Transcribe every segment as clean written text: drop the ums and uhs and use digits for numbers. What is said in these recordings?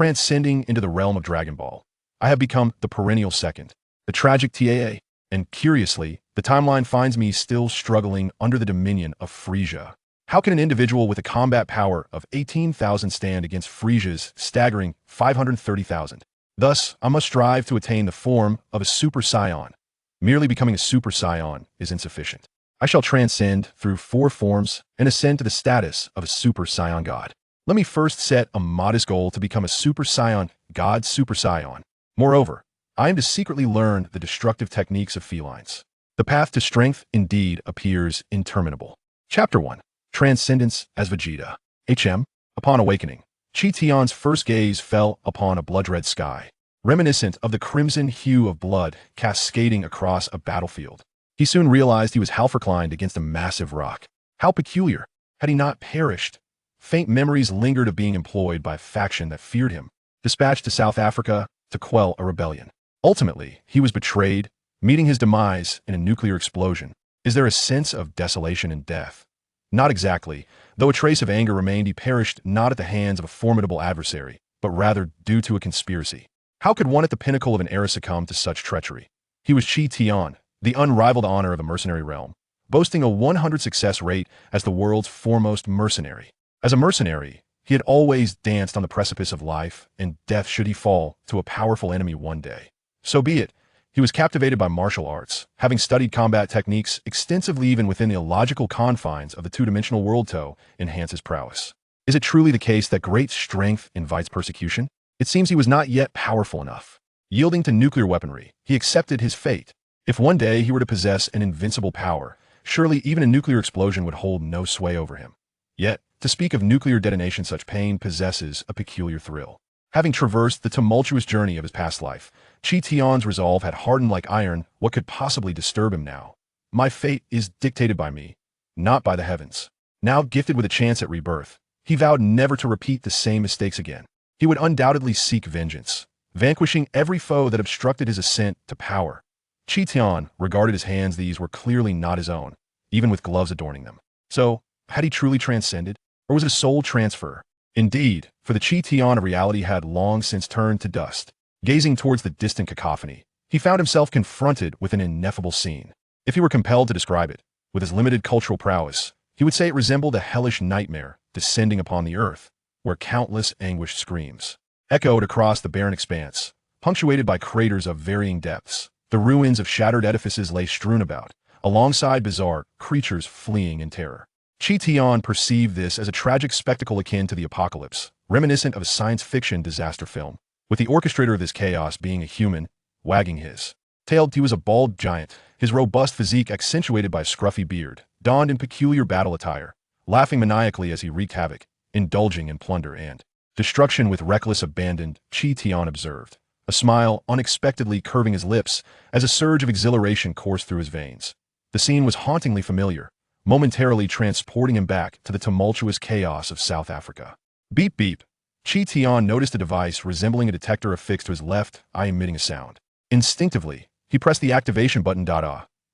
transcending into the realm of Dragon Ball. I have become the perennial second, the tragic TAA, and curiously, the timeline finds me still struggling under the dominion of Frieza. How can an individual with a combat power of 18,000 stand against Frieza's staggering 530,000? Thus, I must strive to attain the form of a Super Saiyan. Merely becoming a Super Saiyan is insufficient. I shall transcend through 4 forms and ascend to the status of a Super Saiyan God. Let me first set a modest goal to become a Super Saiyan God Super Saiyan. Moreover, I am to secretly learn the destructive techniques of felines. The path to strength indeed appears interminable. Chapter 1. Transcendence as Vegeta. Upon awakening, Chi-Tian's first gaze fell upon a blood-red sky, reminiscent of the crimson hue of blood cascading across a battlefield. He soon realized he was half reclined against a massive rock. How peculiar! Had he not perished? Faint memories lingered of being employed by a faction that feared him, dispatched to South Africa to quell a rebellion. Ultimately, he was betrayed, meeting his demise in a nuclear explosion. Is there a sense of desolation and death? Not exactly. Though a trace of anger remained, he perished not at the hands of a formidable adversary, but rather due to a conspiracy. How could one at the pinnacle of an era succumb to such treachery? He was Chi-Tian, the unrivaled honor of the mercenary realm, boasting a 100 success rate as the world's foremost mercenary. As a mercenary, he had always danced on the precipice of life and death should he fall to a powerful enemy one day. So be it. He was captivated by martial arts, having studied combat techniques extensively even within the illogical confines of the two-dimensional world to enhance his prowess. Is it truly the case that great strength invites persecution? It seems he was not yet powerful enough. Yielding to nuclear weaponry, he accepted his fate. If one day he were to possess an invincible power, surely even a nuclear explosion would hold no sway over him. Yet, to speak of nuclear detonation, such pain possesses a peculiar thrill. Having traversed the tumultuous journey of his past life, Chi-Tian's resolve had hardened like iron. What could possibly disturb him now? My fate is dictated by me, not by the heavens. Now gifted with a chance at rebirth, he vowed never to repeat the same mistakes again. He would undoubtedly seek vengeance, vanquishing every foe that obstructed his ascent to power. Chi-Tian regarded his hands; these were clearly not his own, even with gloves adorning them. So, had he truly transcended? Or was it a soul transfer? Indeed, for the Chi-Tian of reality had long since turned to dust. Gazing towards the distant cacophony, he found himself confronted with an ineffable scene. If he were compelled to describe it, with his limited cultural prowess, he would say it resembled a hellish nightmare descending upon the earth, where countless anguished screams echoed across the barren expanse, punctuated by craters of varying depths. The ruins of shattered edifices lay strewn about, alongside bizarre creatures fleeing in terror. Chi-Tian perceived this as a tragic spectacle akin to the apocalypse, reminiscent of a science fiction disaster film, with the orchestrator of this chaos being a human, wagging his tail. He was a bald giant, his robust physique accentuated by a scruffy beard, donned in peculiar battle attire, laughing maniacally as he wreaked havoc, indulging in plunder and destruction with reckless abandon. Chi-Tian observed, a smile unexpectedly curving his lips as a surge of exhilaration coursed through his veins. The scene was hauntingly familiar, momentarily transporting him back to the tumultuous chaos of South Africa. Beep beep. Chi-Tian noticed a device resembling a detector affixed to his left eye emitting a sound. Instinctively, he pressed the activation button.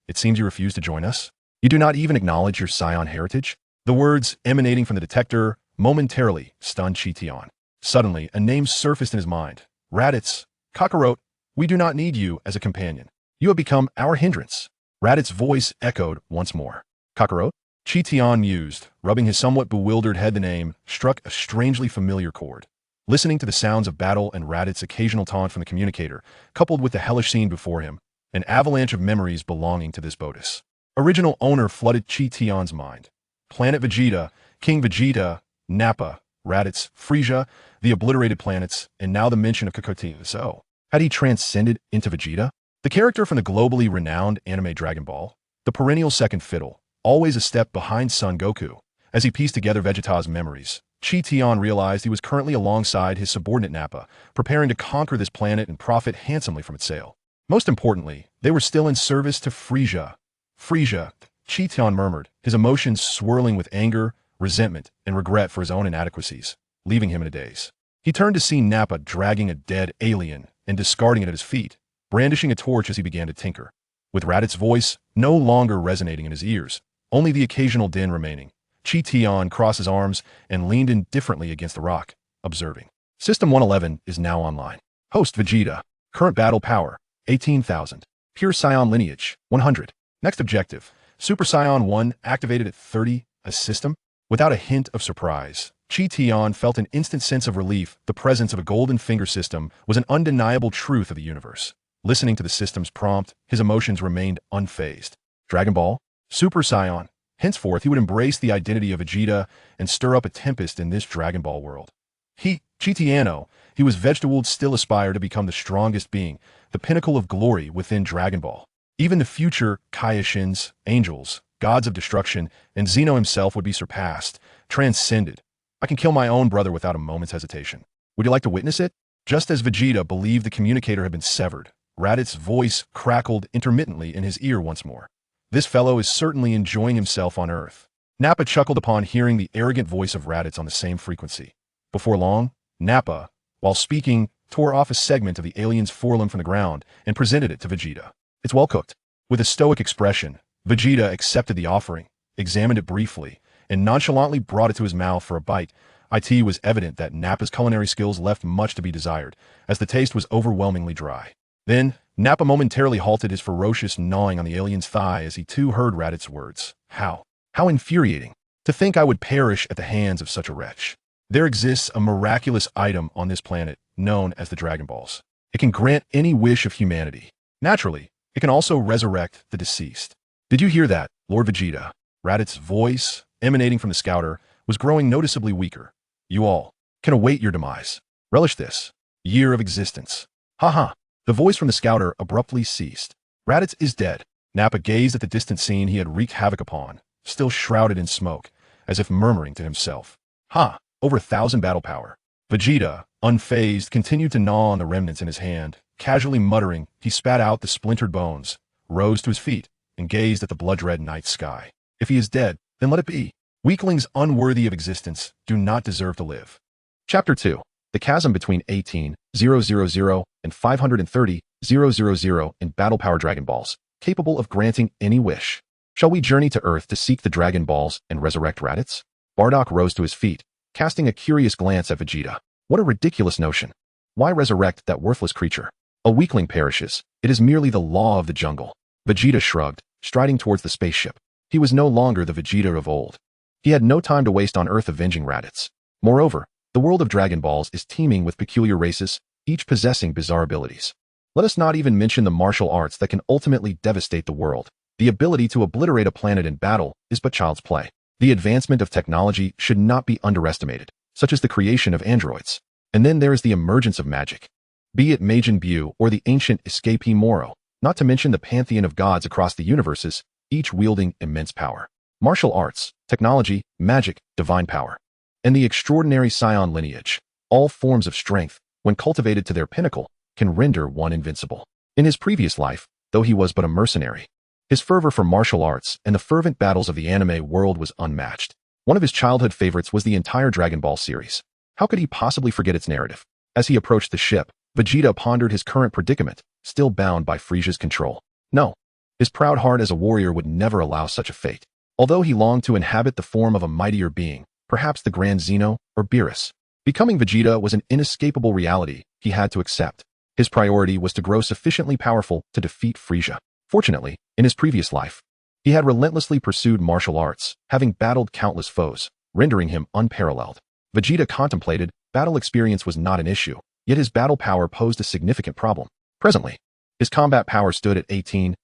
It seems you refuse to join us? You do not even acknowledge your Saiyan heritage? The words emanating from the detector momentarily stunned Chi-Tian. Suddenly, a name surfaced in his mind. Raditz. Kakarot, we do not need you as a companion. You have become our hindrance. Raditz's voice echoed once more. Kakarot? Chi-Tian mused, rubbing his somewhat bewildered head. The name struck a strangely familiar chord. Listening to the sounds of battle and Raditz's occasional taunt from the communicator, coupled with the hellish scene before him, an avalanche of memories belonging to this Bodis. Original owner flooded Chi-Tian's mind. Planet Vegeta, King Vegeta, Nappa, Raditz, Frieza, the obliterated planets, and now the mention of Kakoti. So, had he transcended into Vegeta? The character from the globally renowned anime Dragon Ball? The perennial second fiddle, always a step behind Son Goku. As he pieced together Vegeta's memories, Chi-Tian realized he was currently alongside his subordinate Nappa, preparing to conquer this planet and profit handsomely from its sale. Most importantly, they were still in service to Frieza. Frieza, Chi-Tian murmured, his emotions swirling with anger, resentment, and regret for his own inadequacies, leaving him in a daze. He turned to see Nappa dragging a dead alien and discarding it at his feet, brandishing a torch as he began to tinker. With Raditz's voice no longer resonating in his ears, only the occasional din remaining, Chi-Tian crossed his arms and leaned indifferently against the rock, observing. System 111 is now online. Host Vegeta. Current battle power, 18,000. Pure Saiyan lineage, 100. Next objective, Super Saiyan 1 activated at 30, a system? Without a hint of surprise, Chi-Tion felt an instant sense of relief. The presence of a golden finger system was an undeniable truth of the universe. Listening to the system's prompt, his emotions remained unfazed. Dragon Ball? Super Saiyan. Henceforth, he would embrace the identity of Vegeta and stir up a tempest in this Dragon Ball world. Chi-Tion, he was Vegeta still aspired to become the strongest being, the pinnacle of glory within Dragon Ball. Even the future Kaioshins, angels, gods of destruction, and Zeno himself would be surpassed, transcended. I can kill my own brother without a moment's hesitation. Would you like to witness it? Just as Vegeta believed the communicator had been severed, Raditz' voice crackled intermittently in his ear once more. This fellow is certainly enjoying himself on Earth. Nappa chuckled upon hearing the arrogant voice of Raditz on the same frequency. Before long, Nappa, while speaking, tore off a segment of the alien's forelimb from the ground and presented it to Vegeta. It's well cooked. With a stoic expression, Vegeta accepted the offering, examined it briefly, and nonchalantly brought it to his mouth for a bite. It was evident that Nappa's culinary skills left much to be desired, as the taste was overwhelmingly dry. Then, Nappa momentarily halted his ferocious gnawing on the alien's thigh as he too heard Raditz's words. How infuriating. To think I would perish at the hands of such a wretch. There exists a miraculous item on this planet known as the Dragon Balls. It can grant any wish of humanity. Naturally, it can also resurrect the deceased. Did you hear that, Lord Vegeta? Raditz's voice, emanating from the scouter, was growing noticeably weaker. You all can await your demise. Relish this year of existence. Ha. The voice from the scouter abruptly ceased. Raditz is dead. Nappa gazed at the distant scene he had wreaked havoc upon, still shrouded in smoke, as if murmuring to himself. Over 1,000 battle power. Vegeta, unfazed, continued to gnaw on the remnants in his hand. Casually muttering, he spat out the splintered bones, rose to his feet, and gazed at the blood-red night sky. If he is dead, then let it be. Weaklings unworthy of existence do not deserve to live. Chapter 2. The chasm between 18,000 and 530,000 in battle power Dragon Balls, capable of granting any wish. Shall we journey to Earth to seek the Dragon Balls and resurrect Raditz? Bardock rose to his feet, casting a curious glance at Vegeta. What a ridiculous notion. Why resurrect that worthless creature? A weakling perishes. It is merely the law of the jungle. Vegeta shrugged, striding towards the spaceship. He was no longer the Vegeta of old. He had no time to waste on Earth avenging Raditz. Moreover, the world of Dragon Balls is teeming with peculiar races, each possessing bizarre abilities. Let us not even mention the martial arts that can ultimately devastate the world. The ability to obliterate a planet in battle is but child's play. The advancement of technology should not be underestimated, such as the creation of androids. And then there is the emergence of magic. Be it Majin Buu or the ancient Escape Moro, not to mention the pantheon of gods across the universes, each wielding immense power. Martial arts, technology, magic, divine power. And the extraordinary Saiyan lineage, all forms of strength, when cultivated to their pinnacle, can render one invincible. In his previous life, though he was but a mercenary, his fervor for martial arts and the fervent battles of the anime world was unmatched. One of his childhood favorites was the entire Dragon Ball series. How could he possibly forget its narrative? As he approached the ship, Vegeta pondered his current predicament, still bound by Frieza's control. No, his proud heart as a warrior would never allow such a fate. Although he longed to inhabit the form of a mightier being, perhaps the Grand Zeno or Beerus, becoming Vegeta was an inescapable reality he had to accept. His priority was to grow sufficiently powerful to defeat Frieza. Fortunately, in his previous life, he had relentlessly pursued martial arts, having battled countless foes, rendering him unparalleled. Vegeta contemplated, battle experience was not an issue, yet his battle power posed a significant problem. Presently, his combat power stood at 18,000,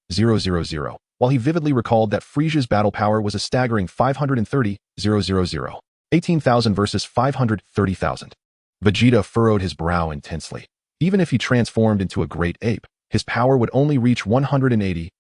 while he vividly recalled that Frieza's battle power was a staggering 530,000. 18,000 versus 530,000. Vegeta furrowed his brow intensely. Even if he transformed into a great ape, his power would only reach 180,000.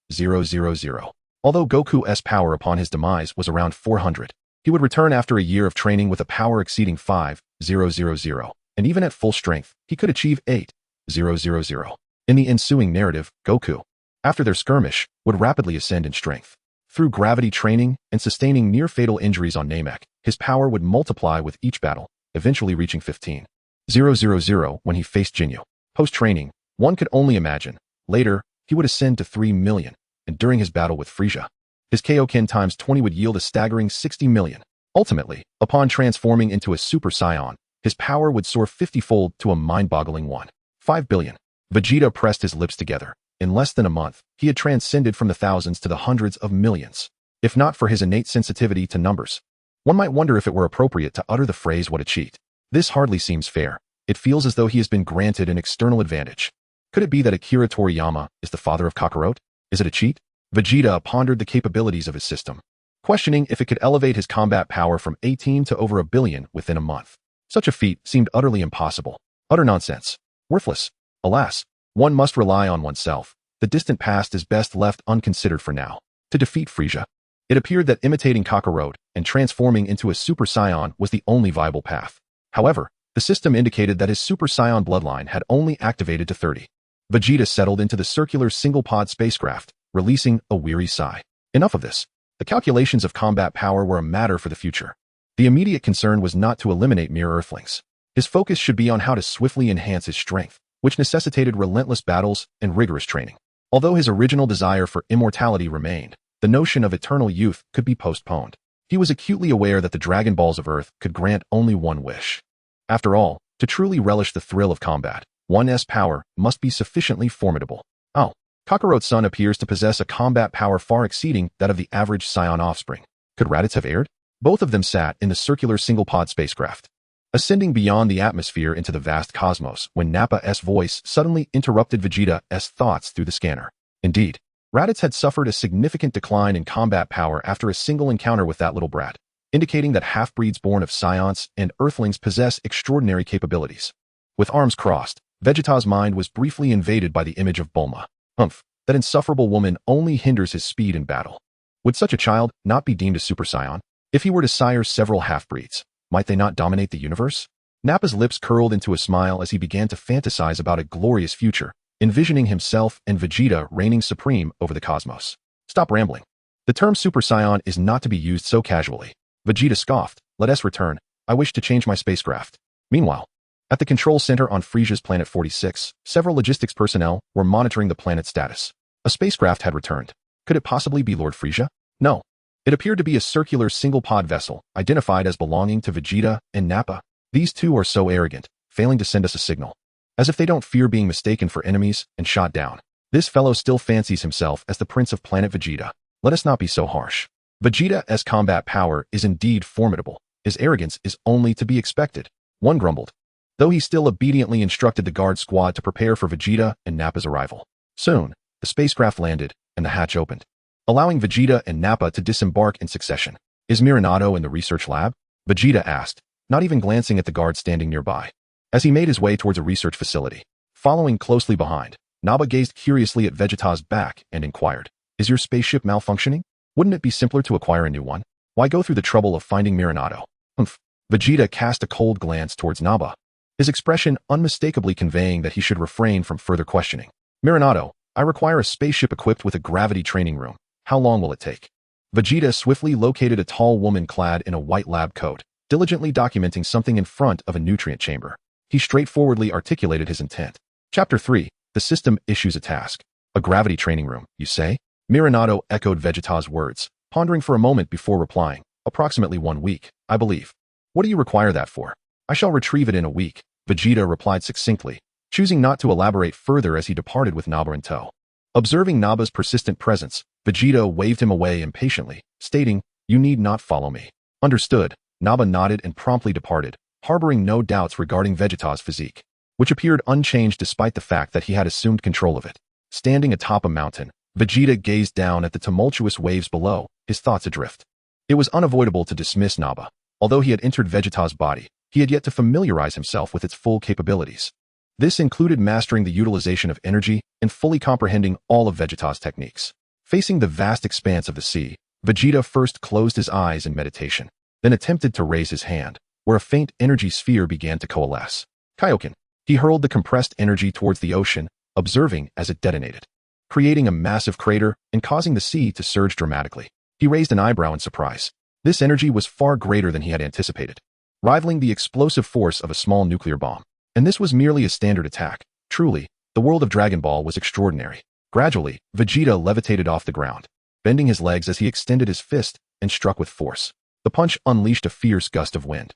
Although Goku's power upon his demise was around 400, he would return after a year of training with a power exceeding 5,000, and even at full strength, he could achieve 8,000. In the ensuing narrative, Goku, after their skirmish, would rapidly ascend in strength. Through gravity training and sustaining near-fatal injuries on Namek, his power would multiply with each battle, eventually reaching 15,000 when he faced Jinyu. Post-training, one could only imagine. Later, he would ascend to 3 million, and during his battle with Frieza, his Kaioken times 20 would yield a staggering 60 million. Ultimately, upon transforming into a Super Saiyan, his power would soar 50-fold to a mind-boggling 1.5 billion. Vegeta pressed his lips together. In less than a month, he had transcended from the thousands to the hundreds of millions. If not for his innate sensitivity to numbers, one might wonder if it were appropriate to utter the phrase "what a cheat." This hardly seems fair. It feels as though he has been granted an external advantage. Could it be that Akira Toriyama is the father of Kakarot? Is it a cheat? Vegeta pondered the capabilities of his system, questioning if it could elevate his combat power from 18 to over a billion within a month. Such a feat seemed utterly impossible. Utter nonsense. Worthless. Alas, one must rely on oneself. The distant past is best left unconsidered for now. To defeat Frieza, it appeared that imitating Kakarot and transforming into a Super Saiyan was the only viable path. However, the system indicated that his Super Saiyan bloodline had only activated to 30. Vegeta settled into the circular single-pod spacecraft, releasing a weary sigh. Enough of this. The calculations of combat power were a matter for the future. The immediate concern was not to eliminate mere Earthlings. His focus should be on how to swiftly enhance his strength, which necessitated relentless battles and rigorous training. Although his original desire for immortality remained, the notion of eternal youth could be postponed. He was acutely aware that the Dragon Balls of Earth could grant only one wish. After all, to truly relish the thrill of combat, one's power must be sufficiently formidable. Oh, Kakarot's son appears to possess a combat power far exceeding that of the average Saiyan offspring. Could Raditz have erred? Both of them sat in the circular single-pod spacecraft, ascending beyond the atmosphere into the vast cosmos when Nappa's voice suddenly interrupted Vegeta's thoughts through the scanner. Indeed, Raditz had suffered a significant decline in combat power after a single encounter with that little brat, indicating that half-breeds born of Saiyans and Earthlings possess extraordinary capabilities. With arms crossed, Vegeta's mind was briefly invaded by the image of Bulma. That insufferable woman only hinders his speed in battle. Would such a child not be deemed a Super Saiyan? If he were to sire several half-breeds, might they not dominate the universe? Nappa's lips curled into a smile as he began to fantasize about a glorious future, envisioning himself and Vegeta reigning supreme over the cosmos. Stop rambling. The term Super Saiyan is not to be used so casually. Vegeta scoffed. Let us return. I wish to change my spacecraft. Meanwhile, at the control center on Frieza's Planet 46, several logistics personnel were monitoring the planet's status. A spacecraft had returned. Could it possibly be Lord Frieza? No. It appeared to be a circular single-pod vessel, identified as belonging to Vegeta and Nappa. These two are so arrogant, failing to send us a signal. As if they don't fear being mistaken for enemies and shot down. This fellow still fancies himself as the Prince of Planet Vegeta. Let us not be so harsh. Vegeta's combat power is indeed formidable. His arrogance is only to be expected. One grumbled, though he still obediently instructed the guard squad to prepare for Vegeta and Nappa's arrival. Soon, the spacecraft landed, and the hatch opened, allowing Vegeta and Nappa to disembark in succession. Is Miranado in the research lab? Vegeta asked, not even glancing at the guard standing nearby. As he made his way towards a research facility, following closely behind, Nappa gazed curiously at Vegeta's back and inquired, is your spaceship malfunctioning? Wouldn't it be simpler to acquire a new one? Why go through the trouble of finding Miranado? Vegeta cast a cold glance towards Nappa, his expression unmistakably conveying that he should refrain from further questioning. Miranado, I require a spaceship equipped with a gravity training room. How long will it take? Vegeta swiftly located a tall woman clad in a white lab coat, diligently documenting something in front of a nutrient chamber. He straightforwardly articulated his intent. Chapter 3. The system issues a task. A gravity training room, you say? Miranado echoed Vegeta's words, pondering for a moment before replying. Approximately 1 week, I believe. What do you require that for? I shall retrieve it in a week, Vegeta replied succinctly, choosing not to elaborate further as he departed with Nappa in tow. Observing Nappa's persistent presence, Vegeta waved him away impatiently, stating, you need not follow me. Understood. Nappa nodded and promptly departed, harboring no doubts regarding Vegeta's physique, which appeared unchanged despite the fact that he had assumed control of it. Standing atop a mountain, Vegeta gazed down at the tumultuous waves below, his thoughts adrift. It was unavoidable to dismiss Nappa. Although he had entered Vegeta's body, he had yet to familiarize himself with its full capabilities. This included mastering the utilization of energy and fully comprehending all of Vegeta's techniques. Facing the vast expanse of the sea, Vegeta first closed his eyes in meditation, then attempted to raise his hand, where a faint energy sphere began to coalesce. Kaioken. He hurled the compressed energy towards the ocean, observing as it detonated, creating a massive crater and causing the sea to surge dramatically. He raised an eyebrow in surprise. This energy was far greater than he had anticipated, rivaling the explosive force of a small nuclear bomb. And this was merely a standard attack. Truly, the world of Dragon Ball was extraordinary. Gradually, Vegeta levitated off the ground, bending his legs as he extended his fist and struck with force. The punch unleashed a fierce gust of wind,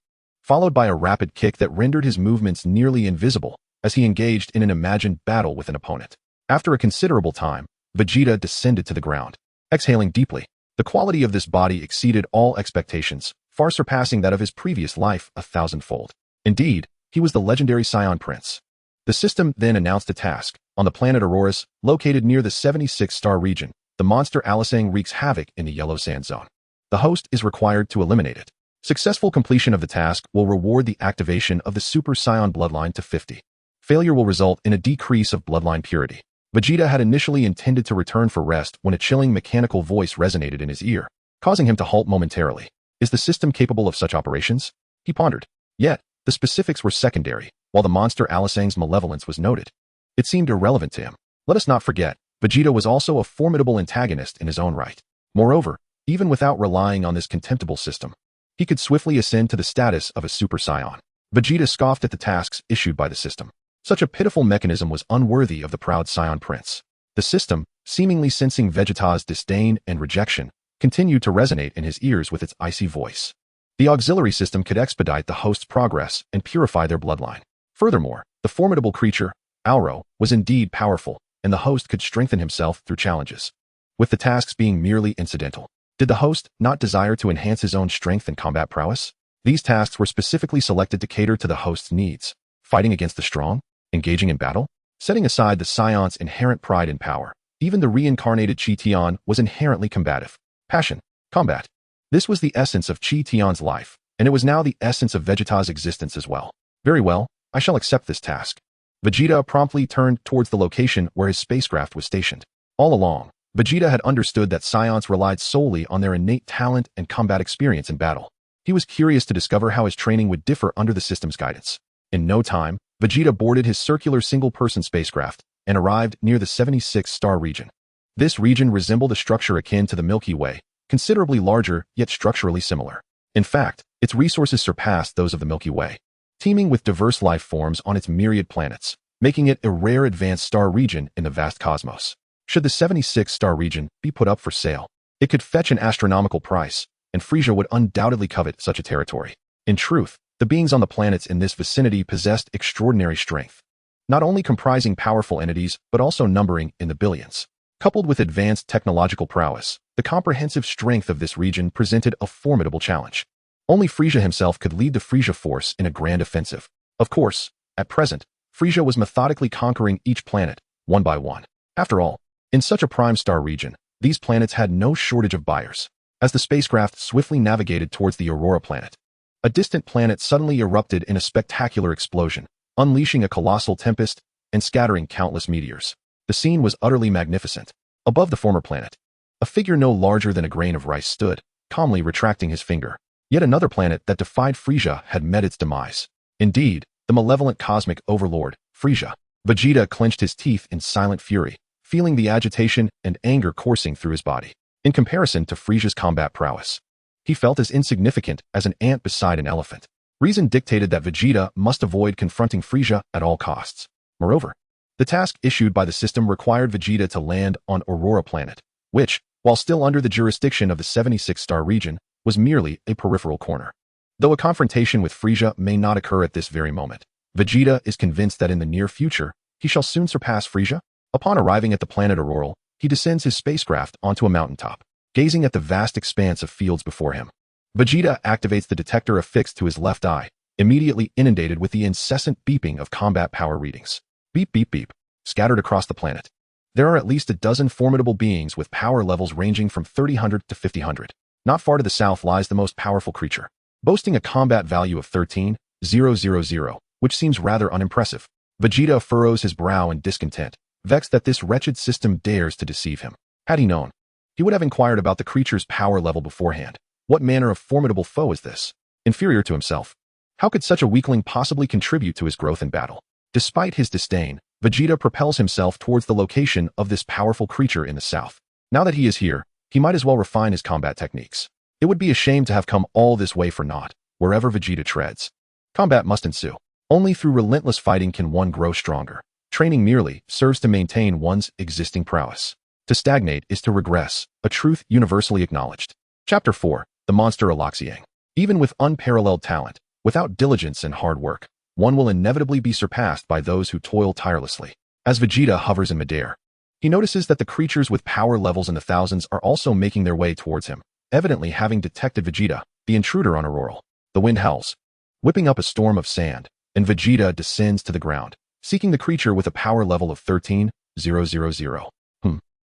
followed by a rapid kick that rendered his movements nearly invisible as he engaged in an imagined battle with an opponent. After a considerable time, Vegeta descended to the ground, exhaling deeply. The quality of this body exceeded all expectations, far surpassing that of his previous life 1,000-fold. Indeed, he was the legendary Saiyan Prince. The system then announced a task. On the planet Auroras, located near the 76-star region, the monster Alasang wreaks havoc in the Yellow Sand Zone. The host is required to eliminate it. Successful completion of the task will reward the activation of the Super Saiyan bloodline to 50. Failure will result in a decrease of bloodline purity. Vegeta had initially intended to return for rest when a chilling mechanical voice resonated in his ear, causing him to halt momentarily. Is the system capable of such operations? He pondered. Yet, the specifics were secondary, while the monster Alasang's malevolence was noted. It seemed irrelevant to him. Let us not forget, Vegeta was also a formidable antagonist in his own right. Moreover, even without relying on this contemptible system, he could swiftly ascend to the status of a Super Saiyan. Vegeta scoffed at the tasks issued by the system. Such a pitiful mechanism was unworthy of the proud Saiyan Prince. The system, seemingly sensing Vegeta's disdain and rejection, continued to resonate in his ears with its icy voice. The auxiliary system could expedite the host's progress and purify their bloodline. Furthermore, the formidable creature, Auro, was indeed powerful, and the host could strengthen himself through challenges. With the tasks being merely incidental, did the host not desire to enhance his own strength and combat prowess? These tasks were specifically selected to cater to the host's needs. Fighting against the strong? Engaging in battle? Setting aside the Saiyan's inherent pride and power, even the reincarnated Chi Tian was inherently combative. Passion. Combat. This was the essence of Chi Tian's life, and it was now the essence of Vegeta's existence as well. Very well, I shall accept this task. Vegeta promptly turned towards the location where his spacecraft was stationed. All along, Vegeta had understood that Saiyans relied solely on their innate talent and combat experience in battle. He was curious to discover how his training would differ under the system's guidance. In no time, Vegeta boarded his circular single-person spacecraft and arrived near the 76-star region. This region resembled a structure akin to the Milky Way, considerably larger yet structurally similar. In fact, its resources surpassed those of the Milky Way, teeming with diverse life forms on its myriad planets, making it a rare advanced star region in the vast cosmos. Should the 76-star region be put up for sale, it could fetch an astronomical price, and Frieza would undoubtedly covet such a territory. In truth, the beings on the planets in this vicinity possessed extraordinary strength, not only comprising powerful entities but also numbering in the billions. Coupled with advanced technological prowess, the comprehensive strength of this region presented a formidable challenge. Only Frieza himself could lead the Frieza force in a grand offensive. Of course, at present, Frieza was methodically conquering each planet, one by one. After all, in such a prime star region, these planets had no shortage of buyers. As the spacecraft swiftly navigated towards the Aurora planet, a distant planet suddenly erupted in a spectacular explosion, unleashing a colossal tempest and scattering countless meteors. The scene was utterly magnificent. Above the former planet, a figure no larger than a grain of rice stood, calmly retracting his finger. Yet another planet that defied Frieza had met its demise. Indeed, the malevolent cosmic overlord, Frieza. Vegeta clenched his teeth in silent fury, feeling the agitation and anger coursing through his body. In comparison to Frieza's combat prowess, he felt as insignificant as an ant beside an elephant. Reason dictated that Vegeta must avoid confronting Frieza at all costs. Moreover, the task issued by the system required Vegeta to land on Aurora planet, which, while still under the jurisdiction of the 76-star region, was merely a peripheral corner. Though a confrontation with Frieza may not occur at this very moment, Vegeta is convinced that in the near future, he shall soon surpass Frieza. Upon arriving at the planet Aurora, he descends his spacecraft onto a mountaintop, gazing at the vast expanse of fields before him. Vegeta activates the detector affixed to his left eye, immediately inundated with the incessant beeping of combat power readings. Beep, beep, beep, scattered across the planet. There are at least a dozen formidable beings with power levels ranging from 3000 to 5000. Not far to the south lies the most powerful creature, boasting a combat value of 13,000, which seems rather unimpressive. Vegeta furrows his brow in discontent, vexed that this wretched system dares to deceive him. Had he known, he would have inquired about the creature's power level beforehand. What manner of formidable foe is this? Inferior to himself? How could such a weakling possibly contribute to his growth in battle? Despite his disdain, Vegeta propels himself towards the location of this powerful creature in the south. Now that he is here, he might as well refine his combat techniques. It would be a shame to have come all this way for naught, wherever Vegeta treads. Combat must ensue. Only through relentless fighting can one grow stronger. Training merely serves to maintain one's existing prowess. To stagnate is to regress, a truth universally acknowledged. Chapter 4. The Monster Alaxiang. Even with unparalleled talent, Without diligence and hard work, one will inevitably be surpassed by those who toil tirelessly. As Vegeta hovers in midair, he notices that the creatures with power levels in the thousands are also making their way towards him, evidently having detected Vegeta, the intruder on Auroral. The wind howls, whipping up a storm of sand, and Vegeta descends to the ground, seeking the creature with a power level of 13,000.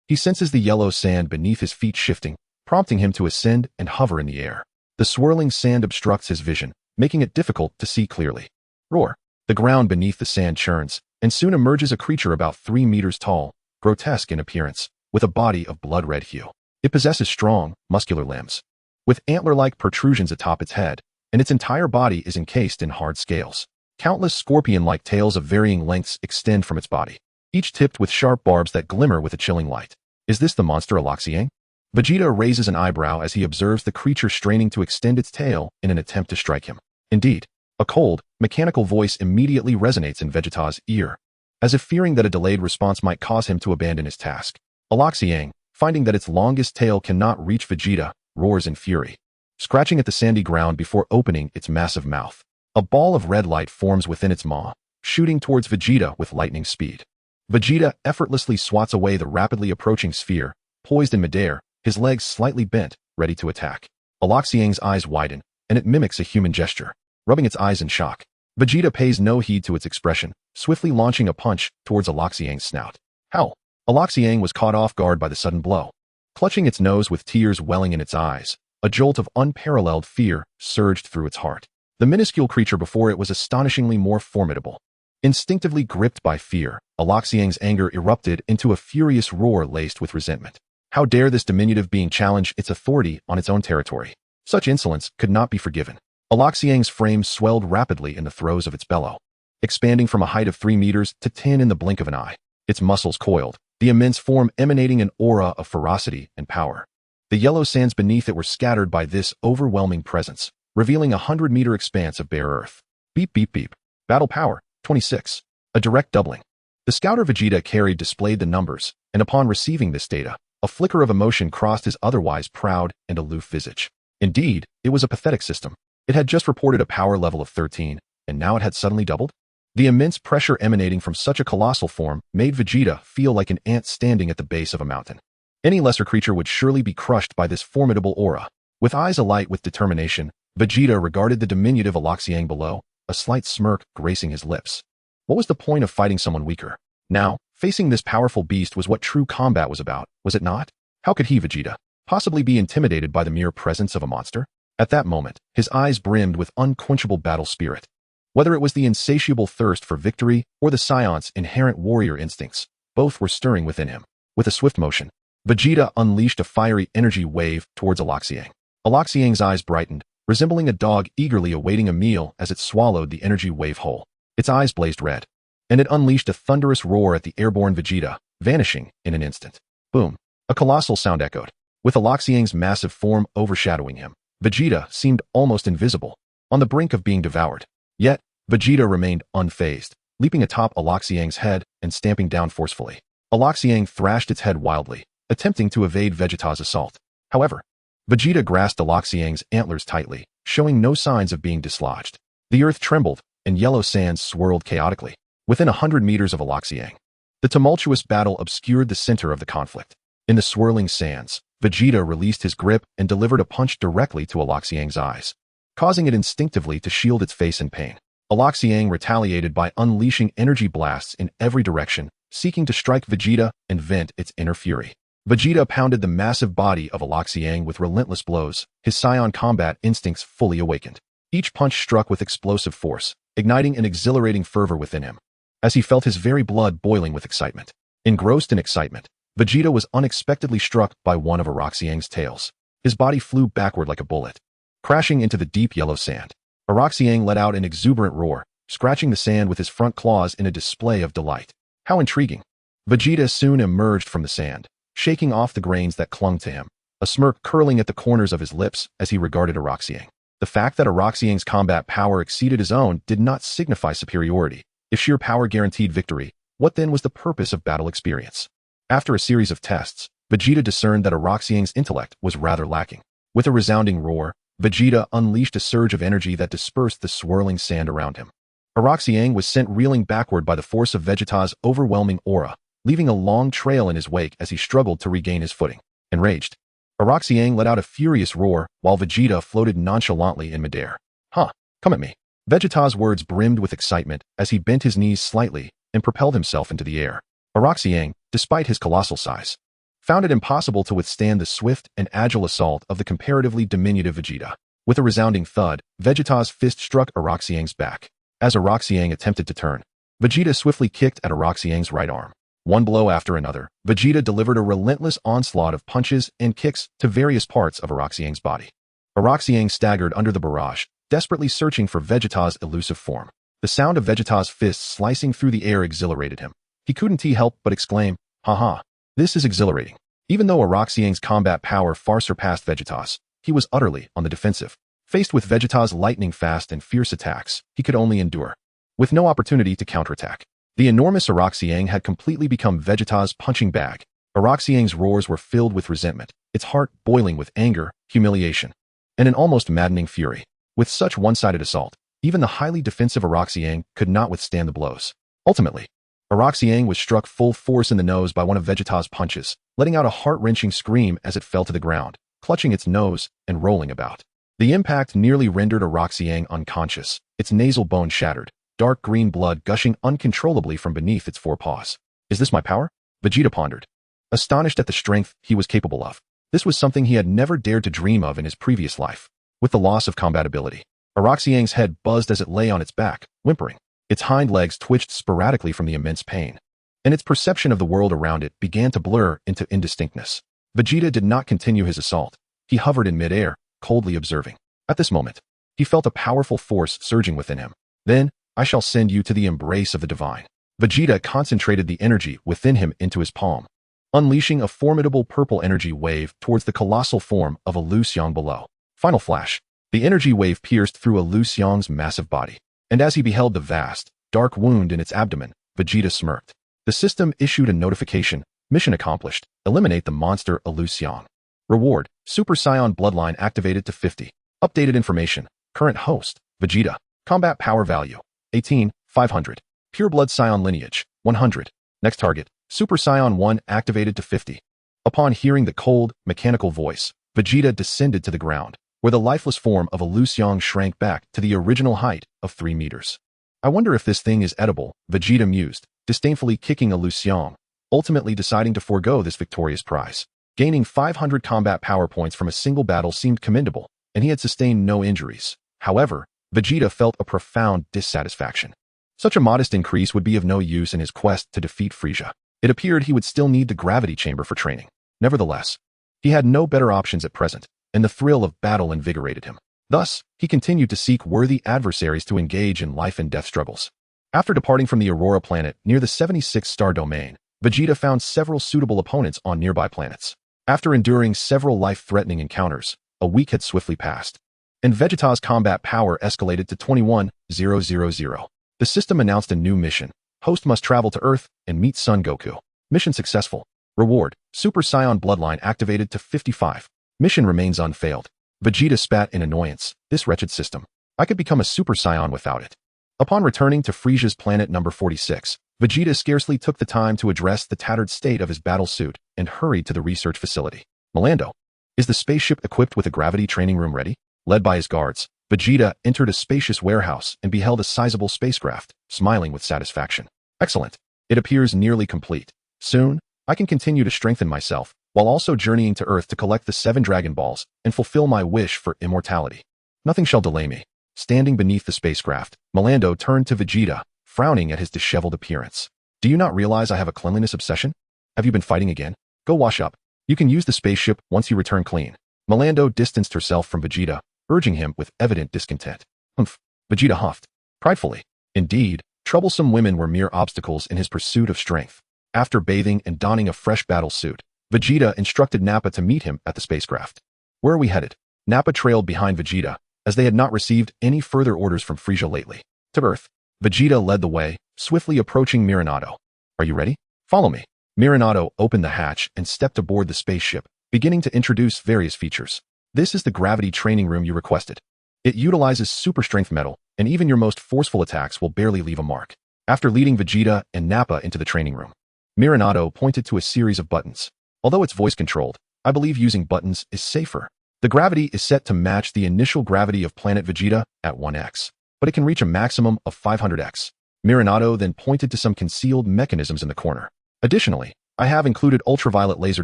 He senses the yellow sand beneath his feet shifting, prompting him to ascend and hover in the air. The swirling sand obstructs his vision, making it difficult to see clearly. Roar! The ground beneath the sand churns, and soon emerges a creature about 3 meters tall, grotesque in appearance, with a body of blood-red hue. It possesses strong, muscular limbs, with antler-like protrusions atop its head, and its entire body is encased in hard scales. Countless scorpion-like tails of varying lengths extend from its body, each tipped with sharp barbs that glimmer with a chilling light. Is this the monster Aloxiang? Vegeta raises an eyebrow as he observes the creature straining to extend its tail in an attempt to strike him. Indeed, a cold, mechanical voice immediately resonates in Vegeta's ear, as if fearing that a delayed response might cause him to abandon his task. Aloxiang, finding that its longest tail cannot reach Vegeta, roars in fury, scratching at the sandy ground before opening its massive mouth. A ball of red light forms within its maw, shooting towards Vegeta with lightning speed. Vegeta effortlessly swats away the rapidly approaching sphere, poised in midair, his legs slightly bent, ready to attack. Aloxiang's eyes widen, and it mimics a human gesture, rubbing its eyes in shock. Vegeta pays no heed to its expression, swiftly launching a punch towards Aloxiang's snout. Howl! Aloxiang was caught off guard by the sudden blow. Clutching its nose with tears welling in its eyes, a jolt of unparalleled fear surged through its heart. The minuscule creature before it was astonishingly more formidable. Instinctively gripped by fear, Aloxiang's anger erupted into a furious roar laced with resentment. How dare this diminutive being challenge its authority on its own territory? Such insolence could not be forgiven. Aloxiang's frame swelled rapidly in the throes of its bellow, expanding from a height of 3 meters to 10 in the blink of an eye. Its muscles coiled, the immense form emanating an aura of ferocity and power. The yellow sands beneath it were scattered by this overwhelming presence, revealing a 100-meter expanse of bare earth. Beep beep beep. Battle power, 26. A direct doubling. The scouter Vegeta carried displayed the numbers, and upon receiving this data, a flicker of emotion crossed his otherwise proud and aloof visage. Indeed, it was a pathetic system. It had just reported a power level of 13, and now it had suddenly doubled? The immense pressure emanating from such a colossal form made Vegeta feel like an ant standing at the base of a mountain. Any lesser creature would surely be crushed by this formidable aura. With eyes alight with determination, Vegeta regarded the diminutive Aloxiang below, a slight smirk gracing his lips. What was the point of fighting someone weaker? Now, facing this powerful beast was what true combat was about, was it not? How could he, Vegeta, possibly be intimidated by the mere presence of a monster? At that moment, his eyes brimmed with unquenchable battle spirit. Whether it was the insatiable thirst for victory or the Saiyan's inherent warrior instincts, both were stirring within him. With a swift motion, Vegeta unleashed a fiery energy wave towards Aloxiang. Aloxiang's eyes brightened, resembling a dog eagerly awaiting a meal as it swallowed the energy wave whole. Its eyes blazed red, and it unleashed a thunderous roar at the airborne Vegeta, vanishing in an instant. Boom! A colossal sound echoed. With Aloxiang's massive form overshadowing him, Vegeta seemed almost invisible, on the brink of being devoured. Yet, Vegeta remained unfazed, leaping atop Aloxiang's head and stamping down forcefully. Aloxiang thrashed its head wildly, attempting to evade Vegeta's assault. However, Vegeta grasped Aloxiang's antlers tightly, showing no signs of being dislodged. The earth trembled, and yellow sands swirled chaotically, within 100 meters of Aloxiang. The tumultuous battle obscured the center of the conflict. In the swirling sands, Vegeta released his grip and delivered a punch directly to Aloxiang's eyes, causing it instinctively to shield its face in pain. Aloxiang retaliated by unleashing energy blasts in every direction, seeking to strike Vegeta and vent its inner fury. Vegeta pounded the massive body of Aloxiang with relentless blows, his Saiyan combat instincts fully awakened. Each punch struck with explosive force, igniting an exhilarating fervor within him, as he felt his very blood boiling with excitement. Engrossed in excitement, Vegeta was unexpectedly struck by one of Aloxiang's tails. His body flew backward like a bullet, crashing into the deep yellow sand. Aloxiang let out an exuberant roar, scratching the sand with his front claws in a display of delight. How intriguing! Vegeta soon emerged from the sand, shaking off the grains that clung to him, a smirk curling at the corners of his lips as he regarded Aloxiang. The fact that Aloxiang's combat power exceeded his own did not signify superiority. If sheer power guaranteed victory, what then was the purpose of battle experience? After a series of tests, Vegeta discerned that Aloxiang's intellect was rather lacking. With a resounding roar, Vegeta unleashed a surge of energy that dispersed the swirling sand around him. Eroxiang was sent reeling backward by the force of Vegeta's overwhelming aura, leaving a long trail in his wake as he struggled to regain his footing. Enraged, Eroxiang let out a furious roar while Vegeta floated nonchalantly in midair. Huh, come at me. Vegeta's words brimmed with excitement as he bent his knees slightly and propelled himself into the air. Eroxiang, despite his colossal size, found it impossible to withstand the swift and agile assault of the comparatively diminutive Vegeta. With a resounding thud, Vegeta's fist struck Eroxiang's back. As Eroxiang attempted to turn, Vegeta swiftly kicked at Eroxiang's right arm. One blow after another, Vegeta delivered a relentless onslaught of punches and kicks to various parts of Eroxiang's body. Eroxiang staggered under the barrage, desperately searching for Vegeta's elusive form. The sound of Vegeta's fists slicing through the air exhilarated him. He couldn't help but exclaim, "Haha, this is exhilarating." Even though Eroxiang's combat power far surpassed Vegeta's, he was utterly on the defensive. Faced with Vegeta's lightning-fast and fierce attacks, he could only endure, with no opportunity to counterattack. The enormous Eroxiang had completely become Vegeta's punching bag. Eroxiang's roars were filled with resentment, its heart boiling with anger, humiliation, and an almost maddening fury. With such one-sided assault, even the highly defensive Eroxiang could not withstand the blows. Ultimately, Eroxiang was struck full force in the nose by one of Vegeta's punches, letting out a heart-wrenching scream as it fell to the ground, clutching its nose and rolling about. The impact nearly rendered Eroxiang unconscious, its nasal bone shattered, dark green blood gushing uncontrollably from beneath its forepaws. Is this my power? Vegeta pondered, astonished at the strength he was capable of. This was something he had never dared to dream of in his previous life. With the loss of combatability, Eroxiang's head buzzed as it lay on its back, whimpering. Its hind legs twitched sporadically from the immense pain, and its perception of the world around it began to blur into indistinctness. Vegeta did not continue his assault. He hovered in midair, coldly observing. At this moment, he felt a powerful force surging within him. Then, I shall send you to the embrace of the divine. Vegeta concentrated the energy within him into his palm, unleashing a formidable purple energy wave towards the colossal form of a Lu Xiong below. Final flash. The energy wave pierced through a Lu Xiong's massive body, and as he beheld the vast, dark wound in its abdomen, Vegeta smirked. The system issued a notification. Mission accomplished. Eliminate the monster Lu Xiong. Reward. Super Saiyan bloodline activated to 50. Updated information. Current host. Vegeta. Combat power value. 18, 500. Pure blood Saiyan lineage. 100. Next target. Super Saiyan 1 activated to 50. Upon hearing the cold, mechanical voice, Vegeta descended to the ground, where the lifeless form of a Lu Xiong shrank back to the original height of 3 meters. I wonder if this thing is edible, Vegeta mused, disdainfully kicking a Lu Xiong, ultimately deciding to forego this victorious prize. Gaining 500 combat power points from a single battle seemed commendable, and he had sustained no injuries. However, Vegeta felt a profound dissatisfaction. Such a modest increase would be of no use in his quest to defeat Frieza. It appeared he would still need the gravity chamber for training. Nevertheless, he had no better options at present, and the thrill of battle invigorated him. Thus, he continued to seek worthy adversaries to engage in life and death struggles. After departing from the Aurora planet near the 76-star domain, Vegeta found several suitable opponents on nearby planets. After enduring several life-threatening encounters, a week had swiftly passed, and Vegeta's combat power escalated to 21,000. The system announced a new mission. Host must travel to Earth and meet Son Goku. Mission successful. Reward. Super Saiyan bloodline activated to 55. Mission remains unfailed. Vegeta spat in annoyance. This wretched system. I could become a Super Saiyan without it. Upon returning to Frieza's planet number 46, Vegeta scarcely took the time to address the tattered state of his battle suit and hurried to the research facility. Milando, is the spaceship equipped with a gravity training room ready? Led by his guards, Vegeta entered a spacious warehouse and beheld a sizable spacecraft, smiling with satisfaction. Excellent. It appears nearly complete. Soon, I can continue to strengthen myself, while also journeying to Earth to collect the 7 Dragon Balls and fulfill my wish for immortality. Nothing shall delay me. Standing beneath the spacecraft, Milando turned to Vegeta, frowning at his disheveled appearance. Do you not realize I have a cleanliness obsession? Have you been fighting again? Go wash up. You can use the spaceship once you return clean. Milando distanced herself from Vegeta, urging him with evident discontent. Humph. Vegeta huffed pridefully. Indeed, troublesome women were mere obstacles in his pursuit of strength. After bathing and donning a fresh battle suit, Vegeta instructed Nappa to meet him at the spacecraft. Where are we headed? Nappa trailed behind Vegeta, as they had not received any further orders from Frieza lately. To Earth. Vegeta led the way, swiftly approaching Miranado. Are you ready? Follow me. Miranado opened the hatch and stepped aboard the spaceship, beginning to introduce various features. This is the gravity training room you requested. It utilizes super strength metal, and even your most forceful attacks will barely leave a mark. After leading Vegeta and Nappa into the training room, Miranado pointed to a series of buttons. Although it's voice-controlled, I believe using buttons is safer. The gravity is set to match the initial gravity of planet Vegeta at 1x, but it can reach a maximum of 500x. Miranado then pointed to some concealed mechanisms in the corner. Additionally, I have included ultraviolet laser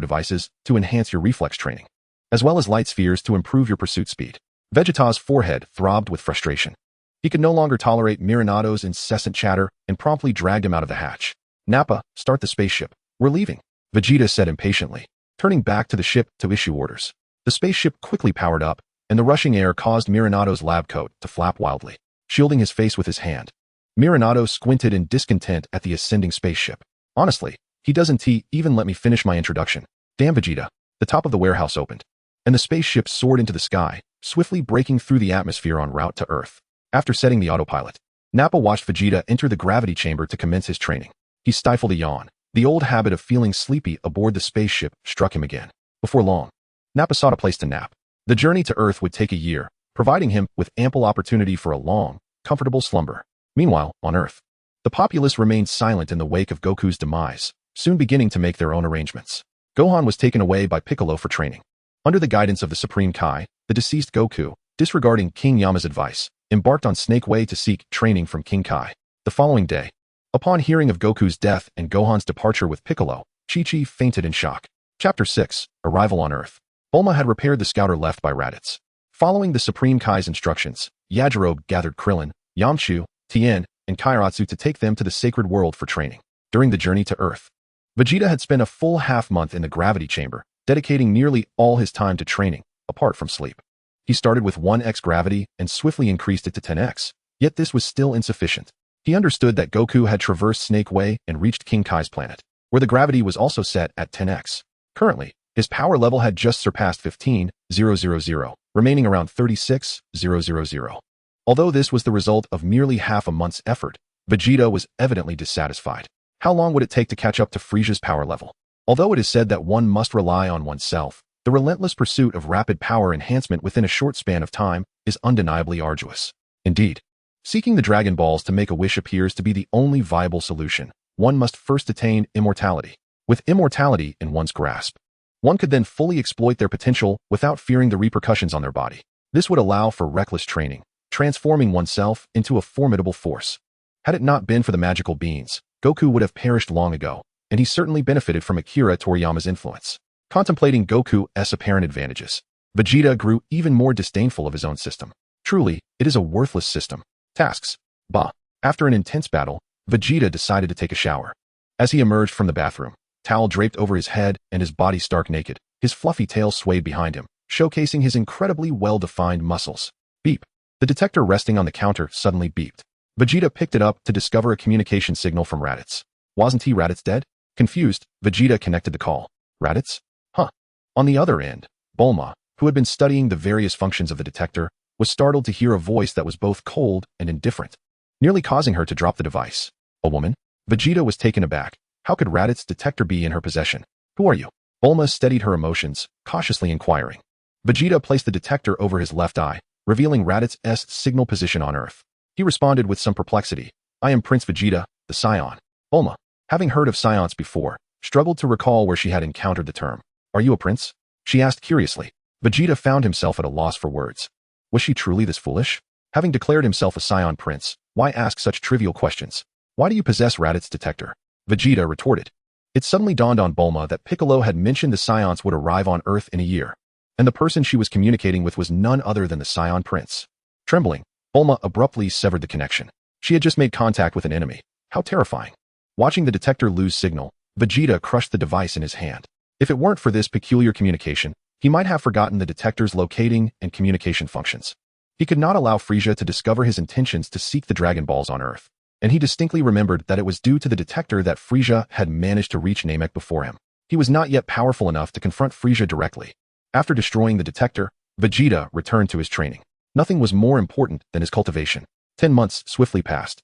devices to enhance your reflex training, as well as light spheres to improve your pursuit speed. Vegeta's forehead throbbed with frustration. He could no longer tolerate Miranado's incessant chatter and promptly dragged him out of the hatch. Nappa, start the spaceship. We're leaving, Vegeta said impatiently, turning back to the ship to issue orders. The spaceship quickly powered up, and the rushing air caused Miranado's lab coat to flap wildly, shielding his face with his hand. Miranado squinted in discontent at the ascending spaceship. Honestly, he doesn't even let me finish my introduction. Damn Vegeta. The top of the warehouse opened, and the spaceship soared into the sky, swiftly breaking through the atmosphere en route to Earth. After setting the autopilot, Nappa watched Vegeta enter the gravity chamber to commence his training. He stifled a yawn. The old habit of feeling sleepy aboard the spaceship struck him again. Before long, Nappa sought a place to nap. The journey to Earth would take a year, providing him with ample opportunity for a long, comfortable slumber. Meanwhile, on Earth, the populace remained silent in the wake of Goku's demise, soon beginning to make their own arrangements. Gohan was taken away by Piccolo for training. Under the guidance of the Supreme Kai, the deceased Goku, disregarding King Yama's advice, embarked on Snake Way to seek training from King Kai. The following day, upon hearing of Goku's death and Gohan's departure with Piccolo, Chi-Chi fainted in shock. Chapter 6, Arrival on Earth. Bulma had repaired the scouter left by Raditz. Following the Supreme Kai's instructions, Yajirobe gathered Krillin, Yamchu, Tien, and Kairatsu to take them to the sacred world for training. During the journey to Earth, Vegeta had spent a full half-month in the gravity chamber, dedicating nearly all his time to training, apart from sleep. He started with 1x gravity and swiftly increased it to 10x, yet this was still insufficient. He understood that Goku had traversed Snake Way and reached King Kai's planet, where the gravity was also set at 10x. Currently, his power level had just surpassed 15,000, remaining around 36,000. Although this was the result of merely half a month's effort, Vegeta was evidently dissatisfied. How long would it take to catch up to Frieza's power level? Although it is said that one must rely on oneself, the relentless pursuit of rapid power enhancement within a short span of time is undeniably arduous. Indeed, seeking the Dragon Balls to make a wish appears to be the only viable solution. One must first attain immortality. With immortality in one's grasp, one could then fully exploit their potential without fearing the repercussions on their body. This would allow for reckless training, transforming oneself into a formidable force. Had it not been for the magical beans, Goku would have perished long ago, and he certainly benefited from Akira Toriyama's influence. Contemplating Goku's apparent advantages, Vegeta grew even more disdainful of his own system. Truly, it is a worthless system. Tasks. Bah. After an intense battle, Vegeta decided to take a shower. As he emerged from the bathroom, towel draped over his head and his body stark naked, his fluffy tail swayed behind him, showcasing his incredibly well-defined muscles. Beep. The detector resting on the counter suddenly beeped. Vegeta picked it up to discover a communication signal from Raditz. Wasn't he Raditz dead? Confused, Vegeta connected the call. Raditz? Huh. On the other end, Bulma, who had been studying the various functions of the detector, was startled to hear a voice that was both cold and indifferent, nearly causing her to drop the device. A woman? Vegeta was taken aback. How could Raditz's detector be in her possession? Who are you? Bulma steadied her emotions, cautiously inquiring. Vegeta placed the detector over his left eye, revealing Raditz's signal position on Earth. He responded with some perplexity. I am Prince Vegeta, the Saiyan. Bulma, having heard of Saiyans before, struggled to recall where she had encountered the term. Are you a prince? She asked curiously. Vegeta found himself at a loss for words. Was she truly this foolish? Having declared himself a Saiyan prince, why ask such trivial questions? Why do you possess Raditz's detector? Vegeta retorted. It suddenly dawned on Bulma that Piccolo had mentioned the Saiyans would arrive on Earth in a year, and the person she was communicating with was none other than the Saiyan prince. Trembling, Bulma abruptly severed the connection. She had just made contact with an enemy. How terrifying. Watching the detector lose signal, Vegeta crushed the device in his hand. If it weren't for this peculiar communication, he might have forgotten the detector's locating and communication functions. He could not allow Frieza to discover his intentions to seek the Dragon Balls on Earth, and he distinctly remembered that it was due to the detector that Frieza had managed to reach Namek before him. He was not yet powerful enough to confront Frieza directly. After destroying the detector, Vegeta returned to his training. Nothing was more important than his cultivation. 10 months swiftly passed.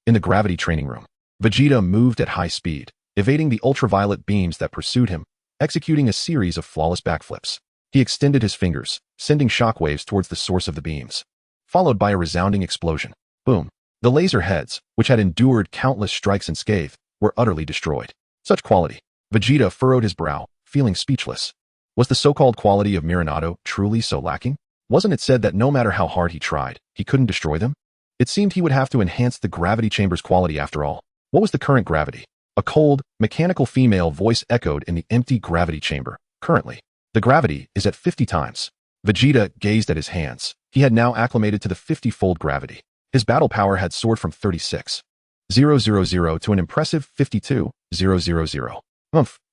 In the gravity training room, Vegeta moved at high speed, evading the ultraviolet beams that pursued him, executing a series of flawless backflips. He extended his fingers, sending shockwaves towards the source of the beams, followed by a resounding explosion. Boom. The laser heads, which had endured countless strikes and scathe, were utterly destroyed. Such quality. Vegeta furrowed his brow, feeling speechless. Was the so-called quality of Miranado truly so lacking? Wasn't it said that no matter how hard he tried, he couldn't destroy them? It seemed he would have to enhance the gravity chamber's quality after all. What was the current gravity? A cold, mechanical female voice echoed in the empty gravity chamber. Currently, the gravity is at 50 times. Vegeta gazed at his hands. He had now acclimated to the 50-fold gravity. His battle power had soared from 36,000 to an impressive 52,000.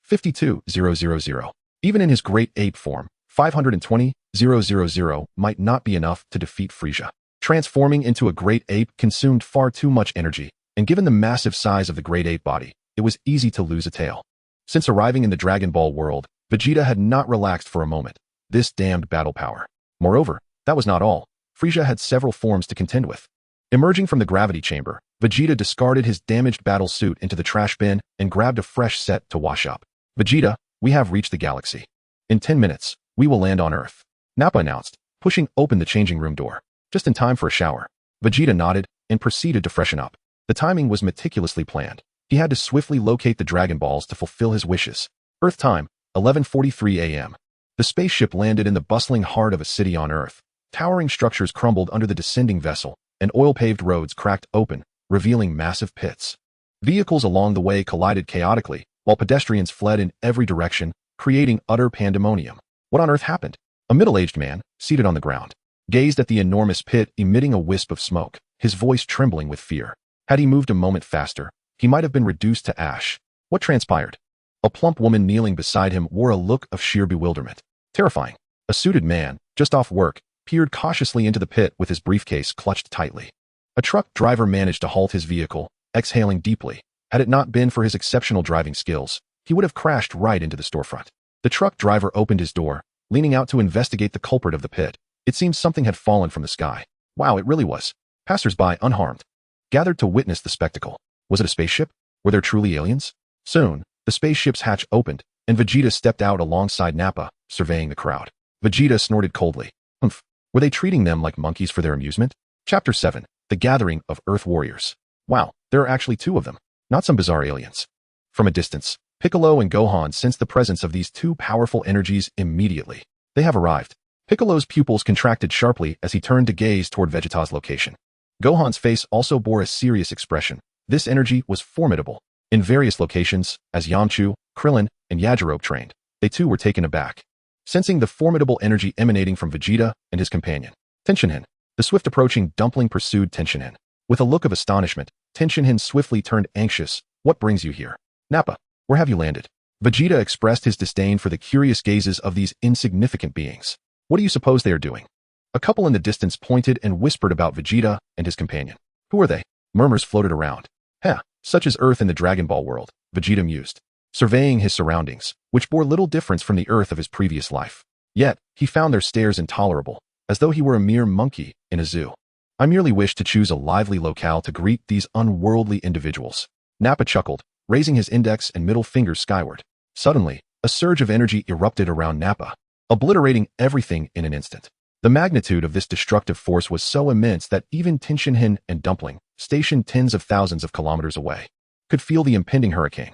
52,000. Even in his great ape form, 520,000 might not be enough to defeat Frieza. Transforming into a great ape consumed far too much energy, and given the massive size of the great ape body, it was easy to lose a tail. Since arriving in the Dragon Ball world, Vegeta had not relaxed for a moment. This damned battle power. Moreover, that was not all. Frieza had several forms to contend with. Emerging from the gravity chamber, Vegeta discarded his damaged battle suit into the trash bin and grabbed a fresh set to wash up. Vegeta, we have reached the galaxy. In 10 minutes, we will land on Earth, Nappa announced, pushing open the changing room door. Just in time for a shower. Vegeta nodded and proceeded to freshen up. The timing was meticulously planned. He had to swiftly locate the Dragon Balls to fulfill his wishes. Earth time, 11:43 a.m. The spaceship landed in the bustling heart of a city on Earth. Towering structures crumbled under the descending vessel, and oil-paved roads cracked open, revealing massive pits. Vehicles along the way collided chaotically, while pedestrians fled in every direction, creating utter pandemonium. What on earth happened? A middle-aged man, seated on the ground, gazed at the enormous pit emitting a wisp of smoke, his voice trembling with fear. Had he moved a moment faster, he might have been reduced to ash. What transpired? A plump woman kneeling beside him wore a look of sheer bewilderment. Terrifying. A suited man, just off work, peered cautiously into the pit with his briefcase clutched tightly. A truck driver managed to halt his vehicle, exhaling deeply. Had it not been for his exceptional driving skills, he would have crashed right into the storefront. The truck driver opened his door, leaning out to investigate the culprit of the pit. It seemed something had fallen from the sky. Wow, it really was. Passers-by, unharmed, gathered to witness the spectacle. Was it a spaceship? Were there truly aliens? Soon, the spaceship's hatch opened, and Vegeta stepped out alongside Nappa, surveying the crowd. Vegeta snorted coldly. Humph. Were they treating them like monkeys for their amusement? Chapter 7. The Gathering of Earth Warriors. Wow, there are actually two of them. Not some bizarre aliens. From a distance, Piccolo and Gohan sensed the presence of these two powerful energies immediately. They have arrived. Piccolo's pupils contracted sharply as he turned to gaze toward Vegeta's location. Gohan's face also bore a serious expression. This energy was formidable. In various locations, as Yamchu, Krillin, and Yajirobe trained, they too were taken aback, sensing the formidable energy emanating from Vegeta and his companion. Tenshinhan. The swift-approaching dumpling pursued Tenshinhan. With a look of astonishment, Tenshinhan swiftly turned anxious. What brings you here? Nappa, where have you landed? Vegeta expressed his disdain for the curious gazes of these insignificant beings. What do you suppose they are doing? A couple in the distance pointed and whispered about Vegeta and his companion. Who are they? Murmurs floated around. Heh, such as Earth in the Dragon Ball world, Vegeta mused, surveying his surroundings, which bore little difference from the Earth of his previous life. Yet, he found their stares intolerable, as though he were a mere monkey in a zoo. I merely wish to choose a lively locale to greet these unworldly individuals. Nappa chuckled, raising his index and middle fingers skyward. Suddenly, a surge of energy erupted around Nappa, obliterating everything in an instant. The magnitude of this destructive force was so immense that even Tenshinhan and Dumpling, stationed tens of thousands of kilometers away, could feel the impending hurricane.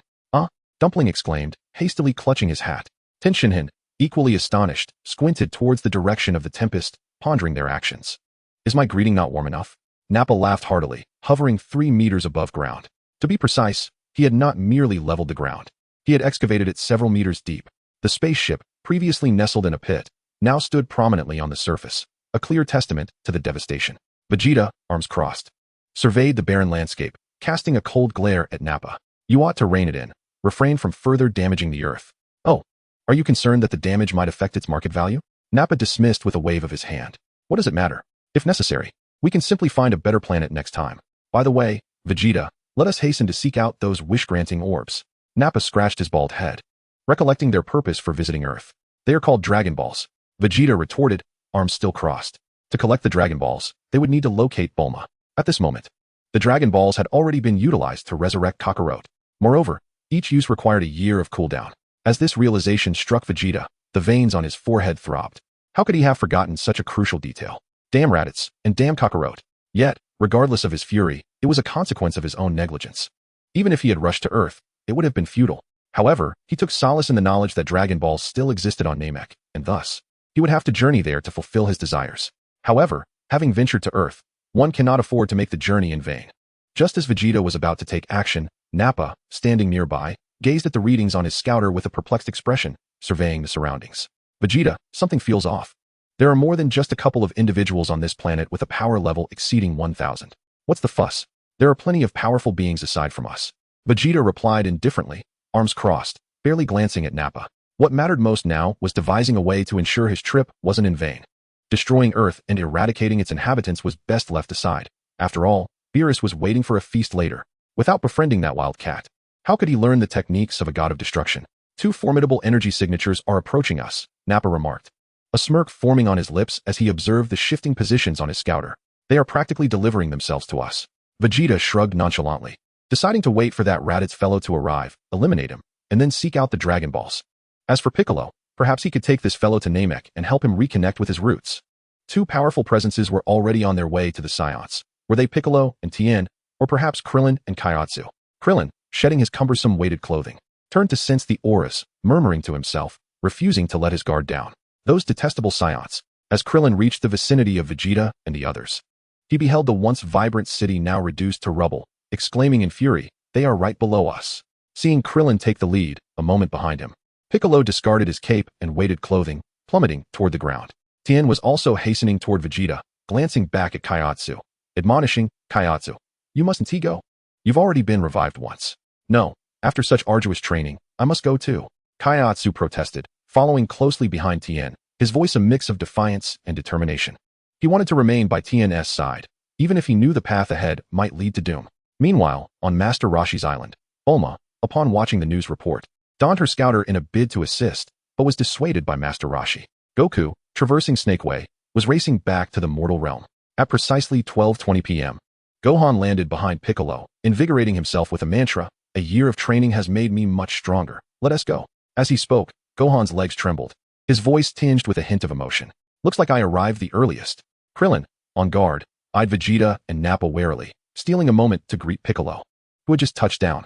Dumpling exclaimed, hastily clutching his hat. Tenshinhan, equally astonished, squinted towards the direction of the tempest, pondering their actions. Is my greeting not warm enough? Nappa laughed heartily, hovering 3 meters above ground. To be precise, he had not merely leveled the ground. He had excavated it several meters deep. The spaceship, previously nestled in a pit, now stood prominently on the surface, a clear testament to the devastation. Vegeta, arms crossed, surveyed the barren landscape, casting a cold glare at Nappa. You ought to rein it in. Refrain from further damaging the Earth. Oh, are you concerned that the damage might affect its market value? Nappa dismissed with a wave of his hand. What does it matter? If necessary, we can simply find a better planet next time. By the way, Vegeta, let us hasten to seek out those wish-granting orbs. Nappa scratched his bald head, recollecting their purpose for visiting Earth. They are called Dragon Balls. Vegeta retorted, arms still crossed. To collect the Dragon Balls, they would need to locate Bulma. At this moment, the Dragon Balls had already been utilized to resurrect Kakarot. Moreover, each use required a year of cooldown. As this realization struck Vegeta, The veins on his forehead throbbed. How could he have forgotten such a crucial detail? Damn Raditz, and damn Kakarot. Yet, regardless of his fury, it was a consequence of his own negligence. Even if he had rushed to Earth, it would have been futile. However, he took solace in the knowledge that Dragon Balls still existed on Namek, and thus, he would have to journey there to fulfill his desires. However, having ventured to Earth, one cannot afford to make the journey in vain. Just as Vegeta was about to take action, Nappa, standing nearby, gazed at the readings on his scouter with a perplexed expression, surveying the surroundings. Vegeta, something feels off. There are more than just a couple of individuals on this planet with a power level exceeding 1,000. What's the fuss? There are plenty of powerful beings aside from us. Vegeta replied indifferently, arms crossed, barely glancing at Nappa. What mattered most now was devising a way to ensure his trip wasn't in vain. Destroying Earth and eradicating its inhabitants was best left aside. After all, Beerus was waiting for a feast later. Without befriending that wild cat, how could he learn the techniques of a god of destruction? Two formidable energy signatures are approaching us, Nappa remarked. A smirk forming on his lips as he observed the shifting positions on his scouter. They are practically delivering themselves to us. Vegeta shrugged nonchalantly, deciding to wait for that Raditz fellow to arrive, eliminate him, and then seek out the Dragon Balls. As for Piccolo, perhaps he could take this fellow to Namek and help him reconnect with his roots. Two powerful presences were already on their way to the Saiyans. Were they Piccolo and Tien, or perhaps Krillin and Kaiotsu? Krillin, shedding his cumbersome weighted clothing, turned to sense the auras, murmuring to himself, refusing to let his guard down. Those detestable Saiyans. As Krillin reached the vicinity of Vegeta and the others, he beheld the once vibrant city now reduced to rubble, exclaiming in fury, "They are right below us." Seeing Krillin take the lead, a moment behind him, Piccolo discarded his cape and weighted clothing, plummeting toward the ground. Tien was also hastening toward Vegeta, glancing back at Kaiotsu, admonishing, "Kaiotsu, you mustn't go. You've already been revived once." "No, after such arduous training, I must go too," Kaiotsu protested, following closely behind Tien, his voice a mix of defiance and determination. He wanted to remain by Tien's side, even if he knew the path ahead might lead to doom. Meanwhile, on Master Roshi's island, Bulma, upon watching the news report, donned her scouter in a bid to assist, but was dissuaded by Master Roshi. Goku, traversing Snake Way, was racing back to the mortal realm. At precisely 12:20 p.m., Gohan landed behind Piccolo, invigorating himself with a mantra, "A year of training has made me much stronger. Let us go." As he spoke, Gohan's legs trembled, his voice tinged with a hint of emotion. "Looks like I arrived the earliest." Krillin, on guard, eyed Vegeta and Nappa warily, stealing a moment to greet Piccolo, who had just touched down.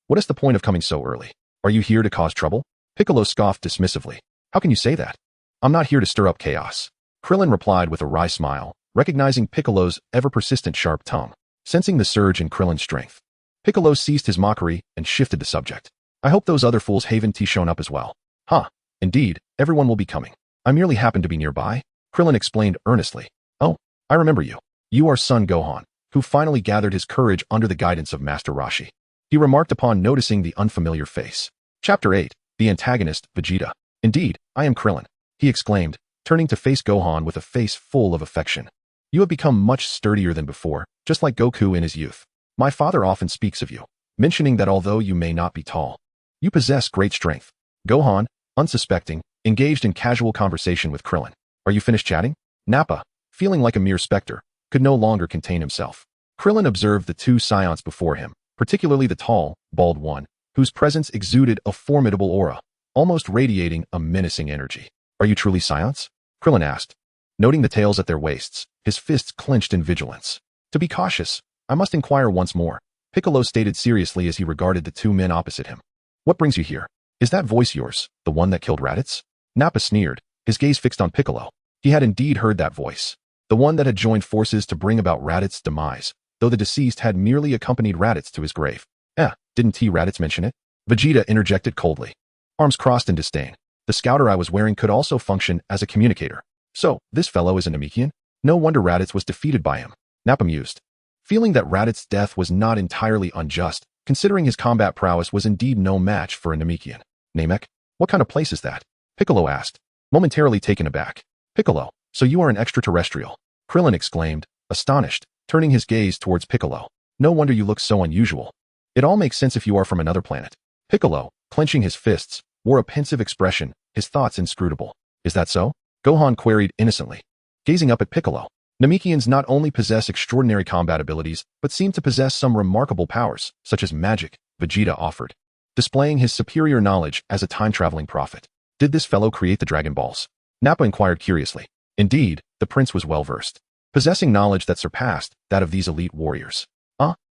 What is the point of coming so early? Are you here to cause trouble?" Piccolo scoffed dismissively. "How can you say that? I'm not here to stir up chaos." Krillin replied with a wry smile, recognizing Piccolo's ever-persistent sharp tongue. Sensing the surge in Krillin's strength, Piccolo ceased his mockery and shifted the subject. "I hope those other fools haven't shown up as well." Indeed, everyone will be coming. I merely happened to be nearby," Krillin explained earnestly. "Oh, I remember you. You are son Gohan, who finally gathered his courage under the guidance of Master Roshi," he remarked upon noticing the unfamiliar face. Chapter 8, The Antagonist, Vegeta. "Indeed, I am Krillin," he exclaimed, turning to face Gohan with a face full of affection. "You have become much sturdier than before, just like Goku in his youth. My father often speaks of you, mentioning that although you may not be tall, you possess great strength." Gohan, unsuspecting, engaged in casual conversation with Krillin. "Are you finished chatting?" Nappa, feeling like a mere specter, could no longer contain himself. Krillin observed the two Saiyans before him, particularly the tall, bald one, whose presence exuded a formidable aura, almost radiating a menacing energy. "Are you truly Saiyans?" Krillin asked, noting the tails at their waists, his fists clenched in vigilance. "To be cautious, I must inquire once more," Piccolo stated seriously as he regarded the two men opposite him. "What brings you here? Is that voice yours, the one that killed Raditz?" Nappa sneered, his gaze fixed on Piccolo. He had indeed heard that voice, the one that had joined forces to bring about Raditz's demise, though the deceased had merely accompanied Raditz to his grave. Didn't Raditz mention it?" Vegeta interjected coldly, arms crossed in disdain. "The scouter I was wearing could also function as a communicator. So, this fellow is a Namekian? No wonder Raditz was defeated by him," Nappa mused, feeling that Raditz's death was not entirely unjust, considering his combat prowess was indeed no match for a Namekian. "Namek? What kind of place is that?" Piccolo asked, momentarily taken aback. "Piccolo, so you are an extraterrestrial," Krillin exclaimed, astonished, turning his gaze towards Piccolo. "No wonder you look so unusual. It all makes sense if you are from another planet." Piccolo, clenching his fists, wore a pensive expression, his thoughts inscrutable. "Is that so?" Gohan queried innocently, gazing up at Piccolo. Namekians not only possess extraordinary combat abilities, but seem to possess some remarkable powers, such as magic, Vegeta offered, displaying his superior knowledge as a time-traveling prophet. Did this fellow create the Dragon Balls? Nappa inquired curiously. Indeed, the prince was well-versed, possessing knowledge that surpassed that of these elite warriors.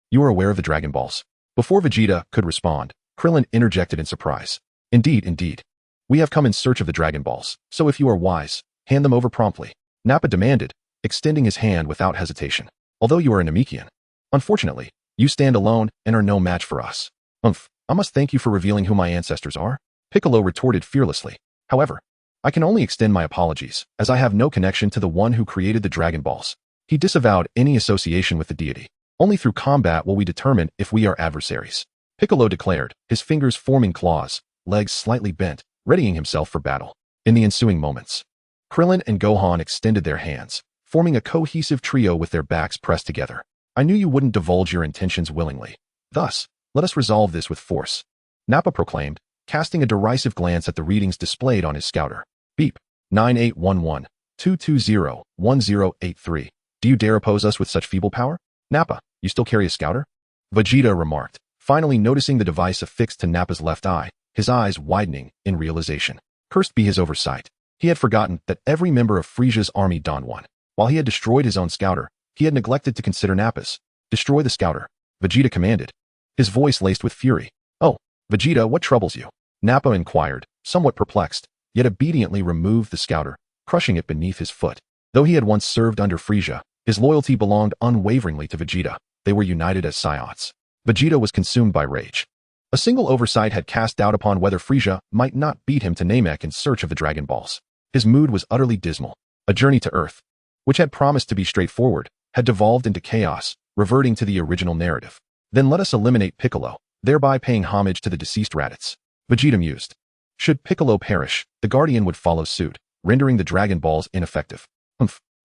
You are aware of the Dragon Balls? Before Vegeta could respond, Krillin interjected in surprise. Indeed. We have come in search of the Dragon Balls, so if you are wise, hand them over promptly. Nappa demanded, extending his hand without hesitation. Although you are a Namekian, unfortunately, you stand alone and are no match for us. I must thank you for revealing who my ancestors are, Piccolo retorted fearlessly. However, I can only extend my apologies, as I have no connection to the one who created the Dragon Balls. He disavowed any association with the deity. Only through combat will we determine if we are adversaries, Piccolo declared, his fingers forming claws, legs slightly bent, readying himself for battle. In the ensuing moments, Krillin and Gohan extended their hands, forming a cohesive trio with their backs pressed together. I knew you wouldn't divulge your intentions willingly. Thus, let us resolve this with force, Nappa proclaimed, casting a derisive glance at the readings displayed on his scouter. Beep. 9811-220-1083. Do you dare oppose us with such feeble power? Nappa, you still carry a scouter? Vegeta remarked, finally noticing the device affixed to Nappa's left eye, his eyes widening in realization. Cursed be his oversight. He had forgotten that every member of Frieza's army donned one. While he had destroyed his own scouter, he had neglected to consider Nappa's. Destroy the scouter, Vegeta commanded, his voice laced with fury. Oh, Vegeta, what troubles you? Nappa inquired, somewhat perplexed, yet obediently removed the scouter, crushing it beneath his foot. Though he had once served under Frieza, his loyalty belonged unwaveringly to Vegeta. They were united as Saiyans. Vegeta was consumed by rage. A single oversight had cast doubt upon whether Frieza might not beat him to Namek in search of the Dragon Balls. His mood was utterly dismal. A journey to Earth, which had promised to be straightforward, had devolved into chaos, reverting to the original narrative. Then let us eliminate Piccolo, thereby paying homage to the deceased Raditz, Vegeta mused. Should Piccolo perish, the Guardian would follow suit, rendering the Dragon Balls ineffective.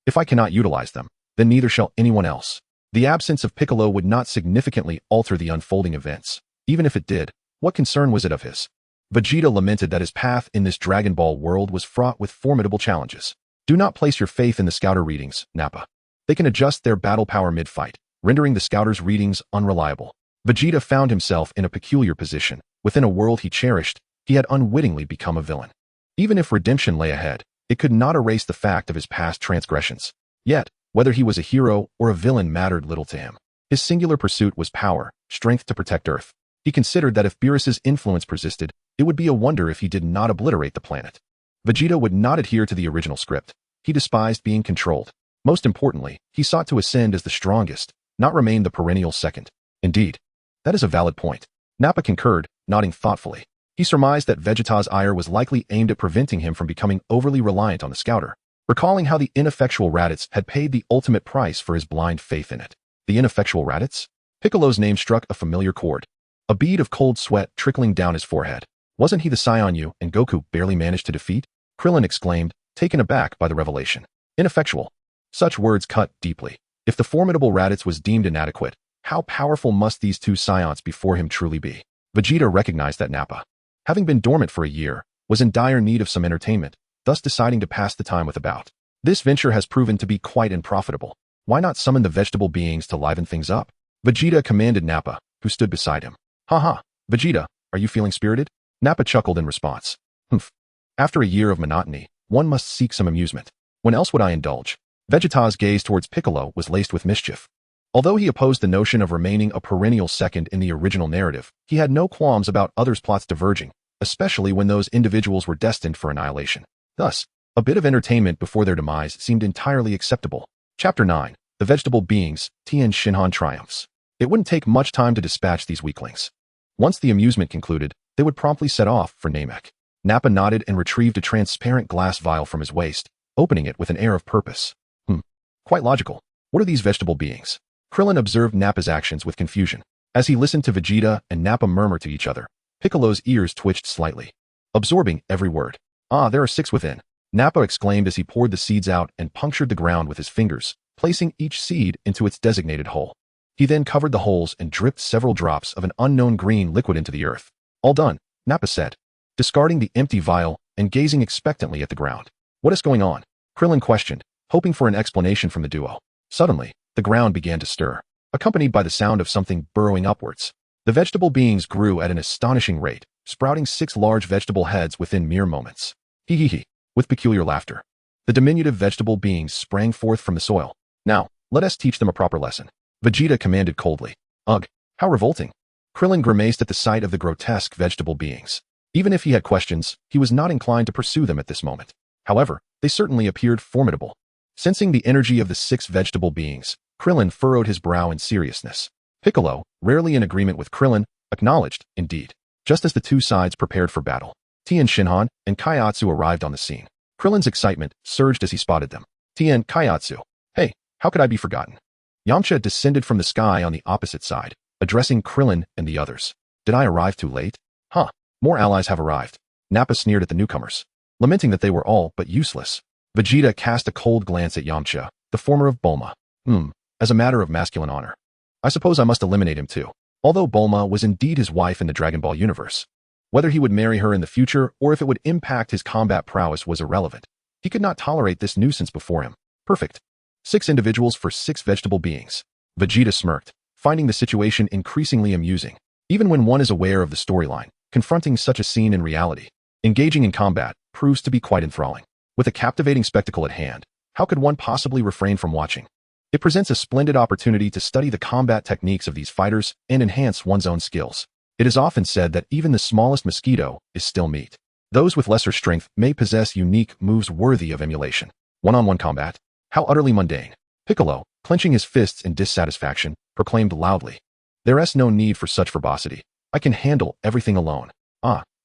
If I cannot utilize them, then neither shall anyone else. The absence of Piccolo would not significantly alter the unfolding events. Even if it did, what concern was it of his? Vegeta lamented that his path in this Dragon Ball world was fraught with formidable challenges. Do not place your faith in the scouter readings, Nappa. They can adjust their battle power mid-fight, rendering the scouter's readings unreliable. Vegeta found himself in a peculiar position. Within a world he cherished, he had unwittingly become a villain. Even if redemption lay ahead, it could not erase the fact of his past transgressions. Yet, whether he was a hero or a villain mattered little to him. His singular pursuit was power, strength to protect Earth. He considered that if Beerus's influence persisted, it would be a wonder if he did not obliterate the planet. Vegeta would not adhere to the original script. He despised being controlled. Most importantly, he sought to ascend as the strongest, not remain the perennial second. Indeed, that is a valid point. Nappa concurred, nodding thoughtfully. He surmised that Vegeta's ire was likely aimed at preventing him from becoming overly reliant on the scouter, recalling how the ineffectual Raditz had paid the ultimate price for his blind faith in it. The ineffectual Raditz? Piccolo's name struck a familiar chord. A bead of cold sweat trickling down his forehead. Wasn't he the Saiyan you and Goku barely managed to defeat? Krillin exclaimed, taken aback by the revelation. Ineffectual. Such words cut deeply. If the formidable Raditz was deemed inadequate, how powerful must these two Saiyans before him truly be? Vegeta recognized that Nappa, having been dormant for a year, was in dire need of some entertainment, thus deciding to pass the time with a bout. This venture has proven to be quite unprofitable. Why not summon the vegetable beings to liven things up? Vegeta commanded Nappa, who stood beside him. Haha, Vegeta, are you feeling spirited? Nappa chuckled in response. After a year of monotony, one must seek some amusement. When else would I indulge? Vegeta's gaze towards Piccolo was laced with mischief. Although he opposed the notion of remaining a perennial second in the original narrative, he had no qualms about others' plots diverging, especially when those individuals were destined for annihilation. Thus, a bit of entertainment before their demise seemed entirely acceptable. Chapter 9. The Vegetable Beings, Tien Shinhan Triumphs. It wouldn't take much time to dispatch these weaklings. Once the amusement concluded, they would promptly set off for Namek. Nappa nodded and retrieved a transparent glass vial from his waist, opening it with an air of purpose. Quite logical. What are these vegetable beings? Krillin observed Nappa's actions with confusion. As he listened to Vegeta and Nappa murmur to each other, Piccolo's ears twitched slightly, absorbing every word. There are 6 within, Nappa exclaimed as he poured the seeds out and punctured the ground with his fingers, placing each seed into its designated hole. He then covered the holes and dripped several drops of an unknown green liquid into the earth. All done, Nappa said, discarding the empty vial and gazing expectantly at the ground. What is going on? Krillin questioned, hoping for an explanation from the duo. Suddenly, the ground began to stir, accompanied by the sound of something burrowing upwards. The vegetable beings grew at an astonishing rate, sprouting 6 large vegetable heads within mere moments. Hee hee hee. With peculiar laughter, the diminutive vegetable beings sprang forth from the soil. Now, let us teach them a proper lesson. Vegeta commanded coldly. Ugh, how revolting. Krillin grimaced at the sight of the grotesque vegetable beings. Even if he had questions, he was not inclined to pursue them at this moment. However, they certainly appeared formidable. Sensing the energy of the 6 vegetable beings, Krillin furrowed his brow in seriousness. Piccolo, rarely in agreement with Krillin, acknowledged, indeed. Just as the two sides prepared for battle, Tien Shinhan and Kaiatsu arrived on the scene. Krillin's excitement surged as he spotted them. Tien, Kaiatsu. Hey, how could I be forgotten? Yamcha descended from the sky on the opposite side, addressing Krillin and the others. Did I arrive too late? Huh, more allies have arrived. Nappa sneered at the newcomers, lamenting that they were all but useless. Vegeta cast a cold glance at Yamcha, the former of Bulma. As a matter of masculine honor, I suppose I must eliminate him too. Although Bulma was indeed his wife in the Dragon Ball universe, whether he would marry her in the future or if it would impact his combat prowess was irrelevant. He could not tolerate this nuisance before him. Perfect. 6 individuals for 6 vegetable beings. Vegeta smirked, finding the situation increasingly amusing. Even when one is aware of the storyline, confronting such a scene in reality, engaging in combat, proves to be quite enthralling. With a captivating spectacle at hand, how could one possibly refrain from watching? It presents a splendid opportunity to study the combat techniques of these fighters and enhance one's own skills. It is often said that even the smallest mosquito is still meat. Those with lesser strength may possess unique moves worthy of emulation. One-on-one combat? How utterly mundane. Piccolo, clenching his fists in dissatisfaction, proclaimed loudly. There's no need for such verbosity. I can handle everything alone.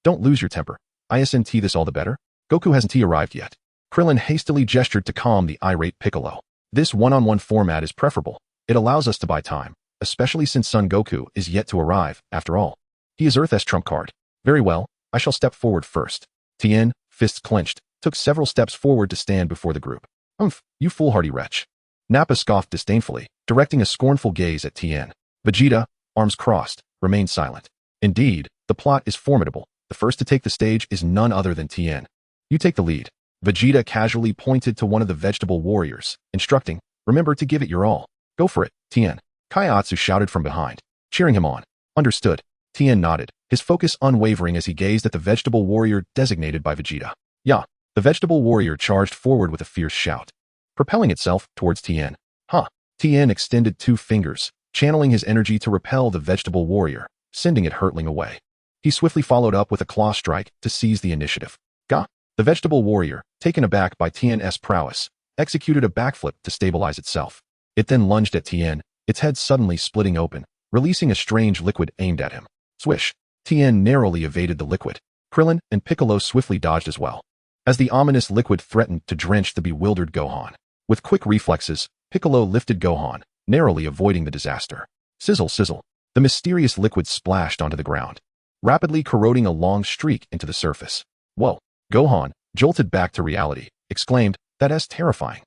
Don't lose your temper. Isn't this all the better? Goku hasn't arrived yet. Krillin hastily gestured to calm the irate Piccolo. This one-on-one format is preferable. It allows us to buy time, especially since Son Goku is yet to arrive, after all. He is Earth's trump card. Very well, I shall step forward first. Tien, fists clenched, took several steps forward to stand before the group. You foolhardy wretch. Nappa scoffed disdainfully, directing a scornful gaze at Tien. Vegeta, arms crossed, remained silent. Indeed, the plot is formidable. The first to take the stage is none other than Tien. You take the lead. Vegeta casually pointed to one of the vegetable warriors, instructing, remember to give it your all. Go for it, Tien. Kaiatsu shouted from behind, cheering him on. Understood. Tien nodded, his focus unwavering as he gazed at the vegetable warrior designated by Vegeta. Yeah, the vegetable warrior charged forward with a fierce shout, propelling itself towards Tien. Tien extended 2 fingers, channeling his energy to repel the vegetable warrior, sending it hurtling away. He swiftly followed up with a claw strike to seize the initiative. The vegetable warrior, taken aback by Tien's prowess, executed a backflip to stabilize itself. It then lunged at Tien, its head suddenly splitting open, releasing a strange liquid aimed at him. Swish! Tien narrowly evaded the liquid. Krillin and Piccolo swiftly dodged as well, as the ominous liquid threatened to drench the bewildered Gohan. With quick reflexes, Piccolo lifted Gohan, narrowly avoiding the disaster. Sizzle, sizzle. The mysterious liquid splashed onto the ground, rapidly corroding a long streak into the surface. Whoa! Gohan, jolted back to reality, exclaimed, "That's terrifying."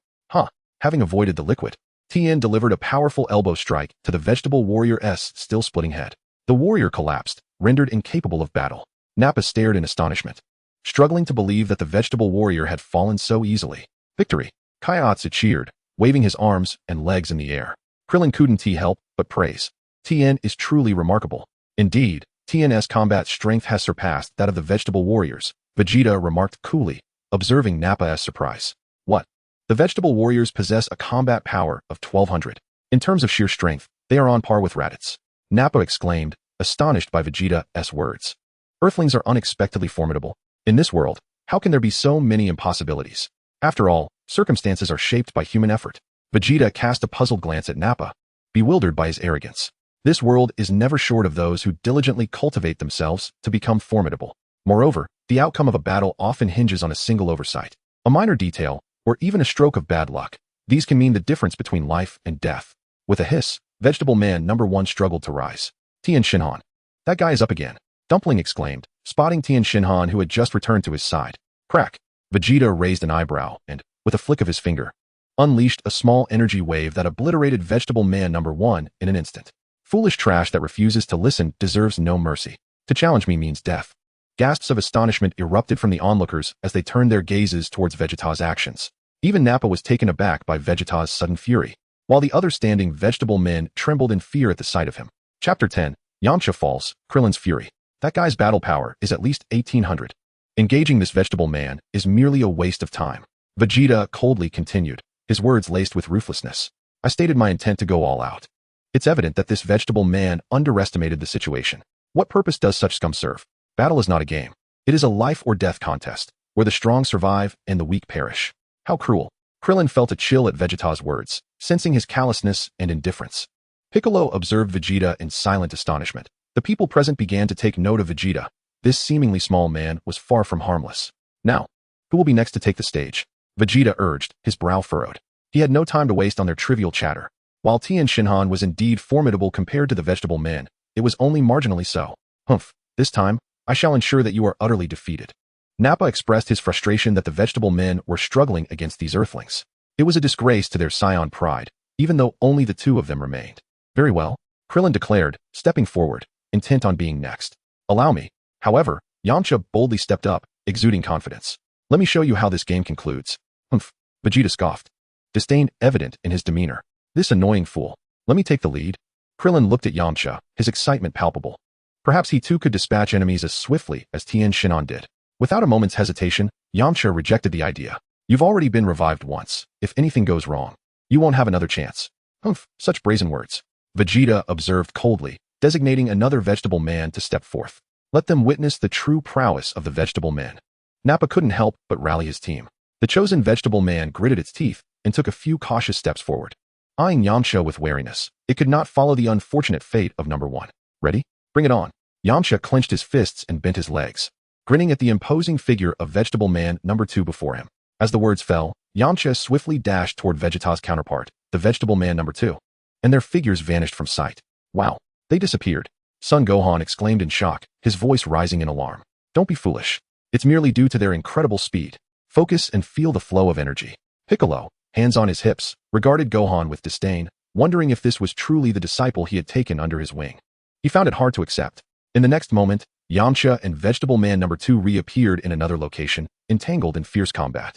Having avoided the liquid, Tien delivered a powerful elbow strike to the vegetable warrior's still splitting head. The warrior collapsed, rendered incapable of battle. Nappa stared in astonishment, struggling to believe that the vegetable warrior had fallen so easily. Victory! Kaiatsu cheered, waving his arms and legs in the air. Krillin couldn't help but praise. Tien is truly remarkable. Indeed, Tien's combat strength has surpassed that of the vegetable warriors. Vegeta remarked coolly, observing Nappa's surprise. What? The vegetable warriors possess a combat power of 1200. In terms of sheer strength, they are on par with Raditz. Nappa exclaimed, astonished by Vegeta's words. Earthlings are unexpectedly formidable. In this world, how can there be so many impossibilities? After all, circumstances are shaped by human effort. Vegeta cast a puzzled glance at Nappa, bewildered by his arrogance. This world is never short of those who diligently cultivate themselves to become formidable. Moreover, the outcome of a battle often hinges on a single oversight, a minor detail, or even a stroke of bad luck. These can mean the difference between life and death. With a hiss, Vegetable Man number 1 struggled to rise. Tien Shinhan. That guy is up again, Dumpling exclaimed, spotting Tien Shinhan who had just returned to his side. Crack! Vegeta raised an eyebrow and, with a flick of his finger, unleashed a small energy wave that obliterated Vegetable Man number 1 in an instant. Foolish trash that refuses to listen deserves no mercy. To challenge me means death. Gasps of astonishment erupted from the onlookers as they turned their gazes towards Vegeta's actions. Even Nappa was taken aback by Vegeta's sudden fury, while the other standing vegetable men trembled in fear at the sight of him. Chapter 10, Yamcha Falls, Krillin's Fury. That guy's battle power is at least 1800. Engaging this vegetable man is merely a waste of time. Vegeta coldly continued, his words laced with ruthlessness. I stated my intent to go all out. It's evident that this vegetable man underestimated the situation. What purpose does such scum serve? Battle is not a game. It is a life or death contest, where the strong survive and the weak perish. How cruel. Krillin felt a chill at Vegeta's words, sensing his callousness and indifference. Piccolo observed Vegeta in silent astonishment. The people present began to take note of Vegeta. This seemingly small man was far from harmless. Now, who will be next to take the stage? Vegeta urged, his brow furrowed. He had no time to waste on their trivial chatter. While Tien Shinhan was indeed formidable compared to the vegetable man, it was only marginally so. Humph, this time, I shall ensure that you are utterly defeated. Nappa expressed his frustration that the vegetable men were struggling against these earthlings. It was a disgrace to their Saiyan pride, even though only the two of them remained. Very well, Krillin declared, stepping forward, intent on being next. Allow me. However, Yamcha boldly stepped up, exuding confidence. Let me show you how this game concludes. Humph, Vegeta scoffed. Disdain evident in his demeanor. This annoying fool. Let me take the lead. Krillin looked at Yamcha, his excitement palpable. Perhaps he too could dispatch enemies as swiftly as Tien Shinhan did. Without a moment's hesitation, Yamcha rejected the idea. You've already been revived once. If anything goes wrong, you won't have another chance. Humph, such brazen words. Vegeta observed coldly, designating another vegetable man to step forth. Let them witness the true prowess of the vegetable man. Nappa couldn't help but rally his team. The chosen vegetable man gritted its teeth and took a few cautious steps forward. Eyeing Yamcha with wariness, it could not follow the unfortunate fate of number one. Ready? Bring it on. Yamcha clenched his fists and bent his legs, grinning at the imposing figure of vegetable man number 2 before him. As the words fell, Yamcha swiftly dashed toward Vegeta's counterpart, the vegetable man number 2. And their figures vanished from sight. Wow, they disappeared. Son Gohan exclaimed in shock, his voice rising in alarm. Don't be foolish. It's merely due to their incredible speed. Focus and feel the flow of energy. Piccolo, hands on his hips, regarded Gohan with disdain, wondering if this was truly the disciple he had taken under his wing. He found it hard to accept. In the next moment, Yamcha and Vegetable Man number 2 reappeared in another location, entangled in fierce combat.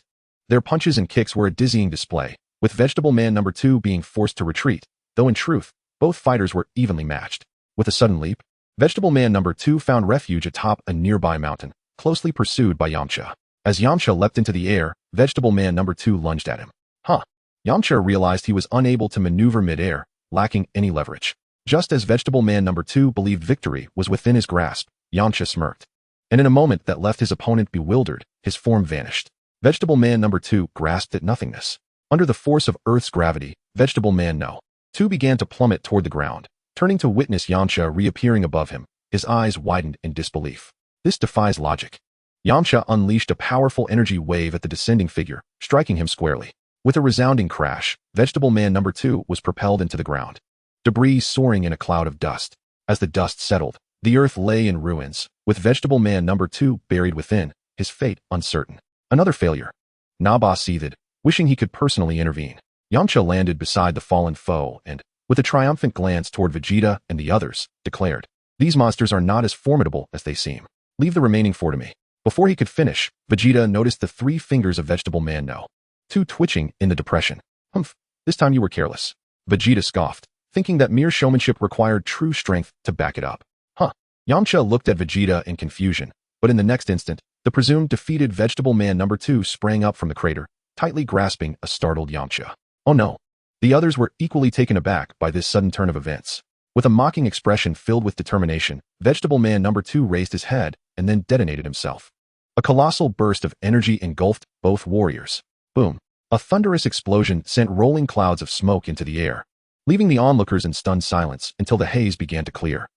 Their punches and kicks were a dizzying display, with Vegetable Man number 2 being forced to retreat, though in truth, both fighters were evenly matched. With a sudden leap, Vegetable Man number 2 found refuge atop a nearby mountain, closely pursued by Yamcha. As Yamcha leapt into the air, Vegetable Man number 2 lunged at him. Yamcha realized he was unable to maneuver mid-air, lacking any leverage. Just as Vegetable Man number 2 believed victory was within his grasp, Yamcha smirked. And in a moment that left his opponent bewildered, his form vanished. Vegetable Man number 2 grasped at nothingness. Under the force of Earth's gravity, Vegetable Man No. 2 began to plummet toward the ground. Turning to witness Yamcha reappearing above him, his eyes widened in disbelief. This defies logic. Yamcha unleashed a powerful energy wave at the descending figure, striking him squarely. With a resounding crash, Vegetable Man number 2 was propelled into the ground. Debris soaring in a cloud of dust. As the dust settled, the earth lay in ruins, with Vegetable Man number 2 buried within, his fate uncertain. Another failure. Naba seethed, wishing he could personally intervene. Yamcha landed beside the fallen foe and, with a triumphant glance toward Vegeta and the others, declared, "These monsters are not as formidable as they seem. Leave the remaining 4 to me." Before he could finish, Vegeta noticed the 3 fingers of Vegetable Man No. 2 twitching in the depression. Humph, this time you were careless. Vegeta scoffed, thinking that mere showmanship required true strength to back it up. Yamcha looked at Vegeta in confusion, but in the next instant, the presumed defeated Vegetable Man number 2 sprang up from the crater, tightly grasping a startled Yamcha. Oh no. The others were equally taken aback by this sudden turn of events. With a mocking expression filled with determination, Vegetable Man number 2 raised his head and then detonated himself. A colossal burst of energy engulfed both warriors. Boom. A thunderous explosion sent rolling clouds of smoke into the air, leaving the onlookers in stunned silence until the haze began to clear.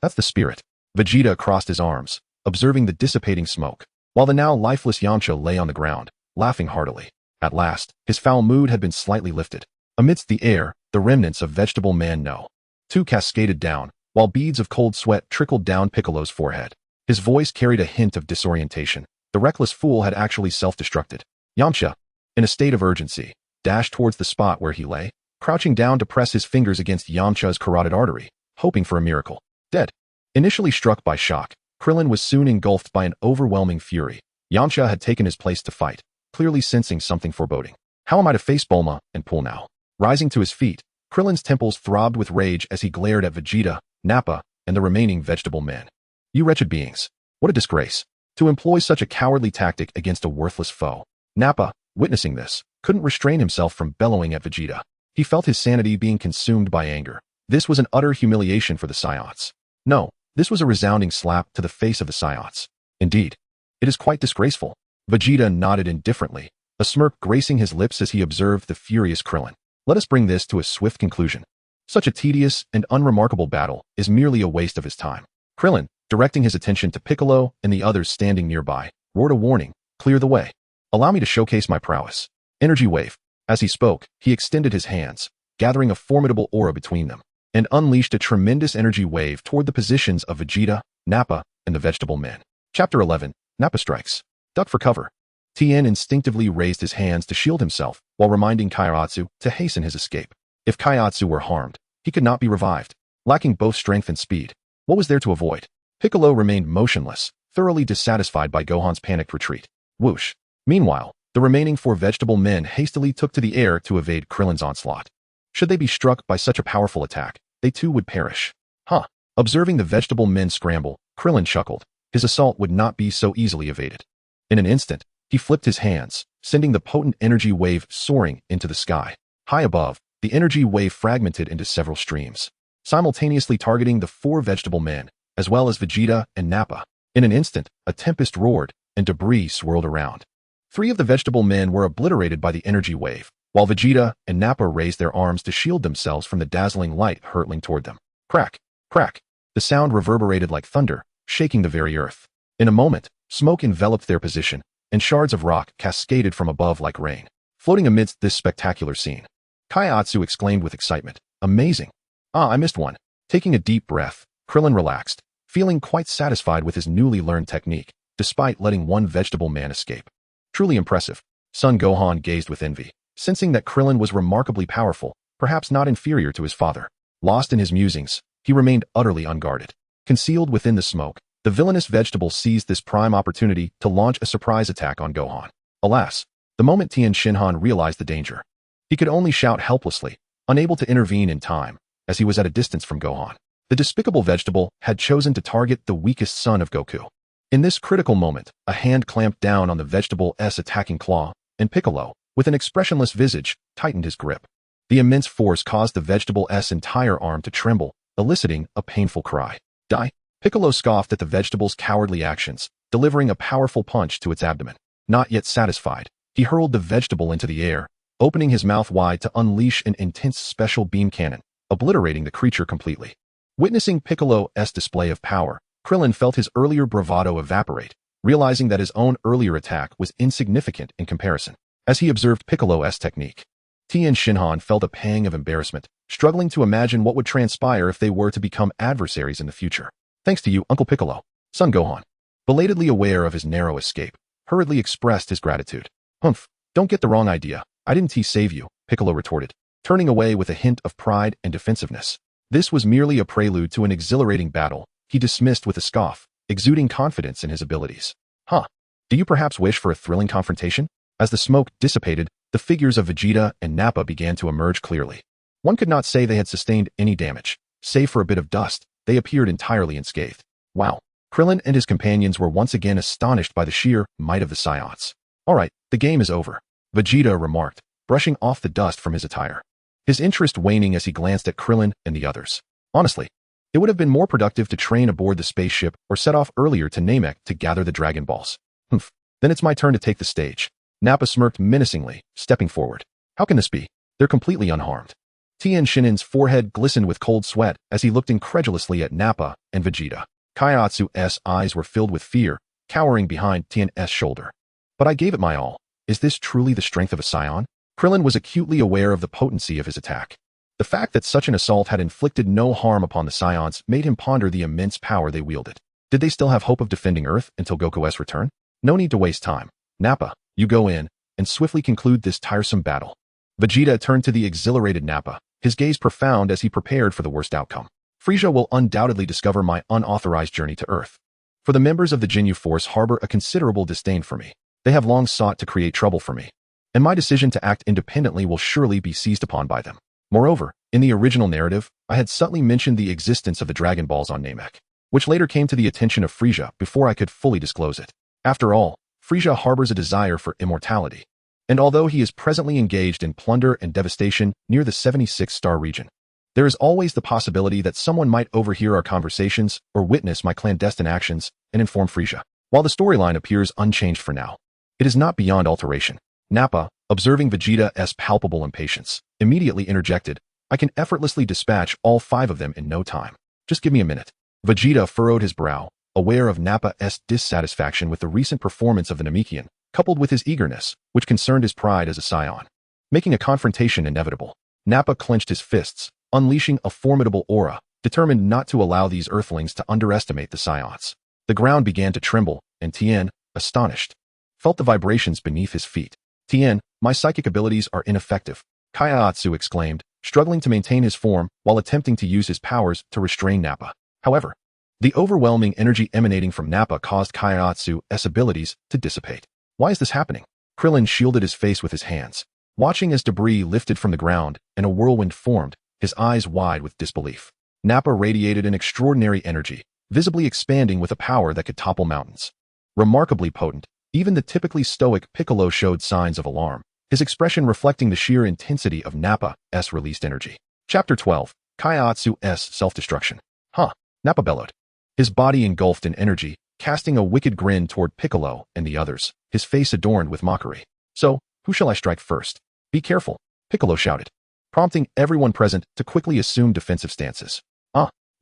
That's the spirit. Vegeta crossed his arms, observing the dissipating smoke, while the now lifeless Yamcha lay on the ground, laughing heartily. At last, his foul mood had been slightly lifted. Amidst the air, the remnants of Vegetable Man No. 2 cascaded down, while beads of cold sweat trickled down Piccolo's forehead. His voice carried a hint of disorientation. The reckless fool had actually self-destructed. Yamcha, in a state of urgency, dashed towards the spot where he lay, crouching down to press his fingers against Yamcha's carotid artery, hoping for a miracle. Dead. Initially struck by shock, Krillin was soon engulfed by an overwhelming fury. Yamcha had taken his place to fight, clearly sensing something foreboding. How am I to face Bulma and Pool now? Rising to his feet, Krillin's temples throbbed with rage as he glared at Vegeta, Nappa, and the remaining Vegetable Men. You wretched beings. What a disgrace. To employ such a cowardly tactic against a worthless foe. Nappa, witnessing this, couldn't restrain himself from bellowing at Vegeta. He felt his sanity being consumed by anger. This was an utter humiliation for the Saiyans. No, this was a resounding slap to the face of the Saiyans. Indeed, it is quite disgraceful. Vegeta nodded indifferently, a smirk gracing his lips as he observed the furious Krillin. Let us bring this to a swift conclusion. Such a tedious and unremarkable battle is merely a waste of his time. Krillin, directing his attention to Piccolo and the others standing nearby, roared a warning, clear the way. Allow me to showcase my prowess. Energy wave. As he spoke, he extended his hands, gathering a formidable aura between them, and unleashed a tremendous energy wave toward the positions of Vegeta, Nappa, and the vegetable men. Chapter 11, Nappa strikes. Duck for cover. Tien instinctively raised his hands to shield himself while reminding Kairatsu to hasten his escape. If Kairatsu were harmed, he could not be revived. Lacking both strength and speed, what was there to avoid? Piccolo remained motionless, thoroughly dissatisfied by Gohan's panicked retreat. Whoosh. Meanwhile, the remaining 4 vegetable men hastily took to the air to evade Krillin's onslaught. Should they be struck by such a powerful attack, they too would perish. Huh. Observing the vegetable men scramble, Krillin chuckled. His assault would not be so easily evaded. In an instant, he flipped his hands, sending the potent energy wave soaring into the sky. High above, the energy wave fragmented into several streams, simultaneously targeting the 4 vegetable men, as well as Vegeta and Nappa. In an instant, a tempest roared, and debris swirled around. 3 of the vegetable men were obliterated by the energy wave, while Vegeta and Nappa raised their arms to shield themselves from the dazzling light hurtling toward them. Crack! Crack! The sound reverberated like thunder, shaking the very earth. In a moment, smoke enveloped their position, and shards of rock cascaded from above like rain. Floating amidst this spectacular scene, Kaiatsu exclaimed with excitement, "Amazing! Ah, I missed one." Taking a deep breath, Krillin relaxed, feeling quite satisfied with his newly learned technique, despite letting 1 vegetable man escape. Truly impressive. Son Gohan gazed with envy, sensing that Krillin was remarkably powerful, perhaps not inferior to his father. Lost in his musings, he remained utterly unguarded. Concealed within the smoke, the villainous vegetable seized this prime opportunity to launch a surprise attack on Gohan. Alas, the moment Tien Shinhan realized the danger, he could only shout helplessly, unable to intervene in time, as he was at a distance from Gohan. The despicable vegetable had chosen to target the weakest son of Goku. In this critical moment, a hand clamped down on the vegetable's attacking claw, and Piccolo, with an expressionless visage, tightened his grip. The immense force caused the vegetable's entire arm to tremble, eliciting a painful cry. Die! Piccolo scoffed at the vegetable's cowardly actions, delivering a powerful punch to its abdomen. Not yet satisfied, he hurled the vegetable into the air, opening his mouth wide to unleash an intense special beam cannon, obliterating the creature completely. Witnessing Piccolo's display of power, Krillin felt his earlier bravado evaporate, realizing that his own earlier attack was insignificant in comparison. As he observed Piccolo's technique, Tien Shinhan felt a pang of embarrassment, struggling to imagine what would transpire if they were to become adversaries in the future. Thanks to you, Uncle Piccolo. Son Gohan, belatedly aware of his narrow escape, hurriedly expressed his gratitude. Humph, don't get the wrong idea. I didn't save you, Piccolo retorted, turning away with a hint of pride and defensiveness. This was merely a prelude to an exhilarating battle, he dismissed with a scoff, exuding confidence in his abilities. Huh. Do you perhaps wish for a thrilling confrontation? As the smoke dissipated, the figures of Vegeta and Nappa began to emerge clearly. One could not say they had sustained any damage. Save for a bit of dust, they appeared entirely unscathed. Wow. Krillin and his companions were once again astonished by the sheer might of the Saiyans. Alright, the game is over, Vegeta remarked, brushing off the dust from his attire. His interest waning as he glanced at Krillin and the others. Honestly, it would have been more productive to train aboard the spaceship or set off earlier to Namek to gather the Dragon Balls. Humph. Then it's my turn to take the stage. Nappa smirked menacingly, stepping forward. How can this be? They're completely unharmed. Tien Shinhan's forehead glistened with cold sweat as he looked incredulously at Nappa and Vegeta. Kaiatsu's eyes were filled with fear, cowering behind Tien's shoulder. But I gave it my all. Is this truly the strength of a Saiyan? Krillin was acutely aware of the potency of his attack. The fact that such an assault had inflicted no harm upon the Saiyans made him ponder the immense power they wielded. Did they still have hope of defending Earth until Goku's return? No need to waste time. Nappa, you go in and swiftly conclude this tiresome battle. Vegeta turned to the exhilarated Nappa, his gaze profound as he prepared for the worst outcome. Frieza will undoubtedly discover my unauthorized journey to Earth. For the members of the Ginyu Force harbor a considerable disdain for me. They have long sought to create trouble for me, and my decision to act independently will surely be seized upon by them. Moreover, in the original narrative, I had subtly mentioned the existence of the Dragon Balls on Namek. which later came to the attention of Frieza before I could fully disclose it. After all, Frieza harbors a desire for immortality. And although he is presently engaged in plunder and devastation near the 76-star region, there is always the possibility that someone might overhear our conversations or witness my clandestine actions and inform Frieza. While the storyline appears unchanged for now, it is not beyond alteration. Nappa, observing Vegeta's palpable impatience, immediately interjected, "I can effortlessly dispatch all 5 of them in no time. Just give me a minute." Vegeta furrowed his brow, aware of Nappa's dissatisfaction with the recent performance of the Namekian, coupled with his eagerness, which concerned his pride as a Saiyan, making a confrontation inevitable. Nappa clenched his fists, unleashing a formidable aura, determined not to allow these earthlings to underestimate the Saiyans. The ground began to tremble, and Tien, astonished, felt the vibrations beneath his feet. "Tien, my psychic abilities are ineffective," Kaiatsu exclaimed, struggling to maintain his form while attempting to use his powers to restrain Nappa. However, the overwhelming energy emanating from Nappa caused Kaiatsu's abilities to dissipate. "Why is this happening?" Krillin shielded his face with his hands, watching as debris lifted from the ground and a whirlwind formed, his eyes wide with disbelief. Nappa radiated an extraordinary energy, visibly expanding with a power that could topple mountains. Remarkably potent, even the typically stoic Piccolo showed signs of alarm, his expression reflecting the sheer intensity of Nappa's released energy. Chapter 12. Kaiatsu's Self-Destruction. "Huh," Nappa bellowed, his body engulfed in energy, casting a wicked grin toward Piccolo and the others, his face adorned with mockery. "So, who shall I strike first?" "Be careful," Piccolo shouted, prompting everyone present to quickly assume defensive stances.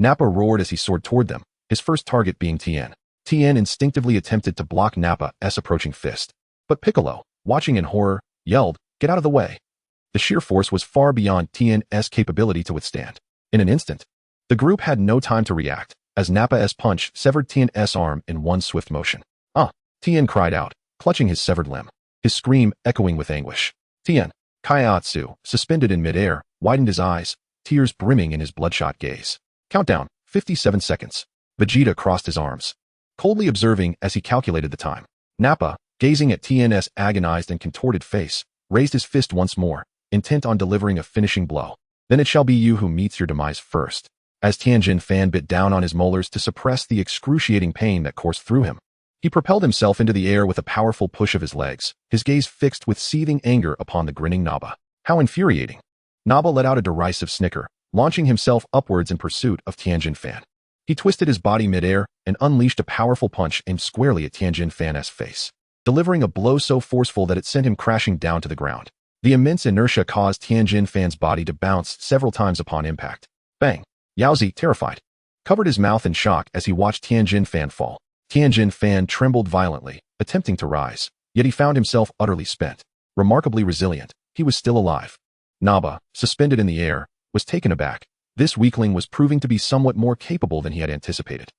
Nappa roared as he soared toward them, his first target being Tien. Tien instinctively attempted to block Nappa's approaching fist, but Piccolo, watching in horror, yelled, "Get out of the way." The sheer force was far beyond Tien's capability to withstand. In an instant, the group had no time to react, as Nappa's punch severed Tien's arm in one swift motion. Tien cried out, clutching his severed limb, his scream echoing with anguish. Tien, Kaiatsu, suspended in midair, widened his eyes, tears brimming in his bloodshot gaze. Countdown, 57 seconds. Vegeta crossed his arms, coldly observing as he calculated the time. Nappa, gazing at Tien's agonized and contorted face, raised his fist once more, intent on delivering a finishing blow. "Then it shall be you who meets your demise first." As Tianjin Fan bit down on his molars to suppress the excruciating pain that coursed through him, he propelled himself into the air with a powerful push of his legs, his gaze fixed with seething anger upon the grinning Nappa. How infuriating! Nappa let out a derisive snicker, launching himself upwards in pursuit of Tianjin Fan. He twisted his body midair and unleashed a powerful punch aimed squarely at Tianjin Fan's face, delivering a blow so forceful that it sent him crashing down to the ground. The immense inertia caused Tianjin Fan's body to bounce several times upon impact. Bang! Yaozi, terrified, covered his mouth in shock as he watched Tianjin Fan fall. Tianjin Fan trembled violently, attempting to rise, yet he found himself utterly spent. Remarkably resilient, he was still alive. Nappa, suspended in the air, was taken aback. This weakling was proving to be somewhat more capable than he had anticipated.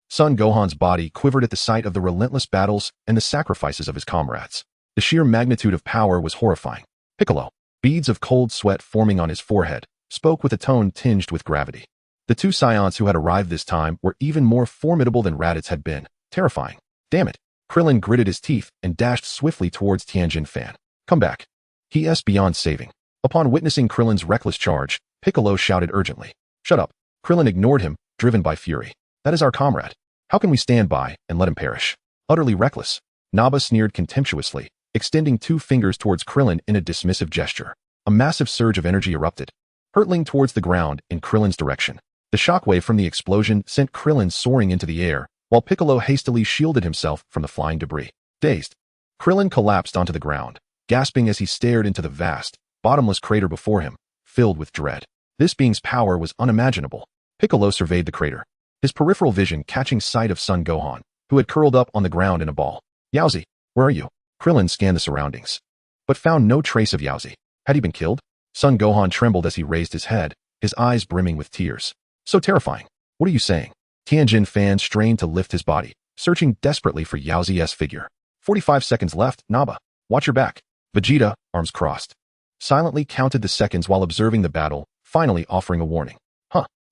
Son Gohan's body quivered at the sight of the relentless battles and the sacrifices of his comrades. The sheer magnitude of power was horrifying. Piccolo, beads of cold sweat forming on his forehead, spoke with a tone tinged with gravity. The 2 Saiyans who had arrived this time were even more formidable than Raditz had been. Terrifying. Damn it. Krillin gritted his teeth and dashed swiftly towards Tianjin Fan. "Come back." He is beyond saving. Upon witnessing Krillin's reckless charge, Piccolo shouted urgently. "Shut up." Krillin ignored him, driven by fury. "That is our comrade. How can we stand by and let him perish?" "Utterly reckless." Nappa sneered contemptuously, extending 2 fingers towards Krillin in a dismissive gesture. A massive surge of energy erupted, hurtling towards the ground in Krillin's direction. The shockwave from the explosion sent Krillin soaring into the air, while Piccolo hastily shielded himself from the flying debris. Dazed, Krillin collapsed onto the ground, gasping as he stared into the vast, bottomless crater before him, filled with dread. This being's power was unimaginable. Piccolo surveyed the crater, his peripheral vision catching sight of Son Gohan, who had curled up on the ground in a ball. "Yaozi, where are you?" Krillin scanned the surroundings, but found no trace of Yaozi. Had he been killed? Son Gohan trembled as he raised his head, his eyes brimming with tears. "So terrifying. What are you saying?" Tianjin Fan strained to lift his body, searching desperately for Yaozi's figure. 45 seconds left, Nappa. Watch your back. Vegeta, arms crossed, silently counted the seconds while observing the battle, finally offering a warning.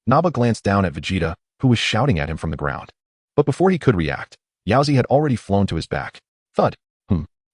Nappa glanced down at Vegeta, who was shouting at him from the ground. But before he could react, Yaozi had already flown to his back. Thud.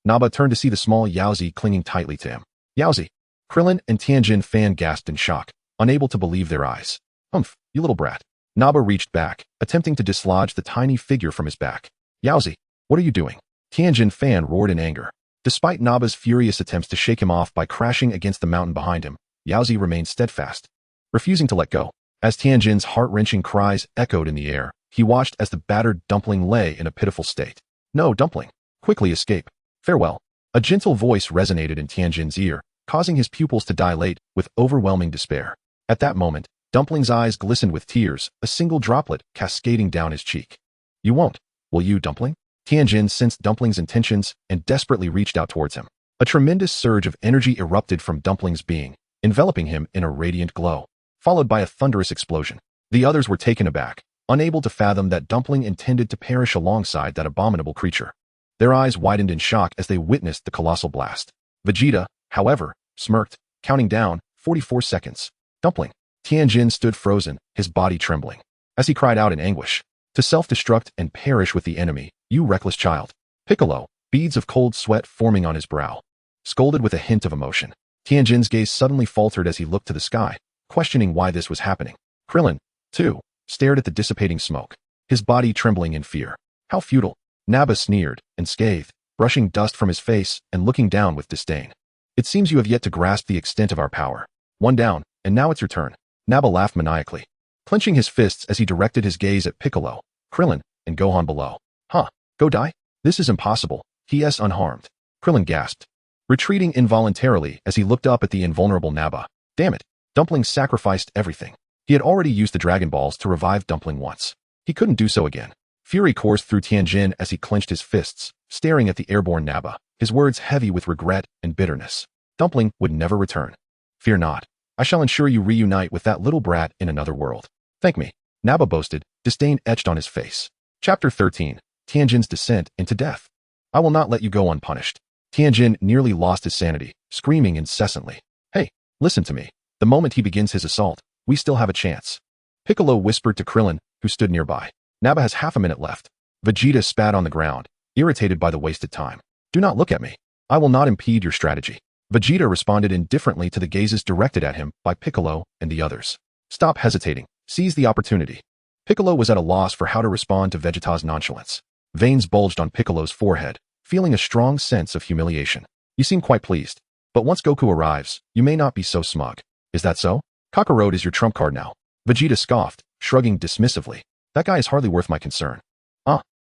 Nappa turned to see the small Yaozi clinging tightly to him. "Yaozi." Krillin and Tianjin Fan gasped in shock, unable to believe their eyes. "You little brat." Naba reached back, attempting to dislodge the tiny figure from his back. Yaozi, what are you doing? Tianjin Fan roared in anger. Despite Naba's furious attempts to shake him off by crashing against the mountain behind him, Yaozi remained steadfast, refusing to let go. As Tianjin's heart-wrenching cries echoed in the air, he watched as the battered dumpling lay in a pitiful state. No, dumpling. Quickly escape. Farewell. A gentle voice resonated in Tianjin's ear, causing his pupils to dilate with overwhelming despair. At that moment, Dumpling's eyes glistened with tears, a single droplet cascading down his cheek. You won't, will you, Dumpling? Tianjin sensed Dumpling's intentions and desperately reached out towards him. A tremendous surge of energy erupted from Dumpling's being, enveloping him in a radiant glow, followed by a thunderous explosion. The others were taken aback, unable to fathom that Dumpling intended to perish alongside that abominable creature. Their eyes widened in shock as they witnessed the colossal blast. Vegeta, however, smirked, counting down 44 seconds. Dumpling. Tianjin stood frozen, his body trembling, as he cried out in anguish. To self-destruct and perish with the enemy, you reckless child. Piccolo, beads of cold sweat forming on his brow, scolded with a hint of emotion. Tianjin's gaze suddenly faltered as he looked to the sky, questioning why this was happening. Krillin, too, stared at the dissipating smoke, his body trembling in fear. How futile. Naba sneered and scathed, brushing dust from his face and looking down with disdain. It seems you have yet to grasp the extent of our power. One down, and now it's your turn. Naba laughed maniacally, clenching his fists as he directed his gaze at Piccolo, Krillin, and Gohan below. Huh, go die? This is impossible, he-s unharmed. Krillin gasped, retreating involuntarily as he looked up at the invulnerable Naba. Damn it, Dumpling sacrificed everything. He had already used the Dragon Balls to revive Dumpling once. He couldn't do so again. Fury coursed through Tianjin as he clenched his fists, staring at the airborne Naba, his words heavy with regret and bitterness. Dumpling would never return. Fear not. I shall ensure you reunite with that little brat in another world. Thank me. Naba boasted, disdain etched on his face. Chapter 13. Tianjin's Descent into Death. I will not let you go unpunished. Tianjin nearly lost his sanity, screaming incessantly. Hey, listen to me. The moment he begins his assault, we still have a chance. Piccolo whispered to Krillin, who stood nearby. Naba has half a minute left. Vegeta spat on the ground, irritated by the wasted time. Do not look at me. I will not impede your strategy. Vegeta responded indifferently to the gazes directed at him by Piccolo and the others. Stop hesitating. Seize the opportunity. Piccolo was at a loss for how to respond to Vegeta's nonchalance. Veins bulged on Piccolo's forehead, feeling a strong sense of humiliation. You seem quite pleased. But once Goku arrives, you may not be so smug. Is that so? Kakarot is your trump card now. Vegeta scoffed, shrugging dismissively. That guy is hardly worth my concern.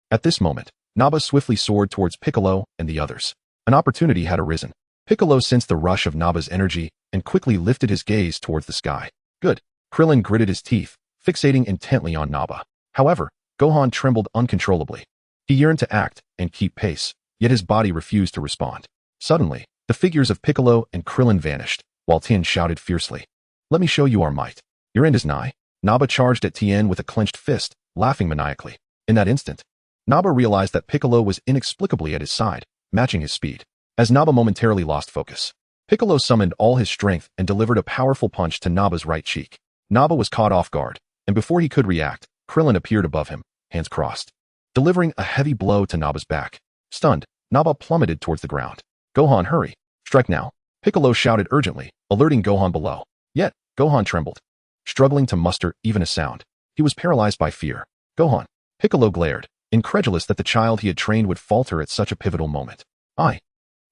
At this moment, Naba swiftly soared towards Piccolo and the others. An opportunity had arisen. Piccolo sensed the rush of Naba's energy and quickly lifted his gaze towards the sky. Good. Krillin gritted his teeth, fixating intently on Naba. However, Gohan trembled uncontrollably. He yearned to act and keep pace, yet his body refused to respond. Suddenly, the figures of Piccolo and Krillin vanished, while Tien shouted fiercely. Let me show you our might. Your end is nigh. Naba charged at Tien with a clenched fist, laughing maniacally. In that instant, Naba realized that Piccolo was inexplicably at his side, matching his speed. As Naba momentarily lost focus, Piccolo summoned all his strength and delivered a powerful punch to Naba's right cheek. Naba was caught off guard, and before he could react, Krillin appeared above him, hands crossed, delivering a heavy blow to Naba's back. Stunned, Naba plummeted towards the ground. Gohan, hurry. Strike now. Piccolo shouted urgently, alerting Gohan below. Yet, Gohan trembled, struggling to muster even a sound. He was paralyzed by fear. Gohan. Piccolo glared, incredulous that the child he had trained would falter at such a pivotal moment.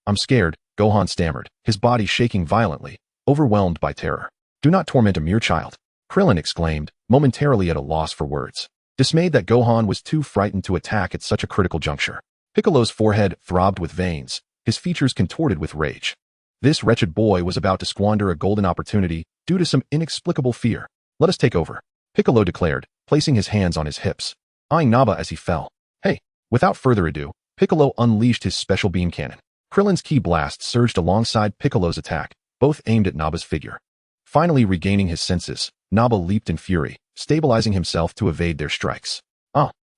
I'm scared, Gohan stammered, his body shaking violently, overwhelmed by terror. Do not torment a mere child. Krillin exclaimed, momentarily at a loss for words, dismayed that Gohan was too frightened to attack at such a critical juncture. Piccolo's forehead throbbed with veins, his features contorted with rage. This wretched boy was about to squander a golden opportunity due to some inexplicable fear. Let us take over, Piccolo declared, placing his hands on his hips, eyeing Naba as he fell. Hey, without further ado, Piccolo unleashed his special beam cannon. Krillin's ki blast surged alongside Piccolo's attack, both aimed at Naba's figure. Finally regaining his senses, Naba leaped in fury, stabilizing himself to evade their strikes.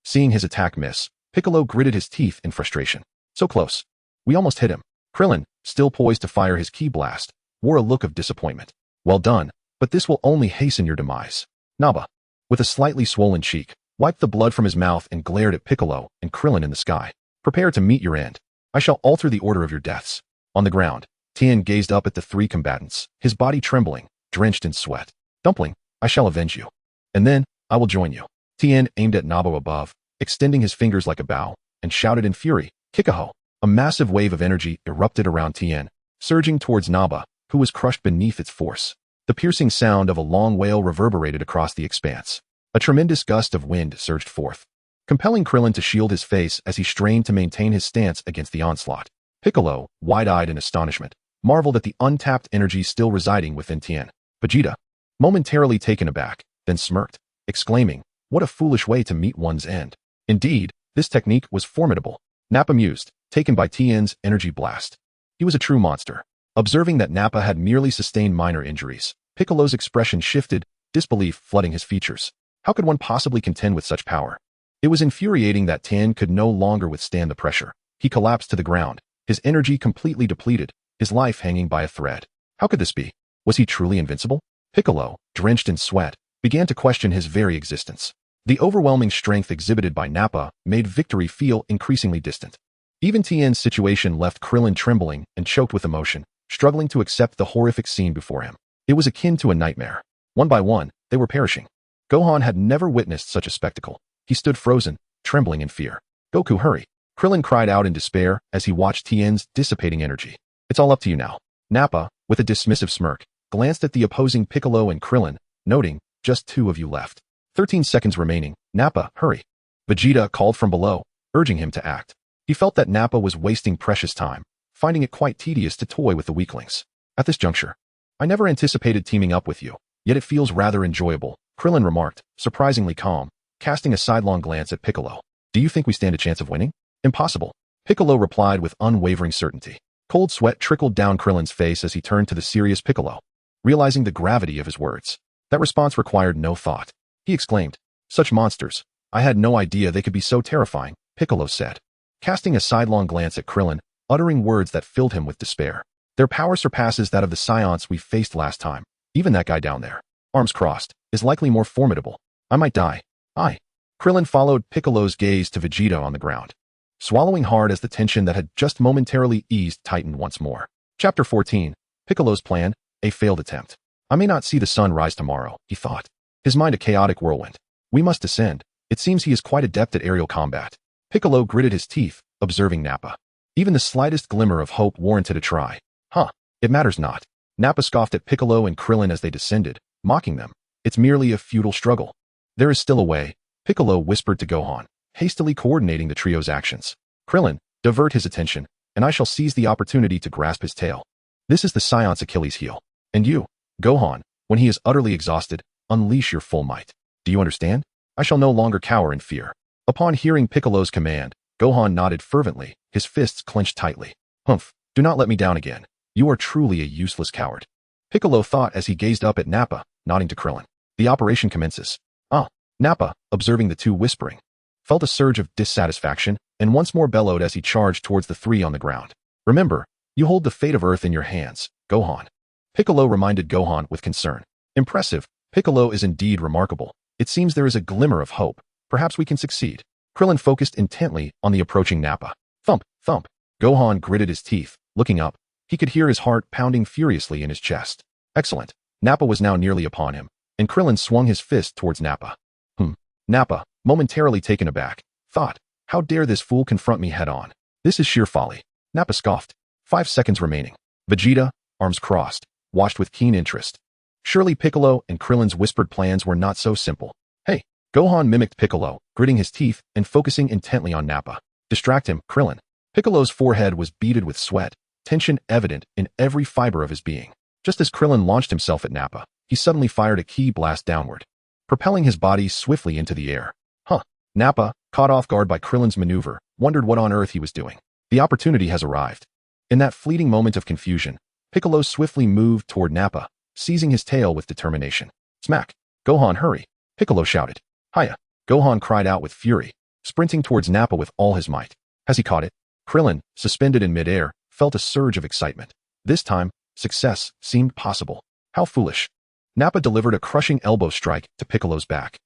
Seeing his attack miss, Piccolo gritted his teeth in frustration. So close. We almost hit him. Krillin, still poised to fire his ki blast, wore a look of disappointment. Well done, but this will only hasten your demise. Naba, with a slightly swollen cheek, wiped the blood from his mouth and glared at Piccolo and Krillin in the sky. Prepare to meet your end. I shall alter the order of your deaths. On the ground, Tien gazed up at the three combatants, his body trembling, drenched in sweat. Dumpling, I shall avenge you. And then, I will join you. Tien aimed at Nabo above, extending his fingers like a bow, and shouted in fury, Kikaho! A massive wave of energy erupted around Tien, surging towards Naba, who was crushed beneath its force. The piercing sound of a long wail reverberated across the expanse. A tremendous gust of wind surged forth, compelling Krillin to shield his face as he strained to maintain his stance against the onslaught. Piccolo, wide-eyed in astonishment, marveled at the untapped energy still residing within Tien. Vegeta, momentarily taken aback, then smirked, exclaiming, what a foolish way to meet one's end. Indeed, this technique was formidable. Nappa mused, taken by Tien's energy blast. He was a true monster. Observing that Nappa had merely sustained minor injuries, Piccolo's expression shifted, disbelief flooding his features. How could one possibly contend with such power? It was infuriating that Tien could no longer withstand the pressure. He collapsed to the ground, his energy completely depleted, his life hanging by a thread. How could this be? Was he truly invincible? Piccolo, drenched in sweat, began to question his very existence. The overwhelming strength exhibited by Nappa made victory feel increasingly distant. Even Tien's situation left Krillin trembling and choked with emotion, struggling to accept the horrific scene before him. It was akin to a nightmare. One by one, they were perishing. Gohan had never witnessed such a spectacle. He stood frozen, trembling in fear. Goku, hurry! Krillin cried out in despair as he watched Tien's dissipating energy. It's all up to you now. Nappa, with a dismissive smirk, glanced at the opposing Piccolo and Krillin, noting, just 2 of you left. 13 seconds remaining. Nappa, hurry! Vegeta called from below, urging him to act. He felt that Nappa was wasting precious time, finding it quite tedious to toy with the weaklings. At this juncture, I never anticipated teaming up with you, yet it feels rather enjoyable, Krillin remarked, surprisingly calm, casting a sidelong glance at Piccolo. Do you think we stand a chance of winning? Impossible. Piccolo replied with unwavering certainty. Cold sweat trickled down Krillin's face as he turned to the serious Piccolo, realizing the gravity of his words. That response required no thought. He exclaimed, such monsters. I had no idea they could be so terrifying, Piccolo said, casting a sidelong glance at Krillin, uttering words that filled him with despair. Their power surpasses that of the Saiyans we faced last time. Even that guy down there, arms crossed, is likely more formidable. I might die. Krillin followed Piccolo's gaze to Vegeta on the ground, swallowing hard as the tension that had just momentarily eased tightened once more. Chapter 14, Piccolo's Plan, a Failed Attempt. I may not see the sun rise tomorrow, he thought, his mind a chaotic whirlwind. We must descend. It seems he is quite adept at aerial combat. Piccolo gritted his teeth, observing Nappa. Even the slightest glimmer of hope warranted a try. It matters not. Nappa scoffed at Piccolo and Krillin as they descended, mocking them. It's merely a futile struggle. There is still a way, Piccolo whispered to Gohan, hastily coordinating the trio's actions. Krillin, divert his attention, and I shall seize the opportunity to grasp his tail. This is the Saiyan's Achilles heel. And you, Gohan, when he is utterly exhausted, unleash your full might. Do you understand? I shall no longer cower in fear. Upon hearing Piccolo's command, Gohan nodded fervently, his fists clenched tightly. Humph, do not let me down again. You are truly a useless coward. Piccolo thought as he gazed up at Nappa, nodding to Krillin. The operation commences. Nappa, observing the two whispering, felt a surge of dissatisfaction and once more bellowed as he charged towards the 3 on the ground. Remember, you hold the fate of Earth in your hands, Gohan. Piccolo reminded Gohan with concern. Impressive, Piccolo is indeed remarkable. It seems there is a glimmer of hope. Perhaps we can succeed. Krillin focused intently on the approaching Nappa. Thump, thump. Gohan gritted his teeth, looking up. He could hear his heart pounding furiously in his chest. Excellent. Nappa was now nearly upon him, and Krillin swung his fist towards Nappa. Nappa, momentarily taken aback, thought, how dare this fool confront me head-on? This is sheer folly. Nappa scoffed. 5 seconds remaining. Vegeta, arms crossed, watched with keen interest. Surely Piccolo and Krillin's whispered plans were not so simple. Hey, Gohan mimicked Piccolo, gritting his teeth and focusing intently on Nappa. Distract him, Krillin. Piccolo's forehead was beaded with sweat, tension evident in every fiber of his being. Just as Krillin launched himself at Nappa, he suddenly fired a ki blast downward, propelling his body swiftly into the air. Nappa, caught off guard by Krillin's maneuver, wondered what on earth he was doing. The opportunity has arrived. In that fleeting moment of confusion, Piccolo swiftly moved toward Nappa, seizing his tail with determination. Smack! Gohan, hurry! Piccolo shouted. Hiya! Gohan cried out with fury, sprinting towards Nappa with all his might. Has he caught it? Krillin, suspended in midair, felt a surge of excitement. This time, success seemed possible. How foolish. Nappa delivered a crushing elbow strike to Piccolo's back.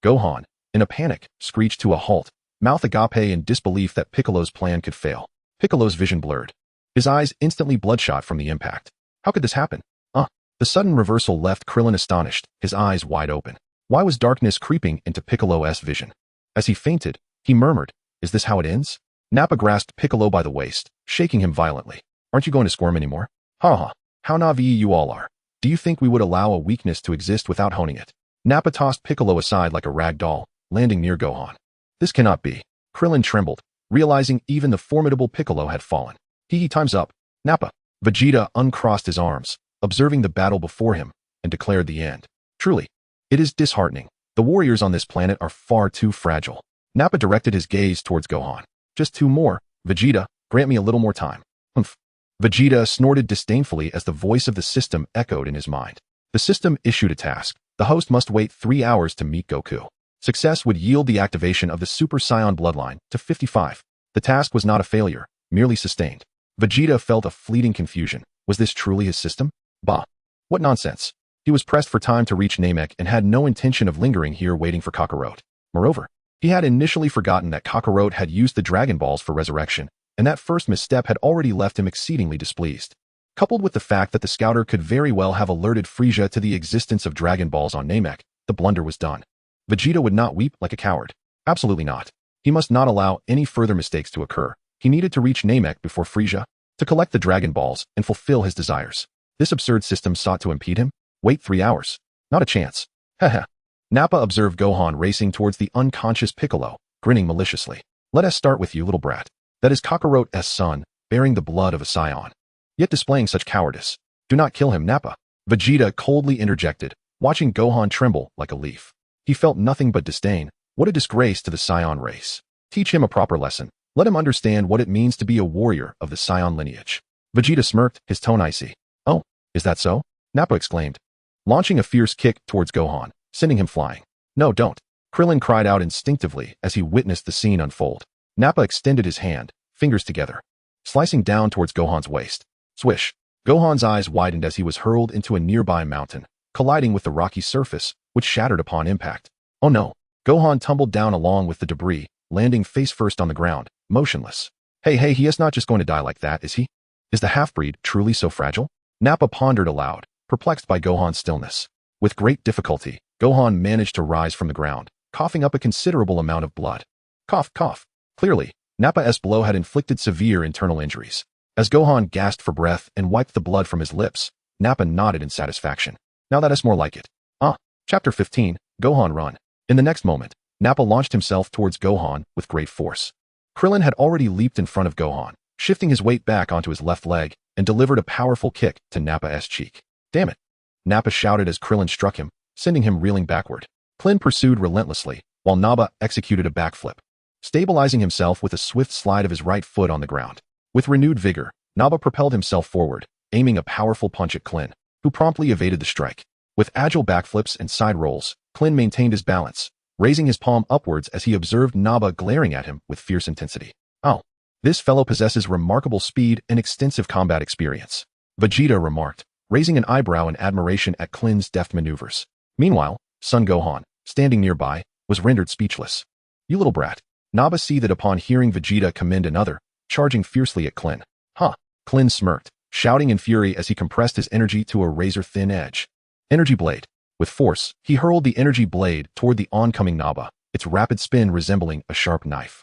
Gohan, in a panic, screeched to a halt, mouth agape in disbelief that Piccolo's plan could fail. Piccolo's vision blurred, his eyes instantly bloodshot from the impact. How could this happen? The sudden reversal left Krillin astonished, his eyes wide open. Why was darkness creeping into Piccolo's vision? As he fainted, he murmured, "Is this how it ends?" Nappa grasped Piccolo by the waist, shaking him violently. "Aren't you going to squirm anymore? Ha ha, how naive you all are. Do you think we would allow a weakness to exist without honing it?" Nappa tossed Piccolo aside like a rag doll, landing near Gohan. This cannot be. Krillin trembled, realizing even the formidable Piccolo had fallen. Time's up. Nappa. Vegeta uncrossed his arms, observing the battle before him, and declared the end. Truly, it is disheartening. The warriors on this planet are far too fragile. Nappa directed his gaze towards Gohan. Just 2 more, Vegeta, grant me a little more time. Humph. Vegeta snorted disdainfully as the voice of the system echoed in his mind. The system issued a task. The host must wait 3 hours to meet Goku. Success would yield the activation of the Super Saiyan bloodline to 55. The task was not a failure, merely sustained. Vegeta felt a fleeting confusion. Was this truly his system? Bah. What nonsense. He was pressed for time to reach Namek and had no intention of lingering here waiting for Kakarot. Moreover, he had initially forgotten that Kakarot had used the Dragon Balls for resurrection, and that first misstep had already left him exceedingly displeased. Coupled with the fact that the scouter could very well have alerted Frieza to the existence of Dragon Balls on Namek, the blunder was done. Vegeta would not weep like a coward. Absolutely not. He must not allow any further mistakes to occur. He needed to reach Namek before Frieza, to collect the Dragon Balls and fulfill his desires. This absurd system sought to impede him? Wait 3 hours. Not a chance. Haha. Nappa observed Gohan racing towards the unconscious Piccolo, grinning maliciously. Let us start with you, little brat. That is Kakarot's son, bearing the blood of a Saiyan. Yet displaying such cowardice. Do not kill him, Nappa. Vegeta coldly interjected, watching Gohan tremble like a leaf. He felt nothing but disdain. What a disgrace to the Saiyan race. Teach him a proper lesson. Let him understand what it means to be a warrior of the Saiyan lineage. Vegeta smirked, his tone icy. Oh, is that so? Nappa exclaimed, launching a fierce kick towards Gohan, sending him flying. No, don't. Krillin cried out instinctively as he witnessed the scene unfold. Nappa extended his hand, fingers together, slicing down towards Gohan's waist. Swish. Gohan's eyes widened as he was hurled into a nearby mountain, colliding with the rocky surface, which shattered upon impact. Oh no. Gohan tumbled down along with the debris, landing face first on the ground, motionless. Hey, he is not just going to die like that, is he? Is the half-breed truly so fragile? Nappa pondered aloud, perplexed by Gohan's stillness. With great difficulty, Gohan managed to rise from the ground, coughing up a considerable amount of blood. Cough, cough. Clearly, Nappa's blow had inflicted severe internal injuries. As Gohan gasped for breath and wiped the blood from his lips, Nappa nodded in satisfaction. Now that is more like it. Chapter 15, Gohan Run. In the next moment, Nappa launched himself towards Gohan with great force. Krillin had already leaped in front of Gohan, shifting his weight back onto his left leg, and delivered a powerful kick to Nappa's cheek. Damn it! Nappa shouted as Krillin struck him, sending him reeling backward. Krillin pursued relentlessly, while Nappa executed a backflip, stabilizing himself with a swift slide of his right foot on the ground. With renewed vigor, Nappa propelled himself forward, aiming a powerful punch at Krillin, who promptly evaded the strike. With agile backflips and side rolls, Krillin maintained his balance, raising his palm upwards as he observed Nappa glaring at him with fierce intensity. Oh, this fellow possesses remarkable speed and extensive combat experience, Vegeta remarked, raising an eyebrow in admiration at Krillin's deft maneuvers. Meanwhile, Son Gohan, standing nearby, was rendered speechless. You little brat. Nappa seethed upon hearing Vegeta commend another, charging fiercely at Krillin. Krillin smirked, shouting in fury as he compressed his energy to a razor-thin edge. Energy blade. With force, he hurled the energy blade toward the oncoming Nappa, its rapid spin resembling a sharp knife.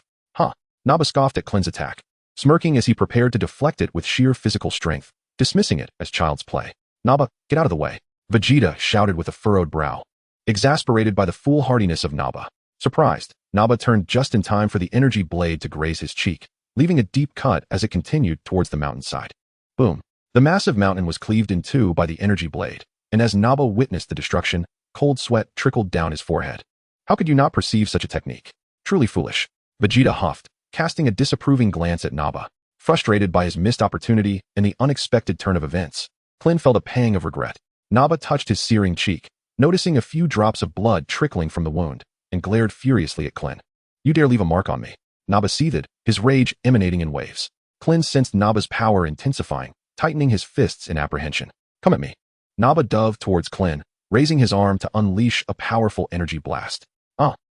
Nappa scoffed at Krillin's attack, smirking as he prepared to deflect it with sheer physical strength, dismissing it as child's play. Nappa, get out of the way. Vegeta shouted with a furrowed brow, exasperated by the foolhardiness of Nappa. Surprised, Nappa turned just in time for the energy blade to graze his cheek, leaving a deep cut as it continued towards the mountainside. Boom. The massive mountain was cleaved in two by the energy blade, and as Nappa witnessed the destruction, cold sweat trickled down his forehead. How could you not perceive such a technique? Truly foolish. Vegeta huffed, casting a disapproving glance at Nappa. Frustrated by his missed opportunity and the unexpected turn of events, Krillin felt a pang of regret. Nappa touched his searing cheek, noticing a few drops of blood trickling from the wound, and glared furiously at Krillin. You dare leave a mark on me. Nappa seethed, his rage emanating in waves. Krillin sensed Nappa's power intensifying, tightening his fists in apprehension. Come at me. Nappa dove towards Krillin, raising his arm to unleash a powerful energy blast.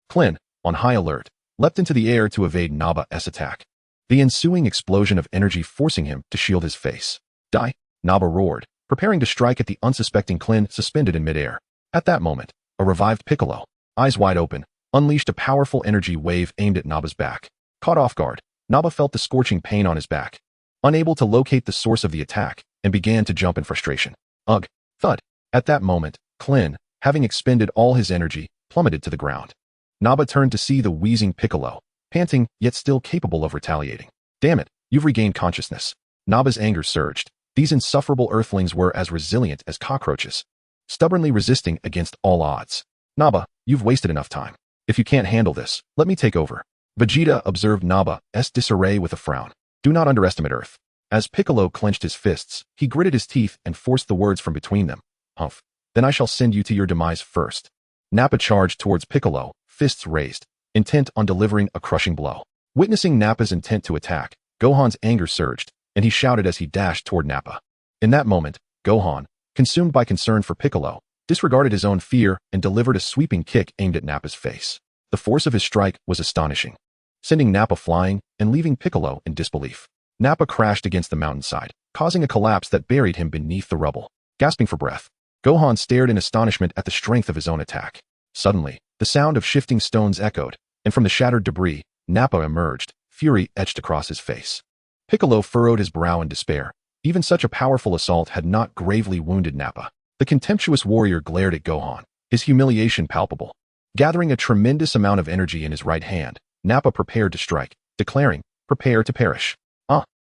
Krillin, on high alert, leapt into the air to evade Nappa's attack, the ensuing explosion of energy forcing him to shield his face. Die! Nappa roared, preparing to strike at the unsuspecting Krillin suspended in midair. At that moment, A revived Piccolo, eyes wide open, unleashed a powerful energy wave aimed at Nappa's back. Caught off guard, Nappa felt the scorching pain on his back, unable to locate the source of the attack, and began to jump in frustration. Ugh! Thud! At that moment, Klin, having expended all his energy, plummeted to the ground. Nappa turned to see the wheezing Piccolo, panting yet still capable of retaliating. Damn it, you've regained consciousness. Nappa's anger surged. These insufferable earthlings were as resilient as cockroaches, stubbornly resisting against all odds. Nappa, you've wasted enough time. If you can't handle this, let me take over. Vegeta observed Nappa's disarray with a frown. Do not underestimate Earth. As Piccolo clenched his fists, he gritted his teeth and forced the words from between them. Humph. Then I shall send you to your demise first. Nappa charged towards Piccolo, fists raised, intent on delivering a crushing blow. Witnessing Nappa's intent to attack, Gohan's anger surged, and he shouted as he dashed toward Nappa. In that moment, Gohan, consumed by concern for Piccolo, disregarded his own fear and delivered a sweeping kick aimed at Nappa's face. The force of his strike was astonishing, sending Nappa flying and leaving Piccolo in disbelief. Nappa crashed against the mountainside, causing a collapse that buried him beneath the rubble. Gasping for breath, Gohan stared in astonishment at the strength of his own attack. Suddenly, the sound of shifting stones echoed, and from the shattered debris, Nappa emerged, fury etched across his face. Piccolo furrowed his brow in despair. Even such a powerful assault had not gravely wounded Nappa. The contemptuous warrior glared at Gohan, his humiliation palpable. Gathering a tremendous amount of energy in his right hand, Nappa prepared to strike, declaring, "Prepare to perish."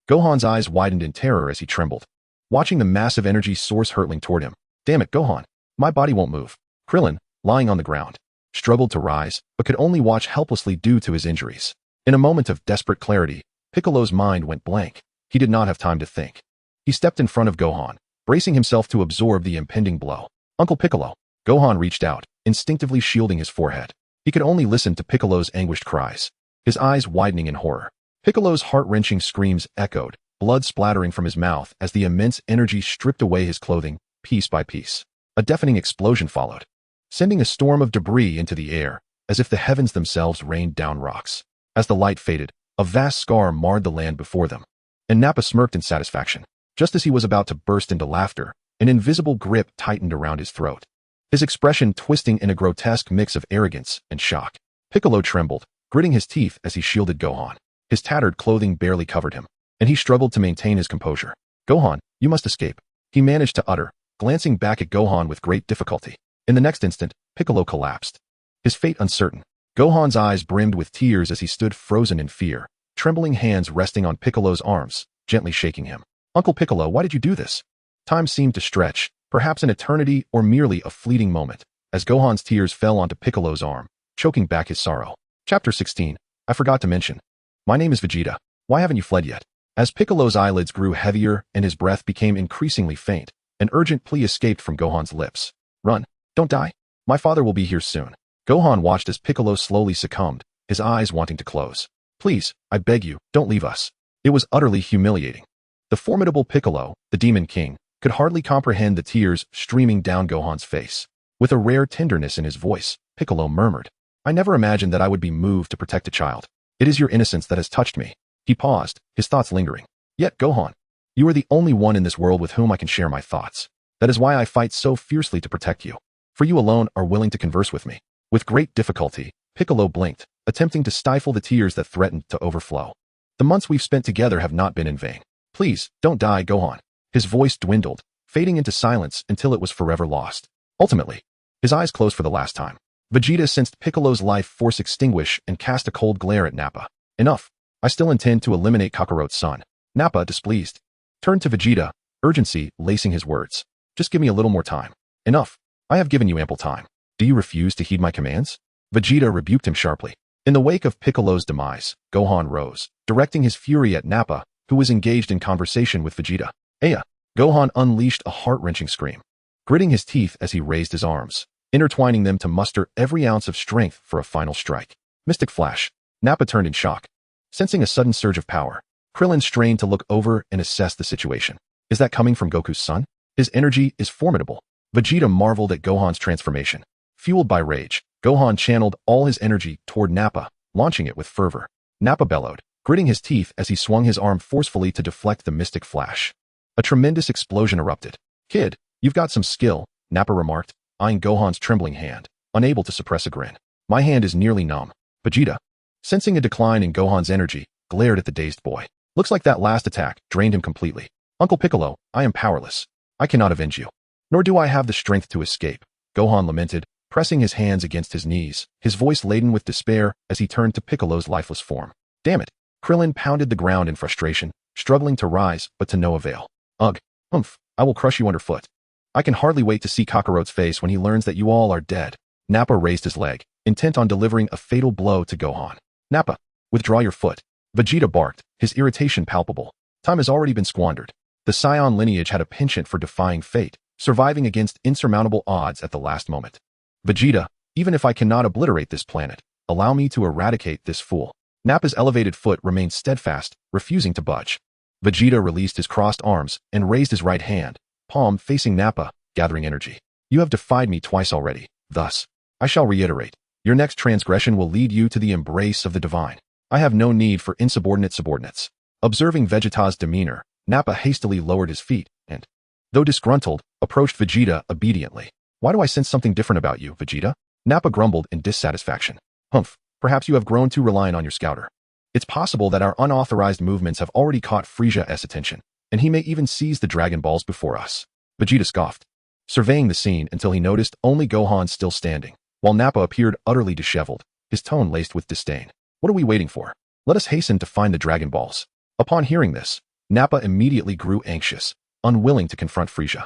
Gohan's eyes widened in terror as he trembled, watching the massive energy source hurtling toward him. Damn it, Gohan. My body won't move. Krillin, lying on the ground, struggled to rise, but could only watch helplessly due to his injuries. In a moment of desperate clarity, Piccolo's mind went blank. He did not have time to think. He stepped in front of Gohan, bracing himself to absorb the impending blow. Uncle Piccolo. Gohan reached out, instinctively shielding his forehead. He could only listen to Piccolo's anguished cries, his eyes widening in horror. Piccolo's heart-wrenching screams echoed, blood splattering from his mouth as the immense energy stripped away his clothing, piece by piece. A deafening explosion followed, sending a storm of debris into the air, as if the heavens themselves rained down rocks. As the light faded, a vast scar marred the land before them, and Nappa smirked in satisfaction. Just as he was about to burst into laughter, an invisible grip tightened around his throat, his expression twisting in a grotesque mix of arrogance and shock. Piccolo trembled, gritting his teeth as he shielded Gohan. His tattered clothing barely covered him, and he struggled to maintain his composure. Gohan, you must escape, he managed to utter, glancing back at Gohan with great difficulty. In the next instant, Piccolo collapsed, his fate uncertain. Gohan's eyes brimmed with tears as he stood frozen in fear, trembling hands resting on Piccolo's arms, gently shaking him. Uncle Piccolo, why did you do this? Time seemed to stretch, perhaps an eternity or merely a fleeting moment, as Gohan's tears fell onto Piccolo's arm, choking back his sorrow. Chapter 16. I forgot to mention. My name is Vegeta. Why haven't you fled yet? As Piccolo's eyelids grew heavier and his breath became increasingly faint, an urgent plea escaped from Gohan's lips. Run. Don't die. My father will be here soon. Gohan watched as Piccolo slowly succumbed, his eyes wanting to close. Please, I beg you, don't leave us. It was utterly humiliating. The formidable Piccolo, the Demon King, could hardly comprehend the tears streaming down Gohan's face. With a rare tenderness in his voice, Piccolo murmured, I never imagined that I would be moved to protect a child. It is your innocence that has touched me. He paused, his thoughts lingering. Yet, Gohan, you are the only one in this world with whom I can share my thoughts. That is why I fight so fiercely to protect you. For you alone are willing to converse with me. With great difficulty, Piccolo blinked, attempting to stifle the tears that threatened to overflow. The months we've spent together have not been in vain. Please, don't die, Gohan. His voice dwindled, fading into silence until it was forever lost. Ultimately, his eyes closed for the last time. Vegeta sensed Piccolo's life force extinguish and cast a cold glare at Nappa. Enough. I still intend to eliminate Kakarot's son. Nappa, displeased, turned to Vegeta, urgency lacing his words. Just give me a little more time. Enough. I have given you ample time. Do you refuse to heed my commands? Vegeta rebuked him sharply. In the wake of Piccolo's demise, Gohan rose, directing his fury at Nappa, who was engaged in conversation with Vegeta. Aya! Gohan unleashed a heart-wrenching scream, gritting his teeth as he raised his arms, intertwining them to muster every ounce of strength for a final strike. Mystic flash. Nappa turned in shock, sensing a sudden surge of power. Krillin strained to look over and assess the situation. Is that coming from Goku's son? His energy is formidable. Vegeta marveled at Gohan's transformation. Fueled by rage, Gohan channeled all his energy toward Nappa, launching it with fervor. Nappa bellowed, gritting his teeth as he swung his arm forcefully to deflect the mystic flash. A tremendous explosion erupted. Kid, you've got some skill, Nappa remarked, eyeing Gohan's trembling hand. unable to suppress a grin. My hand is nearly numb. Vegeta, sensing a decline in Gohan's energy, glared at the dazed boy. Looks like that last attack drained him completely. Uncle Piccolo, I am powerless. I cannot avenge you. Nor do I have the strength to escape. Gohan lamented, pressing his hands against his knees, his voice laden with despair as he turned to Piccolo's lifeless form. Damn it. Krillin pounded the ground in frustration, struggling to rise, but to no avail. Ugh. Humph. I will crush you underfoot. I can hardly wait to see Kakarot's face when he learns that you all are dead. Nappa raised his leg, intent on delivering a fatal blow to Gohan. Nappa, withdraw your foot. Vegeta barked, his irritation palpable. Time has already been squandered. The Saiyan lineage had a penchant for defying fate, surviving against insurmountable odds at the last moment. Vegeta, even if I cannot obliterate this planet, allow me to eradicate this fool. Nappa's elevated foot remained steadfast, refusing to budge. Vegeta released his crossed arms and raised his right hand, palm facing Nappa, gathering energy. You have defied me twice already. Thus, I shall reiterate. Your next transgression will lead you to the embrace of the divine. I have no need for insubordinate subordinates. Observing Vegeta's demeanor, Nappa hastily lowered his feet and, though disgruntled, approached Vegeta obediently. Why do I sense something different about you, Vegeta? Nappa grumbled in dissatisfaction. Humph, perhaps you have grown too reliant on your scouter. It's possible that our unauthorized movements have already caught Frieza's attention, and he may even seize the Dragon Balls before us. Vegeta scoffed, surveying the scene until he noticed only Gohan still standing, while Nappa appeared utterly disheveled, his tone laced with disdain. What are we waiting for? Let us hasten to find the Dragon Balls. Upon hearing this, Nappa immediately grew anxious, unwilling to confront Frieza.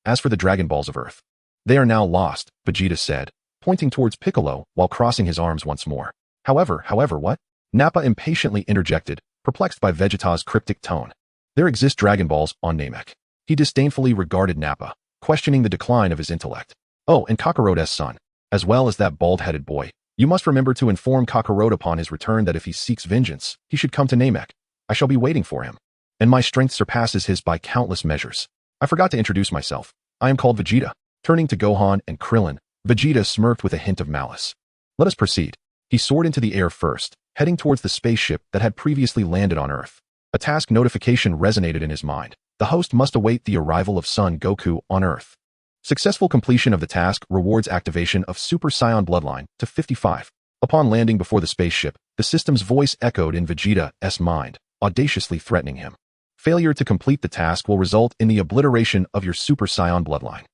As for the Dragon Balls of Earth, they are now lost, Vegeta said, pointing towards Piccolo while crossing his arms once more. However, what? Nappa impatiently interjected, perplexed by Vegeta's cryptic tone. There exist Dragon Balls on Namek. He disdainfully regarded Nappa, questioning the decline of his intellect. Oh, and Kakarot's son, as well as that bald-headed boy. You must remember to inform Kakarot upon his return that if he seeks vengeance, he should come to Namek. I shall be waiting for him. And my strength surpasses his by countless measures. I forgot to introduce myself. I am called Vegeta. Turning to Gohan and Krillin, Vegeta smirked with a hint of malice. Let us proceed. He soared into the air first, heading towards the spaceship that had previously landed on Earth. A task notification resonated in his mind. The host must await the arrival of Son Goku on Earth. Successful completion of the task rewards activation of Super Saiyan bloodline to 55. Upon landing before the spaceship, the system's voice echoed in Vegeta's mind, audaciously threatening him. Failure to complete the task will result in the obliteration of your Super Saiyan bloodline.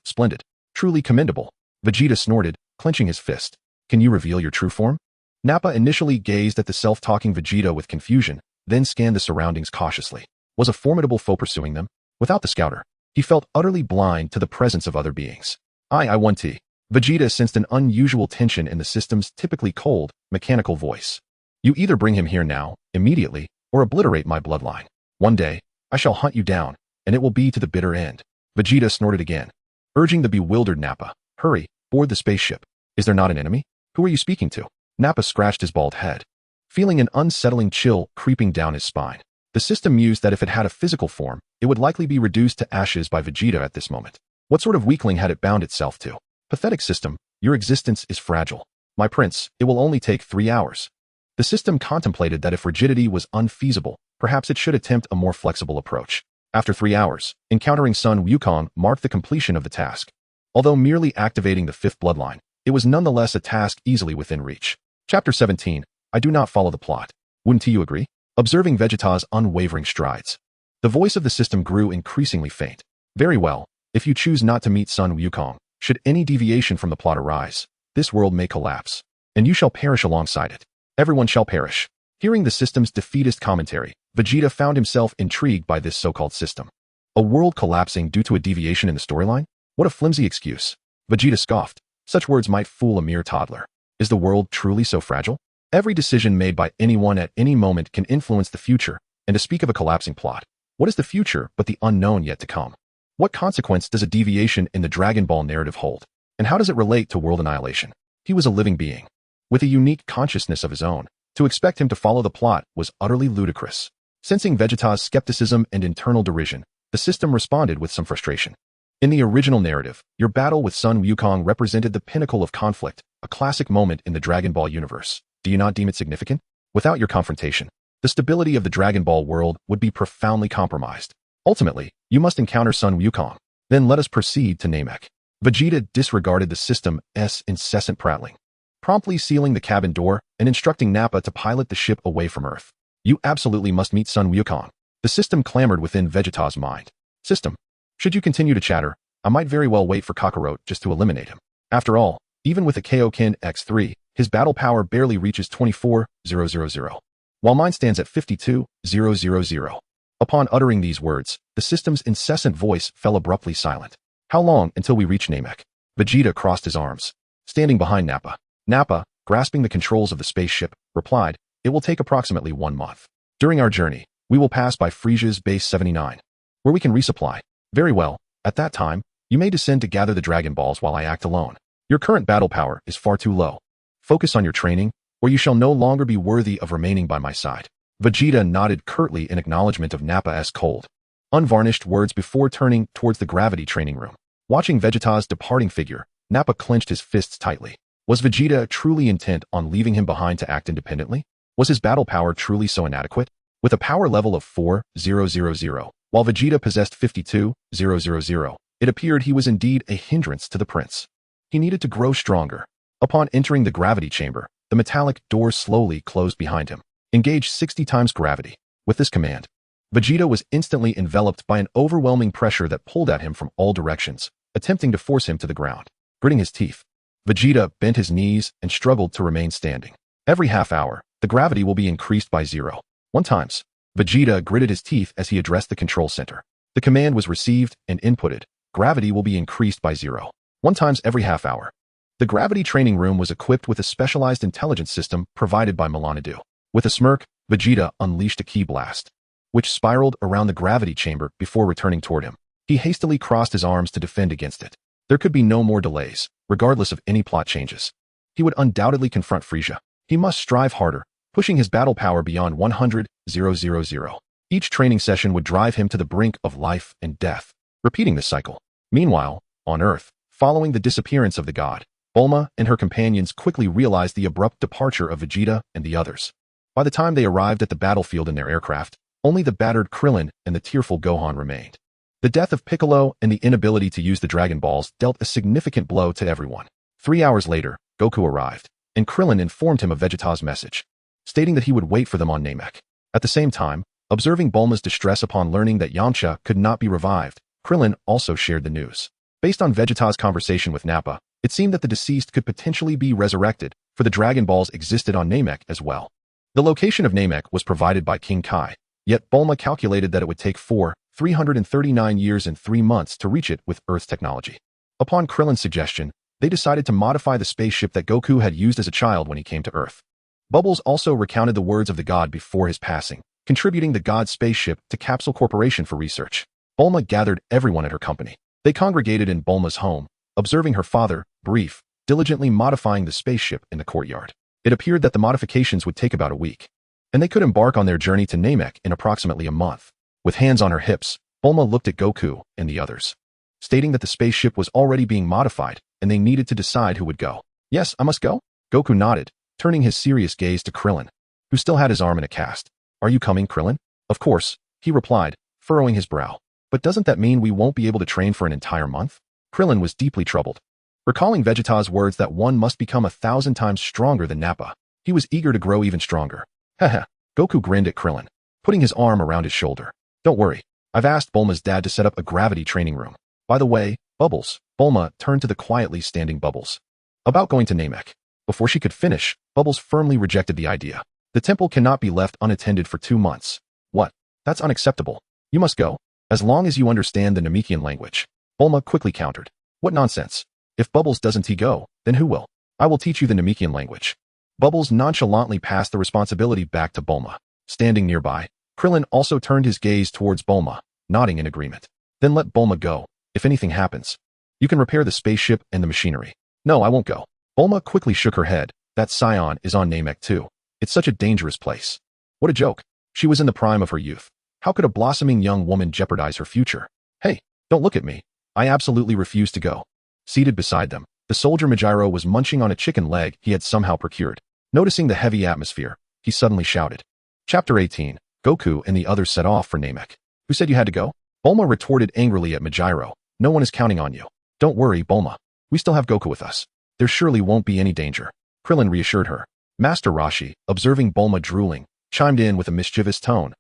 Splendid. Truly commendable. Vegeta snorted, clenching his fist. Can you reveal your true form? Nappa initially gazed at the self-talking Vegeta with confusion, then scanned the surroundings cautiously. Was a formidable foe pursuing them? Without the scouter, he felt utterly blind to the presence of other beings. I want T. Vegeta sensed an unusual tension in the system's typically cold, mechanical voice. You either bring him here now, immediately, or obliterate my bloodline. One day, I shall hunt you down, and it will be to the bitter end. Vegeta snorted again, urging the bewildered Nappa. Hurry, board the spaceship. Is there not an enemy? Who are you speaking to? Nappa scratched his bald head, feeling an unsettling chill creeping down his spine. The system mused that if it had a physical form, it would likely be reduced to ashes by Vegeta at this moment. What sort of weakling had it bound itself to? Pathetic system, your existence is fragile. My prince, it will only take 3 hours. The system contemplated that if rigidity was unfeasible, perhaps it should attempt a more flexible approach. After 3 hours, encountering Son Wukong marked the completion of the task. Although merely activating the 5th bloodline, it was nonetheless a task easily within reach. Chapter 17. I do not follow the plot. Wouldn't you agree? Observing Vegeta's unwavering strides, the voice of the system grew increasingly faint. Very well, if you choose not to meet Son Wukong, should any deviation from the plot arise, this world may collapse, and you shall perish alongside it. Everyone shall perish. Hearing the system's defeatist commentary, Vegeta found himself intrigued by this so-called system. A world collapsing due to a deviation in the storyline? What a flimsy excuse. Vegeta scoffed. Such words might fool a mere toddler. Is the world truly so fragile? Every decision made by anyone at any moment can influence the future, and to speak of a collapsing plot, what is the future but the unknown yet to come? What consequence does a deviation in the Dragon Ball narrative hold? And how does it relate to world annihilation? He was a living being, with a unique consciousness of his own. To expect him to follow the plot was utterly ludicrous. Sensing Vegeta's skepticism and internal derision, the system responded with some frustration. In the original narrative, your battle with Son Wukong represented the pinnacle of conflict, a classic moment in the Dragon Ball universe. Do you not deem it significant? Without your confrontation, the stability of the Dragon Ball world would be profoundly compromised. Ultimately, you must encounter Son Wukong. Then let us proceed to Namek. Vegeta disregarded the system's incessant prattling, promptly sealing the cabin door and instructing Nappa to pilot the ship away from Earth. You absolutely must meet Sun Wukong. The system clamored within Vegeta's mind. System, should you continue to chatter, I might very well wait for Kakarot just to eliminate him. After all, even with a Kaioken X3, his battle power barely reaches 24,000, while mine stands at 52,000. Upon uttering these words, the system's incessant voice fell abruptly silent. How long until we reach Namek? Vegeta crossed his arms, standing behind Nappa. Nappa, grasping the controls of the spaceship, replied, it will take approximately 1 month. During our journey, we will pass by Frieza's Base 79, where we can resupply. Very well, at that time, you may descend to gather the Dragon Balls while I act alone. Your current battle power is far too low. Focus on your training, or you shall no longer be worthy of remaining by my side. Vegeta nodded curtly in acknowledgement of Nappa's cold, unvarnished words before turning towards the gravity training room. Watching Vegeta's departing figure, Nappa clenched his fists tightly. Was Vegeta truly intent on leaving him behind to act independently? Was his battle power truly so inadequate? With a power level of 4,000, while Vegeta possessed 52,000, it appeared he was indeed a hindrance to the prince. He needed to grow stronger. Upon entering the gravity chamber, the metallic door slowly closed behind him. Engage 60 times gravity. With this command, Vegeta was instantly enveloped by an overwhelming pressure that pulled at him from all directions, attempting to force him to the ground. Gritting his teeth, Vegeta bent his knees and struggled to remain standing. Every half hour, the gravity will be increased by 0.1 times. Vegeta gritted his teeth as he addressed the control center. The command was received and inputted. Gravity will be increased by 0.1 times every half hour. The gravity training room was equipped with a specialized intelligence system provided by Melanadu. With a smirk, Vegeta unleashed a ki blast, which spiraled around the gravity chamber before returning toward him. He hastily crossed his arms to defend against it. There could be no more delays, regardless of any plot changes. He would undoubtedly confront Frieza. He must strive harder, pushing his battle power beyond 100,000. Each training session would drive him to the brink of life and death, repeating this cycle. Meanwhile, on Earth, following the disappearance of the god, Bulma and her companions quickly realized the abrupt departure of Vegeta and the others. By the time they arrived at the battlefield in their aircraft, only the battered Krillin and the tearful Gohan remained. The death of Piccolo and the inability to use the Dragon Balls dealt a significant blow to everyone. 3 hours later, Goku arrived, and Krillin informed him of Vegeta's message, stating that he would wait for them on Namek. At the same time, observing Bulma's distress upon learning that Yamcha could not be revived, Krillin also shared the news. Based on Vegeta's conversation with Nappa, it seemed that the deceased could potentially be resurrected, for the Dragon Balls existed on Namek as well. The location of Namek was provided by King Kai, yet Bulma calculated that it would take 339 years and 3 months to reach it with Earth technology. Upon Krillin's suggestion, they decided to modify the spaceship that Goku had used as a child when he came to Earth. Bubbles also recounted the words of the god before his passing, contributing the god's spaceship to Capsule Corporation for research. Bulma gathered everyone at her company. They congregated in Bulma's home, observing her father, Brief, diligently modifying the spaceship in the courtyard. It appeared that the modifications would take about a week, and they could embark on their journey to Namek in approximately a month. With hands on her hips, Bulma looked at Goku and the others, stating that the spaceship was already being modified and they needed to decide who would go. Yes, I must go? Goku nodded, turning his serious gaze to Krillin, who still had his arm in a cast. Are you coming, Krillin? Of course, he replied, furrowing his brow. But doesn't that mean we won't be able to train for an entire month? Krillin was deeply troubled. Recalling Vegeta's words that one must become 1,000 times stronger than Nappa, he was eager to grow even stronger. Haha, Goku grinned at Krillin, putting his arm around his shoulder. Don't worry, I've asked Bulma's dad to set up a gravity training room. By the way, Bubbles, Bulma turned to the quietly standing Bubbles. About going to Namek. Before she could finish, Bubbles firmly rejected the idea. The temple cannot be left unattended for 2 months. What? That's unacceptable. You must go, as long as you understand the Namekian language. Bulma quickly countered. What nonsense. If Bubbles doesn't go, then who will? I will teach you the Namekian language. Bubbles nonchalantly passed the responsibility back to Bulma. Standing nearby, Krillin also turned his gaze towards Bulma, nodding in agreement. Then let Bulma go. If anything happens, you can repair the spaceship and the machinery. No, I won't go. Bulma quickly shook her head. That Saiyan is on Namek too. It's such a dangerous place. What a joke. She was in the prime of her youth. How could a blossoming young woman jeopardize her future? Hey, don't look at me. I absolutely refuse to go. Seated beside them, the soldier Majiro was munching on a chicken leg he had somehow procured. Noticing the heavy atmosphere, he suddenly shouted. Chapter 18. Goku and the others set off for Namek. Who said you had to go? Bulma retorted angrily at Majiro. No one is counting on you. Don't worry, Bulma. We still have Goku with us. There surely won't be any danger. Krillin reassured her. Master Roshi, observing Bulma drooling, chimed in with a mischievous tone.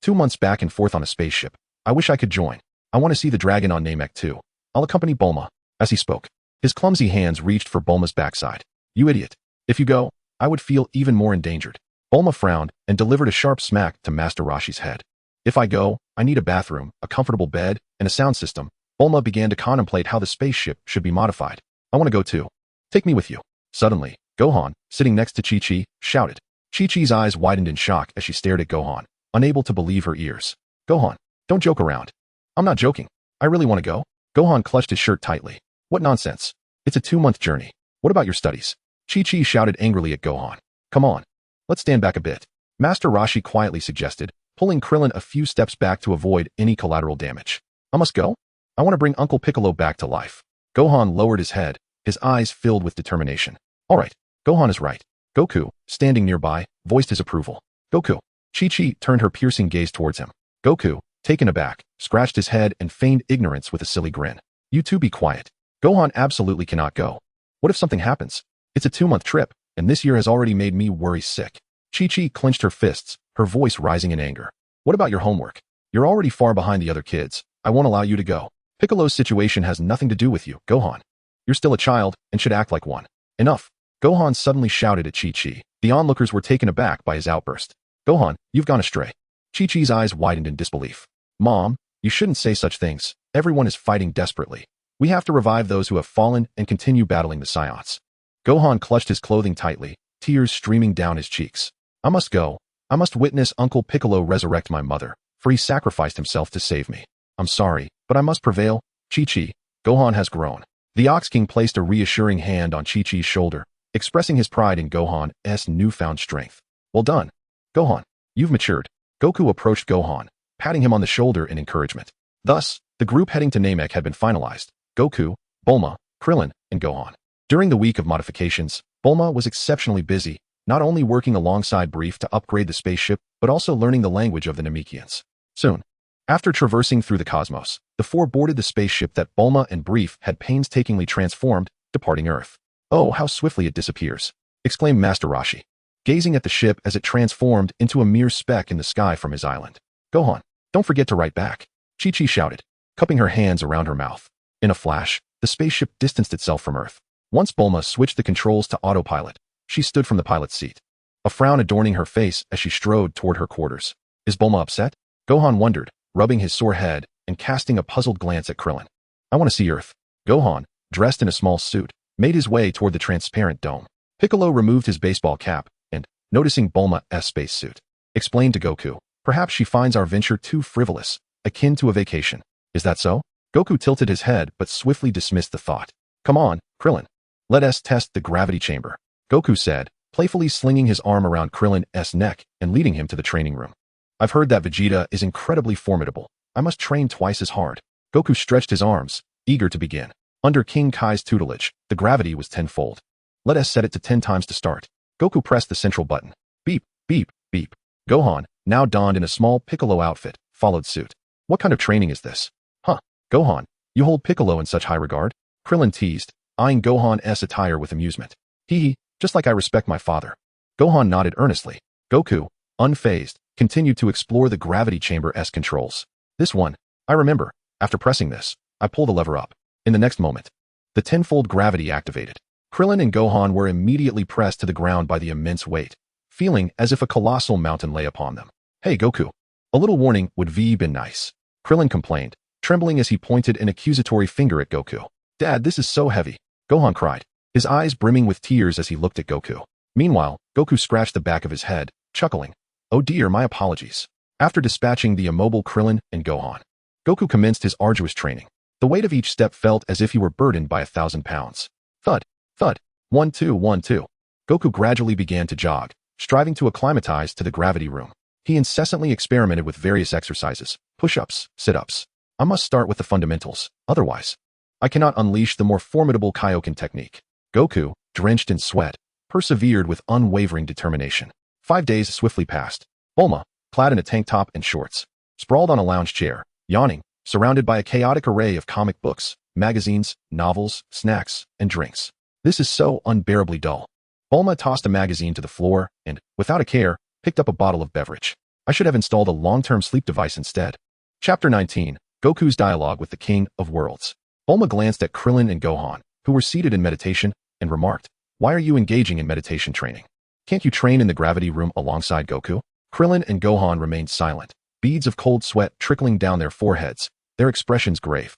2 months back and forth on a spaceship. I wish I could join. I want to see the dragon on Namek too. I'll accompany Bulma. As he spoke, his clumsy hands reached for Bulma's backside. You idiot. If you go, I would feel even more endangered. Bulma frowned and delivered a sharp smack to Master Roshi's head. If I go, I need a bathroom, a comfortable bed, and a sound system. Bulma began to contemplate how the spaceship should be modified. I want to go too. Take me with you. Suddenly, Gohan, sitting next to Chi-Chi, shouted. Chi-Chi's eyes widened in shock as she stared at Gohan, unable to believe her ears. Gohan, don't joke around. I'm not joking. I really want to go. Gohan clutched his shirt tightly. What nonsense. It's a 2-month journey. What about your studies? Chi-Chi shouted angrily at Gohan. Come on. Let's stand back a bit. Master Roshi quietly suggested, pulling Krillin a few steps back to avoid any collateral damage. I must go? I want to bring Uncle Piccolo back to life. Gohan lowered his head, his eyes filled with determination. All right, Gohan is right. Goku, standing nearby, voiced his approval. Goku. Chi-Chi turned her piercing gaze towards him. Goku, taken aback, scratched his head and feigned ignorance with a silly grin. You two be quiet. Gohan absolutely cannot go. What if something happens? It's a 2-month trip, and this year has already made me worry sick. Chi-Chi clenched her fists, her voice rising in anger. What about your homework? You're already far behind the other kids. I won't allow you to go. Piccolo's situation has nothing to do with you, Gohan. You're still a child and should act like one. Enough. Gohan suddenly shouted at Chi-Chi. The onlookers were taken aback by his outburst. Gohan, you've gone astray. Chi-Chi's eyes widened in disbelief. Mom, you shouldn't say such things. Everyone is fighting desperately. We have to revive those who have fallen and continue battling the Saiyans. Gohan clutched his clothing tightly, tears streaming down his cheeks. I must go. I must witness Uncle Piccolo resurrect my mother, for he sacrificed himself to save me. I'm sorry, but I must prevail. Chi-Chi. Gohan has grown. The Ox King placed a reassuring hand on Chi-Chi's shoulder, expressing his pride in Gohan's newfound strength. Well done. Gohan, you've matured. Goku approached Gohan, patting him on the shoulder in encouragement. Thus, the group heading to Namek had been finalized. Goku, Bulma, Krillin, and Gohan. During the week of modifications, Bulma was exceptionally busy, not only working alongside Brief to upgrade the spaceship, but also learning the language of the Namekians. Soon, after traversing through the cosmos, the four boarded the spaceship that Bulma and Brief had painstakingly transformed, departing Earth. Oh, how swiftly it disappears, exclaimed Master Roshi, gazing at the ship as it transformed into a mere speck in the sky from his island. Gohan, don't forget to write back, Chi-Chi shouted, cupping her hands around her mouth. In a flash, the spaceship distanced itself from Earth. Once Bulma switched the controls to autopilot, she stood from the pilot's seat, a frown adorning her face as she strode toward her quarters. Is Bulma upset? Gohan wondered, rubbing his sore head and casting a puzzled glance at Krillin. I want to see Earth. Gohan, dressed in a small suit, made his way toward the transparent dome. Piccolo removed his baseball cap and, noticing Bulma's spacesuit, explained to Goku, perhaps she finds our venture too frivolous, akin to a vacation. Is that so? Goku tilted his head but swiftly dismissed the thought. Come on, Krillin. Let us test the gravity chamber, Goku said, playfully slinging his arm around Krillin's neck and leading him to the training room. I've heard that Vegeta is incredibly formidable. I must train twice as hard. Goku stretched his arms, eager to begin. Under King Kai's tutelage, the gravity was tenfold. Let us set it to 10 times to start. Goku pressed the central button. Beep, beep, beep. Gohan, now donned in a small Piccolo outfit, followed suit. What kind of training is this? Huh, Gohan, you hold Piccolo in such high regard? Krillin teased, eyeing Gohan's attire with amusement. Hee, just like I respect my father. Gohan nodded earnestly. Goku, unfazed, continued to explore the gravity chamber's controls. This one, I remember. After pressing this, I pull the lever up. In the next moment, the tenfold gravity activated. Krillin and Gohan were immediately pressed to the ground by the immense weight, feeling as if a colossal mountain lay upon them. Hey Goku, a little warning would be been nice. Krillin complained, trembling as he pointed an accusatory finger at Goku. Dad, this is so heavy. Gohan cried, his eyes brimming with tears as he looked at Goku. Meanwhile, Goku scratched the back of his head, chuckling. Oh dear, my apologies. After dispatching the immobile Krillin and Gohan, Goku commenced his arduous training. The weight of each step felt as if he were burdened by 1,000 pounds. Thud, thud, 1, 2, 1, 2. Goku gradually began to jog, striving to acclimatize to the gravity room. He incessantly experimented with various exercises, push-ups, sit-ups. I must start with the fundamentals, otherwise I cannot unleash the more formidable Kaioken technique. Goku, drenched in sweat, persevered with unwavering determination. 5 days swiftly passed. Bulma, clad in a tank top and shorts, sprawled on a lounge chair, yawning, surrounded by a chaotic array of comic books, magazines, novels, snacks, and drinks. This is so unbearably dull. Bulma tossed a magazine to the floor and, without a care, picked up a bottle of beverage. I should have installed a long-term sleep device instead. Chapter 19. Goku's Dialogue with the King of Worlds. Bulma glanced at Krillin and Gohan, who were seated in meditation, and remarked, "Why are you engaging in meditation training? Can't you train in the gravity room alongside Goku?" Krillin and Gohan remained silent, beads of cold sweat trickling down their foreheads, their expressions grave.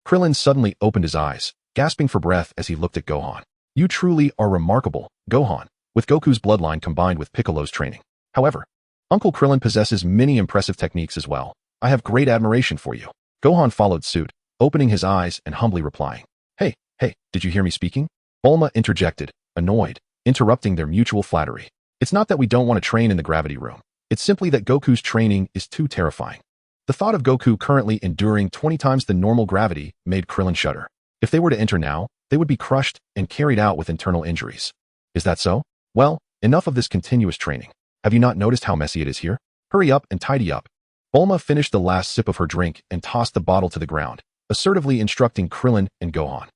Krillin suddenly opened his eyes, gasping for breath as he looked at Gohan. "You truly are remarkable, Gohan, with Goku's bloodline combined with Piccolo's training. However, Uncle Krillin possesses many impressive techniques as well. I have great admiration for you." Gohan followed suit, opening his eyes and humbly replying, Hey, did you hear me speaking?" Bulma interjected, annoyed, interrupting their mutual flattery. "It's not that we don't want to train in the gravity room. It's simply that Goku's training is too terrifying." The thought of Goku currently enduring 20 times the normal gravity made Krillin shudder. If they were to enter now, they would be crushed and carried out with internal injuries. Is that so? Well, enough of this continuous training. Have you not noticed how messy it is here? Hurry up and tidy up. Bulma finished the last sip of her drink and tossed the bottle to the ground, assertively instructing Krillin and Gohan.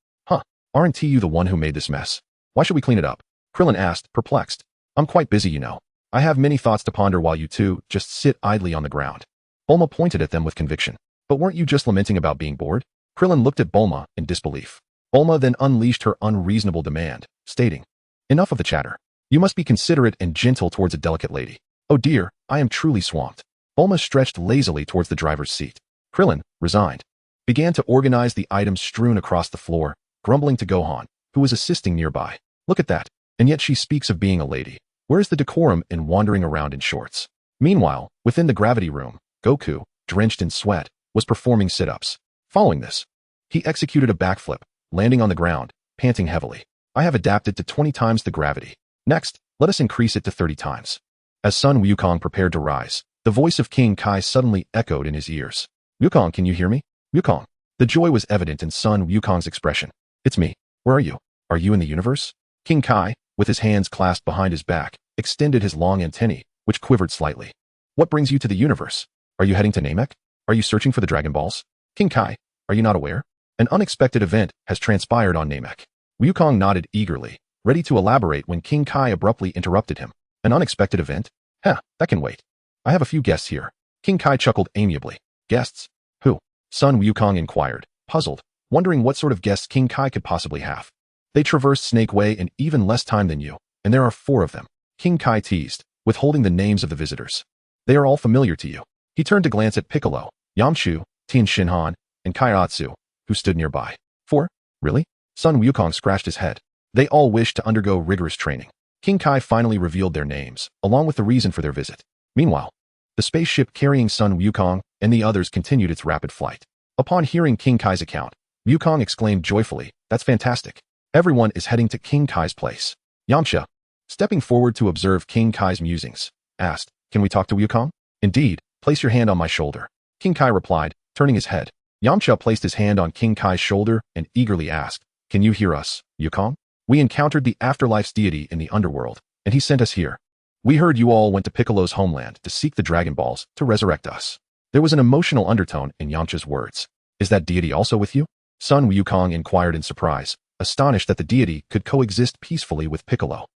Aren't you the one who made this mess? Why should we clean it up? Krillin asked, perplexed. I'm quite busy, you know. I have many thoughts to ponder while you two just sit idly on the ground. Bulma pointed at them with conviction. But weren't you just lamenting about being bored? Krillin looked at Bulma in disbelief. Bulma then unleashed her unreasonable demand, stating, Enough of the chatter. You must be considerate and gentle towards a delicate lady. Oh dear, I am truly swamped. Bulma stretched lazily towards the driver's seat. Krillin, resigned, began to organize the items strewn across the floor, grumbling to Gohan, who was assisting nearby. Look at that. And yet she speaks of being a lady. Where's the decorum in wandering around in shorts? Meanwhile, within the gravity room, Goku, drenched in sweat, was performing sit-ups. Following this, he executed a backflip, landing on the ground, panting heavily. I have adapted to 20 times the gravity. Next, let us increase it to 30 times. As Sun Wukong prepared to rise, the voice of King Kai suddenly echoed in his ears. Wukong, can you hear me? Wukong. The joy was evident in Sun Wukong's expression. It's me. Where are you? Are you in the universe? King Kai, with his hands clasped behind his back, extended his long antennae, which quivered slightly. What brings you to the universe? Are you heading to Namek? Are you searching for the Dragon Balls? King Kai, are you not aware? An unexpected event has transpired on Namek. Wukong nodded eagerly, ready to elaborate when King Kai abruptly interrupted him. An unexpected event? That can wait. I have a few guests here. King Kai chuckled amiably. Guests? Who? Sun Wukong inquired, puzzled, wondering what sort of guests King Kai could possibly have. They traversed Snake Way in even less time than you, and there are 4 of them. King Kai teased, withholding the names of the visitors. They are all familiar to you. He turned to glance at Piccolo, Yamchu, Tien Shinhan, and Kaiatsu, who stood nearby. 4? Really? Sun Wukong scratched his head. They all wished to undergo rigorous training. King Kai finally revealed their names, along with the reason for their visit. Meanwhile, the spaceship carrying Sun Wukong and the others continued its rapid flight. Upon hearing King Kai's account, Wukong exclaimed joyfully, That's fantastic. Everyone is heading to King Kai's place. Yamcha, stepping forward to observe King Kai's musings, asked, Can we talk to Wukong? Indeed, place your hand on my shoulder. King Kai replied, turning his head. Yamcha placed his hand on King Kai's shoulder and eagerly asked, Can you hear us, Wukong? We encountered the afterlife's deity in the underworld, and he sent us here. We heard you all went to Piccolo's homeland to seek the Dragon Balls to resurrect us. There was an emotional undertone in Yamcha's words. Is that deity also with you? Sun Wukong inquired in surprise, astonished that the deity could coexist peacefully with Piccolo.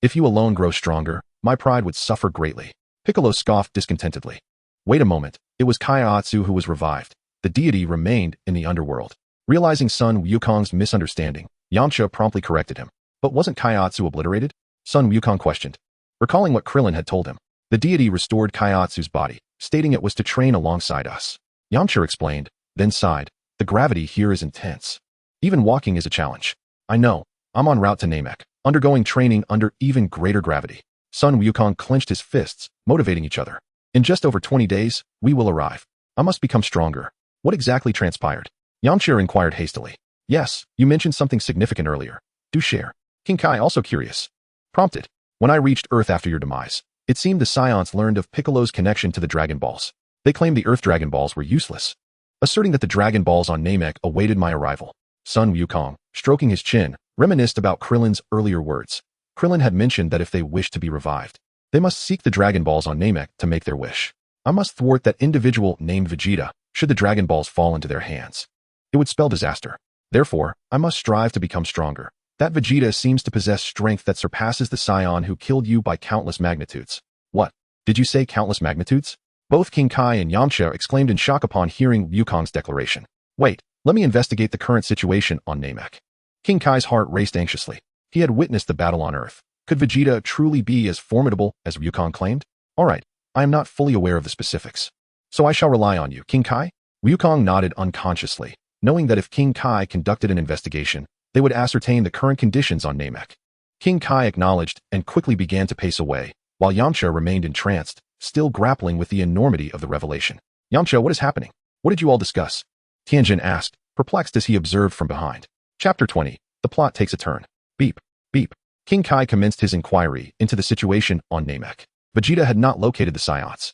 If you alone grow stronger, my pride would suffer greatly. Piccolo scoffed discontentedly. Wait a moment, it was Kaiatsu who was revived. The deity remained in the underworld. Realizing Sun Wukong's misunderstanding, Yamcha promptly corrected him. But wasn't Kaiatsu obliterated? Sun Wukong questioned. Recalling what Krillin had told him, the deity restored Kaiatsu's body, stating it was to train alongside us. Yamcha explained, then sighed. The gravity here is intense. Even walking is a challenge. I know. I'm en route to Namek, undergoing training under even greater gravity. Sun Wukong clenched his fists, motivating each other. In just over 20 days, we will arrive. I must become stronger. What exactly transpired? Yamcha inquired hastily. Yes, you mentioned something significant earlier. Do share. King Kai, also curious, prompted. When I reached Earth after your demise, it seemed the Saiyans learned of Piccolo's connection to the Dragon Balls. They claimed the Earth Dragon Balls were useless, asserting that the Dragon Balls on Namek awaited my arrival. Sun Wukong, stroking his chin, reminisced about Krillin's earlier words. Krillin had mentioned that if they wished to be revived, they must seek the Dragon Balls on Namek to make their wish. I must thwart that individual named Vegeta, should the Dragon Balls fall into their hands. It would spell disaster. Therefore, I must strive to become stronger. That Vegeta seems to possess strength that surpasses the Saiyan who killed you by countless magnitudes. What? Did you say countless magnitudes? Both King Kai and Yamcha exclaimed in shock upon hearing Wukong's declaration. Wait, let me investigate the current situation on Namek. King Kai's heart raced anxiously. He had witnessed the battle on Earth. Could Vegeta truly be as formidable as Wukong claimed? Alright, I am not fully aware of the specifics. So I shall rely on you, King Kai? Wukong nodded unconsciously, knowing that if King Kai conducted an investigation, they would ascertain the current conditions on Namek. King Kai acknowledged and quickly began to pace away, while Yamcha remained entranced, still grappling with the enormity of the revelation. Yamcha, what is happening? What did you all discuss? Tianjin asked, perplexed as he observed from behind. Chapter 20. The plot takes a turn. Beep. Beep. King Kai commenced his inquiry into the situation on Namek. Vegeta had not located the Saiyans.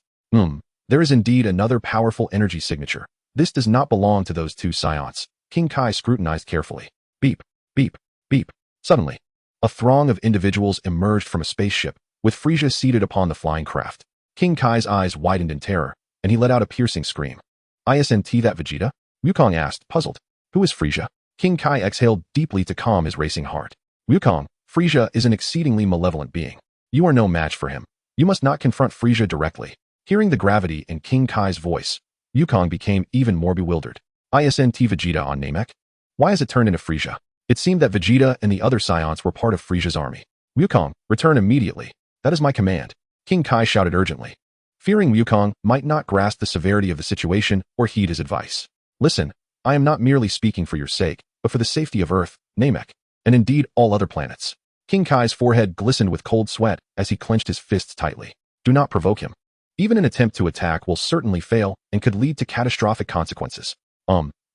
There is indeed another powerful energy signature. This does not belong to those two Saiyans. King Kai scrutinized carefully. Beep. Beep. Beep. Suddenly, a throng of individuals emerged from a spaceship, with Frieza seated upon the flying craft. King Kai's eyes widened in terror, and he let out a piercing scream. Isn't that Vegeta? Wukong asked, puzzled. Who is Frieza? King Kai exhaled deeply to calm his racing heart. Wukong, Frieza is an exceedingly malevolent being. You are no match for him. You must not confront Frieza directly. Hearing the gravity in King Kai's voice, Wukong became even more bewildered. Isn't Vegeta on Namek? Why has it turned into Frieza? It seemed that Vegeta and the other Saiyans were part of Frieza's army. Wukong, return immediately. That is my command. King Kai shouted urgently. Fearing Wukong might not grasp the severity of the situation or heed his advice. Listen, I am not merely speaking for your sake, but for the safety of Earth, Namek, and indeed all other planets. King Kai's forehead glistened with cold sweat as he clenched his fists tightly. Do not provoke him. Even an attempt to attack will certainly fail and could lead to catastrophic consequences.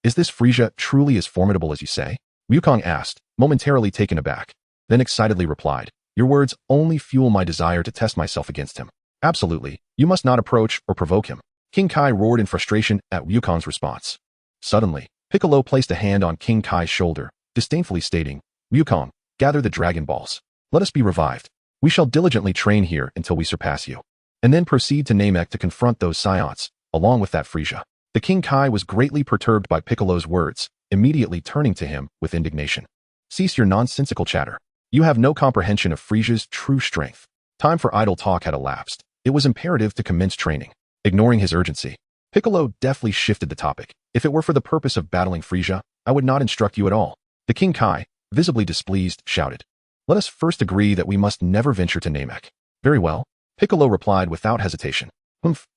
Is this Frieza truly as formidable as you say? Wukong asked, momentarily taken aback, then excitedly replied, your words only fuel my desire to test myself against him. Absolutely, you must not approach or provoke him. King Kai roared in frustration at Wukong's response. Suddenly, Piccolo placed a hand on King Kai's shoulder, disdainfully stating, Wukong, gather the Dragon Balls. Let us be revived. We shall diligently train here until we surpass you. And then proceed to Namek to confront those Saiyans, along with that Frieza. The King Kai was greatly perturbed by Piccolo's words, immediately turning to him with indignation. Cease your nonsensical chatter. You have no comprehension of Frieza's true strength. Time for idle talk had elapsed. It was imperative to commence training. Ignoring his urgency, Piccolo deftly shifted the topic. If it were for the purpose of battling Frieza, I would not instruct you at all. The King Kai, visibly displeased, shouted. Let us first agree that we must never venture to Namek. Very well. Piccolo replied without hesitation.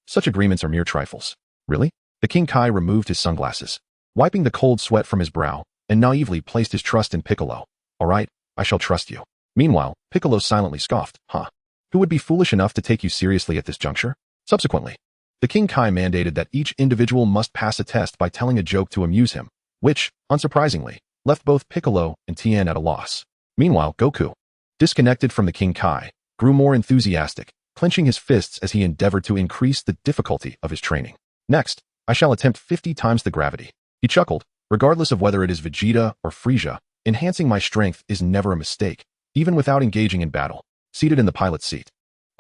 Such agreements are mere trifles. Really? The King Kai removed his sunglasses, wiping the cold sweat from his brow, and naively placed his trust in Piccolo. All right, I shall trust you. Meanwhile, Piccolo silently scoffed. Who would be foolish enough to take you seriously at this juncture? Subsequently, the King Kai mandated that each individual must pass a test by telling a joke to amuse him, which, unsurprisingly, left both Piccolo and Tien at a loss. Meanwhile, Goku, disconnected from the King Kai, grew more enthusiastic, clenching his fists as he endeavored to increase the difficulty of his training. Next, I shall attempt 50 times the gravity. He chuckled. Regardless of whether it is Vegeta or Frieza, enhancing my strength is never a mistake, even without engaging in battle. Seated in the pilot's seat,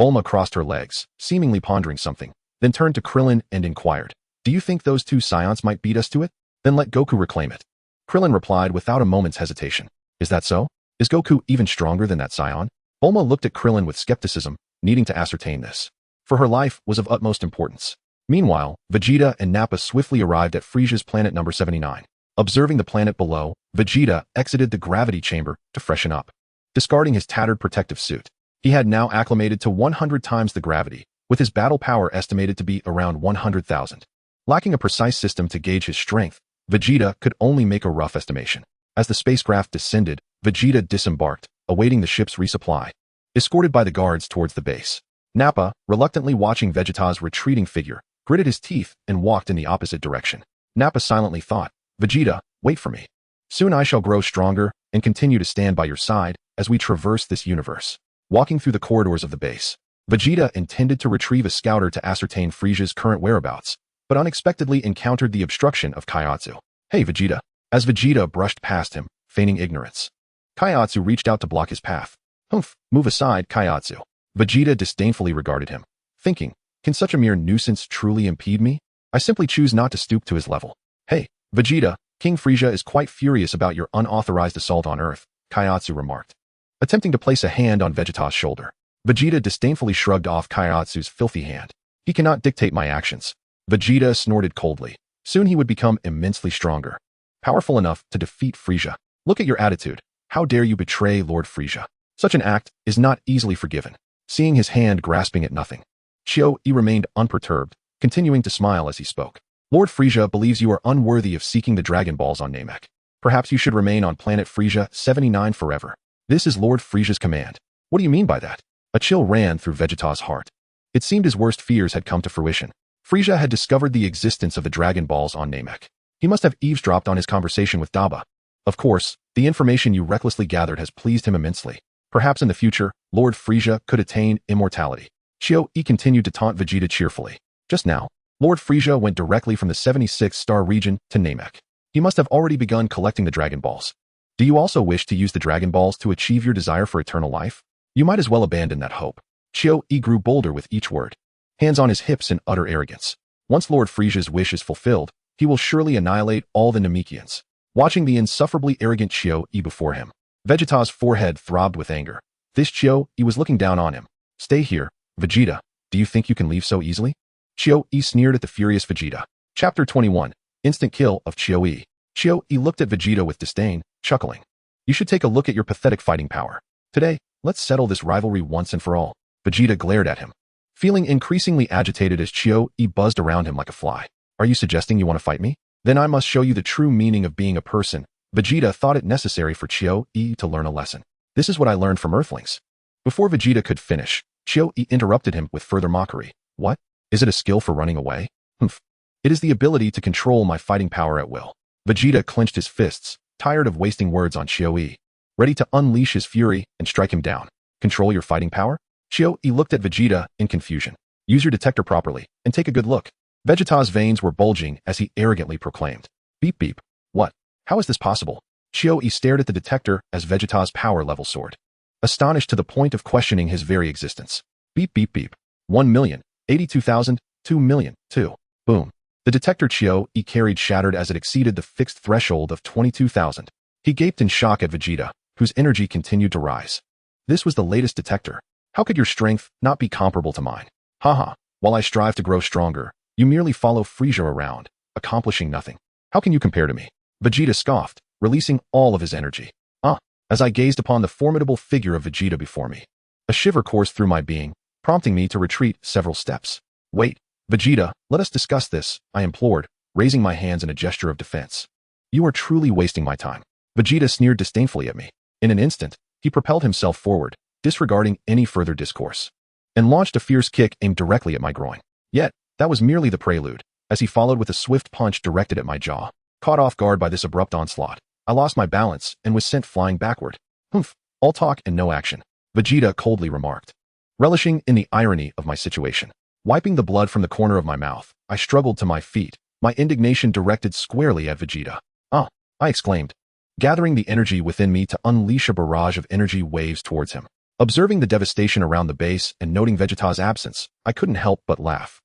Bulma crossed her legs, seemingly pondering something, then turned to Krillin and inquired, do you think those two Saiyans might beat us to it? Then let Goku reclaim it. Krillin replied without a moment's hesitation. Is that so? Is Goku even stronger than that Saiyan? Bulma looked at Krillin with skepticism, needing to ascertain this. For her life was of utmost importance. Meanwhile, Vegeta and Nappa swiftly arrived at Frieza's planet number 79. Observing the planet below, Vegeta exited the gravity chamber to freshen up. Discarding his tattered protective suit, he had now acclimated to 100 times the gravity, with his battle power estimated to be around 100,000. Lacking a precise system to gauge his strength, Vegeta could only make a rough estimation. As the spacecraft descended, Vegeta disembarked, awaiting the ship's resupply. Escorted by the guards towards the base, Nappa, reluctantly watching Vegeta's retreating figure, gritted his teeth and walked in the opposite direction. Nappa silently thought, Vegeta, wait for me. Soon I shall grow stronger and continue to stand by your side as we traverse this universe. Walking through the corridors of the base, Vegeta intended to retrieve a scouter to ascertain Frieza's current whereabouts, but unexpectedly encountered the obstruction of Kaiatsu. Hey Vegeta. As Vegeta brushed past him, feigning ignorance, Kaiatsu reached out to block his path. Move aside, Kaiatsu. Vegeta disdainfully regarded him, thinking, can such a mere nuisance truly impede me? I simply choose not to stoop to his level. Hey, Vegeta, King Frieza is quite furious about your unauthorized assault on Earth, Kaiotsu remarked, attempting to place a hand on Vegeta's shoulder. Vegeta disdainfully shrugged off Kaiotsu's filthy hand. He cannot dictate my actions. Vegeta snorted coldly. Soon he would become immensely stronger, powerful enough to defeat Frieza. Look at your attitude. How dare you betray Lord Frieza? Such an act is not easily forgiven. Seeing his hand grasping at nothing, Chiou-E remained unperturbed, continuing to smile as he spoke. Lord Frieza believes you are unworthy of seeking the Dragon Balls on Namek. Perhaps you should remain on planet Frieza 79 forever. This is Lord Frieza's command. What do you mean by that? A chill ran through Vegeta's heart. It seemed his worst fears had come to fruition. Frieza had discovered the existence of the Dragon Balls on Namek. He must have eavesdropped on his conversation with Daba. Of course, the information you recklessly gathered has pleased him immensely. Perhaps in the future, Lord Frieza could attain immortality. Chiou-E continued to taunt Vegeta cheerfully. Just now, Lord Frieza went directly from the 76-star region to Namek. He must have already begun collecting the Dragon Balls. Do you also wish to use the Dragon Balls to achieve your desire for eternal life? You might as well abandon that hope. Chiou-E grew bolder with each word, hands on his hips in utter arrogance. Once Lord Frieza's wish is fulfilled, he will surely annihilate all the Namekians. Watching the insufferably arrogant Chiou-E before him, Vegeta's forehead throbbed with anger. This Chiou-E was looking down on him. Stay here, Vegeta. Do you think you can leave so easily? Chiou-E sneered at the furious Vegeta. Chapter 21. Instant kill of Chiou-E. Chiou-E looked at Vegeta with disdain, chuckling. You should take a look at your pathetic fighting power. Today, let's settle this rivalry once and for all. Vegeta glared at him, feeling increasingly agitated as Chiou-E buzzed around him like a fly. Are you suggesting you want to fight me? Then I must show you the true meaning of being a person. Vegeta thought it necessary for Chiou-E to learn a lesson. This is what I learned from Earthlings. Before Vegeta could finish, Chiou-E interrupted him with further mockery. What? Is it a skill for running away? Humph. It is the ability to control my fighting power at will. Vegeta clenched his fists, tired of wasting words on Chiou-E, ready to unleash his fury and strike him down. Control your fighting power? Chiou-E looked at Vegeta in confusion. Use your detector properly and take a good look. Vegeta's veins were bulging as he arrogantly proclaimed. Beep beep. What? How is this possible? Chiou-E stared at the detector as Vegeta's power level soared, astonished to the point of questioning his very existence. Beep beep beep. 1,082,000, 2,000,000, 2. Boom. The detector Chiou-E carried shattered as it exceeded the fixed threshold of 22,000. He gaped in shock at Vegeta, whose energy continued to rise. This was the latest detector. How could your strength not be comparable to mine? Haha, while I strive to grow stronger, you merely follow Frieza around, accomplishing nothing. How can you compare to me? Vegeta scoffed, releasing all of his energy. As I gazed upon the formidable figure of Vegeta before me, a shiver coursed through my being, prompting me to retreat several steps. Wait, Vegeta, let us discuss this, I implored, raising my hands in a gesture of defense. You are truly wasting my time. Vegeta sneered disdainfully at me. In an instant, he propelled himself forward, disregarding any further discourse, and launched a fierce kick aimed directly at my groin. Yet, that was merely the prelude, as he followed with a swift punch directed at my jaw. Caught off guard by this abrupt onslaught, I lost my balance and was sent flying backward. Humph, all talk and no action, Vegeta coldly remarked, relishing in the irony of my situation. Wiping the blood from the corner of my mouth, I struggled to my feet, my indignation directed squarely at Vegeta. I exclaimed, gathering the energy within me to unleash a barrage of energy waves towards him. Observing the devastation around the base and noting Vegeta's absence, I couldn't help but laugh.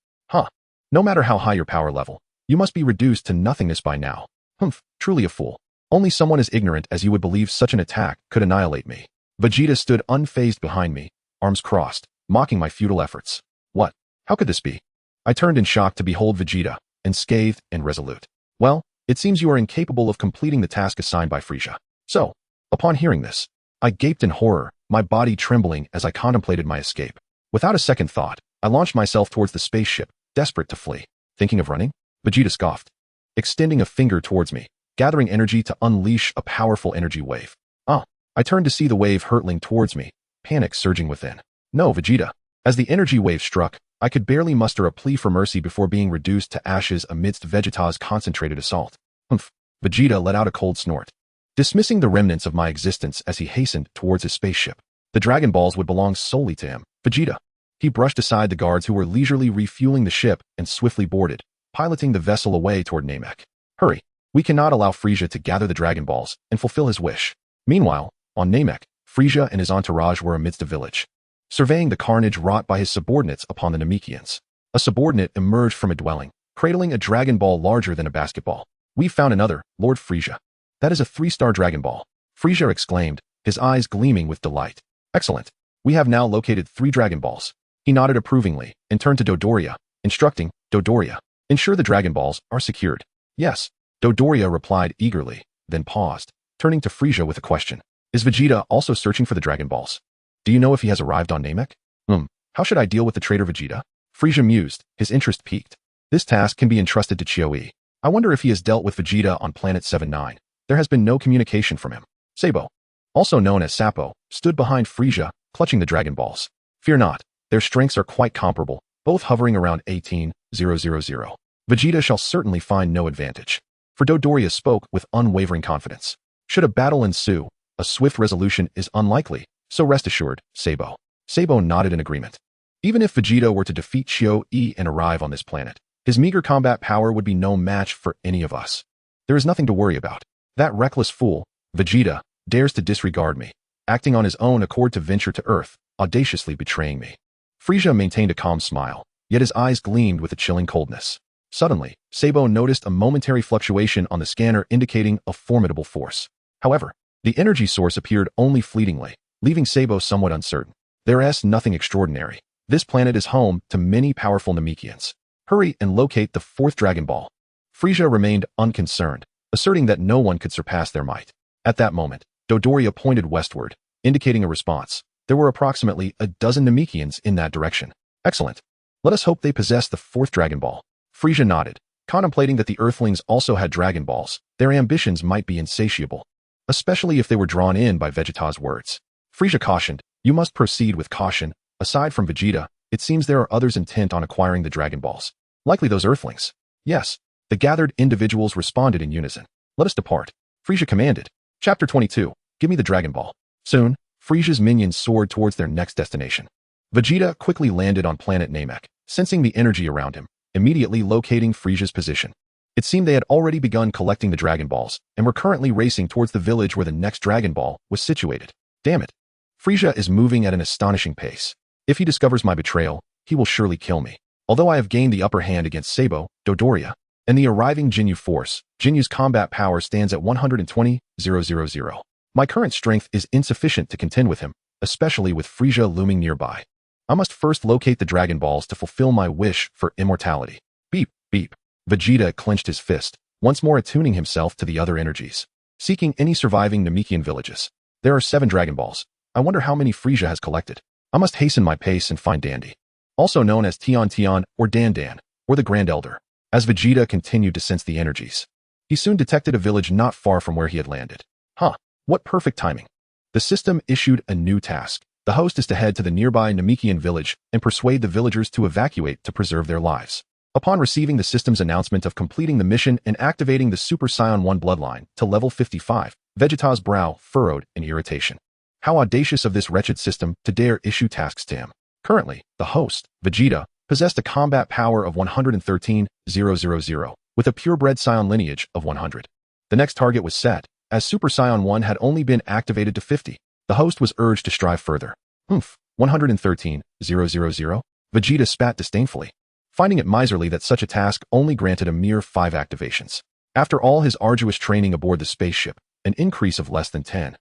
No matter how high your power level, you must be reduced to nothingness by now. Humph, truly a fool. Only someone as ignorant as you would believe such an attack could annihilate me. Vegeta stood unfazed behind me, arms crossed, mocking my futile efforts. What? How could this be? I turned in shock to behold Vegeta, unscathed and resolute. Well, it seems you are incapable of completing the task assigned by Frieza. So, upon hearing this, I gaped in horror, my body trembling as I contemplated my escape. Without a second thought, I launched myself towards the spaceship, desperate to flee. Thinking of running? Vegeta scoffed, extending a finger towards me, gathering energy to unleash a powerful energy wave. I turned to see the wave hurtling towards me, panic surging within. No, Vegeta. As the energy wave struck, I could barely muster a plea for mercy before being reduced to ashes amidst Vegeta's concentrated assault. Humph. Vegeta let out a cold snort, dismissing the remnants of my existence as he hastened towards his spaceship. The Dragon Balls would belong solely to him. Vegeta. He brushed aside the guards who were leisurely refueling the ship and swiftly boarded, piloting the vessel away toward Namek. Hurry. We cannot allow Frieza to gather the Dragon Balls and fulfill his wish. Meanwhile, on Namek, Frieza and his entourage were amidst a village, surveying the carnage wrought by his subordinates upon the Namekians. A subordinate emerged from a dwelling, cradling a Dragon Ball larger than a basketball. We've found another, Lord Frieza. That is a 3-star Dragon Ball. Frieza exclaimed, his eyes gleaming with delight. Excellent. We have now located 3 Dragon Balls. He nodded approvingly and turned to Dodoria, instructing, Dodoria, ensure the Dragon Balls are secured. Yes. Dodoria replied eagerly, then paused, turning to Frieza with a question. Is Vegeta also searching for the Dragon Balls? Do you know if he has arrived on Namek? How should I deal with the traitor Vegeta? Frieza mused, his interest piqued. This task can be entrusted to Chioe. I wonder if he has dealt with Vegeta on Planet 7-9. There has been no communication from him. Sabo, also known as Sappo, stood behind Frieza, clutching the Dragon Balls. Fear not, their strengths are quite comparable, both hovering around 18,000. Vegeta shall certainly find no advantage. For Dodoria spoke with unwavering confidence. Should a battle ensue, a swift resolution is unlikely, so rest assured, Sabo. Sabo nodded in agreement. Even if Vegeta were to defeat Chioe and arrive on this planet, his meager combat power would be no match for any of us. There is nothing to worry about. That reckless fool, Vegeta, dares to disregard me, acting on his own accord to venture to Earth, audaciously betraying me. Frieza maintained a calm smile, yet his eyes gleamed with a chilling coldness. Suddenly, Sabo noticed a momentary fluctuation on the scanner indicating a formidable force. However, the energy source appeared only fleetingly, leaving Sabo somewhat uncertain. There is nothing extraordinary. This planet is home to many powerful Namekians. Hurry and locate the 4th Dragon Ball. Frieza remained unconcerned, asserting that no one could surpass their might. At that moment, Dodoria pointed westward, indicating a response. There were approximately a dozen Namekians in that direction. Excellent. Let us hope they possess the 4th Dragon Ball. Frieza nodded, contemplating that the Earthlings also had Dragon Balls. Their ambitions might be insatiable, especially if they were drawn in by Vegeta's words. Frieza cautioned, you must proceed with caution. Aside from Vegeta, it seems there are others intent on acquiring the Dragon Balls. Likely those Earthlings. Yes. The gathered individuals responded in unison. Let us depart. Frieza commanded. Chapter 22. Give me the Dragon Ball. Soon, Frieza's minions soared towards their next destination. Vegeta quickly landed on planet Namek, sensing the energy around him, immediately locating Frieza's position. It seemed they had already begun collecting the Dragon Balls and were currently racing towards the village where the next Dragon Ball was situated. Damn it. Frieza is moving at an astonishing pace. If he discovers my betrayal, he will surely kill me. Although I have gained the upper hand against Sabo, Dodoria, and the arriving Ginyu force, Ginyu's combat power stands at 120,000. My current strength is insufficient to contend with him, especially with Frieza looming nearby. I must first locate the Dragon Balls to fulfill my wish for immortality. Beep, beep. Vegeta clenched his fist, once more attuning himself to the other energies, seeking any surviving Namekian villages. There are 7 Dragon Balls. I wonder how many Frieza has collected. I must hasten my pace and find Dandy, also known as Tian Tian or Dan Dan, or the Grand Elder. As Vegeta continued to sense the energies, he soon detected a village not far from where he had landed. What perfect timing. The system issued a new task. The host is to head to the nearby Namekian village and persuade the villagers to evacuate to preserve their lives. Upon receiving the system's announcement of completing the mission and activating the Super Saiyan 1 bloodline to level 55, Vegeta's brow furrowed in irritation. How audacious of this wretched system to dare issue tasks to him. Currently, the host, Vegeta, possessed a combat power of 113,000, with a purebred Saiyan lineage of 100. The next target was set, as Super Saiyan 1 had only been activated to 50. The host was urged to strive further. 113,000? Vegeta spat disdainfully, finding it miserly that such a task only granted a mere 5 activations. After all his arduous training aboard the spaceship, an increase of less than 10,000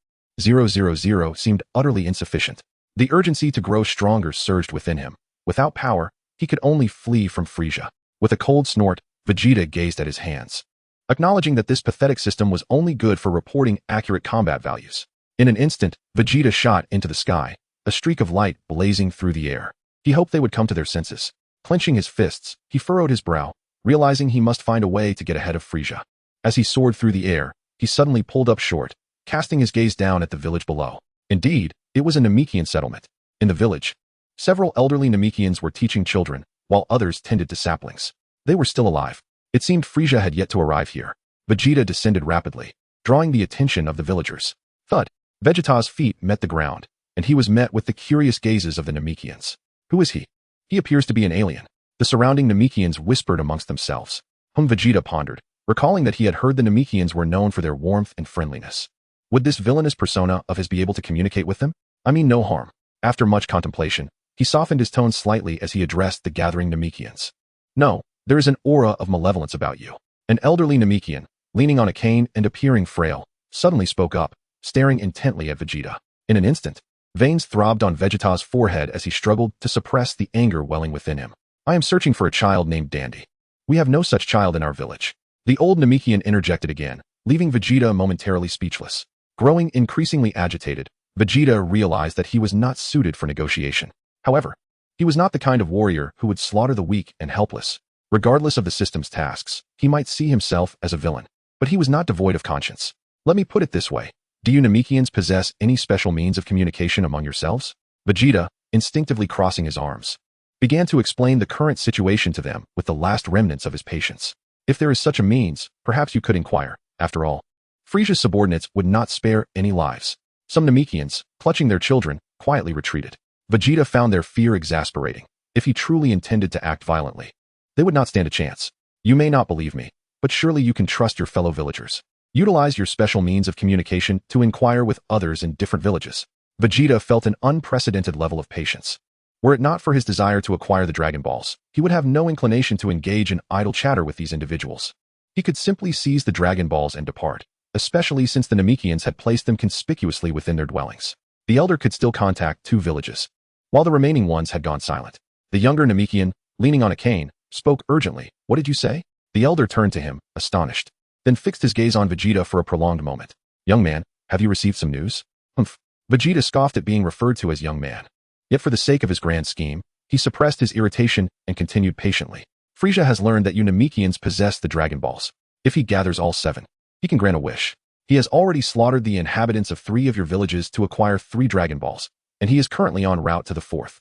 seemed utterly insufficient. The urgency to grow stronger surged within him. Without power, he could only flee from Frieza. With a cold snort, Vegeta gazed at his hands, acknowledging that this pathetic system was only good for reporting accurate combat values. In an instant, Vegeta shot into the sky, a streak of light blazing through the air. He hoped they would come to their senses. Clenching his fists, he furrowed his brow, realizing he must find a way to get ahead of Frieza. As he soared through the air, he suddenly pulled up short, casting his gaze down at the village below. Indeed, it was a Namekian settlement. In the village, several elderly Namekians were teaching children, while others tended to saplings. They were still alive. It seemed Frieza had yet to arrive here. Vegeta descended rapidly, drawing the attention of the villagers. Thud. Vegeta's feet met the ground, and he was met with the curious gazes of the Namekians. Who is he? He appears to be an alien. The surrounding Namekians whispered amongst themselves. Vegeta pondered, recalling that he had heard the Namekians were known for their warmth and friendliness. Would this villainous persona of his be able to communicate with them? I mean no harm. After much contemplation, he softened his tone slightly as he addressed the gathering Namekians. No, There is an aura of malevolence about you. An elderly Namekian, leaning on a cane and appearing frail, suddenly spoke up, staring intently at Vegeta. In an instant, veins throbbed on Vegeta's forehead as he struggled to suppress the anger welling within him. I am searching for a child named Dandy. We have no such child in our village. The old Namekian interjected again, leaving Vegeta momentarily speechless. Growing increasingly agitated, Vegeta realized that he was not suited for negotiation. However, he was not the kind of warrior who would slaughter the weak and helpless. Regardless of the system's tasks, he might see himself as a villain. But he was not devoid of conscience. Let me put it this way. Do you Namekians possess any special means of communication among yourselves? Vegeta, instinctively crossing his arms, began to explain the current situation to them with the last remnants of his patience. If there is such a means, perhaps you could inquire. After all, Frieza's subordinates would not spare any lives. Some Namekians, clutching their children, quietly retreated. Vegeta found their fear exasperating. If he truly intended to act violently, they would not stand a chance. You may not believe me, but surely you can trust your fellow villagers. Utilize your special means of communication to inquire with others in different villages. Vegeta felt an unprecedented level of patience. Were it not for his desire to acquire the Dragon Balls, he would have no inclination to engage in idle chatter with these individuals. He could simply seize the Dragon Balls and depart, especially since the Namekians had placed them conspicuously within their dwellings. The elder could still contact 2 villages, while the remaining ones had gone silent. The younger Namekian, leaning on a cane, spoke urgently. What did you say? The elder turned to him, astonished, then fixed his gaze on Vegeta for a prolonged moment. Young man, have you received some news? Humph. Vegeta scoffed at being referred to as young man. Yet for the sake of his grand scheme, he suppressed his irritation and continued patiently. Frieza has learned that you Namekians possess the Dragon Balls. If he gathers all 7, he can grant a wish. He has already slaughtered the inhabitants of 3 of your villages to acquire 3 Dragon Balls, and he is currently en route to the 4th.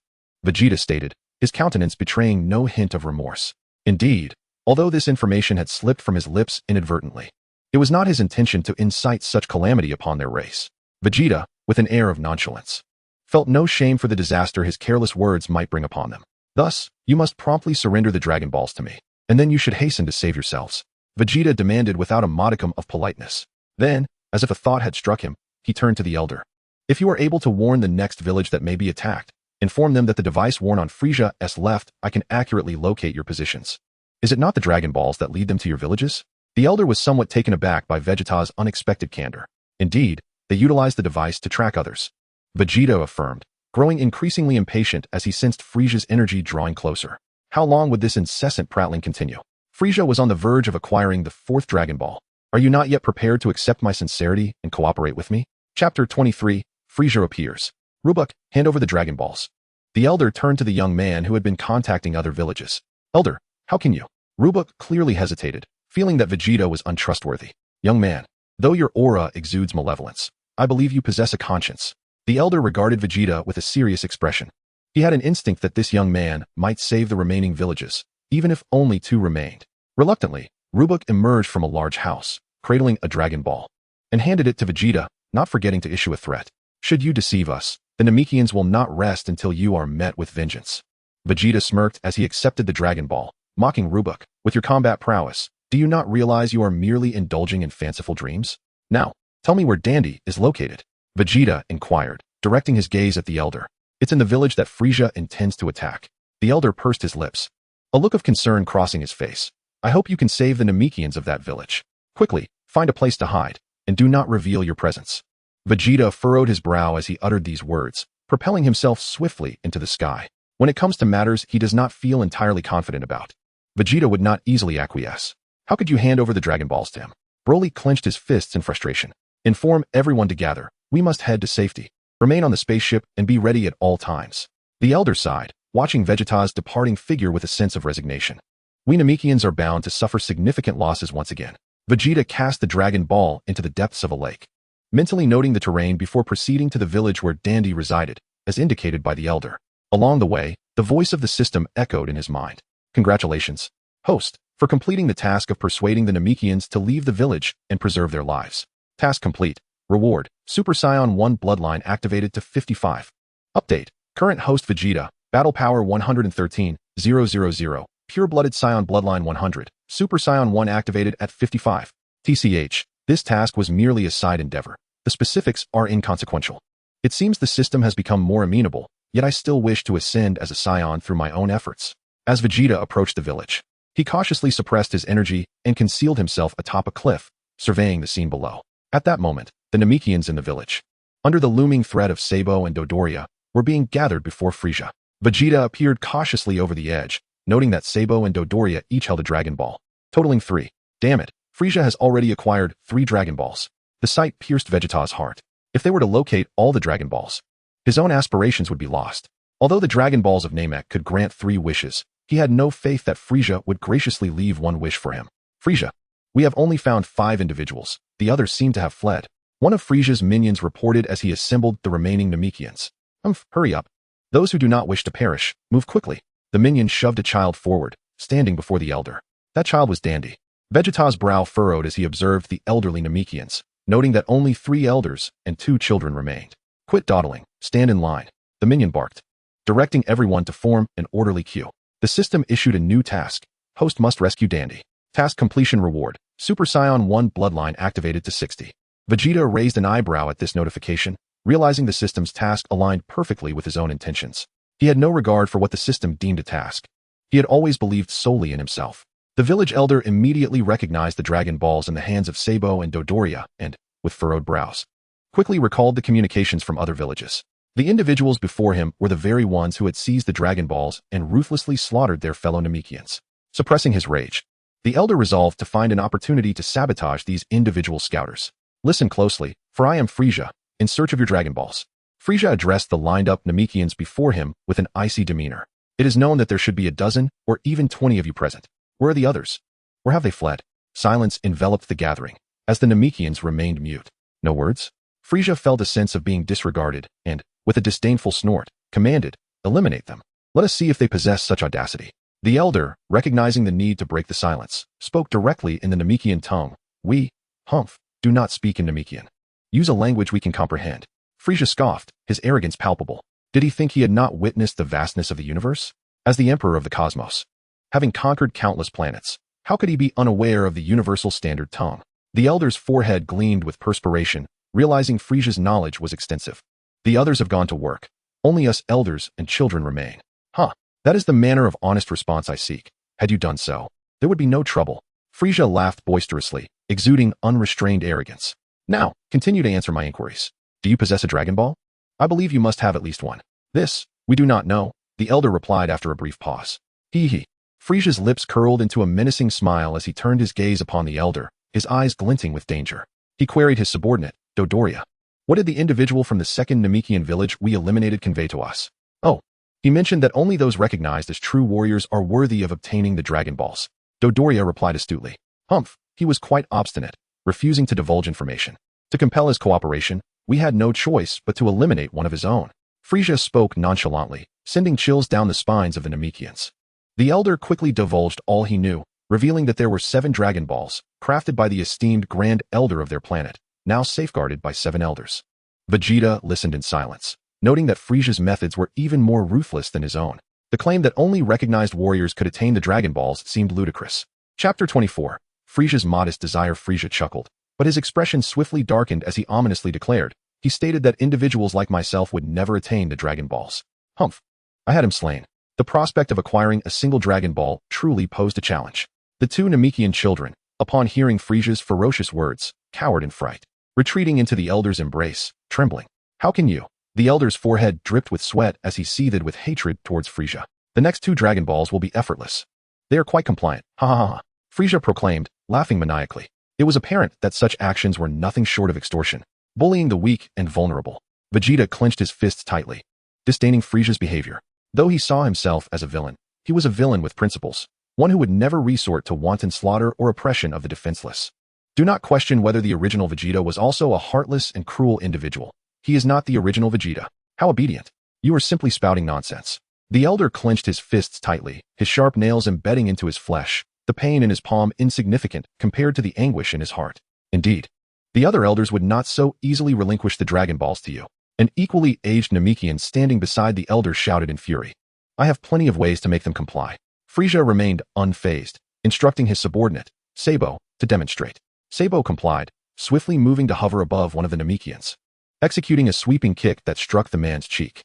Vegeta stated, his countenance betraying no hint of remorse. Indeed, although this information had slipped from his lips inadvertently, it was not his intention to incite such calamity upon their race. Vegeta, with an air of nonchalance, felt no shame for the disaster his careless words might bring upon them. Thus, you must promptly surrender the Dragon Balls to me, and then you should hasten to save yourselves. Vegeta demanded without a modicum of politeness. Then, as if a thought had struck him, he turned to the elder. If you are able to warn the next village that may be attacked, inform them that the device worn on Frieza's left I can accurately locate your positions. Is it not the Dragon Balls that lead them to your villages? The elder was somewhat taken aback by Vegeta's unexpected candor. Indeed, they utilized the device to track others. Vegeta affirmed, growing increasingly impatient as he sensed Frieza's energy drawing closer. How long would this incessant prattling continue? Frieza was on the verge of acquiring the 4th Dragon Ball. Are you not yet prepared to accept my sincerity and cooperate with me? Chapter 23, Frieza appears. Rubuk, hand over the Dragon Balls. The elder turned to the young man who had been contacting other villages. Elder, how can you? Rubuk clearly hesitated, feeling that Vegeta was untrustworthy. Young man, though your aura exudes malevolence, I believe you possess a conscience. The elder regarded Vegeta with a serious expression. He had an instinct that this young man might save the remaining villages, even if only 2 remained. Reluctantly, Rubuk emerged from a large house, cradling a Dragon Ball, and handed it to Vegeta, not forgetting to issue a threat. Should you deceive us, the Namekians will not rest until you are met with vengeance. Vegeta smirked as he accepted the Dragon Ball, mocking Rubuk. With your combat prowess, do you not realize you are merely indulging in fanciful dreams? Now, tell me where Dandy is located. Vegeta inquired, directing his gaze at the elder. It's in the village that Frieza intends to attack. The elder pursed his lips, a look of concern crossing his face. I hope you can save the Namekians of that village. Quickly, find a place to hide, and do not reveal your presence. Vegeta furrowed his brow as he uttered these words, propelling himself swiftly into the sky. When it comes to matters he does not feel entirely confident about, Vegeta would not easily acquiesce. How could you hand over the Dragon Balls to him? Broly clenched his fists in frustration. Inform everyone to gather. We must head to safety. Remain on the spaceship and be ready at all times. The elder sighed, watching Vegeta's departing figure with a sense of resignation. We Namekians are bound to suffer significant losses once again. Vegeta cast the Dragon Ball into the depths of a lake, mentally noting the terrain before proceeding to the village where Dandy resided, as indicated by the elder. Along the way, the voice of the system echoed in his mind. Congratulations, host, for completing the task of persuading the Namekians to leave the village and preserve their lives. Task complete. Reward, Super Saiyan 1 bloodline activated to 55. Update, current host Vegeta, battle power 113,000, pure-blooded Saiyan bloodline 100, Super Saiyan 1 activated at 55. TCH, this task was merely a side endeavor. The specifics are inconsequential. It seems the system has become more amenable, yet I still wish to ascend as a Saiyan through my own efforts. As Vegeta approached the village, He cautiously suppressed his energy and concealed himself atop a cliff, surveying the scene below. At that moment, the Namekians in the village, under the looming threat of Sabo and Dodoria, were being gathered before Frieza. Vegeta appeared cautiously over the edge, noting that Sabo and Dodoria each held a Dragon Ball, totaling 3. Damn it, Frieza has already acquired 3 Dragon Balls. The sight pierced Vegeta's heart. If they were to locate all the Dragon Balls, his own aspirations would be lost. Although the Dragon Balls of Namek could grant 3 wishes, he had no faith that Frieza would graciously leave 1 wish for him. Frieza, we have only found 5 individuals. The others seem to have fled. One of Frieza's minions reported as he assembled the remaining Namekians. Hurry up. Those who do not wish to perish, move quickly. The minion shoved a child forward, standing before the elder. That child was Dandy. Vegeta's brow furrowed as he observed the elderly Namekians, noting that only 3 elders and 2 children remained. Quit dawdling. Stand in line. The minion barked, directing everyone to form an orderly queue. The system issued a new task. Host must rescue Dandy. Task completion reward. Super Saiyan 1 bloodline activated to 60. Vegeta raised an eyebrow at this notification, realizing the system's task aligned perfectly with his own intentions. He had no regard for what the system deemed a task. He had always believed solely in himself. The village elder immediately recognized the Dragon Balls in the hands of Sabo and Dodoria and, with furrowed brows, quickly recalled the communications from other villages. The individuals before him were the very ones who had seized the Dragon Balls and ruthlessly slaughtered their fellow Namekians. Suppressing his rage, the elder resolved to find an opportunity to sabotage these individual scouters. Listen closely, for I am Frieza, in search of your Dragon Balls. Frieza addressed the lined-up Namekians before him with an icy demeanor. It is known that there should be a dozen or even 20 of you present. Where are the others? Where have they fled? Silence enveloped the gathering, as the Namekians remained mute. No words? Frieza felt a sense of being disregarded and, with a disdainful snort, commanded, eliminate them. Let us see if they possess such audacity. The elder, recognizing the need to break the silence, spoke directly in the Namekian tongue. We, do not speak in Namekian. Use a language we can comprehend. Frieza scoffed, his arrogance palpable. Did he think he had not witnessed the vastness of the universe? As the emperor of the cosmos, having conquered countless planets, how could he be unaware of the universal standard tongue? The elder's forehead gleamed with perspiration, realizing Frieza's knowledge was extensive. The others have gone to work. Only us elders and children remain. That is the manner of honest response I seek. Had you done so, there would be no trouble. Frieza laughed boisterously, exuding unrestrained arrogance. Now, continue to answer my inquiries. Do you possess a Dragon Ball? I believe you must have at least one. This, we do not know, the elder replied after a brief pause. Hee. Frieza's lips curled into a menacing smile as he turned his gaze upon the elder, his eyes glinting with danger. He queried his subordinate, Dodoria. What did the individual from the second Namekian village we eliminated convey to us? He mentioned that only those recognized as true warriors are worthy of obtaining the Dragon Balls. Dodoria replied astutely. He was quite obstinate, refusing to divulge information. To compel his cooperation, we had no choice but to eliminate one of his own. Frieza spoke nonchalantly, sending chills down the spines of the Namekians. The elder quickly divulged all he knew, revealing that there were 7 Dragon Balls, crafted by the esteemed Grand Elder of their planet, now safeguarded by 7 elders. Vegeta listened in silence, noting that Frieza's methods were even more ruthless than his own. The claim that only recognized warriors could attain the Dragon Balls seemed ludicrous. Chapter 24. Frieza's modest desire. Frieza chuckled, but his expression swiftly darkened as he ominously declared. He stated that individuals like myself would never attain the Dragon Balls. I had him slain. The prospect of acquiring a single Dragon Ball truly posed a challenge. The 2 Namekian children, upon hearing Frieza's ferocious words, cowered in fright, retreating into the elder's embrace, trembling. How can you? The elder's forehead dripped with sweat as he seethed with hatred towards Frieza. The next 2 Dragon Balls will be effortless. They are quite compliant. Frieza proclaimed, laughing maniacally. It was apparent that such actions were nothing short of extortion, bullying the weak and vulnerable. Vegeta clenched his fists tightly, disdaining Frieza's behavior. Though he saw himself as a villain, he was a villain with principles, one who would never resort to wanton slaughter or oppression of the defenseless. Do not question whether the original Vegeta was also a heartless and cruel individual. He is not the original Vegeta. How obedient. You are simply spouting nonsense. The elder clenched his fists tightly, his sharp nails embedding into his flesh, the pain in his palm insignificant compared to the anguish in his heart. Indeed, the other elders would not so easily relinquish the Dragon Balls to you. An equally aged Namekian standing beside the elder shouted in fury. I have plenty of ways to make them comply. Frieza remained unfazed, instructing his subordinate, Sabo, to demonstrate. Sabo complied, swiftly moving to hover above one of the Namekians, executing a sweeping kick that struck the man's cheek.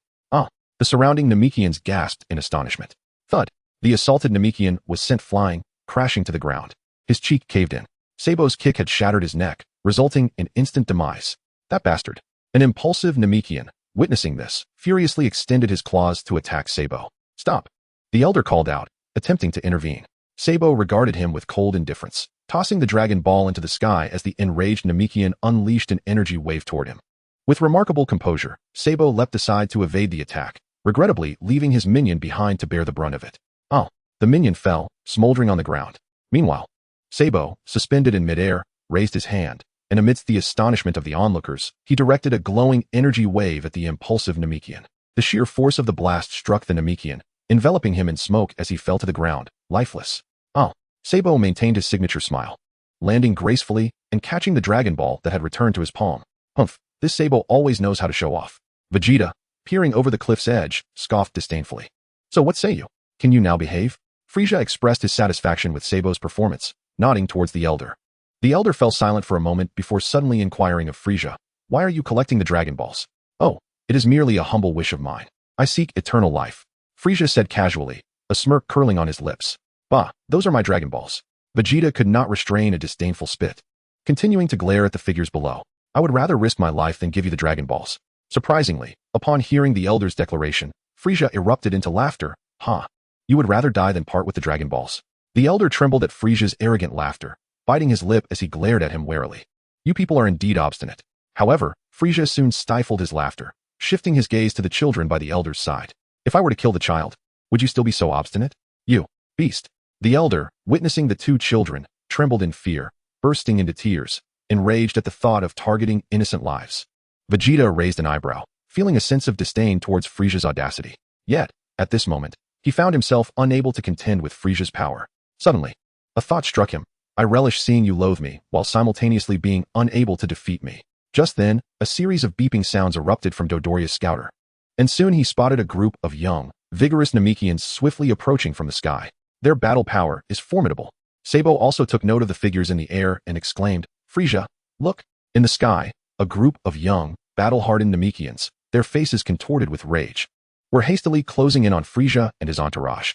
The surrounding Namekians gasped in astonishment. Thud. The assaulted Namekian was sent flying, crashing to the ground. His cheek caved in. Sabo's kick had shattered his neck, resulting in instant demise. That bastard. An impulsive Namekian, witnessing this, furiously extended his claws to attack Sabo. Stop. The elder called out, attempting to intervene. Sabo regarded him with cold indifference, tossing the Dragon Ball into the sky as the enraged Namekian unleashed an energy wave toward him. With remarkable composure, Sabo leapt aside to evade the attack, regrettably leaving his minion behind to bear the brunt of it. Oh, the minion fell, smoldering on the ground. Meanwhile, Sabo, suspended in midair, raised his hand, and amidst the astonishment of the onlookers, he directed a glowing energy wave at the impulsive Namekian. The sheer force of the blast struck the Namekian, enveloping him in smoke as he fell to the ground, lifeless. Oh, Sabo maintained his signature smile, landing gracefully and catching the Dragon Ball that had returned to his palm. Humph, this Sabo always knows how to show off. Vegeta, peering over the cliff's edge, scoffed disdainfully. So what say you? Can you now behave? Frieza expressed his satisfaction with Sabo's performance, nodding towards the elder. The elder fell silent for a moment before suddenly inquiring of Frieza, "Why are you collecting the Dragon Balls?" "Oh, it is merely a humble wish of mine. I seek eternal life," Frieza said casually, a smirk curling on his lips. "Bah, those are my Dragon Balls." Vegeta could not restrain a disdainful spit. Continuing to glare at the figures below, "I would rather risk my life than give you the Dragon Balls." Surprisingly, upon hearing the elder's declaration, Frieza erupted into laughter. "Ha! You would rather die than part with the Dragon Balls?" The elder trembled at Frieza's arrogant laughter, biting his lip as he glared at him warily. "You people are indeed obstinate." However, Frieza soon stifled his laughter, shifting his gaze to the children by the elder's side. "If I were to kill the child, would you still be so obstinate? You beast." The elder, witnessing the two children, trembled in fear, bursting into tears, enraged at the thought of targeting innocent lives. Vegeta raised an eyebrow, feeling a sense of disdain towards Frieza's audacity. Yet, at this moment, he found himself unable to contend with Frieza's power. Suddenly, a thought struck him. "I relish seeing you loathe me, while simultaneously being unable to defeat me." Just then, a series of beeping sounds erupted from Dodoria's scouter, and soon he spotted a group of young, vigorous Namekians swiftly approaching from the sky. Their battle power is formidable. Sabo also took note of the figures in the air and exclaimed, "Frieza, look!" In the sky, a group of young, battle-hardened Namekians, their faces contorted with rage, were hastily closing in on Frieza and his entourage.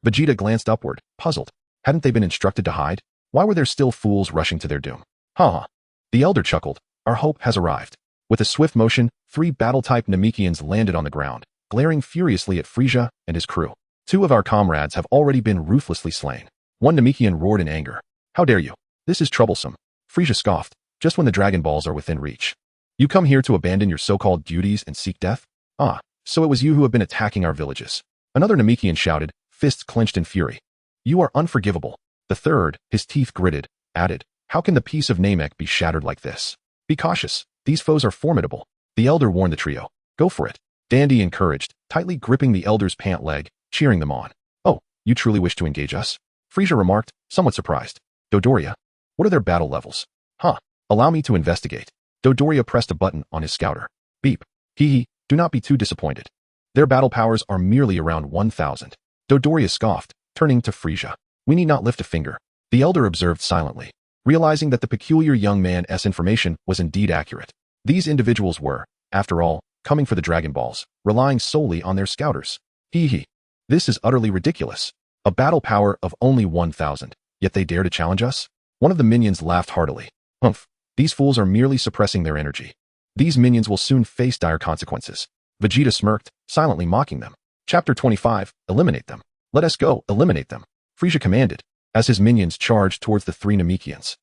Vegeta glanced upward, puzzled. Hadn't they been instructed to hide? Why were there still fools rushing to their doom? Ha! The elder chuckled. "Our hope has arrived." With a swift motion, 3 battle-type Namekians landed on the ground, glaring furiously at Frieza and his crew. "2 of our comrades have already been ruthlessly slain." One Namekian roared in anger. "How dare you? This is troublesome." Frieza scoffed, "Just when the Dragon Balls are within reach. You come here to abandon your so-called duties and seek death? Ah, so it was you who have been attacking our villages." Another Namekian shouted, fists clenched in fury. "You are unforgivable." The third, his teeth gritted, added, "How can the peace of Namek be shattered like this? Be cautious, these foes are formidable." The elder warned the trio. "Go for it." Dandy encouraged, tightly gripping the elder's pant leg, cheering them on. "Oh, you truly wish to engage us?" Frieza remarked, somewhat surprised. "Dodoria, what are their battle levels?" "Huh, allow me to investigate." Dodoria pressed a button on his scouter. Beep. Hee, do not be too disappointed. Their battle powers are merely around 1,000. Dodoria scoffed, turning to Frieza. "We need not lift a finger." The elder observed silently, realizing that the peculiar young man's information was indeed accurate. These individuals were, after all, coming for the Dragon Balls, relying solely on their scouters. This is utterly ridiculous. A battle power of only 1,000, yet they dare to challenge us? One of the minions laughed heartily. "Humph, these fools are merely suppressing their energy. These minions will soon face dire consequences." Vegeta smirked, silently mocking them. Chapter 25, Eliminate them. "Let us go, eliminate them," Frieza commanded, as his minions charged towards the 3 Namekians.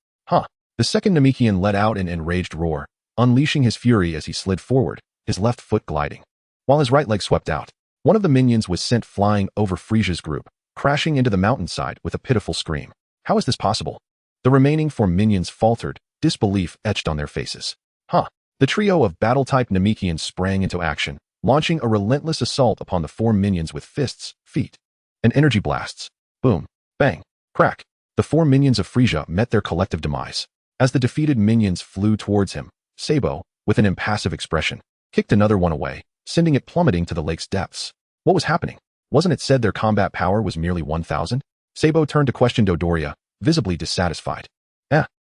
The second Namekian let out an enraged roar, unleashing his fury as he slid forward, his left foot gliding, while his right leg swept out. One of the minions was sent flying over Frieza's group, crashing into the mountainside with a pitiful scream. How is this possible? The remaining 4 minions faltered, disbelief etched on their faces. The trio of battle-type Namekians sprang into action, launching a relentless assault upon the 4 minions with fists, feet, and energy blasts. Boom, bang, crack. The 4 minions of Frieza met their collective demise. As the defeated minions flew towards him, Sabo, with an impassive expression, kicked another one away, sending it plummeting to the lake's depths. What was happening? Wasn't it said their combat power was merely 1,000? Sabo turned to question Dodoria, visibly dissatisfied.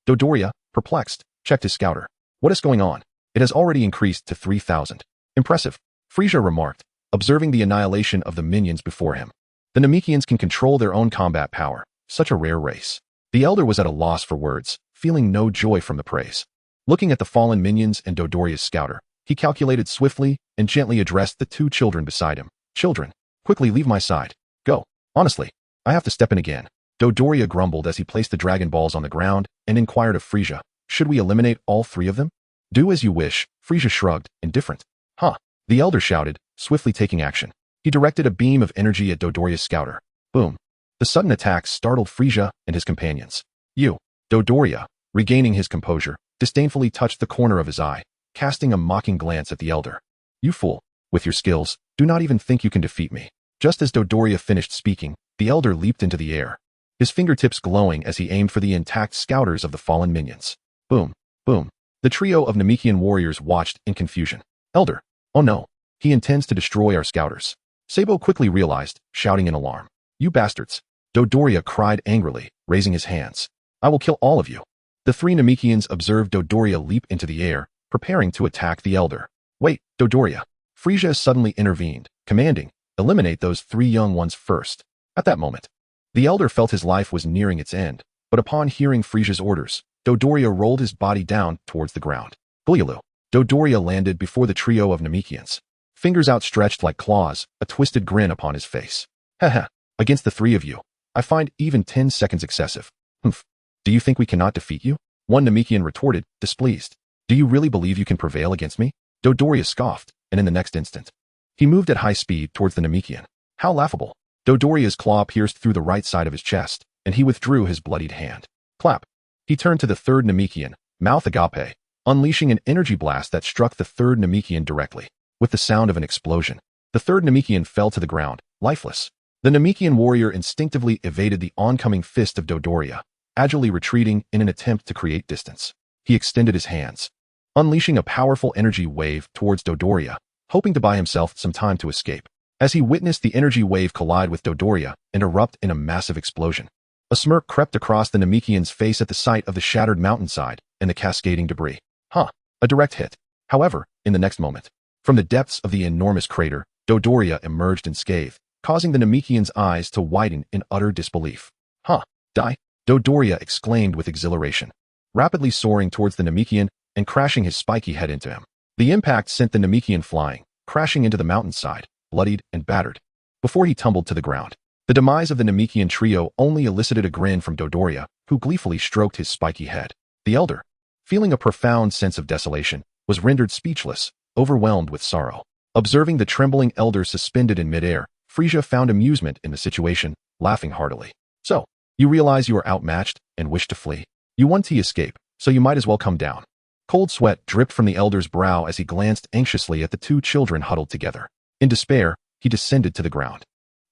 Dodoria, perplexed, checked his scouter. "What is going on? It has already increased to 3,000. "Impressive," Frieza remarked, observing the annihilation of the minions before him. "The Namekians can control their own combat power, Such a rare race. The elder was at a loss for words, feeling no joy from the praise. Looking at the fallen minions and Dodoria's scouter, he calculated swiftly and gently addressed the two children beside him. Children, quickly leave my side. Go. Honestly, I have to step in again. Dodoria grumbled as he placed the Dragon Balls on the ground and inquired of Frieza, should we eliminate all three of them? Do as you wish, Frieza shrugged, indifferent. Huh. The elder shouted, swiftly taking action. He directed a beam of energy at Dodoria's scouter. Boom. The sudden attack startled Frieza and his companions. You. Dodoria, regaining his composure, disdainfully touched the corner of his eye, casting a mocking glance at the elder. You fool. With your skills, do not even think you can defeat me. Just as Dodoria finished speaking, the elder leaped into the air, his fingertips glowing as he aimed for the intact scouters of the fallen minions. Boom. Boom. The trio of Namekian warriors watched in confusion. Elder. Oh no. He intends to destroy our scouters. Sabo quickly realized, shouting in alarm. You bastards. Dodoria cried angrily, raising his hands. I will kill all of you. The three Namekians observed Dodoria leap into the air, preparing to attack the elder. Wait, Dodoria. Frieza suddenly intervened, commanding, eliminate those three young ones first. At that moment, the elder felt his life was nearing its end, but upon hearing Frieza's orders, Dodoria rolled his body down towards the ground. Booyaloo. Dodoria landed before the trio of Namekians. Fingers outstretched like claws, a twisted grin upon his face. Haha, against the three of you, I find even 10 seconds excessive. Humph. Do you think we cannot defeat you? One Namekian retorted, displeased. Do you really believe you can prevail against me? Dodoria scoffed, and in the next instant, he moved at high speed towards the Namekian. How laughable. Dodoria's claw pierced through the right side of his chest, and he withdrew his bloodied hand. Clap. He turned to the third Namekian, mouth agape, unleashing an energy blast that struck the third Namekian directly. With the sound of an explosion, the third Namekian fell to the ground, lifeless. The Namekian warrior instinctively evaded the oncoming fist of Dodoria, agilely retreating in an attempt to create distance. He extended his hands, unleashing a powerful energy wave towards Dodoria, hoping to buy himself some time to escape. As he witnessed the energy wave collide with Dodoria and erupt in a massive explosion, a smirk crept across the Namekian's face at the sight of the shattered mountainside and the cascading debris. Huh, a direct hit. However, in the next moment, from the depths of the enormous crater, Dodoria emerged unscathed, causing the Namekian's eyes to widen in utter disbelief. Huh, die? Dodoria exclaimed with exhilaration, rapidly soaring towards the Namekian and crashing his spiky head into him. The impact sent the Namekian flying, crashing into the mountainside, bloodied and battered, before he tumbled to the ground. The demise of the Namekian trio only elicited a grin from Dodoria, who gleefully stroked his spiky head. The elder, feeling a profound sense of desolation, was rendered speechless, overwhelmed with sorrow. Observing the trembling elder suspended in midair, Frieza found amusement in the situation, laughing heartily. So, you realize you are outmatched and wish to flee. You want to escape, so you might as well come down. Cold sweat dripped from the elder's brow as he glanced anxiously at the two children huddled together. In despair, he descended to the ground.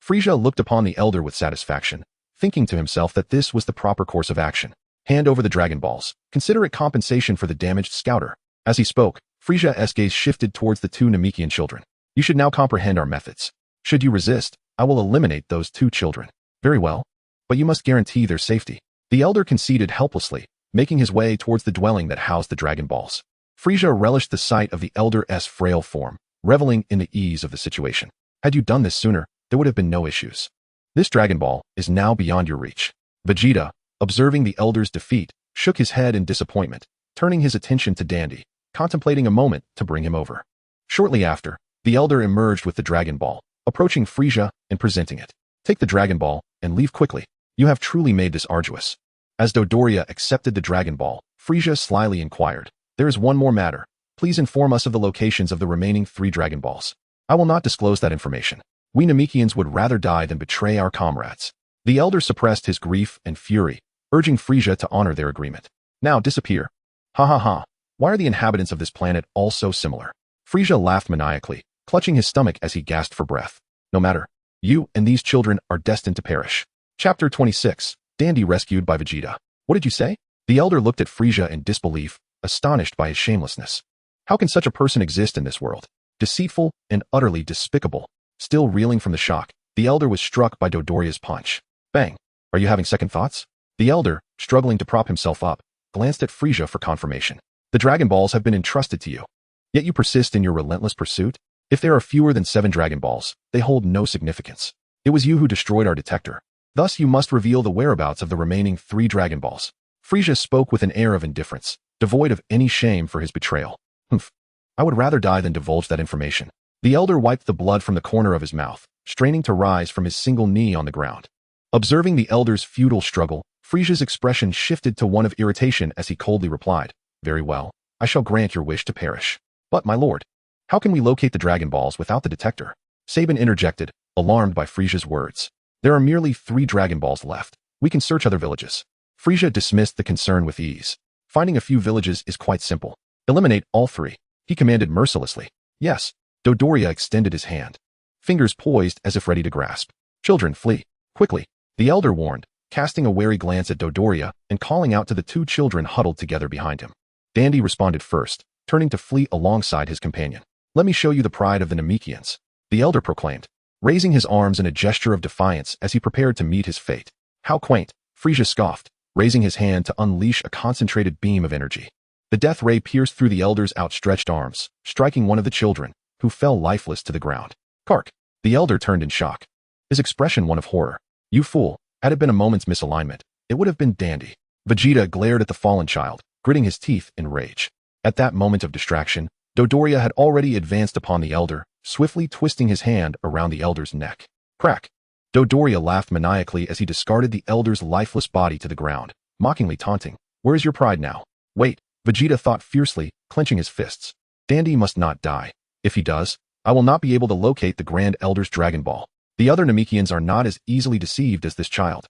Frieza looked upon the elder with satisfaction, thinking to himself that this was the proper course of action. Hand over the Dragon Balls. Consider it compensation for the damaged scouter. As he spoke, Frieza's gaze shifted towards the two Namekian children. You should now comprehend our methods. Should you resist, I will eliminate those two children. Very well. But you must guarantee their safety. The elder conceded helplessly, making his way towards the dwelling that housed the Dragon Balls. Frieza relished the sight of the elder's frail form, reveling in the ease of the situation. Had you done this sooner, there would have been no issues. This Dragon Ball is now beyond your reach. Vegeta, observing the elder's defeat, shook his head in disappointment, turning his attention to Dandy, contemplating a moment to bring him over. Shortly after, the elder emerged with the Dragon Ball, approaching Frieza and presenting it. Take the Dragon Ball and leave quickly. You have truly made this arduous. As Dodoria accepted the Dragon Ball, Frieza slyly inquired, there is one more matter. Please inform us of the locations of the remaining 3 Dragon Balls. I will not disclose that information. We Namekians would rather die than betray our comrades. The elder suppressed his grief and fury, urging Frieza to honor their agreement. Now disappear. Ha ha ha. Why are the inhabitants of this planet all so similar? Frieza laughed maniacally, clutching his stomach as he gasped for breath. No matter. You and these children are destined to perish. Chapter 26. Dandy rescued by Vegeta. What did you say? The elder looked at Frieza in disbelief, astonished by his shamelessness. How can such a person exist in this world? Deceitful and utterly despicable. Still reeling from the shock, the elder was struck by Dodoria's punch. Bang. Are you having second thoughts? The elder, struggling to prop himself up, glanced at Frieza for confirmation. The Dragon Balls have been entrusted to you. Yet you persist in your relentless pursuit? If there are fewer than 7 Dragon Balls, they hold no significance. It was you who destroyed our detector. Thus you must reveal the whereabouts of the remaining 3 Dragon Balls. Frieza spoke with an air of indifference, devoid of any shame for his betrayal. Humph. I would rather die than divulge that information. The elder wiped the blood from the corner of his mouth, straining to rise from his single knee on the ground. Observing the elder's futile struggle, Frieza's expression shifted to one of irritation as he coldly replied, "Very well, I shall grant your wish to perish. But, my lord, how can we locate the Dragon Balls without the detector?" Sabin interjected, alarmed by Frieza's words. "There are merely 3 Dragon Balls left. We can search other villages." Frieza dismissed the concern with ease. Finding a few villages is quite simple. Eliminate all 3. He commanded mercilessly. Yes. Dodoria extended his hand, fingers poised as if ready to grasp. "Children, flee. Quickly," the elder warned, casting a wary glance at Dodoria and calling out to the 2 children huddled together behind him. Dandy responded first, turning to flee alongside his companion. "Let me show you the pride of the Namekians," the elder proclaimed, raising his arms in a gesture of defiance as he prepared to meet his fate. "How quaint," Frieza scoffed, raising his hand to unleash a concentrated beam of energy. The death ray pierced through the elder's outstretched arms, striking one of the children, who fell lifeless to the ground. "Kark!" The elder turned in shock, his expression one of horror. "You fool, had it been a moment's misalignment, it would have been Dandy." Vegeta glared at the fallen child, gritting his teeth in rage. At that moment of distraction, Dodoria had already advanced upon the elder, swiftly twisting his hand around the elder's neck. Crack! Dodoria laughed maniacally as he discarded the elder's lifeless body to the ground, mockingly taunting, "Where's your pride now?" "Wait," Vegeta thought fiercely, clenching his fists. "Dandy must not die. If he does, I will not be able to locate the Grand Elder's Dragon Ball. The other Namekians are not as easily deceived as this child."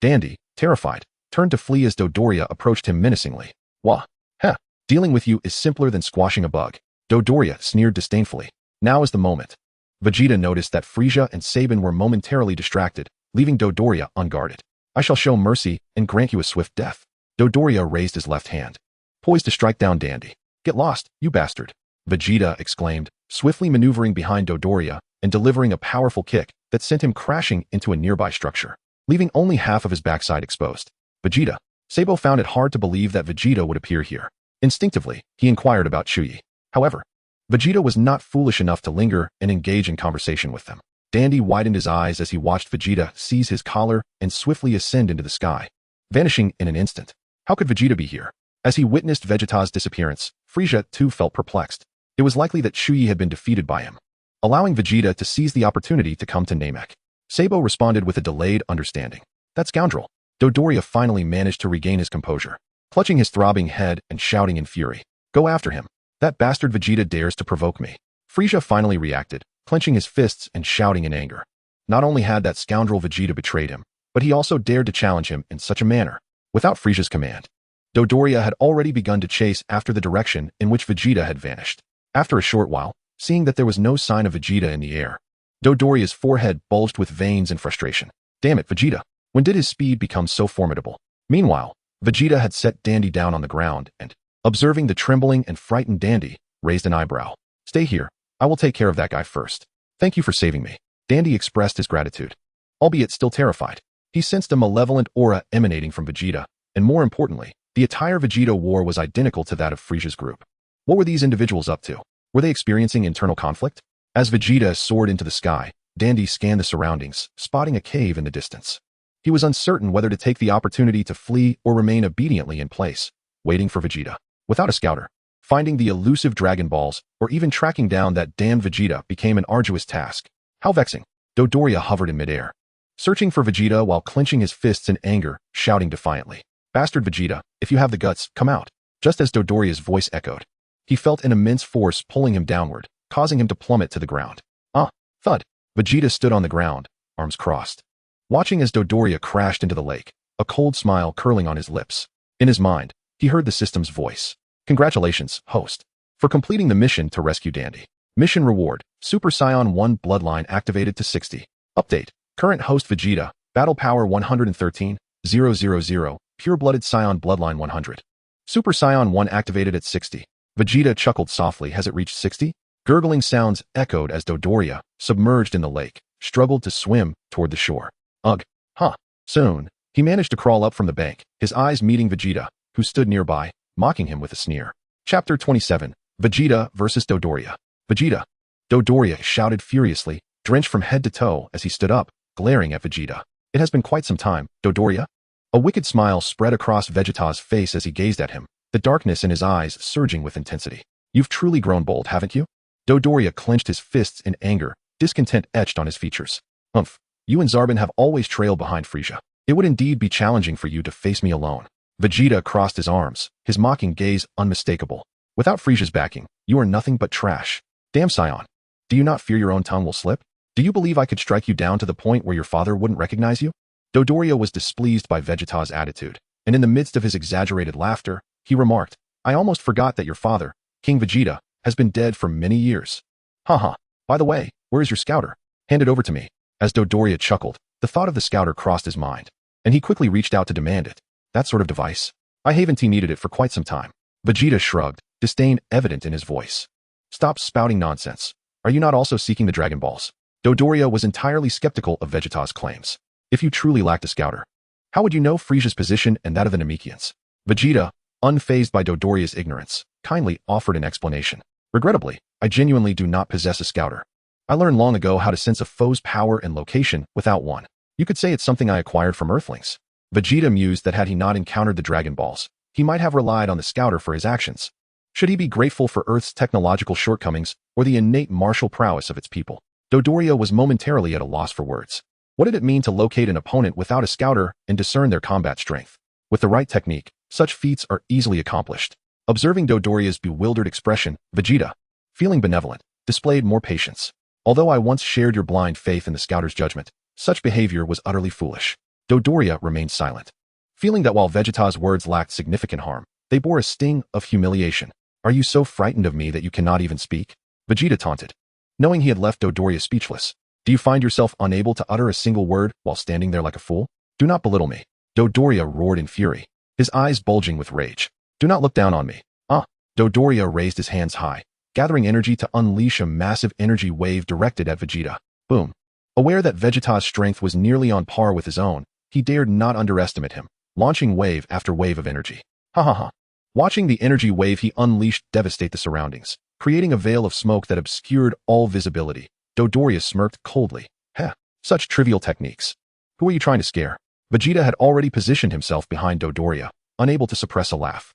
Dandy, terrified, turned to flee as Dodoria approached him menacingly. "Wah! Heh! Dealing with you is simpler than squashing a bug." Dodoria sneered disdainfully. "Now is the moment." Vegeta noticed that Frieza and Sabin were momentarily distracted, leaving Dodoria unguarded. "I shall show mercy and grant you a swift death." Dodoria raised his left hand, poised to strike down Dandy. "Get lost, you bastard!" Vegeta exclaimed, swiftly maneuvering behind Dodoria and delivering a powerful kick that sent him crashing into a nearby structure, leaving only half of his backside exposed. "Vegeta." Sabo found it hard to believe that Vegeta would appear here. Instinctively, he inquired about Chuyi. However, Vegeta was not foolish enough to linger and engage in conversation with them. Dandy widened his eyes as he watched Vegeta seize his collar and swiftly ascend into the sky, vanishing in an instant. How could Vegeta be here? As he witnessed Vegeta's disappearance, Frieza too felt perplexed. It was likely that Chuyi had been defeated by him, allowing Vegeta to seize the opportunity to come to Namek. Sabo responded with a delayed understanding. "That scoundrel." Dodoria finally managed to regain his composure, clutching his throbbing head and shouting in fury, "Go after him. That bastard Vegeta dares to provoke me." Frieza finally reacted, clenching his fists and shouting in anger. Not only had that scoundrel Vegeta betrayed him, but he also dared to challenge him in such a manner, without Frieza's command. Dodoria had already begun to chase after the direction in which Vegeta had vanished. After a short while, seeing that there was no sign of Vegeta in the air, Dodoria's forehead bulged with veins and frustration. Damn it, Vegeta! When did his speed become so formidable? Meanwhile, Vegeta had set Dandy down on the ground and, observing the trembling and frightened Dandy, raised an eyebrow. "Stay here. I will take care of that guy first." "Thank you for saving me." Dandy expressed his gratitude, albeit still terrified. He sensed a malevolent aura emanating from Vegeta, and more importantly, the attire Vegeta wore was identical to that of Frieza's group. What were these individuals up to? Were they experiencing internal conflict? As Vegeta soared into the sky, Dandy scanned the surroundings, spotting a cave in the distance. He was uncertain whether to take the opportunity to flee or remain obediently in place, waiting for Vegeta. Without a scouter, finding the elusive Dragon Balls, or even tracking down that damned Vegeta became an arduous task. How vexing. Dodoria hovered in midair, searching for Vegeta while clenching his fists in anger, shouting defiantly, "Bastard Vegeta, if you have the guts, come out." Just as Dodoria's voice echoed, he felt an immense force pulling him downward, causing him to plummet to the ground. Thud. Vegeta stood on the ground, arms crossed, watching as Dodoria crashed into the lake, a cold smile curling on his lips. In his mind, he heard the system's voice. "Congratulations, host, for completing the mission to rescue Dandy. Mission reward, Super Saiyan 1 bloodline activated to 60. Update, current host Vegeta, battle power 113,000, pure-blooded Saiyan bloodline 100. Super Saiyan 1 activated at 60. Vegeta chuckled softly. Has it reached 60? Gurgling sounds echoed as Dodoria, submerged in the lake, struggled to swim toward the shore. Ugh. Soon, he managed to crawl up from the bank, his eyes meeting Vegeta, who stood nearby, mocking him with a sneer. Chapter 27, Vegeta versus Dodoria. "Vegeta!" Dodoria shouted furiously, drenched from head to toe as he stood up, glaring at Vegeta. It has been quite some time, Dodoria. A wicked smile spread across Vegeta's face as he gazed at him, the darkness in his eyes surging with intensity. You've truly grown bold, haven't you? Dodoria clenched his fists in anger, discontent etched on his features. Humph. You and Zarbon have always trailed behind Frieza. It would indeed be challenging for you to face me alone. Vegeta crossed his arms, his mocking gaze unmistakable. Without Frieza's backing, you are nothing but trash. Damn Saiyan. Do you not fear your own tongue will slip? Do you believe I could strike you down to the point where your father wouldn't recognize you? Dodoria was displeased by Vegeta's attitude, and in the midst of his exaggerated laughter, he remarked, I almost forgot that your father, King Vegeta, has been dead for many years. Haha. By the way, where is your scouter? Hand it over to me. As Dodoria chuckled, the thought of the scouter crossed his mind, and he quickly reached out to demand it. That sort of device. I haven't needed it for quite some time. Vegeta shrugged, disdain evident in his voice. Stop spouting nonsense. Are you not also seeking the Dragon Balls? Dodoria was entirely skeptical of Vegeta's claims. If you truly lacked a scouter, how would you know Frieza's position and that of the Namekians? Vegeta, unfazed by Dodoria's ignorance, kindly offered an explanation. Regrettably, I genuinely do not possess a scouter. I learned long ago how to sense a foe's power and location without one. You could say it's something I acquired from Earthlings. Vegeta mused that had he not encountered the Dragon Balls, he might have relied on the scouter for his actions. Should he be grateful for Earth's technological shortcomings or the innate martial prowess of its people? Dodoria was momentarily at a loss for words. What did it mean to locate an opponent without a scouter and discern their combat strength? With the right technique, such feats are easily accomplished. Observing Dodoria's bewildered expression, Vegeta, feeling benevolent, displayed more patience. Although I once shared your blind faith in the scouter's judgment, such behavior was utterly foolish. Dodoria remained silent, feeling that while Vegeta's words lacked significant harm, they bore a sting of humiliation. Are you so frightened of me that you cannot even speak? Vegeta taunted, knowing he had left Dodoria speechless. Do you find yourself unable to utter a single word while standing there like a fool? Do not belittle me. Dodoria roared in fury, his eyes bulging with rage. Do not look down on me. Dodoria raised his hands high, gathering energy to unleash a massive energy wave directed at Vegeta. Boom. Aware that Vegeta's strength was nearly on par with his own, he dared not underestimate him, launching wave after wave of energy. Ha ha ha. Watching the energy wave he unleashed devastate the surroundings, creating a veil of smoke that obscured all visibility, Dodoria smirked coldly. Heh, such trivial techniques. Who are you trying to scare? Vegeta had already positioned himself behind Dodoria, unable to suppress a laugh.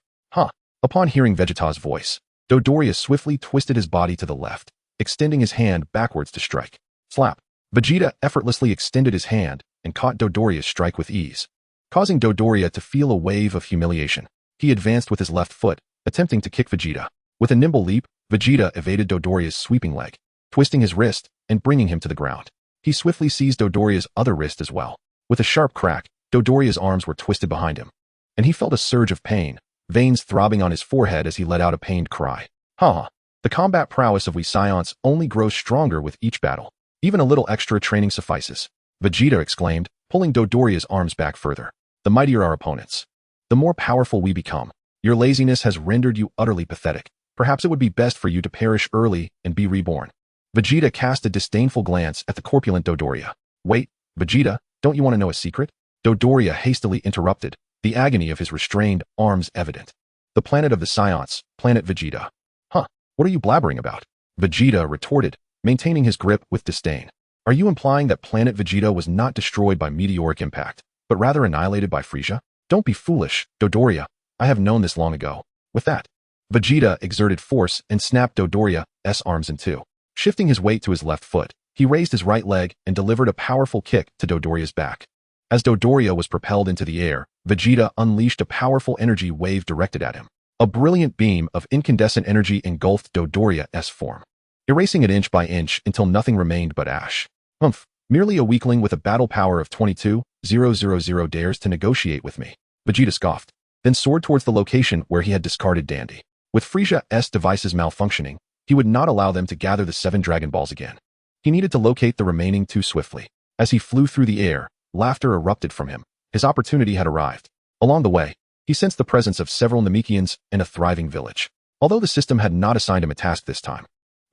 Upon hearing Vegeta's voice, Dodoria swiftly twisted his body to the left, extending his hand backwards to strike. Slap. Vegeta effortlessly extended his hand and caught Dodoria's strike with ease, causing Dodoria to feel a wave of humiliation. He advanced with his left foot, attempting to kick Vegeta. With a nimble leap, Vegeta evaded Dodoria's sweeping leg, twisting his wrist and bringing him to the ground. He swiftly seized Dodoria's other wrist as well. With a sharp crack, Dodoria's arms were twisted behind him, and he felt a surge of pain, veins throbbing on his forehead as he let out a pained cry. The combat prowess of we Saiyans only grows stronger with each battle. Even a little extra training suffices. Vegeta exclaimed, pulling Dodoria's arms back further. The mightier our opponents, the more powerful we become. Your laziness has rendered you utterly pathetic. Perhaps it would be best for you to perish early and be reborn. Vegeta cast a disdainful glance at the corpulent Dodoria. Wait, Vegeta, don't you want to know a secret? Dodoria hastily interrupted, the agony of his restrained arms evident. The planet of the Saiyans, planet Vegeta. What are you blabbering about? Vegeta retorted, maintaining his grip with disdain. Are you implying that planet Vegeta was not destroyed by meteoric impact, but rather annihilated by Frieza? Don't be foolish, Dodoria. I have known this long ago. With that, Vegeta exerted force and snapped Dodoria's arms in two. Shifting his weight to his left foot, he raised his right leg and delivered a powerful kick to Dodoria's back. As Dodoria was propelled into the air, Vegeta unleashed a powerful energy wave directed at him. A brilliant beam of incandescent energy engulfed Dodoria's form, erasing it inch by inch until nothing remained but ash. Merely a weakling with a battle power of 22,000 dares to negotiate with me. Vegeta scoffed, then soared towards the location where he had discarded Dandy. With Frieza's devices malfunctioning, he would not allow them to gather the 7 Dragon Balls again. He needed to locate the remaining 2 swiftly. As he flew through the air, laughter erupted from him. His opportunity had arrived. Along the way, he sensed the presence of several Namekians and a thriving village. Although the system had not assigned him a task this time,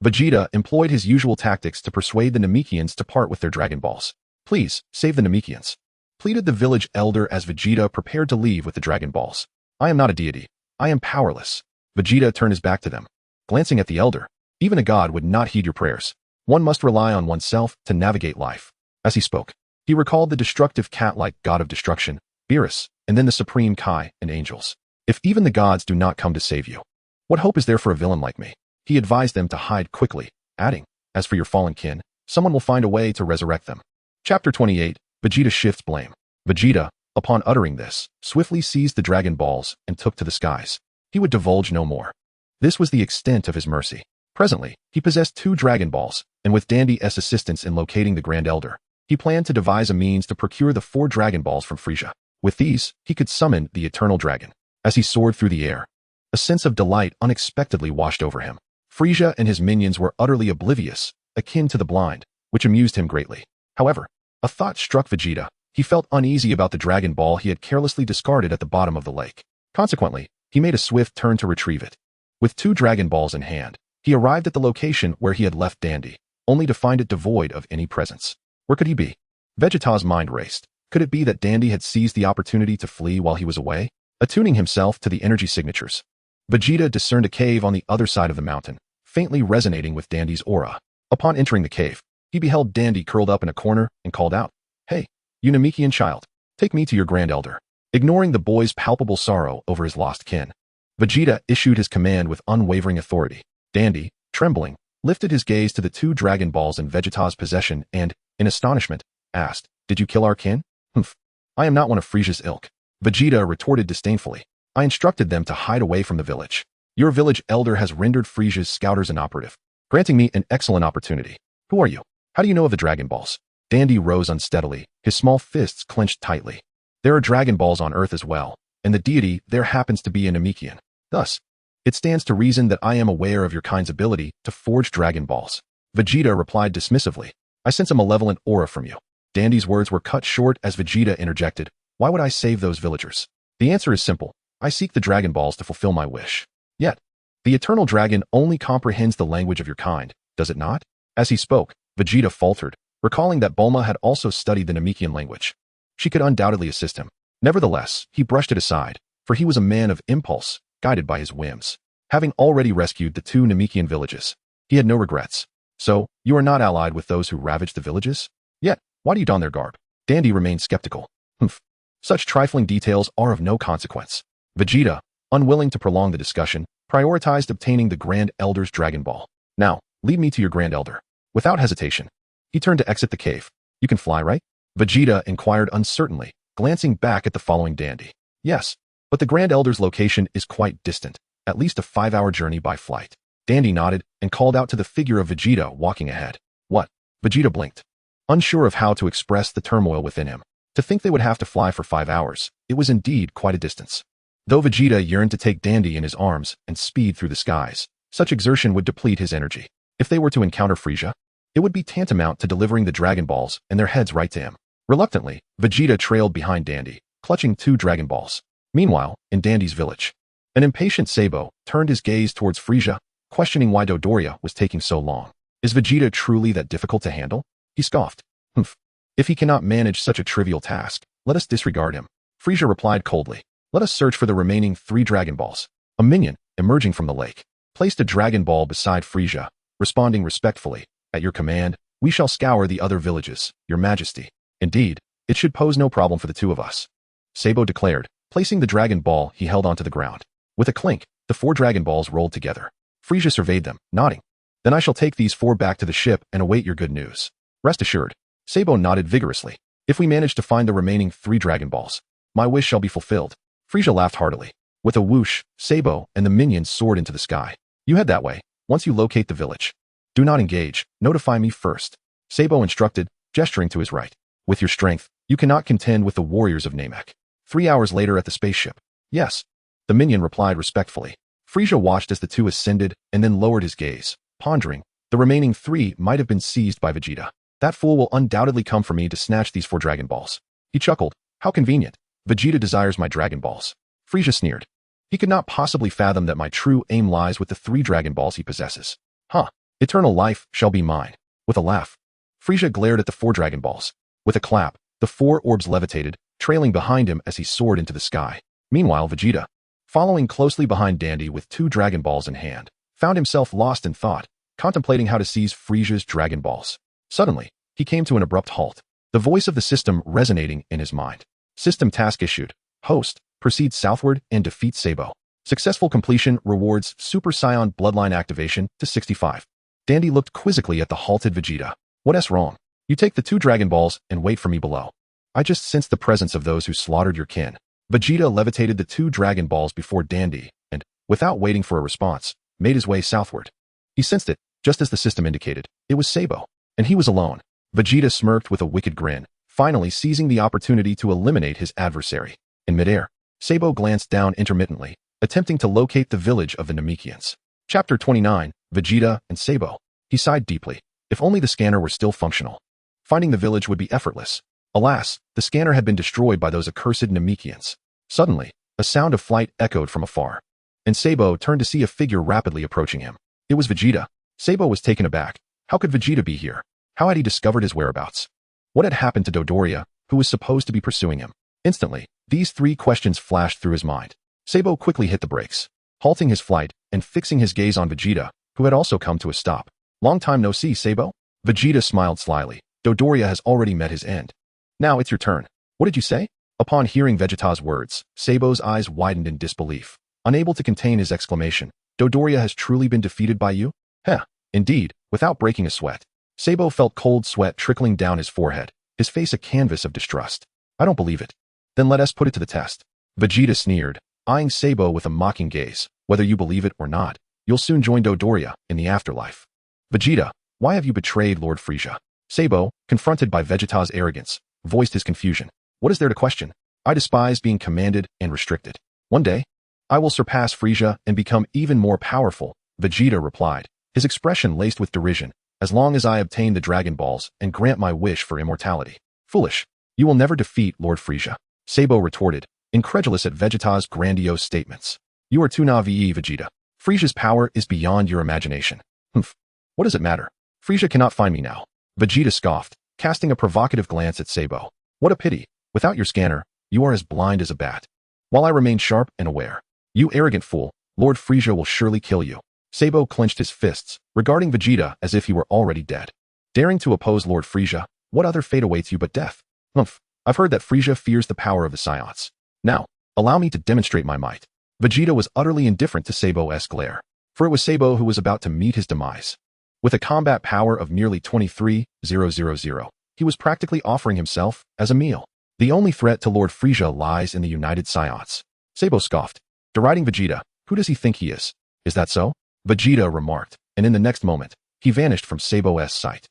Vegeta employed his usual tactics to persuade the Namekians to part with their Dragon Balls. Please, save the Namekians, pleaded the village elder as Vegeta prepared to leave with the Dragon Balls. I am not a deity. I am powerless. Vegeta turned his back to them, glancing at the elder. Even a god would not heed your prayers. One must rely on oneself to navigate life. As he spoke, He recalled the destructive cat-like god of destruction, Beerus, and then the supreme Kai and angels. If even the gods do not come to save you, what hope is there for a villain like me? He advised them to hide quickly, adding, as for your fallen kin, someone will find a way to resurrect them. Chapter 28, Vegeta shifts blame. Vegeta, upon uttering this, swiftly seized the Dragon Balls and took to the skies. He would divulge no more. This was the extent of his mercy. Presently, he possessed 2 Dragon Balls, and with Dandy's assistance in locating the Grand Elder, he planned to devise a means to procure the 4 Dragon Balls from Frieza. With these, he could summon the Eternal Dragon. As he soared through the air, a sense of delight unexpectedly washed over him. Frieza and his minions were utterly oblivious, akin to the blind, which amused him greatly. However, a thought struck Vegeta. He felt uneasy about the Dragon Ball he had carelessly discarded at the bottom of the lake. Consequently, he made a swift turn to retrieve it. With 2 Dragon Balls in hand, he arrived at the location where he had left Dandy, only to find it devoid of any presence. Where could he be? Vegeta's mind raced. Could it be that Dandy had seized the opportunity to flee while he was away? Attuning himself to the energy signatures, Vegeta discerned a cave on the other side of the mountain, faintly resonating with Dandy's aura. Upon entering the cave, he beheld Dandy curled up in a corner and called out, "Hey, you Namekian child, take me to your Grand Elder." Ignoring the boy's palpable sorrow over his lost kin, Vegeta issued his command with unwavering authority. Dandy, trembling, lifted his gaze to the 2 Dragon Balls in Vegeta's possession and, in astonishment, asked, "Did you kill our kin?" "Humph, I am not one of Frieza's ilk." Vegeta retorted disdainfully, "I instructed them to hide away from the village. Your village elder has rendered Frieza's scouters inoperative, granting me an excellent opportunity. Who are you? How do you know of the Dragon Balls?" Dandy rose unsteadily, his small fists clenched tightly. "There are Dragon Balls on Earth as well, and the deity there happens to be a Namekian. Thus, it stands to reason that I am aware of your kind's ability to forge Dragon Balls." Vegeta replied dismissively, "I sense a malevolent aura from you." Dandy's words were cut short as Vegeta interjected, "Why would I save those villagers? The answer is simple. I seek the Dragon Balls to fulfill my wish." "Yet, the Eternal Dragon only comprehends the language of your kind, does it not?" As he spoke, Vegeta faltered, recalling that Bulma had also studied the Namekian language. She could undoubtedly assist him. Nevertheless, he brushed it aside, for he was a man of impulse, guided by his whims. Having already rescued the 2 Namekian villages, he had no regrets. "So, you are not allied with those who ravaged the villages? Yet, why do you don their garb?" Dandy remained skeptical. "Humph. Such trifling details are of no consequence." Vegeta, unwilling to prolong the discussion, prioritized obtaining the Grand Elder's Dragon Ball. "Now, lead me to your Grand Elder." Without hesitation, he turned to exit the cave. "You can fly, right?" Vegeta inquired uncertainly, glancing back at the following Dandy. "Yes, but the Grand Elder's location is quite distant, at least a 5-hour journey by flight." Dandy nodded and called out to the figure of Vegeta walking ahead. "What?" Vegeta blinked, unsure of how to express the turmoil within him. To think they would have to fly for 5 hours, it was indeed quite a distance. Though Vegeta yearned to take Dandy in his arms and speed through the skies, such exertion would deplete his energy. If they were to encounter Frieza, it would be tantamount to delivering the Dragon Balls and their heads right to him. Reluctantly, Vegeta trailed behind Dandy, clutching 2 Dragon Balls. Meanwhile, in Dandy's village, an impatient Sabo turned his gaze towards Frieza, questioning why Dodoria was taking so long. Is Vegeta truly that difficult to handle? He scoffed. "Humph. If he cannot manage such a trivial task, let us disregard him." Frieza replied coldly, "Let us search for the remaining 3 Dragon Balls." A minion, emerging from the lake, placed a Dragon Ball beside Frieza, responding respectfully, "At your command, we shall scour the other villages, your majesty." "Indeed, it should pose no problem for the 2 of us," Sabo declared, placing the Dragon Ball he held onto the ground. With a clink, the 4 Dragon Balls rolled together. Frieza surveyed them, nodding. "Then I shall take these 4 back to the ship and await your good news." "Rest assured." Sabo nodded vigorously. "If we manage to find the remaining 3 Dragon Balls, my wish shall be fulfilled." Frieza laughed heartily. With a whoosh, Sabo and the minions soared into the sky. "You head that way, once you locate the village. Do not engage, notify me first," Sabo instructed, gesturing to his right. "With your strength, you cannot contend with the warriors of Namek." 3 hours later at the spaceship. "Yes," the minion replied respectfully. Frieza watched as the 2 ascended and then lowered his gaze, pondering. The remaining 3 might have been seized by Vegeta. "That fool will undoubtedly come for me to snatch these 4 Dragon Balls." He chuckled. "How convenient. Vegeta desires my Dragon Balls." Frieza sneered. He could not possibly fathom that my true aim lies with the 3 Dragon Balls he possesses. "Huh. Eternal life shall be mine." With a laugh, Frieza glared at the 4 Dragon Balls. With a clap, the 4 orbs levitated, trailing behind him as he soared into the sky. Meanwhile, Vegeta, following closely behind Dandy with 2 Dragon Balls in hand, found himself lost in thought, contemplating how to seize Frieza's Dragon Balls. Suddenly, he came to an abrupt halt. the voice of the system resonating in his mind. System task issued. Host, proceed southward and defeat Sabo. Successful completion rewards Super Saiyan bloodline activation to 65. Dandy looked quizzically at the halted Vegeta. What's wrong? You take the 2 Dragon Balls and wait for me below. I just sensed the presence of those who slaughtered your kin. Vegeta levitated the 2 Dragon Balls before Dandy and, without waiting for a response, made his way southward. He sensed it, just as the system indicated. It was Sabo, and he was alone. Vegeta smirked with a wicked grin, finally seizing the opportunity to eliminate his adversary. In midair, Sabo glanced down intermittently, attempting to locate the village of the Namekians. Chapter 29, Vegeta and Sabo. He sighed deeply. If only the scanner were still functional. Finding the village would be effortless. Alas, the scanner had been destroyed by those accursed Namekians. Suddenly, a sound of flight echoed from afar, and Sabo turned to see a figure rapidly approaching him. It was Vegeta. Sabo was taken aback. How could Vegeta be here? How had he discovered his whereabouts? What had happened to Dodoria, who was supposed to be pursuing him? Instantly, these 3 questions flashed through his mind. Sabo quickly hit the brakes, halting his flight and fixing his gaze on Vegeta, who had also come to a stop. Long time no see, Sabo? Vegeta smiled slyly. Dodoria has already met his end. Now it's your turn. What did you say? Upon hearing Vegeta's words, Sabo's eyes widened in disbelief. Unable to contain his exclamation, Dodoria has truly been defeated by you? Heh, indeed, without breaking a sweat. Sabo felt cold sweat trickling down his forehead, his face a canvas of distrust. I don't believe it. Then let us put it to the test. Vegeta sneered, eyeing Sabo with a mocking gaze. Whether you believe it or not, you'll soon join Dodoria in the afterlife. Vegeta, why have you betrayed Lord Frieza? Sabo, confronted by Vegeta's arrogance, voiced his confusion. What is there to question? I despise being commanded and restricted. One day, I will surpass Frieza and become even more powerful, Vegeta replied, his expression laced with derision, as long as I obtain the Dragon Balls and grant my wish for immortality. Foolish. You will never defeat Lord Frieza. Sabo retorted, incredulous at Vegeta's grandiose statements. You are too naive, Vegeta. Frieza's power is beyond your imagination. Humph. What does it matter? Frieza cannot find me now. Vegeta scoffed, casting a provocative glance at Sabo. What a pity. Without your scanner, you are as blind as a bat. While I remain sharp and aware. You arrogant fool, Lord Frieza will surely kill you. Sabo clenched his fists, regarding Vegeta as if he were already dead. Daring to oppose Lord Frieza, what other fate awaits you but death? Humph. I've heard that Frieza fears the power of the Saiyans. Now, allow me to demonstrate my might. Vegeta was utterly indifferent to Sabo's glare, for it was Sabo who was about to meet his demise. With a combat power of nearly 23,000, he was practically offering himself as a meal. The only threat to Lord Frieza lies in the United Saiyans. Sabo scoffed, deriding Vegeta. Who does he think he is? Is that so? Vegeta remarked, and in the next moment, he vanished from Sabo's sight.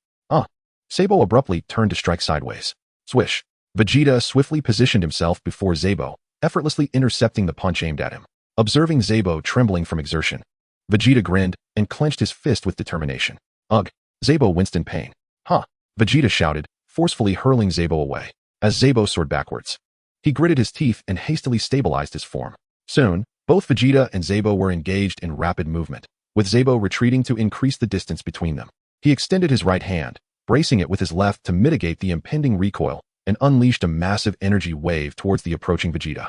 Sabo abruptly turned to strike sideways. Swish. Vegeta swiftly positioned himself before Sabo, effortlessly intercepting the punch aimed at him. Observing Sabo trembling from exertion, Vegeta grinned and clenched his fist with determination. Ugh! Sabo winced in pain. Vegeta shouted, forcefully hurling Sabo away, as Sabo soared backwards. He gritted his teeth and hastily stabilized his form. Soon, both Vegeta and Sabo were engaged in rapid movement, with Sabo retreating to increase the distance between them. He extended his right hand, bracing it with his left to mitigate the impending recoil, and unleashed a massive energy wave towards the approaching Vegeta.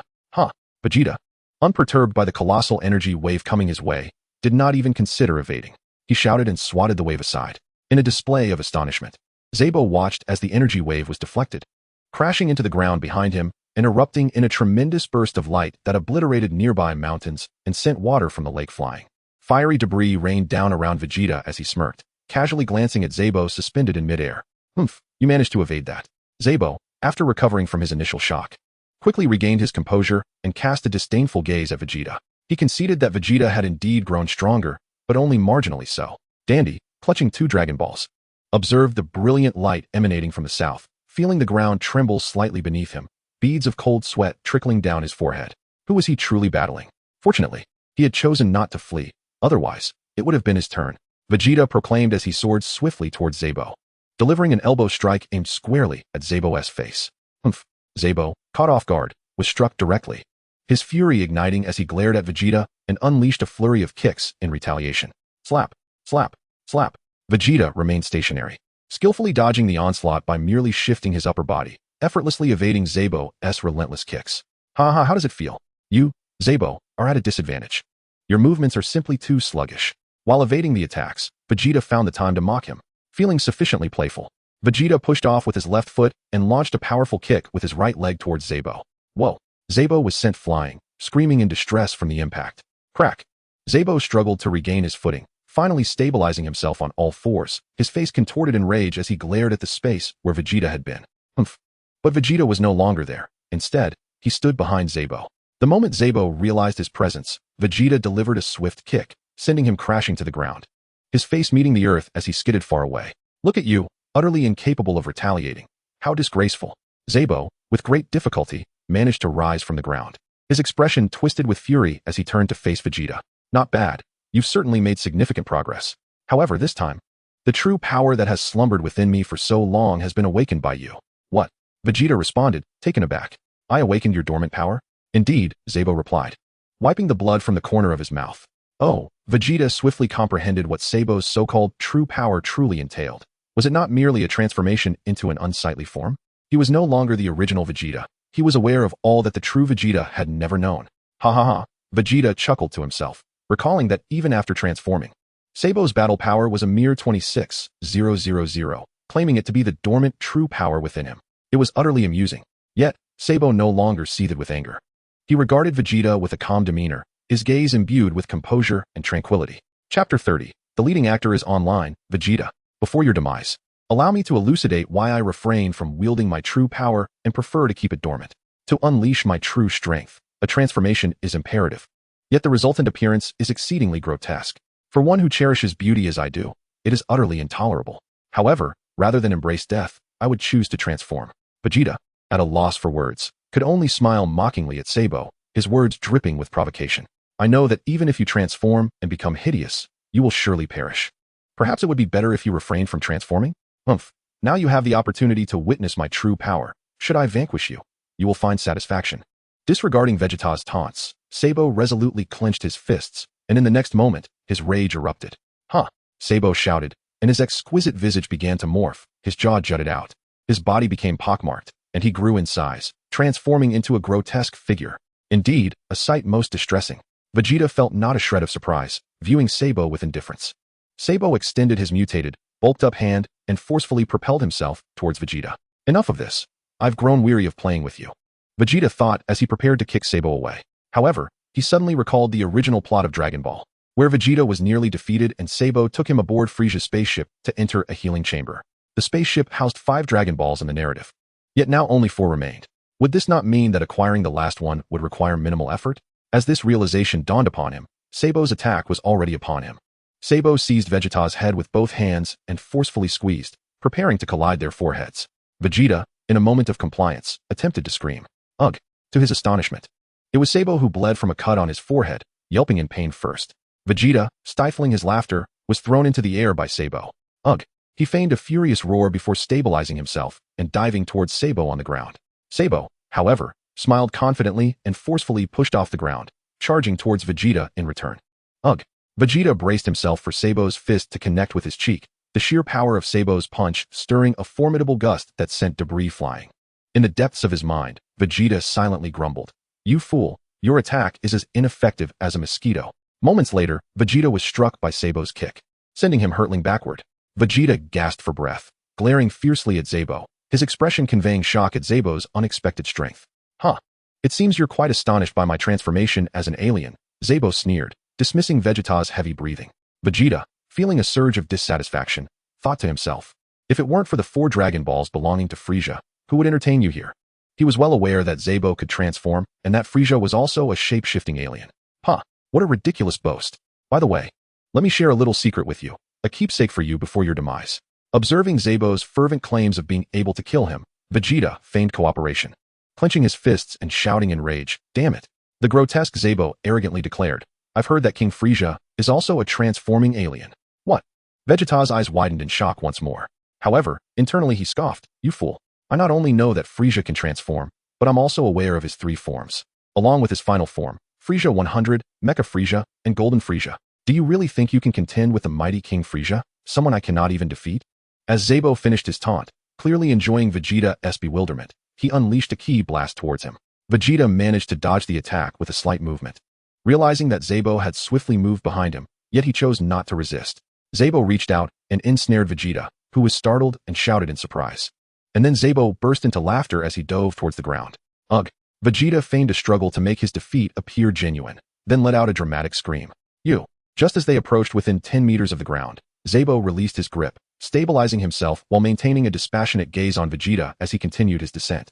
Vegeta, unperturbed by the colossal energy wave coming his way, did not even consider evading. He shouted and swatted the wave aside. In a display of astonishment, Sabo watched as the energy wave was deflected, crashing into the ground behind him and erupting in a tremendous burst of light that obliterated nearby mountains and sent water from the lake flying. Fiery debris rained down around Vegeta as he smirked, casually glancing at Sabo suspended in midair. Humph, you managed to evade that. Sabo, after recovering from his initial shock, quickly regained his composure and cast a disdainful gaze at Vegeta. He conceded that Vegeta had indeed grown stronger, but only marginally so. Dandy, clutching 2 Dragon Balls, observed the brilliant light emanating from the south, feeling the ground tremble slightly beneath him, beads of cold sweat trickling down his forehead. Who was he truly battling? Fortunately, he had chosen not to flee. Otherwise, it would have been his turn. Vegeta proclaimed as he soared swiftly towards Sabo, delivering an elbow strike aimed squarely at Sabo's face. Humph. Sabo, caught off guard, was struck directly, his fury igniting as he glared at Vegeta and unleashed a flurry of kicks in retaliation. Slap, slap, slap. Vegeta remained stationary, skillfully dodging the onslaught by merely shifting his upper body, effortlessly evading Sabo's relentless kicks. How does it feel? You, Sabo, are at a disadvantage. Your movements are simply too sluggish. While evading the attacks, Vegeta found the time to mock him. Feeling sufficiently playful, Vegeta pushed off with his left foot and launched a powerful kick with his right leg towards Zabo. Whoa! Zabo was sent flying, screaming in distress from the impact. Crack! Zabo struggled to regain his footing, finally stabilizing himself on all fours, his face contorted in rage as he glared at the space where Vegeta had been. Humph! But Vegeta was no longer there. Instead, he stood behind Zabo. The moment Zabo realized his presence, Vegeta delivered a swift kick, sending him crashing to the ground, his face meeting the earth as he skidded far away. Look at you, utterly incapable of retaliating. How disgraceful. Zabo, with great difficulty, managed to rise from the ground. His expression twisted with fury as he turned to face Vegeta. Not bad. You've certainly made significant progress. However, this time, the true power that has slumbered within me for so long has been awakened by you. What? Vegeta responded, taken aback. I awakened your dormant power? Indeed, Zabo replied, wiping the blood from the corner of his mouth. Oh, Vegeta swiftly comprehended what Zabo's so-called true power truly entailed. Was it not merely a transformation into an unsightly form? He was no longer the original Vegeta. He was aware of all that the true Vegeta had never known. Ha ha ha, Vegeta chuckled to himself, recalling that even after transforming, Zabo's battle power was a mere 26,000, claiming it to be the dormant true power within him. It was utterly amusing. Yet, Zabo no longer seethed with anger. He regarded Vegeta with a calm demeanor, his gaze imbued with composure and tranquility. Chapter 30. The leading actor is online. Vegeta, before your demise, allow me to elucidate why I refrain from wielding my true power and prefer to keep it dormant. To unleash my true strength, a transformation is imperative. Yet the resultant appearance is exceedingly grotesque. For one who cherishes beauty as I do, it is utterly intolerable. However, rather than embrace death, I would choose to transform. Vegeta, at a loss for words, could only smile mockingly at Zabo, his words dripping with provocation. I know that even if you transform and become hideous, you will surely perish. Perhaps it would be better if you refrained from transforming? Humph. Now you have the opportunity to witness my true power. Should I vanquish you, you will find satisfaction. Disregarding Vegeta's taunts, Zabo resolutely clenched his fists, and in the next moment, his rage erupted. Huh! Zabo shouted, and his exquisite visage began to morph, his jaw jutted out. His body became pockmarked, and he grew in size, transforming into a grotesque figure. Indeed, a sight most distressing. Vegeta felt not a shred of surprise, viewing Zabo with indifference. Zabo extended his mutated, bulked-up hand and forcefully propelled himself towards Vegeta. Enough of this. I've grown weary of playing with you, Vegeta thought as he prepared to kick Zabo away. However, he suddenly recalled the original plot of Dragon Ball, where Vegeta was nearly defeated and Zabo took him aboard Frieza's spaceship to enter a healing chamber. The spaceship housed 5 Dragon Balls in the narrative. Yet now only 4 remained. Would this not mean that acquiring the last one would require minimal effort? As this realization dawned upon him, Zabo's attack was already upon him. Zabo seized Vegeta's head with both hands and forcefully squeezed, preparing to collide their foreheads. Vegeta, in a moment of compliance, attempted to scream. Ugh! To his astonishment, it was Zabo who bled from a cut on his forehead, yelping in pain first. Vegeta, stifling his laughter, was thrown into the air by Zabo. Ugh! He feigned a furious roar before stabilizing himself and diving towards Zabo on the ground. Zabo, however, smiled confidently and forcefully pushed off the ground, charging towards Vegeta in return. Ugh! Vegeta braced himself for Zabo's fist to connect with his cheek, the sheer power of Zabo's punch stirring a formidable gust that sent debris flying. In the depths of his mind, Vegeta silently grumbled. You fool, your attack is as ineffective as a mosquito. Moments later, Vegeta was struck by Zabo's kick, sending him hurtling backward. Vegeta gasped for breath, glaring fiercely at Zabo, his expression conveying shock at Zabo's unexpected strength. Huh. It seems you're quite astonished by my transformation as an alien, Zabo sneered, dismissing Vegeta's heavy breathing. Vegeta, feeling a surge of dissatisfaction, thought to himself, if it weren't for the 4 Dragon Balls belonging to Frieza, who would entertain you here? He was well aware that Zabo could transform and that Frieza was also a shape-shifting alien. Huh, what a ridiculous boast. By the way, let me share a little secret with you, a keepsake for you before your demise. Observing Zabo's fervent claims of being able to kill him, Vegeta feigned cooperation, clenching his fists and shouting in rage, damn it. The grotesque Zabo arrogantly declared, I've heard that King Frieza is also a transforming alien. What? Vegeta's eyes widened in shock once more. However, internally he scoffed, you fool. I not only know that Frieza can transform, but I'm also aware of his 3 forms, along with his final form, Frieza 100, Mecha Frieza, and Golden Frieza. Do you really think you can contend with the mighty King Frieza, someone I cannot even defeat? As Zabo finished his taunt, clearly enjoying Vegeta's bewilderment, he unleashed a ki blast towards him. Vegeta managed to dodge the attack with a slight movement. Realizing that Zabo had swiftly moved behind him, yet he chose not to resist. Zabo reached out and ensnared Vegeta, who who was startled and shouted in surprise. And then Zabo burst into laughter as he dove towards the ground. Ugh! Vegeta feigned a struggle to make his defeat appear genuine, then let out a dramatic scream. You! Just as they approached within 10 meters of the ground, Zabo released his grip, stabilizing himself while maintaining a dispassionate gaze on Vegeta as he continued his descent.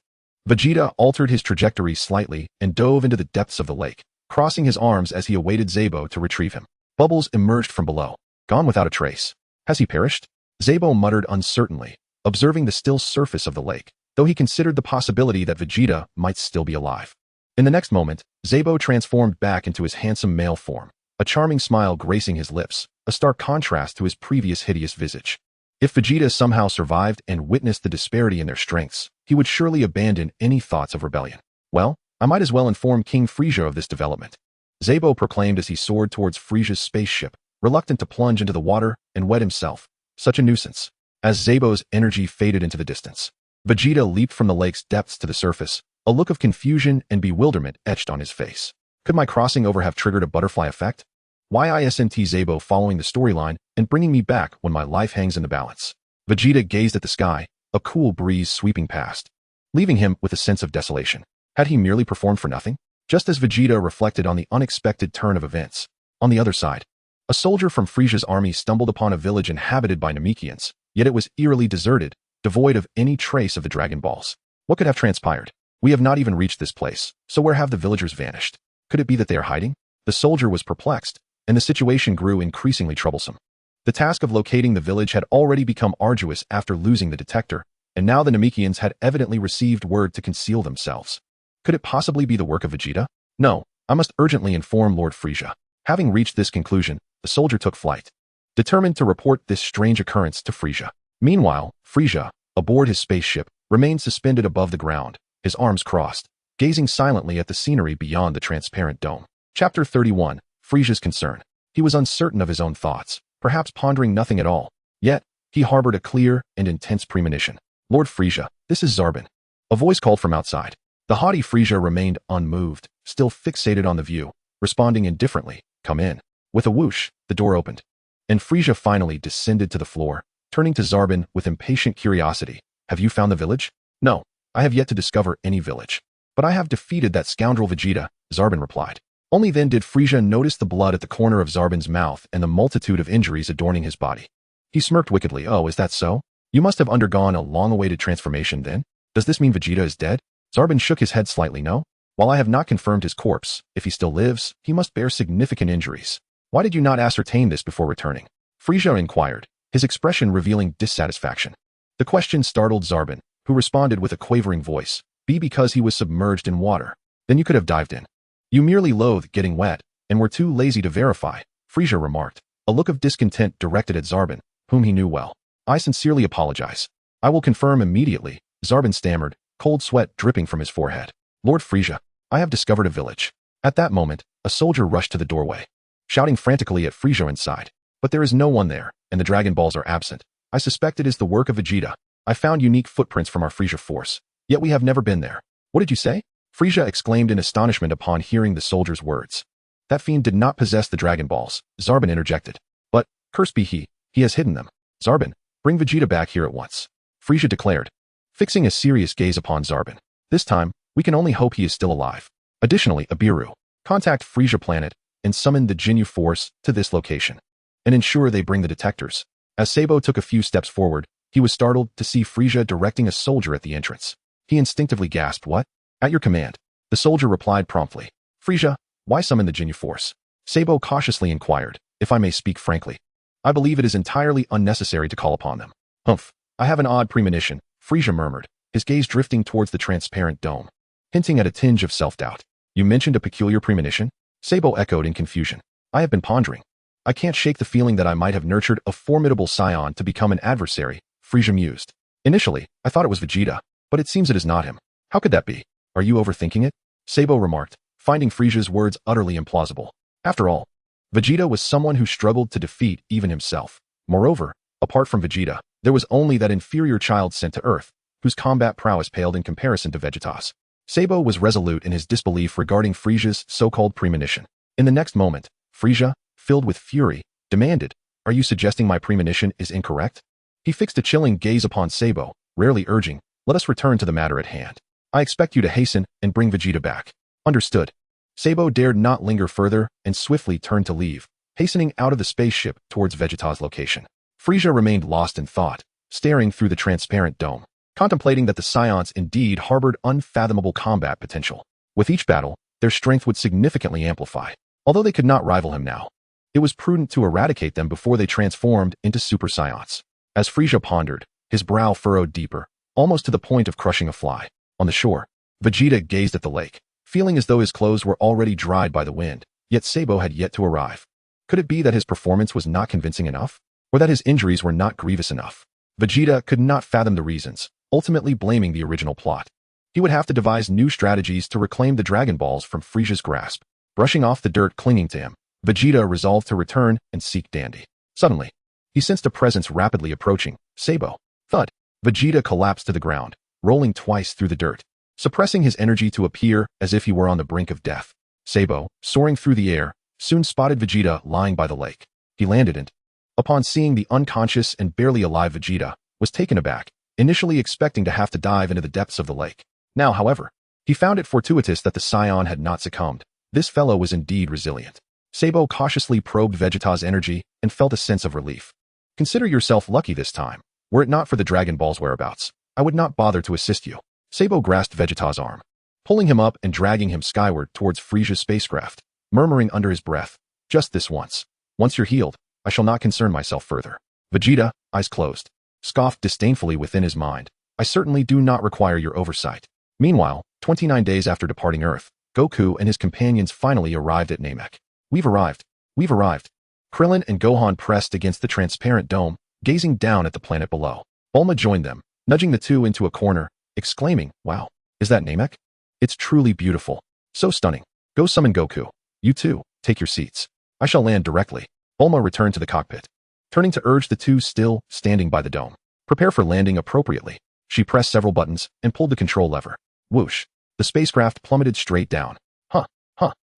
Vegeta altered his trajectory slightly and dove into the depths of the lake, crossing his arms as he awaited Zabo to retrieve him. Bubbles emerged from below, gone without a trace. Has he perished? Zabo muttered uncertainly, observing the still surface of the lake, though he considered the possibility that Vegeta might still be alive. In the next moment, Zabo transformed back into his handsome male form, a charming smile gracing his lips, a stark contrast to his previous hideous visage. If Vegeta somehow survived and witnessed the disparity in their strengths, he would surely abandon any thoughts of rebellion. Well, I might as well inform King Frieza of this development, Zabo proclaimed as he soared towards Frieza's spaceship, reluctant to plunge into the water and wet himself. Such a nuisance. As Zabo's energy faded into the distance, Vegeta leaped from the lake's depths to the surface, a look of confusion and bewilderment etched on his face. Could my crossing over have triggered a butterfly effect? Why isn't Zabo following the storyline and bringing me back when my life hangs in the balance? Vegeta gazed at the sky, a cool breeze sweeping past, leaving him with a sense of desolation. Had he merely performed for nothing? Just as Vegeta reflected on the unexpected turn of events, on the other side, a soldier from Frieza's army stumbled upon a village inhabited by Namekians, yet it was eerily deserted, devoid of any trace of the Dragon Balls. What could have transpired? We have not even reached this place, so where have the villagers vanished? Could it be that they are hiding? The soldier was perplexed, and the situation grew increasingly troublesome. The task of locating the village had already become arduous after losing the detector, and now the Namekians had evidently received word to conceal themselves. Could it possibly be the work of Vegeta? No, I must urgently inform Lord Frieza. Having reached this conclusion, the soldier took flight, determined to report this strange occurrence to Frieza. Meanwhile, Frieza, aboard his spaceship, remained suspended above the ground, his arms crossed, gazing silently at the scenery beyond the transparent dome. Chapter 31. Frieza's concern. He was uncertain of his own thoughts, perhaps pondering nothing at all. Yet, he harbored a clear and intense premonition. Lord Frieza, this is Zarbin. A voice called from outside. The haughty Frieza remained unmoved, still fixated on the view, responding indifferently, "Come in." With a whoosh, the door opened, and Frieza finally descended to the floor, turning to Zarbin with impatient curiosity. "Have you found the village?" "No, I have yet to discover any village. But I have defeated that scoundrel Vegeta," Zarbin replied. Only then did Frieza notice the blood at the corner of Zarbin's mouth and the multitude of injuries adorning his body. He smirked wickedly. "Oh, is that so? You must have undergone a long-awaited transformation then? Does this mean Vegeta is dead?" Zarbin shook his head slightly. "No. While I have not confirmed his corpse, if he still lives, he must bear significant injuries. Why did you not ascertain this before returning?" Frieza inquired, his expression revealing dissatisfaction. The question startled Zarbin, who responded with a quavering voice. "Be because he was submerged in water. Then you could have dived in. You merely loathed getting wet, and were too lazy to verify," Frieza remarked, a look of discontent directed at Zarbin, whom he knew well. "I sincerely apologize. I will confirm immediately," Zarbin stammered, cold sweat dripping from his forehead. "Lord Frieza, I have discovered a village." At that moment, a soldier rushed to the doorway, shouting frantically at Frieza inside. "But there is no one there, and the Dragon Balls are absent. I suspect it is the work of Vegeta. I found unique footprints from our Frieza force, yet we have never been there." "What did you say?" Frieza exclaimed in astonishment upon hearing the soldier's words. "That fiend did not possess the Dragon Balls," Zarbin interjected. "But, cursed be he has hidden them." "Zarbin, bring Vegeta back here at once," Frieza declared, fixing a serious gaze upon Zarbin. "This time, we can only hope he is still alive. Additionally, Abiru, contact Frieza Planet and summon the Ginyu Force to this location, and ensure they bring the detectors." As Sabo took a few steps forward, he was startled to see Frieza directing a soldier at the entrance. He instinctively gasped. "What?" "At your command," the soldier replied promptly. "Frieza, why summon the Ginyu Force?" Sabo cautiously inquired. "If I may speak frankly, I believe it is entirely unnecessary to call upon them." "Humph, I have an odd premonition," Frieza murmured, his gaze drifting towards the transparent dome, hinting at a tinge of self-doubt. "You mentioned a peculiar premonition?" Sabo echoed in confusion. "I have been pondering. I can't shake the feeling that I might have nurtured a formidable scion to become an adversary," Frieza mused. "Initially, I thought it was Vegeta, but it seems it is not him. How could that be?" "Are you overthinking it?" Sabo remarked, finding Frieza's words utterly implausible. After all, Vegeta was someone who struggled to defeat even himself. Moreover, apart from Vegeta, there was only that inferior child sent to Earth, whose combat prowess paled in comparison to Vegeta's. Sabo was resolute in his disbelief regarding Frieza's so-called premonition. In the next moment, Frieza, filled with fury, demanded, "Are you suggesting my premonition is incorrect?" He fixed a chilling gaze upon Sabo, rarely urging, "Let us return to the matter at hand. I expect you to hasten and bring Vegeta back." "Understood." Sabo dared not linger further and swiftly turned to leave, hastening out of the spaceship towards Vegeta's location. Frieza remained lost in thought, staring through the transparent dome, contemplating that the Saiyans indeed harbored unfathomable combat potential. With each battle, their strength would significantly amplify. Although they could not rival him now, it was prudent to eradicate them before they transformed into Super Saiyans. As Frieza pondered, his brow furrowed deeper, almost to the point of crushing a fly. On the shore, Vegeta gazed at the lake, feeling as though his clothes were already dried by the wind, yet Sabo had yet to arrive. Could it be that his performance was not convincing enough? Or that his injuries were not grievous enough? Vegeta could not fathom the reasons, ultimately blaming the original plot. He would have to devise new strategies to reclaim the Dragon Balls from Frieza's grasp. Brushing off the dirt clinging to him, Vegeta resolved to return and seek Dandy. Suddenly, he sensed a presence rapidly approaching. Sabo. Thud. Vegeta collapsed to the ground, rolling twice through the dirt, suppressing his energy to appear as if he were on the brink of death. Sabo, soaring through the air, soon spotted Vegeta lying by the lake. He landed and, upon seeing the unconscious and barely alive Vegeta, was taken aback, initially expecting to have to dive into the depths of the lake. Now, however, he found it fortuitous that the Saiyan had not succumbed. This fellow was indeed resilient. Sabo cautiously probed Vegeta's energy and felt a sense of relief. "Consider yourself lucky this time. Were it not for the Dragon Ball's whereabouts, I would not bother to assist you." Sabo grasped Vegeta's arm, pulling him up and dragging him skyward towards Frieza's spacecraft, murmuring under his breath, "Just this once. Once you're healed, I shall not concern myself further." Vegeta, eyes closed, scoffed disdainfully within his mind, "I certainly do not require your oversight." Meanwhile, 29 days after departing Earth, Goku and his companions finally arrived at Namek. We've arrived. We've arrived." Krillin and Gohan pressed against the transparent dome, gazing down at the planet below. Bulma joined them, nudging the two into a corner, exclaiming, "Wow, is that Namek? It's truly beautiful. So stunning. Go summon Goku. You two, take your seats. I shall land directly." Bulma returned to the cockpit, turning to urge the two still standing by the dome. "Prepare for landing appropriately." She pressed several buttons and pulled the control lever. Whoosh. The spacecraft plummeted straight down. Huh.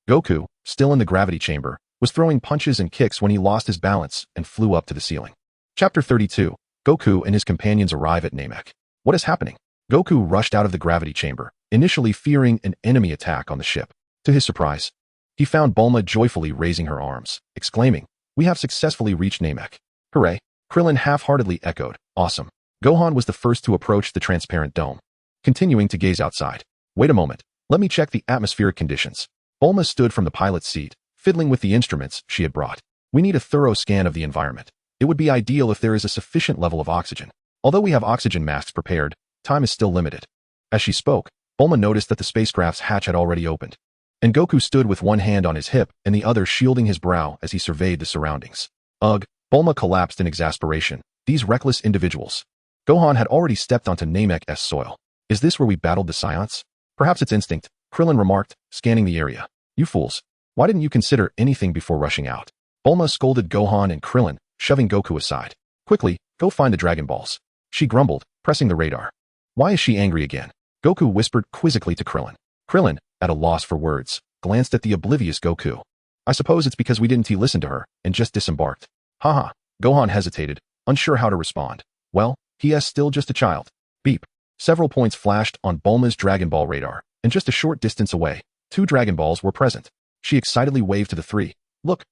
Goku, still in the gravity chamber, was throwing punches and kicks when he lost his balance and flew up to the ceiling. Chapter 32. Goku and his companions arrive at Namek. What is happening? Goku rushed out of the gravity chamber, initially fearing an enemy attack on the ship. To his surprise, he found Bulma joyfully raising her arms, exclaiming, "We have successfully reached Namek." "Hooray!" Krillin half-heartedly echoed, "Awesome." Gohan was the first to approach the transparent dome, continuing to gaze outside. "Wait a moment. Let me check the atmospheric conditions." Bulma stood from the pilot's seat, fiddling with the instruments she had brought. "We need a thorough scan of the environment. It would be ideal if there is a sufficient level of oxygen. Although we have oxygen masks prepared, time is still limited." As she spoke, Bulma noticed that the spacecraft's hatch had already opened, and Goku stood with one hand on his hip and the other shielding his brow as he surveyed the surroundings. Ugh, Bulma collapsed in exasperation. These reckless individuals. Gohan had already stepped onto Namek's soil. "Is this where we battled the Saiyans?" "Perhaps it's instinct," Krillin remarked, scanning the area. "You fools. Why didn't you consider anything before rushing out?" Bulma scolded Gohan and Krillin, shoving Goku aside. "Quickly, go find the Dragon Balls," she grumbled, pressing the radar. "Why is she angry again?" Goku whispered quizzically to Krillin. Krillin, at a loss for words, glanced at the oblivious Goku. "I suppose it's because we didn't listen to her and just disembarked." Haha. Gohan hesitated, unsure how to respond. "Well, he is still just a child." Beep. Several points flashed on Bulma's Dragon Ball radar, and just a short distance away, 2 Dragon Balls were present. She excitedly waved to the 3. Look.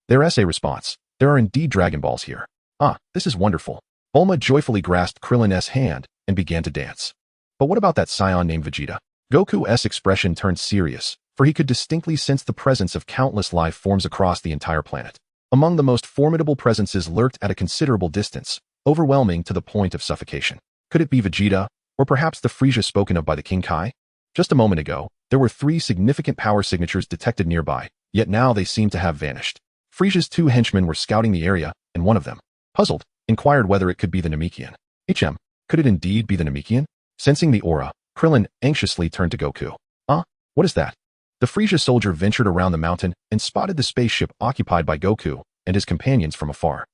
There's a response. There are indeed Dragon Balls here. Ah, this is wonderful." Bulma joyfully grasped Krillin's hand and began to dance. "But what about that Saiyan named Vegeta?" Goku's expression turned serious, for he could distinctly sense the presence of countless life forms across the entire planet. Among the most formidable presences lurked at a considerable distance, overwhelming to the point of suffocation. Could it be Vegeta, or perhaps the Frieza spoken of by the King Kai? Just a moment ago, there were 3 significant power signatures detected nearby, yet now they seemed to have vanished. Frieza's 2 henchmen were scouting the area, and one of them, puzzled, inquired whether it could be the Namekian. Could it indeed be the Namekian? Sensing the aura, Krillin anxiously turned to Goku. What is that?" The Frieza soldier ventured around the mountain and spotted the spaceship occupied by Goku and his companions from afar.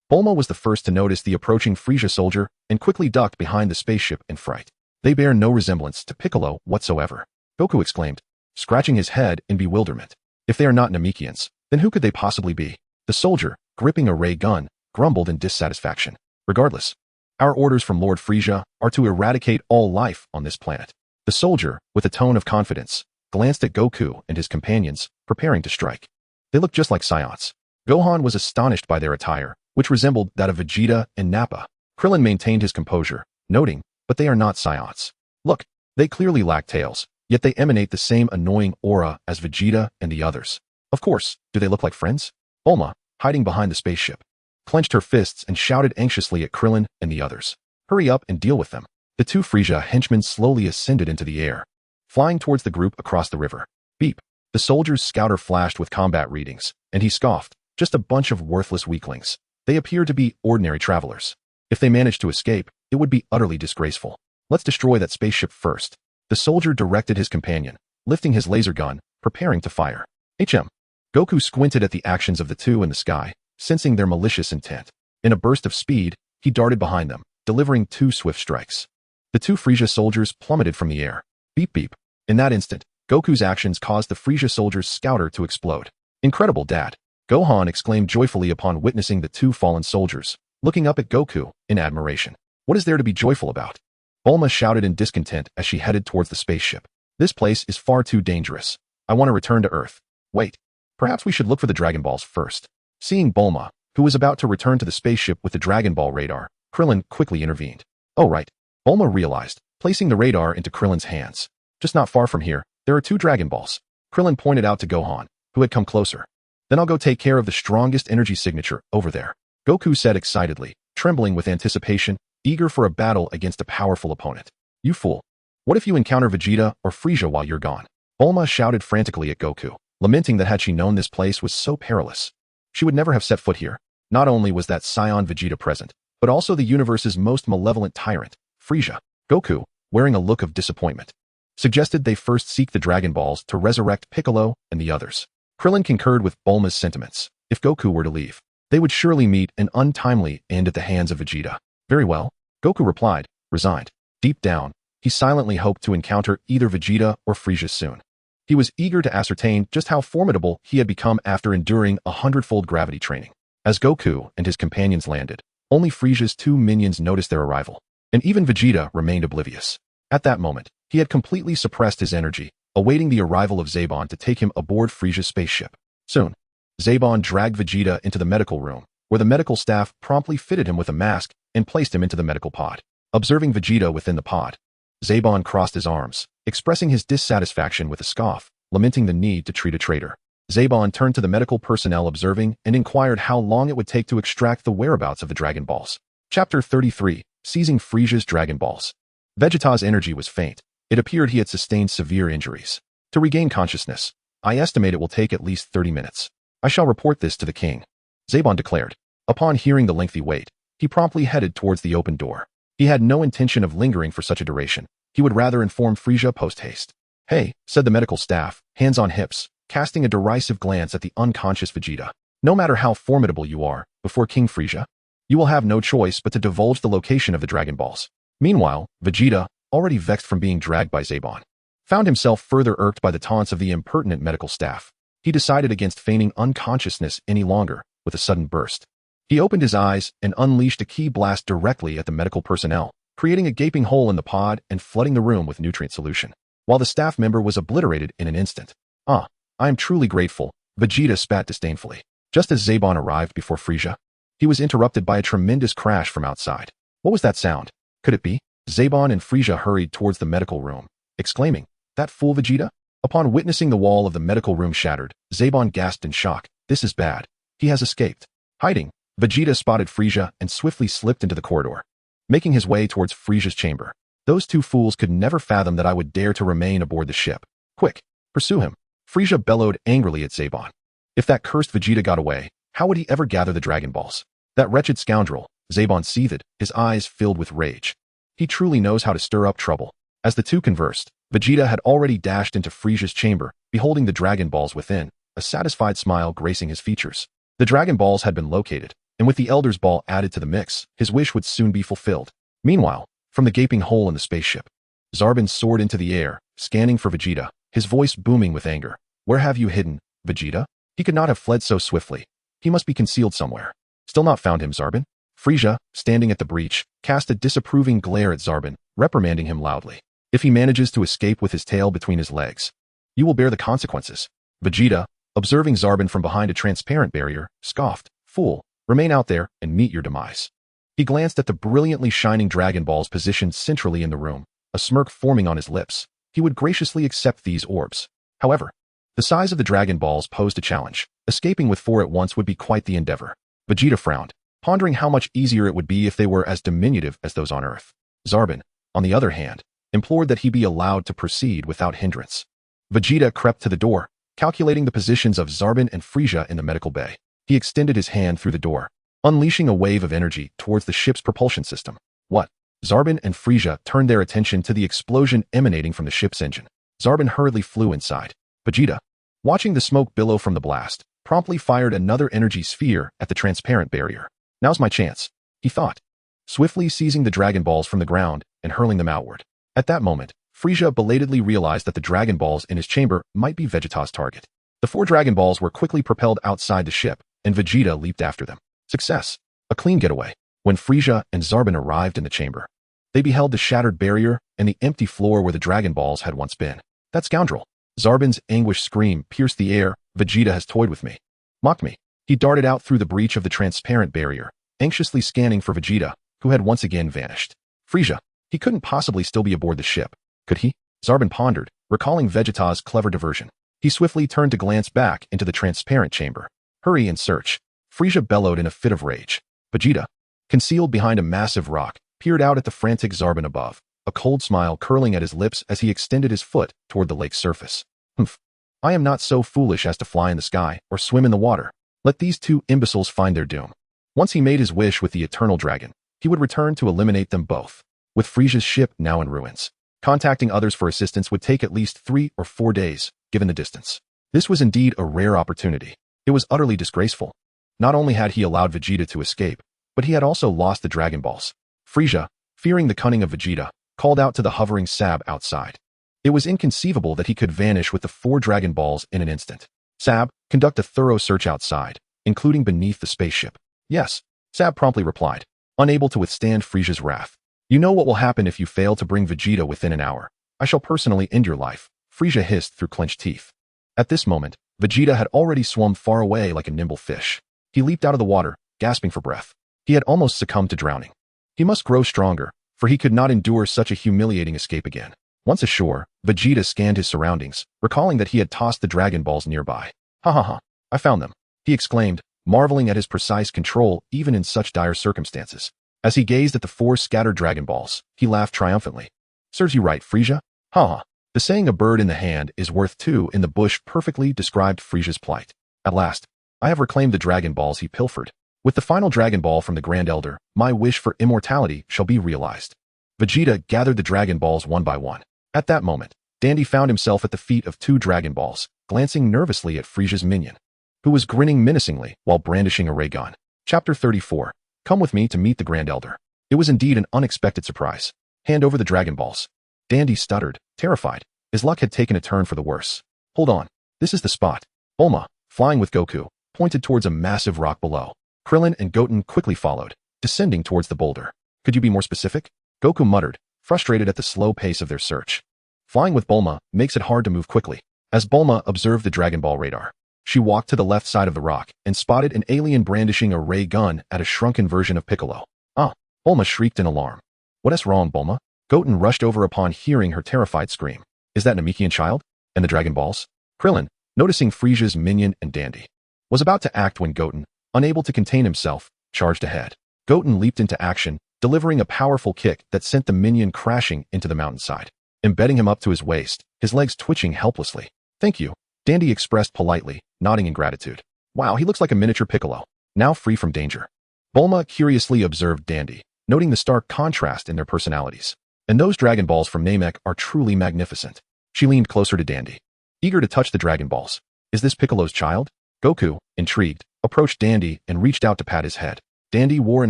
Bulma was the first to notice the approaching Frieza soldier and quickly ducked behind the spaceship in fright. "They bear no resemblance to Piccolo whatsoever," Goku exclaimed, scratching his head in bewilderment. "If they are not Namekians, then who could they possibly be?" The soldier, gripping a ray gun, grumbled in dissatisfaction. Regardless, our orders from Lord Frieza are to eradicate all life on this planet. The soldier, with a tone of confidence, glanced at Goku and his companions, preparing to strike. They looked just like Saiyans. Gohan was astonished by their attire, which resembled that of Vegeta and Nappa. Krillin maintained his composure, noting, but they are not Saiyans. Look, they clearly lack tails, yet they emanate the same annoying aura as Vegeta and the others. Of course, do they look like friends? Bulma, hiding behind the spaceship, clenched her fists and shouted anxiously at Krillin and the others. Hurry up and deal with them. The two Frieza henchmen slowly ascended into the air, flying towards the group across the river. Beep. The soldier's scouter flashed with combat readings, and he scoffed, just a bunch of worthless weaklings. They appear to be ordinary travelers. If they managed to escape, it would be utterly disgraceful. Let's destroy that spaceship first. The soldier directed his companion, lifting his laser gun, preparing to fire. Goku squinted at the actions of the two in the sky, sensing their malicious intent. In a burst of speed, he darted behind them, delivering two swift strikes. The two Frieza soldiers plummeted from the air. Beep beep. In that instant, Goku's actions caused the Frieza soldier's scouter to explode. Incredible, Dad! Gohan exclaimed joyfully upon witnessing the two fallen soldiers, looking up at Goku in admiration. What is there to be joyful about? Bulma shouted in discontent as she headed towards the spaceship. This place is far too dangerous. I want to return to Earth. Wait. Perhaps we should look for the Dragon Balls first. Seeing Bulma, who was about to return to the spaceship with the Dragon Ball radar, Krillin quickly intervened. Oh right. Bulma realized, placing the radar into Krillin's hands. Just not far from here, there are two Dragon Balls. Krillin pointed out to Gohan, who had come closer. Then I'll go take care of the strongest energy signature over there. Goku said excitedly, trembling with anticipation, eager for a battle against a powerful opponent. You fool. What if you encounter Vegeta or Frieza while you're gone? Bulma shouted frantically at Goku, lamenting that had she known this place was so perilous, she would never have set foot here. Not only was that Saiyan Vegeta present, but also the universe's most malevolent tyrant, Frieza. Goku, wearing a look of disappointment, suggested they first seek the Dragon Balls to resurrect Piccolo and the others. Krillin concurred with Bulma's sentiments. If Goku were to leave, they would surely meet an untimely end at the hands of Vegeta. Very well, Goku replied, resigned. Deep down, he silently hoped to encounter either Vegeta or Frieza soon. He was eager to ascertain just how formidable he had become after enduring 100-fold gravity training. As Goku and his companions landed, only Frieza's two minions noticed their arrival, and even Vegeta remained oblivious. At that moment, he had completely suppressed his energy, awaiting the arrival of Zebon to take him aboard Frieza's spaceship. Soon, Zebon dragged Vegeta into the medical room, where the medical staff promptly fitted him with a mask and placed him into the medical pod. Observing Vegeta within the pod, Zebon crossed his arms, expressing his dissatisfaction with a scoff, lamenting the need to treat a traitor. Zebon turned to the medical personnel observing and inquired how long it would take to extract the whereabouts of the Dragon Balls. Chapter 33, Seizing Frieza's Dragon Balls. Vegeta's energy was faint. It appeared he had sustained severe injuries. To regain consciousness, I estimate it will take at least 30 minutes. I shall report this to the king, Zebon declared. Upon hearing the lengthy wait, he promptly headed towards the open door. He had no intention of lingering for such a duration. He would rather inform Frieza post-haste. Hey, said the medical staff, hands on hips, casting a derisive glance at the unconscious Vegeta. No matter how formidable you are, before King Frieza, you will have no choice but to divulge the location of the Dragon Balls. Meanwhile, Vegeta, already vexed from being dragged by Zebon, found himself further irked by the taunts of the impertinent medical staff. He decided against feigning unconsciousness any longer, with a sudden burst. He opened his eyes and unleashed a ki blast directly at the medical personnel, creating a gaping hole in the pod and flooding the room with nutrient solution, while the staff member was obliterated in an instant. I am truly grateful, Vegeta spat disdainfully. Just as Zebon arrived before Frieza, he was interrupted by a tremendous crash from outside. What was that sound? Could it be? Zebon and Frieza hurried towards the medical room, exclaiming, "That fool Vegeta?" Upon witnessing the wall of the medical room shattered, Zebon gasped in shock. This is bad. He has escaped. Hiding, Vegeta spotted Frieza and swiftly slipped into the corridor, making his way towards Frieza's chamber. Those two fools could never fathom that I would dare to remain aboard the ship. Quick, pursue him. Frieza bellowed angrily at Zebon. If that cursed Vegeta got away, how would he ever gather the Dragon Balls? That wretched scoundrel, Zebon seethed, his eyes filled with rage. He truly knows how to stir up trouble. As the two conversed, Vegeta had already dashed into Frieza's chamber, beholding the Dragon Balls within, a satisfied smile gracing his features. The Dragon Balls had been located, and with the Elder's Ball added to the mix, his wish would soon be fulfilled. Meanwhile, from the gaping hole in the spaceship, Zarbon soared into the air, scanning for Vegeta, his voice booming with anger. Where have you hidden, Vegeta? He could not have fled so swiftly. He must be concealed somewhere. Still not found him, Zarbon? Frieza, standing at the breach, cast a disapproving glare at Zarbon, reprimanding him loudly. If he manages to escape with his tail between his legs, you will bear the consequences. Vegeta, observing Zarbon from behind a transparent barrier, scoffed, "Fool, remain out there and meet your demise." He glanced at the brilliantly shining Dragon Balls positioned centrally in the room, a smirk forming on his lips. He would graciously accept these orbs. However, the size of the Dragon Balls posed a challenge. Escaping with 4 at once would be quite the endeavor. Vegeta frowned, pondering how much easier it would be if they were as diminutive as those on Earth. Zarbon, on the other hand, implored that he be allowed to proceed without hindrance. Vegeta crept to the door, calculating the positions of Zarbon and Frieza in the medical bay. He extended his hand through the door, unleashing a wave of energy towards the ship's propulsion system. What? Zarbon and Frieza turned their attention to the explosion emanating from the ship's engine. Zarbon hurriedly flew inside. Vegeta, watching the smoke billow from the blast, promptly fired another energy sphere at the transparent barrier. Now's my chance, he thought, swiftly seizing the Dragon Balls from the ground and hurling them outward. At that moment, Frieza belatedly realized that the Dragon Balls in his chamber might be Vegeta's target. The 4 Dragon Balls were quickly propelled outside the ship, and Vegeta leaped after them. Success. A clean getaway. When Frieza and Zarbon arrived in the chamber, they beheld the shattered barrier and the empty floor where the Dragon Balls had once been. That scoundrel. Zarbon's anguished scream pierced the air. Vegeta has toyed with me. Mocked me. He darted out through the breach of the transparent barrier, anxiously scanning for Vegeta, who had once again vanished. Frieza. He couldn't possibly still be aboard the ship, could he? Zarbon pondered, recalling Vegeta's clever diversion. He swiftly turned to glance back into the transparent chamber. Hurry and search. Frieza bellowed in a fit of rage. Vegeta, concealed behind a massive rock, peered out at the frantic Zarbon above, a cold smile curling at his lips as he extended his foot toward the lake's surface. Humph. I am not so foolish as to fly in the sky or swim in the water. Let these 2 imbeciles find their doom. Once he made his wish with the Eternal Dragon, he would return to eliminate them both. With Frieza's ship now in ruins, contacting others for assistance would take at least 3 or 4 days, given the distance. This was indeed a rare opportunity. It was utterly disgraceful. Not only had he allowed Vegeta to escape, but he had also lost the Dragon Balls. Frieza, fearing the cunning of Vegeta, called out to the hovering Sab outside. It was inconceivable that he could vanish with the 4 Dragon Balls in an instant. Sab, conduct a thorough search outside, including beneath the spaceship. Yes, Sab promptly replied, unable to withstand Frieza's wrath. You know what will happen if you fail to bring Vegeta within an hour. I shall personally end your life, Frieza hissed through clenched teeth. At this moment, Vegeta had already swum far away like a nimble fish. He leaped out of the water, gasping for breath. He had almost succumbed to drowning. He must grow stronger, for he could not endure such a humiliating escape again. Once ashore, Vegeta scanned his surroundings, recalling that he had tossed the Dragon Balls nearby. Ha ha ha, I found them, he exclaimed, marveling at his precise control even in such dire circumstances. As he gazed at the 4 scattered Dragon Balls, he laughed triumphantly. Serves you right, Frieza. Ha ha. The saying a bird in the hand is worth 2 in the bush perfectly described Frieza's plight. At last, I have reclaimed the Dragon Balls he pilfered. With the final Dragon Ball from the Grand Elder, my wish for immortality shall be realized. Vegeta gathered the Dragon Balls one by one. At that moment, Dandy found himself at the feet of 2 Dragon Balls, glancing nervously at Frieza's minion, who was grinning menacingly while brandishing a ray gun. Chapter 34. Come with me to meet the Grand Elder. It was indeed an unexpected surprise. Hand over the Dragon Balls. Dandy stuttered, terrified. His luck had taken a turn for the worse. Hold on. This is the spot. Bulma, flying with Goku, pointed towards a massive rock below. Krillin and Goten quickly followed, descending towards the boulder. Could you be more specific? Goku muttered, frustrated at the slow pace of their search. Flying with Bulma makes it hard to move quickly. As Bulma observed the Dragon Ball radar, she walked to the left side of the rock and spotted an alien brandishing a ray gun at a shrunken version of Piccolo. Ah! Bulma shrieked in alarm. What's wrong, Bulma? Goten rushed over upon hearing her terrified scream. Is that Namekian child? And the Dragon Balls? Krillin, noticing Frieza's minion and Dandy, was about to act when Goten, unable to contain himself, charged ahead. Goten leaped into action, delivering a powerful kick that sent the minion crashing into the mountainside, embedding him up to his waist, his legs twitching helplessly. Thank you, Dandy expressed politely, nodding in gratitude. Wow, he looks like a miniature Piccolo, now free from danger. Bulma curiously observed Dandy, noting the stark contrast in their personalities. And those Dragon Balls from Namek are truly magnificent. She leaned closer to Dandy, eager to touch the Dragon Balls. Is this Piccolo's child? Goku, intrigued, approached Dandy and reached out to pat his head. Dandy wore an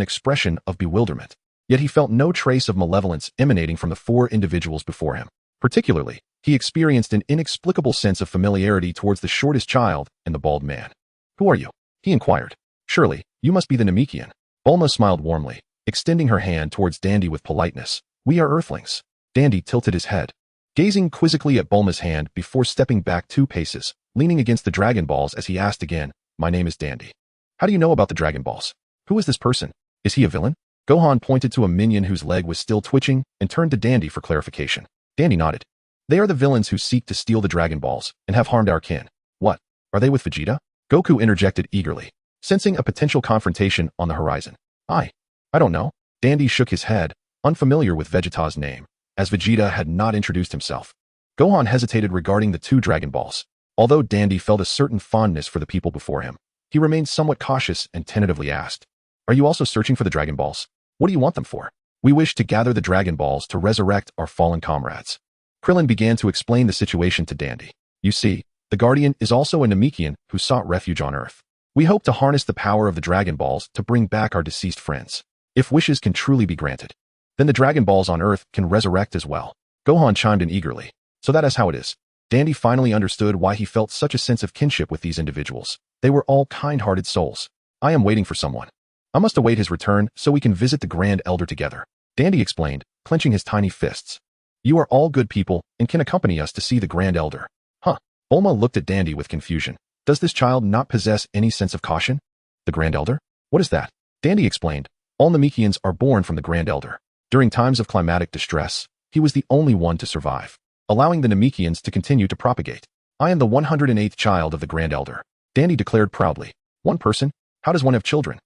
expression of bewilderment, yet he felt no trace of malevolence emanating from the 4 individuals before him. Particularly, he experienced an inexplicable sense of familiarity towards the shortest child and the bald man. Who are you? He inquired. Surely, you must be the Namekian. Bulma smiled warmly, extending her hand towards Dandy with politeness. We are Earthlings. Dandy tilted his head, gazing quizzically at Bulma's hand before stepping back 2 paces, leaning against the Dragon Balls as he asked again, my name is Dandy. How do you know about the Dragon Balls? Who is this person? Is he a villain? Gohan pointed to a minion whose leg was still twitching and turned to Dandy for clarification. Dandy nodded. They are the villains who seek to steal the Dragon Balls and have harmed our kin. What? Are they with Vegeta? Goku interjected eagerly, sensing a potential confrontation on the horizon. I don't know. Dandy shook his head, unfamiliar with Vegeta's name, as Vegeta had not introduced himself. Gohan hesitated regarding the 2 Dragon Balls. Although Dandy felt a certain fondness for the people before him, he remained somewhat cautious and tentatively asked, are you also searching for the Dragon Balls? What do you want them for? We wish to gather the Dragon Balls to resurrect our fallen comrades. Krillin began to explain the situation to Dandy. You see, the Guardian is also a Namekian who sought refuge on Earth. We hope to harness the power of the Dragon Balls to bring back our deceased friends. If wishes can truly be granted, then the Dragon Balls on Earth can resurrect as well. Gohan chimed in eagerly. So that is how it is. Dandy finally understood why he felt such a sense of kinship with these individuals. They were all kind-hearted souls. I am waiting for someone. I must await his return so we can visit the Grand Elder together. Dandy explained, clenching his tiny fists. You are all good people and can accompany us to see the Grand Elder. Huh? Bulma looked at Dandy with confusion. Does this child not possess any sense of caution? The Grand Elder? What is that? Dandy explained. All Namekians are born from the Grand Elder. During times of climatic distress, he was the only one to survive, allowing the Namekians to continue to propagate. I am the 108th child of the Grand Elder. Dandy declared proudly. One person? How does one have children?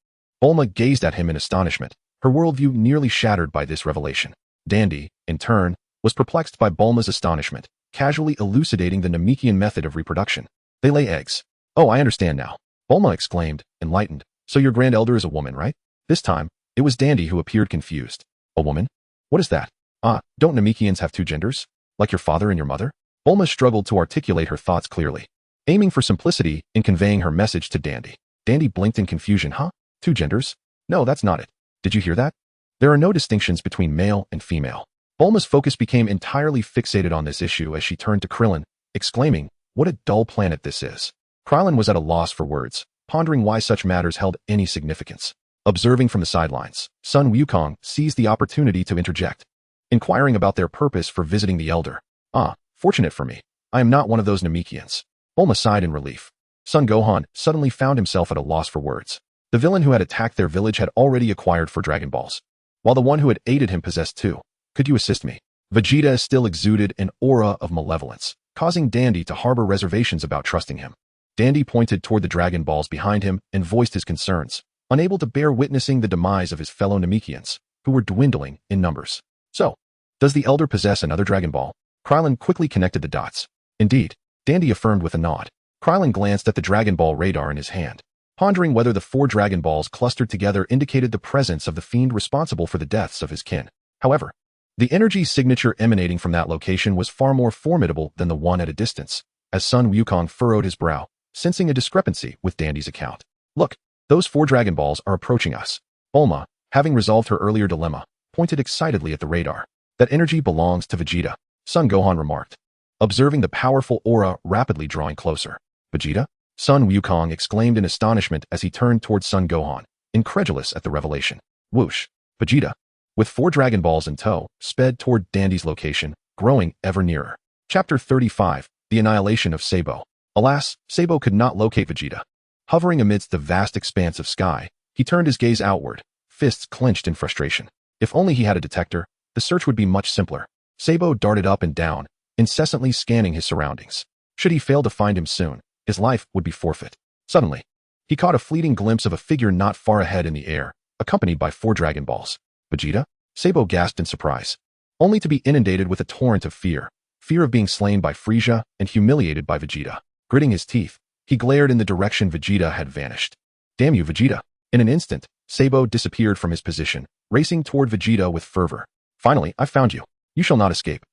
Bulma gazed at him in astonishment, her worldview nearly shattered by this revelation. Dandy, in turn, was perplexed by Bulma's astonishment, casually elucidating the Namekian method of reproduction. They lay eggs. Oh, I understand now. Bulma exclaimed, enlightened. So your Grand Elder is a woman, right? This time, it was Dandy who appeared confused. A woman? What is that? Don't Namekians have 2 genders? Like your father and your mother? Bulma struggled to articulate her thoughts clearly, aiming for simplicity in conveying her message to Dandy. Dandy blinked in confusion. Huh? 2 genders? No, that's not it. Did you hear that? There are no distinctions between male and female. Bulma's focus became entirely fixated on this issue as she turned to Krillin, exclaiming, what a dull planet this is. Krillin was at a loss for words, pondering why such matters held any significance. Observing from the sidelines, Sun Wukong seized the opportunity to interject, inquiring about their purpose for visiting the Elder. Fortunate for me, I am not one of those Namekians. Bulma sighed in relief. Son Gohan suddenly found himself at a loss for words. The villain who had attacked their village had already acquired 4 Dragon Balls, while the one who had aided him possessed 2. Could you assist me? Vegeta still exuded an aura of malevolence, causing Dandy to harbor reservations about trusting him. Dandy pointed toward the Dragon Balls behind him and voiced his concerns, unable to bear witnessing the demise of his fellow Namekians, who were dwindling in numbers. So, does the Elder possess another Dragon Ball? Krillin quickly connected the dots. Indeed, Dandy affirmed with a nod. Krillin glanced at the Dragon Ball radar in his hand, pondering whether the 4 Dragon Balls clustered together indicated the presence of the fiend responsible for the deaths of his kin. However, the energy signature emanating from that location was far more formidable than the one at a distance, as Sun Wukong furrowed his brow, sensing a discrepancy with Dandy's account. Look, those 4 Dragon Balls are approaching us. Bulma, having resolved her earlier dilemma, pointed excitedly at the radar. That energy belongs to Vegeta, Son Gohan remarked, observing the powerful aura rapidly drawing closer. Vegeta? Sun Wukong exclaimed in astonishment as he turned towards Son Gohan, incredulous at the revelation. Whoosh! Vegeta, with 4 Dragon Balls in tow, sped toward Dandy's location, growing ever nearer. Chapter 35, The Annihilation of Sabo. Alas, Sabo could not locate Vegeta. Hovering amidst the vast expanse of sky, he turned his gaze outward, fists clenched in frustration. If only he had a detector, the search would be much simpler. Sabo darted up and down, incessantly scanning his surroundings. Should he fail to find him soon, his life would be forfeit. Suddenly, he caught a fleeting glimpse of a figure not far ahead in the air, accompanied by 4 Dragon Balls. Vegeta? Sabo gasped in surprise, only to be inundated with a torrent of fear. Fear of being slain by Frieza and humiliated by Vegeta. Gritting his teeth, he glared in the direction Vegeta had vanished. Damn you, Vegeta! In an instant, Sabo disappeared from his position, racing toward Vegeta with fervor. Finally, I found you. You shall not escape.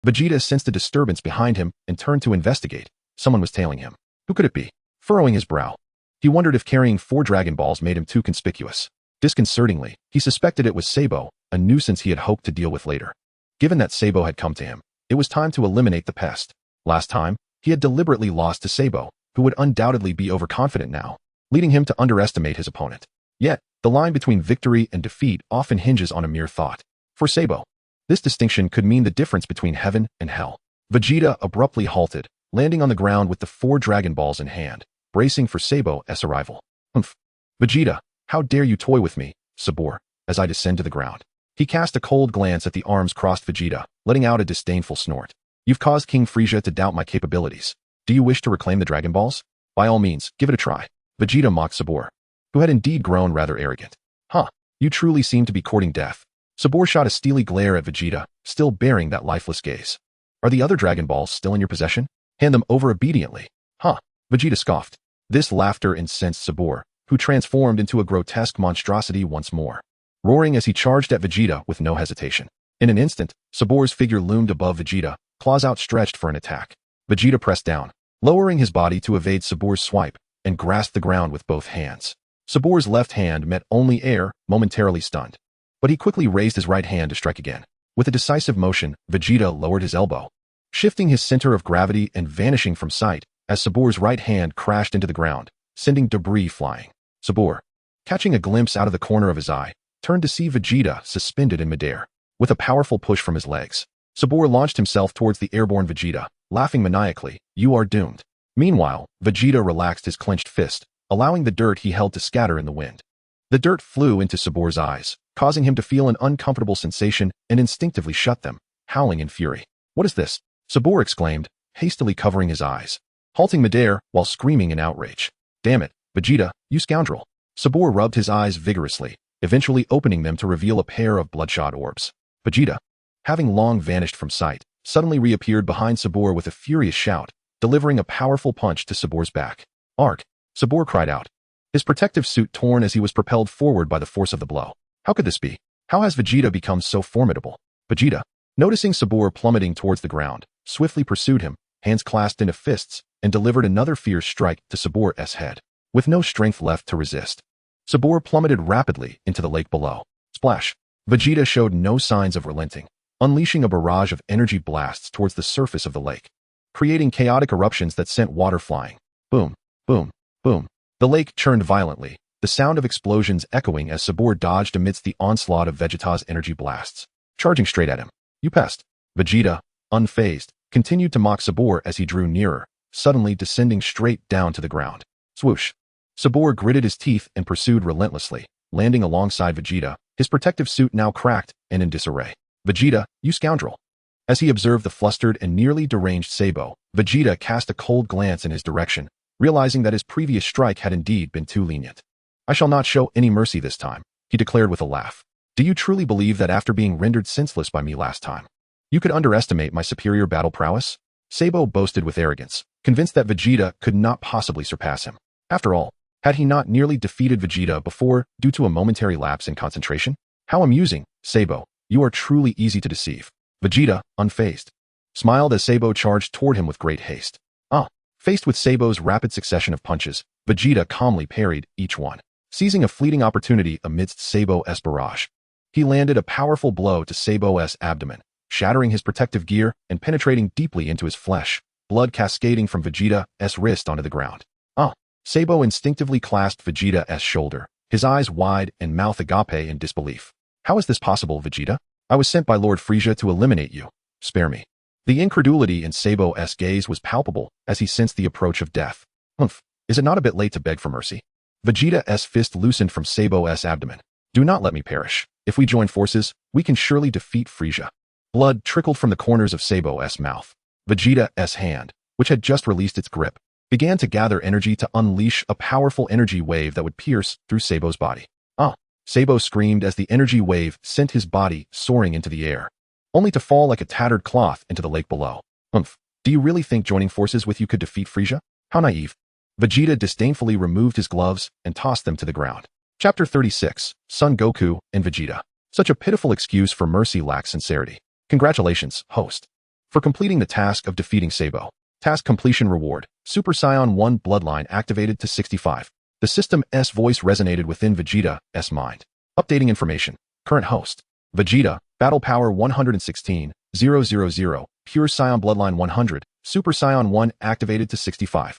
Vegeta sensed a disturbance behind him and turned to investigate. Someone was tailing him. Who could it be? Furrowing his brow, he wondered if carrying 4 Dragon Balls made him too conspicuous. Disconcertingly, he suspected it was Sabo, a nuisance he had hoped to deal with later. Given that Sabo had come to him, it was time to eliminate the pest. Last time, he had deliberately lost to Sabo, who would undoubtedly be overconfident now, leading him to underestimate his opponent. Yet, The line between victory and defeat often hinges on a mere thought. For Sabo, this distinction could mean the difference between heaven and hell. Vegeta abruptly halted, landing on the ground with the 4 Dragon Balls in hand, bracing for Sabo's arrival. Humph. Vegeta, how dare you toy with me, Sabor, as I descend to the ground. He cast a cold glance at the arms-crossed Vegeta, letting out a disdainful snort. You've caused King Frieza to doubt my capabilities. Do you wish to reclaim the Dragon Balls? By all means, give it a try. Vegeta mocked Sabor, who had indeed grown rather arrogant. Huh, you truly seem to be courting death. Sabor shot a steely glare at Vegeta, still bearing that lifeless gaze. Are the other Dragon Balls still in your possession? Hand them over obediently. Huh, Vegeta scoffed. This laughter incensed Sabor, who transformed into a grotesque monstrosity once more, roaring as he charged at Vegeta with no hesitation. In an instant, Sabor's figure loomed above Vegeta, claws outstretched for an attack. Vegeta pressed down, lowering his body to evade Sabor's swipe, and grasped the ground with both hands. Sabor's left hand met only air, momentarily stunned. But he quickly raised his right hand to strike again. With a decisive motion, Vegeta lowered his elbow, shifting his center of gravity and vanishing from sight as Sabor's right hand crashed into the ground, sending debris flying. Sabor, catching a glimpse out of the corner of his eye, turned to see Vegeta suspended in midair. With a powerful push from his legs, Sabor launched himself towards the airborne Vegeta, laughing maniacally, "You are doomed." Meanwhile, Vegeta relaxed his clenched fist, allowing the dirt he held to scatter in the wind. The dirt flew into Sabor's eyes, causing him to feel an uncomfortable sensation and instinctively shut them, howling in fury. "What is this?" Sabor exclaimed, hastily covering his eyes, halting midair while screaming in outrage. "Damn it, Vegeta, you scoundrel." Sabor rubbed his eyes vigorously, eventually opening them to reveal a pair of bloodshot orbs. Vegeta, having long vanished from sight, suddenly reappeared behind Sabor with a furious shout, delivering a powerful punch to Sabor's back. "Arg!" Sabor cried out, his protective suit torn as he was propelled forward by the force of the blow. How could this be? How has Vegeta become so formidable? Vegeta, noticing Sabor plummeting towards the ground, swiftly pursued him, hands clasped into fists, and delivered another fierce strike to Sabor's head. With no strength left to resist, Sabor plummeted rapidly into the lake below. Splash! Vegeta showed no signs of relenting, unleashing a barrage of energy blasts towards the surface of the lake, creating chaotic eruptions that sent water flying. Boom, boom, boom. The lake churned violently, the sound of explosions echoing as Sabor dodged amidst the onslaught of Vegeta's energy blasts, charging straight at him. "You pest!" Vegeta, unfazed, continued to mock Sabor as he drew nearer, suddenly descending straight down to the ground. Swoosh! Sabor gritted his teeth and pursued relentlessly, landing alongside Vegeta, his protective suit now cracked and in disarray. "Vegeta, you scoundrel!" As he observed the flustered and nearly deranged Sabo, Vegeta cast a cold glance in his direction, realizing that his previous strike had indeed been too lenient. "I shall not show any mercy this time," he declared with a laugh. "Do you truly believe that after being rendered senseless by me last time, you could underestimate my superior battle prowess?" Sabo boasted with arrogance, convinced that Vegeta could not possibly surpass him. After all, had he not nearly defeated Vegeta before due to a momentary lapse in concentration? "How amusing, Sabo. You are truly easy to deceive." Vegeta, unfazed, smiled as Sabo charged toward him with great haste. Faced with Sabo's rapid succession of punches, Vegeta calmly parried each one, seizing a fleeting opportunity amidst Sabo's barrage. He landed a powerful blow to Sabo's abdomen, shattering his protective gear and penetrating deeply into his flesh, blood cascading from Vegeta's wrist onto the ground. Sabo instinctively clasped Vegeta's shoulder, his eyes wide and mouth agape in disbelief. "How is this possible, Vegeta? I was sent by Lord Frieza to eliminate you. Spare me." The incredulity in Sabo's gaze was palpable as he sensed the approach of death. "Humph, is it not a bit late to beg for mercy?" Vegeta's fist loosened from Sabo's abdomen. "Do not let me perish. If we join forces, we can surely defeat Frieza." Blood trickled from the corners of Sabo's mouth. Vegeta's hand, which had just released its grip, began to gather energy to unleash a powerful energy wave that would pierce through Sabo's body. Sabo screamed as the energy wave sent his body soaring into the air, only to fall like a tattered cloth into the lake below. "Humph, do you really think joining forces with you could defeat Frieza? How naive." Vegeta disdainfully removed his gloves and tossed them to the ground. Chapter 36, Son Goku and Vegeta. Such a pitiful excuse for mercy lacks sincerity. Congratulations, host, for completing the task of defeating Sabo. Task completion reward, Super Saiyan 1 bloodline activated to 65. The system's voice resonated within Vegeta's mind. Updating information. Current host, Vegeta, battle power 116,000, pure Saiyan bloodline 100, Super Saiyan 1 activated to 65.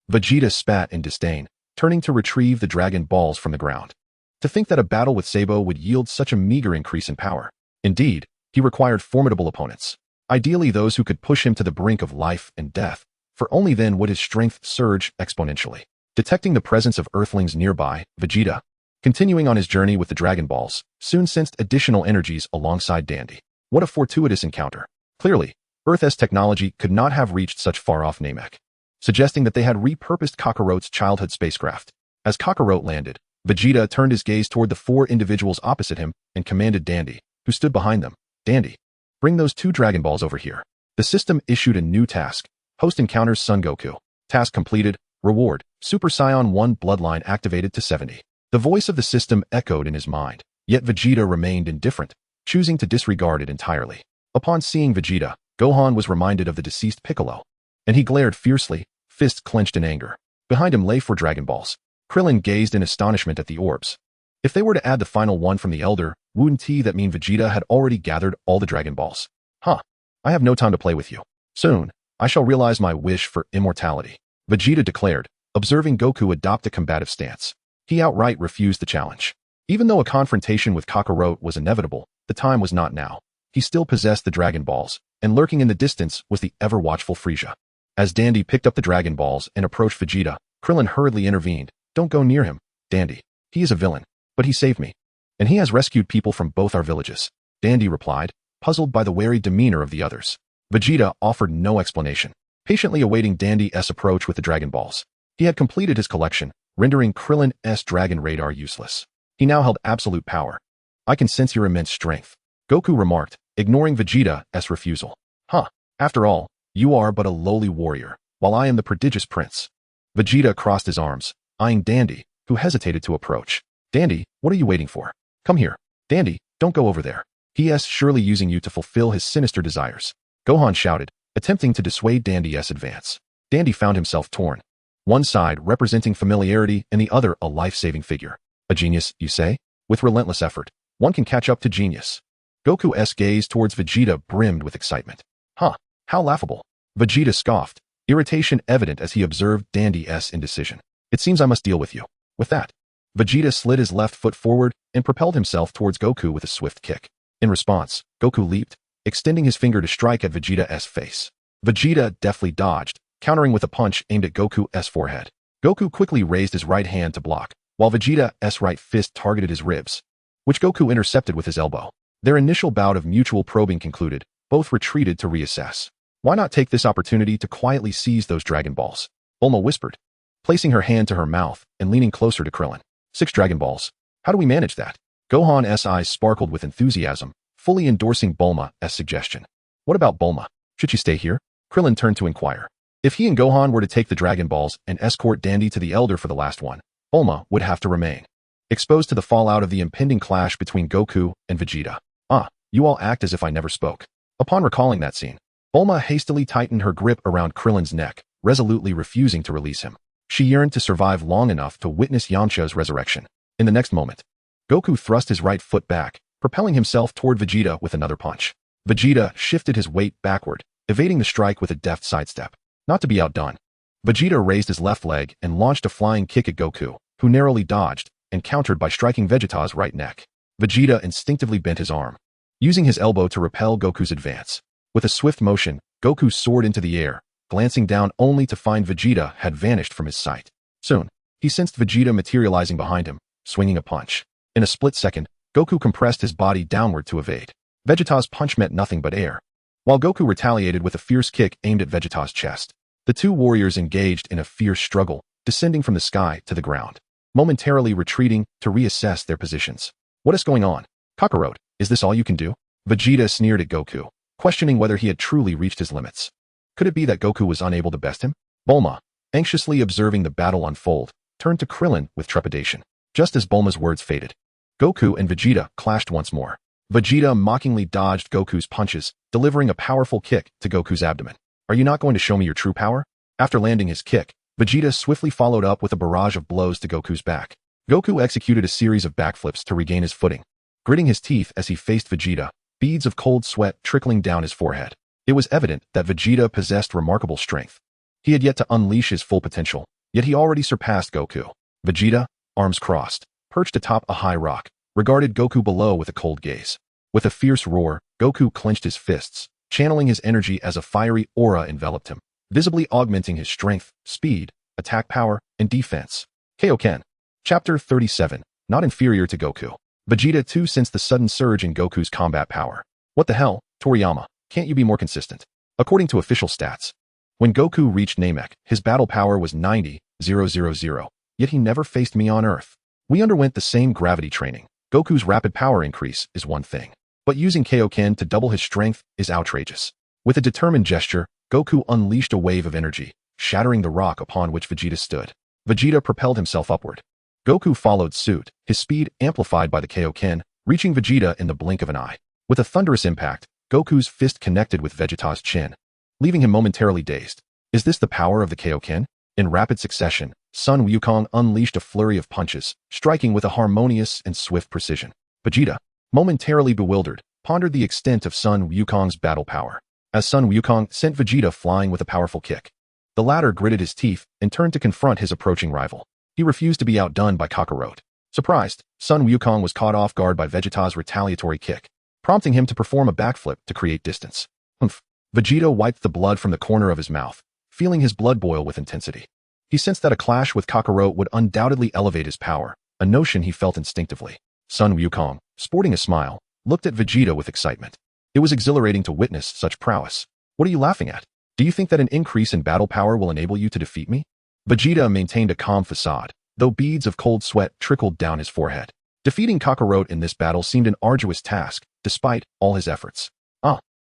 Vegeta spat in disdain, turning to retrieve the Dragon Balls from the ground. To think that a battle with Sabo would yield such a meager increase in power. Indeed, he required formidable opponents. Ideally those who could push him to the brink of life and death, for only then would his strength surge exponentially. Detecting the presence of Earthlings nearby, Vegeta, continuing on his journey with the Dragon Balls, soon sensed additional energies alongside Dandy. What a fortuitous encounter. Clearly, Earth's technology could not have reached such far-off Namek, suggesting that they had repurposed Kakarot's childhood spacecraft. As Kakarot landed, Vegeta turned his gaze toward the 4 individuals opposite him and commanded Dandy, who stood behind them. Dandy, bring those 2 Dragon Balls over here. The system issued a new task. Host encounters Son Goku. Task completed. Reward, Super Saiyan 1 bloodline activated to 70. The voice of the system echoed in his mind, yet Vegeta remained indifferent, choosing to disregard it entirely. Upon seeing Vegeta, Gohan was reminded of the deceased Piccolo, and he glared fiercely, fists clenched in anger. Behind him lay 4 Dragon Balls. Krillin gazed in astonishment at the orbs. If they were to add the final one from the Elder, wouldn't that mean Vegeta had already gathered all the Dragon Balls? Huh. I have no time to play with you. Soon, I shall realize my wish for immortality, Vegeta declared, observing Goku adopt a combative stance. He outright refused the challenge. Even though a confrontation with Kakarot was inevitable, the time was not now. He still possessed the Dragon Balls, and lurking in the distance was the ever-watchful Frieza. As Dandy picked up the Dragon Balls and approached Vegeta, Krillin hurriedly intervened. Don't go near him, Dandy. He is a villain, but he saved me. And he has rescued people from both our villages. Dandy replied, puzzled by the wary demeanor of the others. Vegeta offered no explanation, patiently awaiting Dandy's approach with the Dragon Balls. He had completed his collection, rendering Krillin's Dragon Radar useless. He now held absolute power. I can sense your immense strength, Goku remarked, ignoring Vegeta's refusal. Huh, after all, you are but a lowly warrior, while I am the prodigious prince. Vegeta crossed his arms, eyeing Dandy, who hesitated to approach. Dandy, what are you waiting for? Come here. Dandy, don't go over there. He is surely using you to fulfill his sinister desires. Gohan shouted, attempting to dissuade Dandy's advance. Dandy found himself torn. One side representing familiarity and the other a life-saving figure. A genius, you say? With relentless effort, one can catch up to genius. Goku's gaze towards Vegeta brimmed with excitement. Huh, how laughable. Vegeta scoffed, irritation evident as he observed Dandy's indecision. It seems I must deal with you. With that, Vegeta slid his left foot forward and propelled himself towards Goku with a swift kick. In response, Goku leaped, extending his finger to strike at Vegeta's face. Vegeta deftly dodged, countering with a punch aimed at Goku's forehead. Goku quickly raised his right hand to block, while Vegeta's right fist targeted his ribs, which Goku intercepted with his elbow. Their initial bout of mutual probing concluded, both retreated to reassess. Why not take this opportunity to quietly seize those Dragon Balls? Bulma whispered, placing her hand to her mouth and leaning closer to Krillin. 6 Dragon Balls. How do we manage that? Gohan's eyes sparkled with enthusiasm, fully endorsing Bulma's suggestion. What about Bulma? Should she stay here? Krillin turned to inquire. If he and Gohan were to take the Dragon Balls and escort Dandy to the Elder for the last one, Bulma would have to remain, exposed to the fallout of the impending clash between Goku and Vegeta. Ah, you all act as if I never spoke. Upon recalling that scene, Bulma hastily tightened her grip around Krillin's neck, resolutely refusing to release him. She yearned to survive long enough to witness Yamcha's resurrection. In the next moment, Goku thrust his right foot back, propelling himself toward Vegeta with another punch. Vegeta shifted his weight backward, evading the strike with a deft sidestep. Not to be outdone, Vegeta raised his left leg and launched a flying kick at Goku, who narrowly dodged and countered by striking Vegeta's right neck. Vegeta instinctively bent his arm, using his elbow to repel Goku's advance. With a swift motion, Goku soared into the air, glancing down only to find Vegeta had vanished from his sight. Soon, he sensed Vegeta materializing behind him, swinging a punch. In a split second, Goku compressed his body downward to evade. Vegeta's punch met nothing but air, while Goku retaliated with a fierce kick aimed at Vegeta's chest. The two warriors engaged in a fierce struggle, descending from the sky to the ground, momentarily retreating to reassess their positions. What is going on? Kakarot, is this all you can do? Vegeta sneered at Goku, questioning whether he had truly reached his limits. Could it be that Goku was unable to best him? Bulma, anxiously observing the battle unfold, turned to Krillin with trepidation. Just as Bulma's words faded, Goku and Vegeta clashed once more. Vegeta mockingly dodged Goku's punches, delivering a powerful kick to Goku's abdomen. Are you not going to show me your true power? After landing his kick, Vegeta swiftly followed up with a barrage of blows to Goku's back. Goku executed a series of backflips to regain his footing, gritting his teeth as he faced Vegeta, beads of cold sweat trickling down his forehead. It was evident that Vegeta possessed remarkable strength. He had yet to unleash his full potential, yet he already surpassed Goku. Vegeta, arms crossed, perched atop a high rock, regarded Goku below with a cold gaze. With a fierce roar, Goku clenched his fists, channeling his energy as a fiery aura enveloped him, visibly augmenting his strength, speed, attack power, and defense. Kaioken. Chapter 37. Not inferior to Goku. Vegeta too sensed the sudden surge in Goku's combat power. What the hell, Toriyama, can't you be more consistent? According to official stats, when Goku reached Namek, his battle power was 90,000, yet he never faced me on Earth. We underwent the same gravity training. Goku's rapid power increase is one thing, but using Kaioken to double his strength is outrageous. With a determined gesture, Goku unleashed a wave of energy, shattering the rock upon which Vegeta stood. Vegeta propelled himself upward. Goku followed suit, his speed amplified by the Kaioken, reaching Vegeta in the blink of an eye. With a thunderous impact, Goku's fist connected with Vegeta's chin, leaving him momentarily dazed. Is this the power of the Kaioken? In rapid succession, Sun Wukong unleashed a flurry of punches, striking with a harmonious and swift precision. Vegeta, momentarily bewildered, pondered the extent of Sun Wukong's battle power, as Sun Wukong sent Vegeta flying with a powerful kick. The latter gritted his teeth and turned to confront his approaching rival. He refused to be outdone by Kakarot. Surprised, Sun Wukong was caught off guard by Vegeta's retaliatory kick, prompting him to perform a backflip to create distance. Humph. Vegeta wiped the blood from the corner of his mouth, feeling his blood boil with intensity. He sensed that a clash with Kakarot would undoubtedly elevate his power, a notion he felt instinctively. Sun Wukong, sporting a smile, looked at Vegeta with excitement. It was exhilarating to witness such prowess. What are you laughing at? Do you think that an increase in battle power will enable you to defeat me? Vegeta maintained a calm facade, though beads of cold sweat trickled down his forehead. Defeating Kakarot in this battle seemed an arduous task, despite all his efforts.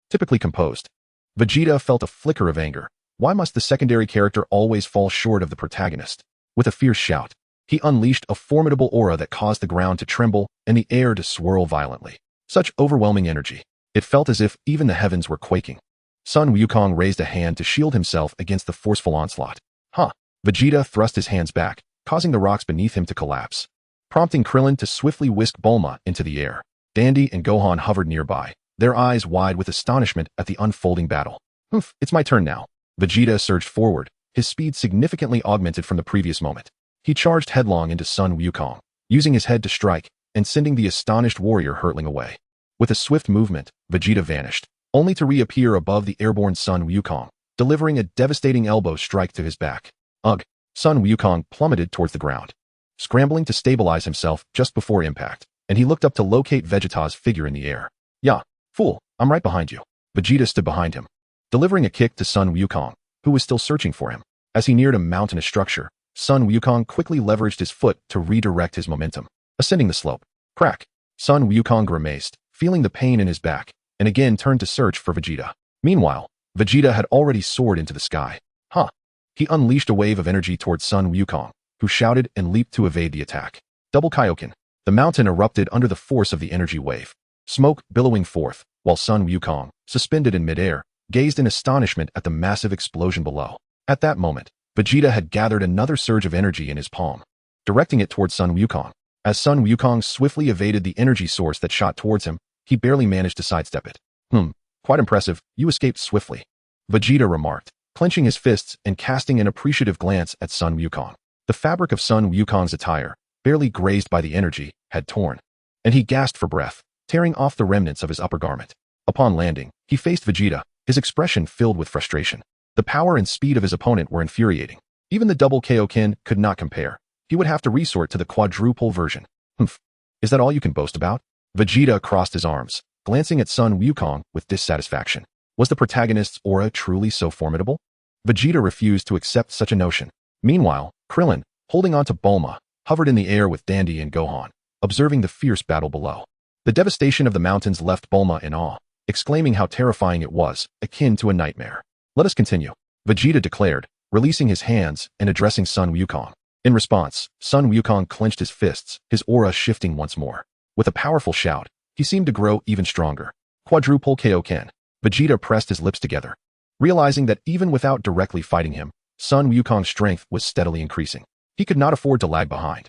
Typically composed. Vegeta felt a flicker of anger. Why must the secondary character always fall short of the protagonist? With a fierce shout, he unleashed a formidable aura that caused the ground to tremble and the air to swirl violently. Such overwhelming energy. It felt as if even the heavens were quaking. Sun Wukong raised a hand to shield himself against the forceful onslaught. Vegeta thrust his hands back, causing the rocks beneath him to collapse, prompting Krillin to swiftly whisk Bulma into the air. Dandy and Gohan hovered nearby, their eyes wide with astonishment at the unfolding battle. It's my turn now. Vegeta surged forward, his speed significantly augmented from the previous moment. He charged headlong into Sun Wukong, using his head to strike and sending the astonished warrior hurtling away. With a swift movement, Vegeta vanished, only to reappear above the airborne Sun Wukong, delivering a devastating elbow strike to his back. Ugh! Sun Wukong plummeted towards the ground, scrambling to stabilize himself just before impact, and he looked up to locate Vegeta's figure in the air. Yeah, fool, I'm right behind you. Vegeta stood behind him, delivering a kick to Sun Wukong, who was still searching for him. As he neared a mountainous structure, Sun Wukong quickly leveraged his foot to redirect his momentum, ascending the slope. Crack! Sun Wukong grimaced, feeling the pain in his back, and again turned to search for Vegeta. Meanwhile, Vegeta had already soared into the sky. He unleashed a wave of energy towards Sun Wukong, who shouted and leaped to evade the attack. Double Kaioken. The mountain erupted under the force of the energy wave, smoke billowing forth, while Sun Wukong, suspended in midair, gazed in astonishment at the massive explosion below. At that moment, Vegeta had gathered another surge of energy in his palm, directing it towards Sun Wukong. As Sun Wukong swiftly evaded the energy source that shot towards him, he barely managed to sidestep it. Quite impressive, you escaped swiftly, Vegeta remarked, clenching his fists and casting an appreciative glance at Sun Wukong. The fabric of Sun Wukong's attire, barely grazed by the energy, had torn, and he gasped for breath, tearing off the remnants of his upper garment. Upon landing, he faced Vegeta, his expression filled with frustration. The power and speed of his opponent were infuriating. Even the double Kaioken could not compare. He would have to resort to the quadruple version. Is that all you can boast about? Vegeta crossed his arms, glancing at Sun Wukong with dissatisfaction. Was the protagonist's aura truly so formidable? Vegeta refused to accept such a notion. Meanwhile, Krillin, holding on to Bulma, hovered in the air with Dandy and Gohan, observing the fierce battle below. The devastation of the mountains left Bulma in awe, exclaiming how terrifying it was, akin to a nightmare. Let us continue, Vegeta declared, releasing his hands and addressing Sun Wukong. In response, Sun Wukong clenched his fists, his aura shifting once more. With a powerful shout, he seemed to grow even stronger. Quadruple Kaioken. Vegeta pressed his lips together, realizing that even without directly fighting him, Sun Wukong's strength was steadily increasing. He could not afford to lag behind.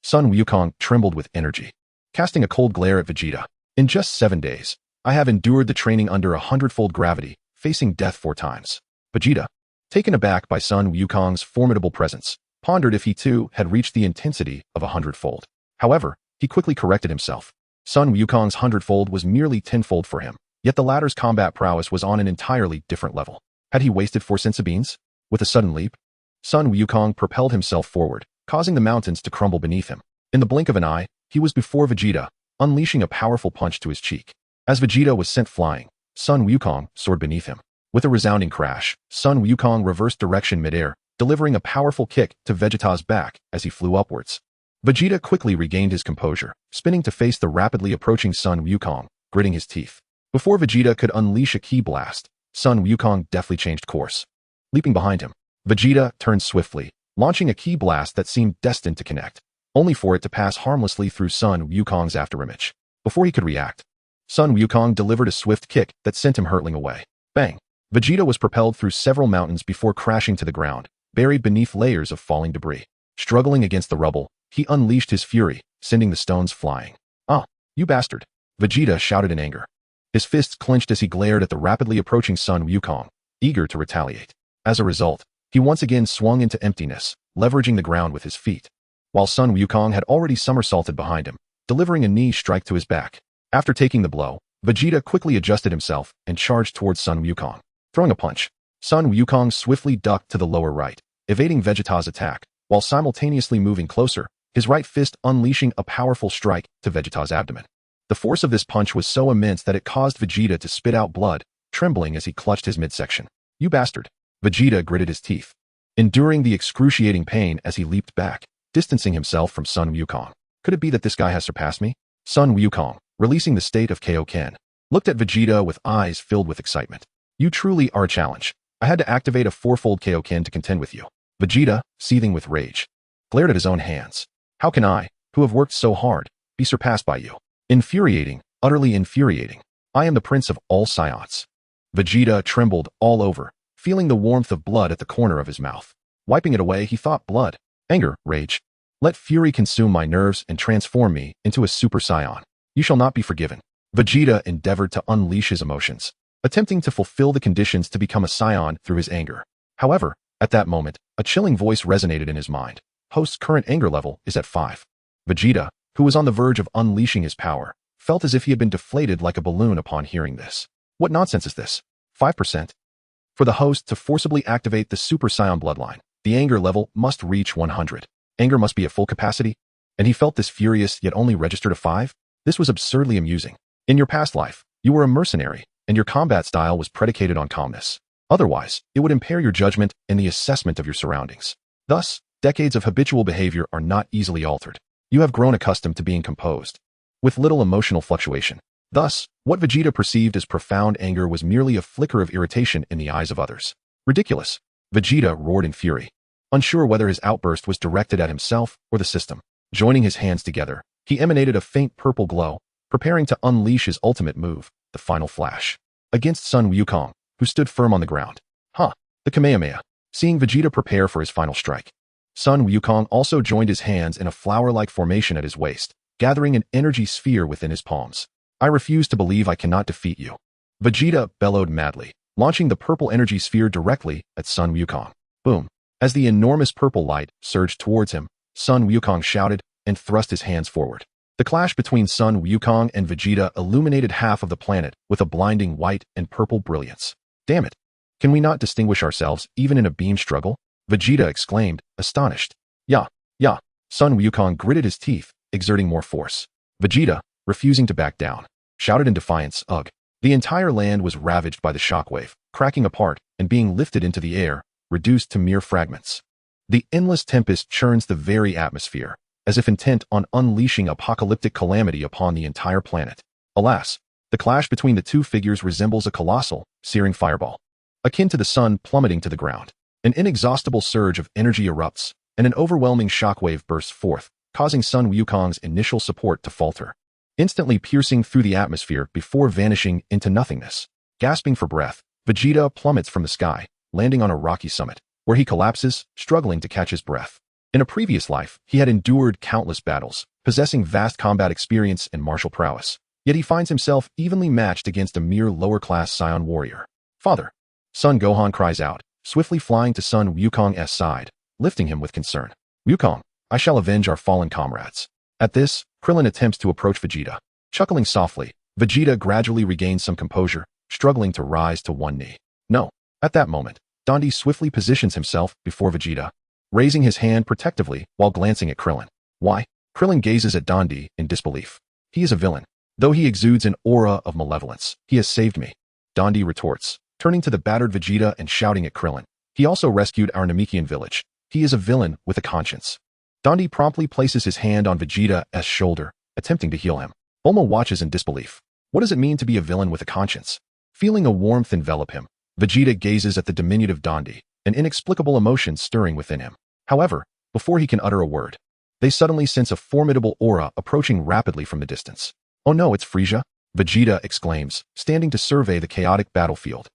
Sun Wukong trembled with energy, casting a cold glare at Vegeta. In just 7 days, I have endured the training under 100-fold gravity, facing death 4 times. Vegeta, taken aback by Sun Wukong's formidable presence, pondered if he too had reached the intensity of 100-fold. However, he quickly corrected himself. Sun Wukong's hundredfold was merely tenfold for him, yet the latter's combat prowess was on an entirely different level. Had he wasted 4 senzu beans? With a sudden leap, Sun Wukong propelled himself forward, causing the mountains to crumble beneath him. In the blink of an eye, he was before Vegeta, unleashing a powerful punch to his cheek. As Vegeta was sent flying, Sun Wukong soared beneath him. With a resounding crash, Sun Wukong reversed direction midair, delivering a powerful kick to Vegeta's back as he flew upwards. Vegeta quickly regained his composure, spinning to face the rapidly approaching Sun Wukong, gritting his teeth. Before Vegeta could unleash a ki blast, Sun Wukong deftly changed course. Leaping behind him, Vegeta turned swiftly, launching a ki blast that seemed destined to connect, only for it to pass harmlessly through Sun Wukong's afterimage. Before he could react, Sun Wukong delivered a swift kick that sent him hurtling away. Bang! Vegeta was propelled through several mountains before crashing to the ground, buried beneath layers of falling debris. Struggling against the rubble, he unleashed his fury, sending the stones flying. "Ah, you bastard!" Vegeta shouted in anger. His fists clenched as he glared at the rapidly approaching Sun Wukong, eager to retaliate. As a result, he once again swung into emptiness, leveraging the ground with his feet, while Sun Wukong had already somersaulted behind him, delivering a knee strike to his back. After taking the blow, Vegeta quickly adjusted himself and charged towards Sun Wukong. Throwing a punch, Sun Wukong swiftly ducked to the lower right, evading Vegeta's attack, while simultaneously moving closer, his right fist unleashing a powerful strike to Vegeta's abdomen. The force of this punch was so immense that it caused Vegeta to spit out blood, trembling as he clutched his midsection. "You bastard!" Vegeta gritted his teeth, enduring the excruciating pain as he leaped back, distancing himself from Sun Wukong. Could it be that this guy has surpassed me? Sun Wukong, releasing the state of Kaioken, looked at Vegeta with eyes filled with excitement. "You truly are a challenge. I had to activate a 4-fold Kaioken to contend with you." Vegeta, seething with rage, glared at his own hands. "How can I, who have worked so hard, be surpassed by you? Infuriating, utterly infuriating. I am the prince of all Saiyans." Vegeta trembled all over, feeling the warmth of blood at the corner of his mouth. Wiping it away, he thought blood, anger, rage. "Let fury consume my nerves and transform me into a Super Saiyan. You shall not be forgiven." Vegeta endeavored to unleash his emotions, attempting to fulfill the conditions to become a Saiyan through his anger. However, at that moment, a chilling voice resonated in his mind. Host's current anger level is at 5. Vegeta, who was on the verge of unleashing his power, felt as if he had been deflated like a balloon upon hearing this. What nonsense is this? 5%? For the host to forcibly activate the Super Saiyan bloodline, the anger level must reach 100. Anger must be at full capacity, and he felt this furious yet only registered a 5? This was absurdly amusing. In your past life, you were a mercenary, and your combat style was predicated on calmness. Otherwise, it would impair your judgment and the assessment of your surroundings. Thus, decades of habitual behavior are not easily altered. You have grown accustomed to being composed, with little emotional fluctuation. Thus, what Vegeta perceived as profound anger was merely a flicker of irritation in the eyes of others. Ridiculous! Vegeta roared in fury, unsure whether his outburst was directed at himself or the system. Joining his hands together, he emanated a faint purple glow, preparing to unleash his ultimate move, the final flash, against Sun Wukong, who stood firm on the ground. The Kamehameha. Seeing Vegeta prepare for his final strike, Sun Wukong also joined his hands in a flower-like formation at his waist, gathering an energy sphere within his palms. "I refuse to believe I cannot defeat you." Vegeta bellowed madly, launching the purple energy sphere directly at Sun Wukong. Boom! As the enormous purple light surged towards him, Sun Wukong shouted and thrust his hands forward. The clash between Sun Wukong and Vegeta illuminated half of the planet with a blinding white and purple brilliance. "Damn it! Can we not distinguish ourselves even in a beam struggle?" Vegeta exclaimed, astonished. Yeah. Sun Wukong gritted his teeth, exerting more force. Vegeta, refusing to back down, shouted in defiance, "Ugh." The entire land was ravaged by the shockwave, cracking apart and being lifted into the air, reduced to mere fragments. The endless tempest churns the very atmosphere, as if intent on unleashing apocalyptic calamity upon the entire planet. Alas, the clash between the two figures resembles a colossal, searing fireball, akin to the sun plummeting to the ground. An inexhaustible surge of energy erupts, and an overwhelming shockwave bursts forth, causing Sun Wukong's initial support to falter, instantly piercing through the atmosphere before vanishing into nothingness. Gasping for breath, Vegeta plummets from the sky, landing on a rocky summit, where he collapses, struggling to catch his breath. In a previous life, he had endured countless battles, possessing vast combat experience and martial prowess. Yet he finds himself evenly matched against a mere lower-class Saiyan warrior. "Father!" Son Gohan cries out, swiftly flying to Sun Wukong's side, lifting him with concern. "Wukong, I shall avenge our fallen comrades." At this, Krillin attempts to approach Vegeta. Chuckling softly, Vegeta gradually regains some composure, struggling to rise to one knee. No. At that moment, Dandi swiftly positions himself before Vegeta, raising his hand protectively while glancing at Krillin. Why? Krillin gazes at Dandi in disbelief. He is a villain. Though he exudes an aura of malevolence, he has saved me. Dandi retorts, turning to the battered Vegeta and shouting at Krillin. He also rescued our Namekian village. He is a villain with a conscience. Dandi promptly places his hand on Vegeta's shoulder, attempting to heal him. Bulma watches in disbelief. What does it mean to be a villain with a conscience? Feeling a warmth envelop him, Vegeta gazes at the diminutive Dandi, an inexplicable emotion stirring within him. However, before he can utter a word, they suddenly sense a formidable aura approaching rapidly from the distance. Oh no, it's Frieza! Vegeta exclaims, standing to survey the chaotic battlefield,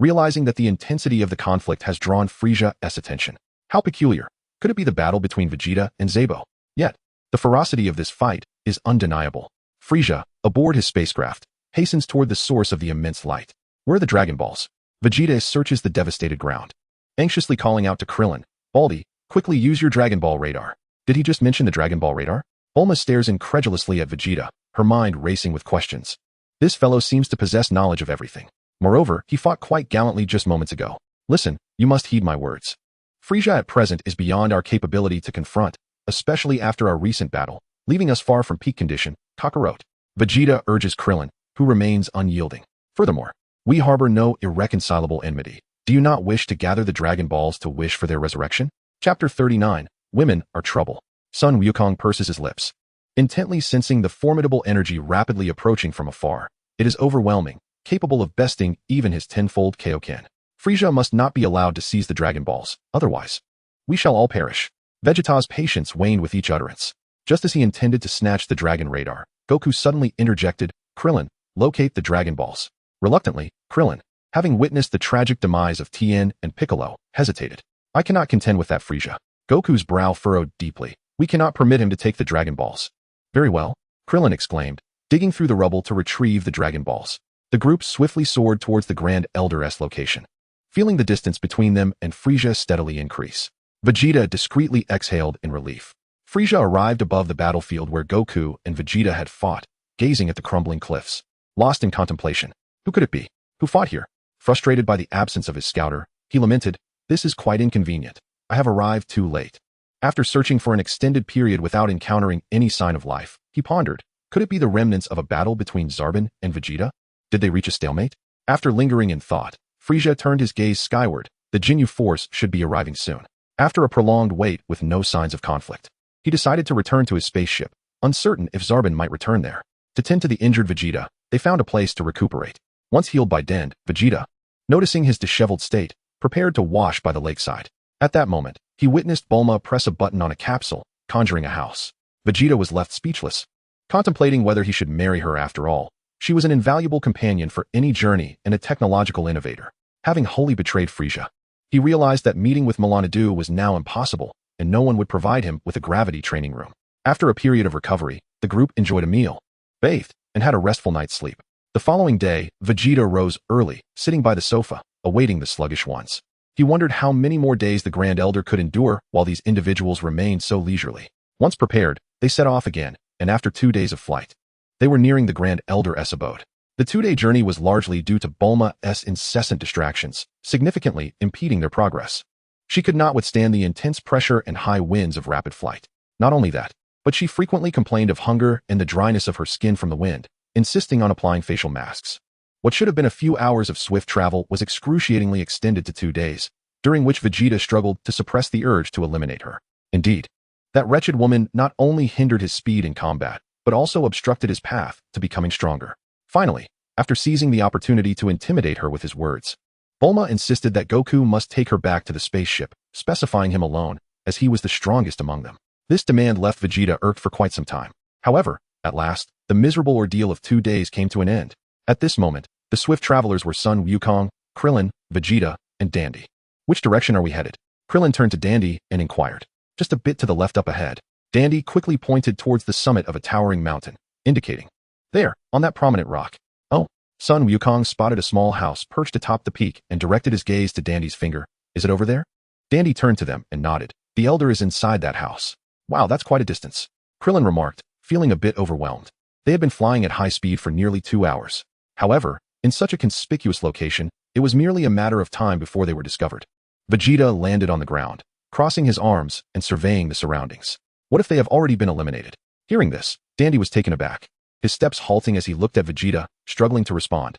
realizing that the intensity of the conflict has drawn Frieza's attention. How peculiar. Could it be the battle between Vegeta and Zabo? Yet, the ferocity of this fight is undeniable. Frieza, aboard his spacecraft, hastens toward the source of the immense light. Where are the Dragon Balls? Vegeta searches the devastated ground, anxiously calling out to Krillin, Baldy, quickly use your Dragon Ball radar. Did he just mention the Dragon Ball radar? Bulma stares incredulously at Vegeta, her mind racing with questions. This fellow seems to possess knowledge of everything. Moreover, he fought quite gallantly just moments ago. Listen, you must heed my words. Frieza at present is beyond our capability to confront, especially after our recent battle, leaving us far from peak condition, Kakarot. Vegeta urges Krillin, who remains unyielding. Furthermore, we harbor no irreconcilable enmity. Do you not wish to gather the Dragon Balls to wish for their resurrection? Chapter 39. Women are trouble. Sun Wukong purses his lips, intently sensing the formidable energy rapidly approaching from afar. It is overwhelming, capable of besting even his tenfold Kaioken. Frieza must not be allowed to seize the Dragon Balls, otherwise we shall all perish. Vegeta's patience waned with each utterance. Just as he intended to snatch the Dragon Radar, Goku suddenly interjected, Krillin, locate the Dragon Balls. Reluctantly, Krillin, having witnessed the tragic demise of Tien and Piccolo, hesitated. I cannot contend with that, Frieza. Goku's brow furrowed deeply. We cannot permit him to take the Dragon Balls. Very well, Krillin exclaimed, digging through the rubble to retrieve the Dragon Balls. The group swiftly soared towards the Grand Elder's location, feeling the distance between them and Frieza steadily increase. Vegeta discreetly exhaled in relief. Frieza arrived above the battlefield where Goku and Vegeta had fought, gazing at the crumbling cliffs, lost in contemplation. Who could it be? Who fought here? Frustrated by the absence of his scouter, he lamented, This is quite inconvenient. I have arrived too late. After searching for an extended period without encountering any sign of life, he pondered, could it be the remnants of a battle between Zarbon and Vegeta? Did they reach a stalemate? After lingering in thought, Frieza turned his gaze skyward. The Ginyu Force should be arriving soon. After a prolonged wait with no signs of conflict, he decided to return to his spaceship, uncertain if Zarbon might return there. To tend to the injured Vegeta, they found a place to recuperate. Once healed by Dend, Vegeta, noticing his disheveled state, prepared to wash by the lakeside. At that moment, he witnessed Bulma press a button on a capsule, conjuring a house. Vegeta was left speechless, contemplating whether he should marry her after all. She was an invaluable companion for any journey and a technological innovator. Having wholly betrayed Frieza, he realized that meeting with Melanadu was now impossible, and no one would provide him with a gravity training room. After a period of recovery, the group enjoyed a meal, bathed, and had a restful night's sleep. The following day, Vegeta rose early, sitting by the sofa, awaiting the sluggish ones. He wondered how many more days the Grand Elder could endure while these individuals remained so leisurely. Once prepared, they set off again, and after 2 days of flight, they were nearing the Grand Elder's abode. The 2-day journey was largely due to Bulma's incessant distractions, significantly impeding their progress. She could not withstand the intense pressure and high winds of rapid flight. Not only that, but she frequently complained of hunger and the dryness of her skin from the wind, insisting on applying facial masks. What should have been a few hours of swift travel was excruciatingly extended to 2 days, during which Vegeta struggled to suppress the urge to eliminate her. Indeed, that wretched woman not only hindered his speed in combat, but also obstructed his path to becoming stronger. Finally, after seizing the opportunity to intimidate her with his words, Bulma insisted that Goku must take her back to the spaceship, specifying him alone, as he was the strongest among them. This demand left Vegeta irked for quite some time. However, at last, the miserable ordeal of 2 days came to an end. At this moment, the swift travelers were Sun Wukong, Krillin, Vegeta, and Dandy. Which direction are we headed? Krillin turned to Dandy and inquired. Just a bit to the left up ahead. Dandy quickly pointed towards the summit of a towering mountain, indicating, there, on that prominent rock. Oh, Sun Wukong spotted a small house perched atop the peak and directed his gaze to Dandy's finger. Is it over there? Dandy turned to them and nodded. The elder is inside that house. Wow, that's quite a distance. Krillin remarked, feeling a bit overwhelmed. They had been flying at high speed for nearly 2 hours. However, in such a conspicuous location, it was merely a matter of time before they were discovered. Vegeta landed on the ground, crossing his arms and surveying the surroundings. What if they have already been eliminated? Hearing this, Dandy was taken aback, his steps halting as he looked at Vegeta, struggling to respond.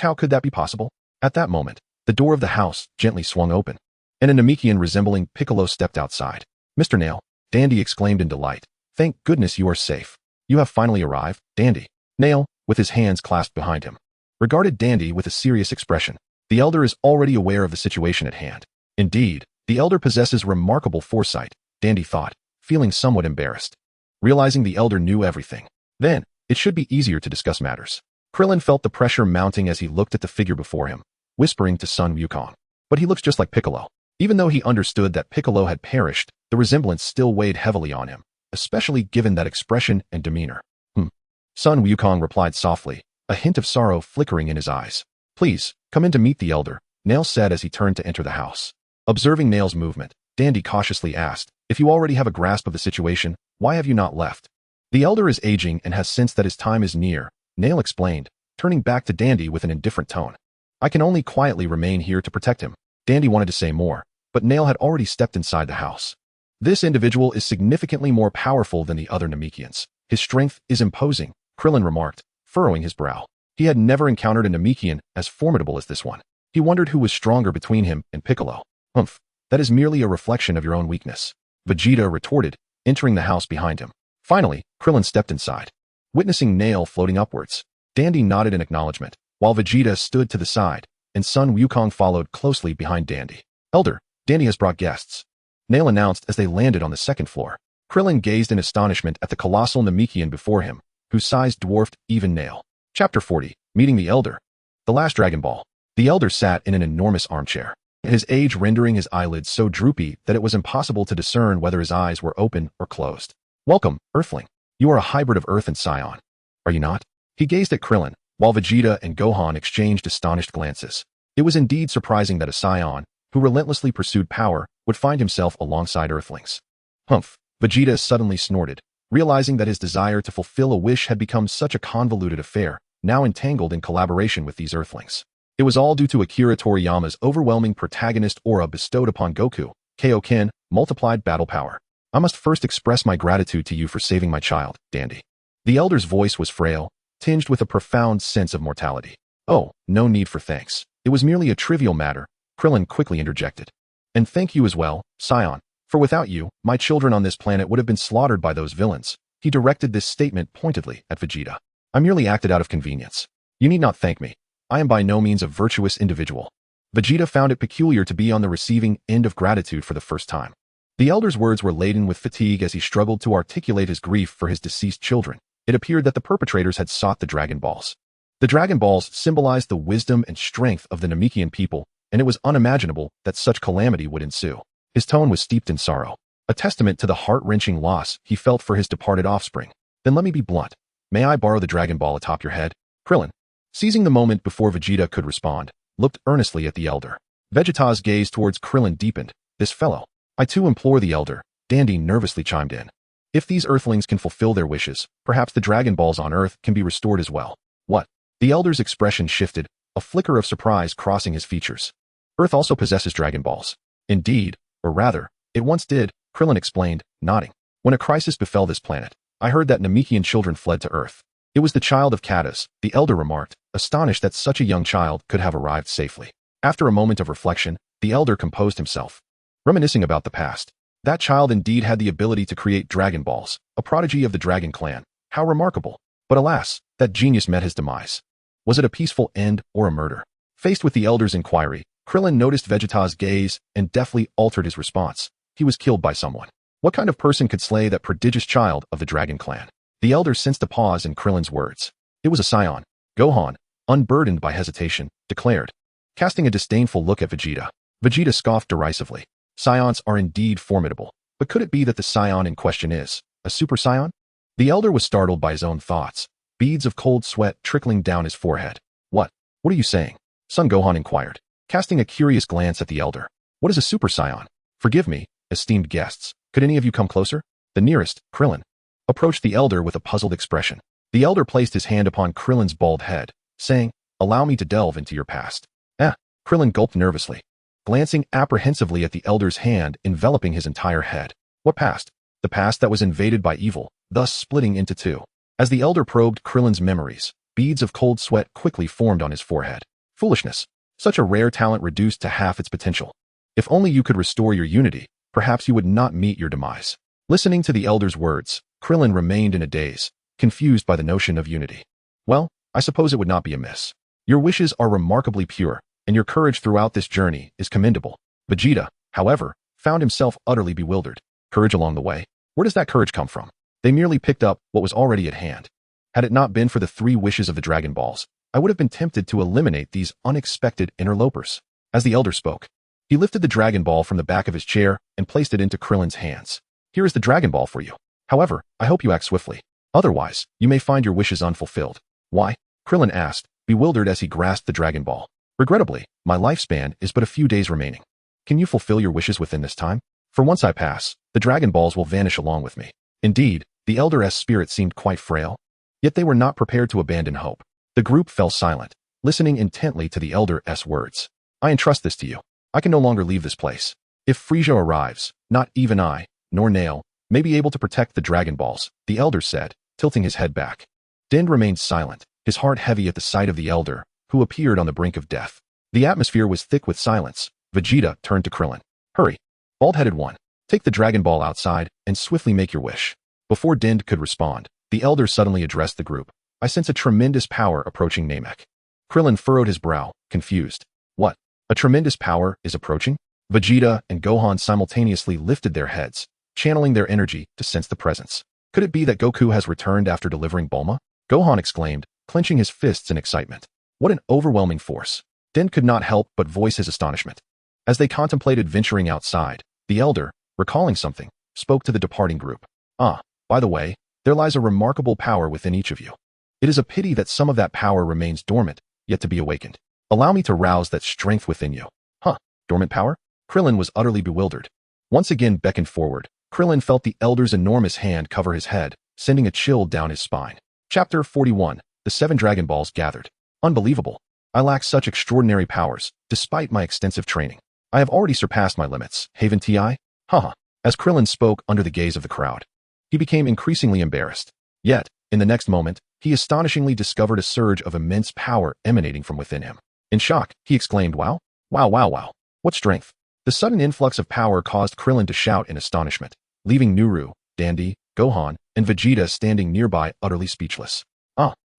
How could that be possible? At that moment, the door of the house gently swung open, and a Namekian resembling Piccolo stepped outside. Mr. Nail, Dandy exclaimed in delight. Thank goodness you are safe. You have finally arrived, Dandy. Nail, with his hands clasped behind him, regarded Dandy with a serious expression. The elder is already aware of the situation at hand. Indeed, the elder possesses remarkable foresight, Dandy thought, feeling somewhat embarrassed. Realizing the elder knew everything, then, it should be easier to discuss matters. Krillin felt the pressure mounting as he looked at the figure before him, whispering to Sun Wukong. But he looks just like Piccolo. Even though he understood that Piccolo had perished, the resemblance still weighed heavily on him, especially given that expression and demeanor. Sun Wukong replied softly, a hint of sorrow flickering in his eyes. Please, come in to meet the elder, Nail said as he turned to enter the house. Observing Nail's movement, Dandy cautiously asked, if you already have a grasp of the situation, why have you not left? The elder is aging and has sensed that his time is near, Nail explained, turning back to Dandy with an indifferent tone. I can only quietly remain here to protect him. Dandy wanted to say more, but Nail had already stepped inside the house. This individual is significantly more powerful than the other Namekians. His strength is imposing, Krillin remarked, furrowing his brow. He had never encountered a Namekian as formidable as this one. He wondered who was stronger between him and Piccolo. That is merely a reflection of your own weakness, Vegeta retorted, entering the house behind him. Finally, Krillin stepped inside. Witnessing Nail floating upwards, Dandy nodded in acknowledgement, while Vegeta stood to the side, and Sun Wukong followed closely behind Dandy. Elder, Dandy has brought guests, Nail announced as they landed on the second floor. Krillin gazed in astonishment at the colossal Namekian before him, whose size dwarfed even Nail. Chapter 40, Meeting the Elder. The Last Dragon Ball. The elder sat in an enormous armchair, his age rendering his eyelids so droopy that it was impossible to discern whether his eyes were open or closed. Welcome, Earthling. You are a hybrid of Earth and Saiyan, are you not? He gazed at Krillin, while Vegeta and Gohan exchanged astonished glances. It was indeed surprising that a Saiyan, who relentlessly pursued power, would find himself alongside Earthlings. Vegeta suddenly snorted, realizing that his desire to fulfill a wish had become such a convoluted affair, now entangled in collaboration with these Earthlings. It was all due to Akira Toriyama's overwhelming protagonist aura bestowed upon Goku, Kaioken, multiplied battle power. I must first express my gratitude to you for saving my child, Dandy. The elder's voice was frail, tinged with a profound sense of mortality. Oh, no need for thanks. It was merely a trivial matter, Krillin quickly interjected. And thank you as well, Saiyan, for without you, my children on this planet would have been slaughtered by those villains. He directed this statement pointedly at Vegeta. I merely acted out of convenience. You need not thank me. I am by no means a virtuous individual. Vegeta found it peculiar to be on the receiving end of gratitude for the first time. The elder's words were laden with fatigue as he struggled to articulate his grief for his deceased children. It appeared that the perpetrators had sought the Dragon Balls. The Dragon Balls symbolized the wisdom and strength of the Namekian people, and it was unimaginable that such calamity would ensue. His tone was steeped in sorrow, a testament to the heart-wrenching loss he felt for his departed offspring. Then let me be blunt. May I borrow the Dragon Ball atop your head? Krillin, seizing the moment before Vegeta could respond, looked earnestly at the elder. Vegeta's gaze towards Krillin deepened. This fellow. I too implore the elder, Dandy nervously chimed in. If these Earthlings can fulfill their wishes, perhaps the Dragon Balls on Earth can be restored as well. What? The elder's expression shifted, a flicker of surprise crossing his features. Earth also possesses Dragon Balls. Indeed, or rather, it once did, Krillin explained, nodding. When a crisis befell this planet, I heard that Namekian children fled to Earth. It was the child of Katas, the elder remarked, astonished that such a young child could have arrived safely. After a moment of reflection, the elder composed himself. Reminiscing about the past, that child indeed had the ability to create Dragon Balls, a prodigy of the Dragon Clan. How remarkable. But alas, that genius met his demise. Was it a peaceful end or a murder? Faced with the elder's inquiry, Krillin noticed Vegeta's gaze and deftly altered his response. He was killed by someone. What kind of person could slay that prodigious child of the Dragon Clan? The elder sensed a pause in Krillin's words. It was a Saiyan. Gohan, unburdened by hesitation, declared, casting a disdainful look at Vegeta. Vegeta scoffed derisively. Saiyans are indeed formidable, but could it be that the Saiyan in question is a Super Saiyan? The elder was startled by his own thoughts, beads of cold sweat trickling down his forehead. What are you saying? Son Gohan inquired, casting a curious glance at the elder. What is a Super Saiyan? Forgive me, esteemed guests. Could any of you come closer? The nearest, Krillin, approached the elder with a puzzled expression. The elder placed his hand upon Krillin's bald head, saying, "Allow me to delve into your past." Krillin gulped nervously, glancing apprehensively at the elder's hand enveloping his entire head. What past? The past that was invaded by evil, thus splitting into two. As the elder probed Krillin's memories, beads of cold sweat quickly formed on his forehead. Foolishness. Such a rare talent reduced to half its potential. If only you could restore your unity, perhaps you would not meet your demise. Listening to the elder's words, Krillin remained in a daze, confused by the notion of unity. Well, I suppose it would not be amiss. Your wishes are remarkably pure, and your courage throughout this journey is commendable. Vegeta, however, found himself utterly bewildered. Courage along the way? Where does that courage come from? They merely picked up what was already at hand. Had it not been for the 3 wishes of the Dragon Balls, I would have been tempted to eliminate these unexpected interlopers. As the elder spoke, he lifted the Dragon Ball from the back of his chair and placed it into Krillin's hands. Here is the Dragon Ball for you. However, I hope you act swiftly. Otherwise, you may find your wishes unfulfilled. Why? Krillin asked, bewildered as he grasped the Dragon Ball. Regrettably, my lifespan is but a few days remaining. Can you fulfill your wishes within this time? For once I pass, the Dragon Balls will vanish along with me. Indeed, the Elder's spirit seemed quite frail. Yet they were not prepared to abandon hope. The group fell silent, listening intently to the Elder's words. I entrust this to you. I can no longer leave this place. If Frieza arrives, not even I, nor Nail, may be able to protect the Dragon Balls, the Elder said, tilting his head back. Din remained silent, his heart heavy at the sight of the Elder, who appeared on the brink of death. The atmosphere was thick with silence. Vegeta turned to Krillin. Hurry. Bald-headed one. Take the Dragon Ball outside and swiftly make your wish. Before Din could respond, the Elder suddenly addressed the group. I sense a tremendous power approaching Namek. Krillin furrowed his brow, confused. What? A tremendous power is approaching? Vegeta and Gohan simultaneously lifted their heads, channeling their energy to sense the presence. Could it be that Goku has returned after delivering Bulma? Gohan exclaimed, clenching his fists in excitement. What an overwhelming force. Din could not help but voice his astonishment. As they contemplated venturing outside, the Elder, recalling something, spoke to the departing group. By the way, there lies a remarkable power within each of you. It is a pity that some of that power remains dormant, yet to be awakened. Allow me to rouse that strength within you. Dormant power? Krillin was utterly bewildered. Once again beckoned forward, Krillin felt the Elder's enormous hand cover his head, sending a chill down his spine. Chapter 41. The 7 Dragon Balls gathered. Unbelievable. I lack such extraordinary powers, despite my extensive training. I have already surpassed my limits. Haven Ti? As Krillin spoke under the gaze of the crowd, he became increasingly embarrassed. Yet, in the next moment, he astonishingly discovered a surge of immense power emanating from within him. In shock, he exclaimed, wow, wow, wow, wow. What strength! The sudden influx of power caused Krillin to shout in astonishment, leaving Nuru, Dandy, Gohan, and Vegeta standing nearby utterly speechless.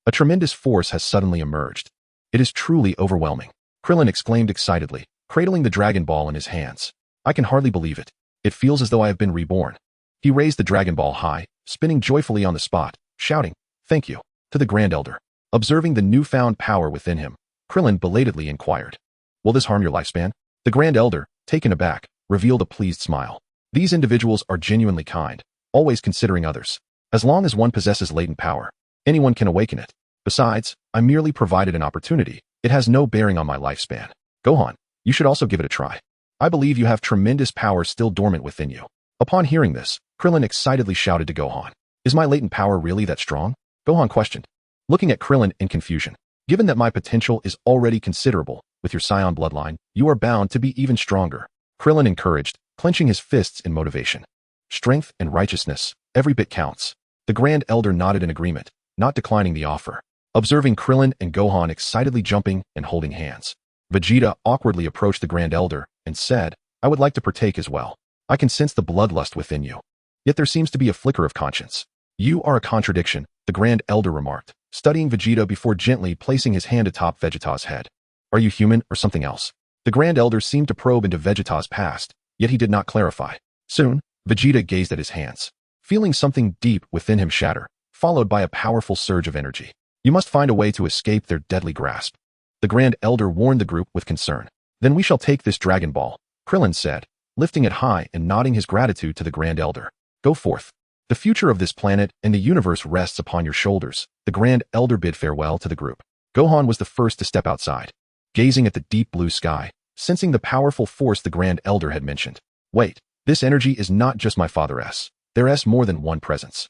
A tremendous force has suddenly emerged. It is truly overwhelming. Krillin exclaimed excitedly, cradling the Dragon Ball in his hands. I can hardly believe it. It feels as though I have been reborn. He raised the Dragon Ball high, spinning joyfully on the spot, shouting, thank you, to the Grand Elder. Observing the newfound power within him, Krillin belatedly inquired, will this harm your lifespan? The Grand Elder, taken aback, revealed a pleased smile. These individuals are genuinely kind, always considering others. As long as one possesses latent power, anyone can awaken it. Besides, I merely provided an opportunity. It has no bearing on my lifespan. Gohan, you should also give it a try. I believe you have tremendous power still dormant within you. Upon hearing this, Krillin excitedly shouted to Gohan. Is my latent power really that strong? Gohan questioned, looking at Krillin in confusion. Given that my potential is already considerable, with your Saiyan bloodline, you are bound to be even stronger. Krillin encouraged, clenching his fists in motivation. Strength and righteousness, every bit counts. The Grand Elder nodded in agreement, not declining the offer. Observing Krillin and Gohan excitedly jumping and holding hands, Vegeta awkwardly approached the Grand Elder and said, I would like to partake as well. I can sense the bloodlust within you. Yet there seems to be a flicker of conscience. You are a contradiction, the Grand Elder remarked, studying Vegeta before gently placing his hand atop Vegeta's head. Are you human or something else? The Grand Elder seemed to probe into Vegeta's past, yet he did not clarify. Soon, Vegeta gazed at his hands, feeling something deep within him shatter, followed by a powerful surge of energy. You must find a way to escape their deadly grasp. The Grand Elder warned the group with concern. Then we shall take this Dragon Ball, Krillin said, lifting it high and nodding his gratitude to the Grand Elder. Go forth. The future of this planet and the universe rests upon your shoulders. The Grand Elder bid farewell to the group. Gohan was the first to step outside, gazing at the deep blue sky, sensing the powerful force the Grand Elder had mentioned. Wait, this energy is not just my father's. There's more than one presence.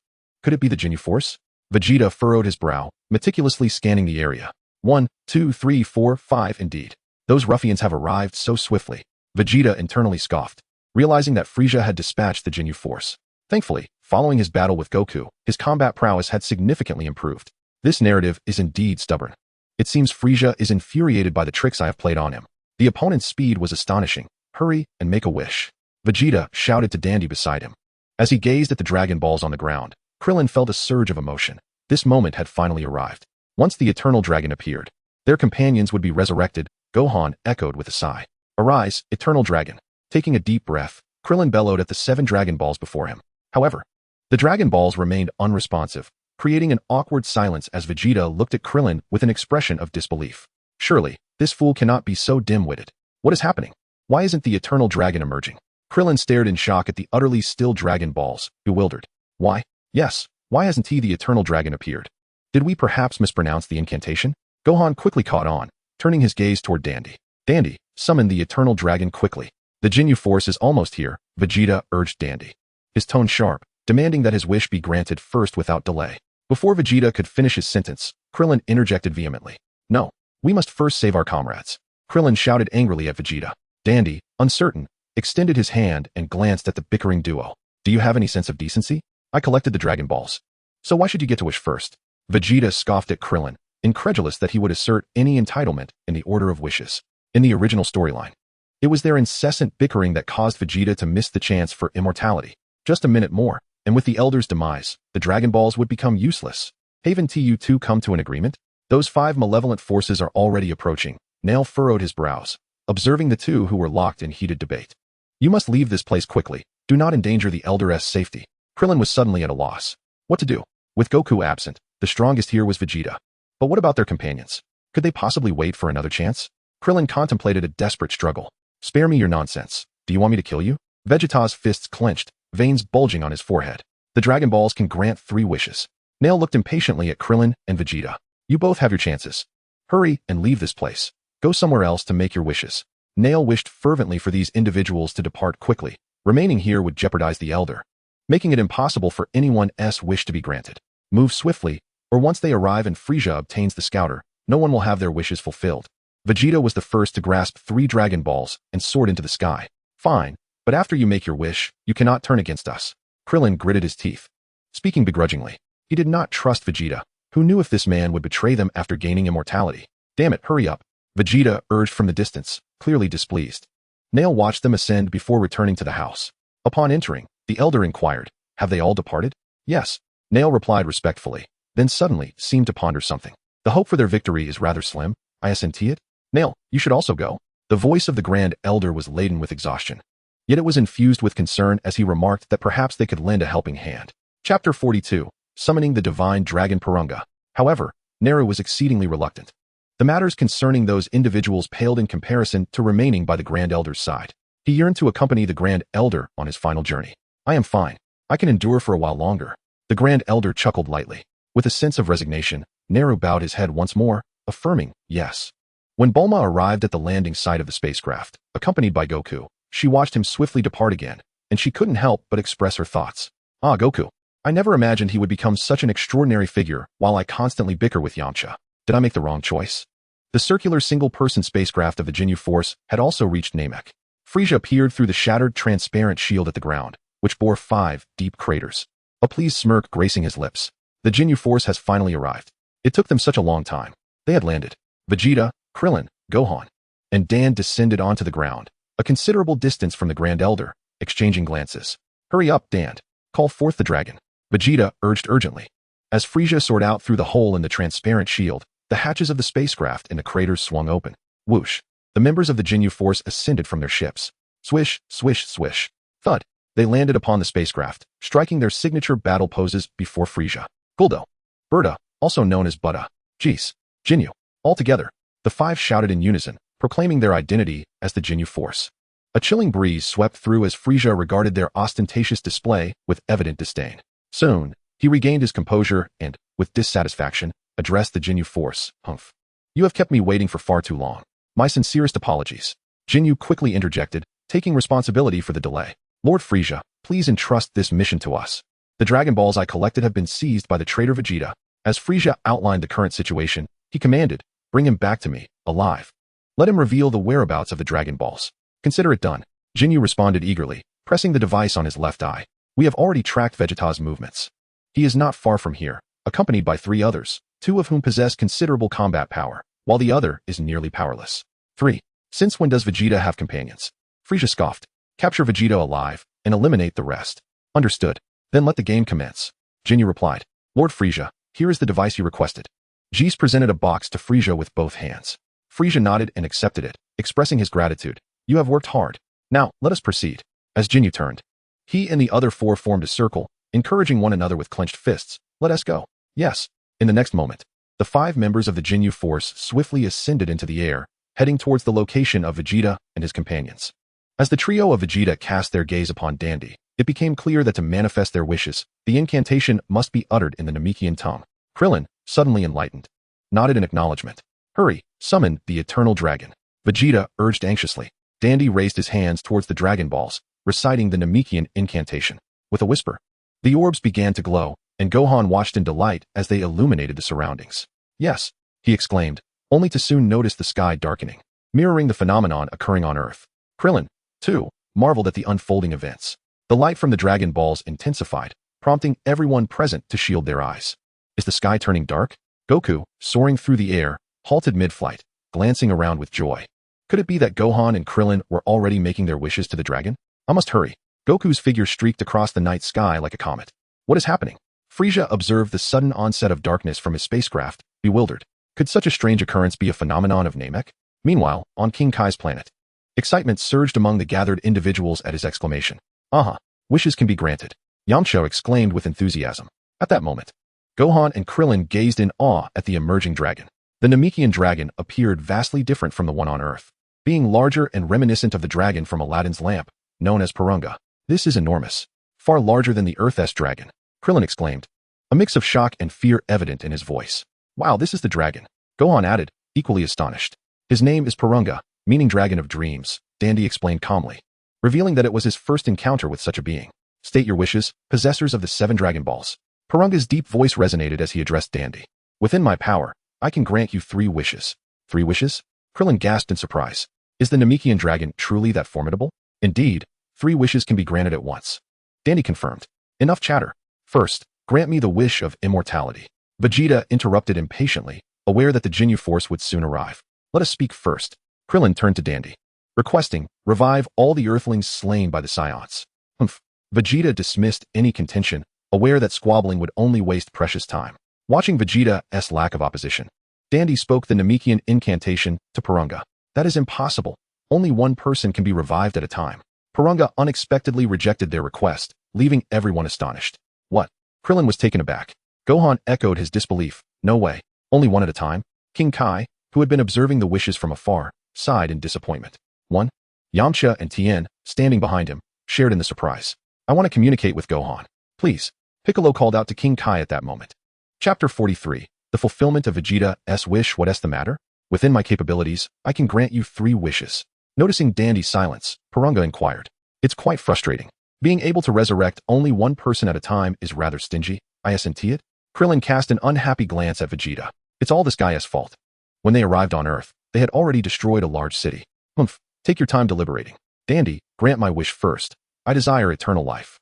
Could it be the Ginyu Force? Vegeta furrowed his brow, meticulously scanning the area. 1, 2, 3, 4, 5, indeed. Those ruffians have arrived so swiftly. Vegeta internally scoffed, realizing that Frieza had dispatched the Ginyu Force. Thankfully, following his battle with Goku, his combat prowess had significantly improved. This narrative is indeed stubborn. It seems Frieza is infuriated by the tricks I have played on him. The opponent's speed was astonishing. Hurry and make a wish. Vegeta shouted to Dandy beside him. As he gazed at the Dragon Balls on the ground, Krillin felt a surge of emotion. This moment had finally arrived. Once the Eternal Dragon appeared, their companions would be resurrected. Gohan echoed with a sigh. Arise, Eternal Dragon. Taking a deep breath, Krillin bellowed at the 7 Dragon Balls before him. However, the Dragon Balls remained unresponsive, creating an awkward silence as Vegeta looked at Krillin with an expression of disbelief. Surely, this fool cannot be so dim-witted. What is happening? Why isn't the Eternal Dragon emerging? Krillin stared in shock at the utterly still Dragon Balls, bewildered. Why? Yes, why hasn't the Eternal Dragon appeared? Did we perhaps mispronounce the incantation? Gohan quickly caught on, turning his gaze toward Dandy. Dandy, summon the Eternal Dragon quickly. The Ginyu Force is almost here, Vegeta urged Dandy. His tone sharp, demanding that his wish be granted first without delay. Before Vegeta could finish his sentence, Krillin interjected vehemently. No, we must first save our comrades. Krillin shouted angrily at Vegeta. Dandy, uncertain, extended his hand and glanced at the bickering duo. Do you have any sense of decency? I collected the Dragon Balls. So why should you get to wish first? Vegeta scoffed at Krillin, incredulous that he would assert any entitlement in the order of wishes. In the original storyline, it was their incessant bickering that caused Vegeta to miss the chance for immortality. Just a minute more, and with the Elder's demise, the Dragon Balls would become useless. Haven't you two come to an agreement? Those 5 malevolent forces are already approaching. Nail furrowed his brows, observing the two who were locked in heated debate. You must leave this place quickly. Do not endanger the Elder's safety. Krillin was suddenly at a loss. What to do? With Goku absent, the strongest here was Vegeta. But what about their companions? Could they possibly wait for another chance? Krillin contemplated a desperate struggle. Spare me your nonsense. Do you want me to kill you? Vegeta's fists clenched, veins bulging on his forehead. The Dragon Balls can grant 3 wishes. Nail looked impatiently at Krillin and Vegeta. You both have your chances. Hurry and leave this place. Go somewhere else to make your wishes. Nail wished fervently for these individuals to depart quickly. Remaining here would jeopardize the Elder, making it impossible for anyone's wish to be granted. Move swiftly, or once they arrive and Frieza obtains the Scouter, no one will have their wishes fulfilled. Vegeta was the first to grasp 3 Dragon Balls and soared into the sky. Fine, but after you make your wish, you cannot turn against us. Krillin gritted his teeth. Speaking begrudgingly, he did not trust Vegeta, who knew if this man would betray them after gaining immortality. Damn it, hurry up. Vegeta urged from the distance, clearly displeased. Nail watched them ascend before returning to the house. Upon entering, the Elder inquired, have they all departed? Yes. Nail replied respectfully, then suddenly seemed to ponder something. The hope for their victory is rather slim. I assent it. Nail, you should also go. The voice of the Grand Elder was laden with exhaustion. Yet it was infused with concern as he remarked that perhaps they could lend a helping hand. Chapter 42, Summoning the Divine Dragon Purunga. However, Naru was exceedingly reluctant. The matters concerning those individuals paled in comparison to remaining by the Grand Elder's side. He yearned to accompany the Grand Elder on his final journey. I am fine. I can endure for a while longer. The Grand Elder chuckled lightly. With a sense of resignation, Naru bowed his head once more, affirming, yes. When Bulma arrived at the landing site of the spacecraft, accompanied by Goku, she watched him swiftly depart again, and she couldn't help but express her thoughts. Ah, Goku. I never imagined he would become such an extraordinary figure while I constantly bicker with Yamcha. Did I make the wrong choice? The circular single-person spacecraft of the Ginyu Force had also reached Namek. Frieza peered through the shattered transparent shield at the ground, which bore 5 deep craters. A pleased smirk gracing his lips. The Ginyu Force has finally arrived. It took them such a long time. They had landed. Vegeta, Krillin, Gohan, and Dan descended onto the ground, a considerable distance from the Grand Elder, exchanging glances. Hurry up, Dan. Call forth the dragon. Vegeta urged urgently. As Frieza soared out through the hole in the transparent shield, the hatches of the spacecraft in the craters swung open. Whoosh. The members of the Ginyu Force ascended from their ships. Swish, swish, swish. Thud. They landed upon the spacecraft, striking their signature battle poses before Frieza. Guldo. Berta, also known as Buddha. Jeez. Ginyu. Altogether, the 5 shouted in unison, proclaiming their identity as the Ginyu Force. A chilling breeze swept through as Frieza regarded their ostentatious display with evident disdain. Soon, he regained his composure and, with dissatisfaction, addressed the Ginyu Force. Humph. You have kept me waiting for far too long. My sincerest apologies. Ginyu quickly interjected, taking responsibility for the delay. Lord Frieza, please entrust this mission to us. The Dragon Balls I collected have been seized by the traitor Vegeta. As Frieza outlined the current situation, he commanded, "Bring him back to me, alive. Let him reveal the whereabouts of the Dragon Balls." "Consider it done," Jinyu responded eagerly, pressing the device on his left eye. "We have already tracked Vegeta's movements. He is not far from here, accompanied by 3 others, 2 of whom possess considerable combat power, while the other is nearly powerless." 3. Since when does Vegeta have companions? Frieza scoffed. "Capture Vegeta alive, and eliminate the rest." "Understood. Then let the game commence." Jinyu replied. "Lord Frieza, here is the device you requested." Jis presented a box to Frieza with both hands. Frieza nodded and accepted it, expressing his gratitude. "You have worked hard. Now, let us proceed." As Jinyu turned, he and the other 4 formed a circle, encouraging one another with clenched fists. "Let us go." "Yes." In the next moment, the 5 members of the Jinyu force swiftly ascended into the air, heading towards the location of Vegeta and his companions. As the trio of Vegeta cast their gaze upon Dandy, it became clear that to manifest their wishes, the incantation must be uttered in the Namekian tongue. Krillin, suddenly enlightened, nodded in acknowledgement. "Hurry, summon the Eternal Dragon." Vegeta urged anxiously. Dandy raised his hands towards the Dragon Balls, reciting the Namekian incantation. With a whisper, the orbs began to glow, and Gohan watched in delight as they illuminated the surroundings. "Yes," he exclaimed, only to soon notice the sky darkening, mirroring the phenomenon occurring on Earth. Krillin, too, marveled at the unfolding events. The light from the Dragon Balls intensified, prompting everyone present to shield their eyes. "Is the sky turning dark?" Goku, soaring through the air, halted mid-flight, glancing around with joy. Could it be that Gohan and Krillin were already making their wishes to the dragon? "I must hurry." Goku's figure streaked across the night sky like a comet. "What is happening?" Frieza observed the sudden onset of darkness from his spacecraft, bewildered. Could such a strange occurrence be a phenomenon of Namek? Meanwhile, on King Kai's planet, excitement surged among the gathered individuals at his exclamation. "Aha! Wishes can be granted," Yamcha exclaimed with enthusiasm. At that moment, Gohan and Krillin gazed in awe at the emerging dragon. The Namekian dragon appeared vastly different from the one on Earth, being larger and reminiscent of the dragon from Aladdin's lamp, known as Purunga. "This is enormous. Far larger than the Earth-S dragon," Krillin exclaimed, a mix of shock and fear evident in his voice. "Wow, this is the dragon," Gohan added, equally astonished. "His name is Purunga, meaning dragon of dreams," Dandy explained calmly, revealing that it was his first encounter with such a being. "State your wishes, possessors of the 7 Dragon Balls." Purunga's deep voice resonated as he addressed Dandy. "Within my power, I can grant you 3 wishes." "3 wishes?" Krillin gasped in surprise. Is the Namekian dragon truly that formidable? "Indeed, 3 wishes can be granted at once," Dandy confirmed. "Enough chatter. First, grant me the wish of immortality." Vegeta interrupted impatiently, aware that the Jinyu force would soon arrive. "Let us speak first." Krillin turned to Dandy, requesting, "Revive all the Earthlings slain by the Saiyans." "Humph." Vegeta dismissed any contention, aware that squabbling would only waste precious time. Watching Vegeta's lack of opposition, Dandy spoke the Namekian incantation to Purunga. "That is impossible. Only one person can be revived at a time." Purunga unexpectedly rejected their request, leaving everyone astonished. "What?" Krillin was taken aback. Gohan echoed his disbelief. "No way. Only one at a time?" King Kai, who had been observing the wishes from afar, sighed in disappointment. "One?" Yamcha and Tien, standing behind him, shared in the surprise. "I want to communicate with Gohan. Please." Piccolo called out to King Kai at that moment. Chapter 43. The fulfillment of Vegeta's wish. What's the matter? "Within my capabilities, I can grant you 3 wishes." Noticing Dandy's silence, Purunga inquired. "It's quite frustrating. Being able to resurrect only one person at a time is rather stingy, isn't it?" Krillin cast an unhappy glance at Vegeta. "It's all this guy's fault. When they arrived on Earth, they had already destroyed a large city." "Humph, take your time deliberating." "Dandy, grant my wish first. I desire eternal life."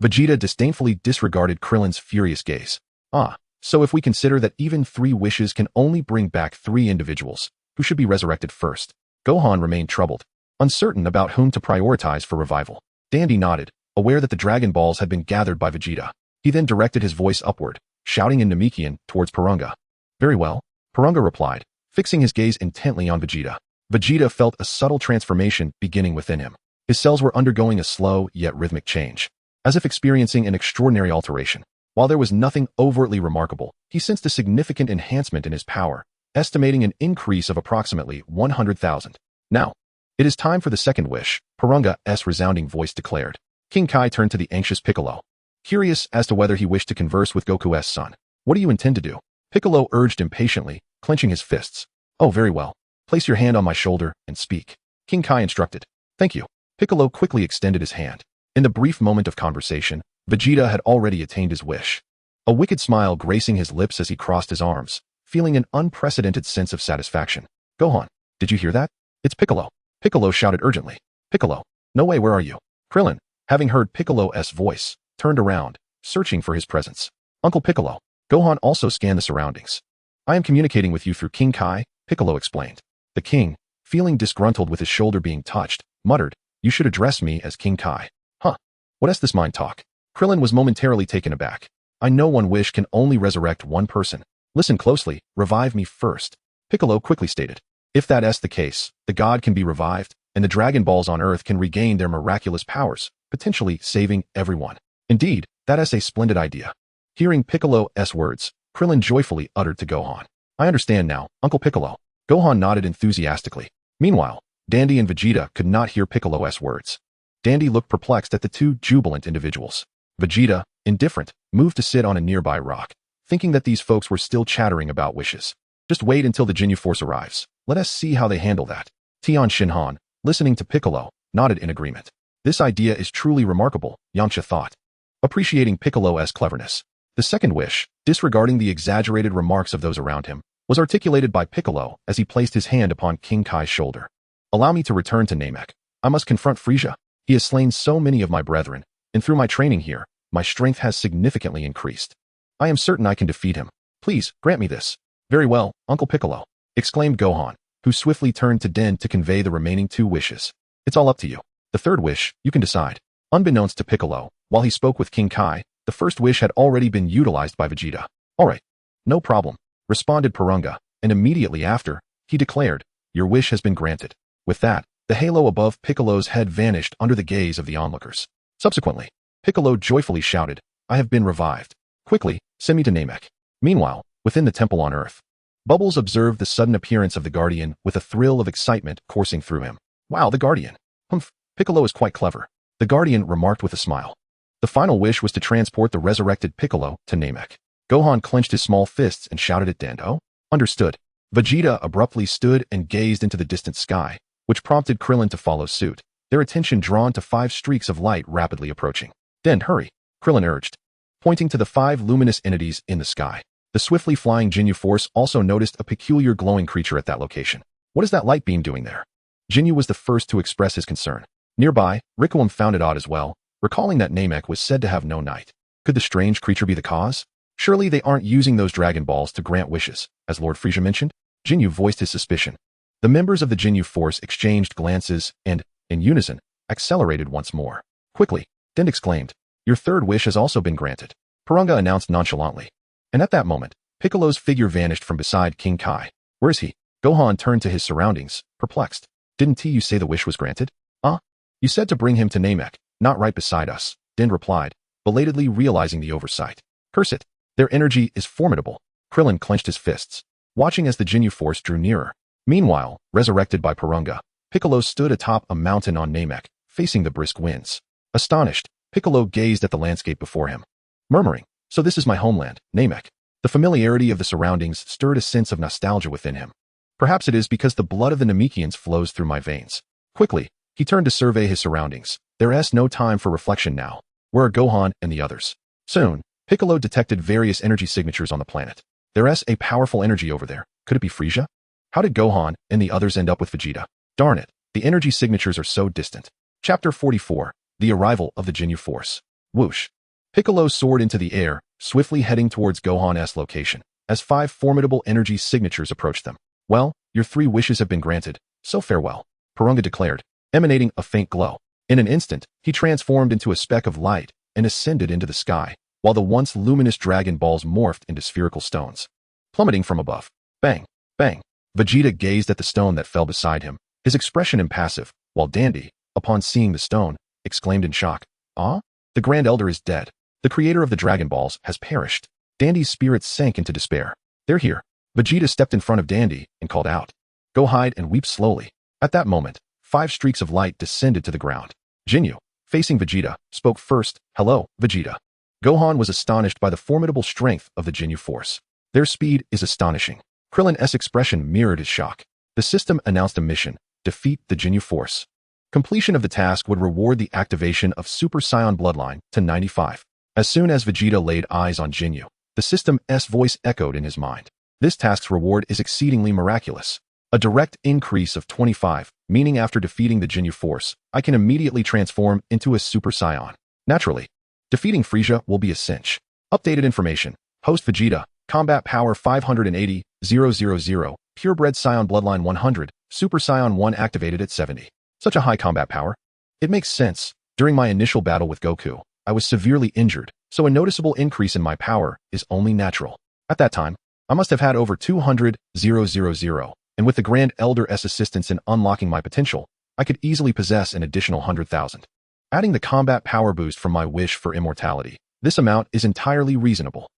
Vegeta disdainfully disregarded Krillin's furious gaze. "Ah, so if we consider that even 3 wishes can only bring back 3 individuals, who should be resurrected first?" Gohan remained troubled, uncertain about whom to prioritize for revival. Dandy nodded, aware that the Dragon Balls had been gathered by Vegeta. He then directed his voice upward, shouting in Namekian towards Purunga. "Very well," Purunga replied, fixing his gaze intently on Vegeta. Vegeta felt a subtle transformation beginning within him. His cells were undergoing a slow yet rhythmic change, as if experiencing an extraordinary alteration. While there was nothing overtly remarkable, he sensed a significant enhancement in his power, estimating an increase of approximately 100,000. "Now, it is time for the second wish," Purunga's resounding voice declared. King Kai turned to the anxious Piccolo, curious as to whether he wished to converse with Goku's son. "What do you intend to do?" Piccolo urged impatiently, clenching his fists. "Oh, very well. Place your hand on my shoulder and speak," King Kai instructed. "Thank you." Piccolo quickly extended his hand. In the brief moment of conversation, Vegeta had already attained his wish. A wicked smile gracing his lips as he crossed his arms, feeling an unprecedented sense of satisfaction. Gohan, did you hear that? It's Piccolo. Piccolo shouted urgently. Piccolo, no way, where are you? Krillin, having heard Piccolo's voice, turned around, searching for his presence. Uncle Piccolo. Gohan also scanned the surroundings. I am communicating with you through King Kai, Piccolo explained. The king, feeling disgruntled with his shoulder being touched, muttered, you should address me as King Kai. Huh. What's this mind talk? Krillin was momentarily taken aback. I know one wish can only resurrect one person. Listen closely, revive me first. Piccolo quickly stated. If that's the case, the god can be revived, and the Dragon Balls on Earth can regain their miraculous powers, potentially saving everyone. Indeed, that's a splendid idea. Hearing Piccolo's words, Krillin joyfully uttered to Gohan. I understand now, Uncle Piccolo. Gohan nodded enthusiastically. Meanwhile, Dandy and Vegeta could not hear Piccolo's words. Dandy looked perplexed at the two jubilant individuals. Vegeta, indifferent, moved to sit on a nearby rock, thinking that these folks were still chattering about wishes. Just wait until the Ginyu Force arrives. Let us see how they handle that. Tian Shinhan, listening to Piccolo, nodded in agreement. This idea is truly remarkable, Yamcha thought, appreciating Piccolo's cleverness. The second wish, disregarding the exaggerated remarks of those around him, was articulated by Piccolo as he placed his hand upon King Kai's shoulder. Allow me to return to Namek. I must confront Frieza. He has slain so many of my brethren, and through my training here, my strength has significantly increased. I am certain I can defeat him. Please, grant me this. Very well, Uncle Piccolo, exclaimed Gohan, who swiftly turned to Den to convey the remaining two wishes. It's all up to you. The third wish, you can decide. Unbeknownst to Piccolo, while he spoke with King Kai, the first wish had already been utilized by Vegeta. All right. No problem, responded Purunga, and immediately after, he declared, your wish has been granted. With that, the halo above Piccolo's head vanished under the gaze of the onlookers. Subsequently, Piccolo joyfully shouted, I have been revived. Quickly, send me to Namek. Meanwhile, within the temple on Earth, Bubbles observed the sudden appearance of the Guardian with a thrill of excitement coursing through him. Wow, the Guardian. Humph, Piccolo is quite clever, the Guardian remarked with a smile. The final wish was to transport the resurrected Piccolo to Namek. Gohan clenched his small fists and shouted at Dando. Understood. Vegeta abruptly stood and gazed into the distant sky, which prompted Krillin to follow suit, their attention drawn to 5 streaks of light rapidly approaching. Den, hurry, Krillin urged, pointing to the 5 luminous entities in the sky. The swiftly flying Ginyu Force also noticed a peculiar glowing creature at that location. What is that light beam doing there? Ginyu was the first to express his concern. Nearby, Rikuum found it odd as well, recalling that Namek was said to have no night. Could the strange creature be the cause? Surely they aren't using those Dragon Balls to grant wishes, as Lord Frieza mentioned? Ginyu voiced his suspicion. The members of the Ginyu Force exchanged glances and, in unison, accelerated once more. Quickly, Den exclaimed, your third wish has also been granted. Purunga announced nonchalantly. And at that moment, Piccolo's figure vanished from beside King Kai. Where is he? Gohan turned to his surroundings, perplexed. Didn't you say the wish was granted? You said to bring him to Namek, not right beside us, Den replied, belatedly realizing the oversight. Curse it. Their energy is formidable. Krillin clenched his fists, watching as the Ginyu Force drew nearer. Meanwhile, resurrected by Purunga, Piccolo stood atop a mountain on Namek, facing the brisk winds. Astonished, Piccolo gazed at the landscape before him, murmuring, so this is my homeland, Namek. The familiarity of the surroundings stirred a sense of nostalgia within him. Perhaps it is because the blood of the Namekians flows through my veins. Quickly, he turned to survey his surroundings. There's no time for reflection now. Where are Gohan and the others? Soon, Piccolo detected various energy signatures on the planet. There's a powerful energy over there. Could it be Frieza? How did Gohan and the others end up with Vegeta? Darn it, the energy signatures are so distant. Chapter 44, The Arrival of the Ginyu Force. Whoosh. Piccolo soared into the air, swiftly heading towards Gohan's location, as 5 formidable energy signatures approached them. Well, your 3 wishes have been granted, so farewell, Purunga declared, emanating a faint glow. In an instant, he transformed into a speck of light and ascended into the sky, while the once luminous Dragon Balls morphed into spherical stones, plummeting from above. Bang! Bang! Vegeta gazed at the stone that fell beside him, his expression impassive, while Dandy, upon seeing the stone, exclaimed in shock, Ah? The Grand Elder is dead. The creator of the Dragon Balls has perished. Dandy's spirits sank into despair. They're here. Vegeta stepped in front of Dandy and called out, Go hide and weep slowly. At that moment, 5 streaks of light descended to the ground. Ginyu, facing Vegeta, spoke first, Hello, Vegeta. Gohan was astonished by the formidable strength of the Ginyu Force. Their speed is astonishing. Krillin's expression mirrored his shock. The system announced a mission, defeat the Ginyu Force. Completion of the task would reward the activation of Super Saiyan bloodline to 95. As soon as Vegeta laid eyes on Jinyu, the system's voice echoed in his mind. This task's reward is exceedingly miraculous. A direct increase of 25, meaning after defeating the Jinyu force, I can immediately transform into a Super Saiyan. Naturally, defeating Frieza will be a cinch. Updated information. Host Vegeta, combat power 580, 000, purebred Saiyan bloodline 100, Super Saiyan 1 activated at 70. Such a high combat power? It makes sense. During my initial battle with Goku, I was severely injured, so a noticeable increase in my power is only natural. At that time, I must have had over 200, 000, and with the Grand Elder's assistance in unlocking my potential, I could easily possess an additional 100,000. Adding the combat power boost from my wish for immortality, this amount is entirely reasonable.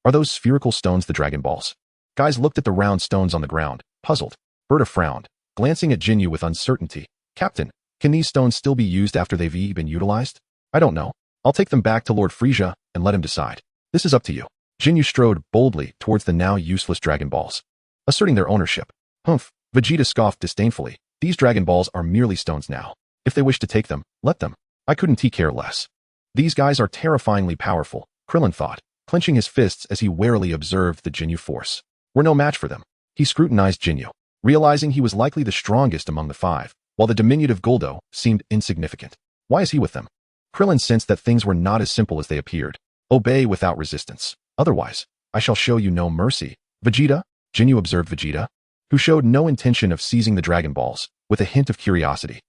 Are those spherical stones the Dragon Balls? Guys looked at the round stones on the ground, puzzled. Berta frowned, glancing at Jinyu with uncertainty. Captain, can these stones still be used after they've been utilized? I don't know. I'll take them back to Lord Frieza and let him decide. This is up to you. Jinyu strode boldly towards the now useless Dragon Balls, asserting their ownership. Vegeta scoffed disdainfully. These Dragon Balls are merely stones now. If they wish to take them, let them. I couldn't care less. These guys are terrifyingly powerful, Krillin thought, clenching his fists as he warily observed the Jinyu force. We're no match for them. He scrutinized Jinyu, realizing he was likely the strongest among the five, while the diminutive Guldo seemed insignificant. Why is he with them? Krillin sensed that things were not as simple as they appeared. Obey without resistance. Otherwise, I shall show you no mercy. Vegeta? Jinyu observed Vegeta, who showed no intention of seizing the Dragon Balls, with a hint of curiosity.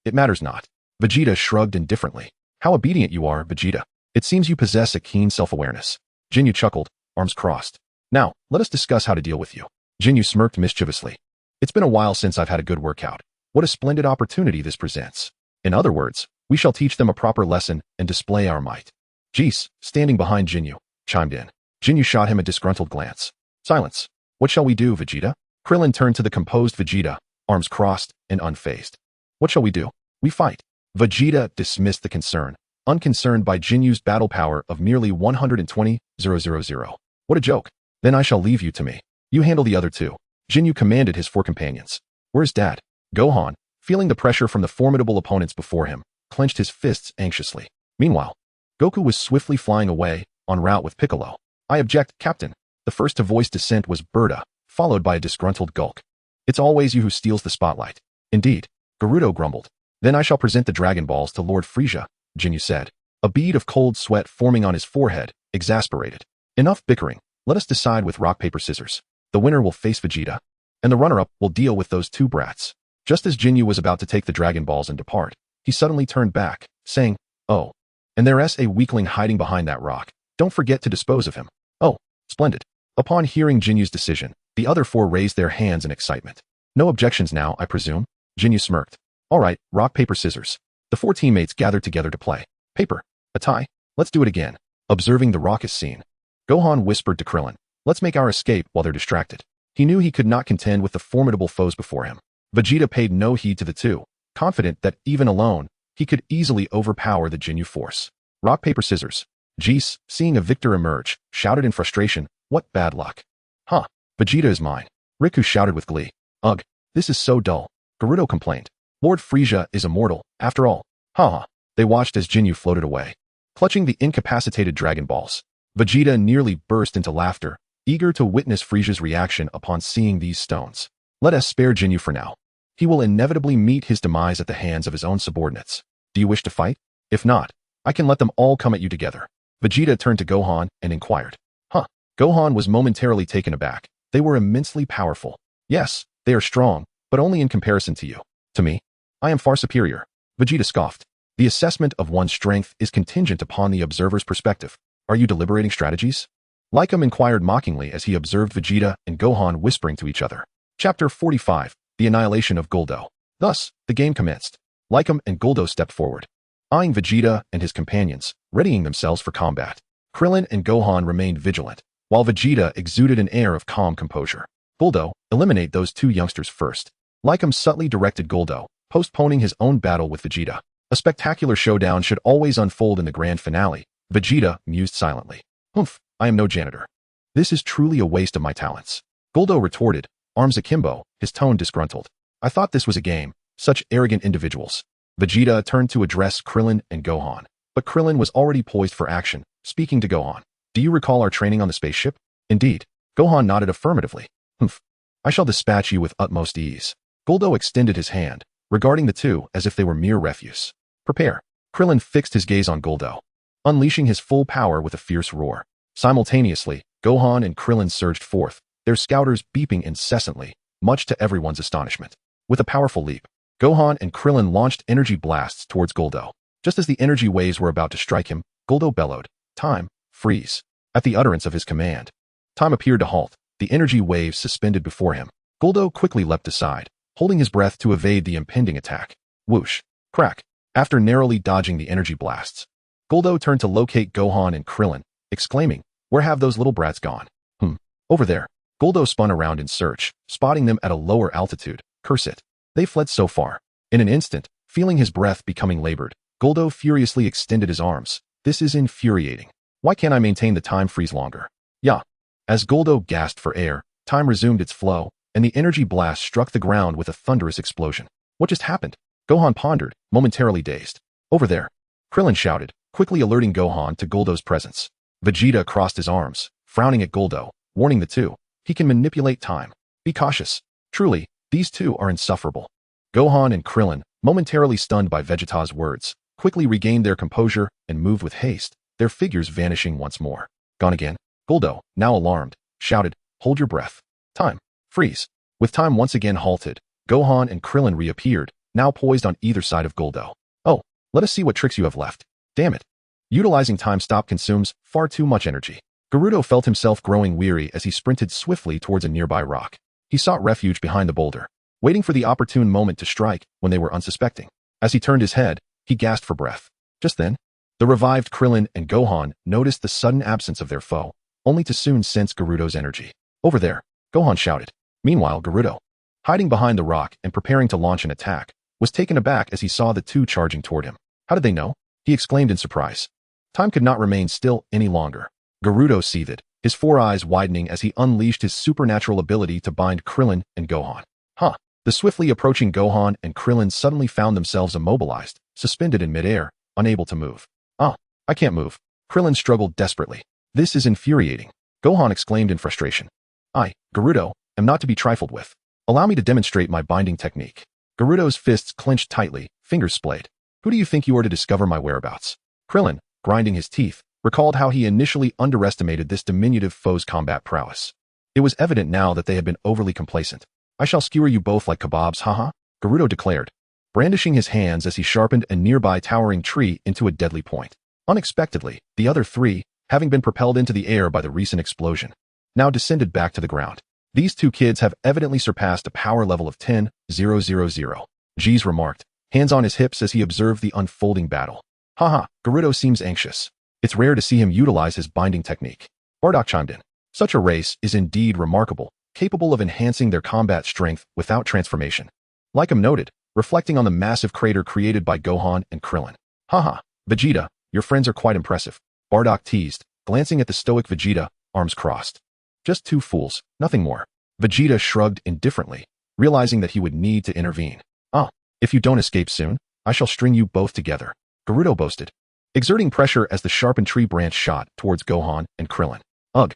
It matters not. Vegeta shrugged indifferently. How obedient you are, Vegeta. It seems you possess a keen self-awareness. Jinyu chuckled, arms crossed. Now, let us discuss how to deal with you. Jinyu smirked mischievously. It's been a while since I've had a good workout. What a splendid opportunity this presents. In other words, we shall teach them a proper lesson and display our might. Jees, standing behind Jinyu, chimed in. Jinyu shot him a disgruntled glance. Silence. What shall we do, Vegeta? Krillin turned to the composed Vegeta, arms crossed and unfazed. What shall we do? We fight. Vegeta dismissed the concern, unconcerned by Jinyu's battle power of merely 120, 000. What a joke. Then I shall leave you to me. You handle the other two. Jinyu commanded his four companions. Where's Dad? Gohan, feeling the pressure from the formidable opponents before him, clenched his fists anxiously. Meanwhile, Goku was swiftly flying away, en route with Piccolo. I object, Captain. The first to voice dissent was Berta, followed by a disgruntled gulk. It's always you who steals the spotlight. Indeed, Gerudo grumbled. Then I shall present the Dragon Balls to Lord Frieza, Jinyu said, a bead of cold sweat forming on his forehead, exasperated. Enough bickering. Let us decide with rock, paper, scissors. The winner will face Vegeta, and the runner-up will deal with those two brats. Just as Jinyu was about to take the Dragon Balls and depart, he suddenly turned back, saying, Oh, and there's a weakling hiding behind that rock. Don't forget to dispose of him. Oh, splendid. Upon hearing Jinyu's decision, the other four raised their hands in excitement. No objections now, I presume? Jinyu smirked. All right, rock, paper, scissors. The four teammates gathered together to play. Paper. A tie. Let's do it again. Observing the raucous scene, Gohan whispered to Krillin, let's make our escape while they're distracted. He knew he could not contend with the formidable foes before him. Vegeta paid no heed to the two, confident that even alone, he could easily overpower the Jinyu force. Rock, paper, scissors. Jees, seeing a victor emerge, shouted in frustration, what bad luck. Vegeta is mine. Riku shouted with glee. Ugh, this is so dull. Gerudo complained. Lord Frieza is immortal, after all. They watched as Jinyu floated away, clutching the incapacitated Dragon Balls. Vegeta nearly burst into laughter, eager to witness Frieza's reaction upon seeing these stones. Let us spare Jinyu for now. He will inevitably meet his demise at the hands of his own subordinates. Do you wish to fight? If not, I can let them all come at you together. Vegeta turned to Gohan and inquired. Gohan was momentarily taken aback. They were immensely powerful. Yes, they are strong, but only in comparison to you. To me, I am far superior. Vegeta scoffed. The assessment of one's strength is contingent upon the observer's perspective. Are you deliberating strategies? Lycum inquired mockingly as he observed Vegeta and Gohan whispering to each other. Chapter 45, The Annihilation of Guldo. Thus, the game commenced. Lycum and Guldo stepped forward, eyeing Vegeta and his companions, readying themselves for combat. Krillin and Gohan remained vigilant, while Vegeta exuded an air of calm composure. Guldo, eliminate those two youngsters first. Lycum subtly directed Guldo, postponing his own battle with Vegeta. A spectacular showdown should always unfold in the grand finale. Vegeta mused silently. I am no janitor. This is truly a waste of my talents. Guldo retorted, arms akimbo, his tone disgruntled. I thought this was a game. Such arrogant individuals. Vegeta turned to address Krillin and Gohan. But Krillin was already poised for action, speaking to Gohan. Do you recall our training on the spaceship? Indeed. Gohan nodded affirmatively. Humph. I shall dispatch you with utmost ease. Guldo extended his hand, regarding the two as if they were mere refuse. Prepare. Krillin fixed his gaze on Guldo, unleashing his full power with a fierce roar. Simultaneously, Gohan and Krillin surged forth, their scouters beeping incessantly, much to everyone's astonishment. With a powerful leap, Gohan and Krillin launched energy blasts towards Guldo. Just as the energy waves were about to strike him, Guldo bellowed, "Time, freeze." At the utterance of his command, time appeared to halt, the energy waves suspended before him. Guldo quickly leapt aside, holding his breath to evade the impending attack. Whoosh. Crack. After narrowly dodging the energy blasts, Guldo turned to locate Gohan and Krillin, exclaiming, "Where have those little brats gone?" Over there." Guldo spun around in search, spotting them at a lower altitude. Curse it. They fled so far. In an instant, feeling his breath becoming labored, Guldo furiously extended his arms. This is infuriating. Why can't I maintain the time freeze longer? Yeah. As Guldo gasped for air, time resumed its flow, and the energy blast struck the ground with a thunderous explosion. What just happened? Gohan pondered, momentarily dazed. Over there. Krillin shouted, quickly alerting Gohan to Guldo's presence. Vegeta crossed his arms, frowning at Guldo, warning the two. He can manipulate time. Be cautious. Truly, these two are insufferable. Gohan and Krillin, momentarily stunned by Vegeta's words, quickly regained their composure and moved with haste, their figures vanishing once more. Gone again? Guldo, now alarmed, shouted, "Hold your breath. Time. Freeze." With time once again halted, Gohan and Krillin reappeared, now poised on either side of Guldo. "Oh, let us see what tricks you have left. Damn it. Utilizing time stop consumes far too much energy." Gerudo felt himself growing weary as he sprinted swiftly towards a nearby rock. He sought refuge behind the boulder, waiting for the opportune moment to strike when they were unsuspecting. As he turned his head, he gasped for breath. Just then, the revived Krillin and Gohan noticed the sudden absence of their foe, only to soon sense Gerudo's energy. "Over there," Gohan shouted. Meanwhile, Gerudo, hiding behind the rock and preparing to launch an attack, was taken aback as he saw the two charging toward him. "How did they know?" he exclaimed in surprise. Time could not remain still any longer. Gerudo seethed, his four eyes widening as he unleashed his supernatural ability to bind Krillin and Gohan. The swiftly approaching Gohan and Krillin suddenly found themselves immobilized, suspended in midair, unable to move. I can't move." Krillin struggled desperately. "This is infuriating." Gohan exclaimed in frustration. "I, Gerudo, am not to be trifled with. Allow me to demonstrate my binding technique." Gerudo's fists clenched tightly, fingers splayed. "Who do you think you are to discover my whereabouts?" Krillin, grinding his teeth, recalled how he initially underestimated this diminutive foe's combat prowess. It was evident now that they had been overly complacent. "I shall skewer you both like kebabs, haha," Gerudo declared, brandishing his hands as he sharpened a nearby towering tree into a deadly point. Unexpectedly, the other three, having been propelled into the air by the recent explosion, now descended back to the ground. "These two kids have evidently surpassed a power level of 10,000. Jeez remarked, hands on his hips as he observed the unfolding battle. Gerudo seems anxious. It's rare to see him utilize his binding technique." Bardock chimed in. "Such a race is indeed remarkable, capable of enhancing their combat strength without transformation." Lycum noted, reflecting on the massive crater created by Gohan and Krillin. Vegeta, your friends are quite impressive," Bardock teased, glancing at the stoic Vegeta, arms crossed. "Just two fools, nothing more." Vegeta shrugged indifferently, realizing that he would need to intervene. If you don't escape soon, I shall string you both together," Gerudo boasted, exerting pressure as the sharpened tree branch shot towards Gohan and Krillin. Ugh.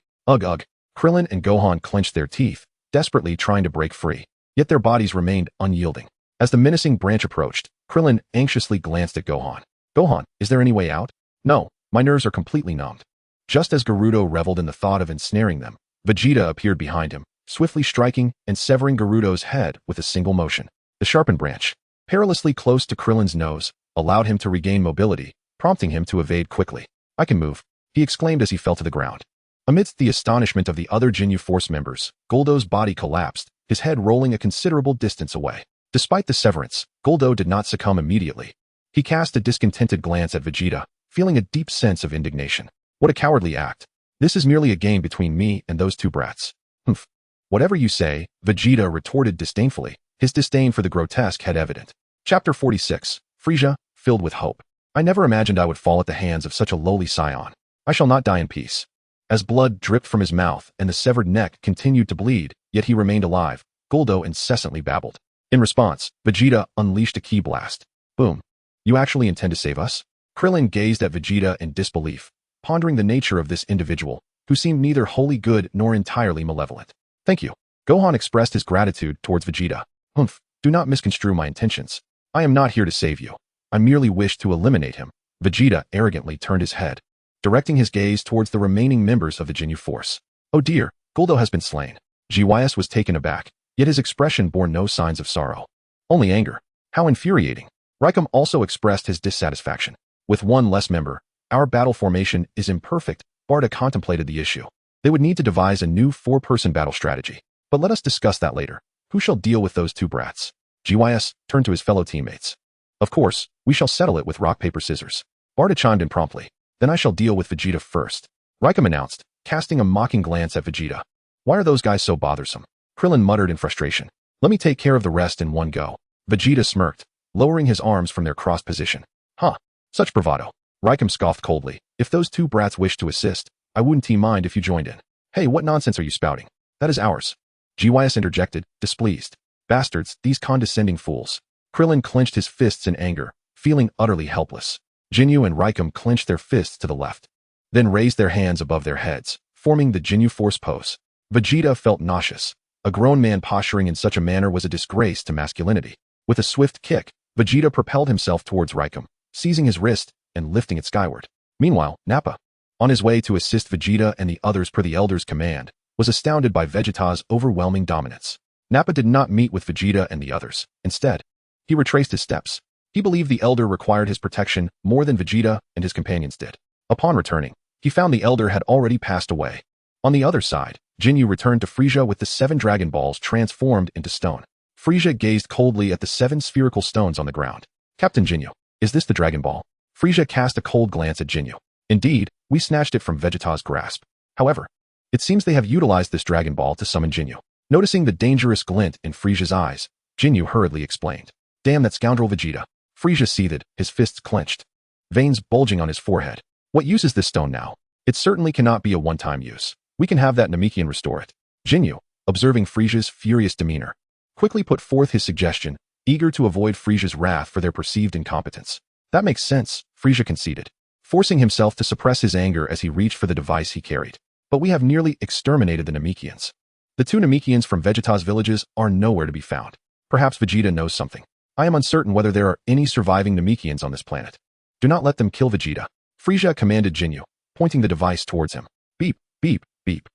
Krillin and Gohan clenched their teeth, desperately trying to break free, yet their bodies remained unyielding. As the menacing branch approached, Krillin anxiously glanced at Gohan. "Gohan, is there any way out?" "No, my nerves are completely numbed." Just as Gerudo reveled in the thought of ensnaring them, Vegeta appeared behind him, swiftly striking and severing Gerudo's head with a single motion. The sharpened branch, perilously close to Krillin's nose, allowed him to regain mobility, prompting him to evade quickly. "I can move," he exclaimed as he fell to the ground. Amidst the astonishment of the other Ginyu Force members, Guldo's body collapsed, his head rolling a considerable distance away. Despite the severance, Guldo did not succumb immediately. He cast a discontented glance at Vegeta, feeling a deep sense of indignation. "What a cowardly act. This is merely a game between me and those two brats." "Humph. Whatever you say," Vegeta retorted disdainfully, his disdain for the grotesque head evident. Chapter 46, Frieza, filled with hope. "I never imagined I would fall at the hands of such a lowly scion. I shall not die in peace." As blood dripped from his mouth and the severed neck continued to bleed, yet he remained alive, Guldo incessantly babbled. In response, Vegeta unleashed a ki blast. Boom. "You actually intend to save us?" Krillin gazed at Vegeta in disbelief, pondering the nature of this individual, who seemed neither wholly good nor entirely malevolent. Thank you. Gohan expressed his gratitude towards Vegeta. Humph, do not misconstrue my intentions. I am not here to save you. I merely wish to eliminate him. Vegeta arrogantly turned his head, directing his gaze towards the remaining members of the Ginyu Force. Oh dear, Guldo has been slain. Gys was taken aback, yet his expression bore no signs of sorrow. Only anger. How infuriating. Raikum also expressed his dissatisfaction. With one less member, our battle formation is imperfect. Bardock contemplated the issue. They would need to devise a new 4-person battle strategy. But let us discuss that later. Who shall deal with those two brats? Gys turned to his fellow teammates. Of course, we shall settle it with rock, paper, scissors. Bardock chimed in promptly. Then I shall deal with Vegeta first. Raikum announced, casting a mocking glance at Vegeta. Why are those guys so bothersome? Krillin muttered in frustration. Let me take care of the rest in one go. Vegeta smirked, lowering his arms from their crossed position. Huh, such bravado. Raikum scoffed coldly. If those two brats wish to assist, I wouldn't mind if you joined in. Hey, what nonsense are you spouting? That is ours. Gys interjected, displeased. Bastards, these condescending fools. Krillin clenched his fists in anger, feeling utterly helpless. Ginyu and Raikum clenched their fists to the left, then raised their hands above their heads, forming the Ginyu Force pose. Vegeta felt nauseous. A grown man posturing in such a manner was a disgrace to masculinity. With a swift kick, Vegeta propelled himself towards Raikum, seizing his wrist and lifting it skyward. Meanwhile, Nappa, on his way to assist Vegeta and the others per the Elder's command, was astounded by Vegeta's overwhelming dominance. Nappa did not meet with Vegeta and the others. Instead, he retraced his steps. He believed the Elder required his protection more than Vegeta and his companions did. Upon returning, he found the Elder had already passed away. On the other side, Ginyu returned to Frieza with the 7 Dragon Balls transformed into stone. Frieza gazed coldly at the 7 spherical stones on the ground. Captain Ginyu, is this the Dragon Ball? Frieza cast a cold glance at Ginyu. Indeed, we snatched it from Vegeta's grasp. However, it seems they have utilized this Dragon Ball to summon Ginyu. Noticing the dangerous glint in Frieza's eyes, Ginyu hurriedly explained. Damn that scoundrel Vegeta. Frieza seethed, his fists clenched, veins bulging on his forehead. What use is this stone now? It certainly cannot be a one-time use. We can have that Namekian restore it. Ginyu, observing Frieza's furious demeanor, quickly put forth his suggestion, eager to avoid Frieza's wrath for their perceived incompetence. That makes sense, Frieza conceded, forcing himself to suppress his anger as he reached for the device he carried. But we have nearly exterminated the Namekians. The 2 Namekians from Vegeta's villages are nowhere to be found. Perhaps Vegeta knows something. I am uncertain whether there are any surviving Namekians on this planet. Do not let them kill Vegeta. Frieza commanded Ginyu, pointing the device towards him. Beep, beep, beep.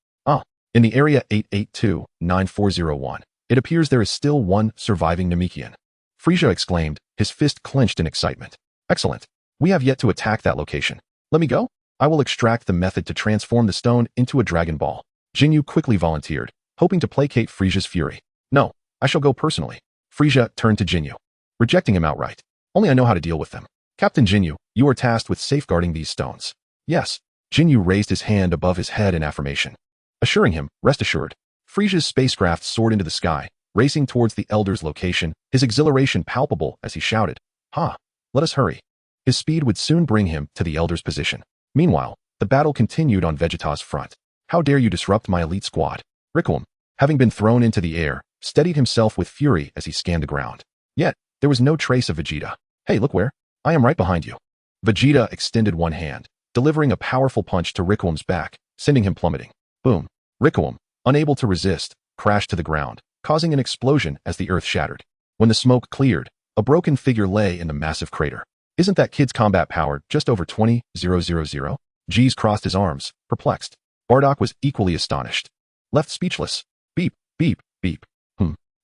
In the area 882-9401, it appears there is still one surviving Namekian. Frieza exclaimed, his fist clenched in excitement. Excellent. We have yet to attack that location. Let me go? I will extract the method to transform the stone into a Dragon Ball. Ginyu quickly volunteered, hoping to placate Frieza's fury. No, I shall go personally. Frieza turned to Ginyu, rejecting him outright. Only I know how to deal with them. Captain Ginyu, you are tasked with safeguarding these stones. Yes. Ginyu raised his hand above his head in affirmation, assuring him, rest assured. Frieza's spacecraft soared into the sky, racing towards the Elder's location, his exhilaration palpable as he shouted, Ha! Let us hurry. His speed would soon bring him to the Elder's position. Meanwhile, the battle continued on Vegeta's front. How dare you disrupt my elite squad? Rickon, having been thrown into the air, steadied himself with fury as he scanned the ground. Yet, there was no trace of Vegeta. Hey, look where. I am right behind you. Vegeta extended one hand, delivering a powerful punch to Rickwam's back, sending him plummeting. Boom. Rickwam, unable to resist, crashed to the ground, causing an explosion as the earth shattered. When the smoke cleared, a broken figure lay in the massive crater. Isn't that kid's combat power just over 20,000? Jeez crossed his arms, perplexed. Bardock was equally astonished, left speechless. Beep, beep, beep.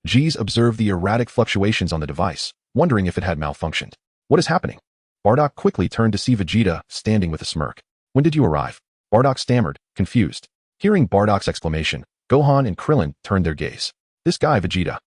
Jeez observed the erratic fluctuations on the device, wondering if it had malfunctioned. What is happening? Bardock quickly turned to see Vegeta standing with a smirk. When did you arrive? Bardock stammered, confused. Hearing Bardock's exclamation, Gohan and Krillin turned their gaze. This guy, Vegeta.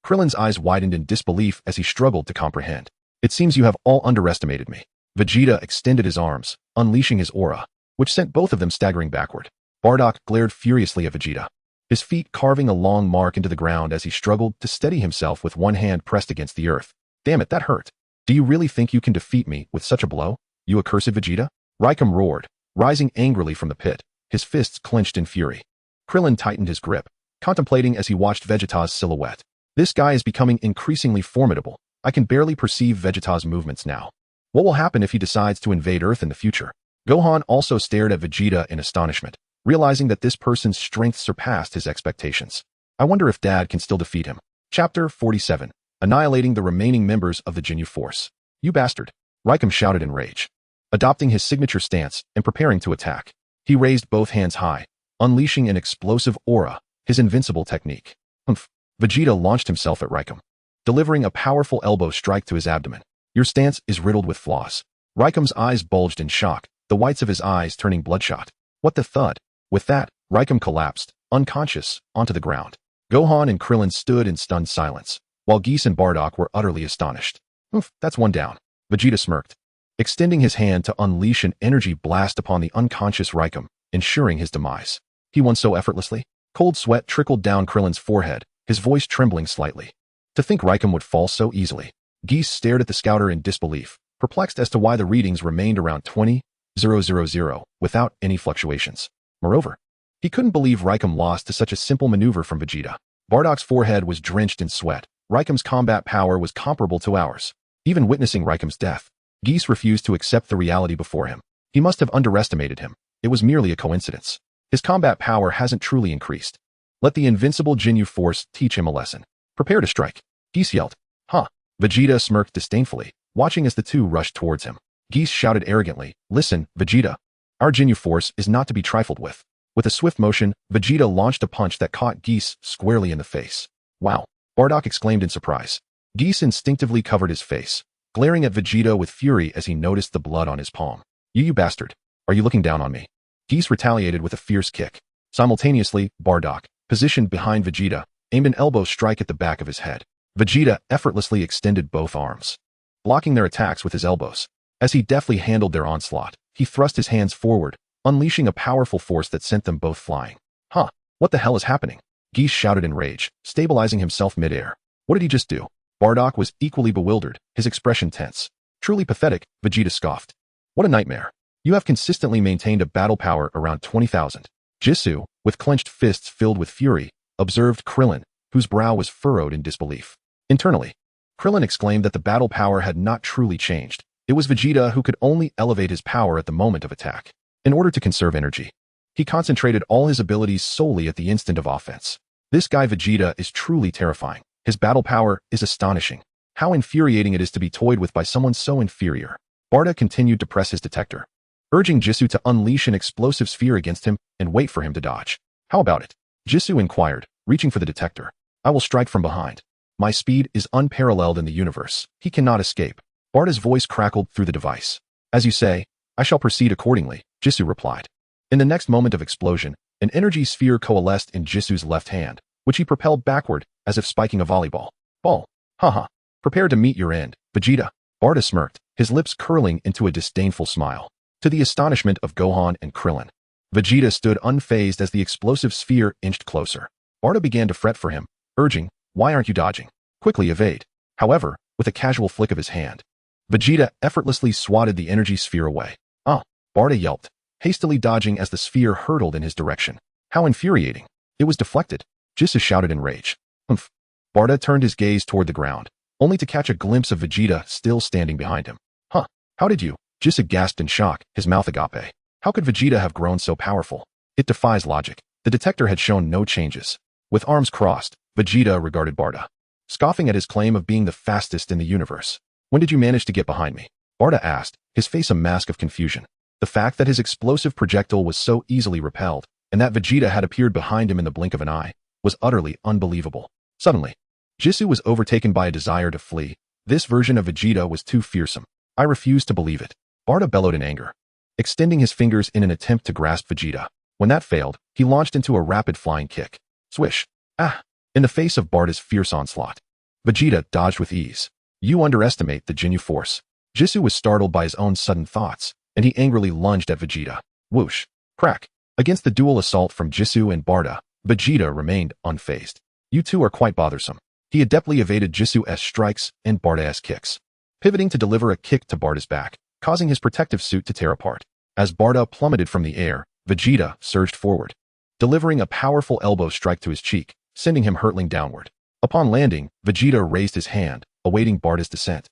Krillin's eyes widened in disbelief as he struggled to comprehend. It seems you have all underestimated me. Vegeta extended his arms, unleashing his aura, which sent both of them staggering backward. Bardock glared furiously at Vegeta, his feet carving a long mark into the ground as he struggled to steady himself with one hand pressed against the earth. Damn it, that hurt. Do you really think you can defeat me with such a blow, you accursed Vegeta? Raikum roared, rising angrily from the pit, his fists clenched in fury. Krillin tightened his grip, contemplating as he watched Vegeta's silhouette. This guy is becoming increasingly formidable. I can barely perceive Vegeta's movements now. What will happen if he decides to invade Earth in the future? Gohan also stared at Vegeta in astonishment, realizing that this person's strength surpassed his expectations. I wonder if Dad can still defeat him. Chapter 47. Annihilating the remaining members of the Ginyu Force. You bastard! Raikum shouted in rage. Adopting his signature stance and preparing to attack, he raised both hands high, unleashing an explosive aura, his invincible technique. Humph! Vegeta launched himself at Raikum, delivering a powerful elbow strike to his abdomen. Your stance is riddled with flaws. Raikum's eyes bulged in shock, the whites of his eyes turning bloodshot. What the thud? With that, Raikum collapsed, unconscious, onto the ground. Gohan and Krillin stood in stunned silence, while Geese and Bardock were utterly astonished. Oof, that's one down. Vegeta smirked, extending his hand to unleash an energy blast upon the unconscious Raikum, ensuring his demise. He won so effortlessly. Cold sweat trickled down Krillin's forehead, his voice trembling slightly. To think Raikum would fall so easily. Geese stared at the scouter in disbelief, perplexed as to why the readings remained around 20,000 without any fluctuations. Moreover, he couldn't believe Raikum lost to such a simple maneuver from Vegeta. Bardock's forehead was drenched in sweat. Raikum's combat power was comparable to ours. Even witnessing Raikum's death, Geese refused to accept the reality before him. He must have underestimated him. It was merely a coincidence. His combat power hasn't truly increased. Let the invincible Ginyu Force teach him a lesson. Prepare to strike. Geese yelled. Huh. Vegeta smirked disdainfully, watching as the two rushed towards him. Geese shouted arrogantly, Listen, Vegeta. Our Ginyu Force is not to be trifled with. With a swift motion, Vegeta launched a punch that caught Geese squarely in the face. Wow! Bardock exclaimed in surprise. Geese instinctively covered his face, glaring at Vegeta with fury as he noticed the blood on his palm. You bastard! Are you looking down on me? Geese retaliated with a fierce kick. Simultaneously, Bardock, positioned behind Vegeta, aimed an elbow strike at the back of his head. Vegeta effortlessly extended both arms, blocking their attacks with his elbows. As he deftly handled their onslaught, he thrust his hands forward, unleashing a powerful force that sent them both flying. Huh! What the hell is happening? Geese shouted in rage, stabilizing himself midair. What did he just do? Bardock was equally bewildered, his expression tense. Truly pathetic, Vegeta scoffed. What a nightmare. You have consistently maintained a battle power around 20,000. Jisoo, with clenched fists filled with fury, observed Krillin, whose brow was furrowed in disbelief. Internally, Krillin exclaimed that the battle power had not truly changed. It was Vegeta who could only elevate his power at the moment of attack. In order to conserve energy, he concentrated all his abilities solely at the instant of offense. This guy Vegeta is truly terrifying. His battle power is astonishing. How infuriating it is to be toyed with by someone so inferior. Barda continued to press his detector, urging Jisoo to unleash an explosive sphere against him and wait for him to dodge. How about it? Jisoo inquired, reaching for the detector. I will strike from behind. My speed is unparalleled in the universe. He cannot escape. Barda's voice crackled through the device. As you say, I shall proceed accordingly, Jisoo replied. In the next moment of explosion, an energy sphere coalesced in Jisoo's left hand, which he propelled backward as if spiking a volleyball. Ball. Haha. Prepare to meet your end, Vegeta. Barda smirked, his lips curling into a disdainful smile. To the astonishment of Gohan and Krillin, Vegeta stood unfazed as the explosive sphere inched closer. Barda began to fret for him, urging, Why aren't you dodging? Quickly evade. However, with a casual flick of his hand, Vegeta effortlessly swatted the energy sphere away. Ah! Barda yelped, hastily dodging as the sphere hurtled in his direction. How infuriating. It was deflected. Jisoo shouted in rage. Humph. Barda turned his gaze toward the ground, only to catch a glimpse of Vegeta still standing behind him. Huh. How did you? Jisoo gasped in shock, his mouth agape. How could Vegeta have grown so powerful? It defies logic. The detector had shown no changes. With arms crossed, Vegeta regarded Barda, scoffing at his claim of being the fastest in the universe. When did you manage to get behind me? Barda asked, his face a mask of confusion. The fact that his explosive projectile was so easily repelled, and that Vegeta had appeared behind him in the blink of an eye, was utterly unbelievable. Suddenly, Jisoo was overtaken by a desire to flee. This version of Vegeta was too fearsome. I refused to believe it. Barda bellowed in anger, extending his fingers in an attempt to grasp Vegeta. When that failed, he launched into a rapid flying kick. Swish. Ah! In the face of Barda's fierce onslaught, Vegeta dodged with ease. You underestimate the Ginyu Force. Jisoo was startled by his own sudden thoughts, and he angrily lunged at Vegeta. Whoosh. Crack. Against the dual assault from Jisoo and Barda, Vegeta remained unfazed. You two are quite bothersome. He adeptly evaded Jisoo's strikes and Barda's kicks, pivoting to deliver a kick to Barda's back, causing his protective suit to tear apart. As Barda plummeted from the air, Vegeta surged forward, delivering a powerful elbow strike to his cheek, sending him hurtling downward. Upon landing, Vegeta raised his hand, awaiting Barda's descent.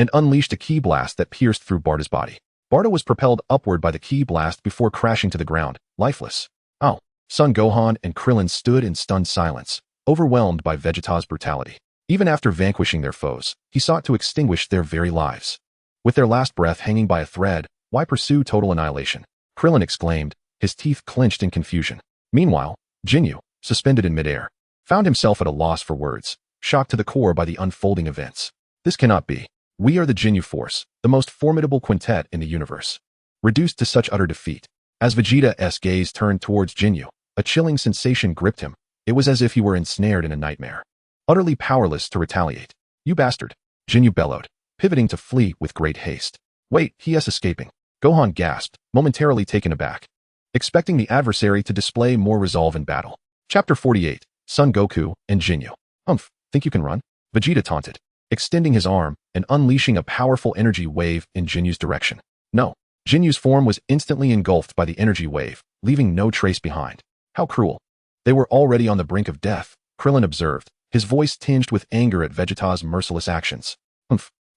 and unleashed a ki blast that pierced through Barta's body. Barta was propelled upward by the ki blast before crashing to the ground, lifeless. Oh. Son Gohan and Krillin stood in stunned silence, overwhelmed by Vegeta's brutality. Even after vanquishing their foes, he sought to extinguish their very lives. With their last breath hanging by a thread, why pursue total annihilation? Krillin exclaimed, his teeth clenched in confusion. Meanwhile, Jinyu, suspended in midair, found himself at a loss for words, shocked to the core by the unfolding events. This cannot be. We are the Jinyu Force, the most formidable quintet in the universe. Reduced to such utter defeat. As Vegeta's gaze turned towards Jinyu, a chilling sensation gripped him. It was as if he were ensnared in a nightmare. Utterly powerless to retaliate. You bastard! Jinyu bellowed, pivoting to flee with great haste. Wait, he is escaping. Gohan gasped, momentarily taken aback, expecting the adversary to display more resolve in battle. Chapter 48, Son Goku and Jinyu. Think you can run? Vegeta taunted, extending his arm and unleashing a powerful energy wave in Jinyu's direction. No. Jinyu's form was instantly engulfed by the energy wave, leaving no trace behind. How cruel. They were already on the brink of death, Krillin observed, his voice tinged with anger at Vegeta's merciless actions.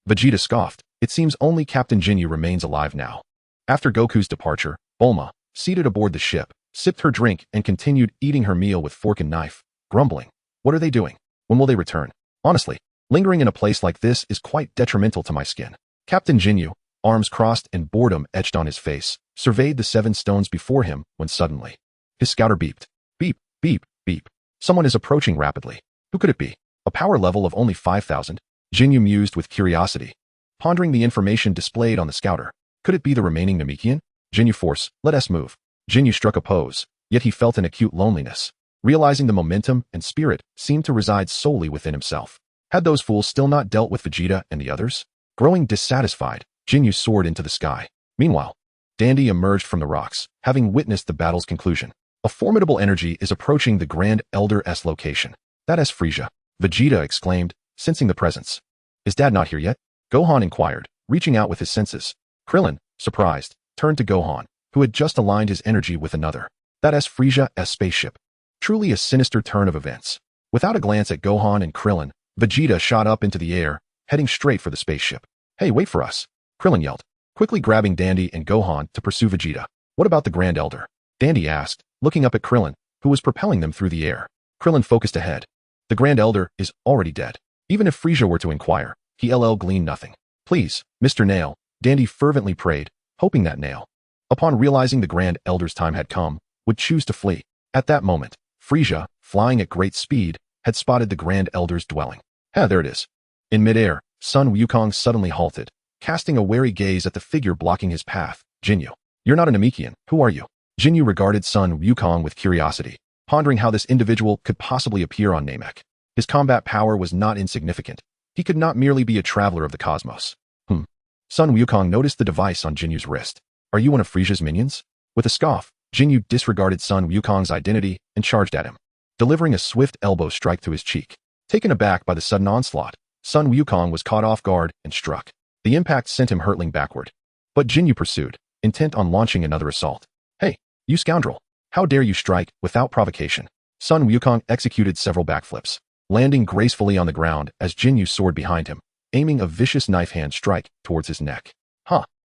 Vegeta scoffed. It seems only Captain Jinyu remains alive now. After Goku's departure, Bulma, seated aboard the ship, sipped her drink and continued eating her meal with fork and knife, grumbling. What are they doing? When will they return? Honestly, lingering in a place like this is quite detrimental to my skin. Captain Jinyu, arms crossed and boredom etched on his face, surveyed the 7 stones before him when suddenly his scouter beeped. Beep, beep, beep. Someone is approaching rapidly. Who could it be? A power level of only 5,000? Jinyu mused with curiosity, pondering the information displayed on the scouter. Could it be the remaining Namekian? Jinyu Force, let us move. Jinyu struck a pose, yet he felt an acute loneliness, realizing the momentum and spirit seemed to reside solely within himself. Had those fools still not dealt with Vegeta and the others? Growing dissatisfied, Jinyu soared into the sky. Meanwhile, Dandy emerged from the rocks, having witnessed the battle's conclusion. A formidable energy is approaching the Grand Elder's location. That is Frieza, Vegeta exclaimed, sensing the presence. Is Dad not here yet? Gohan inquired, reaching out with his senses. Krillin, surprised, turned to Gohan, who had just aligned his energy with another. That is Frieza's spaceship. Truly a sinister turn of events. Without a glance at Gohan and Krillin, Vegeta shot up into the air, heading straight for the spaceship. Hey, wait for us! Krillin yelled, quickly grabbing Dandy and Gohan to pursue Vegeta. What about the Grand Elder? Dandy asked, looking up at Krillin, who was propelling them through the air. Krillin focused ahead. The Grand Elder is already dead. Even if Frieza were to inquire, he'll glean nothing. Please, Mr. Nail, Dandy fervently prayed, hoping that Nail, upon realizing the Grand Elder's time had come, would choose to flee. At that moment, Frieza, flying at great speed, had spotted the Grand Elder's dwelling. There it is. In midair, Sun Wukong suddenly halted, casting a wary gaze at the figure blocking his path. Jinyu. You're not a Namekian. Who are you? Jinyu regarded Sun Wukong with curiosity, pondering how this individual could possibly appear on Namek. His combat power was not insignificant. He could not merely be a traveler of the cosmos. Sun Wukong noticed the device on Jinyu's wrist. Are you one of Frieza's minions? With a scoff, Jinyu disregarded Sun Wukong's identity and charged at him, delivering a swift elbow strike to his cheek. Taken aback by the sudden onslaught, Sun Wukong was caught off guard and struck. The impact sent him hurtling backward. But Jinyu pursued, intent on launching another assault. Hey, you scoundrel! How dare you strike without provocation? Sun Wukong executed several backflips, landing gracefully on the ground as Jinyu soared behind him, aiming a vicious knife hand strike towards his neck.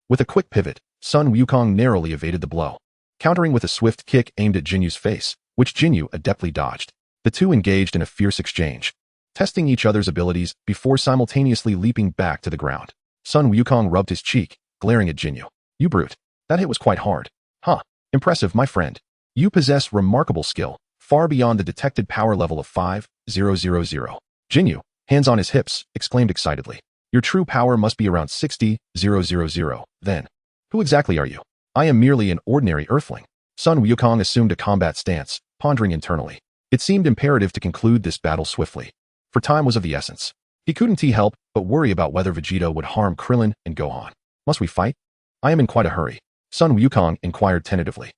With a quick pivot, Sun Wukong narrowly evaded the blow, countering with a swift kick aimed at Jinyu's face, which Jinyu adeptly dodged. The two engaged in a fierce exchange, testing each other's abilities before simultaneously leaping back to the ground. Sun Wukong rubbed his cheek, glaring at Jinyu. You brute. That hit was quite hard. Impressive, my friend. You possess remarkable skill, far beyond the detected power level of 5,000. Jinyu, hands on his hips, exclaimed excitedly. Your true power must be around 60,000. Then, who exactly are you? I am merely an ordinary earthling. Sun Wukong assumed a combat stance, pondering internally. It seemed imperative to conclude this battle swiftly, for time was of the essence. He couldn't help but worry about whether Vegeta would harm Krillin and Gohan. Must we fight? I am in quite a hurry. Sun Wukong inquired tentatively.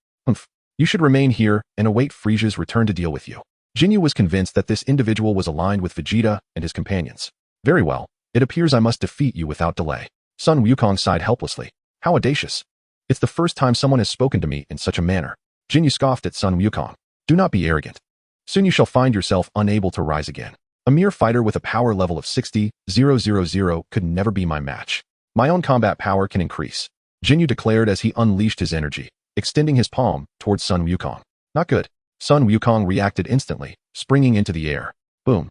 You should remain here and await Frieza's return to deal with you. Jinyu was convinced that this individual was aligned with Vegeta and his companions. Very well, it appears I must defeat you without delay. Sun Wukong sighed helplessly. How audacious. It's the first time someone has spoken to me in such a manner. Jinyu scoffed at Sun Wukong. Do not be arrogant. Soon you shall find yourself unable to rise again. A mere fighter with a power level of 60,000 could never be my match. My own combat power can increase, Jinyu declared as he unleashed his energy, extending his palm towards Sun Wukong. Not good. Sun Wukong reacted instantly, springing into the air. Boom.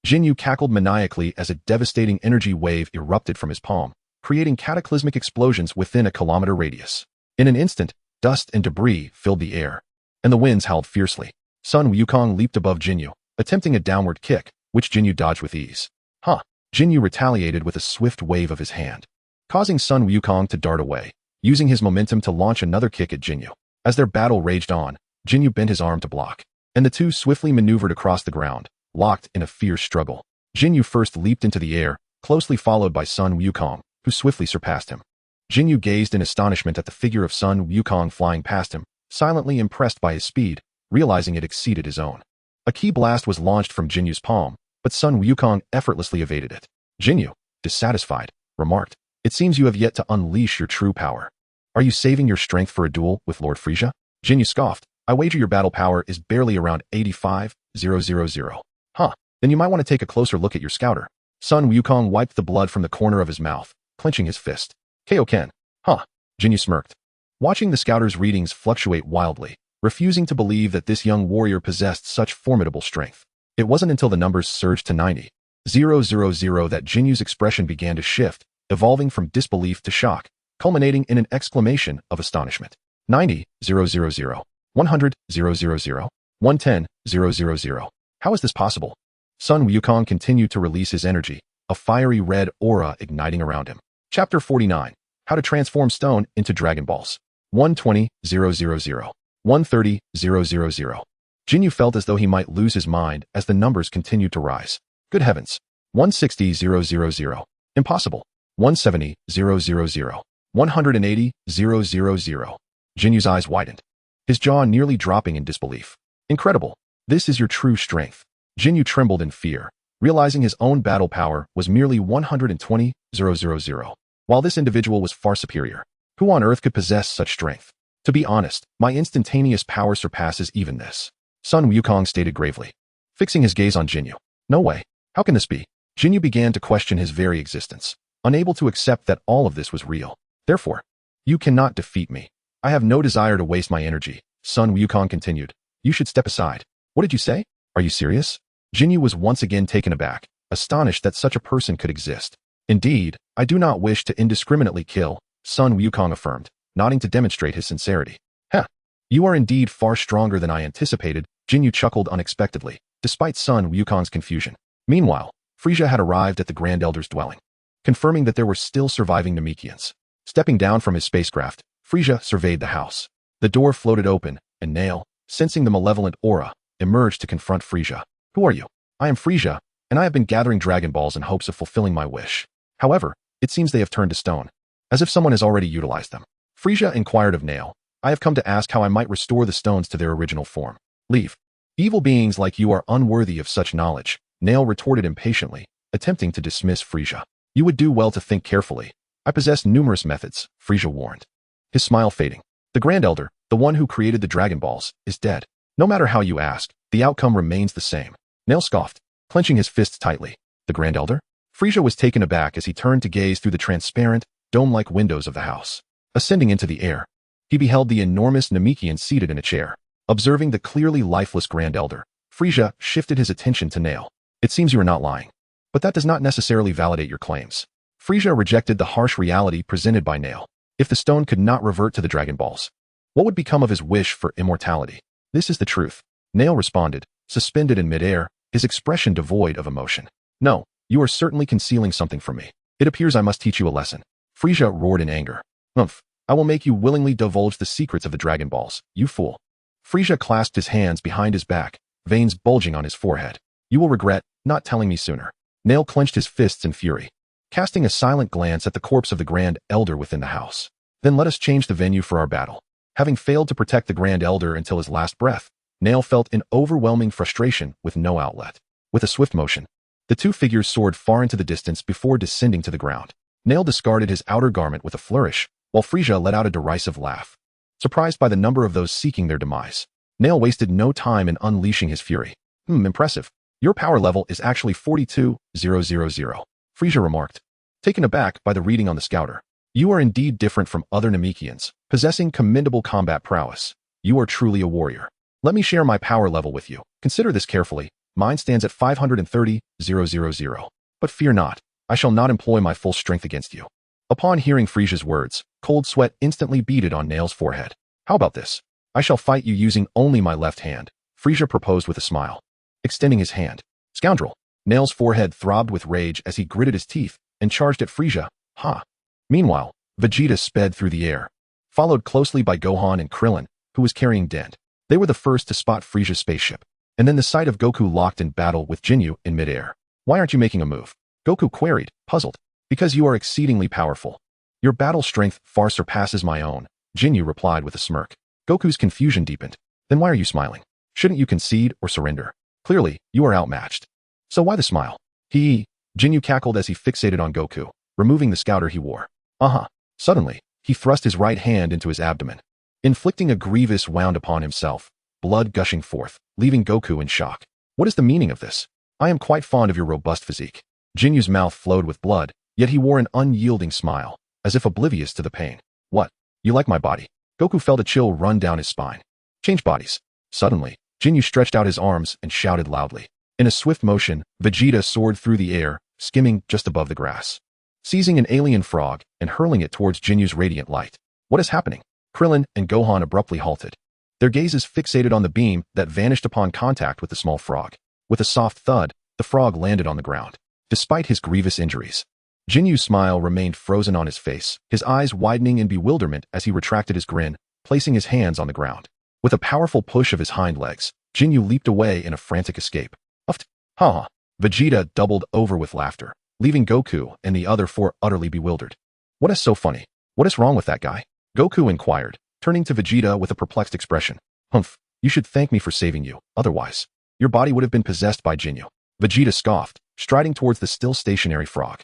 Jinyu cackled maniacally as a devastating energy wave erupted from his palm, creating cataclysmic explosions within a kilometer radius. In an instant, dust and debris filled the air, and the winds howled fiercely. Sun Wukong leaped above Jinyu, attempting a downward kick, which Jinyu dodged with ease. Huh. Jinyu retaliated with a swift wave of his hand, causing Sun Wukong to dart away, using his momentum to launch another kick at Jinyu. As their battle raged on, Jinyu bent his arm to block, and the two swiftly maneuvered across the ground, locked in a fierce struggle. Jinyu first leaped into the air, closely followed by Sun Wukong, who swiftly surpassed him. Jinyu gazed in astonishment at the figure of Sun Wukong flying past him, silently impressed by his speed, realizing it exceeded his own. A ki blast was launched from Jinyu's palm, but Sun Wukong effortlessly evaded it. Jinyu, dissatisfied, remarked, "It seems you have yet to unleash your true power. Are you saving your strength for a duel with Lord Frieza?" Jinyu scoffed, "I wager your battle power is barely around 85,000. Huh, then you might want to take a closer look at your scouter." Sun Wukong wiped the blood from the corner of his mouth, clenching his fist. "Kaioken. Huh." Jinyu smirked, watching the scouter's readings fluctuate wildly, refusing to believe that this young warrior possessed such formidable strength. It wasn't until the numbers surged to 90,000 that Jinyu's expression began to shift, evolving from disbelief to shock, culminating in an exclamation of astonishment. 90,000, 100,000, 110,000. How is this possible? Sun Wukong continued to release his energy, a fiery red aura igniting around him. Chapter 49. How to Transform Stone into Dragon Balls. 120,000, 130,000. Jinyu felt as though he might lose his mind as the numbers continued to rise. Good heavens. 160,000. Impossible. 170,000. 180,000. Jinyu's eyes widened, his jaw nearly dropping in disbelief. Incredible. This is your true strength. Jinyu trembled in fear, realizing his own battle power was merely 120,000, while this individual was far superior. Who on earth could possess such strength? To be honest, my instantaneous power surpasses even this, Sun Wukong stated gravely, fixing his gaze on Jinyu. No way. How can this be? Jinyu began to question his very existence, unable to accept that all of this was real. Therefore, you cannot defeat me. I have no desire to waste my energy, Sun Wukong continued. You should step aside. What did you say? Are you serious? Jinyu was once again taken aback, astonished that such a person could exist. Indeed, I do not wish to indiscriminately kill, Sun Wukong affirmed, nodding to demonstrate his sincerity. Heh. You are indeed far stronger than I anticipated, Jinyu chuckled unexpectedly, despite Sun Wukong's confusion. Meanwhile, Frieza had arrived at the Grand Elder's dwelling, confirming that there were still surviving Namekians. Stepping down from his spacecraft, Frieza surveyed the house. The door floated open, and Nail, sensing the malevolent aura, emerged to confront Frieza. Who are you? I am Frieza, and I have been gathering Dragon Balls in hopes of fulfilling my wish. However, it seems they have turned to stone, as if someone has already utilized them. Frieza inquired of Nail. I have come to ask how I might restore the stones to their original form. Leave. Evil beings like you are unworthy of such knowledge, Nail retorted impatiently, attempting to dismiss Frieza. You would do well to think carefully. I possess numerous methods, Frieza warned, his smile fading. The Grand Elder, the one who created the Dragon Balls, is dead. No matter how you ask, the outcome remains the same. Nail scoffed, clenching his fists tightly. The Grand Elder? Frieza was taken aback as he turned to gaze through the transparent, dome-like windows of the house. Ascending into the air, he beheld the enormous Namekian seated in a chair. Observing the clearly lifeless Grand Elder, Frieza shifted his attention to Nail. It seems you are not lying. But that does not necessarily validate your claims. Frieza rejected the harsh reality presented by Nail. If the stone could not revert to the Dragon Balls, what would become of his wish for immortality? This is the truth, Nail responded, suspended in midair, his expression devoid of emotion. No, you are certainly concealing something from me. It appears I must teach you a lesson. Frieza roared in anger. Humph, I will make you willingly divulge the secrets of the Dragon Balls, you fool. Frieza clasped his hands behind his back, veins bulging on his forehead. You will regret not telling me sooner. Nail clenched his fists in fury, casting a silent glance at the corpse of the Grand Elder within the house. Then let us change the venue for our battle. Having failed to protect the Grand Elder until his last breath, Nail felt an overwhelming frustration with no outlet. With a swift motion, the two figures soared far into the distance before descending to the ground. Nail discarded his outer garment with a flourish, while Frieza let out a derisive laugh, surprised by the number of those seeking their demise. Nail wasted no time in unleashing his fury. Impressive. Your power level is actually 42,000. Frieza remarked, taken aback by the reading on the scouter. You are indeed different from other Namekians, possessing commendable combat prowess. You are truly a warrior. Let me share my power level with you. Consider this carefully. Mine stands at 530,000. But fear not, I shall not employ my full strength against you. Upon hearing Frieza's words, cold sweat instantly beaded on Nail's forehead. How about this? I shall fight you using only my left hand, Frieza proposed with a smile, extending his hand. Scoundrel! Nail's forehead throbbed with rage as he gritted his teeth and charged at Frieza. Ha! Meanwhile, Vegeta sped through the air, followed closely by Gohan and Krillin, who was carrying Dent. They were the first to spot Frieza's spaceship, and then the sight of Goku locked in battle with Jinyu in midair. Why aren't you making a move? Goku queried, puzzled. Because you are exceedingly powerful. Your battle strength far surpasses my own, Jinyu replied with a smirk. Goku's confusion deepened. Then why are you smiling? Shouldn't you concede or surrender? Clearly, you are outmatched. So why the smile? Jinyu cackled as he fixated on Goku, removing the scouter he wore. Suddenly, he thrust his right hand into his abdomen, inflicting a grievous wound upon himself, blood gushing forth, leaving Goku in shock. What is the meaning of this? I am quite fond of your robust physique. Jinyu's mouth flowed with blood, yet he wore an unyielding smile, as if oblivious to the pain. What? You like my body? Goku felt a chill run down his spine. Change bodies. Suddenly, Jinyu stretched out his arms and shouted loudly. In a swift motion, Vegeta soared through the air, skimming just above the grass, seizing an alien frog and hurling it towards Jinyu's radiant light. What is happening? Krillin and Gohan abruptly halted, their gazes fixated on the beam that vanished upon contact with the small frog. With a soft thud, the frog landed on the ground. Despite his grievous injuries, Jinyu's smile remained frozen on his face, his eyes widening in bewilderment as he retracted his grin, placing his hands on the ground. With a powerful push of his hind legs, Jinyu leaped away in a frantic escape. Uffed! Ha! Vegeta doubled over with laughter, leaving Goku and the other four utterly bewildered. What is so funny? What is wrong with that guy? Goku inquired, turning to Vegeta with a perplexed expression. Humph, you should thank me for saving you, otherwise, your body would have been possessed by Jinyu. Vegeta scoffed, striding towards the still stationary frog.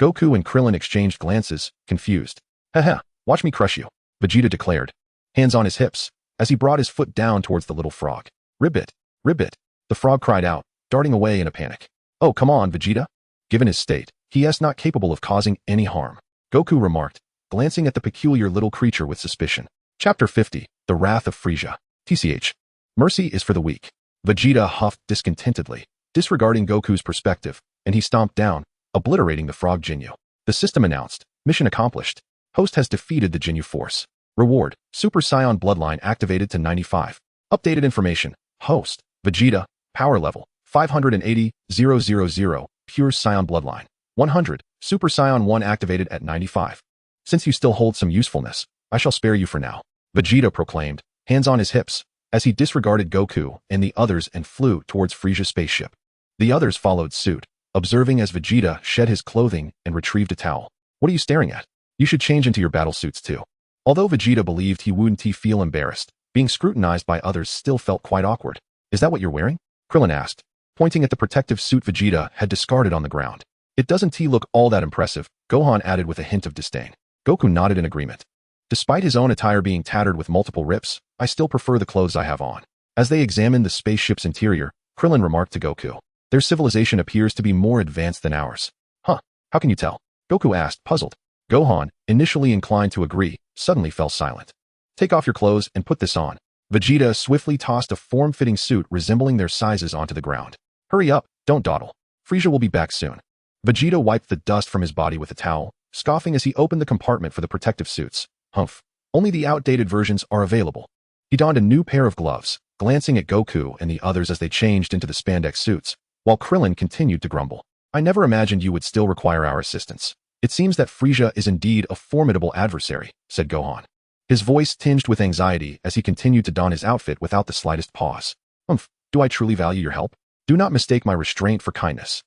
Goku and Krillin exchanged glances, confused. Haha, watch me crush you, Vegeta declared, hands on his hips, as he brought his foot down towards the little frog. Ribbit, ribbit, the frog cried out, darting away in a panic. Oh, come on, Vegeta. Given his state, he is not capable of causing any harm, Goku remarked, glancing at the peculiar little creature with suspicion. Chapter 50, The Wrath of Frieza. TCH. Mercy is for the weak. Vegeta huffed discontentedly, disregarding Goku's perspective, and he stomped down, obliterating the frog Jinyu. The system announced, mission accomplished. Host has defeated the Jinyu force. Reward, Super Saiyan bloodline activated to 95. Updated information, host, Vegeta, power level, 580,000, pure Saiyan bloodline. 100, Super Saiyan 1 activated at 95. Since you still hold some usefulness, I shall spare you for now, Vegeta proclaimed, hands on his hips, as he disregarded Goku and the others and flew towards Frieza's spaceship. The others followed suit, observing as Vegeta shed his clothing and retrieved a towel. What are you staring at? You should change into your battle suits too. Although Vegeta believed he wouldn't feel embarrassed, being scrutinized by others still felt quite awkward. Is that what you're wearing? Krillin asked, pointing at the protective suit Vegeta had discarded on the ground. It doesn't look all that impressive, Gohan added with a hint of disdain. Goku nodded in agreement. Despite his own attire being tattered with multiple rips, I still prefer the clothes I have on. As they examined the spaceship's interior, Krillin remarked to Goku. Their civilization appears to be more advanced than ours. How can you tell? Goku asked, puzzled. Gohan, initially inclined to agree, suddenly fell silent. Take off your clothes and put this on. Vegeta swiftly tossed a form-fitting suit resembling their sizes onto the ground. Hurry up, don't dawdle. Frieza will be back soon. Vegeta wiped the dust from his body with a towel, scoffing as he opened the compartment for the protective suits. Humph. Only the outdated versions are available. He donned a new pair of gloves, glancing at Goku and the others as they changed into the spandex suits, while Krillin continued to grumble. I never imagined you would still require our assistance. It seems that Frieza is indeed a formidable adversary, said Gohan, his voice tinged with anxiety as he continued to don his outfit without the slightest pause. Do I truly value your help? Do not mistake my restraint for kindness,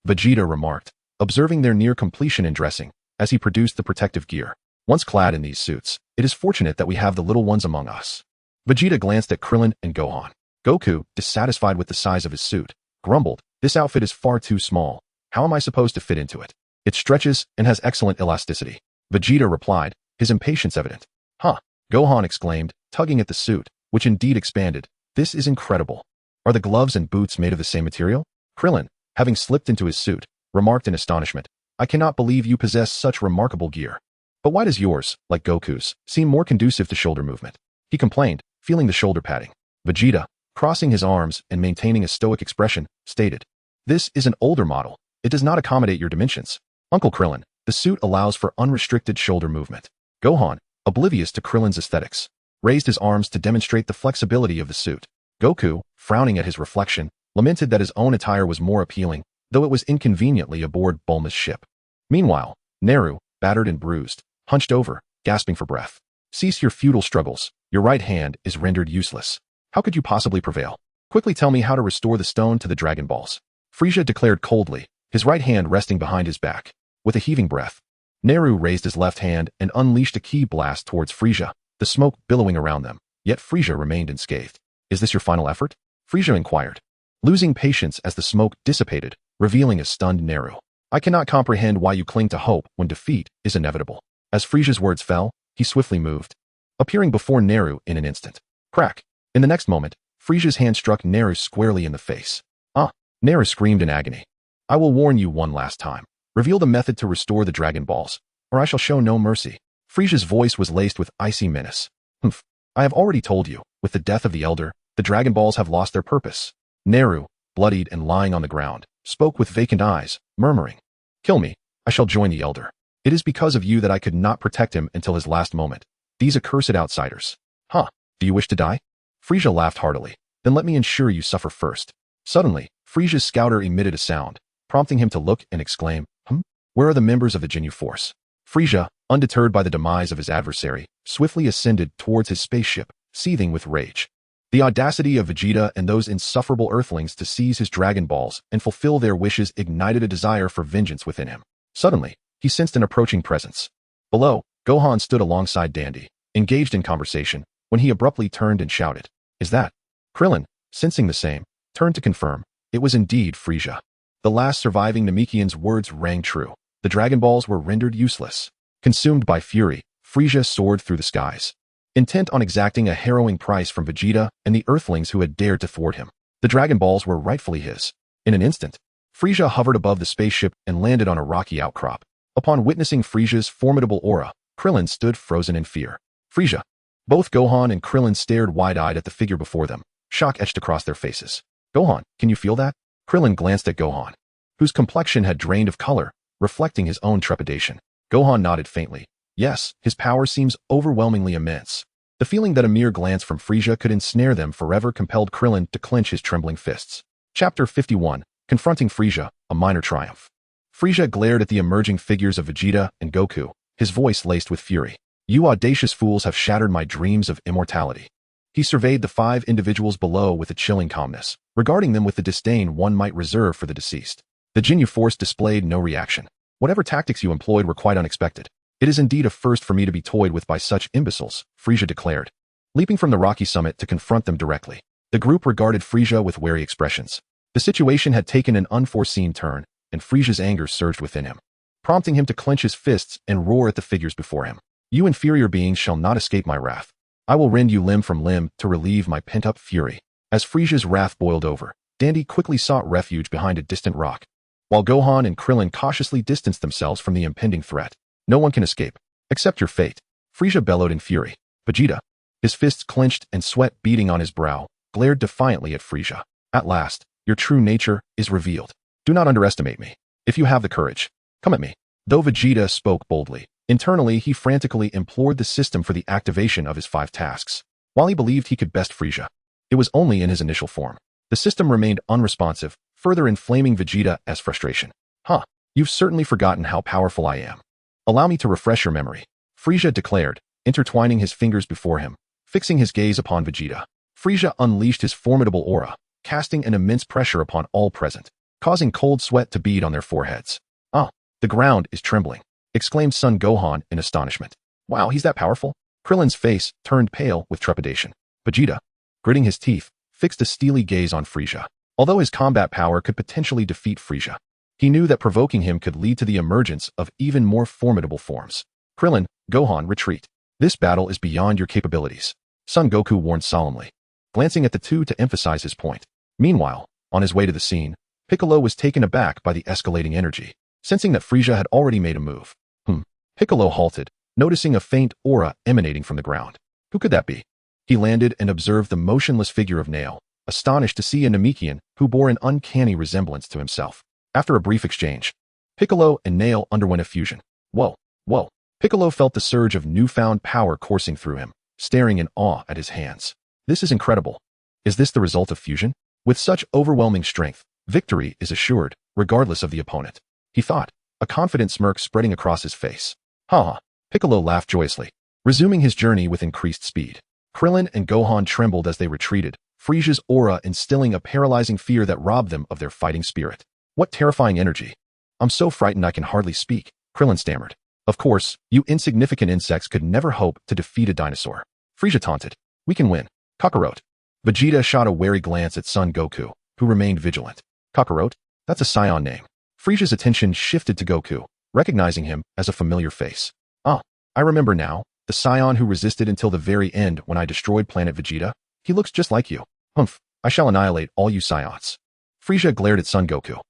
Vegeta remarked, observing their near completion in dressing, as he produced the protective gear. Once clad in these suits, it is fortunate that we have the little ones among us. Vegeta glanced at Krillin and Gohan. Goku, dissatisfied with the size of his suit, grumbled, this outfit is far too small. How am I supposed to fit into it? It stretches and has excellent elasticity. Vegeta replied, his impatience evident. Gohan exclaimed, tugging at the suit, which indeed expanded. This is incredible. Are the gloves and boots made of the same material? Krillin, having slipped into his suit, remarked in astonishment, I cannot believe you possess such remarkable gear. But why does yours, like Goku's, seem more conducive to shoulder movement? He complained, feeling the shoulder padding. Vegeta, crossing his arms and maintaining a stoic expression, stated, This is an older model. It does not accommodate your dimensions. Uncle Krillin, the suit allows for unrestricted shoulder movement. Gohan, oblivious to Krillin's aesthetics, raised his arms to demonstrate the flexibility of the suit. Goku, frowning at his reflection, lamented that his own attire was more appealing, though it was inconveniently aboard Bulma's ship. Meanwhile, Naru, battered and bruised, hunched over, gasping for breath. Cease your futile struggles. Your right hand is rendered useless. How could you possibly prevail? Quickly tell me how to restore the stone to the Dragon Balls. Frieza declared coldly, his right hand resting behind his back. With a heaving breath, Naru raised his left hand and unleashed a ki blast towards Frieza, the smoke billowing around them. Yet Frieza remained unscathed. Is this your final effort? Frieza inquired, losing patience as the smoke dissipated, revealing a stunned Naru. I cannot comprehend why you cling to hope when defeat is inevitable. As Frieza's words fell, he swiftly moved, appearing before Naru in an instant. Crack! In the next moment, Frieza's hand struck Naru squarely in the face. Ah! Naru screamed in agony. I will warn you one last time. Reveal the method to restore the Dragon Balls, or I shall show no mercy. Frieza's voice was laced with icy menace. Humph! I have already told you, with the death of the Elder, the Dragon Balls have lost their purpose. Naru, bloodied and lying on the ground, spoke with vacant eyes, murmuring, Kill me, I shall join the Elder. It is because of you that I could not protect him until his last moment. These accursed outsiders. Huh, do you wish to die? Frieza laughed heartily. Then let me ensure you suffer first. Suddenly, Frieza's scouter emitted a sound, prompting him to look and exclaim, Where are the members of the Ginyu Force? Frieza, undeterred by the demise of his adversary, swiftly ascended towards his spaceship, seething with rage. The audacity of Vegeta and those insufferable Earthlings to seize his Dragon Balls and fulfill their wishes ignited a desire for vengeance within him. Suddenly, he sensed an approaching presence. Below, Gohan stood alongside Dandy, engaged in conversation, when he abruptly turned and shouted, Is that? Krillin, sensing the same, turned to confirm. It was indeed Frieza. The last surviving Namekian's words rang true. The Dragon Balls were rendered useless. Consumed by fury, Frieza soared through the skies, intent on exacting a harrowing price from Vegeta and the Earthlings who had dared to thwart him. The Dragon Balls were rightfully his. In an instant, Frieza hovered above the spaceship and landed on a rocky outcrop. Upon witnessing Frieza's formidable aura, Krillin stood frozen in fear. Frieza. Both Gohan and Krillin stared wide-eyed at the figure before them, shock etched across their faces. Gohan, can you feel that? Krillin glanced at Gohan, whose complexion had drained of color, reflecting his own trepidation. Gohan nodded faintly. Yes, his power seems overwhelmingly immense. The feeling that a mere glance from Frieza could ensnare them forever compelled Krillin to clench his trembling fists. Chapter 51, Confronting Frieza, a Minor Triumph. Frieza glared at the emerging figures of Vegeta and Goku, his voice laced with fury. You audacious fools have shattered my dreams of immortality. He surveyed the 5 individuals below with a chilling calmness, regarding them with the disdain one might reserve for the deceased. The Ginyu Force displayed no reaction. Whatever tactics you employed were quite unexpected. It is indeed a first for me to be toyed with by such imbeciles, Frieza declared, leaping from the rocky summit to confront them directly. The group regarded Frieza with wary expressions. The situation had taken an unforeseen turn, and Frieza's anger surged within him, prompting him to clench his fists and roar at the figures before him. You inferior beings shall not escape my wrath. I will rend you limb from limb to relieve my pent-up fury. As Frieza's wrath boiled over, Dandy quickly sought refuge behind a distant rock, while Gohan and Krillin cautiously distanced themselves from the impending threat. No one can escape. Accept your fate. Frieza bellowed in fury. Vegeta, his fists clenched and sweat beading on his brow, glared defiantly at Frieza. At last, your true nature is revealed. Do not underestimate me. If you have the courage, come at me. Though Vegeta spoke boldly, internally he frantically implored the system for the activation of his 5 tasks. While he believed he could best Frieza, it was only in his initial form. The system remained unresponsive, further inflaming Vegeta as frustration. You've certainly forgotten how powerful I am. Allow me to refresh your memory, Frieza declared, intertwining his fingers before him, fixing his gaze upon Vegeta. Frieza unleashed his formidable aura, casting an immense pressure upon all present, causing cold sweat to bead on their foreheads. The ground is trembling, exclaimed Son Gohan in astonishment. Wow, he's that powerful? Krillin's face turned pale with trepidation. Vegeta, gritting his teeth, fixed a steely gaze on Frieza. Although his combat power could potentially defeat Frieza, he knew that provoking him could lead to the emergence of even more formidable forms. Krillin, Gohan, retreat. This battle is beyond your capabilities, Son Goku warned solemnly, glancing at the two to emphasize his point. Meanwhile, on his way to the scene, Piccolo was taken aback by the escalating energy, sensing that Frieza had already made a move. Piccolo halted, noticing a faint aura emanating from the ground. Who could that be? He landed and observed the motionless figure of Nail, astonished to see a Namekian who bore an uncanny resemblance to himself. After a brief exchange, Piccolo and Nail underwent a fusion. Whoa. Piccolo felt the surge of newfound power coursing through him, staring in awe at his hands. This is incredible. Is this the result of fusion? With such overwhelming strength, victory is assured, regardless of the opponent, he thought, a confident smirk spreading across his face. Piccolo laughed joyously, resuming his journey with increased speed. Krillin and Gohan trembled as they retreated, Frieza's aura instilling a paralyzing fear that robbed them of their fighting spirit. What terrifying energy! I'm so frightened I can hardly speak, Krillin stammered. Of course, you insignificant insects could never hope to defeat a dinosaur. Frieza taunted. We can win. Kakarot. Vegeta shot a wary glance at Son Goku, who remained vigilant. Kakarot? That's a Saiyan name. Frieza's attention shifted to Goku, recognizing him as a familiar face. I remember now, the Saiyan who resisted until the very end when I destroyed planet Vegeta. He looks just like you. I shall annihilate all you Saiyans. Frieza glared at Son Goku.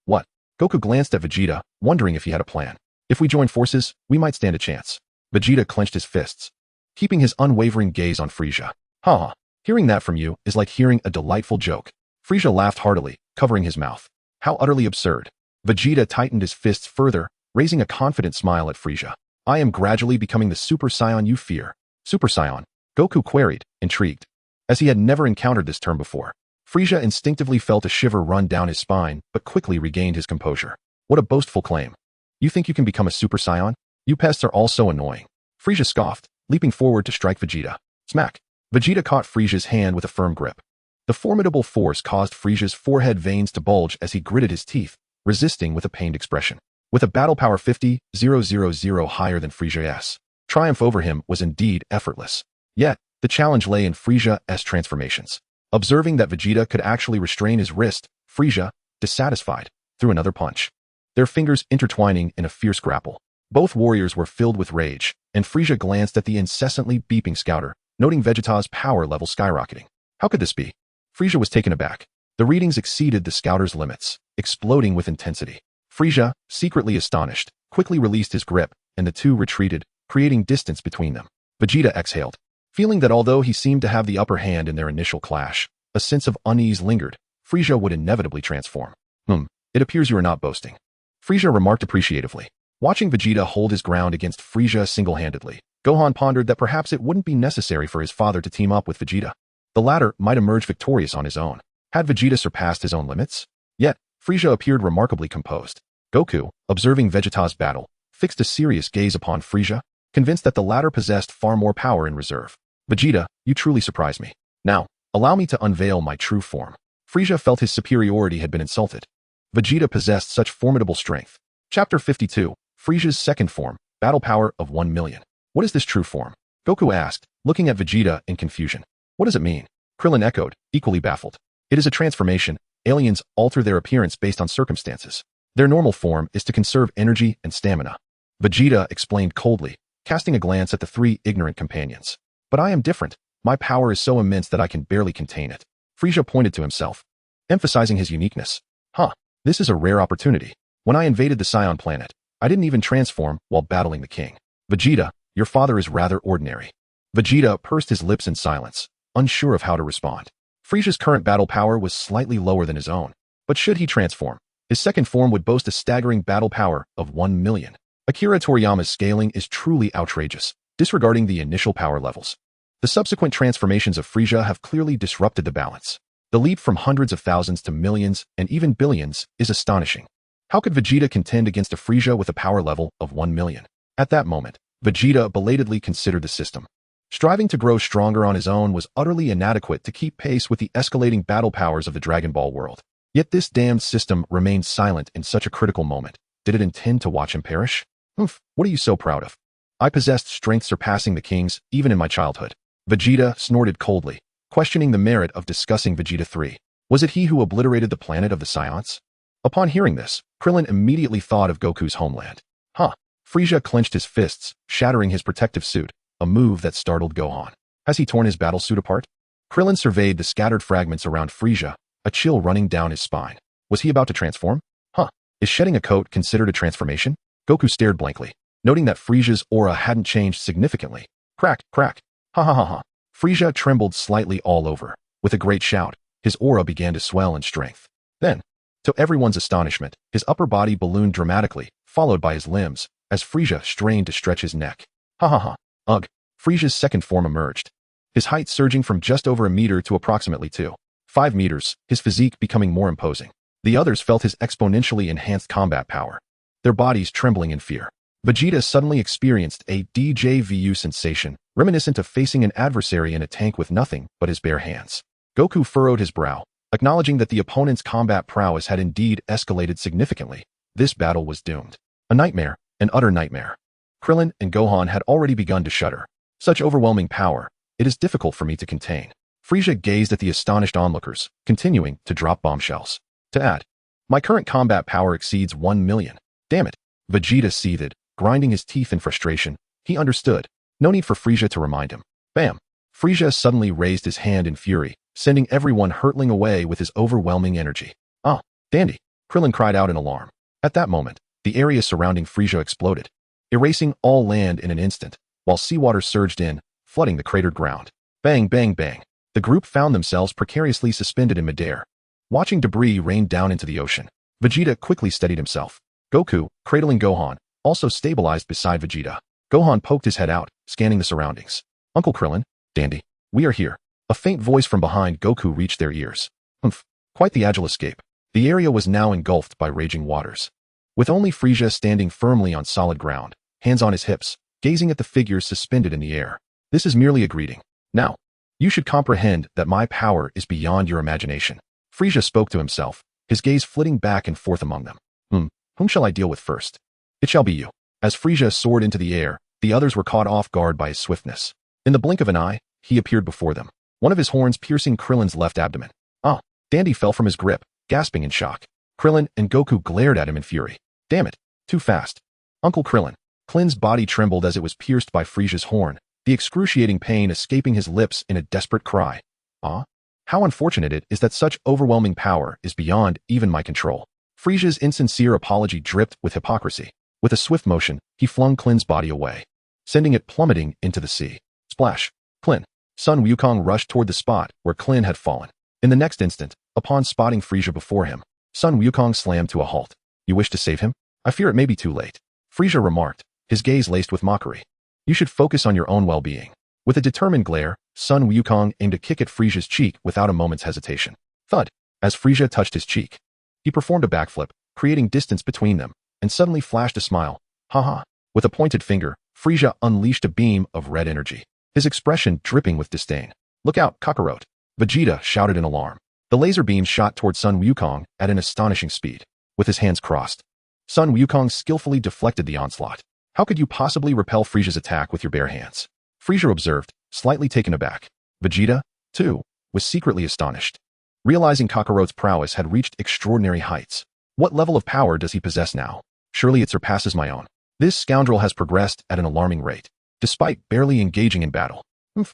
What? Goku glanced at Vegeta, wondering if he had a plan. If we join forces, we might stand a chance. Vegeta clenched his fists, keeping his unwavering gaze on Frieza. Hearing that from you is like hearing a delightful joke. Frieza laughed heartily, covering his mouth. How utterly absurd. Vegeta tightened his fists further, raising a confident smile at Frieza. I am gradually becoming the Super Saiyan you fear. Super Saiyan? Goku queried, intrigued. As he had never encountered this term before, Frieza instinctively felt a shiver run down his spine, but quickly regained his composure. What a boastful claim. You think you can become a Super Saiyan? You pests are all so annoying. Frieza scoffed, leaping forward to strike Vegeta. Smack. Vegeta caught Frieza's hand with a firm grip. The formidable force caused Frieza's forehead veins to bulge as he gritted his teeth, resisting with a pained expression. With a battle power 50,000 higher than Frieza's, triumph over him was indeed effortless. Yet, the challenge lay in Frieza's transformations. Observing that Vegeta could actually restrain his wrist, Frieza, dissatisfied, threw another punch, their fingers intertwining in a fierce grapple. Both warriors were filled with rage, and Frieza glanced at the incessantly beeping scouter, noting Vegeta's power level skyrocketing. How could this be? Frieza was taken aback. The readings exceeded the scouter's limits, exploding with intensity. Frieza, secretly astonished, quickly released his grip, and the two retreated, creating distance between them. Vegeta exhaled, feeling that although he seemed to have the upper hand in their initial clash, a sense of unease lingered. Frieza would inevitably transform. It appears you are not boasting. Frieza remarked appreciatively. Watching Vegeta hold his ground against Frieza single-handedly, Gohan pondered that perhaps it wouldn't be necessary for his father to team up with Vegeta. The latter might emerge victorious on his own. Had Vegeta surpassed his own limits? Yet, Frieza appeared remarkably composed. Goku, observing Vegeta's battle, fixed a serious gaze upon Frieza, convinced that the latter possessed far more power in reserve. Vegeta, you truly surprise me. Now, allow me to unveil my true form. Frieza felt his superiority had been insulted. Vegeta possessed such formidable strength. Chapter 52, Frieza's second form, battle power of 1 million. What is this true form? Goku asked, looking at Vegeta in confusion. What does it mean? Krillin echoed, equally baffled. It is a transformation. Aliens alter their appearance based on circumstances. Their normal form is to conserve energy and stamina. Vegeta explained coldly, casting a glance at the three ignorant companions. But I am different. My power is so immense that I can barely contain it. Frieza pointed to himself, emphasizing his uniqueness. This is a rare opportunity. When I invaded the Saiyan planet, I didn't even transform while battling the king. Vegeta, your father is rather ordinary. Vegeta pursed his lips in silence, unsure of how to respond. Frieza's current battle power was slightly lower than his own, but should he transform, his second form would boast a staggering battle power of 1 million. Akira Toriyama's scaling is truly outrageous, disregarding the initial power levels. The subsequent transformations of Frieza have clearly disrupted the balance. The leap from hundreds of thousands to millions and even billions is astonishing. How could Vegeta contend against a Frieza with a power level of 1 million? At that moment, Vegeta belatedly considered the system. Striving to grow stronger on his own was utterly inadequate to keep pace with the escalating battle powers of the Dragon Ball world. Yet this damned system remained silent in such a critical moment. Did it intend to watch him perish? What are you so proud of? I possessed strength surpassing the king's, even in my childhood. Vegeta snorted coldly, questioning the merit of discussing Vegeta 3. Was it he who obliterated the planet of the Saiyans? Upon hearing this, Krillin immediately thought of Goku's homeland. Frieza clenched his fists, shattering his protective suit, a move that startled Gohan. Has he torn his battle suit apart? Krillin surveyed the scattered fragments around Frieza, a chill running down his spine. Was he about to transform? Huh. Is shedding a coat considered a transformation? Goku stared blankly, noting that Frieza's aura hadn't changed significantly. Crack, crack. Ha ha ha ha. Frieza trembled slightly all over. With a great shout, his aura began to swell in strength. Then, to everyone's astonishment, his upper body ballooned dramatically, followed by his limbs, as Frieza strained to stretch his neck. Ha ha ha. Ugh. Frieza's second form emerged, his height surging from just over a meter to approximately 2.5 meters, his physique becoming more imposing. The others felt his exponentially enhanced combat power, their bodies trembling in fear. Vegeta suddenly experienced a déjà vu sensation, reminiscent of facing an adversary in a tank with nothing but his bare hands. Goku furrowed his brow, acknowledging that the opponent's combat prowess had indeed escalated significantly. This battle was doomed. A nightmare, an utter nightmare. Krillin and Gohan had already begun to shudder. Such overwhelming power, it is difficult for me to contain. Frieza gazed at the astonished onlookers, continuing to drop bombshells. To add, my current combat power exceeds 1 million. Damn it. Vegeta seethed, grinding his teeth in frustration. He understood. No need for Frieza to remind him. Bam. Frieza suddenly raised his hand in fury, sending everyone hurtling away with his overwhelming energy. Ah, dandy. Krillin cried out in alarm. At that moment, the area surrounding Frieza exploded, erasing all land in an instant, while seawater surged in, flooding the cratered ground. Bang, bang, bang. The group found themselves precariously suspended in midair, watching debris rain down into the ocean. Vegeta quickly steadied himself. Goku, cradling Gohan, also stabilized beside Vegeta. Gohan poked his head out, scanning the surroundings. Uncle Krillin, dandy, we are here. A faint voice from behind Goku reached their ears. Humph, quite the agile escape. The area was now engulfed by raging waters, with only Frieza standing firmly on solid ground, hands on his hips, gazing at the figures suspended in the air. This is merely a greeting. Now, you should comprehend that my power is beyond your imagination. Frieza spoke to himself, his gaze flitting back and forth among them. Whom shall I deal with first? It shall be you. As Frieza soared into the air, the others were caught off guard by his swiftness. In the blink of an eye, he appeared before them, one of his horns piercing Krillin's left abdomen. Ah, Dandy fell from his grip, gasping in shock. Krillin and Goku glared at him in fury. Damn it, too fast. Uncle Krillin. Klin's body trembled as it was pierced by Frieza's horn, the excruciating pain escaping his lips in a desperate cry. Ah, how unfortunate it is that such overwhelming power is beyond even my control. Frieza's insincere apology dripped with hypocrisy. With a swift motion, he flung Klin's body away, sending it plummeting into the sea. Splash! Klin. Sun Wukong rushed toward the spot where Klin had fallen. In the next instant, upon spotting Frieza before him, Sun Wukong slammed to a halt. You wish to save him? I fear it may be too late. Frieza remarked, his gaze laced with mockery. You should focus on your own well-being. With a determined glare, Sun Wukong aimed a kick at Frieza's cheek without a moment's hesitation. Thud! As Frieza touched his cheek, he performed a backflip, creating distance between them, and suddenly flashed a smile. Ha. With a pointed finger, Frieza unleashed a beam of red energy, his expression dripping with disdain. Look out, Kakarot! Vegeta shouted in alarm. The laser beam shot toward Sun Wukong at an astonishing speed. With his hands crossed, Sun Wukong skillfully deflected the onslaught. How could you possibly repel Frieza's attack with your bare hands? Frieza observed, slightly taken aback. Vegeta, too, was secretly astonished, realizing Kakarot's prowess had reached extraordinary heights. What level of power does he possess now? Surely it surpasses my own. This scoundrel has progressed at an alarming rate, despite barely engaging in battle.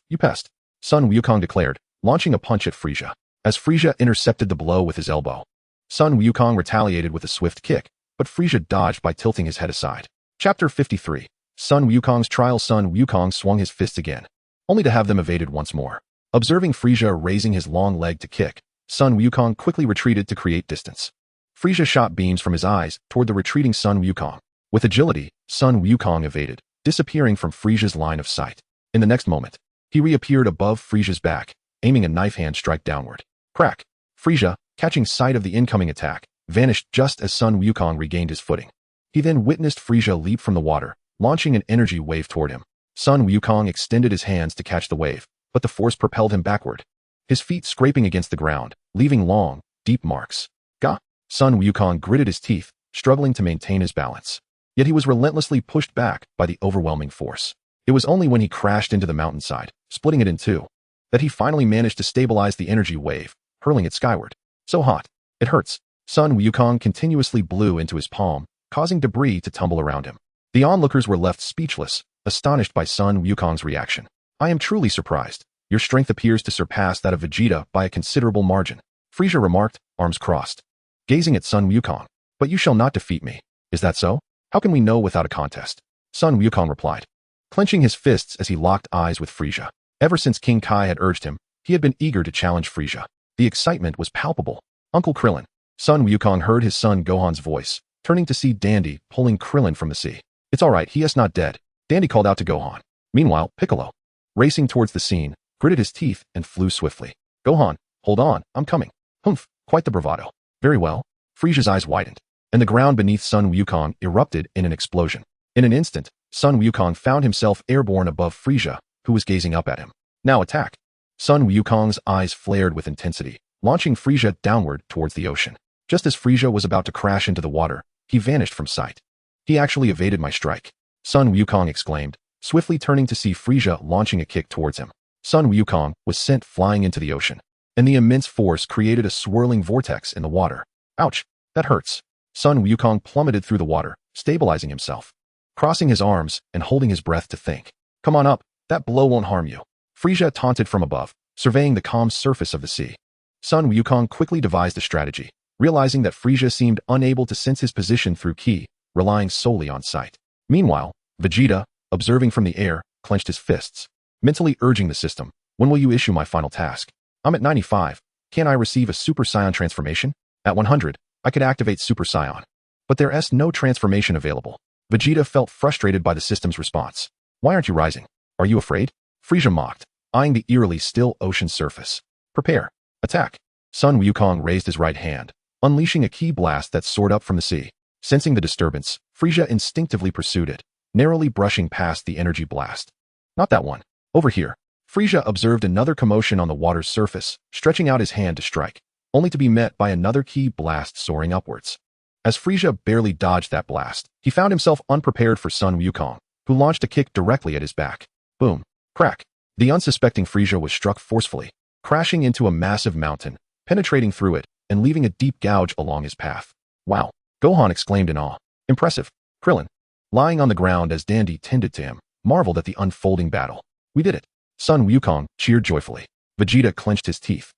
You pest, Sun Wukong declared, launching a punch at Frieza. As Frieza intercepted the blow with his elbow, Sun Wukong retaliated with a swift kick, but Frieza dodged by tilting his head aside. Chapter 53. Sun Wukong's Trial. Sun Wukong swung his fists again, only to have them evaded once more. Observing Frieza raising his long leg to kick, Sun Wukong quickly retreated to create distance. Frieza shot beams from his eyes toward the retreating Sun Wukong. With agility, Sun Wukong evaded, disappearing from Frieza's line of sight. In the next moment, he reappeared above Frieza's back, aiming a knife hand strike downward. Crack! Frieza, catching sight of the incoming attack, vanished just as Sun Wukong regained his footing. He then witnessed Frieza leap from the water, launching an energy wave toward him. Sun Wukong extended his hands to catch the wave, but the force propelled him backward, his feet scraping against the ground, leaving long, deep marks. Gah! Sun Wukong gritted his teeth, struggling to maintain his balance. Yet he was relentlessly pushed back by the overwhelming force. It was only when he crashed into the mountainside, splitting it in two, that he finally managed to stabilize the energy wave, hurling it skyward. So hot, it hurts. Sun Wukong continuously blew into his palm, causing debris to tumble around him. The onlookers were left speechless, astonished by Sun Wukong's reaction. I am truly surprised. Your strength appears to surpass that of Vegeta by a considerable margin. Frieza remarked, arms crossed, gazing at Sun Wukong. But you shall not defeat me. Is that so? How can we know without a contest? Sun Wukong replied, clenching his fists as he locked eyes with Frieza. Ever since King Kai had urged him, he had been eager to challenge Frieza. The excitement was palpable. Uncle Krillin. Sun Wukong heard his son Gohan's voice, turning to see Dandy pulling Krillin from the sea. It's all right, he is not dead. Dandy called out to Gohan. Meanwhile, Piccolo, racing towards the scene, gritted his teeth and flew swiftly. Gohan, hold on, I'm coming. Humph, quite the bravado. Very well. Frieza's eyes widened, and the ground beneath Sun Wukong erupted in an explosion. In an instant, Sun Wukong found himself airborne above Frieza, who was gazing up at him. Now attack. Sun Wukong's eyes flared with intensity, launching Frieza downward towards the ocean. Just as Frieza was about to crash into the water, he vanished from sight. He actually evaded my strike. Sun Wukong exclaimed, swiftly turning to see Frieza launching a kick towards him. Sun Wukong was sent flying into the ocean, and the immense force created a swirling vortex in the water. Ouch, that hurts. Sun Wukong plummeted through the water, stabilizing himself, crossing his arms and holding his breath to think. Come on up, that blow won't harm you. Frieza taunted from above, surveying the calm surface of the sea. Sun Wukong quickly devised a strategy, realizing that Frieza seemed unable to sense his position through ki, relying solely on sight. Meanwhile, Vegeta, observing from the air, clenched his fists, mentally urging the system, when will you issue my final task? I'm at 95. Can I receive a Super Saiyan transformation? At 100, I could activate Super Saiyan. But there is no transformation available. Vegeta felt frustrated by the system's response. Why aren't you rising? Are you afraid? Frieza mocked, eyeing the eerily still ocean surface. Prepare. Attack. Sun Wukong raised his right hand, unleashing a ki blast that soared up from the sea. Sensing the disturbance, Frieza instinctively pursued it, narrowly brushing past the energy blast. Not that one. Over here. Frieza observed another commotion on the water's surface, stretching out his hand to strike, only to be met by another ki blast soaring upwards. As Frieza barely dodged that blast, he found himself unprepared for Sun Wukong, who launched a kick directly at his back. Boom. Crack. The unsuspecting Frieza was struck forcefully, crashing into a massive mountain, penetrating through it, and leaving a deep gouge along his path. Wow. Gohan exclaimed in awe. Impressive. Krillin, lying on the ground as Dandy tended to him, marveled at the unfolding battle. We did it. Sun Wukong cheered joyfully. Vegeta clenched his teeth,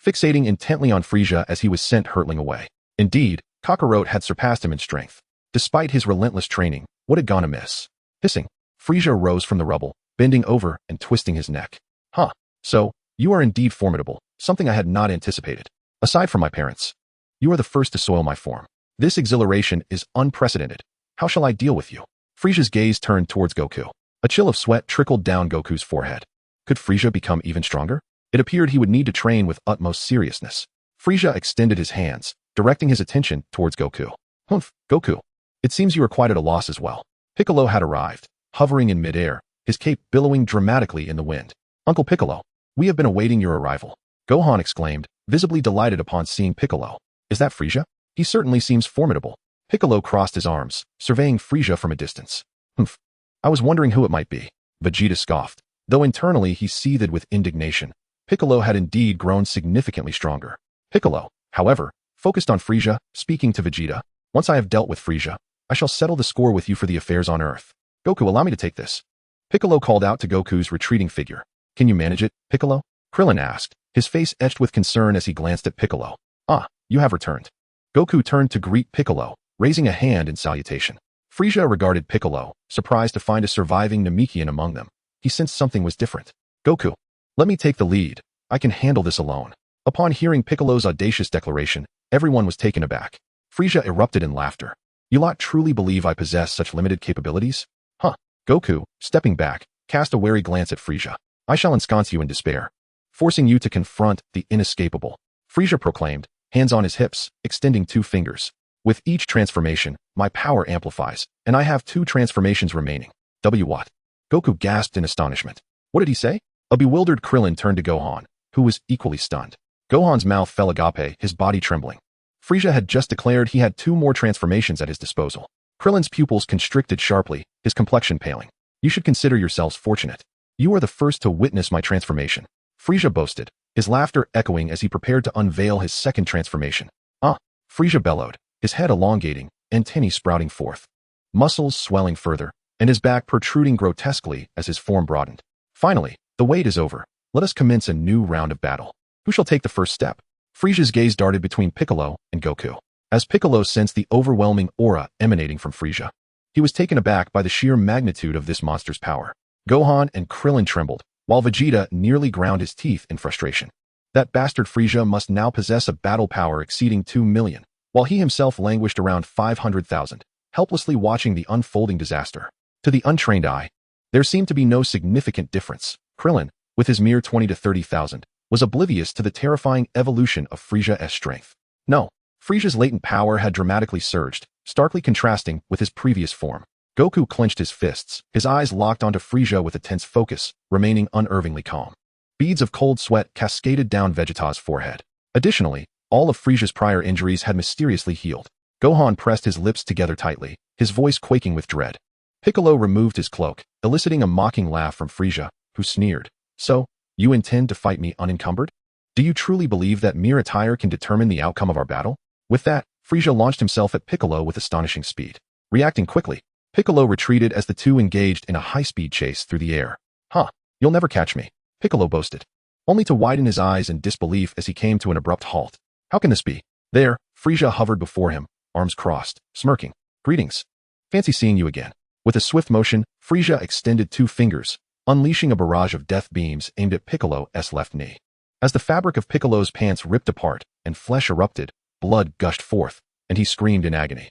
fixating intently on Frieza as he was sent hurtling away. Indeed, Kakarot had surpassed him in strength. Despite his relentless training, what had gone amiss? Hissing, Frieza rose from the rubble, bending over and twisting his neck. Huh. So, you are indeed formidable, something I had not anticipated. Aside from my parents, you are the first to soil my form. This exhilaration is unprecedented. How shall I deal with you? Frieza's gaze turned towards Goku. A chill of sweat trickled down Goku's forehead. Could Frieza become even stronger? It appeared he would need to train with utmost seriousness. Frieza extended his hands, directing his attention towards Goku. Humph, Goku. It seems you are quite at a loss as well. Piccolo had arrived, hovering in midair, his cape billowing dramatically in the wind. Uncle Piccolo, we have been awaiting your arrival. Gohan exclaimed, visibly delighted upon seeing Piccolo. Is that Frieza? He certainly seems formidable. Piccolo crossed his arms, surveying Frieza from a distance. Humph. I was wondering who it might be. Vegeta scoffed. Though internally he seethed with indignation, Piccolo had indeed grown significantly stronger. Piccolo, however, focused on Frieza, speaking to Vegeta. Once I have dealt with Frieza, I shall settle the score with you for the affairs on Earth. Goku, allow me to take this. Piccolo called out to Goku's retreating figure. Can you manage it, Piccolo? Krillin asked, his face etched with concern as he glanced at Piccolo. Ah, you have returned. Goku turned to greet Piccolo, raising a hand in salutation. Frieza regarded Piccolo, surprised to find a surviving Namekian among them. He sensed something was different. Goku, let me take the lead. I can handle this alone. Upon hearing Piccolo's audacious declaration, everyone was taken aback. Frieza erupted in laughter. You lot truly believe I possess such limited capabilities? Huh. Goku, stepping back, cast a wary glance at Frieza. I shall ensconce you in despair, forcing you to confront the inescapable. Frieza proclaimed, hands on his hips, extending 2 fingers. With each transformation, my power amplifies, and I have 2 transformations remaining. What? Goku gasped in astonishment. What did he say? A bewildered Krillin turned to Gohan, who was equally stunned. Gohan's mouth fell agape, his body trembling. Frieza had just declared he had 2 more transformations at his disposal. Krillin's pupils constricted sharply, his complexion paling. You should consider yourselves fortunate. You are the first to witness my transformation. Frieza boasted, his laughter echoing as he prepared to unveil his second transformation. Ah! Frieza bellowed, his head elongating, antennae sprouting forth, muscles swelling further, and his back protruding grotesquely as his form broadened. Finally, the wait is over. Let us commence a new round of battle. Who shall take the first step? Frieza's gaze darted between Piccolo and Goku. As Piccolo sensed the overwhelming aura emanating from Frieza, he was taken aback by the sheer magnitude of this monster's power. Gohan and Krillin trembled, while Vegeta nearly ground his teeth in frustration. That bastard Frieza must now possess a battle power exceeding 2 million, while he himself languished around 500,000, helplessly watching the unfolding disaster. To the untrained eye, there seemed to be no significant difference. Krillin, with his mere 20 to 30,000, was oblivious to the terrifying evolution of Frieza's strength. No, Frieza's latent power had dramatically surged, starkly contrasting with his previous form. Goku clenched his fists, his eyes locked onto Frieza with a tense focus, remaining unervingly calm. Beads of cold sweat cascaded down Vegeta's forehead. Additionally, all of Frieza's prior injuries had mysteriously healed. Gohan pressed his lips together tightly, his voice quaking with dread. Piccolo removed his cloak, eliciting a mocking laugh from Frieza, who sneered. So, you intend to fight me unencumbered? Do you truly believe that mere attire can determine the outcome of our battle? With that, Frieza launched himself at Piccolo with astonishing speed. Reacting quickly, Piccolo retreated as the two engaged in a high-speed chase through the air. Huh, you'll never catch me, Piccolo boasted, only to widen his eyes in disbelief as he came to an abrupt halt. How can this be? There, Frieza hovered before him, arms crossed, smirking. Greetings. Fancy seeing you again. With a swift motion, Frieza extended 2 fingers, unleashing a barrage of death beams aimed at Piccolo's left knee. As the fabric of Piccolo's pants ripped apart and flesh erupted, blood gushed forth, and he screamed in agony.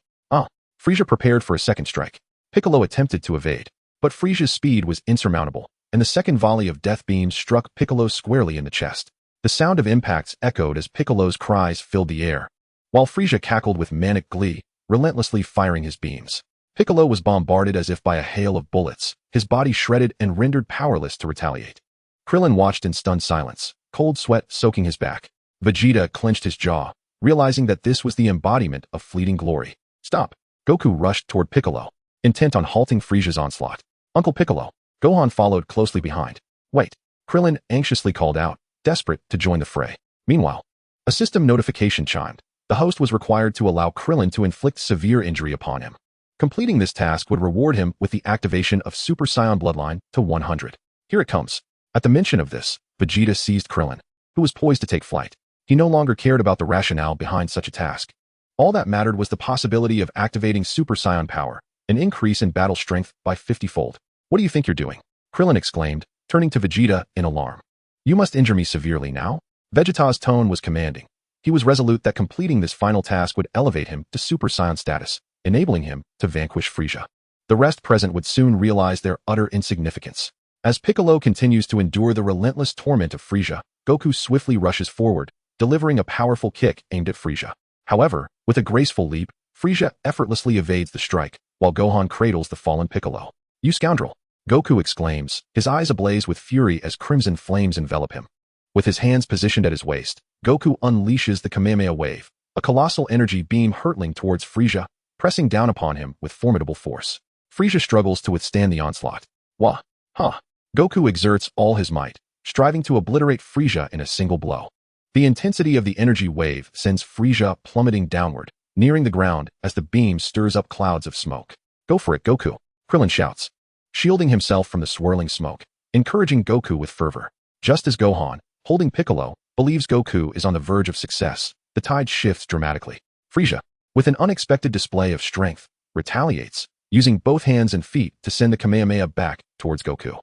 Frieza prepared for a second strike. Piccolo attempted to evade, but Frieza's speed was insurmountable, and the second volley of death beams struck Piccolo squarely in the chest. The sound of impacts echoed as Piccolo's cries filled the air, while Frieza cackled with manic glee, relentlessly firing his beams. Piccolo was bombarded as if by a hail of bullets, his body shredded and rendered powerless to retaliate. Krillin watched in stunned silence, cold sweat soaking his back. Vegeta clenched his jaw, realizing that this was the embodiment of fleeting glory. Stop! Goku rushed toward Piccolo, intent on halting Frieza's onslaught. Uncle Piccolo! Gohan followed closely behind. Wait! Krillin anxiously called out, desperate to join the fray. Meanwhile, a system notification chimed. The host was required to allow Krillin to inflict severe injury upon him. Completing this task would reward him with the activation of Super Saiyan bloodline to 100. Here it comes. At the mention of this, Vegeta seized Krillin, who was poised to take flight. He no longer cared about the rationale behind such a task. All that mattered was the possibility of activating Super Saiyan power, an increase in battle strength by 50-fold. What do you think you're doing? Krillin exclaimed, turning to Vegeta in alarm. You must injure me severely now? Vegeta's tone was commanding. He was resolute that completing this final task would elevate him to Super Saiyan status, enabling him to vanquish Frieza. The rest present would soon realize their utter insignificance. As Piccolo continues to endure the relentless torment of Frieza, Goku swiftly rushes forward, delivering a powerful kick aimed at Frieza. However, with a graceful leap, Frieza effortlessly evades the strike, while Gohan cradles the fallen Piccolo. You scoundrel! Goku exclaims, his eyes ablaze with fury as crimson flames envelop him. With his hands positioned at his waist, Goku unleashes the Kamehameha wave, a colossal energy beam hurtling towards Frieza, pressing down upon him with formidable force. Frieza struggles to withstand the onslaught. Wah! Huh! Goku exerts all his might, striving to obliterate Frieza in a single blow. The intensity of the energy wave sends Frieza plummeting downward, nearing the ground as the beam stirs up clouds of smoke. Go for it, Goku! Krillin shouts, shielding himself from the swirling smoke, encouraging Goku with fervor. Just as Gohan, holding Piccolo, believes Goku is on the verge of success, the tide shifts dramatically. Frieza, with an unexpected display of strength, retaliates, using both hands and feet to send the Kamehameha back towards Goku.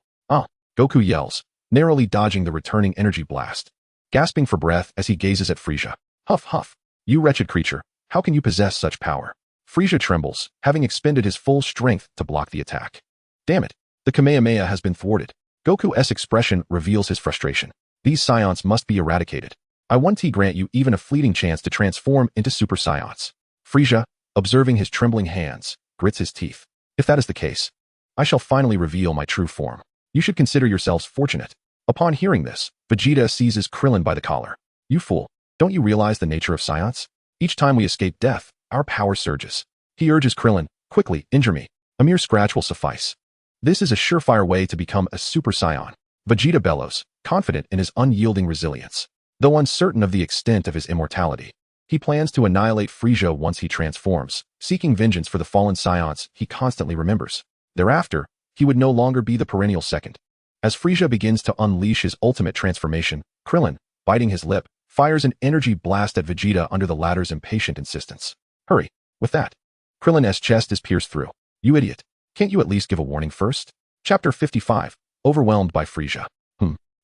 Goku yells, narrowly dodging the returning energy blast, gasping for breath as he gazes at Frieza. Huff, huff. You wretched creature, how can you possess such power? Frieza trembles, having expended his full strength to block the attack. Damn it, the Kamehameha has been thwarted. Goku's expression reveals his frustration. These Saiyans must be eradicated. I won't grant you even a fleeting chance to transform into Super Saiyans. Frieza, observing his trembling hands, grits his teeth. If that is the case, I shall finally reveal my true form. You should consider yourselves fortunate. Upon hearing this, Vegeta seizes Krillin by the collar. You fool, don't you realize the nature of Saiyans? Each time we escape death, our power surges. He urges Krillin, quickly, injure me. A mere scratch will suffice. This is a surefire way to become a Super Saiyan. Vegeta bellows, confident in his unyielding resilience. Though uncertain of the extent of his immortality, he plans to annihilate Frieza once he transforms, seeking vengeance for the fallen Saiyans he constantly remembers. Thereafter, he would no longer be the perennial second. As Frieza begins to unleash his ultimate transformation, Krillin, biting his lip, fires an energy blast at Vegeta under the latter's impatient insistence. Hurry, with that. Krillin's chest is pierced through. You idiot. Can't you at least give a warning first? Chapter 55. Overwhelmed by Frieza.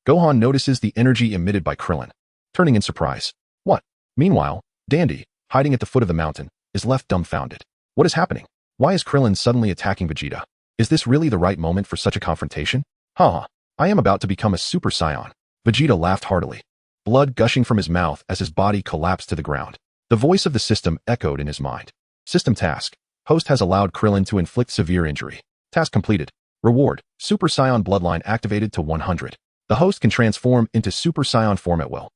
Gohan notices the energy emitted by Krillin, turning in surprise. What? Meanwhile, Dandy, hiding at the foot of the mountain, is left dumbfounded. What is happening? Why is Krillin suddenly attacking Vegeta? Is this really the right moment for such a confrontation? Haha, I am about to become a Super Saiyan. Vegeta laughed heartily, blood gushing from his mouth as his body collapsed to the ground. The voice of the system echoed in his mind. System task. Host has allowed Krillin to inflict severe injury. Task completed. Reward. Super Saiyan bloodline activated to 100. The host can transform into Super Saiyan form at will.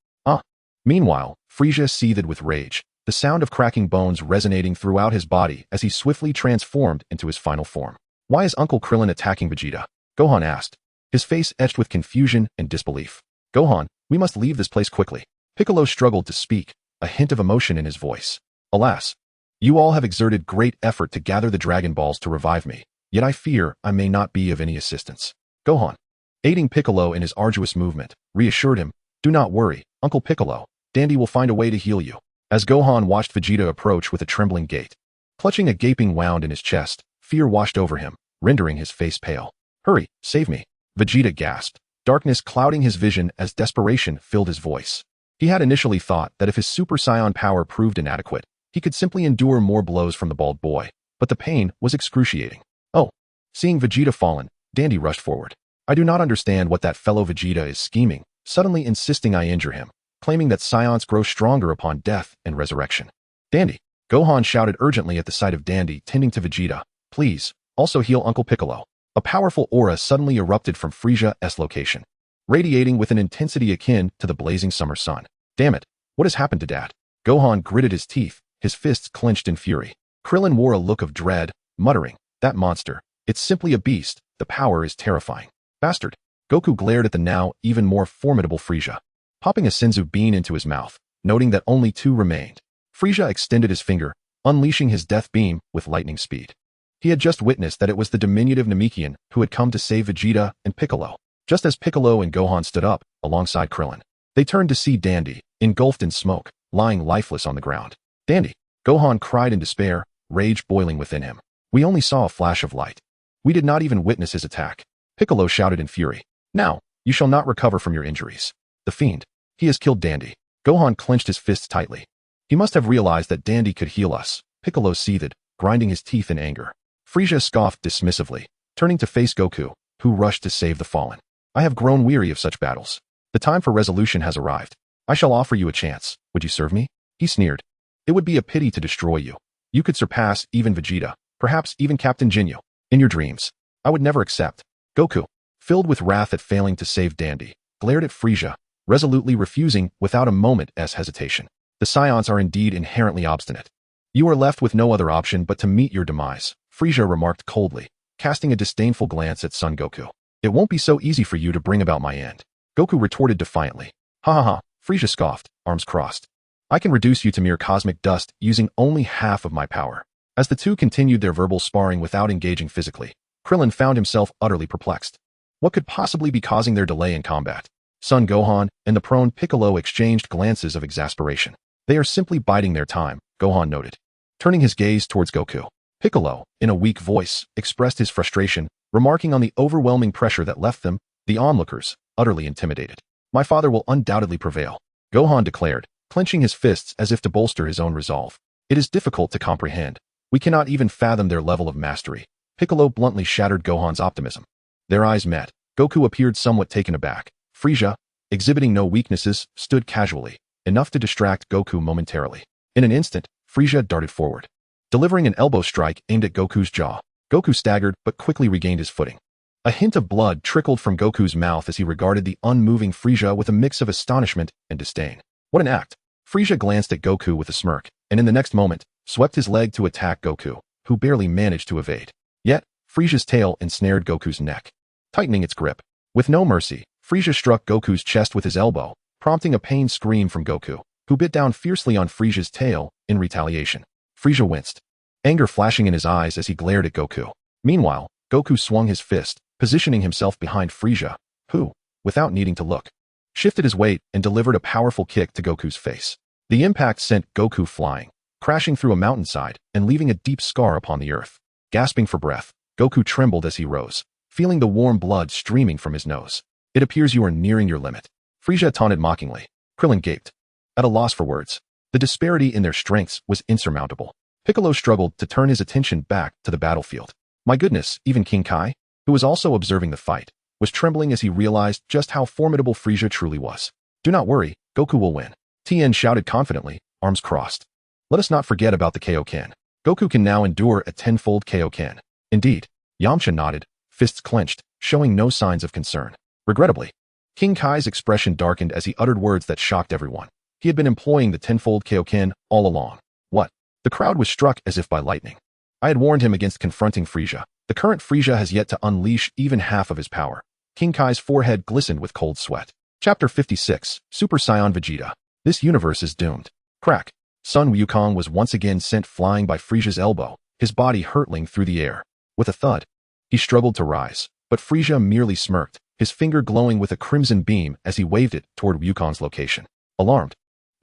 Meanwhile, Frieza seethed with rage, the sound of cracking bones resonating throughout his body as he swiftly transformed into his final form. Why is Uncle Krillin attacking Vegeta? Gohan asked, his face etched with confusion and disbelief. Gohan, we must leave this place quickly. Piccolo struggled to speak, a hint of emotion in his voice. Alas, you all have exerted great effort to gather the Dragon Balls to revive me, yet I fear I may not be of any assistance. Gohan, aiding Piccolo in his arduous movement, reassured him, do not worry, Uncle Piccolo, Dandy will find a way to heal you. As Gohan watched Vegeta approach with a trembling gait, clutching a gaping wound in his chest, fear washed over him, rendering his face pale. Hurry, save me. Vegeta gasped, darkness clouding his vision as desperation filled his voice. He had initially thought that if his Super Saiyan power proved inadequate, he could simply endure more blows from the bald boy, but the pain was excruciating. Oh, seeing Vegeta fallen, Dandy rushed forward. I do not understand what that fellow Vegeta is scheming, suddenly insisting I injure him, claiming that Saiyans grow stronger upon death and resurrection. Dandy! Gohan shouted urgently at the sight of Dandy tending to Vegeta. Please, also heal Uncle Piccolo. A powerful aura suddenly erupted from Frieza's location, radiating with an intensity akin to the blazing summer sun. Damn it, what has happened to Dad? Gohan gritted his teeth, his fists clenched in fury. Krillin wore a look of dread, muttering, that monster, it's simply a beast, the power is terrifying. Bastard! Goku glared at the now even more formidable Frieza, popping a Senzu bean into his mouth, noting that only 2 remained. Frieza extended his finger, unleashing his death beam with lightning speed. He had just witnessed that it was the diminutive Namekian who had come to save Vegeta and Piccolo. Just as Piccolo and Gohan stood up, alongside Krillin, they turned to see Dandy, engulfed in smoke, lying lifeless on the ground. Dandy! Gohan cried in despair, rage boiling within him. We only saw a flash of light. We did not even witness his attack. Piccolo shouted in fury. Now, you shall not recover from your injuries. The fiend. He has killed Dandy. Gohan clenched his fists tightly. He must have realized that Dandy could heal us. Piccolo seethed, grinding his teeth in anger. Frieza scoffed dismissively, turning to face Goku, who rushed to save the fallen. I have grown weary of such battles. The time for resolution has arrived. I shall offer you a chance. Would you serve me? He sneered. It would be a pity to destroy you. You could surpass even Vegeta, perhaps even Captain Ginyu. In your dreams. I would never accept. Goku, filled with wrath at failing to save Dandy, glared at Frieza, resolutely refusing without a moment's hesitation. The Saiyans are indeed inherently obstinate. You are left with no other option but to meet your demise, Frieza remarked coldly, casting a disdainful glance at Son Goku. It won't be so easy for you to bring about my end. Goku retorted defiantly. Ha ha ha, Frieza scoffed, arms crossed. I can reduce you to mere cosmic dust using only half of my power. As the two continued their verbal sparring without engaging physically, Krillin found himself utterly perplexed. What could possibly be causing their delay in combat? Son Gohan and the prone Piccolo exchanged glances of exasperation. They are simply biding their time, Gohan noted. Turning his gaze towards Goku, Piccolo, in a weak voice, expressed his frustration, remarking on the overwhelming pressure that left them, the onlookers, utterly intimidated. My father will undoubtedly prevail, Gohan declared, clenching his fists as if to bolster his own resolve. It is difficult to comprehend. We cannot even fathom their level of mastery. Piccolo bluntly shattered Gohan's optimism. Their eyes met. Goku appeared somewhat taken aback. Frieza, exhibiting no weaknesses, stood casually, enough to distract Goku momentarily. In an instant, Frieza darted forward, delivering an elbow strike aimed at Goku's jaw. Goku staggered but quickly regained his footing. A hint of blood trickled from Goku's mouth as he regarded the unmoving Frieza with a mix of astonishment and disdain. What an act! Frieza glanced at Goku with a smirk, and in the next moment, swept his leg to attack Goku, who barely managed to evade. Yet, Frieza's tail ensnared Goku's neck, tightening its grip. With no mercy, Frieza struck Goku's chest with his elbow, prompting a pained scream from Goku, who bit down fiercely on Frieza's tail in retaliation. Frieza winced, anger flashing in his eyes as he glared at Goku. Meanwhile, Goku swung his fist, positioning himself behind Frieza, who, without needing to look, shifted his weight, and delivered a powerful kick to Goku's face. The impact sent Goku flying, crashing through a mountainside and leaving a deep scar upon the earth. Gasping for breath, Goku trembled as he rose, feeling the warm blood streaming from his nose. It appears you are nearing your limit. Frieza taunted mockingly. Krillin gaped, at a loss for words. The disparity in their strengths was insurmountable. Piccolo struggled to turn his attention back to the battlefield. My goodness, even King Kai, who was also observing the fight, was trembling as he realized just how formidable Frieza truly was. Do not worry, Goku will win. Tien shouted confidently, arms crossed. Let us not forget about the Kaioken. Goku can now endure a tenfold Kaioken. Indeed, Yamcha nodded, fists clenched, showing no signs of concern. Regrettably, King Kai's expression darkened as he uttered words that shocked everyone. He had been employing the tenfold Kaioken all along. What? The crowd was struck as if by lightning. I had warned him against confronting Frieza. The current Frieza has yet to unleash even half of his power. King Kai's forehead glistened with cold sweat. Chapter 56, Super Saiyan Vegeta. This universe is doomed. Crack. Sun Wukong was once again sent flying by Frieza's elbow, his body hurtling through the air. With a thud, he struggled to rise, but Frieza merely smirked, his finger glowing with a crimson beam as he waved it toward Wukong's location. Alarmed,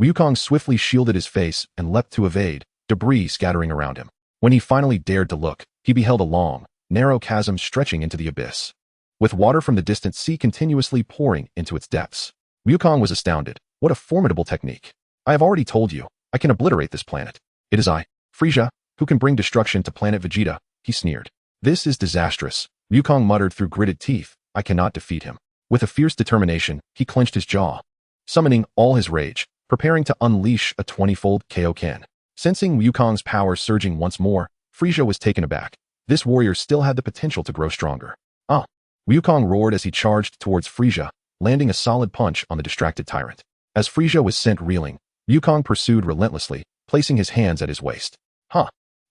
Wukong swiftly shielded his face and leapt to evade, debris scattering around him. When he finally dared to look, he beheld a long, narrow chasm stretching into the abyss, with water from the distant sea continuously pouring into its depths. Wukong was astounded. What a formidable technique. I have already told you, I can obliterate this planet. It is I, Frieza, who can bring destruction to planet Vegeta, he sneered. This is disastrous, Wukong muttered through gritted teeth. I cannot defeat him. With a fierce determination, he clenched his jaw, summoning all his rage, preparing to unleash a 20-fold Kaioken. Sensing Wukong's power surging once more, Frieza was taken aback. This warrior still had the potential to grow stronger. Ah! Wukong roared as he charged towards Frieza, landing a solid punch on the distracted tyrant. As Frieza was sent reeling, Wukong pursued relentlessly, placing his hands at his waist.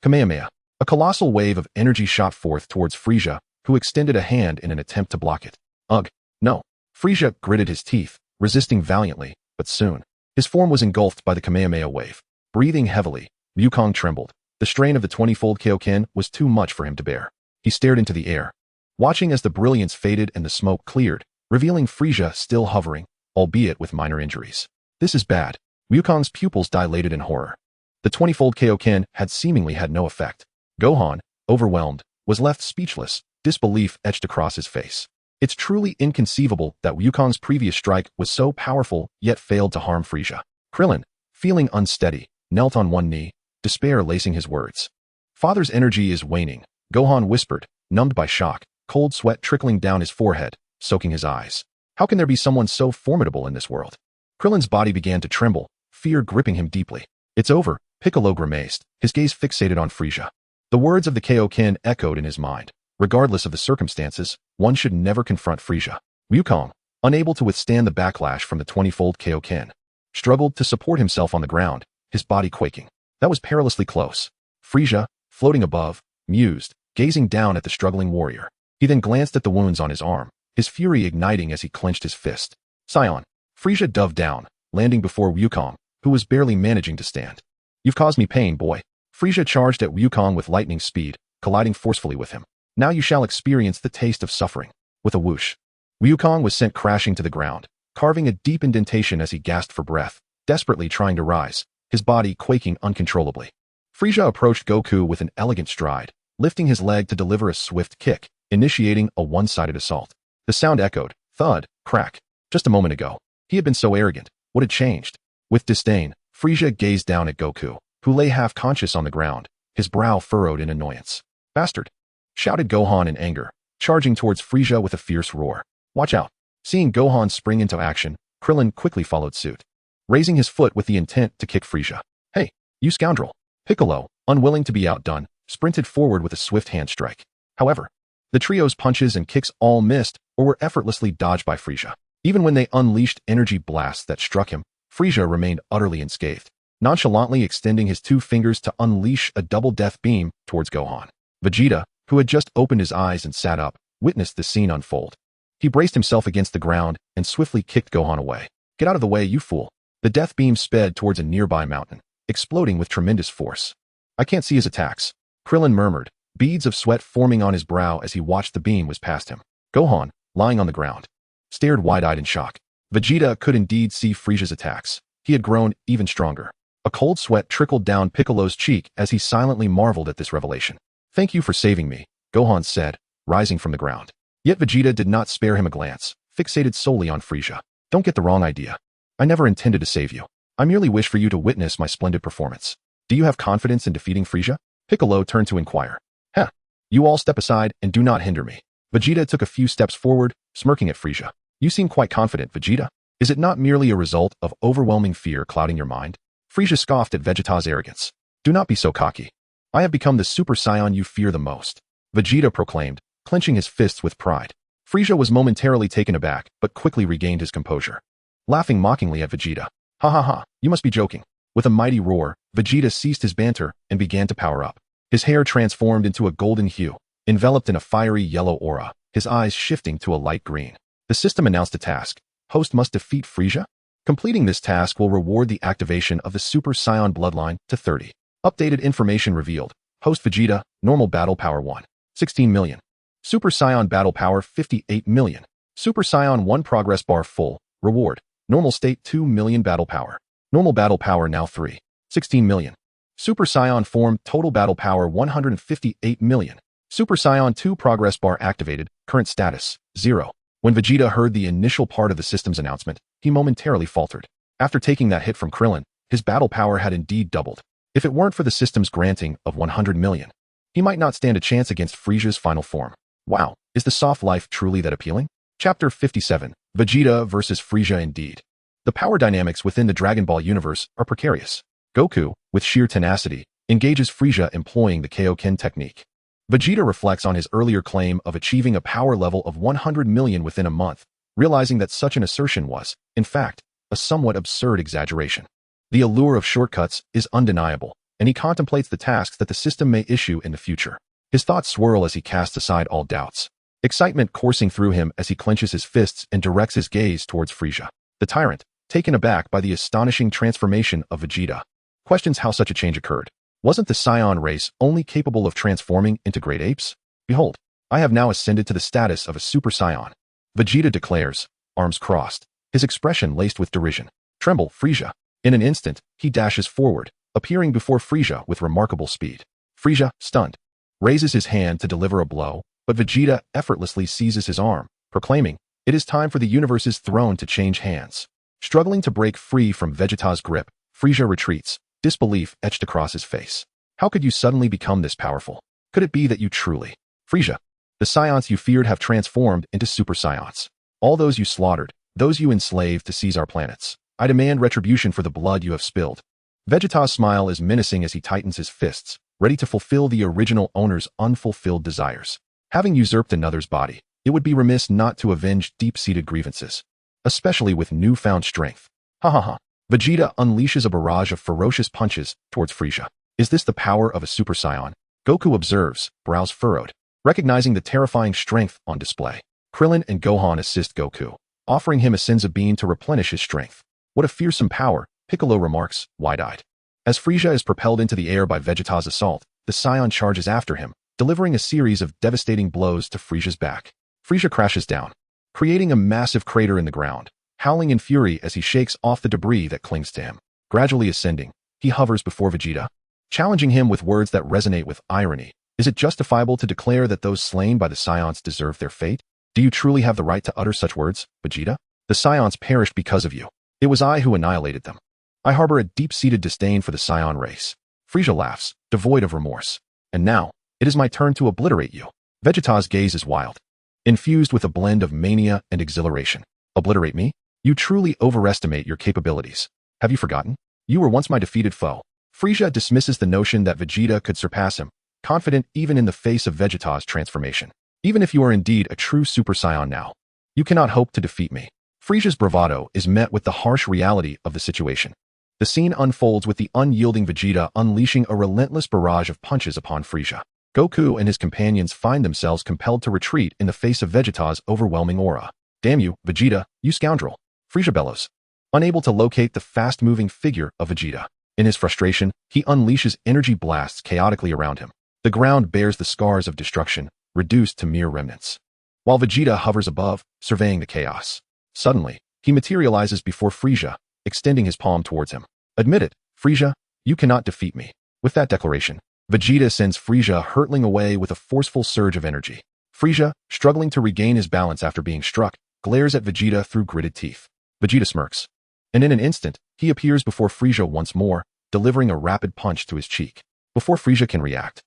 Kamehameha. A colossal wave of energy shot forth towards Frieza, who extended a hand in an attempt to block it. Ugh, no. Frieza gritted his teeth, resisting valiantly, but soon, his form was engulfed by the Kamehameha wave. Breathing heavily, Wukong trembled. The strain of the 20-fold Kaioken was too much for him to bear. He stared into the air, watching as the brilliance faded and the smoke cleared, revealing Frieza still hovering, albeit with minor injuries. This is bad. Wukong's pupils dilated in horror. The 20-fold Kaioken had seemingly had no effect. Gohan, overwhelmed, was left speechless, disbelief etched across his face. It's truly inconceivable that Wukong's previous strike was so powerful yet failed to harm Frieza. Krillin, feeling unsteady, knelt on one knee, despair lacing his words. Father's energy is waning, Gohan whispered, numbed by shock, cold sweat trickling down his forehead, soaking his eyes. How can there be someone so formidable in this world? Krillin's body began to tremble, fear gripping him deeply. It's over, Piccolo grimaced, his gaze fixated on Frieza. The words of the Kaioken echoed in his mind. Regardless of the circumstances, one should never confront Frieza. Wukong, unable to withstand the backlash from the 20-fold Kaioken, struggled to support himself on the ground, his body quaking. That was perilously close. Frieza, floating above, mused, gazing down at the struggling warrior. He then glanced at the wounds on his arm, his fury igniting as he clenched his fist. Saiyan. Frieza dove down, landing before Wukong, who was barely managing to stand. You've caused me pain, boy. Frieza charged at Wukong with lightning speed, colliding forcefully with him. Now you shall experience the taste of suffering. With a whoosh, Wukong was sent crashing to the ground, carving a deep indentation as he gasped for breath, desperately trying to rise, his body quaking uncontrollably. Frieza approached Goku with an elegant stride, lifting his leg to deliver a swift kick, initiating a one-sided assault. The sound echoed, thud, crack. Just a moment ago, he had been so arrogant. What had changed? With disdain, Frieza gazed down at Goku, who lay half-conscious on the ground, his brow furrowed in annoyance. Bastard! Shouted Gohan in anger, charging towards Frieza with a fierce roar. Watch out! Seeing Gohan spring into action, Krillin quickly followed suit, raising his foot with the intent to kick Frieza. Hey, you scoundrel! Piccolo, unwilling to be outdone, sprinted forward with a swift hand strike. However, the trio's punches and kicks all missed or were effortlessly dodged by Frieza. Even when they unleashed energy blasts that struck him, Frieza remained utterly unscathed, nonchalantly extending his two fingers to unleash a double death beam towards Gohan. Vegeta, who had just opened his eyes and sat up, witnessed the scene unfold. He braced himself against the ground and swiftly kicked Gohan away. Get out of the way, you fool. The death beam sped towards a nearby mountain, exploding with tremendous force. I can't see his attacks, Krillin murmured, beads of sweat forming on his brow as he watched the beam whiz past him. Gohan, lying on the ground, stared wide-eyed in shock. Vegeta could indeed see Frieza's attacks. He had grown even stronger. A cold sweat trickled down Piccolo's cheek as he silently marveled at this revelation. "Thank you for saving me," Gohan said, rising from the ground. Yet Vegeta did not spare him a glance, fixated solely on Frieza. "Don't get the wrong idea. I never intended to save you. I merely wish for you to witness my splendid performance. Do you have confidence in defeating Frieza?" Piccolo turned to inquire. "Heh. You all step aside and do not hinder me." Vegeta took a few steps forward, smirking at Frieza. "You seem quite confident, Vegeta. Is it not merely a result of overwhelming fear clouding your mind?" Frieza scoffed at Vegeta's arrogance. "Do not be so cocky. I have become the Super Saiyan you fear the most," Vegeta proclaimed, clenching his fists with pride. Frieza was momentarily taken aback, but quickly regained his composure. Laughing mockingly at Vegeta. "Ha ha ha, you must be joking." With a mighty roar, Vegeta ceased his banter and began to power up. His hair transformed into a golden hue, enveloped in a fiery yellow aura, his eyes shifting to a light green. The system announced a task. Host must defeat Frieza? Completing this task will reward the activation of the Super Saiyan bloodline to 30. Updated information revealed. Host Vegeta, normal battle power 1. 16 million. Super Saiyan battle power 58 million. Super Saiyan 1 progress bar full. Reward. Normal state 2 million battle power. Normal battle power now 3. 16 million. Super Saiyan form total battle power 158 million. Super Saiyan 2 progress bar activated. Current status 0. When Vegeta heard the initial part of the system's announcement, he momentarily faltered. After taking that hit from Krillin, his battle power had indeed doubled. If it weren't for the system's granting of 100 million, he might not stand a chance against Frieza's final form. Wow, is the soft life truly that appealing? Chapter 57, Vegeta versus Frieza indeed. The power dynamics within the Dragon Ball universe are precarious. Goku, with sheer tenacity, engages Frieza employing the Kaioken technique. Vegeta reflects on his earlier claim of achieving a power level of 100 million within a month, realizing that such an assertion was, in fact, a somewhat absurd exaggeration. The allure of shortcuts is undeniable, and he contemplates the tasks that the system may issue in the future. His thoughts swirl as he casts aside all doubts. Excitement coursing through him as he clenches his fists and directs his gaze towards Frieza. The tyrant, taken aback by the astonishing transformation of Vegeta, questions how such a change occurred. Wasn't the Saiyan race only capable of transforming into great apes? Behold, I have now ascended to the status of a Super Saiyan. Vegeta declares, arms crossed, his expression laced with derision. Tremble, Frieza. In an instant, he dashes forward, appearing before Frieza with remarkable speed. Frieza, stunned, raises his hand to deliver a blow, but Vegeta effortlessly seizes his arm, proclaiming, "It is time for the universe's throne to change hands." Struggling to break free from Vegeta's grip, Frieza retreats, disbelief etched across his face. "How could you suddenly become this powerful? Could it be that you truly..." "Frieza, the Saiyans you feared have transformed into Super Saiyans. All those you slaughtered, those you enslaved to seize our planets. I demand retribution for the blood you have spilled." Vegeta's smile is menacing as he tightens his fists, ready to fulfill the original owner's unfulfilled desires. Having usurped another's body, it would be remiss not to avenge deep-seated grievances, especially with newfound strength. Ha ha ha. Vegeta unleashes a barrage of ferocious punches towards Frieza. Is this the power of a Super Saiyan? Goku observes, brows furrowed, recognizing the terrifying strength on display. Krillin and Gohan assist Goku, offering him a Senzu bean to replenish his strength. "What a fearsome power," Piccolo remarks, wide-eyed. As Frieza is propelled into the air by Vegeta's assault, the Saiyan charges after him, delivering a series of devastating blows to Frieza's back. Frieza crashes down, creating a massive crater in the ground, howling in fury as he shakes off the debris that clings to him. Gradually ascending, he hovers before Vegeta, challenging him with words that resonate with irony. "Is it justifiable to declare that those slain by the Saiyans deserve their fate? Do you truly have the right to utter such words, Vegeta? The Saiyans perished because of you. It was I who annihilated them. I harbor a deep-seated disdain for the Saiyan race." Frieza laughs, devoid of remorse. "And now, it is my turn to obliterate you." Vegeta's gaze is wild, infused with a blend of mania and exhilaration. "Obliterate me? You truly overestimate your capabilities. Have you forgotten? You were once my defeated foe." Frieza dismisses the notion that Vegeta could surpass him, confident even in the face of Vegeta's transformation. "Even if you are indeed a true Super Saiyan now, you cannot hope to defeat me." Frieza's bravado is met with the harsh reality of the situation. The scene unfolds with the unyielding Vegeta unleashing a relentless barrage of punches upon Frieza. Goku and his companions find themselves compelled to retreat in the face of Vegeta's overwhelming aura. "Damn you, Vegeta, you scoundrel!" Frieza bellows, unable to locate the fast-moving figure of Vegeta. In his frustration, he unleashes energy blasts chaotically around him. The ground bears the scars of destruction, reduced to mere remnants, while Vegeta hovers above, surveying the chaos. Suddenly, He materializes before Frieza, extending his palm towards him. Admit it, Frieza, you cannot defeat me. With that declaration, Vegeta sends Frieza hurtling away with a forceful surge of energy. Frieza, struggling to regain his balance after being struck, glares at Vegeta through gritted teeth. Vegeta smirks. And in an instant, he appears before Frieza once more, delivering a rapid punch to his cheek. Before Frieza can react,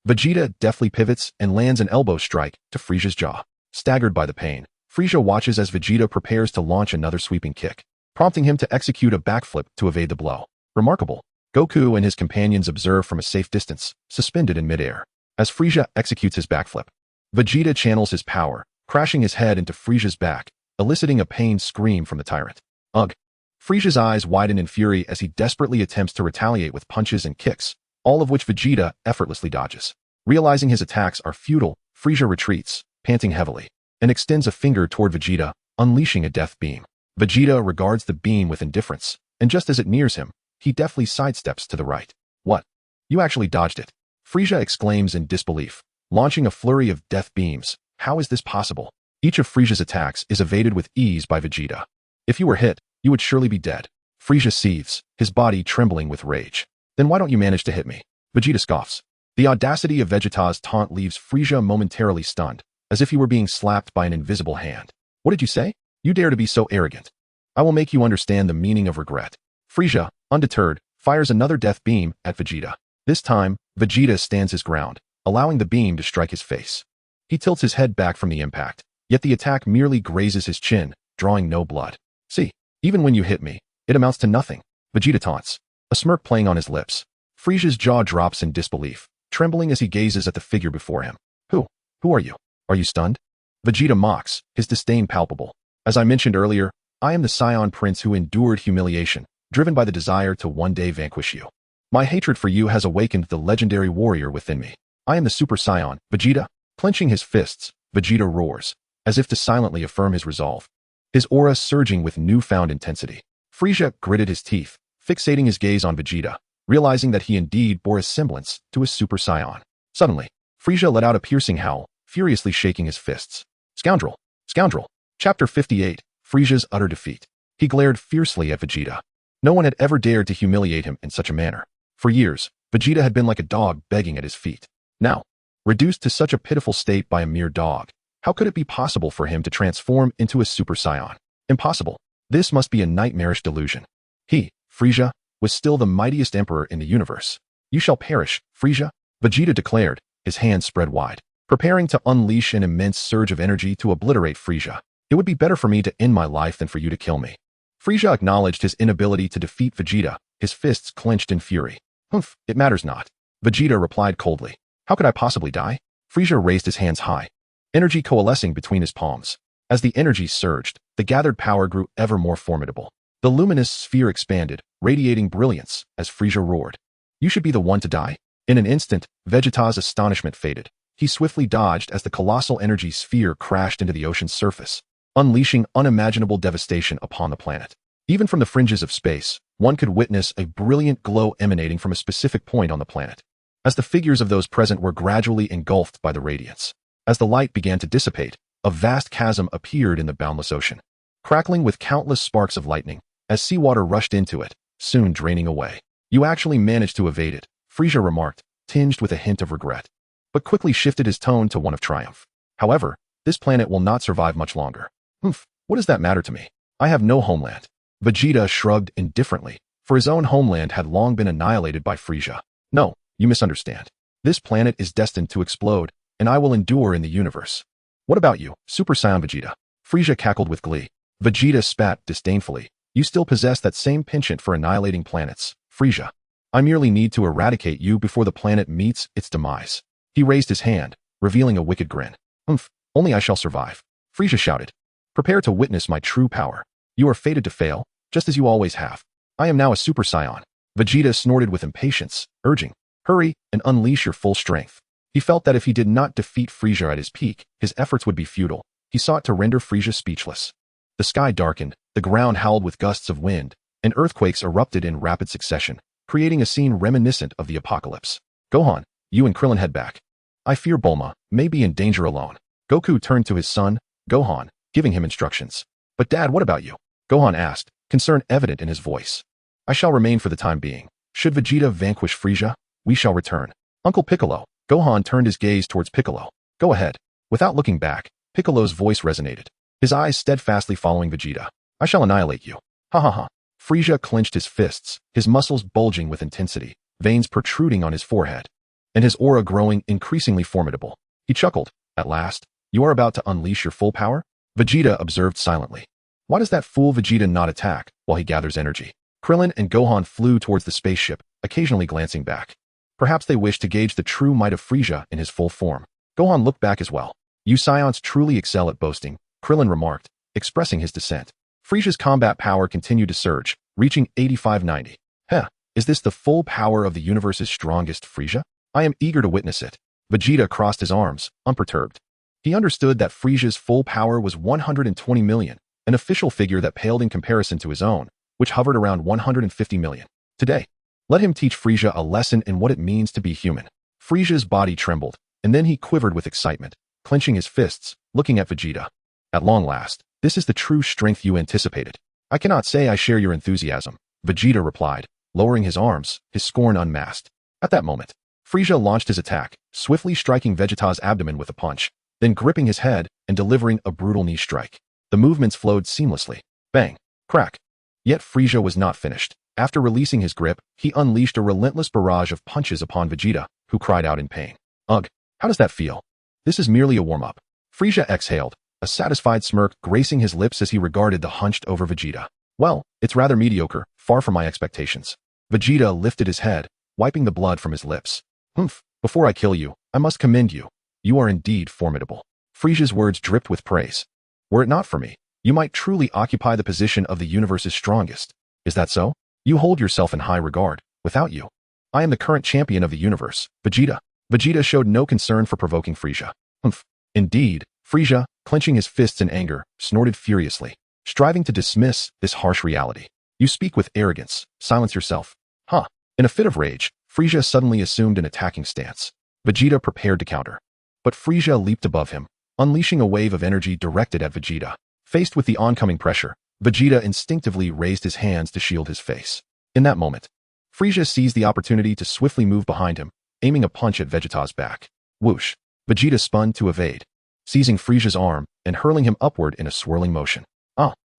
Vegeta deftly pivots and lands an elbow strike to Frieza's jaw. Staggered by the pain, Frieza watches as Vegeta prepares to launch another sweeping kick, prompting him to execute a backflip to evade the blow. Remarkable. Goku and his companions observe from a safe distance, suspended in midair. As Frieza executes his backflip, Vegeta channels his power, crashing his head into Frieza's back, eliciting a pained scream from the tyrant. Ugh. Frieza's eyes widen in fury as he desperately attempts to retaliate with punches and kicks, all of which Vegeta effortlessly dodges. Realizing his attacks are futile, Frieza retreats, panting heavily, and extends a finger toward Vegeta, unleashing a death beam. Vegeta regards the beam with indifference, and just as it nears him, he deftly sidesteps to the right. What? You actually dodged it. Frieza exclaims in disbelief, launching a flurry of death beams. How is this possible? Each of Frieza's attacks is evaded with ease by Vegeta. If you were hit, you would surely be dead. Frieza seethes, his body trembling with rage. Then why don't you manage to hit me? Vegeta scoffs. The audacity of Vegeta's taunt leaves Frieza momentarily stunned, as if he were being slapped by an invisible hand. What did you say? You dare to be so arrogant. I will make you understand the meaning of regret. Frieza, undeterred, fires another death beam at Vegeta. This time, Vegeta stands his ground, allowing the beam to strike his face. He tilts his head back from the impact, yet the attack merely grazes his chin, drawing no blood. See, even when you hit me, it amounts to nothing. Vegeta taunts, a smirk playing on his lips. Frieza's jaw drops in disbelief, trembling as he gazes at the figure before him. Who are you? Are you stunned? Vegeta mocks, his disdain palpable. As I mentioned earlier, I am the Saiyan Prince who endured humiliation, driven by the desire to one day vanquish you. My hatred for you has awakened the legendary warrior within me. I am the Super Saiyan, Vegeta. Clenching his fists, Vegeta roars, as if to silently affirm his resolve, his aura surging with newfound intensity. Frieza gritted his teeth, fixating his gaze on Vegeta, realizing that he indeed bore a semblance to a Super Saiyan. Suddenly, Frieza let out a piercing howl, furiously shaking his fists. Scoundrel! Scoundrel! Chapter 58, Frieza's utter defeat. He glared fiercely at Vegeta. No one had ever dared to humiliate him in such a manner. For years, Vegeta had been like a dog begging at his feet. Now, reduced to such a pitiful state by a mere dog, how could it be possible for him to transform into a Super Saiyan? Impossible. This must be a nightmarish delusion. He, Frieza, was still the mightiest emperor in the universe. You shall perish, Frieza, Vegeta declared, his hands spread wide, preparing to unleash an immense surge of energy to obliterate Frieza. It would be better for me to end my life than for you to kill me. Frieza acknowledged his inability to defeat Vegeta, his fists clenched in fury. Humph, it matters not. Vegeta replied coldly. How could I possibly die? Frieza raised his hands high, energy coalescing between his palms. As the energy surged, the gathered power grew ever more formidable. The luminous sphere expanded, radiating brilliance, as Frieza roared. You should be the one to die. In an instant, Vegeta's astonishment faded. He swiftly dodged as the colossal energy sphere crashed into the ocean's surface, unleashing unimaginable devastation upon the planet. Even from the fringes of space, one could witness a brilliant glow emanating from a specific point on the planet, as the figures of those present were gradually engulfed by the radiance. As the light began to dissipate, a vast chasm appeared in the boundless ocean, crackling with countless sparks of lightning, as seawater rushed into it, soon draining away. You actually managed to evade it, Frieza remarked, tinged with a hint of regret, but quickly shifted his tone to one of triumph. However, this planet will not survive much longer. Humph, what does that matter to me? I have no homeland. Vegeta shrugged indifferently, for his own homeland had long been annihilated by Frieza. No, you misunderstand. This planet is destined to explode, and I will endure in the universe. What about you, Super Saiyan Vegeta? Frieza cackled with glee. Vegeta spat disdainfully. You still possess that same penchant for annihilating planets, Frieza. I merely need to eradicate you before the planet meets its demise. He raised his hand, revealing a wicked grin. Humph, only I shall survive. Frieza shouted. Prepare to witness my true power. You are fated to fail, just as you always have. I am now a Super Saiyan. Vegeta snorted with impatience, urging, hurry and unleash your full strength. He felt that if he did not defeat Frieza at his peak, his efforts would be futile. He sought to render Frieza speechless. The sky darkened, the ground howled with gusts of wind, and earthquakes erupted in rapid succession, creating a scene reminiscent of the apocalypse. Gohan, you and Krillin head back. I fear Bulma may be in danger alone. Goku turned to his son, Gohan, giving him instructions. But Dad, what about you? Gohan asked, concern evident in his voice. I shall remain for the time being. Should Vegeta vanquish Frieza, we shall return. Uncle Piccolo. Gohan turned his gaze towards Piccolo. Go ahead. Without looking back, Piccolo's voice resonated, his eyes steadfastly following Vegeta. I shall annihilate you. Ha ha ha. Frieza clenched his fists, his muscles bulging with intensity, veins protruding on his forehead, and his aura growing increasingly formidable. He chuckled. At last, you are about to unleash your full power? Vegeta observed silently. Why does that fool Vegeta not attack while he gathers energy? Krillin and Gohan flew towards the spaceship, occasionally glancing back. Perhaps they wished to gauge the true might of Frieza in his full form. Gohan looked back as well. You Saiyans truly excel at boasting, Krillin remarked, expressing his dissent. Frieza's combat power continued to surge, reaching 8590. Heh, is this the full power of the universe's strongest Frieza? I am eager to witness it. Vegeta crossed his arms, unperturbed. He understood that Frieza's full power was 120 million, an official figure that paled in comparison to his own, which hovered around 150 million. Today, let him teach Frieza a lesson in what it means to be human. Frieza's body trembled, and then he quivered with excitement, clenching his fists, looking at Vegeta. At long last, this is the true strength you anticipated. I cannot say I share your enthusiasm, Vegeta replied, lowering his arms, his scorn unmasked. At that moment, Frieza launched his attack, swiftly striking Vegeta's abdomen with a punch, then gripping his head and delivering a brutal knee strike. The movements flowed seamlessly. Bang! Crack! Yet Frieza was not finished. After releasing his grip, he unleashed a relentless barrage of punches upon Vegeta, who cried out in pain. Ugh! How does that feel? This is merely a warm-up. Frieza exhaled, a satisfied smirk gracing his lips as he regarded the hunched-over Vegeta. Well, it's rather mediocre, far from my expectations. Vegeta lifted his head, wiping the blood from his lips. Humph, before I kill you, I must commend you. You are indeed formidable. Frieza's words dripped with praise. Were it not for me, you might truly occupy the position of the universe's strongest. Is that so? You hold yourself in high regard. Without you, I am the current champion of the universe, Vegeta. Vegeta showed no concern for provoking Frieza. Humph. Indeed, Frieza, clenching his fists in anger, snorted furiously, striving to dismiss this harsh reality. You speak with arrogance. Silence yourself. Huh. In a fit of rage, Frieza suddenly assumed an attacking stance. Vegeta prepared to counter. But Frieza leaped above him, unleashing a wave of energy directed at Vegeta. Faced with the oncoming pressure, Vegeta instinctively raised his hands to shield his face. In that moment, Frieza seized the opportunity to swiftly move behind him, aiming a punch at Vegeta's back. Whoosh! Vegeta spun to evade, seizing Frieza's arm and hurling him upward in a swirling motion.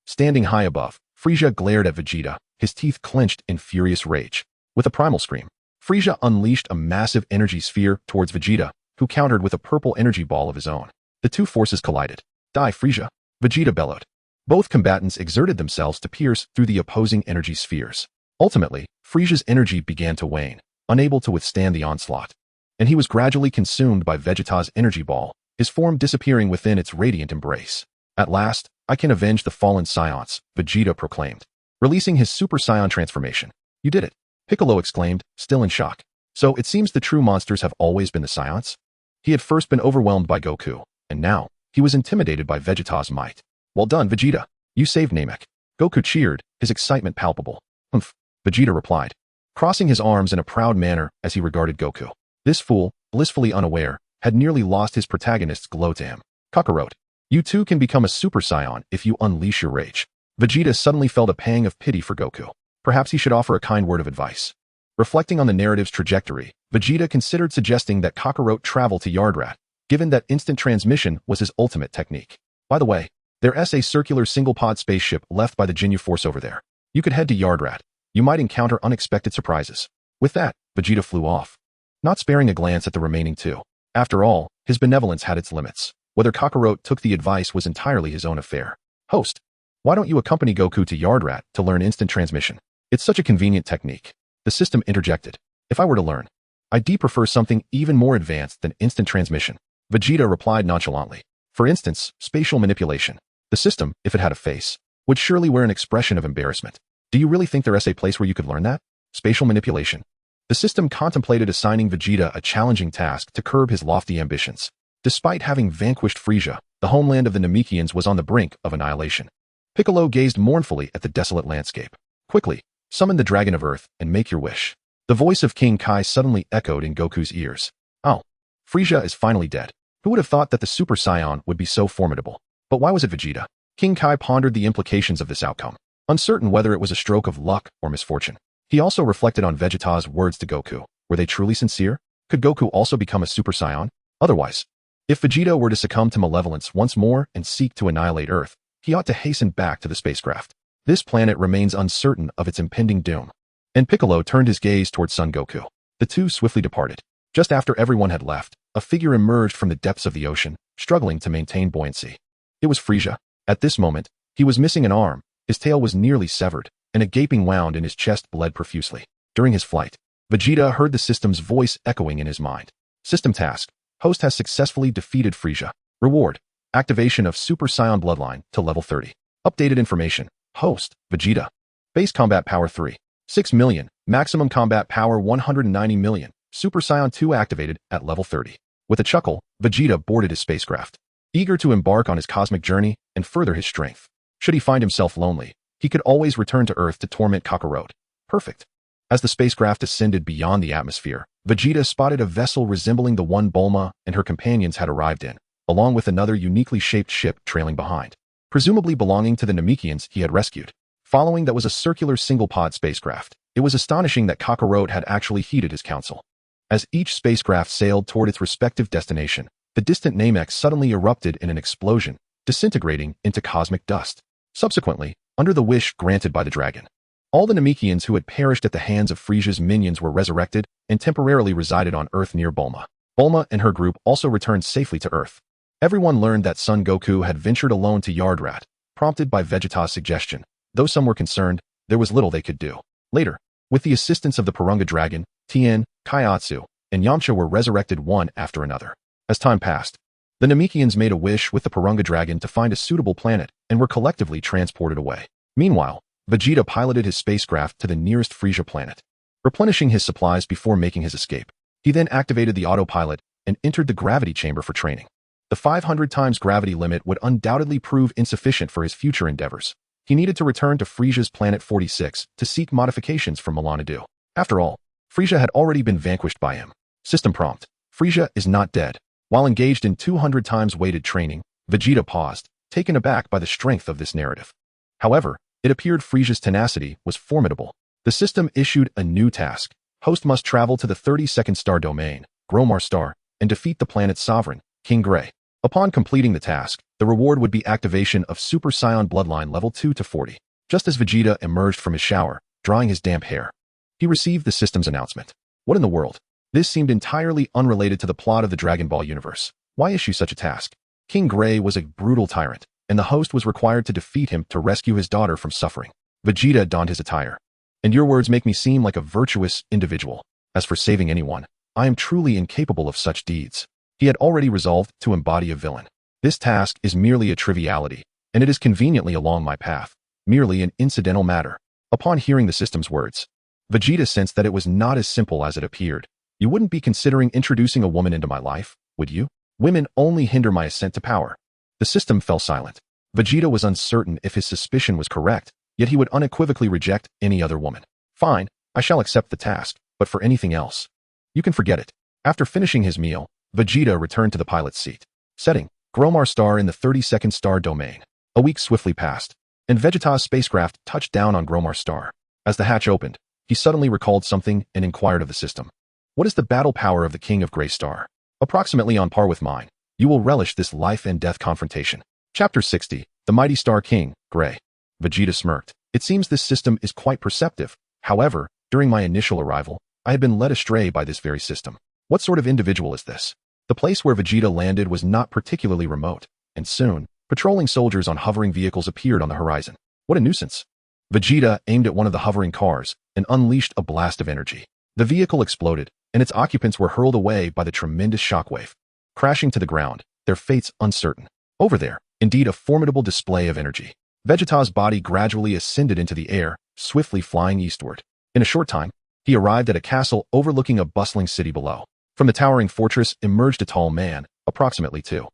Standing high above, Frieza glared at Vegeta, his teeth clenched in furious rage. With a primal scream, Frieza unleashed a massive energy sphere towards Vegeta, who countered with a purple energy ball of his own. The two forces collided. Die, Frieza! Vegeta bellowed. Both combatants exerted themselves to pierce through the opposing energy spheres. Ultimately, Frieza's energy began to wane, unable to withstand the onslaught, and he was gradually consumed by Vegeta's energy ball, his form disappearing within its radiant embrace. At last, I can avenge the fallen Saiyans, Vegeta proclaimed, releasing his Super Saiyan transformation. You did it, Piccolo exclaimed, still in shock. So it seems the true monsters have always been the Saiyans? He had first been overwhelmed by Goku, and now, he was intimidated by Vegeta's might. Well done, Vegeta. You saved Namek. Goku cheered, his excitement palpable. Humph, Vegeta replied, crossing his arms in a proud manner as he regarded Goku. This fool, blissfully unaware, had nearly lost his protagonist's glow to him. Kakarot, you too can become a Super Saiyan if you unleash your rage. Vegeta suddenly felt a pang of pity for Goku. Perhaps he should offer a kind word of advice. Reflecting on the narrative's trajectory, Vegeta considered suggesting that Kakarot travel to Yardrat, given that instant transmission was his ultimate technique. By the way, there's a circular single-pod spaceship left by the Ginyu Force over there. You could head to Yardrat. You might encounter unexpected surprises. With that, Vegeta flew off, not sparing a glance at the remaining two. After all, his benevolence had its limits. Whether Kakarot took the advice was entirely his own affair. Host, why don't you accompany Goku to Yardrat to learn instant transmission? It's such a convenient technique. The system interjected. If I were to learn, I'd prefer something even more advanced than instant transmission. Vegeta replied nonchalantly. For instance, spatial manipulation. The system, if it had a face, would surely wear an expression of embarrassment. Do you really think there's a place where you could learn that? Spatial manipulation. The system contemplated assigning Vegeta a challenging task to curb his lofty ambitions. Despite having vanquished Frieza, the homeland of the Namekians was on the brink of annihilation. Piccolo gazed mournfully at the desolate landscape. Quickly, summon the Dragon of Earth and make your wish. The voice of King Kai suddenly echoed in Goku's ears. Oh, Frieza is finally dead. Who would have thought that the Super Saiyan would be so formidable? But why was it Vegeta? King Kai pondered the implications of this outcome, uncertain whether it was a stroke of luck or misfortune. He also reflected on Vegeta's words to Goku. Were they truly sincere? Could Goku also become a Super Saiyan? Otherwise, if Vegeta were to succumb to malevolence once more and seek to annihilate Earth, he ought to hasten back to the spacecraft. This planet remains uncertain of its impending doom. And Piccolo turned his gaze towards Son Goku. The two swiftly departed. Just after everyone had left, a figure emerged from the depths of the ocean, struggling to maintain buoyancy. It was Frieza. At this moment, he was missing an arm, his tail was nearly severed, and a gaping wound in his chest bled profusely. During his flight, Vegeta heard the system's voice echoing in his mind. System task. Host has successfully defeated Frieza. Reward. Activation of Super Saiyan Bloodline to level 30. Updated information. Host. Vegeta. Base combat power 3. 6 million. Maximum combat power 190 million. Super Saiyan 2 activated at level 30. With a chuckle, Vegeta boarded his spacecraft, eager to embark on his cosmic journey and further his strength. Should he find himself lonely, he could always return to Earth to torment Kakarot. Perfect. As the spacecraft ascended beyond the atmosphere, Vegeta spotted a vessel resembling the one Bulma and her companions had arrived in, along with another uniquely shaped ship trailing behind, presumably belonging to the Namekians he had rescued. Following that was a circular single-pod spacecraft. It was astonishing that Kakarot had actually heeded his counsel. As each spacecraft sailed toward its respective destination, the distant Namek suddenly erupted in an explosion, disintegrating into cosmic dust. Subsequently, under the wish granted by the dragon, all the Namekians who had perished at the hands of Frieza's minions were resurrected and temporarily resided on Earth near Bulma. Bulma and her group also returned safely to Earth. Everyone learned that Son Goku had ventured alone to Yardrat, prompted by Vegeta's suggestion. Though some were concerned, there was little they could do. Later, with the assistance of the Porunga Dragon, Tien, Kaiatsu, and Yamcha were resurrected one after another. As time passed, the Namekians made a wish with the Porunga Dragon to find a suitable planet and were collectively transported away. Meanwhile, Vegeta piloted his spacecraft to the nearest Frieza planet, replenishing his supplies before making his escape. He then activated the autopilot and entered the gravity chamber for training. The 500 times gravity limit would undoubtedly prove insufficient for his future endeavors. He needed to return to Frieza's planet 46 to seek modifications from Milanadu. After all, Frieza had already been vanquished by him. System prompt. Frieza is not dead. While engaged in 200 times weighted training, Vegeta paused, taken aback by the strength of this narrative. However, it appeared Frieza's tenacity was formidable. The system issued a new task. Host must travel to the 32nd star domain, Gromar Star, and defeat the planet's sovereign, King Grey. Upon completing the task, the reward would be activation of Super Saiyan Bloodline level 2 to 40. Just as Vegeta emerged from his shower, drying his damp hair, he received the system's announcement. What in the world? This seemed entirely unrelated to the plot of the Dragon Ball universe. Why issue such a task? King Grey was a brutal tyrant, and the host was required to defeat him to rescue his daughter from suffering. Vegeta donned his attire. And your words make me seem like a virtuous individual. As for saving anyone, I am truly incapable of such deeds. He had already resolved to embody a villain. This task is merely a triviality, and it is conveniently along my path, merely an incidental matter. Upon hearing the system's words, Vegeta sensed that it was not as simple as it appeared. You wouldn't be considering introducing a woman into my life, would you? Women only hinder my ascent to power. The system fell silent. Vegeta was uncertain if his suspicion was correct, yet he would unequivocally reject any other woman. Fine, I shall accept the task, but for anything else, you can forget it. After finishing his meal, Vegeta returned to the pilot's seat. Setting, Gromar Star in the 32nd star domain. A week swiftly passed, and Vegeta's spacecraft touched down on Gromar Star. As the hatch opened, he suddenly recalled something and inquired of the system. What is the battle power of the King of Grey Star? Approximately on par with mine. You will relish this life and death confrontation. Chapter 60, The Mighty Star King, Grey. Vegeta smirked. It seems this system is quite perceptive. However, during my initial arrival, I had been led astray by this very system. What sort of individual is this? The place where Vegeta landed was not particularly remote, and soon, patrolling soldiers on hovering vehicles appeared on the horizon. What a nuisance. Vegeta aimed at one of the hovering cars and unleashed a blast of energy. The vehicle exploded, and its occupants were hurled away by the tremendous shockwave, crashing to the ground, their fates uncertain. Over there, indeed a formidable display of energy. Vegeta's body gradually ascended into the air, swiftly flying eastward. In a short time, he arrived at a castle overlooking a bustling city below. From the towering fortress emerged a tall man, approximately 2-3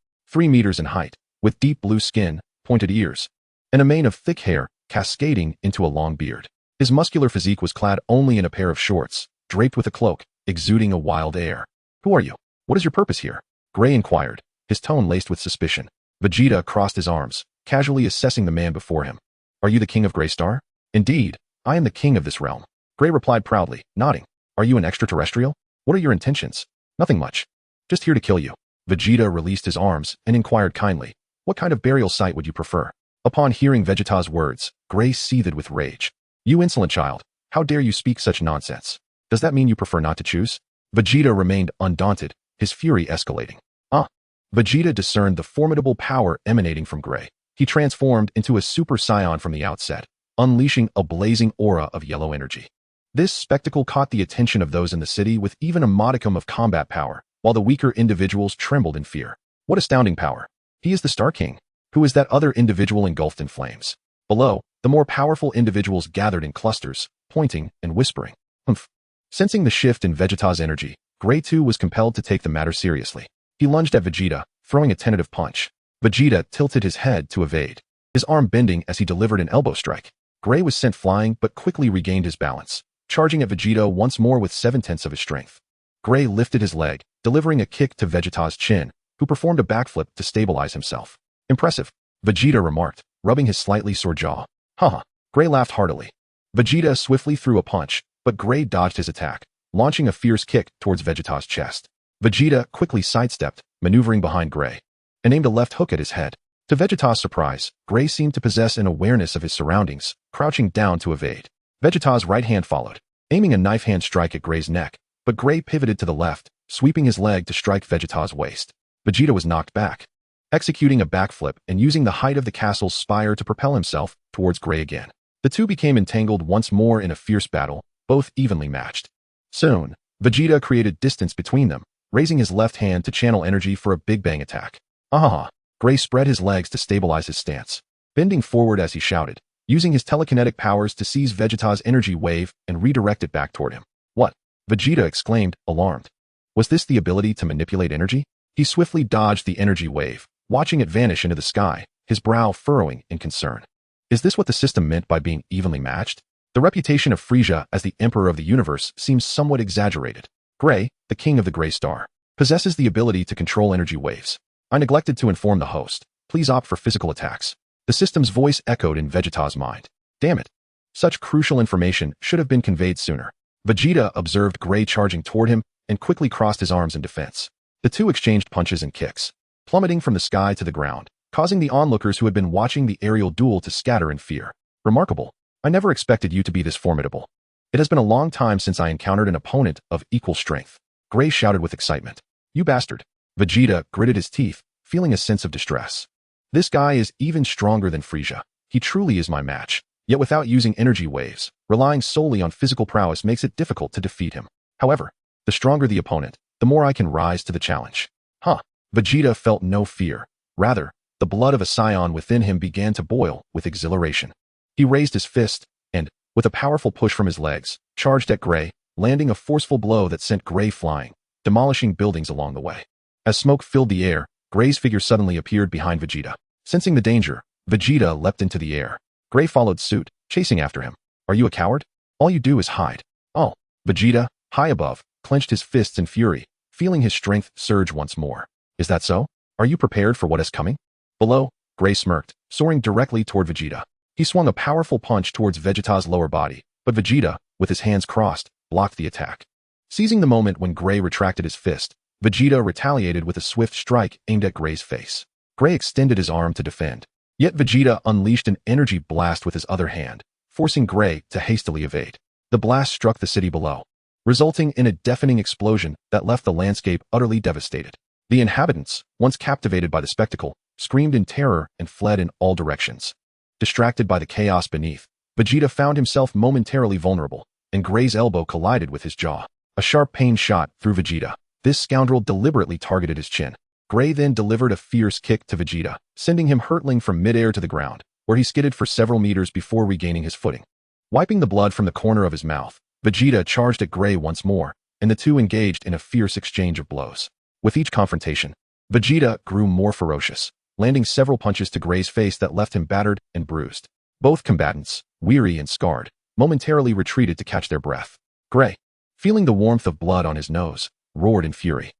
meters in height, with deep blue skin, pointed ears, and a mane of thick hair cascading into a long beard. His muscular physique was clad only in a pair of shorts, draped with a cloak, exuding a wild air. Who are you? What is your purpose here? Grey inquired, his tone laced with suspicion. Vegeta crossed his arms, casually assessing the man before him. Are you the king of Greystar? Indeed, I am the king of this realm. Grey replied proudly, nodding. Are you an extraterrestrial? What are your intentions? Nothing much. Just here to kill you. Vegeta released his arms and inquired kindly, what kind of burial site would you prefer? Upon hearing Vegeta's words, Grey seethed with rage. You insolent child, how dare you speak such nonsense? Does that mean you prefer not to choose? Vegeta remained undaunted, his fury escalating. Vegeta discerned the formidable power emanating from Grey. He transformed into a Super Saiyan from the outset, unleashing a blazing aura of yellow energy. This spectacle caught the attention of those in the city with even a modicum of combat power, while the weaker individuals trembled in fear. What astounding power! He is the Star King. Who is that other individual engulfed in flames? Below, the more powerful individuals gathered in clusters, pointing and whispering. Humph. Sensing the shift in Vegeta's energy, Grey too was compelled to take the matter seriously. He lunged at Vegeta, throwing a tentative punch. Vegeta tilted his head to evade, his arm bending as he delivered an elbow strike. Grey was sent flying but quickly regained his balance, charging at Vegeta once more with 7/10 of his strength. Grey lifted his leg, delivering a kick to Vegeta's chin, who performed a backflip to stabilize himself. Impressive, Vegeta remarked, rubbing his slightly sore jaw. Haha. Grey laughed heartily. Vegeta swiftly threw a punch, but Grey dodged his attack, launching a fierce kick towards Vegeta's chest. Vegeta quickly sidestepped, maneuvering behind Grey, and aimed a left hook at his head. To Vegeta's surprise, Grey seemed to possess an awareness of his surroundings, crouching down to evade. Vegeta's right hand followed, aiming a knife hand strike at Grey's neck, but Grey pivoted to the left, sweeping his leg to strike Vegeta's waist. Vegeta was knocked back, executing a backflip and using the height of the castle's spire to propel himself towards Grey again. The two became entangled once more in a fierce battle, both evenly matched. Soon, Vegeta created distance between them, raising his left hand to channel energy for a Big Bang attack. Ahaha! Grey spread his legs to stabilize his stance, bending forward as he shouted, using his telekinetic powers to seize Vegeta's energy wave and redirect it back toward him. What? Vegeta exclaimed, alarmed. Was this the ability to manipulate energy? He swiftly dodged the energy wave, watching it vanish into the sky, his brow furrowing in concern. Is this what the system meant by being evenly matched? The reputation of Frieza as the Emperor of the Universe seems somewhat exaggerated. Grey, the King of the Greystar, possesses the ability to control energy waves. I neglected to inform the host. Please opt for physical attacks. The system's voice echoed in Vegeta's mind. Damn it. Such crucial information should have been conveyed sooner. Vegeta observed Grey charging toward him and quickly crossed his arms in defense. The two exchanged punches and kicks, plummeting from the sky to the ground, causing the onlookers who had been watching the aerial duel to scatter in fear. Remarkable. I never expected you to be this formidable. It has been a long time since I encountered an opponent of equal strength. Grey shouted with excitement. You bastard. Vegeta gritted his teeth, feeling a sense of distress. This guy is even stronger than Frieza. He truly is my match. Yet without using energy waves, relying solely on physical prowess makes it difficult to defeat him. However, the stronger the opponent, the more I can rise to the challenge. Vegeta felt no fear. Rather, the blood of a Saiyan within him began to boil with exhilaration. He raised his fist and, with a powerful push from his legs, charged at Grey, landing a forceful blow that sent Grey flying, demolishing buildings along the way. As smoke filled the air, Grey's figure suddenly appeared behind Vegeta. Sensing the danger, Vegeta leapt into the air. Grey followed suit, chasing after him. Are you a coward? All you do is hide. Oh. Vegeta, high above, clenched his fists in fury, feeling his strength surge once more. Is that so? Are you prepared for what is coming? Below, Grey smirked, soaring directly toward Vegeta. He swung a powerful punch towards Vegeta's lower body, but Vegeta, with his hands crossed, blocked the attack. Seizing the moment when Grey retracted his fist, Vegeta retaliated with a swift strike aimed at Grey's face. Grey extended his arm to defend, yet Vegeta unleashed an energy blast with his other hand, forcing Grey to hastily evade. The blast struck the city below, resulting in a deafening explosion that left the landscape utterly devastated. The inhabitants, once captivated by the spectacle, screamed in terror and fled in all directions. Distracted by the chaos beneath, Vegeta found himself momentarily vulnerable, and Grey's elbow collided with his jaw. A sharp pain shot through Vegeta. This scoundrel deliberately targeted his chin. Grey then delivered a fierce kick to Vegeta, sending him hurtling from midair to the ground, where he skidded for several meters before regaining his footing. Wiping the blood from the corner of his mouth, Vegeta charged at Grey once more, and the two engaged in a fierce exchange of blows. With each confrontation, Vegeta grew more ferocious, landing several punches to Grey's face that left him battered and bruised. Both combatants, weary and scarred, momentarily retreated to catch their breath. Grey, feeling the warmth of blood on his nose, roared in fury.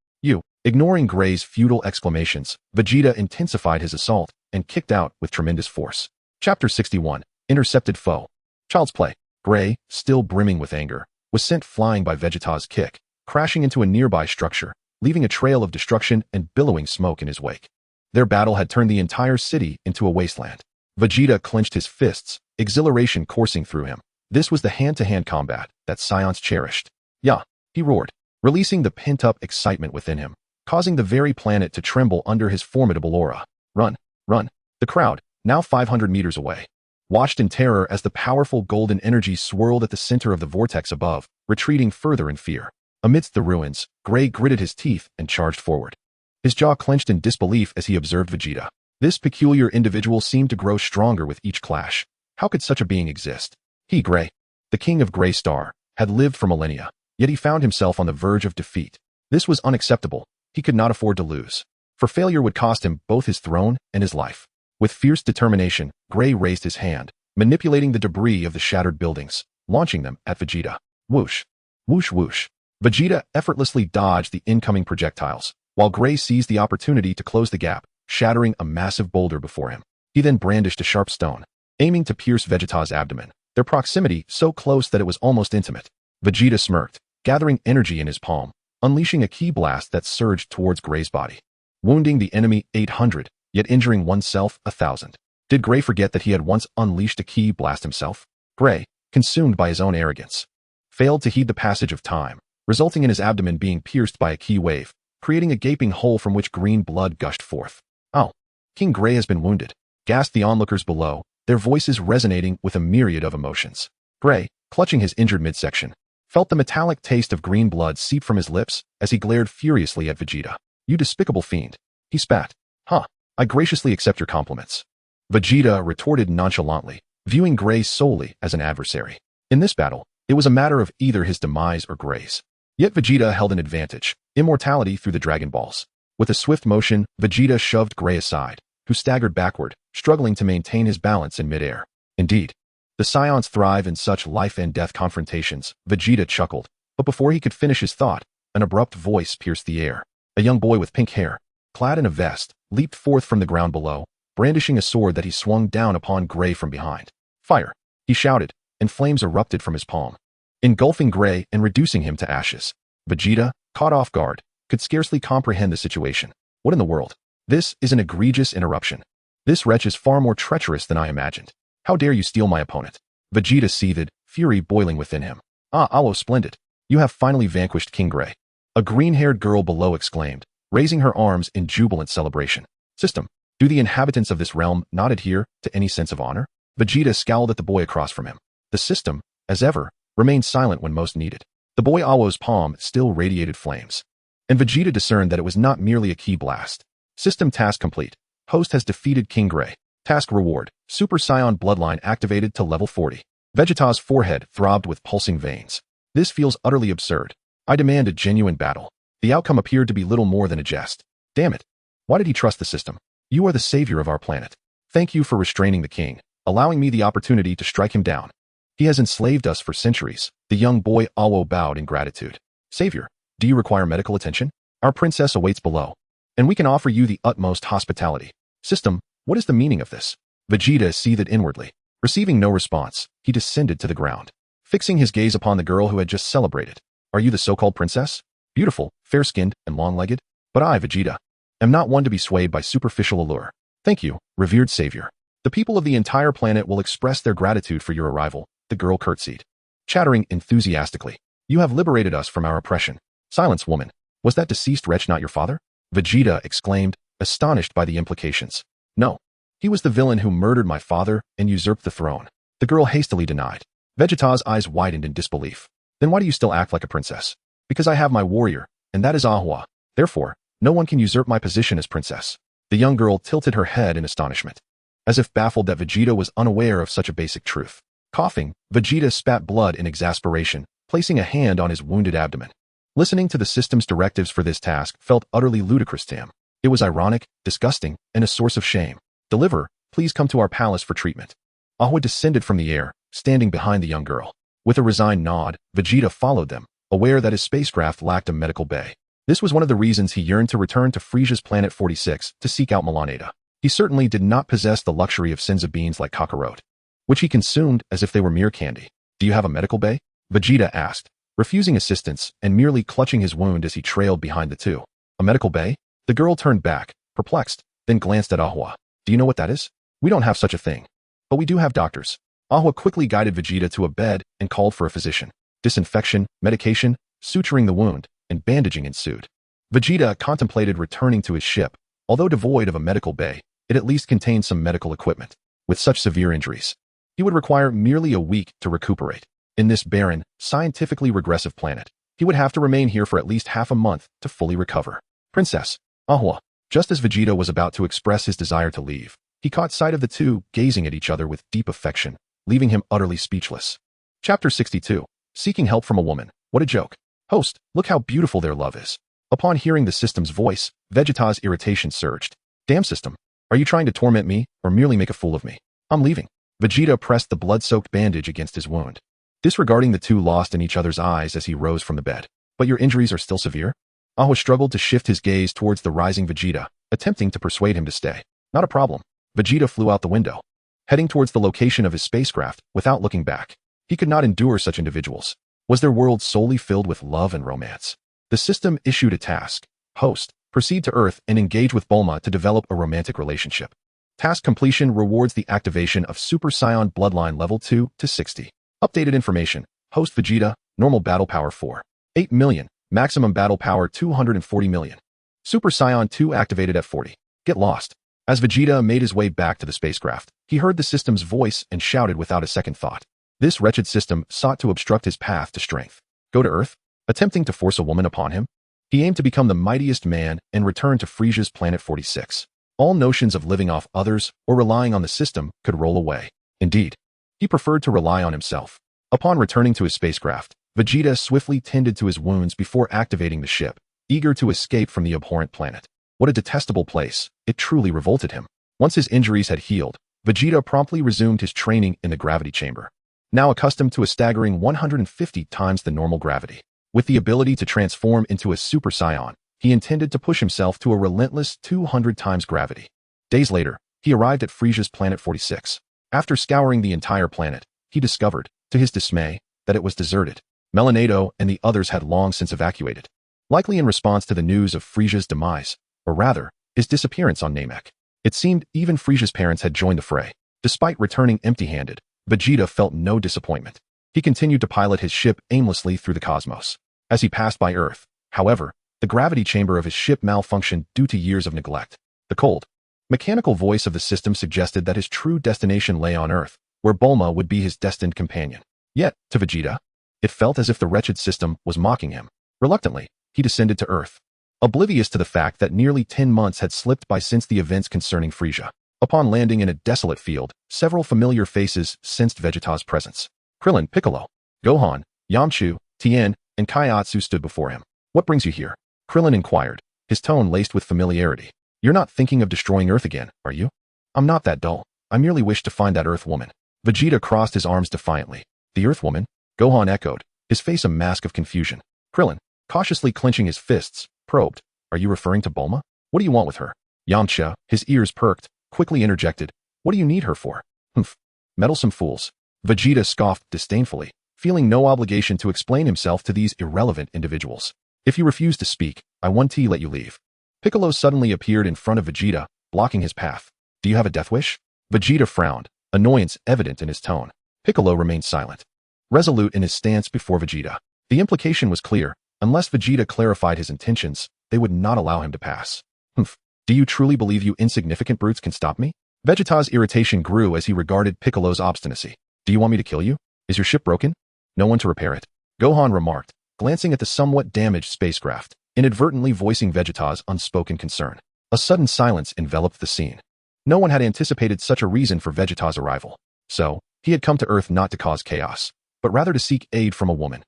Ignoring Grey's futile exclamations, Vegeta intensified his assault, and kicked out with tremendous force. Chapter 61. Intercepted Foe. Child's Play. Gray, still brimming with anger, was sent flying by Vegeta's kick, crashing into a nearby structure, leaving a trail of destruction and billowing smoke in his wake. Their battle had turned the entire city into a wasteland. Vegeta clenched his fists, exhilaration coursing through him. This was the hand-to-hand combat that Saiyans cherished. "Yeah," he roared, releasing the pent-up excitement within him, causing the very planet to tremble under his formidable aura. "Run, run!" The crowd, now 500 meters away, watched in terror as the powerful golden energy swirled at the center of the vortex above, retreating further in fear. Amidst the ruins, Gray gritted his teeth and charged forward. His jaw clenched in disbelief as he observed Vegeta. This peculiar individual seemed to grow stronger with each clash. How could such a being exist? He, Gray, the king of Gray Star, had lived for millennia, yet he found himself on the verge of defeat. This was unacceptable. He could not afford to lose, for failure would cost him both his throne and his life. With fierce determination, Gray raised his hand, manipulating the debris of the shattered buildings, launching them at Vegeta. Whoosh! Whoosh whoosh! Vegeta effortlessly dodged the incoming projectiles, while Gray seized the opportunity to close the gap, shattering a massive boulder before him. He then brandished a sharp stone, aiming to pierce Vegeta's abdomen, their proximity so close that it was almost intimate. Vegeta smirked, gathering energy in his palm, unleashing a ki blast that surged towards Gray's body, wounding the enemy 800, yet injuring oneself 1,000. Did Gray forget that he had once unleashed a ki blast himself? Gray, consumed by his own arrogance, failed to heed the passage of time, resulting in his abdomen being pierced by a ki wave, creating a gaping hole from which green blood gushed forth. "Oh, King Gray has been wounded," gasped the onlookers below, their voices resonating with a myriad of emotions. Gray, clutching his injured midsection, felt the metallic taste of green blood seep from his lips as he glared furiously at Vegeta. "You despicable fiend," he spat. "Huh, I graciously accept your compliments." Vegeta retorted nonchalantly, viewing Gray solely as an adversary. In this battle, it was a matter of either his demise or Gray's. Yet Vegeta held an advantage, immortality through the Dragon Balls. With a swift motion, Vegeta shoved Gray aside, who staggered backward, struggling to maintain his balance in midair. Indeed, the Saiyans thrive in such life-and-death confrontations, Vegeta chuckled, but before he could finish his thought, an abrupt voice pierced the air. A young boy with pink hair, clad in a vest, leaped forth from the ground below, brandishing a sword that he swung down upon Gray from behind. "Fire!" he shouted, and flames erupted from his palm, engulfing Gray and reducing him to ashes. Vegeta, caught off guard, could scarcely comprehend the situation. What in the world? This is an egregious interruption. This wretch is far more treacherous than I imagined. How dare you steal my opponent? Vegeta seethed, fury boiling within him. "Ah, Alo, splendid. You have finally vanquished King Gray," a green-haired girl below exclaimed, raising her arms in jubilant celebration. "System, do the inhabitants of this realm not adhere to any sense of honor?" Vegeta scowled at the boy across from him. The system, as ever, remained silent when most needed. The boy Awo's palm still radiated flames, and Vegeta discerned that it was not merely a ki blast. System task complete. Host has defeated King Gray. Task reward, Super Saiyan bloodline activated to level 40. Vegeta's forehead throbbed with pulsing veins. "This feels utterly absurd. I demand a genuine battle." The outcome appeared to be little more than a jest. Damn it. Why did he trust the system? "You are the savior of our planet. Thank you for restraining the king, allowing me the opportunity to strike him down. He has enslaved us for centuries." The young boy Awo bowed in gratitude. "Savior, do you require medical attention? Our princess awaits below, and we can offer you the utmost hospitality." "System, what is the meaning of this?" Vegeta seethed inwardly. Receiving no response, he descended to the ground, fixing his gaze upon the girl who had just celebrated. "Are you the so-called princess? Beautiful, fair-skinned, and long-legged? But I, Vegeta, am not one to be swayed by superficial allure." "Thank you, revered savior. The people of the entire planet will express their gratitude for your arrival," the girl curtsied, chattering enthusiastically. "You have liberated us from our oppression." "Silence, woman. Was that deceased wretch not your father?" Vegeta exclaimed, astonished by the implications. "No. He was the villain who murdered my father and usurped the throne," the girl hastily denied. Vegeta's eyes widened in disbelief. "Then why do you still act like a princess?" "Because I have my warrior, and that is Ahua. Therefore, no one can usurp my position as princess." The young girl tilted her head in astonishment, as if baffled that Vegeta was unaware of such a basic truth. Coughing, Vegeta spat blood in exasperation, placing a hand on his wounded abdomen. Listening to the system's directives for this task felt utterly ludicrous to him. It was ironic, disgusting, and a source of shame. "Deliver, please come to our palace for treatment." Ahua descended from the air, standing behind the young girl. With a resigned nod, Vegeta followed them, aware that his spacecraft lacked a medical bay. This was one of the reasons he yearned to return to Frieza's planet 46 to seek out Milaneta. He certainly did not possess the luxury of senzu beans like Kakarot, which he consumed as if they were mere candy. Do you have a medical bay? Vegeta asked, refusing assistance and merely clutching his wound as he trailed behind the two. A medical bay? The girl turned back, perplexed, then glanced at Ahua. Do you know what that is? We don't have such a thing. But we do have doctors. Ahua quickly guided Vegeta to a bed and called for a physician. Disinfection, medication, suturing the wound, and bandaging ensued. Vegeta contemplated returning to his ship. Although devoid of a medical bay, it at least contained some medical equipment. With such severe injuries, he would require merely a week to recuperate. In this barren, scientifically regressive planet, he would have to remain here for at least half a month to fully recover. Princess, Ahua. Just as Vegeta was about to express his desire to leave, he caught sight of the two gazing at each other with deep affection, leaving him utterly speechless. Chapter 62. Seeking help from a woman. What a joke. Host, look how beautiful their love is. Upon hearing the system's voice, Vegeta's irritation surged. Damn system. Are you trying to torment me or merely make a fool of me? I'm leaving. Vegeta pressed the blood-soaked bandage against his wound, disregarding the two lost in each other's eyes as he rose from the bed. But your injuries are still severe? Ahua struggled to shift his gaze towards the rising Vegeta, attempting to persuade him to stay. Not a problem. Vegeta flew out the window, heading towards the location of his spacecraft without looking back. He could not endure such individuals. Was their world solely filled with love and romance? The system issued a task. Host, proceed to Earth and engage with Bulma to develop a romantic relationship. Task completion rewards the activation of Super Saiyan Bloodline Level 2 to 60. Updated information. Host Vegeta, normal battle power 4. 8 million. Maximum battle power 240 million. Super Saiyan 2 activated at 40. Get lost. As Vegeta made his way back to the spacecraft, he heard the system's voice and shouted without a second thought. This wretched system sought to obstruct his path to strength. Go to Earth? Attempting to force a woman upon him? He aimed to become the mightiest man and return to Frieza's Planet 46. All notions of living off others or relying on the system could roll away. Indeed, he preferred to rely on himself. Upon returning to his spacecraft, Vegeta swiftly tended to his wounds before activating the ship, eager to escape from the abhorrent planet. What a detestable place. It truly revolted him. Once his injuries had healed, Vegeta promptly resumed his training in the gravity chamber. Now accustomed to a staggering 150 times the normal gravity. With the ability to transform into a Super Saiyan, he intended to push himself to a relentless 200 times gravity. Days later, he arrived at Frieza's Planet 46. After scouring the entire planet, he discovered, to his dismay, that it was deserted. Melanado and the others had long since evacuated, likely in response to the news of Frieza's demise, or rather, his disappearance on Namek. It seemed even Frieza's parents had joined the fray. Despite returning empty-handed, Vegeta felt no disappointment. He continued to pilot his ship aimlessly through the cosmos. As he passed by Earth, however, the gravity chamber of his ship malfunctioned due to years of neglect. The cold, mechanical voice of the system suggested that his true destination lay on Earth, where Bulma would be his destined companion. Yet, to Vegeta, it felt as if the wretched system was mocking him. Reluctantly, he descended to Earth, oblivious to the fact that nearly 10 months had slipped by since the events concerning Frieza. Upon landing in a desolate field, several familiar faces sensed Vegeta's presence. Krillin, Piccolo, Gohan, Yamcha, Tien, and Kaiatsu stood before him. What brings you here? Krillin inquired, his tone laced with familiarity. You're not thinking of destroying Earth again, are you? I'm not that dull. I merely wish to find that Earth woman. Vegeta crossed his arms defiantly. The Earth woman? Gohan echoed, his face a mask of confusion. Krillin, cautiously clenching his fists, probed. Are you referring to Bulma? What do you want with her? Yamcha, his ears perked, quickly interjected. What do you need her for? Humph. Meddlesome fools. Vegeta scoffed disdainfully, feeling no obligation to explain himself to these irrelevant individuals. If you refuse to speak, I want to let you leave. Piccolo suddenly appeared in front of Vegeta, blocking his path. Do you have a death wish? Vegeta frowned, annoyance evident in his tone. Piccolo remained silent, resolute in his stance before Vegeta. The implication was clear. Unless Vegeta clarified his intentions, they would not allow him to pass. Humph. Do you truly believe you insignificant brutes can stop me? Vegeta's irritation grew as he regarded Piccolo's obstinacy. Do you want me to kill you? Is your ship broken? No one to repair it. Gohan remarked, glancing at the somewhat damaged spacecraft, inadvertently voicing Vegeta's unspoken concern. A sudden silence enveloped the scene. No one had anticipated such a reason for Vegeta's arrival. So, he had come to Earth not to cause chaos, but rather to seek aid from a woman.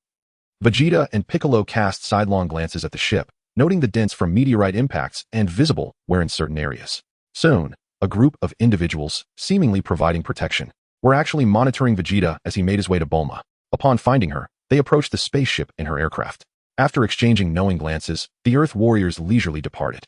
Vegeta and Piccolo cast sidelong glances at the ship, noting the dents from meteorite impacts and visible where in certain areas. Soon, a group of individuals, seemingly providing protection, were actually monitoring Vegeta as he made his way to Bulma. Upon finding her, they approached the spaceship in her aircraft. After exchanging knowing glances, the Earth warriors leisurely departed.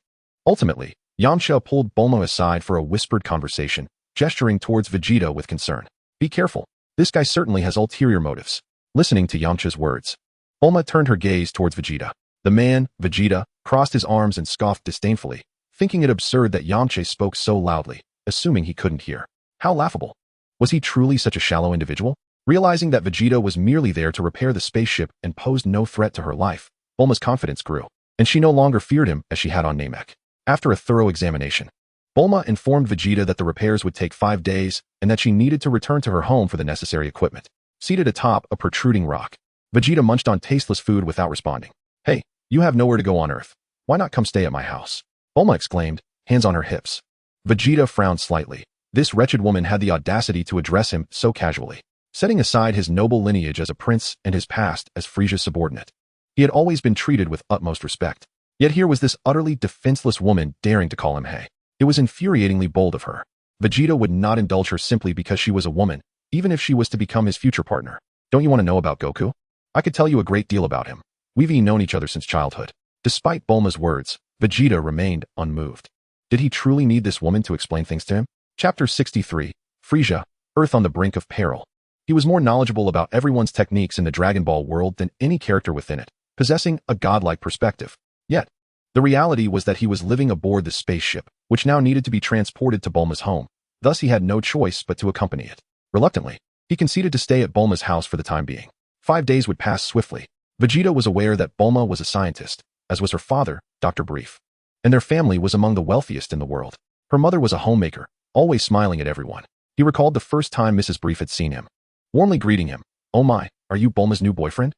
Ultimately, Yamcha pulled Bulma aside for a whispered conversation, gesturing towards Vegeta with concern. Be careful. This guy certainly has ulterior motives. Listening to Yamcha's words, Bulma turned her gaze towards Vegeta. The man, Vegeta, crossed his arms and scoffed disdainfully, thinking it absurd that Yamcha spoke so loudly, assuming he couldn't hear. How laughable. Was he truly such a shallow individual? Realizing that Vegeta was merely there to repair the spaceship and posed no threat to her life, Bulma's confidence grew, and she no longer feared him as she had on Namek. After a thorough examination, Bulma informed Vegeta that the repairs would take 5 days and that she needed to return to her home for the necessary equipment. Seated atop a protruding rock, Vegeta munched on tasteless food without responding. Hey, you have nowhere to go on Earth. Why not come stay at my house? Bulma exclaimed, hands on her hips. Vegeta frowned slightly. This wretched woman had the audacity to address him so casually, setting aside his noble lineage as a prince and his past as Frieza's subordinate. He had always been treated with utmost respect. Yet here was this utterly defenseless woman daring to call him hey. It was infuriatingly bold of her. Vegeta would not indulge her simply because she was a woman, even if she was to become his future partner. Don't you want to know about Goku? I could tell you a great deal about him. We've known each other since childhood. Despite Bulma's words, Vegeta remained unmoved. Did he truly need this woman to explain things to him? Chapter 63, Frieza, Earth on the Brink of Peril. He was more knowledgeable about everyone's techniques in the Dragon Ball world than any character within it, possessing a godlike perspective. Yet, the reality was that he was living aboard the spaceship, which now needed to be transported to Bulma's home. Thus he had no choice but to accompany it. Reluctantly, he conceded to stay at Bulma's house for the time being. 5 days would pass swiftly. Vegeta was aware that Bulma was a scientist, as was her father, Dr. Brief, and their family was among the wealthiest in the world. Her mother was a homemaker, always smiling at everyone. He recalled the first time Mrs. Brief had seen him, warmly greeting him. Oh my, are you Bulma's new boyfriend?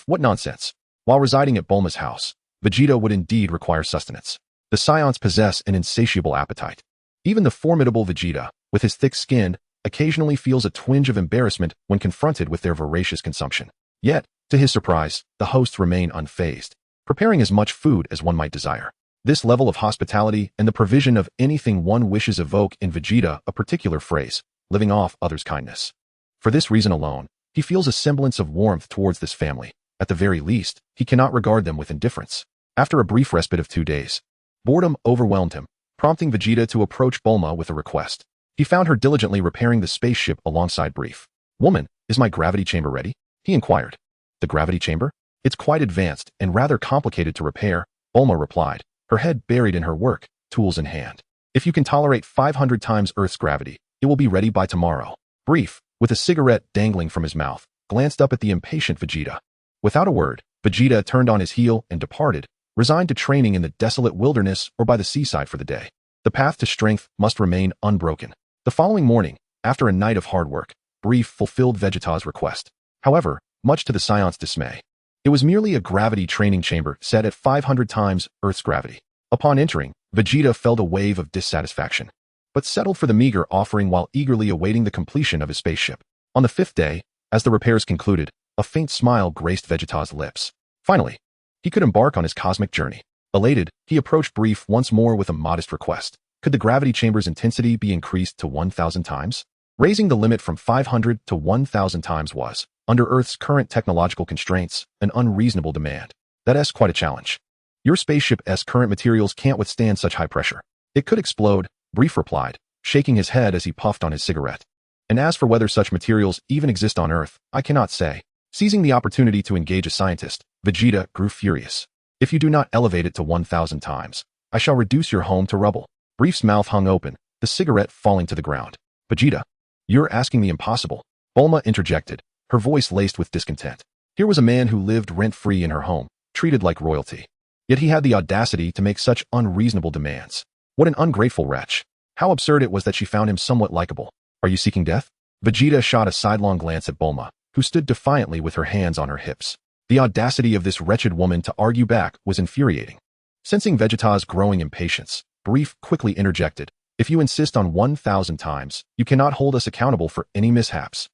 What nonsense. While residing at Bulma's house, Vegeta would indeed require sustenance. The Saiyans possess an insatiable appetite. Even the formidable Vegeta, with his thick skin, occasionally feels a twinge of embarrassment when confronted with their voracious consumption. Yet, to his surprise, the hosts remain unfazed, preparing as much food as one might desire. This level of hospitality and the provision of anything one wishes evoke in Vegeta a particular phrase, living off others' kindness. For this reason alone, he feels a semblance of warmth towards this family. At the very least, he cannot regard them with indifference. After a brief respite of 2 days, boredom overwhelmed him, prompting Vegeta to approach Bulma with a request. He found her diligently repairing the spaceship alongside Brief. Woman, is my gravity chamber ready? He inquired. The gravity chamber? It's quite advanced and rather complicated to repair, Bulma replied, her head buried in her work, tools in hand. If you can tolerate 500 times Earth's gravity, it will be ready by tomorrow. Brief, with a cigarette dangling from his mouth, glanced up at the impatient Vegeta. Without a word, Vegeta turned on his heel and departed, resigned to training in the desolate wilderness or by the seaside for the day. The path to strength must remain unbroken. The following morning, after a night of hard work, Brief fulfilled Vegeta's request. However, much to the Saiyans' dismay, it was merely a gravity training chamber set at 500 times Earth's gravity. Upon entering, Vegeta felt a wave of dissatisfaction, but settled for the meager offering while eagerly awaiting the completion of his spaceship. On the 5th day, as the repairs concluded, a faint smile graced Vegeta's lips. Finally, he could embark on his cosmic journey. Elated, he approached Brief once more with a modest request. Could the gravity chamber's intensity be increased to 1,000 times? Raising the limit from 500 to 1,000 times was, under Earth's current technological constraints, an unreasonable demand. That's quite a challenge. Your spaceship's current materials can't withstand such high pressure. It could explode, Brief replied, shaking his head as he puffed on his cigarette. And as for whether such materials even exist on Earth, I cannot say. Seizing the opportunity to engage a scientist, Vegeta grew furious. If you do not elevate it to 1,000 times, I shall reduce your home to rubble. Brief's mouth hung open, the cigarette falling to the ground. Vegeta, you're asking the impossible. Bulma interjected, her voice laced with discontent. Here was a man who lived rent-free in her home, treated like royalty. Yet he had the audacity to make such unreasonable demands. What an ungrateful wretch. How absurd it was that she found him somewhat likable. Are you seeking death? Vegeta shot a sidelong glance at Bulma, who stood defiantly with her hands on her hips. The audacity of this wretched woman to argue back was infuriating. Sensing Vegeta's growing impatience, Brief quickly interjected. If you insist on 1,000 times, you cannot hold us accountable for any mishaps.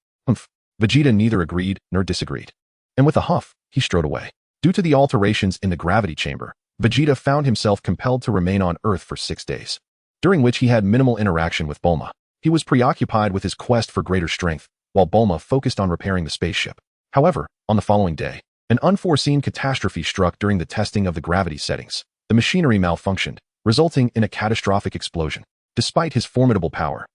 Vegeta neither agreed nor disagreed. And with a huff, he strode away. Due to the alterations in the gravity chamber, Vegeta found himself compelled to remain on Earth for 6 days, during which he had minimal interaction with Bulma. He was preoccupied with his quest for greater strength, while Bulma focused on repairing the spaceship. However, on the following day, an unforeseen catastrophe struck during the testing of the gravity settings. The machinery malfunctioned, resulting in a catastrophic explosion. Despite his formidable power,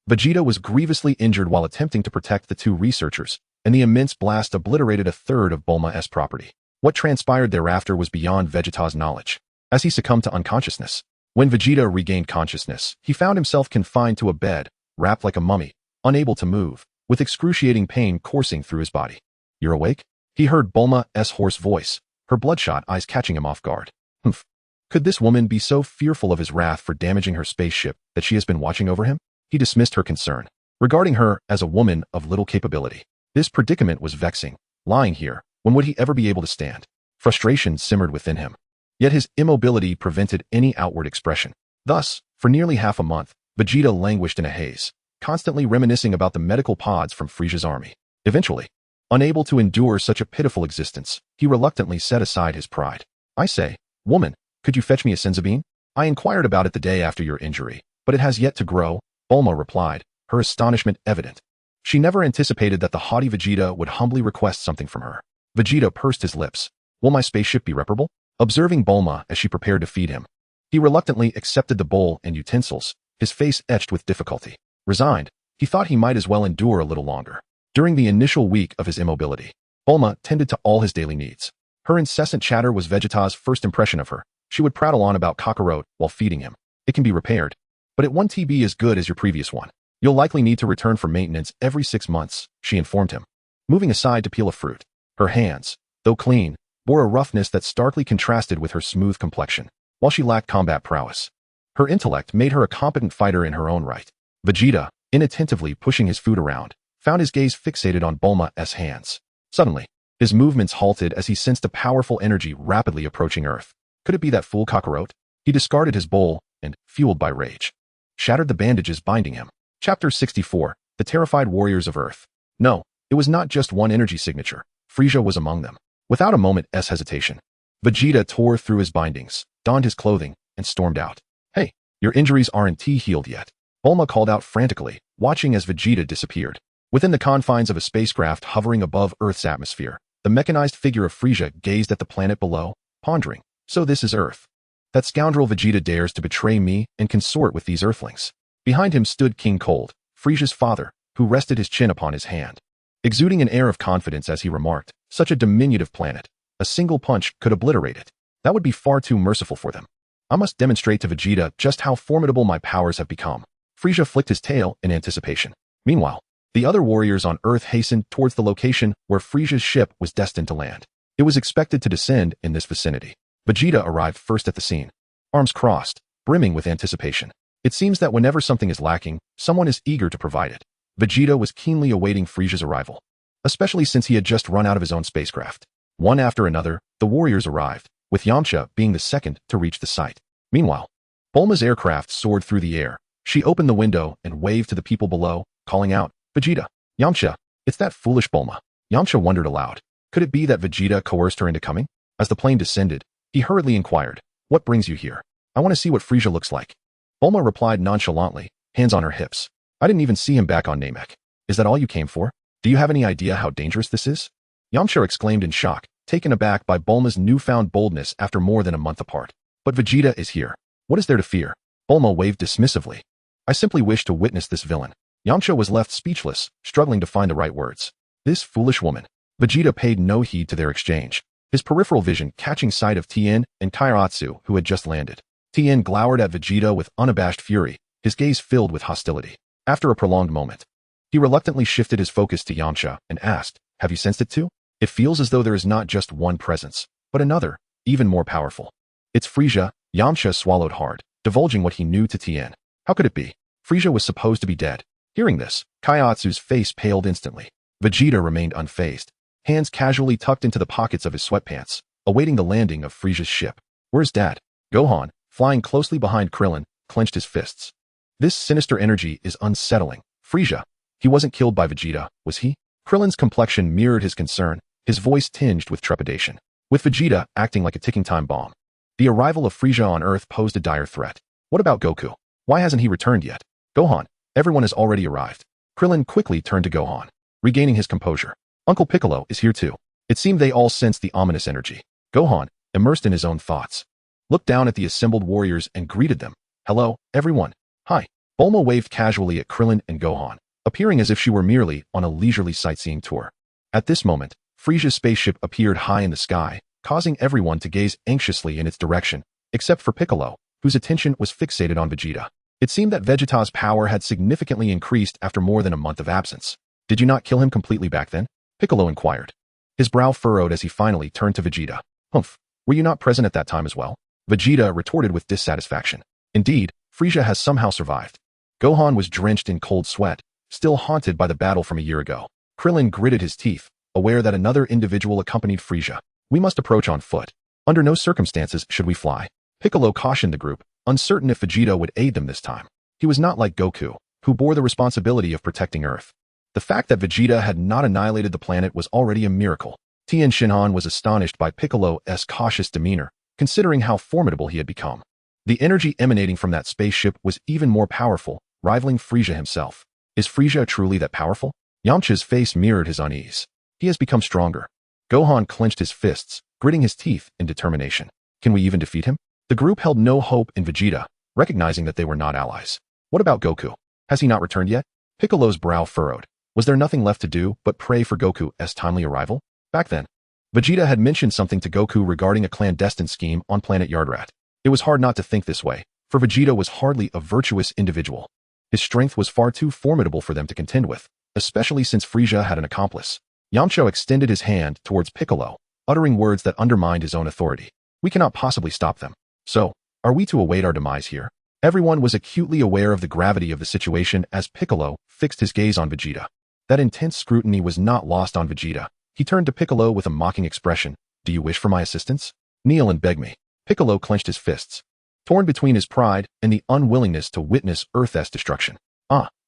Vegeta was grievously injured while attempting to protect the two researchers, and the immense blast obliterated a third of Bulma's property. What transpired thereafter was beyond Vegeta's knowledge, as he succumbed to unconsciousness. When Vegeta regained consciousness, he found himself confined to a bed, wrapped like a mummy, unable to move, with excruciating pain coursing through his body. "You're awake?" He heard Bulma's hoarse voice, her bloodshot eyes catching him off guard. Humph. Could this woman be so fearful of his wrath for damaging her spaceship that she has been watching over him? He dismissed her concern, regarding her as a woman of little capability. This predicament was vexing. Lying here, when would he ever be able to stand? Frustration simmered within him. Yet his immobility prevented any outward expression. Thus, for nearly half a month, Vegeta languished in a haze, constantly reminiscing about the medical pods from Frieza's army. Eventually, unable to endure such a pitiful existence, he reluctantly set aside his pride. "I say, woman, could you fetch me a Sensibine? I inquired about it the day after your injury, but it has yet to grow," Bulma replied, her astonishment evident. She never anticipated that the haughty Vegeta would humbly request something from her. Vegeta pursed his lips. "Will my spaceship be reparable?" Observing Bulma as she prepared to feed him, he reluctantly accepted the bowl and utensils, his face etched with difficulty. Resigned, he thought he might as well endure a little longer. During the initial week of his immobility, Bulma tended to all his daily needs. Her incessant chatter was Vegeta's first impression of her. She would prattle on about Kakarot while feeding him. "It can be repaired, but it won't be as good as your previous one. You'll likely need to return for maintenance every 6 months, she informed him. Moving aside to peel a fruit, her hands, though clean, bore a roughness that starkly contrasted with her smooth complexion. While she lacked combat prowess, her intellect made her a competent fighter in her own right. Vegeta, inattentively pushing his food around, found his gaze fixated on Bulma's hands. Suddenly, his movements halted as he sensed a powerful energy rapidly approaching Earth. Could it be that fool Kakarot? He discarded his bowl and, fueled by rage, shattered the bandages binding him. Chapter 64, The Terrified Warriors of Earth. No, it was not just one energy signature. Frieza was among them. Without a moment's hesitation, Vegeta tore through his bindings, donned his clothing, and stormed out. "Hey, your injuries aren't healed yet," Bulma called out frantically, watching as Vegeta disappeared. Within the confines of a spacecraft hovering above Earth's atmosphere, the mechanized figure of Frieza gazed at the planet below, pondering. "So this is Earth. That scoundrel Vegeta dares to betray me and consort with these Earthlings." Behind him stood King Cold, Frieza's father, who rested his chin upon his hand, exuding an air of confidence as he remarked, "Such a diminutive planet. A single punch could obliterate it. That would be far too merciful for them. I must demonstrate to Vegeta just how formidable my powers have become." Frieza flicked his tail in anticipation. Meanwhile, the other warriors on Earth hastened towards the location where Frieza's ship was destined to land. It was expected to descend in this vicinity. Vegeta arrived first at the scene, arms crossed, brimming with anticipation. It seems that whenever something is lacking, someone is eager to provide it. Vegeta was keenly awaiting Frieza's arrival, especially since he had just run out of his own spacecraft. One after another, the warriors arrived, with Yamcha being the second to reach the site. Meanwhile, Bulma's aircraft soared through the air. She opened the window and waved to the people below, calling out, "Vegeta, Yamcha, it's that foolish Bulma." Yamcha wondered aloud. Could it be that Vegeta coerced her into coming? As the plane descended, he hurriedly inquired, "What brings you here?" "I want to see what Frieza looks like." Bulma replied nonchalantly, hands on her hips. "I didn't even see him back on Namek. Is that all you came for? Do you have any idea how dangerous this is?" Yamcha exclaimed in shock, taken aback by Bulma's newfound boldness after more than a month apart. "But Vegeta is here. What is there to fear?" Bulma waved dismissively. "I simply wish to witness this villain." Yamcha was left speechless, struggling to find the right words. This foolish woman. Vegeta paid no heed to their exchange, his peripheral vision catching sight of Tien and Kairatsu, who had just landed. Tien glowered at Vegeta with unabashed fury, his gaze filled with hostility. After a prolonged moment, he reluctantly shifted his focus to Yamcha and asked, "Have you sensed it too? It feels as though there is not just one presence, but another, even more powerful." "It's Frieza." Yamcha swallowed hard, divulging what he knew to Tien. How could it be? Frieza was supposed to be dead. Hearing this, Kaiatsu's face paled instantly. Vegeta remained unfazed, hands casually tucked into the pockets of his sweatpants, awaiting the landing of Frieza's ship. "Where's Dad?" Gohan, flying closely behind Krillin, clenched his fists. This sinister energy is unsettling. Frieza, he wasn't killed by Vegeta, was he? Krillin's complexion mirrored his concern, his voice tinged with trepidation. With Vegeta acting like a ticking time bomb, the arrival of Frieza on Earth posed a dire threat. What about Goku? Why hasn't he returned yet? Gohan, everyone has already arrived. Krillin quickly turned to Gohan, regaining his composure. Uncle Piccolo is here too. It seemed they all sensed the ominous energy. Gohan, immersed in his own thoughts, looked down at the assembled warriors and greeted them. Hello, everyone. Hi. Bulma waved casually at Krillin and Gohan, appearing as if she were merely on a leisurely sightseeing tour. At this moment, Frieza's spaceship appeared high in the sky, causing everyone to gaze anxiously in its direction, except for Piccolo, whose attention was fixated on Vegeta. It seemed that Vegeta's power had significantly increased after more than a month of absence. Did you not kill him completely back then? Piccolo inquired. His brow furrowed as he finally turned to Vegeta. Humph, were you not present at that time as well? Vegeta retorted with dissatisfaction. Indeed, Frieza has somehow survived. Gohan was drenched in cold sweat, still haunted by the battle from a year ago. Krillin gritted his teeth, aware that another individual accompanied Frieza. We must approach on foot. Under no circumstances should we fly. Piccolo cautioned the group, uncertain if Vegeta would aid them this time. He was not like Goku, who bore the responsibility of protecting Earth. The fact that Vegeta had not annihilated the planet was already a miracle. Tien Shinhan was astonished by Piccolo's cautious demeanor, considering how formidable he had become. The energy emanating from that spaceship was even more powerful, rivaling Frieza himself. Is Frieza truly that powerful? Yamcha's face mirrored his unease. He has become stronger. Gohan clenched his fists, gritting his teeth in determination. Can we even defeat him? The group held no hope in Vegeta, recognizing that they were not allies. What about Goku? Has he not returned yet? Piccolo's brow furrowed. Was there nothing left to do but pray for Goku's timely arrival? Back then, Vegeta had mentioned something to Goku regarding a clandestine scheme on planet Yardrat. It was hard not to think this way, for Vegeta was hardly a virtuous individual. His strength was far too formidable for them to contend with, especially since Frieza had an accomplice. Yamcha extended his hand towards Piccolo, uttering words that undermined his own authority. We cannot possibly stop them. So, are we to await our demise here? Everyone was acutely aware of the gravity of the situation as Piccolo fixed his gaze on Vegeta. That intense scrutiny was not lost on Vegeta. He turned to Piccolo with a mocking expression. Do you wish for my assistance? Kneel and beg me. Piccolo clenched his fists, torn between his pride and the unwillingness to witness Earth's destruction.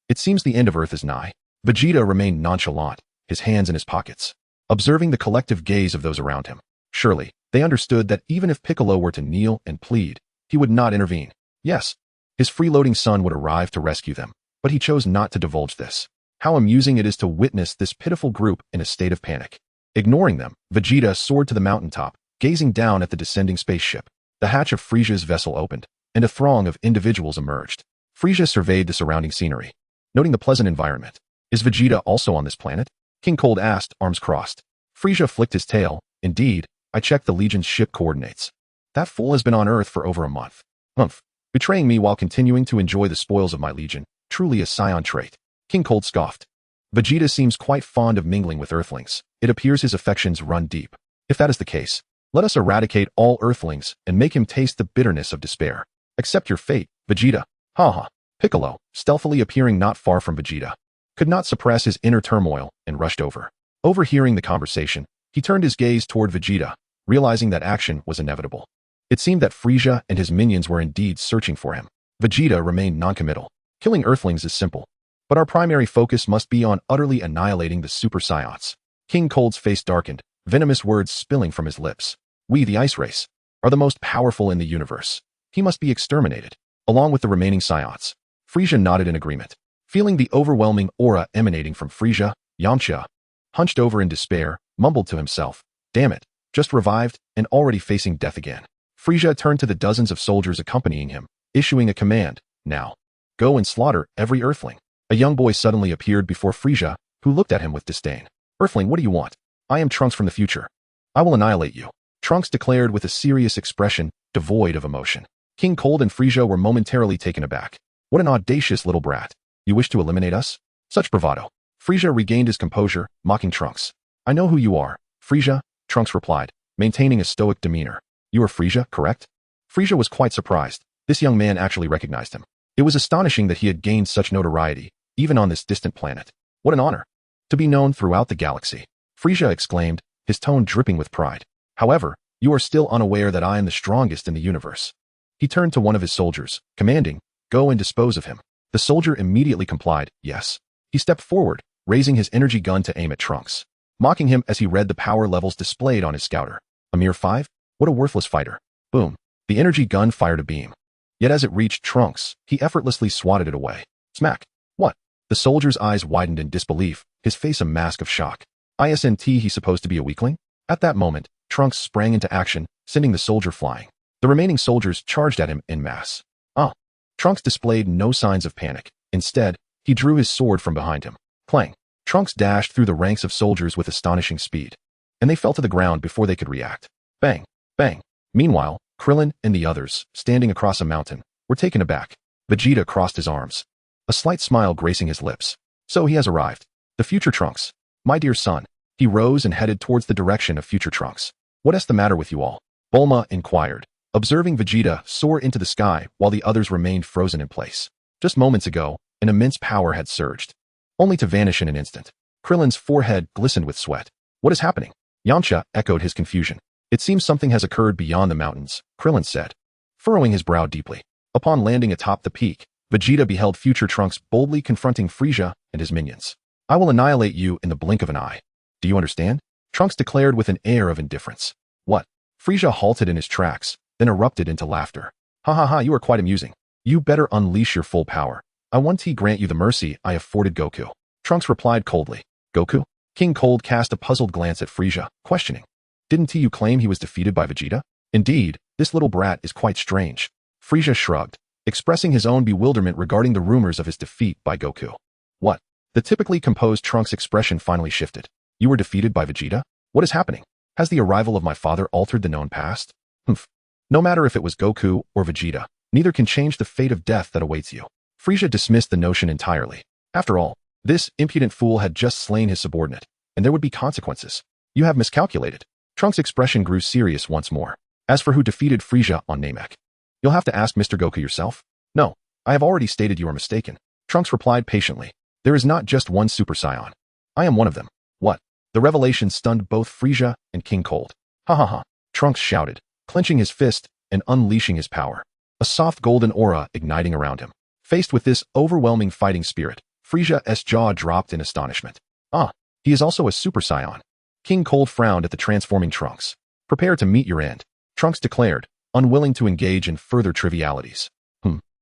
It seems the end of Earth is nigh. Vegeta remained nonchalant, his hands in his pockets, observing the collective gaze of those around him. Surely, they understood that even if Piccolo were to kneel and plead, he would not intervene. Yes, his freeloading son would arrive to rescue them, but he chose not to divulge this. How amusing it is to witness this pitiful group in a state of panic. Ignoring them, Vegeta soared to the mountaintop, gazing down at the descending spaceship. The hatch of Frieza's vessel opened, and a throng of individuals emerged. Frieza surveyed the surrounding scenery, noting the pleasant environment. Is Vegeta also on this planet? King Cold asked, arms crossed. Frieza flicked his tail. Indeed, I checked the Legion's ship coordinates. That fool has been on Earth for over a month. Humph. Betraying me while continuing to enjoy the spoils of my Legion. Truly a Saiyan trait. King Cold scoffed. Vegeta seems quite fond of mingling with Earthlings. It appears his affections run deep. If that is the case, let us eradicate all Earthlings and make him taste the bitterness of despair. Accept your fate, Vegeta. Haha. Piccolo, stealthily appearing not far from Vegeta, could not suppress his inner turmoil and rushed over. Overhearing the conversation, he turned his gaze toward Vegeta, realizing that action was inevitable. It seemed that Frieza and his minions were indeed searching for him. Vegeta remained noncommittal. Killing Earthlings is simple, but our primary focus must be on utterly annihilating the Super Saiyans. King Cold's face darkened, venomous words spilling from his lips. We, the Ice Race, are the most powerful in the universe. He must be exterminated, along with the remaining Saiyans. Frieza nodded in agreement. Feeling the overwhelming aura emanating from Frieza, Yamcha, hunched over in despair, mumbled to himself, damn it, just revived and already facing death again. Frieza turned to the dozens of soldiers accompanying him, issuing a command. Now, go and slaughter every Earthling. A young boy suddenly appeared before Frieza, who looked at him with disdain. Earthling, what do you want? I am Trunks from the future. I will annihilate you. Trunks declared with a serious expression, devoid of emotion. King Cold and Frieza were momentarily taken aback. What an audacious little brat. You wish to eliminate us? Such bravado. Frieza regained his composure, mocking Trunks. I know who you are, Frieza, Trunks replied, maintaining a stoic demeanor. You are Frieza, correct? Frieza was quite surprised. This young man actually recognized him. It was astonishing that he had gained such notoriety, even on this distant planet. What an honor. To be known throughout the galaxy. Frieza exclaimed, his tone dripping with pride. However, you are still unaware that I am the strongest in the universe. He turned to one of his soldiers, commanding, go and dispose of him. The soldier immediately complied, yes. He stepped forward, raising his energy gun to aim at Trunks, mocking him as he read the power levels displayed on his scouter. A mere 5? What a worthless fighter. Boom. The energy gun fired a beam. Yet as it reached Trunks, he effortlessly swatted it away. Smack. What? The soldier's eyes widened in disbelief, his face a mask of shock. Isn't he supposed to be a weakling? At that moment, Trunks sprang into action, sending the soldier flying. The remaining soldiers charged at him en masse. Ah! Trunks displayed no signs of panic. Instead, he drew his sword from behind him. Clang! Trunks dashed through the ranks of soldiers with astonishing speed, and they fell to the ground before they could react. Bang! Bang! Meanwhile, Krillin and the others, standing across a mountain, were taken aback. Vegeta crossed his arms, a slight smile gracing his lips. So he has arrived. The future Trunks. My dear son. He rose and headed towards the direction of future Trunks. What's the matter with you all? Bulma inquired, observing Vegeta soar into the sky while the others remained frozen in place. Just moments ago, an immense power had surged, only to vanish in an instant. Krillin's forehead glistened with sweat. What is happening? Yamcha echoed his confusion. It seems something has occurred beyond the mountains, Krillin said, furrowing his brow deeply. Upon landing atop the peak, Vegeta beheld future Trunks boldly confronting Frieza and his minions. I will annihilate you in the blink of an eye. Do you understand? Trunks declared with an air of indifference. What? Frieza halted in his tracks, then erupted into laughter. Ha ha ha, you are quite amusing. You better unleash your full power. I want to grant you the mercy I afforded Goku. Trunks replied coldly. Goku? King Cold cast a puzzled glance at Frieza, questioning. Didn't you claim he was defeated by Vegeta? Indeed, this little brat is quite strange. Frieza shrugged, expressing his own bewilderment regarding the rumors of his defeat by Goku. What? The typically composed Trunks' expression finally shifted. You were defeated by Vegeta? What is happening? Has the arrival of my father altered the known past? Humph. No matter if it was Goku or Vegeta, neither can change the fate of death that awaits you. Frieza dismissed the notion entirely. After all, this impudent fool had just slain his subordinate, and there would be consequences. You have miscalculated. Trunks' expression grew serious once more. As for who defeated Frieza on Namek, you'll have to ask Mr. Goku yourself. No, I have already stated you are mistaken. Trunks replied patiently. There is not just one Super Saiyan. I am one of them. What? The revelation stunned both Frieza and King Cold. Ha ha ha. Trunks shouted, clenching his fist and unleashing his power. A soft golden aura igniting around him. Faced with this overwhelming fighting spirit, Frieza's jaw dropped in astonishment. Ah, he is also a Super Saiyan. King Cold frowned at the transforming Trunks. Prepare to meet your end, Trunks declared, unwilling to engage in further trivialities.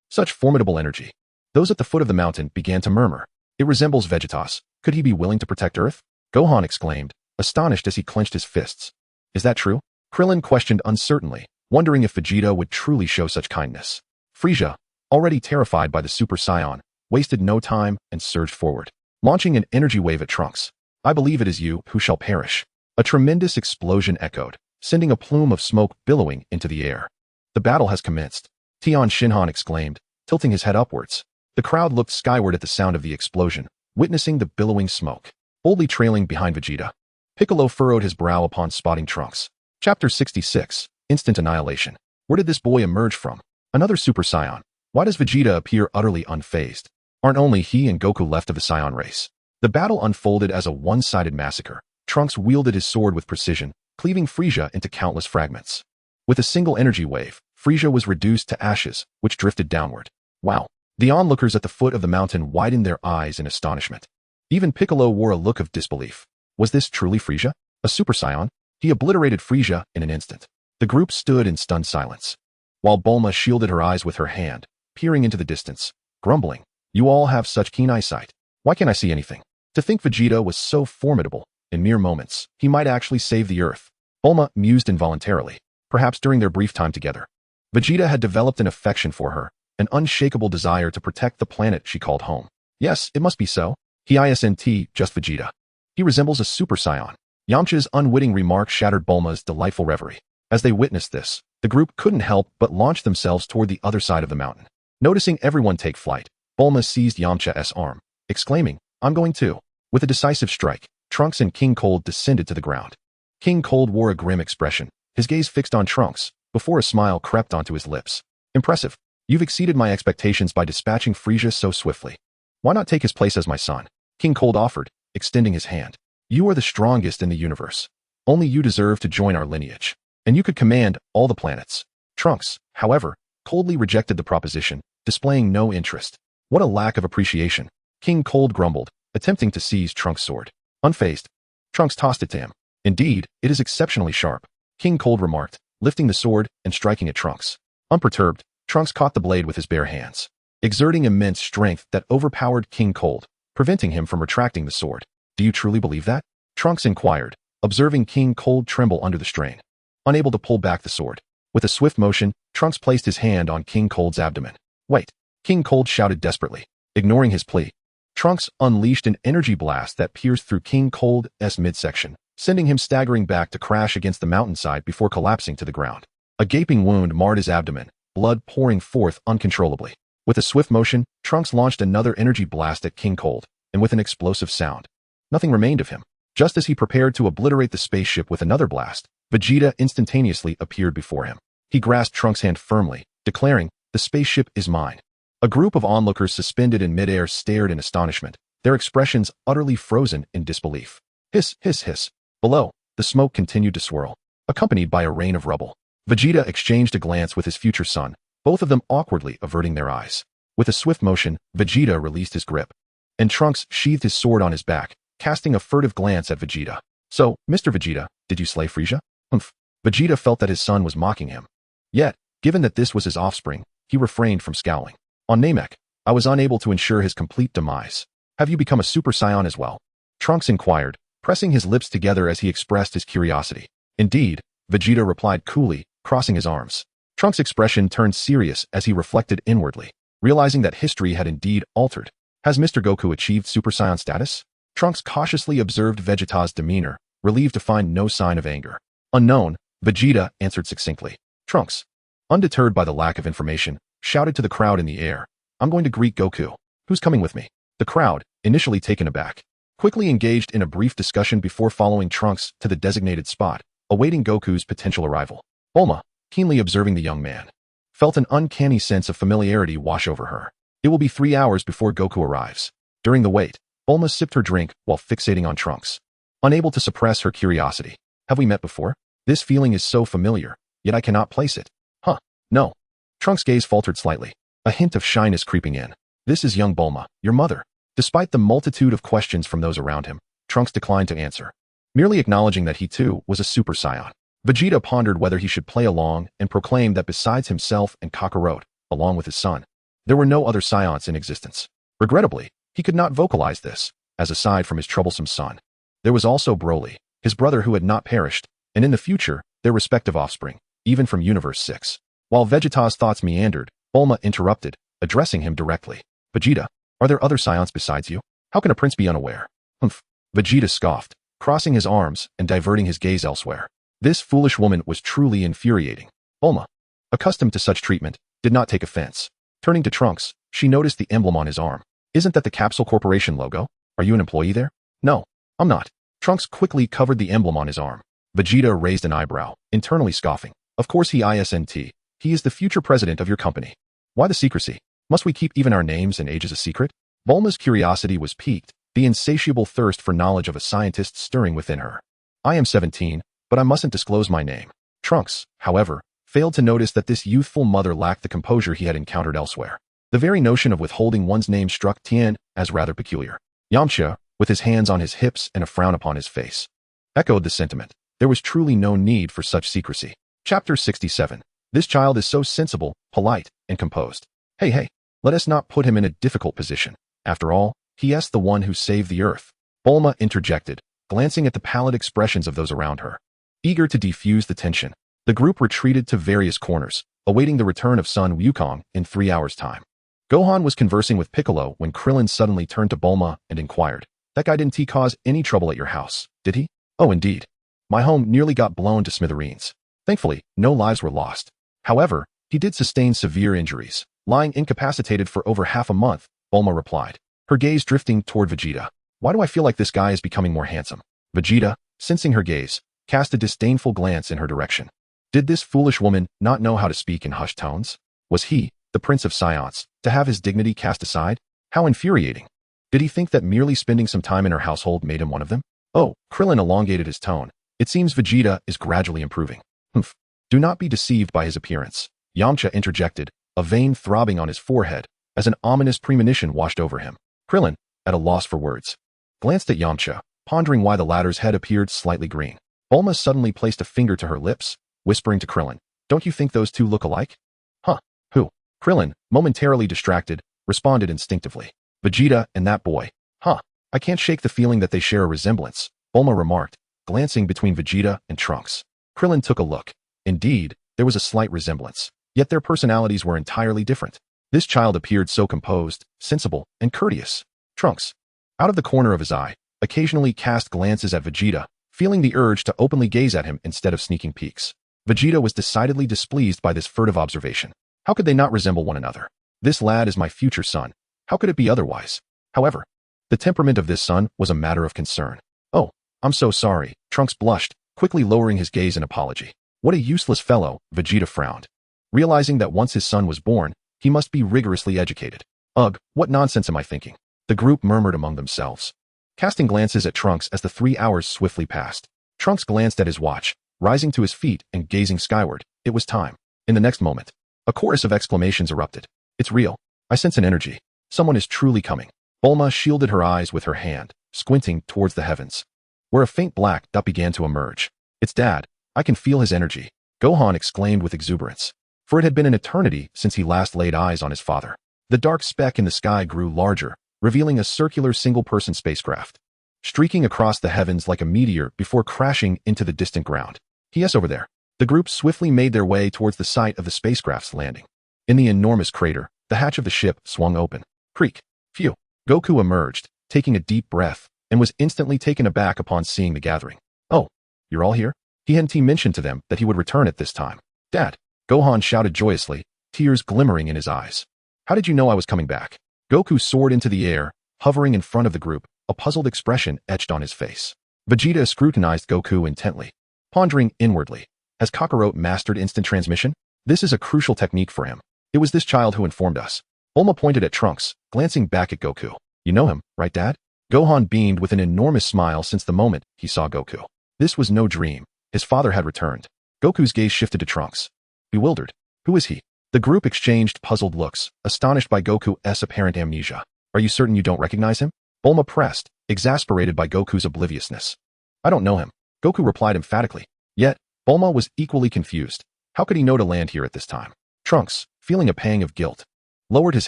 Such formidable energy. Those at the foot of the mountain began to murmur. It resembles Vegeta's. Could he be willing to protect Earth? Gohan exclaimed, astonished as he clenched his fists. Is that true? Krillin questioned uncertainly, wondering if Vegeta would truly show such kindness. Frieza, already terrified by the Super Saiyan, wasted no time and surged forward, launching an energy wave at Trunks. I believe it is you who shall perish. A tremendous explosion echoed, sending a plume of smoke billowing into the air. The battle has commenced, Tian Shinhan exclaimed, tilting his head upwards. The crowd looked skyward at the sound of the explosion, witnessing the billowing smoke, boldly trailing behind Vegeta. Piccolo furrowed his brow upon spotting Trunks. Chapter 66, Instant Annihilation. Where did this boy emerge from? Another Super Saiyan. Why does Vegeta appear utterly unfazed? Aren't only he and Goku left of the Saiyan race? The battle unfolded as a one-sided massacre. Trunks wielded his sword with precision, cleaving Frieza into countless fragments. With a single energy wave, Frieza was reduced to ashes, which drifted downward. Wow. The onlookers at the foot of the mountain widened their eyes in astonishment. Even Piccolo wore a look of disbelief. Was this truly Frieza? A Super Saiyan? He obliterated Frieza in an instant. The group stood in stunned silence, while Bulma shielded her eyes with her hand, peering into the distance, grumbling. You all have such keen eyesight. Why can't I see anything? To think Vegeta was so formidable, in mere moments, he might actually save the Earth. Bulma mused involuntarily, perhaps during their brief time together. Vegeta had developed an affection for her, an unshakable desire to protect the planet she called home. Yes, it must be so. He isn't just Vegeta. He resembles a Super Saiyan. Yamcha's unwitting remark shattered Bulma's delightful reverie. As they witnessed this, the group couldn't help but launch themselves toward the other side of the mountain. Noticing everyone take flight, Bulma seized Yamcha's arm, exclaiming, I'm going too. With a decisive strike, Trunks and King Cold descended to the ground. King Cold wore a grim expression, his gaze fixed on Trunks, before a smile crept onto his lips. Impressive. You've exceeded my expectations by dispatching Frieza so swiftly. Why not take his place as my son? King Cold offered, extending his hand. You are the strongest in the universe. Only you deserve to join our lineage, and you could command all the planets. Trunks, however, coldly rejected the proposition, displaying no interest. What a lack of appreciation. King Cold grumbled, attempting to seize Trunks' sword. Unfazed, Trunks tossed it to him. Indeed, it is exceptionally sharp, King Cold remarked, lifting the sword and striking at Trunks. Unperturbed, Trunks caught the blade with his bare hands, exerting immense strength that overpowered King Cold, preventing him from retracting the sword. Do you truly believe that? Trunks inquired, observing King Cold tremble under the strain. Unable to pull back the sword. With a swift motion, Trunks placed his hand on King Cold's abdomen. Wait! King Cold shouted desperately. Ignoring his plea, Trunks unleashed an energy blast that pierced through King Cold's midsection, sending him staggering back to crash against the mountainside before collapsing to the ground. A gaping wound marred his abdomen, blood pouring forth uncontrollably. With a swift motion, Trunks launched another energy blast at King Cold, and with an explosive sound, nothing remained of him. Just as he prepared to obliterate the spaceship with another blast, Vegeta instantaneously appeared before him. He grasped Trunks' hand firmly, declaring, "The spaceship is mine." A group of onlookers suspended in midair stared in astonishment, their expressions utterly frozen in disbelief. Hiss, hiss, hiss. Below, the smoke continued to swirl, accompanied by a rain of rubble. Vegeta exchanged a glance with his future son, both of them awkwardly averting their eyes. With a swift motion, Vegeta released his grip, and Trunks sheathed his sword on his back, casting a furtive glance at Vegeta. "So, Mr. Vegeta, did you slay Frieza?" Humph. Vegeta felt that his son was mocking him. Yet, given that this was his offspring, he refrained from scowling. "On Namek, I was unable to ensure his complete demise. Have you become a Super Saiyan as well?" Trunks inquired, pressing his lips together as he expressed his curiosity. "Indeed," Vegeta replied coolly, crossing his arms. Trunks' expression turned serious as he reflected inwardly, realizing that history had indeed altered. "Has Mr. Goku achieved Super Saiyan status?" Trunks cautiously observed Vegeta's demeanor, relieved to find no sign of anger. "Unknown," Vegeta answered succinctly. Trunks, undeterred by the lack of information, shouted to the crowd in the air, "I'm going to greet Goku. Who's coming with me?" The crowd, initially taken aback, quickly engaged in a brief discussion before following Trunks to the designated spot, awaiting Goku's potential arrival. Bulma, keenly observing the young man, felt an uncanny sense of familiarity wash over her. It will be 3 hours before Goku arrives. During the wait, Bulma sipped her drink while fixating on Trunks, unable to suppress her curiosity. "Have we met before? This feeling is so familiar, yet I cannot place it." "Huh, no." Trunks' gaze faltered slightly, a hint of shyness creeping in. "This is young Bulma, your mother." Despite the multitude of questions from those around him, Trunks declined to answer, merely acknowledging that he too was a Super Saiyan. Vegeta pondered whether he should play along and proclaimed that besides himself and Kakarot, along with his son, there were no other Saiyans in existence. Regrettably, he could not vocalize this, as aside from his troublesome son, there was also Broly, his brother who had not perished, and in the future, their respective offspring, even from Universe 6. While Vegeta's thoughts meandered, Bulma interrupted, addressing him directly. "Vegeta, are there other Saiyans besides you? How can a prince be unaware?" "Humph." Vegeta scoffed, crossing his arms and diverting his gaze elsewhere. This foolish woman was truly infuriating. Bulma, accustomed to such treatment, did not take offense. Turning to Trunks, she noticed the emblem on his arm. "Isn't that the Capsule Corporation logo? Are you an employee there?" "No, I'm not." Trunks quickly covered the emblem on his arm. Vegeta raised an eyebrow, internally scoffing. "Of course he isn't. He is the future president of your company. Why the secrecy? Must we keep even our names and ages a secret?" Bulma's curiosity was piqued, the insatiable thirst for knowledge of a scientist stirring within her. "I am 17, but I mustn't disclose my name." Trunks, however, failed to notice that this youthful mother lacked the composure he had encountered elsewhere. The very notion of withholding one's name struck Tien as rather peculiar. Yamcha, with his hands on his hips and a frown upon his face, echoed the sentiment. There was truly no need for such secrecy. Chapter 67. This child is so sensible, polite, and composed. Hey, let us not put him in a difficult position. After all, he is the one who saved the earth." Bulma interjected, glancing at the pallid expressions of those around her. Eager to defuse the tension, the group retreated to various corners, awaiting the return of Sun Wukong in 3 hours' time. Gohan was conversing with Piccolo when Krillin suddenly turned to Bulma and inquired, "That guy didn't cause any trouble at your house, did he?" "Oh, indeed. My home nearly got blown to smithereens. Thankfully, no lives were lost. However, he did sustain severe injuries, lying incapacitated for over half a month," Bulma replied, her gaze drifting toward Vegeta. "Why do I feel like this guy is becoming more handsome?" Vegeta, sensing her gaze, cast a disdainful glance in her direction. Did this foolish woman not know how to speak in hushed tones? Was he, the Prince of Science, to have his dignity cast aside? How infuriating. Did he think that merely spending some time in her household made him one of them? "Oh," Krillin elongated his tone. "It seems Vegeta is gradually improving." "Humph. Do not be deceived by his appearance," Yamcha interjected, a vein throbbing on his forehead, as an ominous premonition washed over him. Krillin, at a loss for words, glanced at Yamcha, pondering why the latter's head appeared slightly green. Bulma suddenly placed a finger to her lips, whispering to Krillin, "Don't you think those two look alike?" "Huh, who?" Krillin, momentarily distracted, responded instinctively. "Vegeta and that boy." "Huh, I can't shake the feeling that they share a resemblance," Bulma remarked, glancing between Vegeta and Trunks. Krillin took a look. Indeed, there was a slight resemblance, yet their personalities were entirely different. This child appeared so composed, sensible, and courteous. Trunks, out of the corner of his eye, occasionally cast glances at Vegeta, feeling the urge to openly gaze at him instead of sneaking peeks. Vegeta was decidedly displeased by this furtive observation. How could they not resemble one another? This lad is my future son. How could it be otherwise? However, the temperament of this son was a matter of concern. Oh, I'm so sorry, Trunks blushed, quickly lowering his gaze in apology. What a useless fellow, Vegeta frowned. Realizing that once his son was born, he must be rigorously educated. Ugh, what nonsense am I thinking? The group murmured among themselves, casting glances at Trunks as the 3 hours swiftly passed. Trunks glanced at his watch, rising to his feet and gazing skyward. It was time. In the next moment, a chorus of exclamations erupted. It's real. I sense an energy. Someone is truly coming. Bulma shielded her eyes with her hand, squinting towards the heavens, where a faint black dot began to emerge. It's Dad. I can feel his energy, Gohan exclaimed with exuberance, for it had been an eternity since he last laid eyes on his father. The dark speck in the sky grew larger, revealing a circular single-person spacecraft, streaking across the heavens like a meteor before crashing into the distant ground. Yes, over there. The group swiftly made their way towards the site of the spacecraft's landing. In the enormous crater, the hatch of the ship swung open. Creak. Phew. Goku emerged, taking a deep breath, and was instantly taken aback upon seeing the gathering. Oh, you're all here? He hadn't mentioned to them that he would return at this time. Dad. Gohan shouted joyously, tears glimmering in his eyes. How did you know I was coming back? Goku soared into the air, hovering in front of the group, a puzzled expression etched on his face. Vegeta scrutinized Goku intently, pondering inwardly. Has Kakarot mastered instant transmission? This is a crucial technique for him. It was this child who informed us. Bulma pointed at Trunks, glancing back at Goku. You know him, right, Dad? Gohan beamed with an enormous smile since the moment he saw Goku. This was no dream. His father had returned. Goku's gaze shifted to Trunks. Bewildered. Who is he? The group exchanged puzzled looks, astonished by Goku's apparent amnesia. Are you certain you don't recognize him? Bulma pressed, exasperated by Goku's obliviousness. I don't know him, Goku replied emphatically. Yet, Bulma was equally confused. How could he know to land here at this time? Trunks, feeling a pang of guilt, lowered his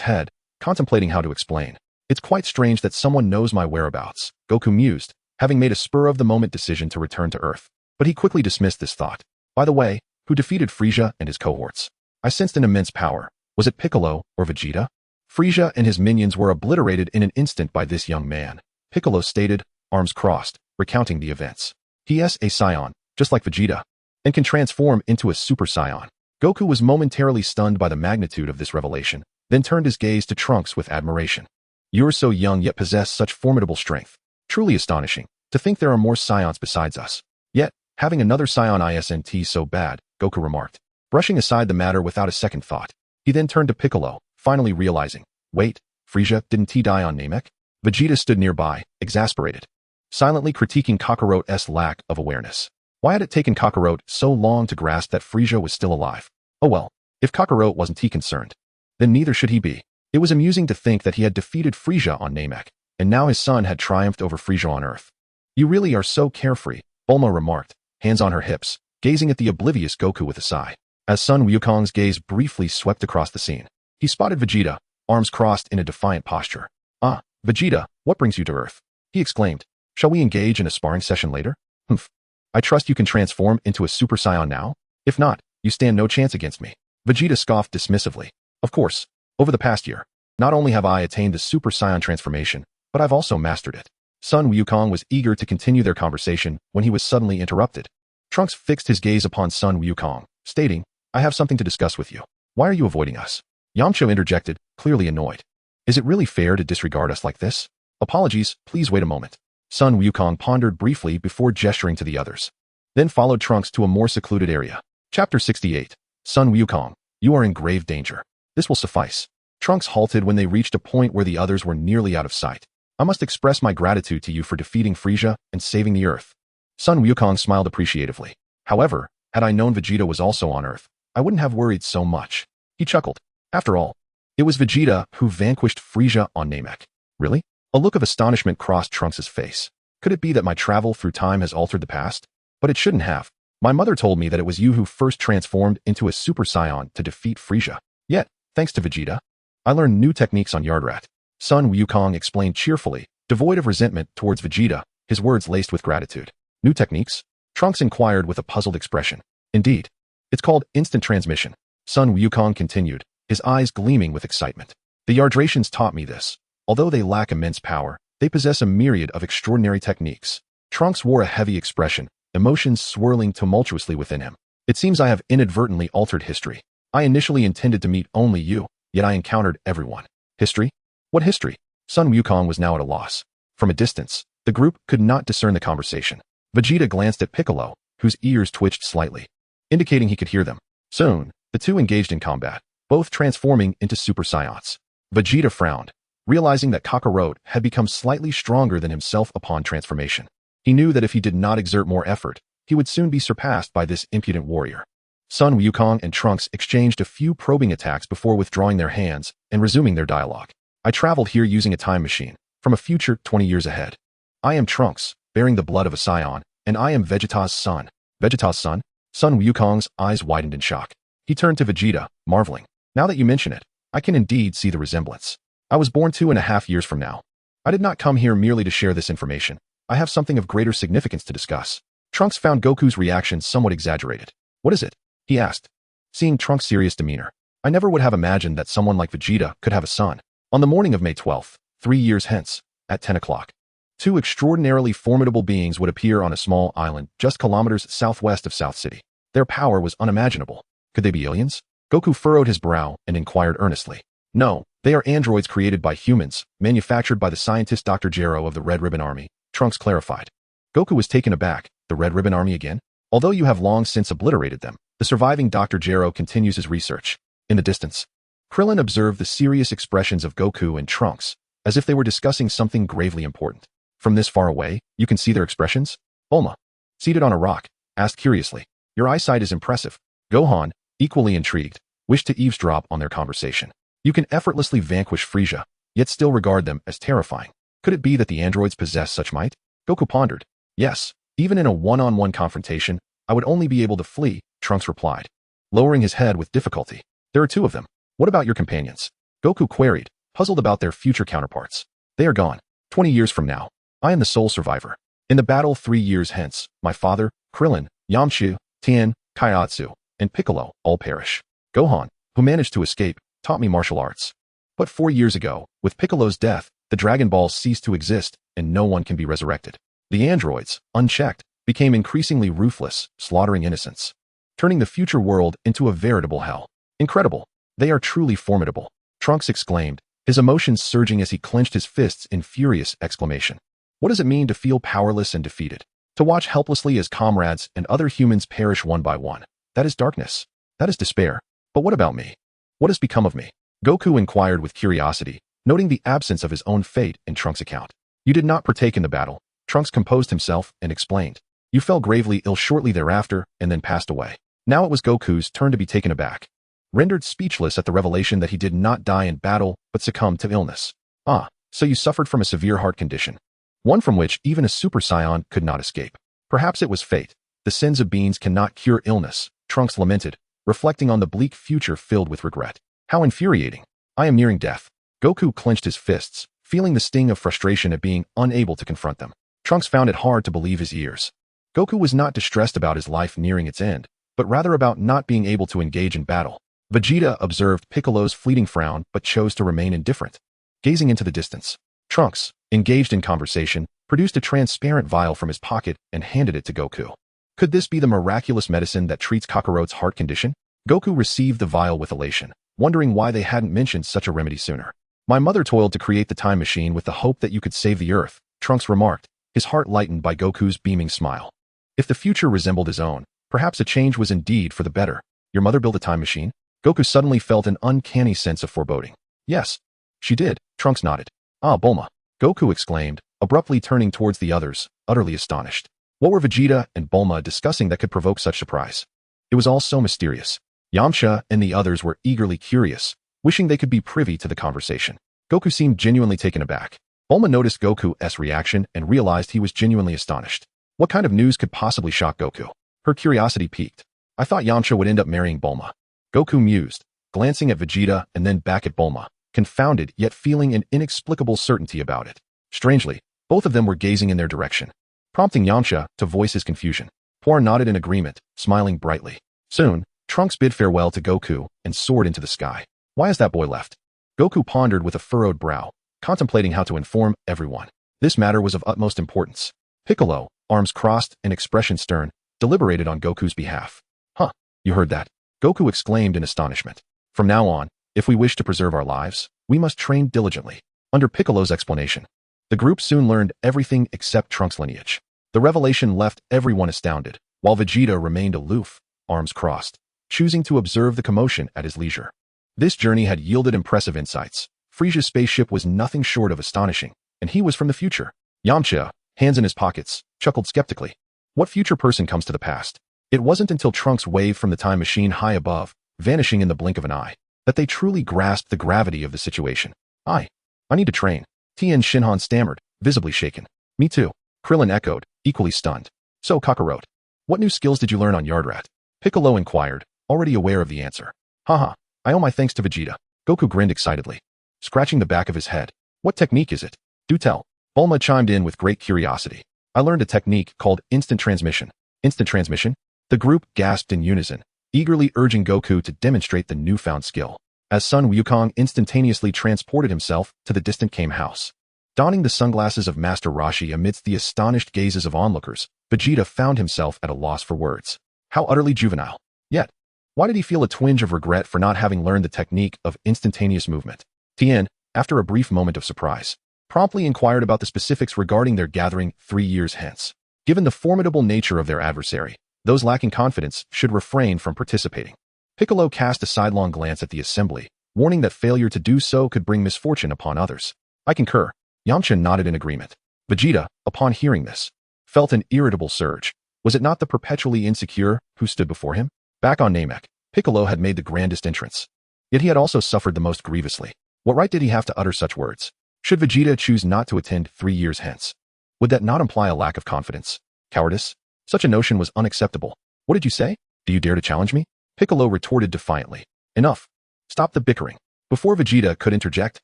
head, contemplating how to explain. It's quite strange that someone knows my whereabouts, Goku mused, having made a spur-of-the-moment decision to return to Earth. But he quickly dismissed this thought. By the way, who defeated Frieza and his cohorts? I sensed an immense power. Was it Piccolo or Vegeta? Frieza and his minions were obliterated in an instant by this young man, Piccolo stated, arms crossed, recounting the events. He is a Saiyan, just like Vegeta, and can transform into a Super Saiyan. Goku was momentarily stunned by the magnitude of this revelation, then turned his gaze to Trunks with admiration. You're so young yet possess such formidable strength. Truly astonishing. To think there are more Saiyans besides us. Yet, having another Saiyan isn't so bad, Goku remarked, brushing aside the matter without a second thought. He then turned to Piccolo, finally realizing, wait, Frieza, didn't he die on Namek? Vegeta stood nearby, exasperated, silently critiquing Kakarot's lack of awareness. Why had it taken Kakarot so long to grasp that Frieza was still alive? Oh well, if Kakarot wasn't concerned, then neither should he be. It was amusing to think that he had defeated Frieza on Namek, and now his son had triumphed over Frieza on Earth. You really are so carefree, Bulma remarked, hands on her hips, gazing at the oblivious Goku with a sigh. As Sun Wukong's gaze briefly swept across the scene, he spotted Vegeta, arms crossed in a defiant posture. Ah, Vegeta, what brings you to Earth? He exclaimed. Shall we engage in a sparring session later? Humph. I trust you can transform into a Super Saiyan now? If not, you stand no chance against me. Vegeta scoffed dismissively. Of course, over the past year, not only have I attained the Super Saiyan transformation, but I've also mastered it. Sun Wukong was eager to continue their conversation when he was suddenly interrupted. Trunks fixed his gaze upon Sun Wukong, stating, I have something to discuss with you. Why are you avoiding us? Yamcha interjected, clearly annoyed. Is it really fair to disregard us like this? Apologies, please wait a moment. Sun Wukong pondered briefly before gesturing to the others, then followed Trunks to a more secluded area. Chapter 68. Sun Wukong, you are in grave danger. This will suffice. Trunks halted when they reached a point where the others were nearly out of sight. I must express my gratitude to you for defeating Frieza and saving the Earth. Sun Wukong smiled appreciatively. However, had I known Vegeta was also on Earth, I wouldn't have worried so much. He chuckled. After all, it was Vegeta who vanquished Frieza on Namek. Really? A look of astonishment crossed Trunks' face. Could it be that my travel through time has altered the past? But it shouldn't have. My mother told me that it was you who first transformed into a Super Saiyan to defeat Frieza. Yet, thanks to Vegeta, I learned new techniques on Yardrat. Sun Wukong explained cheerfully, devoid of resentment towards Vegeta, his words laced with gratitude. New techniques? Trunks inquired with a puzzled expression. Indeed. It's called instant transmission. Sun Wukong continued, his eyes gleaming with excitement. The Yardratians taught me this. Although they lack immense power, they possess a myriad of extraordinary techniques. Trunks wore a heavy expression, emotions swirling tumultuously within him. It seems I have inadvertently altered history. I initially intended to meet only you, yet I encountered everyone. History? What history? Sun Wukong was now at a loss. From a distance, the group could not discern the conversation. Vegeta glanced at Piccolo, whose ears twitched slightly, indicating he could hear them. Soon, the two engaged in combat, both transforming into Super Saiyans. Vegeta frowned, realizing that Kakarot had become slightly stronger than himself upon transformation. He knew that if he did not exert more effort, he would soon be surpassed by this impudent warrior. Sun Wukong and Trunks exchanged a few probing attacks before withdrawing their hands and resuming their dialogue. I traveled here using a time machine, from a future 20 years ahead. I am Trunks, bearing the blood of a Saiyan, and I am Vegeta's son. Vegeta's son? Sun Wukong's eyes widened in shock. He turned to Vegeta, marveling. Now that you mention it, I can indeed see the resemblance. I was born 2.5 years from now. I did not come here merely to share this information. I have something of greater significance to discuss. Trunks found Goku's reaction somewhat exaggerated. What is it? He asked. Seeing Trunks' serious demeanor, I never would have imagined that someone like Vegeta could have a son. On the morning of May 12th, 3 years hence, at 10 o'clock, two extraordinarily formidable beings would appear on a small island just kilometers southwest of South City. Their power was unimaginable. Could they be aliens? Goku furrowed his brow and inquired earnestly. No, they are androids created by humans, manufactured by the scientist Dr. Gero of the Red Ribbon Army, Trunks clarified. Goku was taken aback. The Red Ribbon Army again? Although you have long since obliterated them, the surviving Dr. Gero continues his research. In the distance, Krillin observed the serious expressions of Goku and Trunks, as if they were discussing something gravely important. From this far away, you can see their expressions? Bulma, seated on a rock, asked curiously. Your eyesight is impressive. Gohan, equally intrigued, wished to eavesdrop on their conversation. You can effortlessly vanquish Frieza, yet still regard them as terrifying. Could it be that the androids possess such might? Goku pondered. Yes, even in a one-on-one confrontation, I would only be able to flee, Trunks replied, lowering his head with difficulty. There are two of them. What about your companions? Goku queried, puzzled about their future counterparts. They are gone. 20 years from now, I am the sole survivor. In the battle 3 years hence, my father, Krillin, Yamcha, Tien, Kaiatsu, and Piccolo all perish. Gohan, who managed to escape, taught me martial arts. But 4 years ago, with Piccolo's death, the Dragon Balls ceased to exist, and no one can be resurrected. The androids, unchecked, became increasingly ruthless, slaughtering innocents, turning the future world into a veritable hell. Incredible. They are truly formidable, Trunks exclaimed, his emotions surging as he clenched his fists in furious exclamation. What does it mean to feel powerless and defeated? To watch helplessly as comrades and other humans perish one by one. That is darkness. That is despair. But what about me? What has become of me? Goku inquired with curiosity, noting the absence of his own fate in Trunks' account. You did not partake in the battle. Trunks composed himself and explained. You fell gravely ill shortly thereafter and then passed away. Now it was Goku's turn to be taken aback, rendered speechless at the revelation that he did not die in battle but succumbed to illness. Ah, so you suffered from a severe heart condition, one from which even a Super Saiyan could not escape. Perhaps it was fate. The sins of beings cannot cure illness, Trunks lamented, reflecting on the bleak future filled with regret. How infuriating. I am nearing death. Goku clenched his fists, feeling the sting of frustration at being unable to confront them. Trunks found it hard to believe his ears. Goku was not distressed about his life nearing its end, but rather about not being able to engage in battle. Vegeta observed Piccolo's fleeting frown but chose to remain indifferent. Gazing into the distance, Trunks, engaged in conversation, produced a transparent vial from his pocket and handed it to Goku. Could this be the miraculous medicine that treats Kakarot's heart condition? Goku received the vial with elation, wondering why they hadn't mentioned such a remedy sooner. My mother toiled to create the time machine with the hope that you could save the Earth, Trunks remarked, his heart lightened by Goku's beaming smile. If the future resembled his own, perhaps a change was indeed for the better. Your mother built a time machine? Goku suddenly felt an uncanny sense of foreboding. Yes, she did, Trunks nodded. Ah, Bulma, Goku exclaimed, abruptly turning towards the others, utterly astonished. What were Vegeta and Bulma discussing that could provoke such surprise? It was all so mysterious. Yamcha and the others were eagerly curious, wishing they could be privy to the conversation. Goku seemed genuinely taken aback. Bulma noticed Goku's reaction and realized he was genuinely astonished. What kind of news could possibly shock Goku? Her curiosity piqued. I thought Yamcha would end up marrying Bulma. Goku mused, glancing at Vegeta and then back at Bulma, confounded yet feeling an inexplicable certainty about it. Strangely, both of them were gazing in their direction, prompting Yamcha to voice his confusion. Puar nodded in agreement, smiling brightly. Soon, Trunks bid farewell to Goku and soared into the sky. Why has that boy left? Goku pondered with a furrowed brow, contemplating how to inform everyone. This matter was of utmost importance. Piccolo, arms crossed and expression stern, deliberated on Goku's behalf. Huh, you heard that? Goku exclaimed in astonishment. From now on, if we wish to preserve our lives, we must train diligently. Under Piccolo's explanation, the group soon learned everything except Trunks' lineage. The revelation left everyone astounded, while Vegeta remained aloof, arms crossed, choosing to observe the commotion at his leisure. This journey had yielded impressive insights. Frieza's spaceship was nothing short of astonishing, and he was from the future. Yamcha, hands in his pockets, chuckled skeptically. What future person comes to the past? It wasn't until Trunks waved from the time machine high above, vanishing in the blink of an eye, that they truly grasped the gravity of the situation. I need to train. Tien Shinhan stammered, visibly shaken. Me too. Krillin echoed, equally stunned. So Kakarot, what new skills did you learn on Yardrat? Piccolo inquired, already aware of the answer. Haha, I owe my thanks to Vegeta. Goku grinned excitedly, scratching the back of his head. What technique is it? Do tell. Bulma chimed in with great curiosity. I learned a technique called instant transmission. Instant transmission? The group gasped in unison, eagerly urging Goku to demonstrate the newfound skill. As Sun Wukong instantaneously transported himself to the distant Kame house. Donning the sunglasses of Master Roshi amidst the astonished gazes of onlookers, Vegeta found himself at a loss for words. How utterly juvenile. Yet, why did he feel a twinge of regret for not having learned the technique of instantaneous movement? Tien, after a brief moment of surprise, promptly inquired about the specifics regarding their gathering 3 years hence. Given the formidable nature of their adversary, those lacking confidence should refrain from participating. Piccolo cast a sidelong glance at the assembly, warning that failure to do so could bring misfortune upon others. I concur. Yamcha nodded in agreement. Vegeta, upon hearing this, felt an irritable surge. Was it not the perpetually insecure who stood before him? Back on Namek, Piccolo had made the grandest entrance. Yet he had also suffered the most grievously. What right did he have to utter such words? Should Vegeta choose not to attend 3 years hence? Would that not imply a lack of confidence? Cowardice? Such a notion was unacceptable. What did you say? Do you dare to challenge me? Piccolo retorted defiantly. Enough. Stop the bickering. Before Vegeta could interject,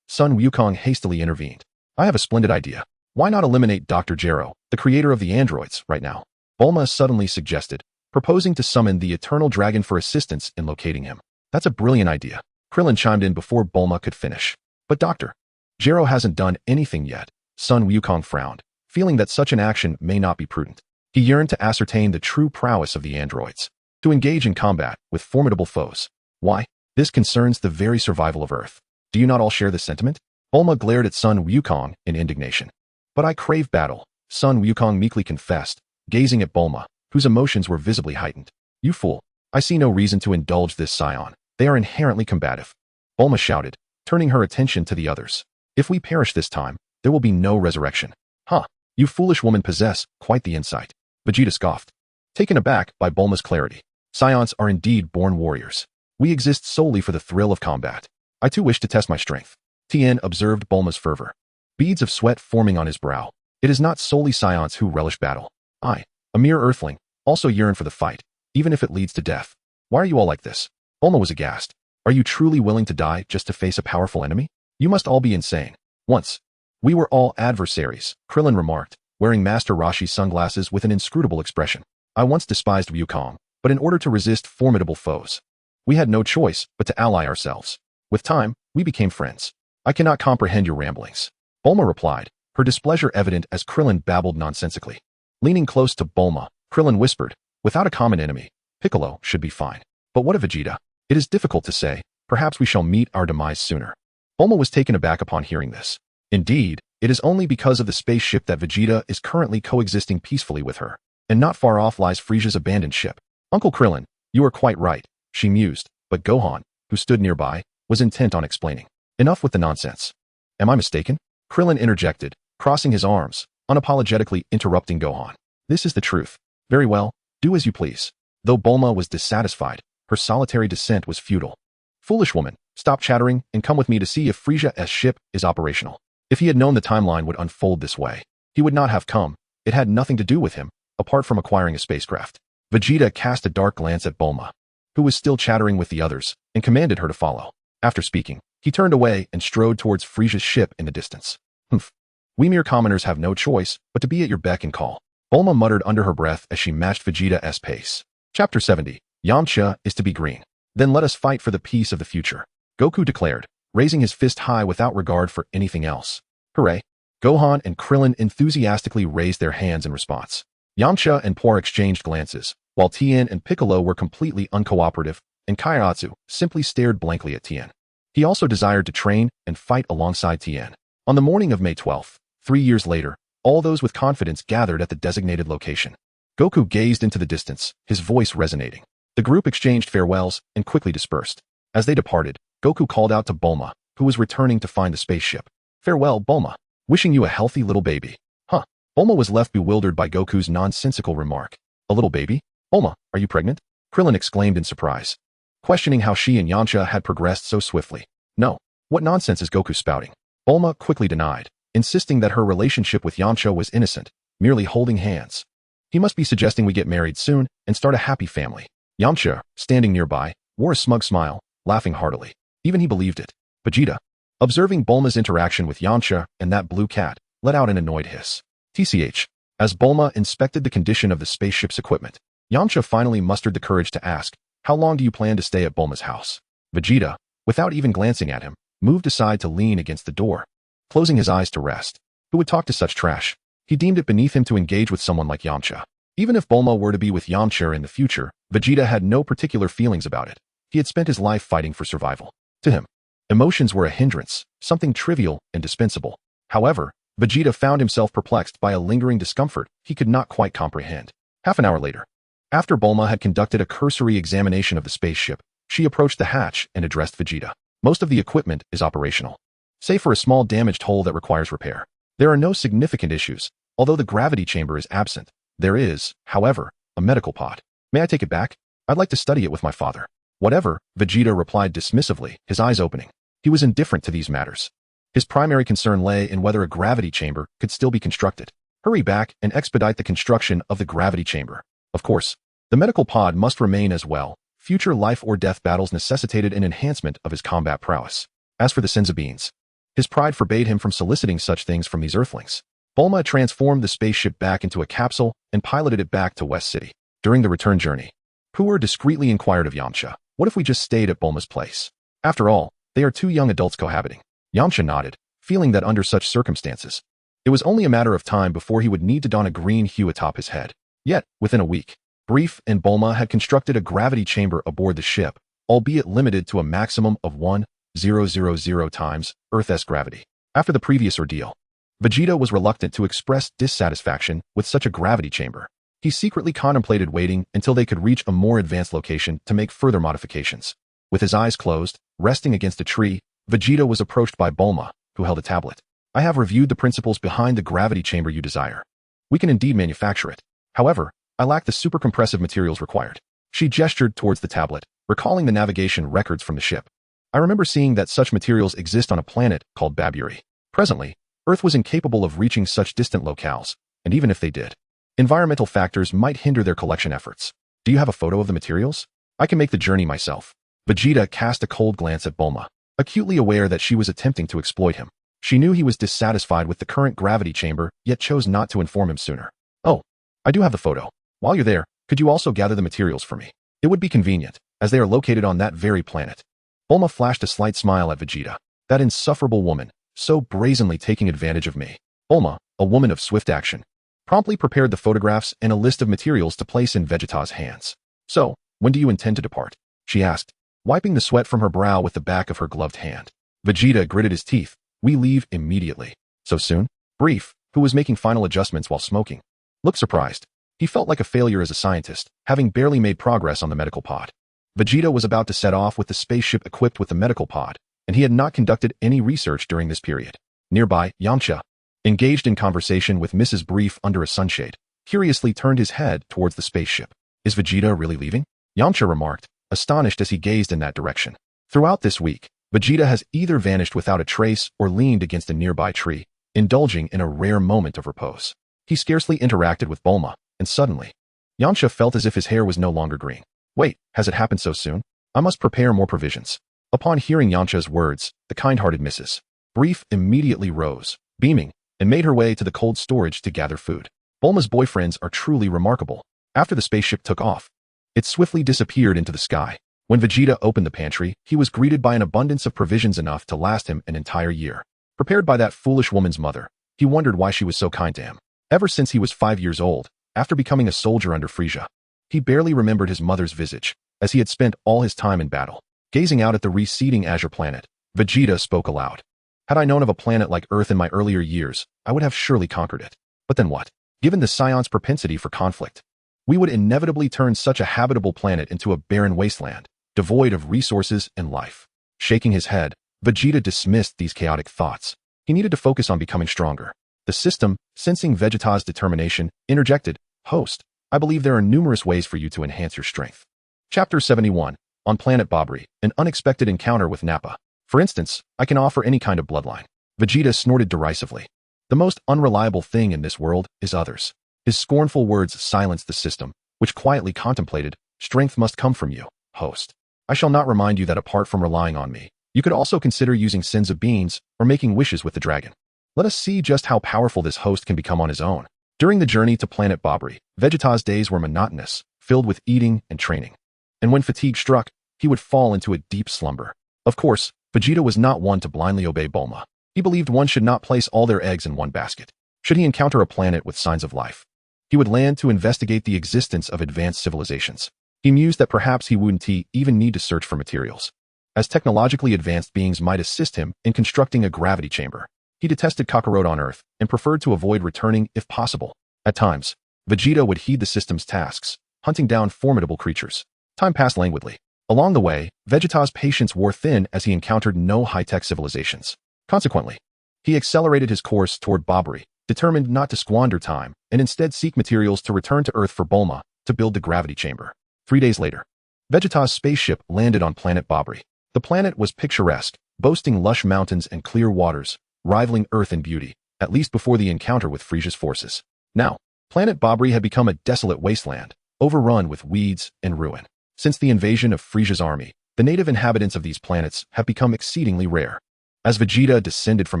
Sun Wukong hastily intervened. I have a splendid idea. Why not eliminate Dr. Gero, the creator of the androids, right now? Bulma suddenly suggested, proposing to summon the Eternal Dragon for assistance in locating him. That's a brilliant idea. Krillin chimed in before Bulma could finish. But Dr. Gero hasn't done anything yet. Sun Wukong frowned, feeling that such an action may not be prudent. He yearned to ascertain the true prowess of the androids, to engage in combat with formidable foes. Why? This concerns the very survival of Earth. Do you not all share this sentiment? Bulma glared at Sun Wukong in indignation. But I crave battle, Sun Wukong meekly confessed, gazing at Bulma, whose emotions were visibly heightened. You fool. I see no reason to indulge this scion. They are inherently combative. Bulma shouted, turning her attention to the others. If we perish this time, there will be no resurrection. Huh, you foolish woman possess quite the insight. Vegeta scoffed, taken aback by Bulma's clarity. Scions are indeed born warriors. We exist solely for the thrill of combat. I too wish to test my strength. Tien observed Bulma's fervor, beads of sweat forming on his brow. It is not solely scions who relish battle. I, a mere earthling, also yearn for the fight, even if it leads to death. Why are you all like this? Bulma was aghast. Are you truly willing to die just to face a powerful enemy? You must all be insane. Once, we were all adversaries, Krillin remarked, wearing Master Roshi's sunglasses with an inscrutable expression. I once despised Wukong, but in order to resist formidable foes, we had no choice but to ally ourselves. With time, we became friends. I cannot comprehend your ramblings. Bulma replied, her displeasure evident as Krillin babbled nonsensically. Leaning close to Bulma, Krillin whispered, without a common enemy, Piccolo should be fine. But what of Vegeta? It is difficult to say. Perhaps we shall meet our demise sooner. Bulma was taken aback upon hearing this. Indeed, it is only because of the spaceship that Vegeta is currently coexisting peacefully with her. And not far off lies Frieza's abandoned ship. Uncle Krillin, you are quite right, she mused, but Gohan, who stood nearby, was intent on explaining. Enough with the nonsense. Am I mistaken? Krillin interjected, crossing his arms, unapologetically interrupting Gohan. This is the truth. Very well, do as you please. Though Bulma was dissatisfied, her solitary dissent was futile. Foolish woman, stop chattering and come with me to see if Frieza's ship is operational. If he had known the timeline would unfold this way, he would not have come. It had nothing to do with him, apart from acquiring a spacecraft. Vegeta cast a dark glance at Bulma, who was still chattering with the others, and commanded her to follow. After speaking, he turned away and strode towards Frieza's ship in the distance. Humph. We mere commoners have no choice but to be at your beck and call. Bulma muttered under her breath as she matched Vegeta's pace. Chapter 70. Yamcha is to be green. Then let us fight for the peace of the future, Goku declared, raising his fist high without regard for anything else. Hooray! Gohan and Krillin enthusiastically raised their hands in response. Yamcha and Poor exchanged glances, while Tien and Piccolo were completely uncooperative, and Kairatsu simply stared blankly at Tien. He also desired to train and fight alongside Tien. On the morning of May 12th, 3 years later, all those with confidence gathered at the designated location. Goku gazed into the distance, his voice resonating. The group exchanged farewells and quickly dispersed. As they departed, Goku called out to Bulma, who was returning to find the spaceship. Farewell, Bulma. Wishing you a healthy little baby. Huh. Bulma was left bewildered by Goku's nonsensical remark. A little baby? Bulma, are you pregnant? Krillin exclaimed in surprise, questioning how she and Yamcha had progressed so swiftly. No. What nonsense is Goku spouting? Bulma quickly denied, insisting that her relationship with Yamcha was innocent, merely holding hands. He must be suggesting we get married soon and start a happy family. Yamcha, standing nearby, wore a smug smile, laughing heartily. Even he believed it. Vegeta, observing Bulma's interaction with Yamcha and that blue cat, let out an annoyed hiss. TCH. As Bulma inspected the condition of the spaceship's equipment, Yamcha finally mustered the courage to ask, how long do you plan to stay at Bulma's house? Vegeta, without even glancing at him, moved aside to lean against the door, closing his eyes to rest. Who would talk to such trash? He deemed it beneath him to engage with someone like Yamcha. Even if Bulma were to be with Yamcha in the future, Vegeta had no particular feelings about it. He had spent his life fighting for survival. To him, emotions were a hindrance, something trivial and dispensable. However, Vegeta found himself perplexed by a lingering discomfort he could not quite comprehend. Half an hour later, after Bulma had conducted a cursory examination of the spaceship, she approached the hatch and addressed Vegeta. Most of the equipment is operational, save for a small damaged hull that requires repair. There are no significant issues, although the gravity chamber is absent. There is, however, a medical pod. May I take it back? I'd like to study it with my father. Whatever, Vegeta replied dismissively, his eyes opening. He was indifferent to these matters. His primary concern lay in whether a gravity chamber could still be constructed. Hurry back and expedite the construction of the gravity chamber. Of course, the medical pod must remain as well. Future life or death battles necessitated an enhancement of his combat prowess. As for the Senzu, his pride forbade him from soliciting such things from these earthlings. Bulma transformed the spaceship back into a capsule and piloted it back to West City. During the return journey, Puer discreetly inquired of Yamcha, what if we just stayed at Bulma's place? After all, they are two young adults cohabiting. Yamcha nodded, feeling that under such circumstances, it was only a matter of time before he would need to don a green hue atop his head. Yet, within a week, Brief and Bulma had constructed a gravity chamber aboard the ship, albeit limited to a maximum of 1,000 times Earth's gravity. After the previous ordeal, Vegeta was reluctant to express dissatisfaction with such a gravity chamber. He secretly contemplated waiting until they could reach a more advanced location to make further modifications. With his eyes closed, resting against a tree, Vegeta was approached by Bulma, who held a tablet. I have reviewed the principles behind the gravity chamber you desire. We can indeed manufacture it. However, I lack the super compressive materials required. She gestured towards the tablet, recalling the navigation records from the ship. I remember seeing that such materials exist on a planet called Baburi. Presently, Earth was incapable of reaching such distant locales, and even if they did, environmental factors might hinder their collection efforts. Do you have a photo of the materials? I can make the journey myself. Vegeta cast a cold glance at Bulma, acutely aware that she was attempting to exploit him. She knew he was dissatisfied with the current gravity chamber, yet chose not to inform him sooner. Oh, I do have the photo. While you're there, could you also gather the materials for me? It would be convenient, as they are located on that very planet. Bulma flashed a slight smile at Vegeta. That insufferable woman, so brazenly taking advantage of me. Bulma, a woman of swift action, promptly prepared the photographs and a list of materials to place in Vegeta's hands. So, when do you intend to depart? She asked, wiping the sweat from her brow with the back of her gloved hand. Vegeta gritted his teeth. We leave immediately. So soon? Brief, who was making final adjustments while smoking, looked surprised. He felt like a failure as a scientist, having barely made progress on the medical pod. Vegeta was about to set off with the spaceship equipped with the medical pod, and he had not conducted any research during this period. Nearby, Yamcha, engaged in conversation with Mrs. Brief under a sunshade, curiously turned his head towards the spaceship. Is Vegeta really leaving? Yamcha remarked, astonished as he gazed in that direction. Throughout this week, Vegeta has either vanished without a trace or leaned against a nearby tree, indulging in a rare moment of repose. He scarcely interacted with Bulma, and suddenly, Yamcha felt as if his hair was no longer green. Wait, has it happened so soon? I must prepare more provisions. Upon hearing Yamcha's words, the kind-hearted Mrs. Brief immediately rose, beaming, and made her way to the cold storage to gather food. Bulma's boyfriends are truly remarkable. After the spaceship took off, It swiftly disappeared into the sky. When Vegeta opened the pantry, he was greeted by an abundance of provisions enough to last him an entire year. Prepared by that foolish woman's mother, he wondered why she was so kind to him. Ever since he was 5 years old, after becoming a soldier under Frieza, he barely remembered his mother's visage, as he had spent all his time in battle. Gazing out at the receding azure planet, Vegeta spoke aloud. Had I known of a planet like Earth in my earlier years, I would have surely conquered it. But then what? Given the Saiyans' propensity for conflict, we would inevitably turn such a habitable planet into a barren wasteland, devoid of resources and life. Shaking his head, Vegeta dismissed these chaotic thoughts. He needed to focus on becoming stronger. The system, sensing Vegeta's determination, interjected, "Host, I believe there are numerous ways for you to enhance your strength." Chapter 71. On Planet Babri, an unexpected encounter with Nappa. For instance, I can offer any kind of bloodline. Vegeta snorted derisively. The most unreliable thing in this world is others. His scornful words silenced the system, which quietly contemplated, "Strength must come from you, host. I shall not remind you that apart from relying on me, you could also consider using sins of beans or making wishes with the dragon. Let us see just how powerful this host can become on his own." During the journey to Planet Babri, Vegeta's days were monotonous, filled with eating and training. And when fatigue struck, he would fall into a deep slumber. Of course, Vegeta was not one to blindly obey Bulma. He believed one should not place all their eggs in one basket. Should he encounter a planet with signs of life, he would land to investigate the existence of advanced civilizations. He mused that perhaps he wouldn't even need to search for materials, as technologically advanced beings might assist him in constructing a gravity chamber. He detested Kakarot on Earth and preferred to avoid returning if possible. At times, Vegeta would heed the system's tasks, hunting down formidable creatures. Time passed languidly. Along the way, Vegeta's patience wore thin as he encountered no high-tech civilizations. Consequently, he accelerated his course toward Babri, determined not to squander time and instead seek materials to return to Earth for Bulma to build the gravity chamber. 3 days later, Vegeta's spaceship landed on planet Babri. The planet was picturesque, boasting lush mountains and clear waters, rivaling Earth in beauty, at least before the encounter with Frieza's forces. Now, planet Babri had become a desolate wasteland, overrun with weeds and ruin. Since the invasion of Frieza's army, the native inhabitants of these planets have become exceedingly rare. As Vegeta descended from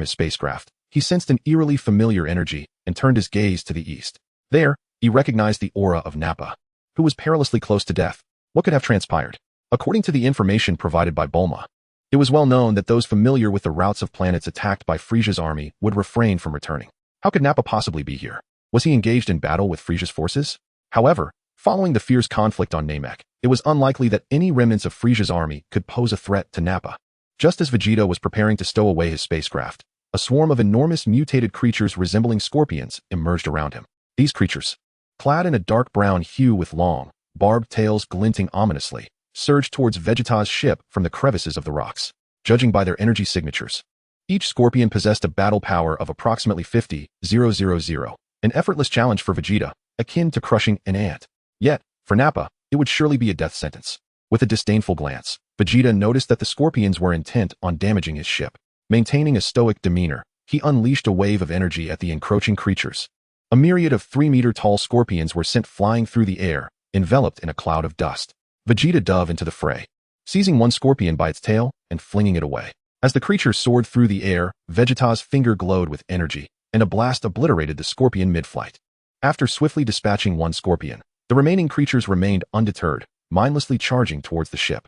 his spacecraft, he sensed an eerily familiar energy and turned his gaze to the east. There, he recognized the aura of Nappa, who was perilously close to death. What could have transpired? According to the information provided by Bulma, it was well known that those familiar with the routes of planets attacked by Frieza's army would refrain from returning. How could Nappa possibly be here? Was he engaged in battle with Frieza's forces? However, following the fierce conflict on Namek, it was unlikely that any remnants of Frieza's army could pose a threat to Nappa. Just as Vegeta was preparing to stow away his spacecraft, a swarm of enormous mutated creatures resembling scorpions emerged around him. These creatures, clad in a dark brown hue with long, barbed tails glinting ominously, surged towards Vegeta's ship from the crevices of the rocks. Judging by their energy signatures, each scorpion possessed a battle power of approximately 50,000, an effortless challenge for Vegeta, akin to crushing an ant. Yet, for Nappa, it would surely be a death sentence. With a disdainful glance, Vegeta noticed that the scorpions were intent on damaging his ship. Maintaining a stoic demeanor, he unleashed a wave of energy at the encroaching creatures. A myriad of 3-meter-tall scorpions were sent flying through the air, enveloped in a cloud of dust. Vegeta dove into the fray, seizing one scorpion by its tail and flinging it away. As the creature soared through the air, Vegeta's finger glowed with energy, and a blast obliterated the scorpion mid-flight. After swiftly dispatching one scorpion, the remaining creatures remained undeterred, mindlessly charging towards the ship.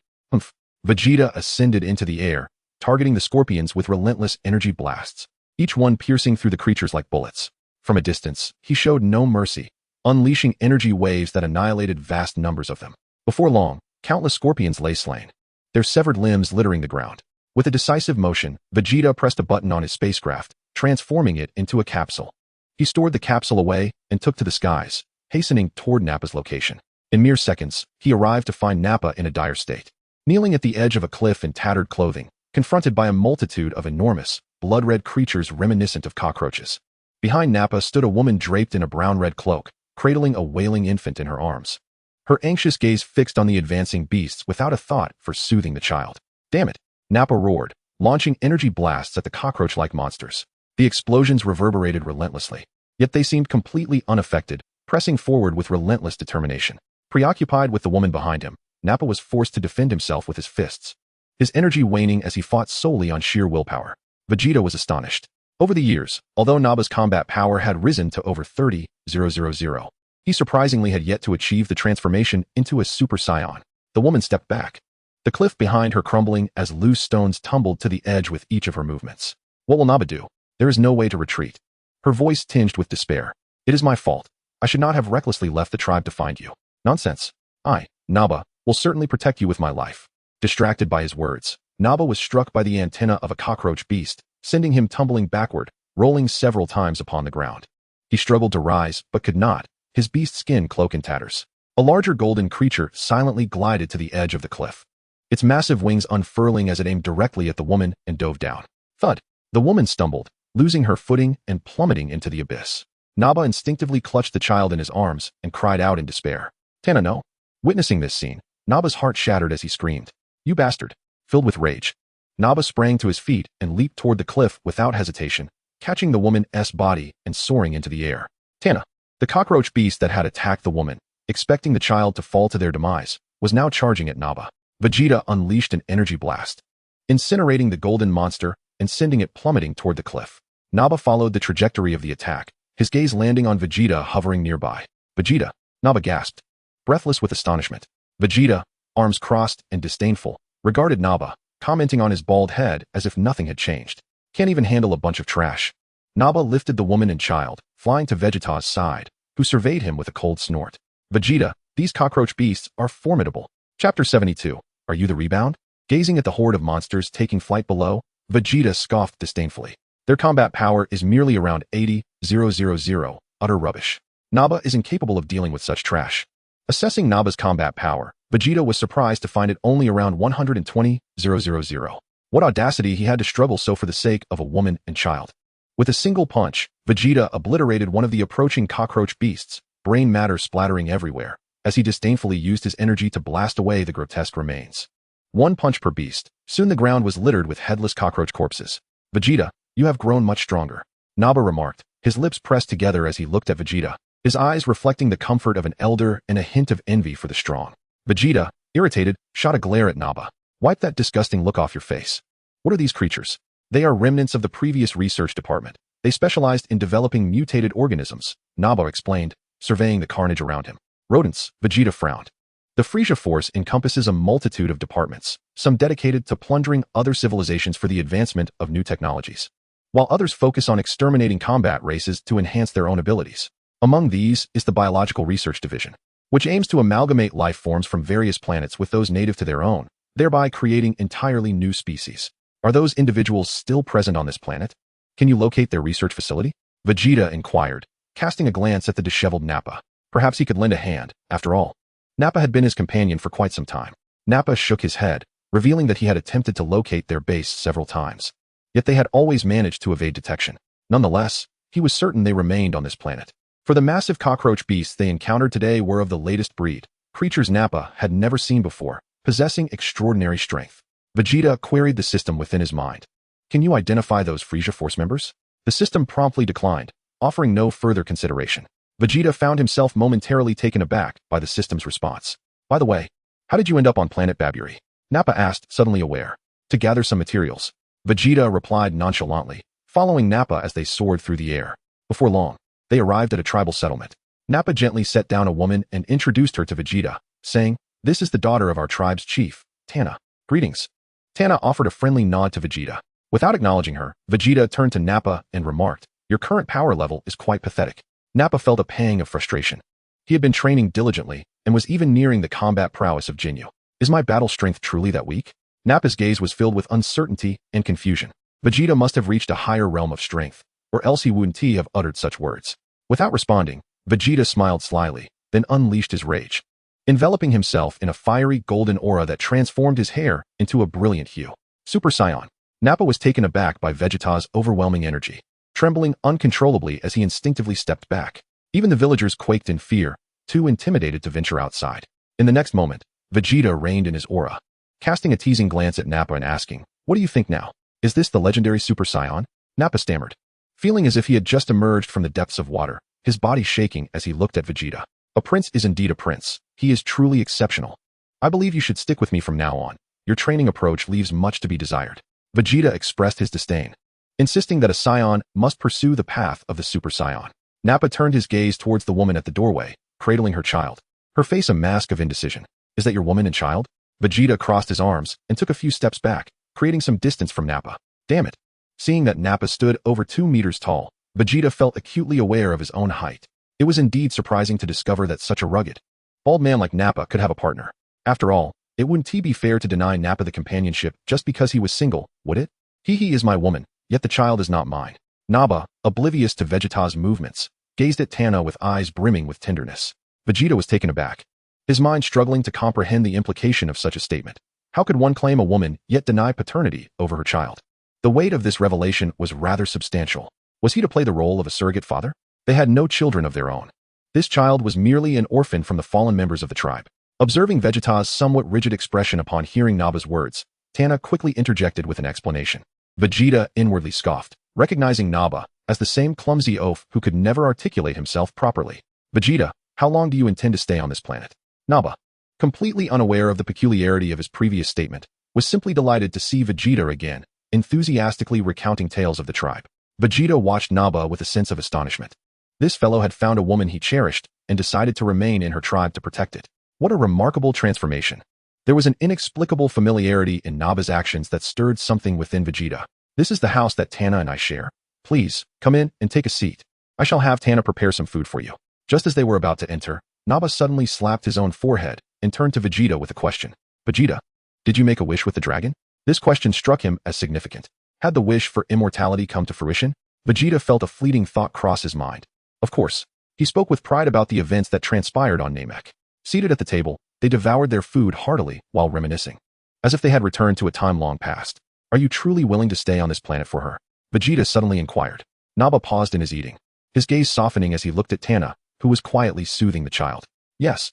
Vegeta ascended into the air, targeting the scorpions with relentless energy blasts, each one piercing through the creatures like bullets. From a distance, he showed no mercy, unleashing energy waves that annihilated vast numbers of them. Before long, countless scorpions lay slain, their severed limbs littering the ground. With a decisive motion, Vegeta pressed a button on his spacecraft, transforming it into a capsule. He stored the capsule away and took to the skies, hastening toward Nappa's location. In mere seconds, he arrived to find Nappa in a dire state. Kneeling at the edge of a cliff in tattered clothing, confronted by a multitude of enormous, blood-red creatures reminiscent of cockroaches. Behind Nappa stood a woman draped in a brown-red cloak, cradling a wailing infant in her arms. Her anxious gaze fixed on the advancing beasts without a thought for soothing the child. "Damn it!" Nappa roared, launching energy blasts at the cockroach-like monsters. The explosions reverberated relentlessly, yet they seemed completely unaffected, pressing forward with relentless determination. Preoccupied with the woman behind him, Nappa was forced to defend himself with his fists, his energy waning as he fought solely on sheer willpower. Vegeta was astonished. Over the years, although Nappa's combat power had risen to over 30,000, He surprisingly had yet to achieve the transformation into a Super Saiyan. The woman stepped back, the cliff behind her crumbling as loose stones tumbled to the edge with each of her movements. What will Naba do? There is no way to retreat. Her voice tinged with despair. It is my fault. I should not have recklessly left the tribe to find you. Nonsense. I, Naba, will certainly protect you with my life. Distracted by his words, Naba was struck by the antenna of a cockroach beast, sending him tumbling backward, rolling several times upon the ground. He struggled to rise, but could not, his beast skin cloak in tatters. A larger golden creature silently glided to the edge of the cliff, its massive wings unfurling as it aimed directly at the woman and dove down. Thud! The woman stumbled, losing her footing and plummeting into the abyss. Naba instinctively clutched the child in his arms and cried out in despair. Tana, no! Witnessing this scene, Naba's heart shattered as he screamed. You bastard! Filled with rage, Naba sprang to his feet and leaped toward the cliff without hesitation, catching the woman's body and soaring into the air. Tana, the cockroach beast that had attacked the woman, expecting the child to fall to their demise, was now charging at Naba. Vegeta unleashed an energy blast, incinerating the golden monster and sending it plummeting toward the cliff. Naba followed the trajectory of the attack, his gaze landing on Vegeta hovering nearby. Vegeta! Naba gasped, breathless with astonishment. Vegeta, arms crossed and disdainful, regarded Naba, commenting on his bald head as if nothing had changed. Can't even handle a bunch of trash. Naba lifted the woman and child, flying to Vegeta's side, who surveyed him with a cold snort. Vegeta, these cockroach beasts are formidable. Chapter 72. Are you the rebound? Gazing at the horde of monsters taking flight below, Vegeta scoffed disdainfully. Their combat power is merely around 80,000, utter rubbish. Naba is incapable of dealing with such trash. Assessing Naba's combat power, Vegeta was surprised to find it only around 120,000. What audacity he had to struggle so for the sake of a woman and child. With a single punch, Vegeta obliterated one of the approaching cockroach beasts, brain matter splattering everywhere, as he disdainfully used his energy to blast away the grotesque remains. One punch per beast, soon the ground was littered with headless cockroach corpses. Vegeta, you have grown much stronger, Naba remarked, his lips pressed together as he looked at Vegeta, his eyes reflecting the comfort of an elder and a hint of envy for the strong. Vegeta, irritated, shot a glare at Naba. Wipe that disgusting look off your face. What are these creatures? They are remnants of the previous research department. They specialized in developing mutated organisms, Naba explained, surveying the carnage around him. Rodents, Vegeta frowned. The Frieza force encompasses a multitude of departments, some dedicated to plundering other civilizations for the advancement of new technologies, while others focus on exterminating combat races to enhance their own abilities. Among these is the Biological Research Division, which aims to amalgamate life forms from various planets with those native to their own, thereby creating entirely new species. Are those individuals still present on this planet? Can you locate their research facility? Vegeta inquired, casting a glance at the disheveled Nappa. Perhaps he could lend a hand, after all. Nappa had been his companion for quite some time. Nappa shook his head, revealing that he had attempted to locate their base several times. Yet they had always managed to evade detection. Nonetheless, he was certain they remained on this planet. For the massive cockroach beasts they encountered today were of the latest breed, creatures Nappa had never seen before, possessing extraordinary strength. Vegeta queried the system within his mind. Can you identify those Frieza Force members? The system promptly declined, offering no further consideration. Vegeta found himself momentarily taken aback by the system's response. By the way, how did you end up on planet Baburi? Nappa asked, suddenly aware. To gather some materials. Vegeta replied nonchalantly, following Nappa as they soared through the air. Before long, they arrived at a tribal settlement. Nappa gently set down a woman and introduced her to Vegeta, saying, "This is the daughter of our tribe's chief, Tana. Greetings." Tana offered a friendly nod to Vegeta. Without acknowledging her, Vegeta turned to Nappa and remarked, "Your current power level is quite pathetic." Nappa felt a pang of frustration. He had been training diligently and was even nearing the combat prowess of Jinyu. Is my battle strength truly that weak? Nappa's gaze was filled with uncertainty and confusion. Vegeta must have reached a higher realm of strength, or else he wouldn't have uttered such words. Without responding, Vegeta smiled slyly, then unleashed his rage, enveloping himself in a fiery golden aura that transformed his hair into a brilliant hue. Super Saiyan. Nappa was taken aback by Vegeta's overwhelming energy, trembling uncontrollably as he instinctively stepped back. Even the villagers quaked in fear, too intimidated to venture outside. In the next moment, Vegeta reigned in his aura, casting a teasing glance at Nappa and asking, "What do you think now? Is this the legendary Super Saiyan?" Nappa stammered, feeling as if he had just emerged from the depths of water, his body shaking as he looked at Vegeta. "A prince is indeed a prince. He is truly exceptional. I believe you should stick with me from now on. Your training approach leaves much to be desired." Vegeta expressed his disdain, insisting that a Saiyan must pursue the path of the Super Saiyan. Nappa turned his gaze towards the woman at the doorway, cradling her child, her face a mask of indecision. Is that your woman and child? Vegeta crossed his arms and took a few steps back, creating some distance from Nappa. Damn it. Seeing that Nappa stood over 2 meters tall, Vegeta felt acutely aware of his own height. It was indeed surprising to discover that such a rugged, bald man like Nappa could have a partner. After all, it wouldn't be fair to deny Nappa the companionship just because he was single, would it? He is my woman, yet the child is not mine. Nappa, oblivious to Vegeta's movements, gazed at Tana with eyes brimming with tenderness. Vegeta was taken aback, his mind struggling to comprehend the implication of such a statement. How could one claim a woman yet deny paternity over her child? The weight of this revelation was rather substantial. Was he to play the role of a surrogate father? They had no children of their own. This child was merely an orphan from the fallen members of the tribe. Observing Vegeta's somewhat rigid expression upon hearing Nappa's words, Tana quickly interjected with an explanation. Vegeta inwardly scoffed, recognizing Nappa as the same clumsy oaf who could never articulate himself properly. Vegeta, how long do you intend to stay on this planet? Nappa, completely unaware of the peculiarity of his previous statement, was simply delighted to see Vegeta again, enthusiastically recounting tales of the tribe. Vegeta watched Nappa with a sense of astonishment. This fellow had found a woman he cherished and decided to remain in her tribe to protect it. What a remarkable transformation. There was an inexplicable familiarity in Nappa's actions that stirred something within Vegeta. This is the house that Tana and I share. Please, come in and take a seat. I shall have Tana prepare some food for you. Just as they were about to enter, Nappa suddenly slapped his own forehead and turned to Vegeta with a question. Vegeta, did you make a wish with the dragon? This question struck him as significant. Had the wish for immortality come to fruition? Vegeta felt a fleeting thought cross his mind. Of course. He spoke with pride about the events that transpired on Namek. Seated at the table, they devoured their food heartily while reminiscing, as if they had returned to a time long past. Are you truly willing to stay on this planet for her? Vegeta suddenly inquired. Nappa paused in his eating, his gaze softening as he looked at Tana, who was quietly soothing the child. Yes.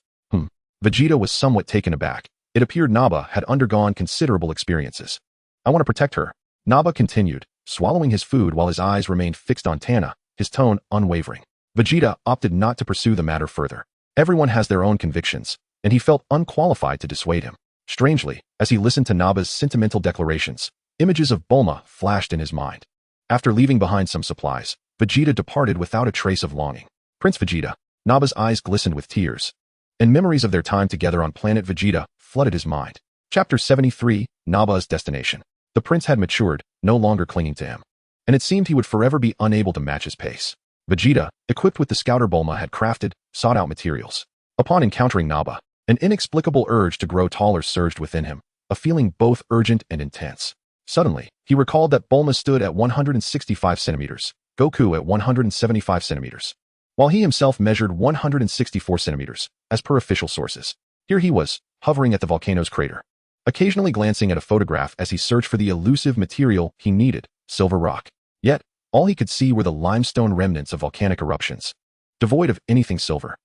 Vegeta was somewhat taken aback. It appeared Nappa had undergone considerable experiences. I want to protect her. Nappa continued, swallowing his food while his eyes remained fixed on Tana, his tone unwavering. Vegeta opted not to pursue the matter further. Everyone has their own convictions, and he felt unqualified to dissuade him. Strangely, as he listened to Nappa's sentimental declarations, images of Bulma flashed in his mind. After leaving behind some supplies, Vegeta departed without a trace of longing. Prince Vegeta. Nappa's eyes glistened with tears, and memories of their time together on planet Vegeta flooded his mind. Chapter 73, Nappa's Destination. The prince had matured, no longer clinging to him, and it seemed he would forever be unable to match his pace. Vegeta, equipped with the scouter Bulma had crafted, sought out materials. Upon encountering Nappa, an inexplicable urge to grow taller surged within him, a feeling both urgent and intense. Suddenly, he recalled that Bulma stood at 165 centimeters, Goku at 175 centimeters, while he himself measured 164 centimeters, as per official sources. Here he was, hovering at the volcano's crater, occasionally glancing at a photograph as he searched for the elusive material he needed, silver rock. Yet, all he could see were the limestone remnants of volcanic eruptions, devoid of anything silver.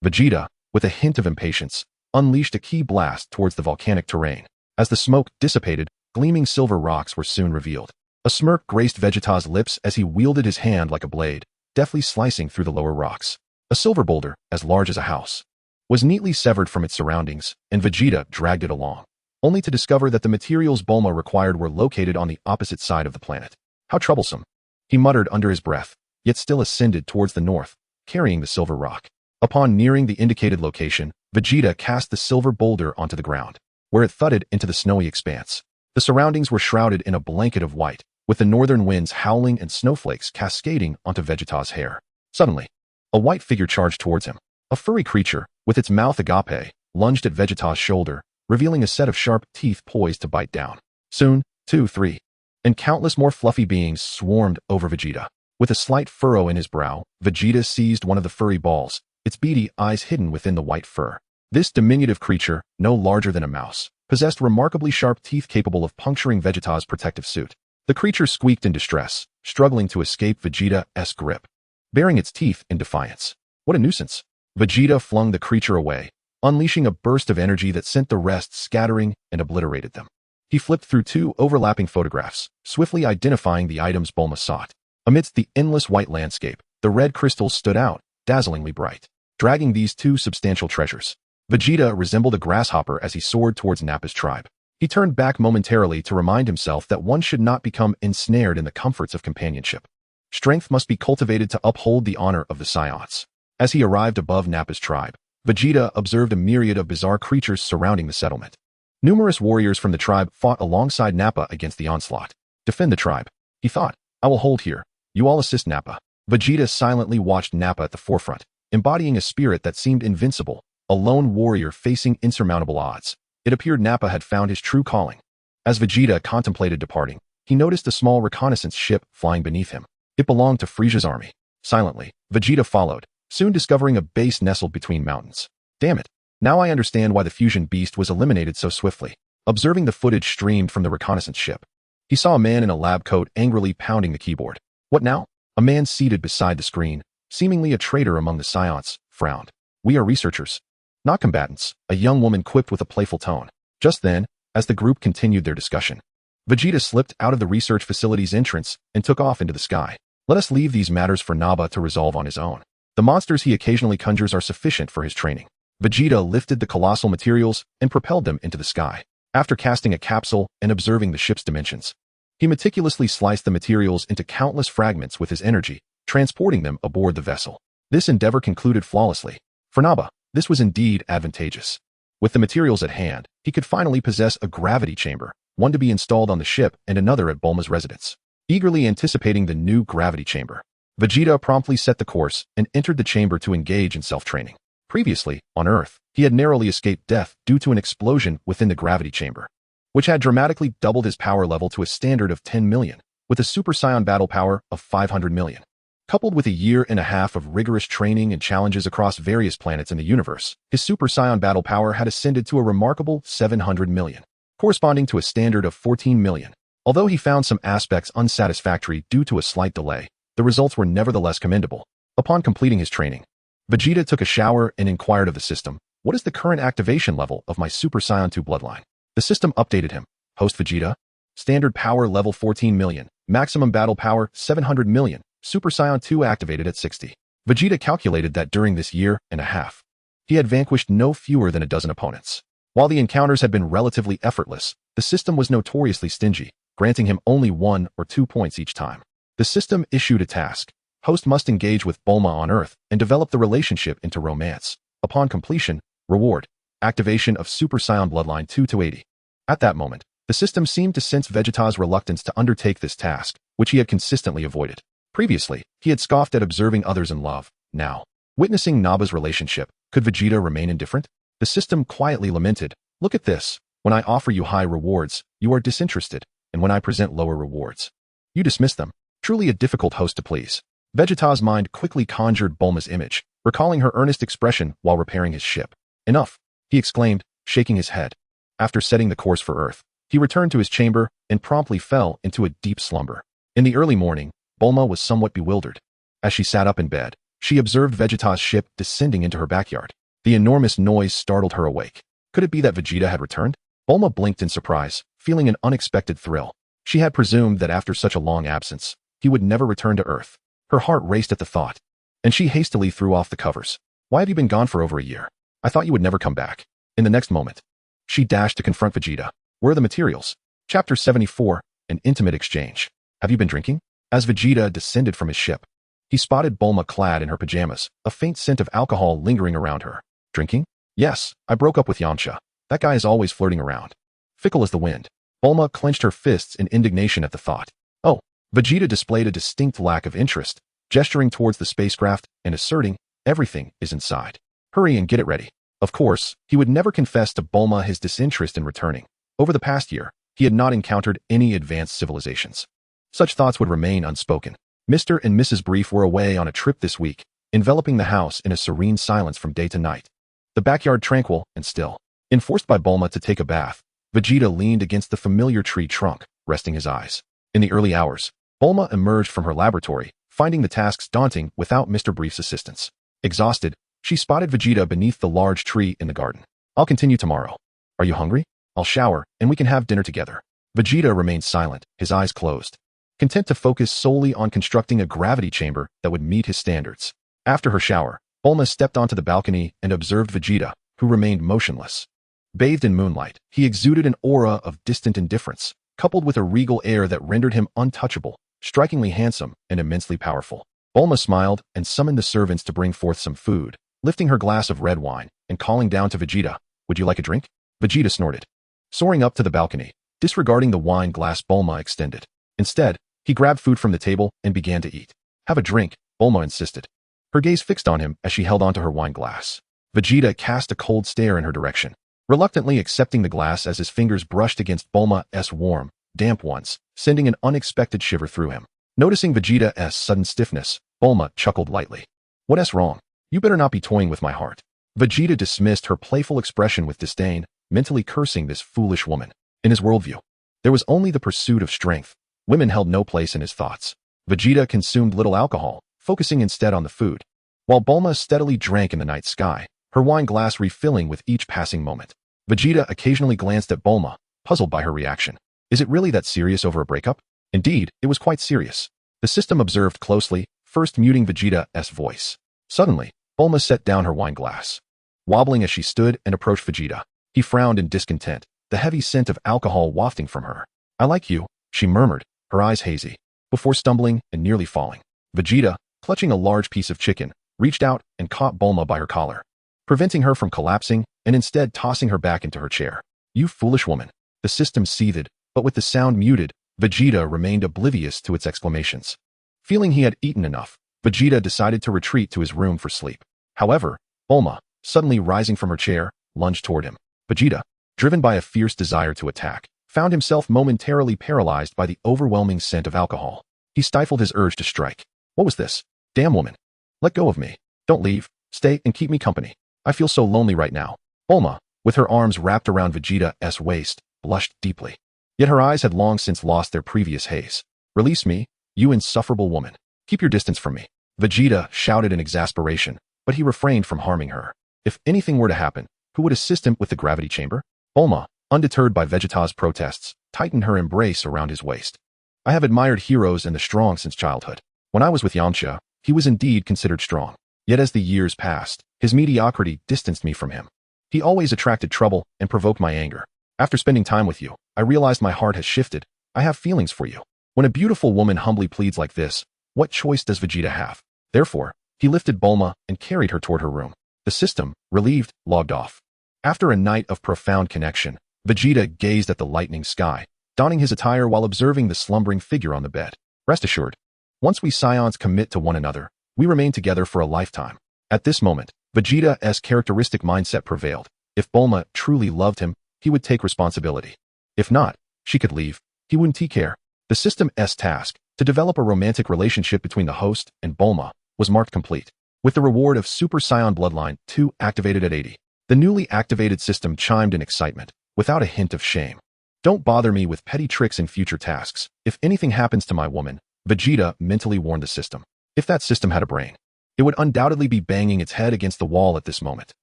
Vegeta, with a hint of impatience, unleashed a ki blast towards the volcanic terrain. As the smoke dissipated, gleaming silver rocks were soon revealed. A smirk graced Vegeta's lips as he wielded his hand like a blade, deftly slicing through the lower rocks. A silver boulder, as large as a house, was neatly severed from its surroundings, and Vegeta dragged it along, only to discover that the materials Bulma required were located on the opposite side of the planet. How troublesome, he muttered under his breath, yet still ascended towards the north, carrying the silver rock. Upon nearing the indicated location, Vegeta cast the silver boulder onto the ground, where it thudded into the snowy expanse. The surroundings were shrouded in a blanket of white, with the northern winds howling and snowflakes cascading onto Vegeta's hair. Suddenly, a white figure charged towards him. A furry creature, with its mouth agape, lunged at Vegeta's shoulder, revealing a set of sharp teeth poised to bite down. Soon, 2, 3, and countless more fluffy beings swarmed over Vegeta. With a slight furrow in his brow, Vegeta seized one of the furry balls, its beady eyes hidden within the white fur. This diminutive creature, no larger than a mouse, possessed remarkably sharp teeth capable of puncturing Vegeta's protective suit. The creature squeaked in distress, struggling to escape Vegeta's grip, baring its teeth in defiance. What a nuisance! Vegeta flung the creature away, unleashing a burst of energy that sent the rest scattering and obliterated them. He flipped through 2 overlapping photographs, swiftly identifying the items Bulma sought. Amidst the endless white landscape, the red crystals stood out, dazzlingly bright. Dragging these 2 substantial treasures, Vegeta resembled a grasshopper as he soared towards Nappa's tribe. He turned back momentarily to remind himself that one should not become ensnared in the comforts of companionship. Strength must be cultivated to uphold the honor of the Saiyans. As he arrived above Nappa's tribe, Vegeta observed a myriad of bizarre creatures surrounding the settlement. Numerous warriors from the tribe fought alongside Nappa against the onslaught. Defend the tribe, he thought. I will hold here. You all assist Nappa. Vegeta silently watched Nappa at the forefront, embodying a spirit that seemed invincible, a lone warrior facing insurmountable odds. It appeared Nappa had found his true calling. As Vegeta contemplated departing, he noticed a small reconnaissance ship flying beneath him. It belonged to Frieza's army. Silently, Vegeta followed, soon discovering a base nestled between mountains. Damn it. Now I understand why the fusion beast was eliminated so swiftly. Observing the footage streamed from the reconnaissance ship, he saw a man in a lab coat angrily pounding the keyboard. What now? A man seated beside the screen, seemingly a traitor among the Scions, frowned. We are researchers, not combatants, a young woman quipped with a playful tone. Just then, as the group continued their discussion, Vegeta slipped out of the research facility's entrance and took off into the sky. Let us leave these matters for Nappa to resolve on his own. The monsters he occasionally conjures are sufficient for his training. Vegeta lifted the colossal materials and propelled them into the sky. After casting a capsule and observing the ship's dimensions, he meticulously sliced the materials into countless fragments with his energy, transporting them aboard the vessel. This endeavor concluded flawlessly. For Nappa, this was indeed advantageous. With the materials at hand, he could finally possess a gravity chamber, one to be installed on the ship and another at Bulma's residence. Eagerly anticipating the new gravity chamber, Vegeta promptly set the course and entered the chamber to engage in self-training. Previously, on Earth, he had narrowly escaped death due to an explosion within the gravity chamber, which had dramatically doubled his power level to a standard of 10 million, with a Super Saiyan battle power of 500 million. Coupled with a year and a half of rigorous training and challenges across various planets in the universe, his Super Saiyan battle power had ascended to a remarkable 700 million, corresponding to a standard of 14 million. Although he found some aspects unsatisfactory due to a slight delay, the results were nevertheless commendable. Upon completing his training, Vegeta took a shower and inquired of the system, what is the current activation level of my Super Saiyan 2 bloodline? The system updated him. Host Vegeta. Standard power level 14 million. Maximum battle power 700 million. Super Saiyan 2 activated at 60. Vegeta calculated that during this year and a half, he had vanquished no fewer than a dozen opponents. While the encounters had been relatively effortless, the system was notoriously stingy, granting him only 1 or 2 points each time. The system issued a task. Host must engage with Bulma on Earth and develop the relationship into romance. Upon completion, reward. Activation of Super Saiyan Bloodline 2 to 80. At that moment, the system seemed to sense Vegeta's reluctance to undertake this task, which he had consistently avoided. Previously, he had scoffed at observing others in love. Now, witnessing Nappa's relationship, could Vegeta remain indifferent? The system quietly lamented, look at this. When I offer you high rewards, you are disinterested, and when I present lower rewards, you dismiss them. Truly a difficult host to please. Vegeta's mind quickly conjured Bulma's image, recalling her earnest expression while repairing his ship. Enough, he exclaimed, shaking his head. After setting the course for Earth, he returned to his chamber and promptly fell into a deep slumber. In the early morning, Bulma was somewhat bewildered. As she sat up in bed, she observed Vegeta's ship descending into her backyard. The enormous noise startled her awake. Could it be that Vegeta had returned? Bulma blinked in surprise, feeling an unexpected thrill. She had presumed that after such a long absence, he would never return to Earth. Her heart raced at the thought, and she hastily threw off the covers. Why have you been gone for over a year? I thought you would never come back. In the next moment, she dashed to confront Vegeta. Where are the materials? Chapter 74, An Intimate Exchange. Have you been drinking? As Vegeta descended from his ship, he spotted Bulma clad in her pajamas, a faint scent of alcohol lingering around her. Drinking? Yes, I broke up with Yamcha. That guy is always flirting around. Fickle as the wind. Bulma clenched her fists in indignation at the thought. Oh, Vegeta displayed a distinct lack of interest, gesturing towards the spacecraft and asserting, everything is inside. Hurry and get it ready. Of course, he would never confess to Bulma his disinterest in returning. Over the past year, he had not encountered any advanced civilizations. Such thoughts would remain unspoken. Mr. and Mrs. Brief were away on a trip this week, enveloping the house in a serene silence from day to night. The backyard tranquil and still. Enforced by Bulma to take a bath, Vegeta leaned against the familiar tree trunk, resting his eyes. In the early hours, Bulma emerged from her laboratory, finding the tasks daunting without Mr. Brief's assistance. Exhausted, she spotted Vegeta beneath the large tree in the garden. I'll continue tomorrow. Are you hungry? I'll shower, and we can have dinner together. Vegeta remained silent, his eyes closed, content to focus solely on constructing a gravity chamber that would meet his standards. After her shower, Bulma stepped onto the balcony and observed Vegeta, who remained motionless. Bathed in moonlight, he exuded an aura of distant indifference, coupled with a regal air that rendered him untouchable, strikingly handsome, and immensely powerful. Bulma smiled and summoned the servants to bring forth some food, lifting her glass of red wine and calling down to Vegeta, "Would you like a drink?" Vegeta snorted. Soaring up to the balcony, disregarding the wine glass Bulma extended. Instead, he grabbed food from the table and began to eat. "Have a drink," Bulma insisted. Her gaze fixed on him as she held onto her wine glass. Vegeta cast a cold stare in her direction, reluctantly accepting the glass as his fingers brushed against Bulma's warm, damp ones, sending an unexpected shiver through him. Noticing Vegeta's sudden stiffness, Bulma chuckled lightly. "What's wrong? You better not be toying with my heart." Vegeta dismissed her playful expression with disdain, mentally cursing this foolish woman. In his worldview, there was only the pursuit of strength. Women held no place in his thoughts. Vegeta consumed little alcohol, focusing instead on the food, while Bulma steadily drank in the night sky, her wine glass refilling with each passing moment. Vegeta occasionally glanced at Bulma, puzzled by her reaction. Is it really that serious over a breakup? Indeed, it was quite serious. The system observed closely, first muting Vegeta's voice. Suddenly, Bulma set down her wine glass. Wobbling as she stood and approached Vegeta, he frowned in discontent, the heavy scent of alcohol wafting from her. "I like you," she murmured, her eyes hazy, before stumbling and nearly falling. Vegeta, clutching a large piece of chicken, reached out and caught Bulma by her collar, preventing her from collapsing and instead tossing her back into her chair. "You foolish woman." The system seethed, but with the sound muted, Vegeta remained oblivious to its exclamations. Feeling he had eaten enough, Vegeta decided to retreat to his room for sleep. However, Bulma, suddenly rising from her chair, lunged toward him. Vegeta, driven by a fierce desire to attack, found himself momentarily paralyzed by the overwhelming scent of alcohol. He stifled his urge to strike. "What was this? Damn woman. Let go of me. Don't leave. Stay and keep me company. I feel so lonely right now." Bulma, with her arms wrapped around Vegeta's waist, blushed deeply. Yet her eyes had long since lost their previous haze. "Release me, you insufferable woman. Keep your distance from me." Vegeta shouted in exasperation, but he refrained from harming her. If anything were to happen, who would assist him with the gravity chamber? Bulma, undeterred by Vegeta's protests, tightened her embrace around his waist. "I have admired heroes and the strong since childhood. When I was with Yamcha, he was indeed considered strong. Yet as the years passed, his mediocrity distanced me from him. He always attracted trouble and provoked my anger. After spending time with you, I realized my heart has shifted. I have feelings for you." When a beautiful woman humbly pleads like this, what choice does Vegeta have? Therefore, he lifted Bulma and carried her toward her room. The system, relieved, logged off. After a night of profound connection, Vegeta gazed at the lightening sky, donning his attire while observing the slumbering figure on the bed. "Rest assured, once we Saiyans commit to one another, we remain together for a lifetime." At this moment, Vegeta's characteristic mindset prevailed. If Bulma truly loved him, he would take responsibility. If not, she could leave. He wouldn't care. The system's task, to develop a romantic relationship between the host and Bulma, was marked complete, with the reward of Super Saiyan Bloodline 2 activated at 80. The newly activated system chimed in excitement, without a hint of shame. "Don't bother me with petty tricks in future tasks. If anything happens to my woman," Vegeta mentally warned the system. If that system had a brain, it would undoubtedly be banging its head against the wall at this moment.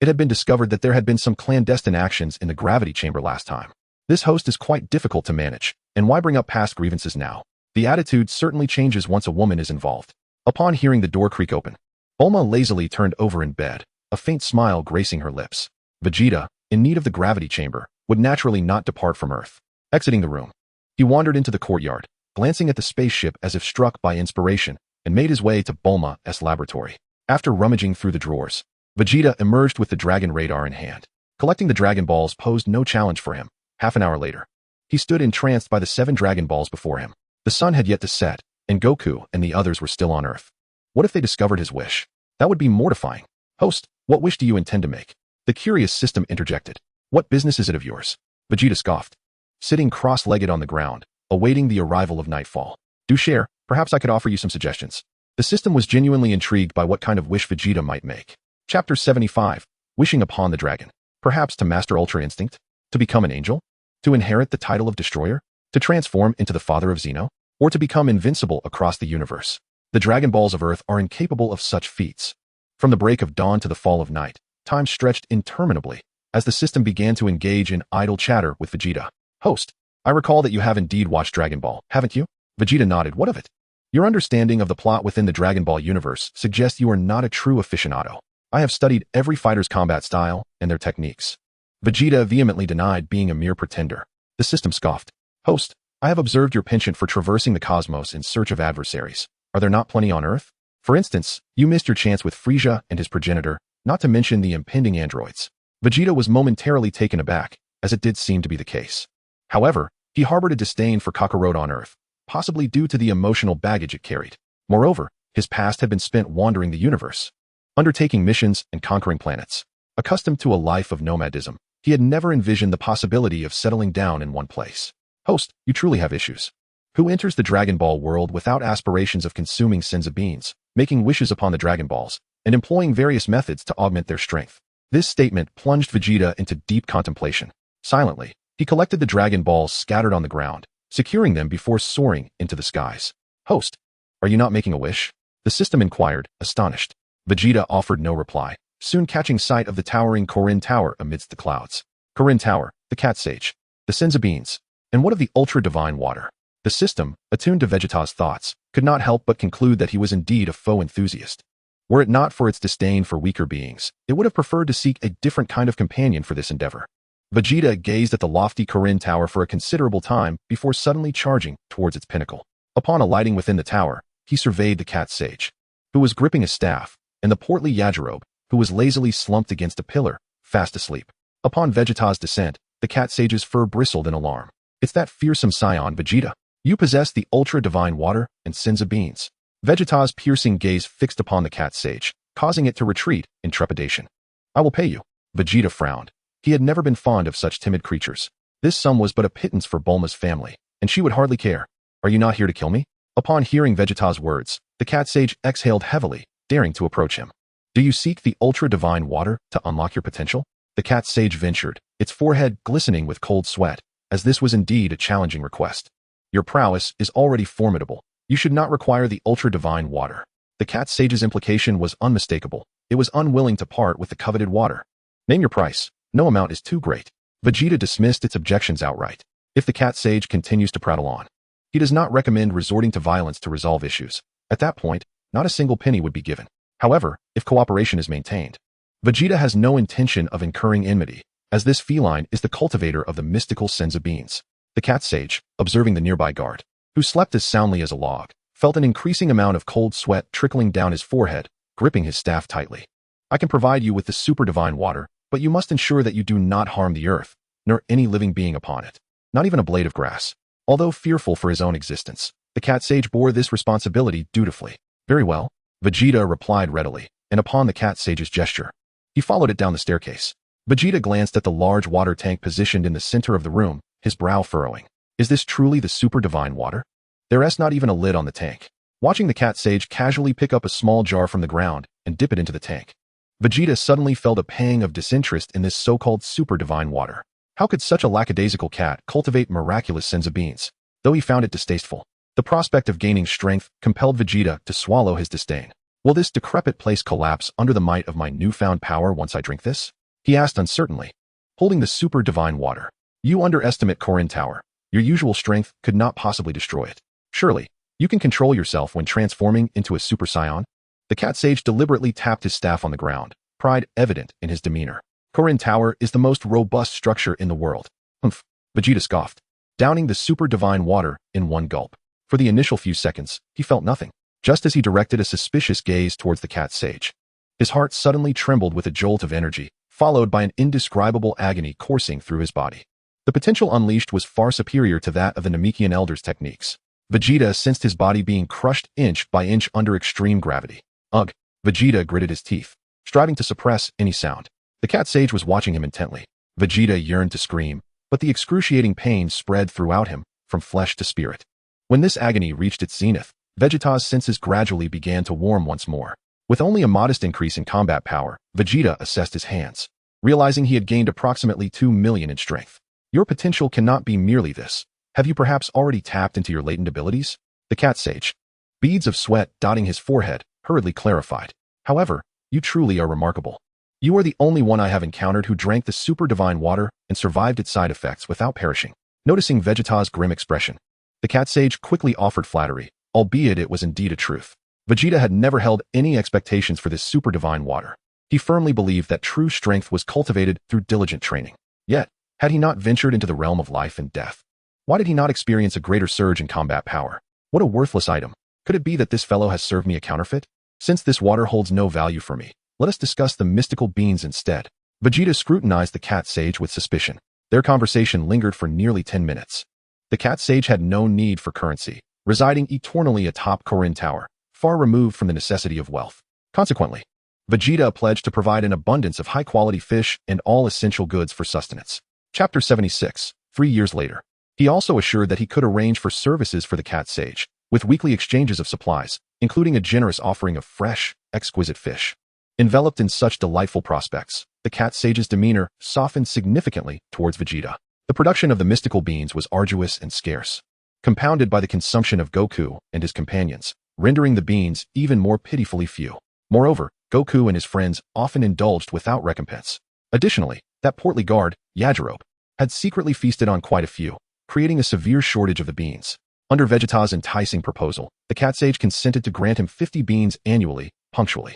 It had been discovered that there had been some clandestine actions in the gravity chamber last time. This host is quite difficult to manage, and why bring up past grievances now? The attitude certainly changes once a woman is involved. Upon hearing the door creak open, Bulma lazily turned over in bed, a faint smile gracing her lips. Vegeta, in need of the gravity chamber, would naturally not depart from Earth. Exiting the room, he wandered into the courtyard, glancing at the spaceship as if struck by inspiration, and made his way to Bulma's laboratory. After rummaging through the drawers, Vegeta emerged with the dragon radar in hand. Collecting the Dragon Balls posed no challenge for him. Half an hour later, he stood entranced by the 7 Dragon Balls before him. The sun had yet to set, and Goku and the others were still on Earth. What if they discovered his wish? That would be mortifying. "Host, what wish do you intend to make?" The curious system interjected. "What business is it of yours?" Vegeta scoffed, sitting cross-legged on the ground, awaiting the arrival of nightfall. "Do share, perhaps I could offer you some suggestions." The system was genuinely intrigued by what kind of wish Vegeta might make. Chapter 75, Wishing Upon the Dragon. Perhaps to master Ultra Instinct? To become an angel? To inherit the title of Destroyer? To transform into the father of Xeno? Or to become invincible across the universe? The Dragon Balls of Earth are incapable of such feats. From the break of dawn to the fall of night, time stretched interminably, as the system began to engage in idle chatter with Vegeta. "Host, I recall that you have indeed watched Dragon Ball, haven't you?" Vegeta nodded. "What of it?" "Your understanding of the plot within the Dragon Ball universe suggests you are not a true aficionado. I have studied every fighter's combat style and their techniques." Vegeta vehemently denied being a mere pretender. The system scoffed. "Host, I have observed your penchant for traversing the cosmos in search of adversaries. Are there not plenty on Earth?" For instance, you missed your chance with Frieza and his progenitor, not to mention the impending androids. Vegeta was momentarily taken aback, as it did seem to be the case. However, he harbored a disdain for Kakarot on Earth, possibly due to the emotional baggage it carried. Moreover, his past had been spent wandering the universe, undertaking missions and conquering planets. Accustomed to a life of nomadism, he had never envisioned the possibility of settling down in one place. Host, you truly have issues. Who enters the Dragon Ball world without aspirations of consuming Senzu beans, making wishes upon the Dragon Balls, and employing various methods to augment their strength? This statement plunged Vegeta into deep contemplation. Silently, he collected the Dragon Balls scattered on the ground, securing them before soaring into the skies. Host, are you not making a wish? The system inquired, astonished. Vegeta offered no reply, soon catching sight of the towering Korin Tower amidst the clouds. Korin Tower, the Cat Sage, the Senzu beans, and what of the ultra-divine water? The system, attuned to Vegeta's thoughts, could not help but conclude that he was indeed a foe enthusiast. Were it not for its disdain for weaker beings, it would have preferred to seek a different kind of companion for this endeavor. Vegeta gazed at the lofty Korin Tower for a considerable time before suddenly charging towards its pinnacle. Upon alighting within the tower, he surveyed the Cat Sage, who was gripping a staff, and the portly Yajirobe, who was lazily slumped against a pillar, fast asleep. Upon Vegeta's descent, the Cat Sage's fur bristled in alarm. It's that fearsome Saiyan, Vegeta. You possess the ultra-divine water and Senzu beans. Vegeta's piercing gaze fixed upon the Cat Sage, causing it to retreat in trepidation. I will pay you. Vegeta frowned. He had never been fond of such timid creatures. This sum was but a pittance for Bulma's family, and she would hardly care. Are you not here to kill me? Upon hearing Vegeta's words, the Cat Sage exhaled heavily, daring to approach him. Do you seek the ultra-divine water to unlock your potential? The Cat Sage ventured, its forehead glistening with cold sweat, as this was indeed a challenging request. Your prowess is already formidable. You should not require the ultra-divine water. The Cat Sage's implication was unmistakable. It was unwilling to part with the coveted water. Name your price. No amount is too great. Vegeta dismissed its objections outright. If the Cat Sage continues to prattle on, he does not recommend resorting to violence to resolve issues. At that point, not a single penny would be given. However, if cooperation is maintained, Vegeta has no intention of incurring enmity, as this feline is the cultivator of the mystical Senzu beans. The Cat Sage, observing the nearby guard, who slept as soundly as a log, felt an increasing amount of cold sweat trickling down his forehead, gripping his staff tightly. I can provide you with the super divine water, but you must ensure that you do not harm the earth, nor any living being upon it. Not even a blade of grass. Although fearful for his own existence, the Cat Sage bore this responsibility dutifully. Very well, Vegeta replied readily, and upon the Cat Sage's gesture, he followed it down the staircase. Vegeta glanced at the large water tank positioned in the center of the room, his brow furrowing. Is this truly the super divine water? There is not even a lid on the tank. Watching the Cat Sage casually pick up a small jar from the ground and dip it into the tank, Vegeta suddenly felt a pang of disinterest in this so-called super divine water. How could such a lackadaisical cat cultivate miraculous Senzu beans? Though he found it distasteful, the prospect of gaining strength compelled Vegeta to swallow his disdain. Will this decrepit place collapse under the might of my newfound power once I drink this? He asked uncertainly, holding the super divine water. You underestimate Korin Tower. Your usual strength could not possibly destroy it. Surely, you can control yourself when transforming into a Super Saiyan? The Cat Sage deliberately tapped his staff on the ground, pride evident in his demeanor. Korin Tower is the most robust structure in the world. Humph, Vegeta scoffed, downing the super divine water in one gulp. For the initial few seconds, he felt nothing, just as he directed a suspicious gaze towards the Cat Sage. His heart suddenly trembled with a jolt of energy, followed by an indescribable agony coursing through his body. The potential unleashed was far superior to that of the Namekian Elder's techniques. Vegeta sensed his body being crushed inch by inch under extreme gravity. Ugh! Vegeta gritted his teeth, striving to suppress any sound. The Cat Sage was watching him intently. Vegeta yearned to scream, but the excruciating pain spread throughout him, from flesh to spirit. When this agony reached its zenith, Vegeta's senses gradually began to warm once more. With only a modest increase in combat power, Vegeta assessed his hands, realizing he had gained approximately 2 million in strength. Your potential cannot be merely this. Have you perhaps already tapped into your latent abilities? The Cat Sage, beads of sweat dotting his forehead, hurriedly clarified. However, you truly are remarkable. You are the only one I have encountered who drank the super divine water and survived its side effects without perishing. Noticing Vegeta's grim expression, the Cat Sage quickly offered flattery, albeit it was indeed a truth. Vegeta had never held any expectations for this super divine water. He firmly believed that true strength was cultivated through diligent training. Yet, had he not ventured into the realm of life and death? Why did he not experience a greater surge in combat power? What a worthless item. Could it be that this fellow has served me a counterfeit? Since this water holds no value for me, let us discuss the mystical beans instead. Vegeta scrutinized the cat sage with suspicion. Their conversation lingered for nearly 10 minutes. The cat sage had no need for currency, residing eternally atop Korin Tower, far removed from the necessity of wealth. Consequently, Vegeta pledged to provide an abundance of high-quality fish and all essential goods for sustenance. Chapter 76, 3 years later. He also assured that he could arrange for services for the cat sage, with weekly exchanges of supplies, including a generous offering of fresh, exquisite fish. Enveloped in such delightful prospects, the cat sage's demeanor softened significantly towards Vegeta. The production of the mystical beans was arduous and scarce, compounded by the consumption of Goku and his companions, rendering the beans even more pitifully few. Moreover, Goku and his friends often indulged without recompense. Additionally, that portly guard, Yajirobe, had secretly feasted on quite a few, creating a severe shortage of the beans. Under Vegeta's enticing proposal, the cat sage consented to grant him 50 beans annually, punctually.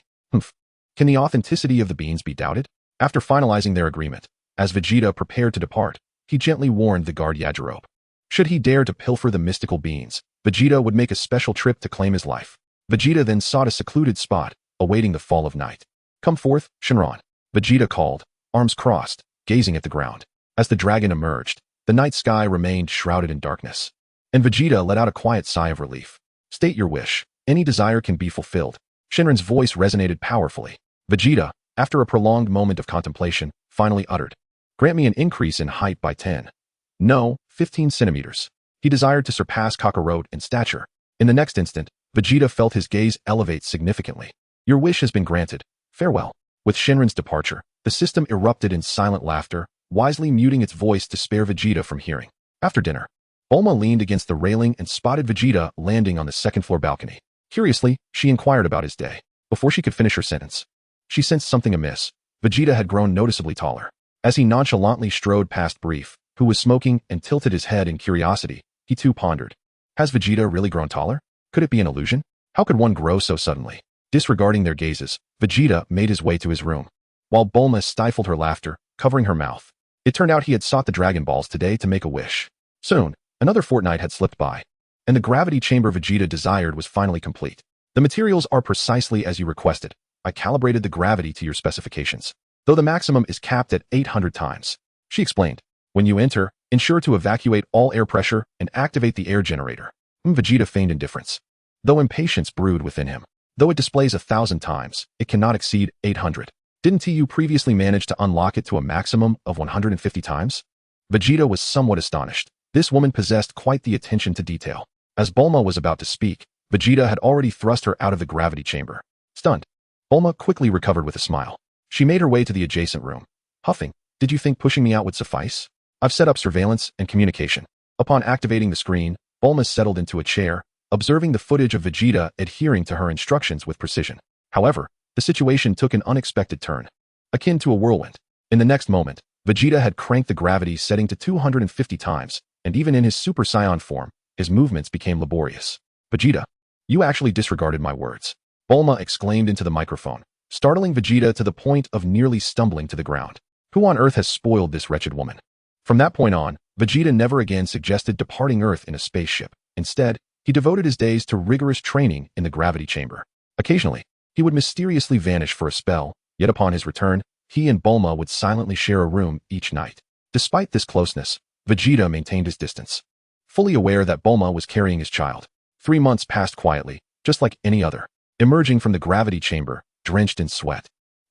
Can the authenticity of the beans be doubted? After finalizing their agreement, as Vegeta prepared to depart, he gently warned the guard Yajirobe. Should he dare to pilfer the mystical beans, Vegeta would make a special trip to claim his life. Vegeta then sought a secluded spot, awaiting the fall of night. Come forth, Shenron. Vegeta called, arms crossed, gazing at the ground. As the dragon emerged, the night sky remained shrouded in darkness. And Vegeta let out a quiet sigh of relief. State your wish. Any desire can be fulfilled. Shenron's voice resonated powerfully. Vegeta, after a prolonged moment of contemplation, finally uttered, grant me an increase in height by 10. No, 15 centimeters. He desired to surpass Kakarot in stature. In the next instant, Vegeta felt his gaze elevate significantly. Your wish has been granted. Farewell. With Shenron's departure, the system erupted in silent laughter, wisely muting its voice to spare Vegeta from hearing. After dinner, Bulma leaned against the railing and spotted Vegeta landing on the second-floor balcony. Curiously, she inquired about his day. Before she could finish her sentence, she sensed something amiss. Vegeta had grown noticeably taller. As he nonchalantly strode past Brief, who was smoking, and tilted his head in curiosity, he too pondered. Has Vegeta really grown taller? Could it be an illusion? How could one grow so suddenly? Disregarding their gazes, Vegeta made his way to his room, while Bulma stifled her laughter, covering her mouth. It turned out he had sought the Dragon Balls today to make a wish. Soon, another fortnight had slipped by, and the gravity chamber Vegeta desired was finally complete. The materials are precisely as you requested. I calibrated the gravity to your specifications, though the maximum is capped at 800 times. She explained. When you enter, ensure to evacuate all air pressure and activate the air generator. Vegeta feigned indifference, though impatience brewed within him. Though it displays 1,000 times, it cannot exceed 800. Didn't you previously manage to unlock it to a maximum of 150 times? Vegeta was somewhat astonished. This woman possessed quite the attention to detail. As Bulma was about to speak, Vegeta had already thrust her out of the gravity chamber. Stunned, Bulma quickly recovered with a smile. She made her way to the adjacent room. Huffing, did you think pushing me out would suffice? I've set up surveillance and communication. Upon activating the screen, Bulma settled into a chair, observing the footage of Vegeta adhering to her instructions with precision. However, the situation took an unexpected turn, akin to a whirlwind. In the next moment, Vegeta had cranked the gravity setting to 250 times, and even in his Super Saiyan form, his movements became laborious. Vegeta, you actually disregarded my words. Bulma exclaimed into the microphone, startling Vegeta to the point of nearly stumbling to the ground. Who on earth has spoiled this wretched woman? From that point on, Vegeta never again suggested departing Earth in a spaceship. Instead, he devoted his days to rigorous training in the gravity chamber. Occasionally, he would mysteriously vanish for a spell, yet upon his return, he and Bulma would silently share a room each night. Despite this closeness, Vegeta maintained his distance, fully aware that Bulma was carrying his child. 3 months passed quietly, just like any other. Emerging from the gravity chamber, drenched in sweat,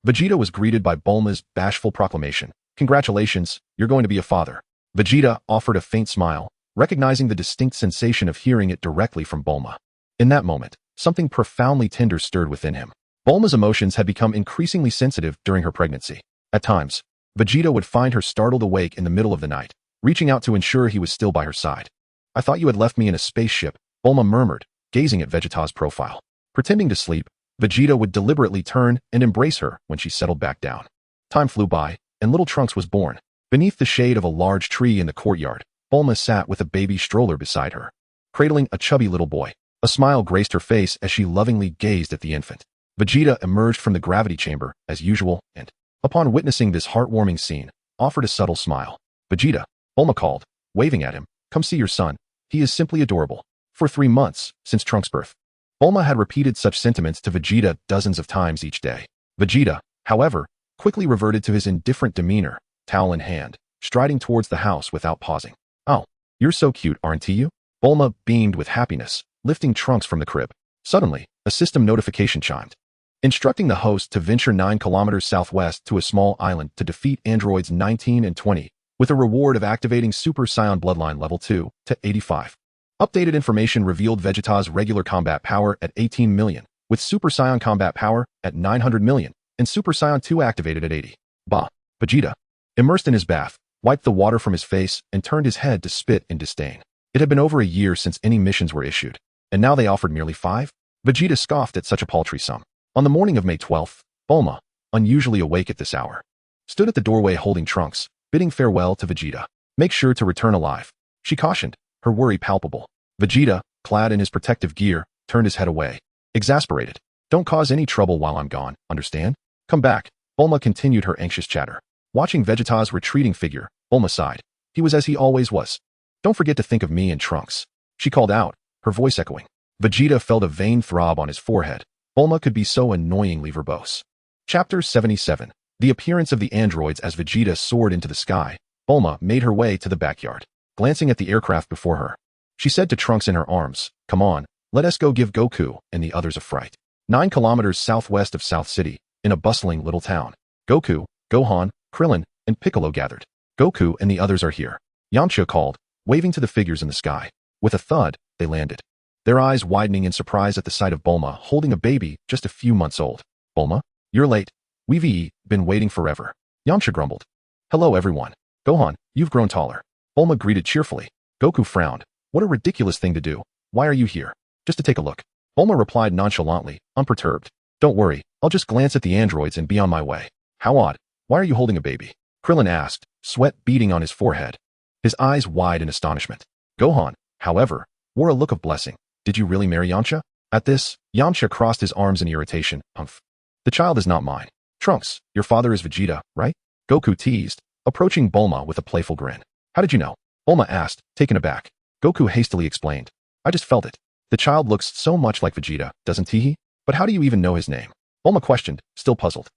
Vegeta was greeted by Bulma's bashful proclamation. Congratulations, you're going to be a father. Vegeta offered a faint smile, recognizing the distinct sensation of hearing it directly from Bulma. In that moment, something profoundly tender stirred within him. Bulma's emotions had become increasingly sensitive during her pregnancy. At times, Vegeta would find her startled awake in the middle of the night, reaching out to ensure he was still by her side. I thought you had left me in a spaceship, Bulma murmured, gazing at Vegeta's profile. Pretending to sleep, Vegeta would deliberately turn and embrace her when she settled back down. Time flew by, and little Trunks was born. Beneath the shade of a large tree in the courtyard, Bulma sat with a baby stroller beside her, cradling a chubby little boy. A smile graced her face as she lovingly gazed at the infant. Vegeta emerged from the gravity chamber, as usual, and, upon witnessing this heartwarming scene, offered a subtle smile. Vegeta, Bulma called, waving at him, come see your son. He is simply adorable. For 3 months, since Trunks' birth, Bulma had repeated such sentiments to Vegeta dozens of times each day. Vegeta, however, quickly reverted to his indifferent demeanor, towel in hand, striding towards the house without pausing. "Oh, you're so cute, aren't you?" Bulma beamed with happiness, lifting Trunks from the crib. Suddenly, a system notification chimed, instructing the host to venture 9 kilometers southwest to a small island to defeat androids 19 and 20, with a reward of activating Super Saiyan Bloodline Level 2 to 85. Updated information revealed Vegeta's regular combat power at 18 million, with Super Saiyan combat power at 900 million, and Super Saiyan 2 activated at 80. Bah! Vegeta, immersed in his bath, wiped the water from his face and turned his head to spit in disdain. It had been over a year since any missions were issued, and now they offered merely 5? Vegeta scoffed at such a paltry sum. On the morning of May 12th, Bulma, unusually awake at this hour, stood at the doorway holding Trunks, bidding farewell to Vegeta. "Make sure to return alive," she cautioned, her worry palpable. Vegeta, clad in his protective gear, turned his head away, exasperated. "Don't cause any trouble while I'm gone, understand? Come back." Bulma continued her anxious chatter. Watching Vegeta's retreating figure, Bulma sighed. He was as he always was. "Don't forget to think of me and Trunks," she called out, her voice echoing. Vegeta felt a vain throb on his forehead. Bulma could be so annoyingly verbose. Chapter 77. The appearance of the androids. As Vegeta soared into the sky, Bulma made her way to the backyard. Glancing at the aircraft before her, she said to Trunks in her arms, "Come on, let us go give Goku and the others a fright." 9 kilometers southwest of South City, in a bustling little town, Goku, Gohan, Krillin, and Piccolo gathered. "Goku and the others are here," Yamcha called, waving to the figures in the sky. With a thud, they landed, their eyes widening in surprise at the sight of Bulma holding a baby just a few months old. "Bulma, you're late. We've been waiting forever," Yamcha grumbled. "Hello everyone. Gohan, you've grown taller," Bulma greeted cheerfully. Goku frowned. "What a ridiculous thing to do. Why are you here?" "Just to take a look," Bulma replied nonchalantly, unperturbed. "Don't worry, I'll just glance at the androids and be on my way." "How odd. Why are you holding a baby?" Krillin asked, sweat beading on his forehead, his eyes wide in astonishment. Gohan, however, wore a look of blessing. "Did you really marry Yamcha?" At this, Yamcha crossed his arms in irritation. "Humph. The child is not mine." "Trunks, your father is Vegeta, right?" Goku teased, approaching Bulma with a playful grin. "How did you know?" Bulma asked, taken aback. Goku hastily explained. "I just felt it. The child looks so much like Vegeta, doesn't he? But how do you even know his name?" Bulma questioned, still puzzled.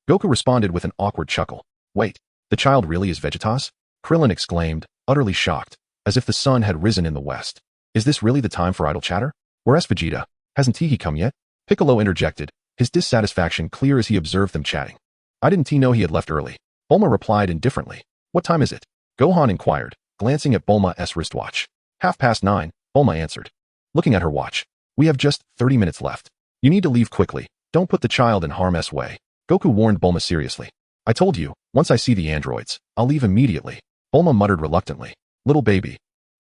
Goku responded with an awkward chuckle. "Wait, the child really is Vegeta's?" Krillin exclaimed, utterly shocked, as if the sun had risen in the west. "Is this really the time for idle chatter? Where's Vegeta? Hasn't he come yet?" Piccolo interjected, his dissatisfaction clear as he observed them chatting. "I didn't know he had left early." Bulma replied indifferently. "What time is it?" Gohan inquired, glancing at Bulma's wristwatch. 9:30, Bulma answered, looking at her watch. "We have just 30 minutes left. You need to leave quickly. Don't put the child in harm's way." Goku warned Bulma seriously. "I told you, once I see the androids, I'll leave immediately." Bulma muttered reluctantly. "Little baby."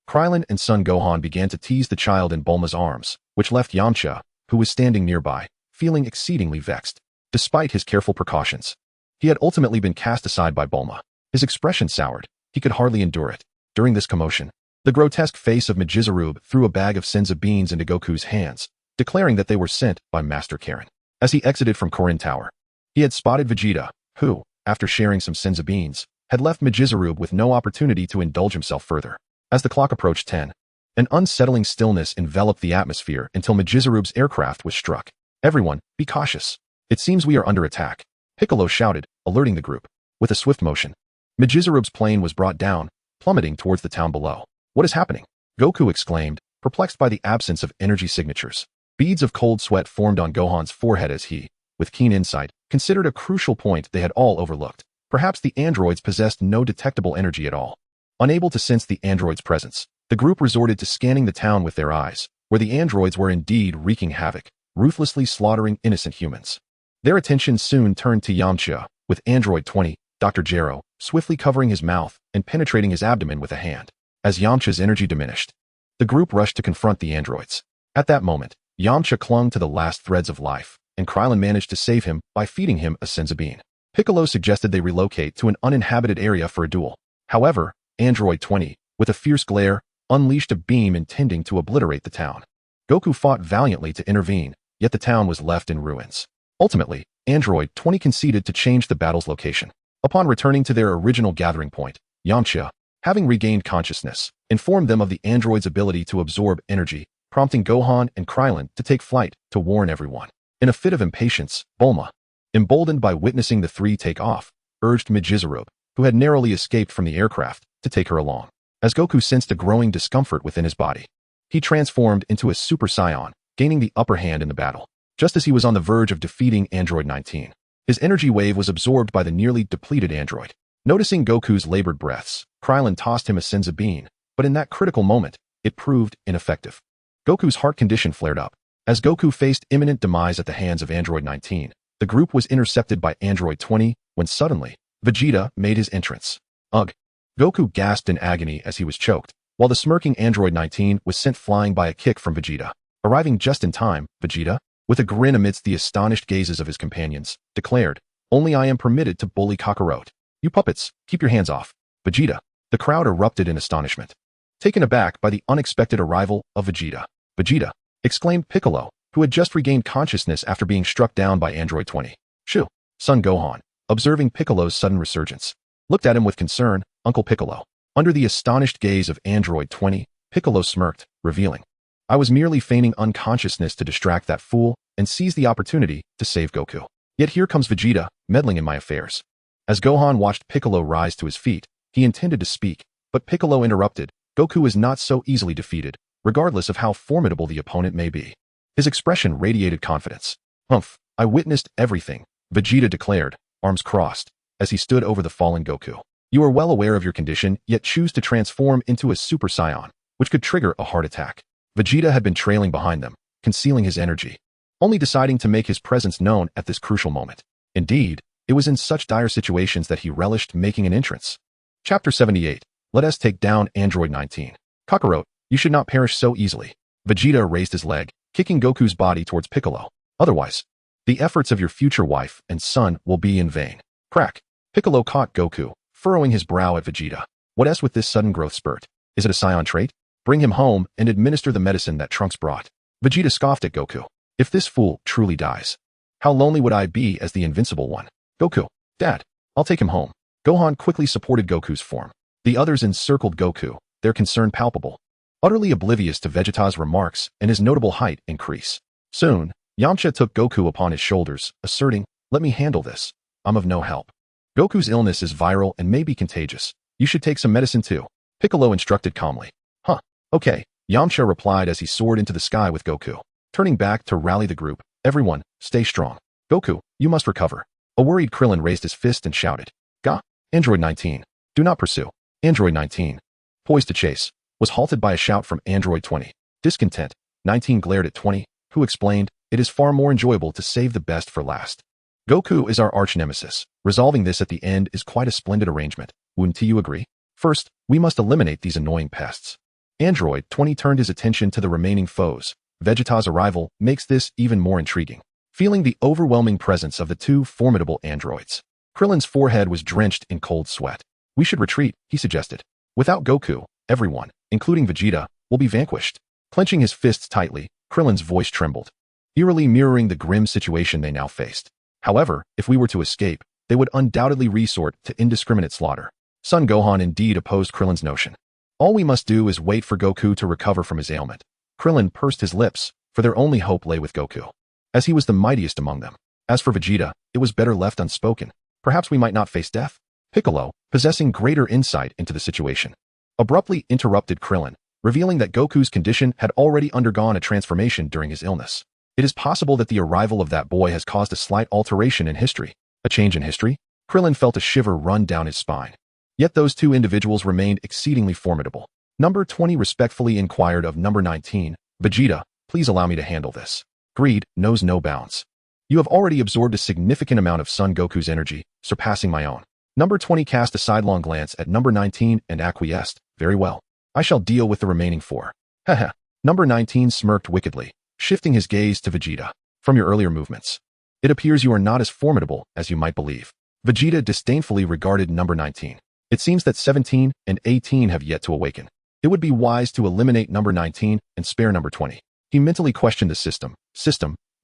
Krillin and Son Gohan began to tease the child in Bulma's arms, which left Yamcha, who was standing nearby, feeling exceedingly vexed. Despite his careful precautions, he had ultimately been cast aside by Bulma. His expression soured. He could hardly endure it. During this commotion, the grotesque face of Majizarub threw a bag of senza beans into Goku's hands, declaring that they were sent by Master Karen. As he exited from Korin Tower, he had spotted Vegeta, who, after sharing some senza beans, had left Majizarub with no opportunity to indulge himself further. As the clock approached 10, an unsettling stillness enveloped the atmosphere until Majizarub's aircraft was struck. "Everyone, be cautious. It seems we are under attack," Piccolo shouted, alerting the group. With a swift motion, Majizarub's plane was brought down, plummeting towards the town below. "What is happening?" Goku exclaimed, perplexed by the absence of energy signatures. Beads of cold sweat formed on Gohan's forehead as he, with keen insight, considered a crucial point they had all overlooked. Perhaps the androids possessed no detectable energy at all. Unable to sense the androids' presence, the group resorted to scanning the town with their eyes, where the androids were indeed wreaking havoc, ruthlessly slaughtering innocent humans. Their attention soon turned to Yamcha, with Android 20, Dr. Gero, swiftly covering his mouth and penetrating his abdomen with a hand. As Yamcha's energy diminished, the group rushed to confront the androids. At that moment, Yamcha clung to the last threads of life, and Krillin managed to save him by feeding him a senza bean. Piccolo suggested they relocate to an uninhabited area for a duel. However, Android 20, with a fierce glare, unleashed a beam intending to obliterate the town. Goku fought valiantly to intervene, yet the town was left in ruins. Ultimately, Android 20 conceded to change the battle's location. Upon returning to their original gathering point, Yamcha, having regained consciousness, informed them of the android's ability to absorb energy, prompting Gohan and Krillin to take flight to warn everyone. In a fit of impatience, Bulma, emboldened by witnessing the three take off, urged Mijizuru, who had narrowly escaped from the aircraft, to take her along. As Goku sensed a growing discomfort within his body, he transformed into a Super Saiyan, gaining the upper hand in the battle. Just as he was on the verge of defeating Android 19, his energy wave was absorbed by the nearly depleted android. Noticing Goku's labored breaths, Krillin tossed him a Senzu bean, but in that critical moment, it proved ineffective. Goku's heart condition flared up. As Goku faced imminent demise at the hands of Android 19, the group was intercepted by Android 20 when suddenly, Vegeta made his entrance. Ugh! Goku gasped in agony as he was choked, while the smirking Android 19 was sent flying by a kick from Vegeta. Arriving just in time, Vegeta, with a grin amidst the astonished gazes of his companions, declared, "Only I am permitted to bully Kakarot. You puppets, keep your hands off." Vegeta. The crowd erupted in astonishment, taken aback by the unexpected arrival of Vegeta. "Vegeta!" exclaimed Piccolo, who had just regained consciousness after being struck down by Android 20. "Shoo!" Son Gohan, observing Piccolo's sudden resurgence, looked at him with concern. "Uncle Piccolo." Under the astonished gaze of Android 20, Piccolo smirked, revealing, "I was merely feigning unconsciousness to distract that fool and seize the opportunity to save Goku. Yet here comes Vegeta, meddling in my affairs." As Gohan watched Piccolo rise to his feet, he intended to speak, but Piccolo interrupted. Goku is not so easily defeated, regardless of how formidable the opponent may be. His expression radiated confidence. "Humph, I witnessed everything," Vegeta declared, arms crossed, as he stood over the fallen Goku. "You are well aware of your condition, yet choose to transform into a Super Saiyan, which could trigger a heart attack." Vegeta had been trailing behind them, concealing his energy, only deciding to make his presence known at this crucial moment. Indeed, it was in such dire situations that he relished making an entrance. Chapter 78. Let us take down Android 19. "Kakarot, you should not perish so easily." Vegeta raised his leg, kicking Goku's body towards Piccolo. "Otherwise, the efforts of your future wife and son will be in vain." Crack! Piccolo caught Goku, furrowing his brow at Vegeta. "What else with this sudden growth spurt? Is it a Saiyan trait? Bring him home and administer the medicine that Trunks brought." Vegeta scoffed at Goku. "If this fool truly dies, how lonely would I be as the invincible one?" "Goku, Dad, I'll take him home." Gohan quickly supported Goku's form. The others encircled Goku, their concern palpable, utterly oblivious to Vegeta's remarks and his notable height increase. Soon, Yamcha took Goku upon his shoulders, asserting, "Let me handle this. I'm of no help. Goku's illness is viral and may be contagious. You should take some medicine too," Piccolo instructed calmly. "Huh, okay," Yamcha replied as he soared into the sky with Goku. Turning back to rally the group, "Everyone, stay strong. Goku, you must recover." A worried Krillin raised his fist and shouted, "Gah! Android 19, do not pursue." Android 19, poised to chase, was halted by a shout from Android 20. Discontent, 19 glared at 20, who explained, "It is far more enjoyable to save the best for last. Goku is our arch-nemesis. Resolving this at the end is quite a splendid arrangement. Wouldn't you agree? First, we must eliminate these annoying pests." Android 20 turned his attention to the remaining foes. Vegeta's arrival makes this even more intriguing. Feeling the overwhelming presence of the two formidable androids, Krillin's forehead was drenched in cold sweat. "We should retreat," he suggested. "Without Goku, everyone, including Vegeta, will be vanquished." Clenching his fists tightly, Krillin's voice trembled, eerily mirroring the grim situation they now faced. "However, if we were to escape, they would undoubtedly resort to indiscriminate slaughter." Son Gohan indeed opposed Krillin's notion. "All we must do is wait for Goku to recover from his ailment." Krillin pursed his lips, for their only hope lay with Goku, as he was the mightiest among them. As for Vegeta, it was better left unspoken. "Perhaps we might not face death?" Piccolo, possessing greater insight into the situation, abruptly interrupted Krillin, revealing that Goku's condition had already undergone a transformation during his illness. "It is possible that the arrival of that boy has caused a slight alteration in history." A change in history? Krillin felt a shiver run down his spine. Yet those two individuals remained exceedingly formidable. Number 20 respectfully inquired of number 19, "Vegeta, please allow me to handle this." Greed knows no bounds. "You have already absorbed a significant amount of Son Goku's energy, surpassing my own." Number 20 cast a sidelong glance at number 19 and acquiesced. "Very well. I shall deal with the remaining 4. Haha. Number 19 smirked wickedly, shifting his gaze to Vegeta. "From your earlier movements, it appears you are not as formidable as you might believe." Vegeta disdainfully regarded number 19. "It seems that 17 and 18 have yet to awaken. It would be wise to eliminate number 19 and spare number 20. He mentally questioned the system.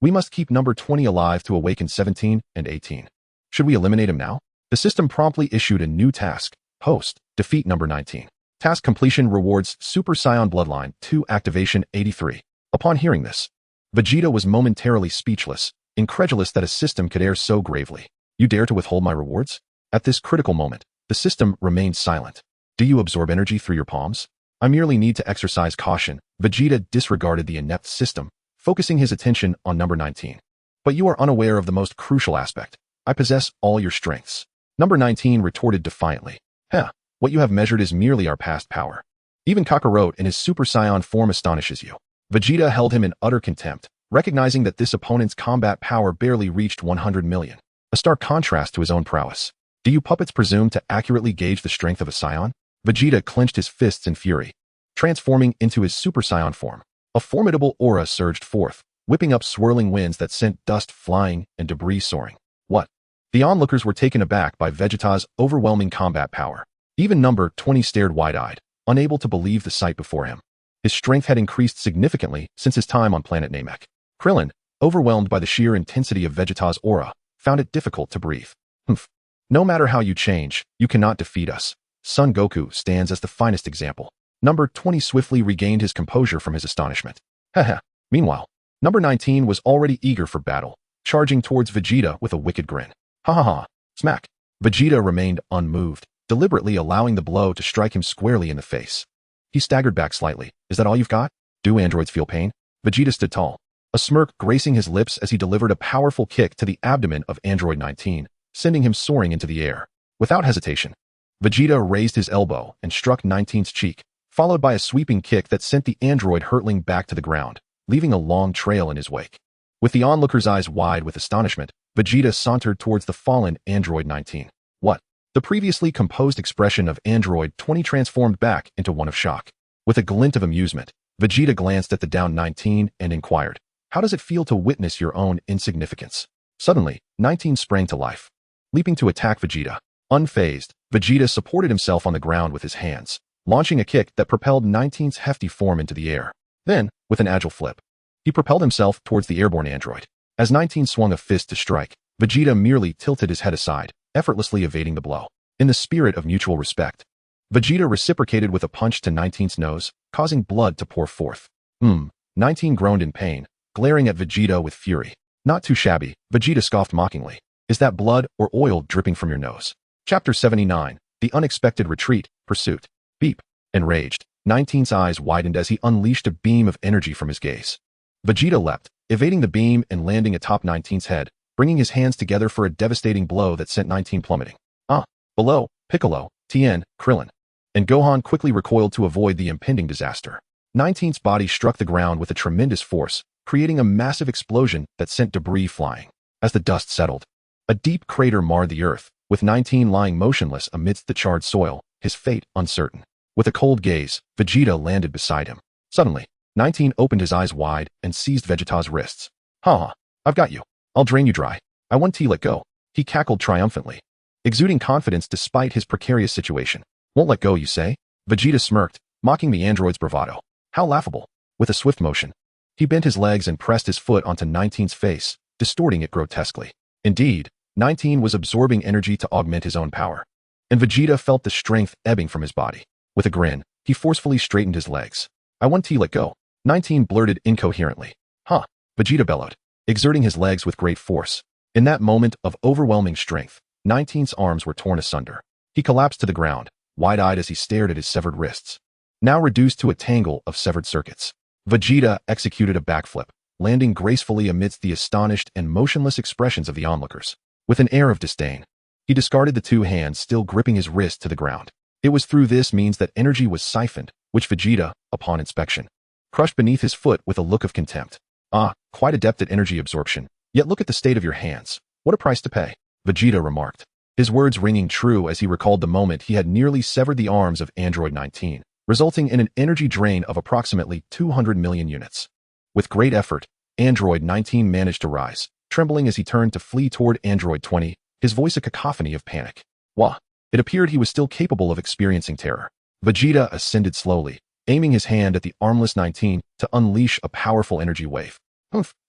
We must keep number 20 alive to awaken 17 and 18. Should we eliminate him now?" The system promptly issued a new task. Host, defeat number 19. Task completion rewards Super Saiyan Bloodline 2 Activation 83. Upon hearing this, Vegeta was momentarily speechless, incredulous that a system could err so gravely. You dare to withhold my rewards? At this critical moment, the system remained silent. Do you absorb energy through your palms? I merely need to exercise caution. Vegeta disregarded the inept system, focusing his attention on number 19. But you are unaware of the most crucial aspect. I possess all your strengths. Number 19 retorted defiantly. What you have measured is merely our past power. Even Kakarot in his Super Saiyan form astonishes you. Vegeta held him in utter contempt, recognizing that this opponent's combat power barely reached 100 million. A stark contrast to his own prowess. Do you puppets presume to accurately gauge the strength of a Saiyan? Vegeta clenched his fists in fury, transforming into his Super Saiyan form. A formidable aura surged forth, whipping up swirling winds that sent dust flying and debris soaring. What? The onlookers were taken aback by Vegeta's overwhelming combat power. Even number 20 stared wide-eyed, unable to believe the sight before him. His strength had increased significantly since his time on planet Namek. Krillin, overwhelmed by the sheer intensity of Vegeta's aura, found it difficult to breathe. No matter how you change, you cannot defeat us. Son Goku stands as the finest example. Number 20 swiftly regained his composure from his astonishment. Meanwhile, number 19 was already eager for battle, charging towards Vegeta with a wicked grin. Smack. Vegeta remained unmoved, deliberately allowing the blow to strike him squarely in the face. He staggered back slightly. Is that all you've got? Do androids feel pain? Vegeta stood tall, a smirk gracing his lips as he delivered a powerful kick to the abdomen of android 19, sending him soaring into the air. Without hesitation, Vegeta raised his elbow and struck 19's cheek, followed by a sweeping kick that sent the android hurtling back to the ground, leaving a long trail in his wake. With the onlooker's eyes wide with astonishment, Vegeta sauntered towards the fallen android 19. What? The previously composed expression of android 20 transformed back into one of shock. With a glint of amusement, Vegeta glanced at the down 19 and inquired, how does it feel to witness your own insignificance? Suddenly, 19 sprang to life, leaping to attack Vegeta. Unfazed, Vegeta supported himself on the ground with his hands, launching a kick that propelled 19's hefty form into the air. Then, with an agile flip, he propelled himself towards the airborne android. As 19 swung a fist to strike, Vegeta merely tilted his head aside, effortlessly evading the blow. In the spirit of mutual respect, Vegeta reciprocated with a punch to 19's nose, causing blood to pour forth. 19 groaned in pain, glaring at Vegeta with fury. Not too shabby, Vegeta scoffed mockingly. Is that blood or oil dripping from your nose? Chapter 79, The Unexpected Retreat, Pursuit. Beep. Enraged, 19's eyes widened as he unleashed a beam of energy from his gaze. Vegeta leapt, evading the beam and landing atop 19's head, bringing his hands together for a devastating blow that sent 19 plummeting. Below, Piccolo, Tien, Krillin, and Gohan quickly recoiled to avoid the impending disaster. 19's body struck the ground with a tremendous force, creating a massive explosion that sent debris flying. As the dust settled, a deep crater marred the earth, with 19 lying motionless amidst the charred soil, his fate uncertain. With a cold gaze, Vegeta landed beside him. Suddenly, 19 opened his eyes wide and seized Vegeta's wrists. I've got you. I'll drain you dry. I want to let go. He cackled triumphantly, exuding confidence despite his precarious situation. Won't let go, you say? Vegeta smirked, mocking the android's bravado. How laughable. With a swift motion, he bent his legs and pressed his foot onto 19's face, distorting it grotesquely. Indeed, 19 was absorbing energy to augment his own power, and Vegeta felt the strength ebbing from his body. With a grin, he forcefully straightened his legs. I want to let go. 19 blurted incoherently. Vegeta bellowed, exerting his legs with great force. In that moment of overwhelming strength, 19's arms were torn asunder. He collapsed to the ground, wide-eyed as he stared at his severed wrists, now reduced to a tangle of severed circuits. Vegeta executed a backflip, landing gracefully amidst the astonished and motionless expressions of the onlookers. With an air of disdain, he discarded the two hands still gripping his wrist to the ground. It was through this means that energy was siphoned, which Vegeta, upon inspection, crushed beneath his foot with a look of contempt. Quite adept at energy absorption. Yet look at the state of your hands. What a price to pay, Vegeta remarked, his words ringing true as he recalled the moment he had nearly severed the arms of Android 19, resulting in an energy drain of approximately 200 million units. With great effort, Android 19 managed to rise, trembling as he turned to flee toward Android 20, his voice a cacophony of panic. It appeared he was still capable of experiencing terror. Vegeta ascended slowly, aiming his hand at the armless 19 to unleash a powerful energy wave.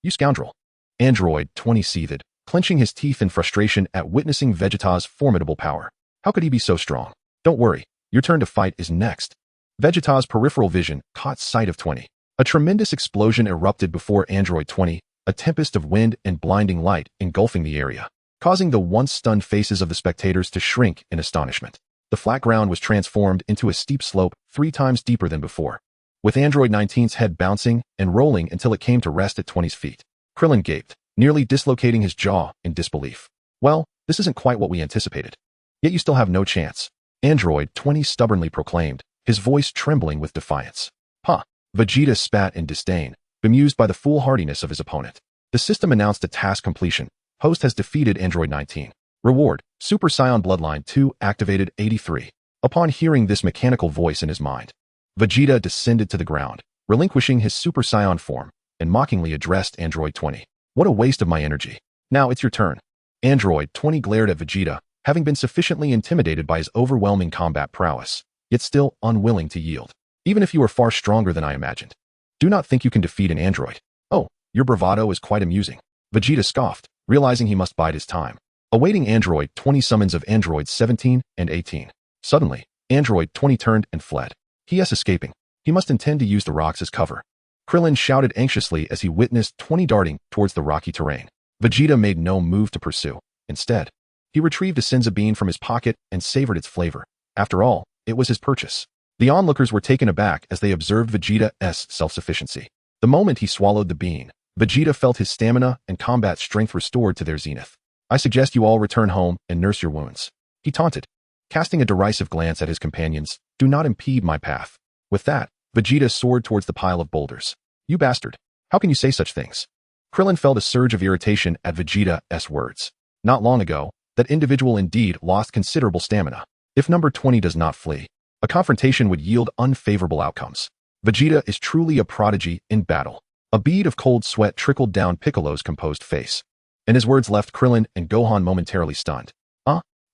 You scoundrel. Android 20 seethed, clenching his teeth in frustration at witnessing Vegeta's formidable power. How could he be so strong? Don't worry, your turn to fight is next. Vegeta's peripheral vision caught sight of 20, A tremendous explosion erupted before Android 20, a tempest of wind and blinding light engulfing the area, causing the once stunned faces of the spectators to shrink in astonishment. The flat ground was transformed into a steep slope 3 times deeper than before, with Android 19's head bouncing and rolling until it came to rest at 20's feet. Krillin gaped, nearly dislocating his jaw in disbelief. Well, this isn't quite what we anticipated. Yet you still have no chance, Android 20 stubbornly proclaimed, his voice trembling with defiance. Huh. Vegeta spat in disdain, bemused by the foolhardiness of his opponent. The system announced a task completion. Host has defeated Android 19. Reward, Super Saiyan Bloodline 2 activated 83. Upon hearing this mechanical voice in his mind, Vegeta descended to the ground, relinquishing his Super Saiyan form, and mockingly addressed Android 20. What a waste of my energy. Now it's your turn. Android 20 glared at Vegeta, having been sufficiently intimidated by his overwhelming combat prowess, yet still unwilling to yield. Even if you are far stronger than I imagined, do not think you can defeat an android. Oh, your bravado is quite amusing. Vegeta scoffed, realizing he must bide his time, awaiting Android 20 summons of Androids 17 and 18. Suddenly, Android 20 turned and fled. He is escaping. He must intend to use the rocks as cover. Krillin shouted anxiously as he witnessed 20 darting towards the rocky terrain. Vegeta made no move to pursue. Instead, he retrieved a Senzu bean from his pocket and savored its flavor. After all, it was his purchase. The onlookers were taken aback as they observed Vegeta's self-sufficiency. The moment he swallowed the bean, Vegeta felt his stamina and combat strength restored to their zenith. I suggest you all return home and nurse your wounds, he taunted, casting a derisive glance at his companions. Do not impede my path. With that, Vegeta soared towards the pile of boulders. You bastard! How can you say such things? Krillin felt a surge of irritation at Vegeta's words. Not long ago, that individual indeed lost considerable stamina. If number 20 does not flee, a confrontation would yield unfavorable outcomes. Vegeta is truly a prodigy in battle. A bead of cold sweat trickled down Piccolo's composed face, and his words left Krillin and Gohan momentarily stunned.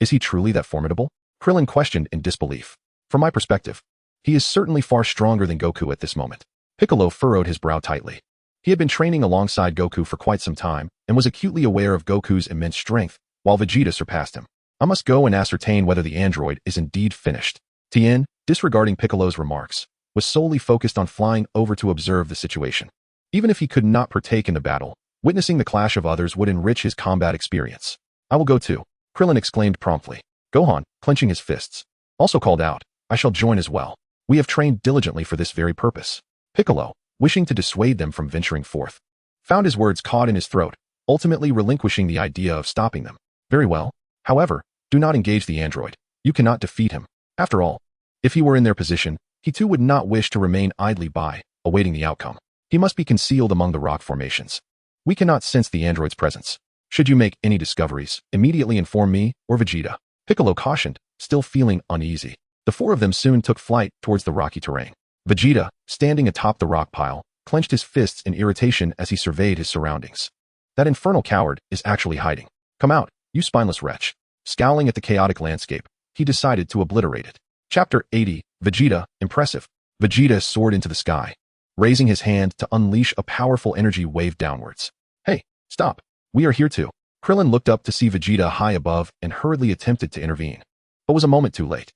Is he truly that formidable? Krillin questioned in disbelief. From my perspective, he is certainly far stronger than Goku at this moment. Piccolo furrowed his brow tightly. He had been training alongside Goku for quite some time and was acutely aware of Goku's immense strength, while Vegeta surpassed him. I must go and ascertain whether the android is indeed finished. Tien, disregarding Piccolo's remarks, was solely focused on flying over to observe the situation. Even if he could not partake in the battle, witnessing the clash of others would enrich his combat experience. I will go too, Krillin exclaimed promptly. Gohan, clenching his fists, also called out, I shall join as well. We have trained diligently for this very purpose. Piccolo, wishing to dissuade them from venturing forth, found his words caught in his throat, ultimately relinquishing the idea of stopping them. Very well. However, do not engage the android. You cannot defeat him. After all, if he were in their position, he too would not wish to remain idly by, awaiting the outcome. He must be concealed among the rock formations. We cannot sense the android's presence. Should you make any discoveries, immediately inform me or Vegeta, Piccolo cautioned, still feeling uneasy. The 4 of them soon took flight towards the rocky terrain. Vegeta, standing atop the rock pile, clenched his fists in irritation as he surveyed his surroundings. That infernal coward is actually hiding. Come out, you spineless wretch. Scowling at the chaotic landscape, he decided to obliterate it. Chapter 80, Vegeta, impressive. Vegeta soared into the sky, raising his hand to unleash a powerful energy wave downwards. Hey, stop. We are here too. Krillin looked up to see Vegeta high above and hurriedly attempted to intervene, but was a moment too late.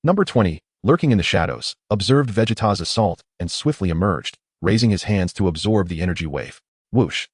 Number 20, lurking in the shadows, observed Vegeta's assault and swiftly emerged, raising his hands to absorb the energy wave. Whoosh.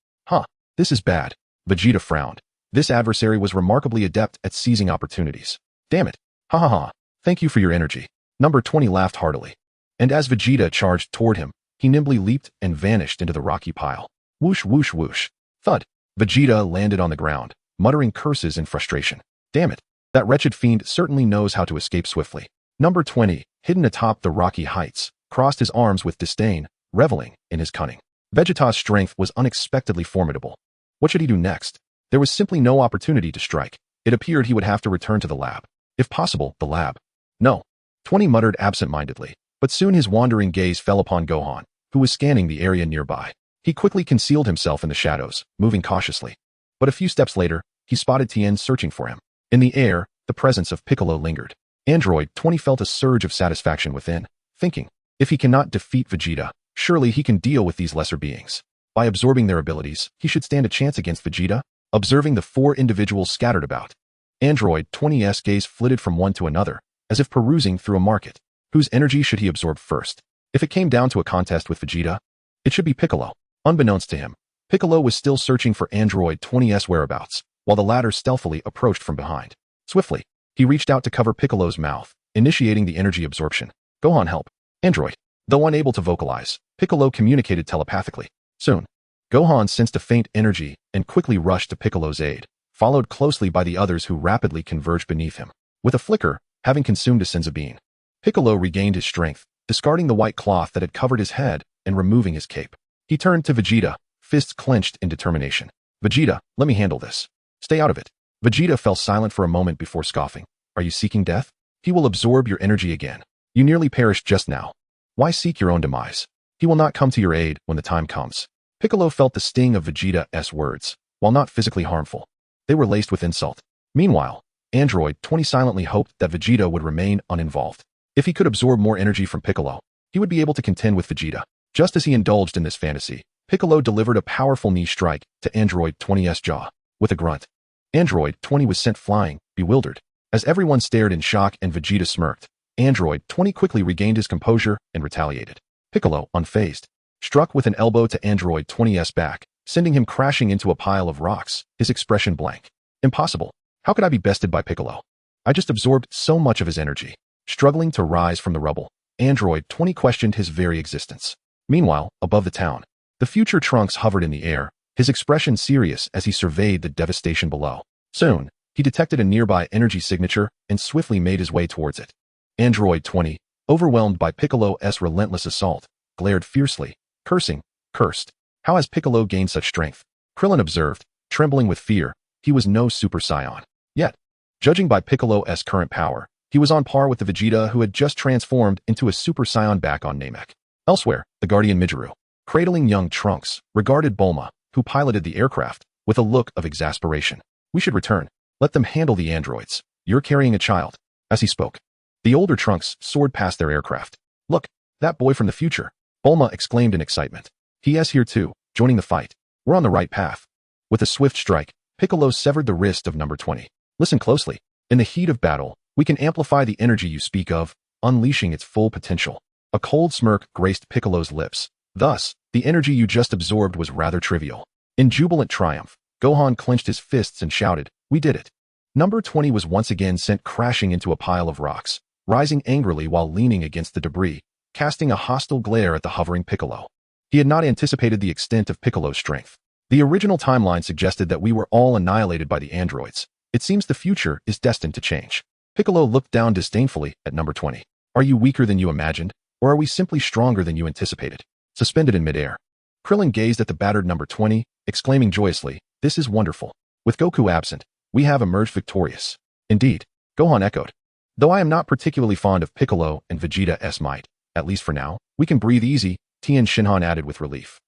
This is bad. Vegeta frowned. This adversary was remarkably adept at seizing opportunities. Damn it. Ha ha ha. Thank you for your energy. Number 20 laughed heartily. And as Vegeta charged toward him, he nimbly leaped and vanished into the rocky pile. Whoosh whoosh whoosh. Thud. Vegeta landed on the ground, muttering curses in frustration. Damn it. That wretched fiend certainly knows how to escape swiftly. Number 20, hidden atop the rocky heights, crossed his arms with disdain, reveling in his cunning. Vegeta's strength was unexpectedly formidable. What should he do next? There was simply no opportunity to strike. It appeared he would have to return to the lab. If possible, the lab. No. 20 muttered absent-mindedly, but soon his wandering gaze fell upon Gohan, who was scanning the area nearby. He quickly concealed himself in the shadows, moving cautiously. But a few steps later, he spotted Tien searching for him. In the air, the presence of Piccolo lingered. Android 20 felt a surge of satisfaction within, thinking, if he cannot defeat Vegeta, surely he can deal with these lesser beings. By absorbing their abilities, he should stand a chance against Vegeta. Observing the 4 individuals scattered about, Android 20's gaze flitted from one to another, as if perusing through a market. Whose energy should he absorb first? If it came down to a contest with Vegeta, it should be Piccolo. Unbeknownst to him, Piccolo was still searching for Android 20's whereabouts, while the latter stealthily approached from behind. Swiftly, he reached out to cover Piccolo's mouth, initiating the energy absorption. Gohan, help. Android. Though unable to vocalize, Piccolo communicated telepathically. Soon, Gohan sensed a faint energy and quickly rushed to Piccolo's aid, followed closely by the others who rapidly converged beneath him. With a flicker, having consumed a senzu bean, Piccolo regained his strength, discarding the white cloth that had covered his head and removing his cape. He turned to Vegeta, fists clenched in determination. Vegeta, let me handle this. Stay out of it. Vegeta fell silent for a moment before scoffing. Are you seeking death? He will absorb your energy again. You nearly perished just now. Why seek your own demise? He will not come to your aid when the time comes. Piccolo felt the sting of Vegeta's words, while not physically harmful. They were laced with insult. Meanwhile, Android 20 silently hoped that Vegeta would remain uninvolved. If he could absorb more energy from Piccolo, he would be able to contend with Vegeta. Just as he indulged in this fantasy, Piccolo delivered a powerful knee strike to Android 20's jaw. With a grunt, Android 20 was sent flying, bewildered. As everyone stared in shock and Vegeta smirked, Android 20 quickly regained his composure and retaliated. Piccolo, unfazed, struck with an elbow to Android 20's back, sending him crashing into a pile of rocks, his expression blank. Impossible. How could I be bested by Piccolo? I just absorbed so much of his energy. Struggling to rise from the rubble, Android 20 questioned his very existence. Meanwhile, above the town, the future Trunks hovered in the air, his expression serious as he surveyed the devastation below. Soon, he detected a nearby energy signature and swiftly made his way towards it. Android 20, overwhelmed by Piccolo's relentless assault, glared fiercely, cursing. Cursed. How has Piccolo gained such strength? Krillin observed, trembling with fear. He was no Super Saiyan. Yet, judging by Piccolo's current power, he was on par with the Vegeta who had just transformed into a Super Saiyan back on Namek. Elsewhere, the Guardian Mijiru, cradling young Trunks, regarded Bulma, who piloted the aircraft, with a look of exasperation. We should return. Let them handle the androids. You're carrying a child. As he spoke, the older Trunks soared past their aircraft. Look, that boy from the future. Bulma exclaimed in excitement. He is here too, joining the fight. We're on the right path. With a swift strike, Piccolo severed the wrist of number 20. Listen closely. In the heat of battle, we can amplify the energy you speak of, unleashing its full potential. A cold smirk graced Piccolo's lips. Thus, the energy you just absorbed was rather trivial. In jubilant triumph, Gohan clenched his fists and shouted, we did it. Number 20 was once again sent crashing into a pile of rocks, rising angrily while leaning against the debris, casting a hostile glare at the hovering Piccolo. He had not anticipated the extent of Piccolo's strength. The original timeline suggested that we were all annihilated by the androids. It seems the future is destined to change. Piccolo looked down disdainfully at number 20. Are you weaker than you imagined, or are we simply stronger than you anticipated? Suspended in midair, Krillin gazed at the battered number 20, exclaiming joyously, this is wonderful. With Goku absent, we have emerged victorious. Indeed, Gohan echoed. Though I am not particularly fond of Piccolo and Vegeta's might, at least for now, we can breathe easy, Tien Shinhan added with relief.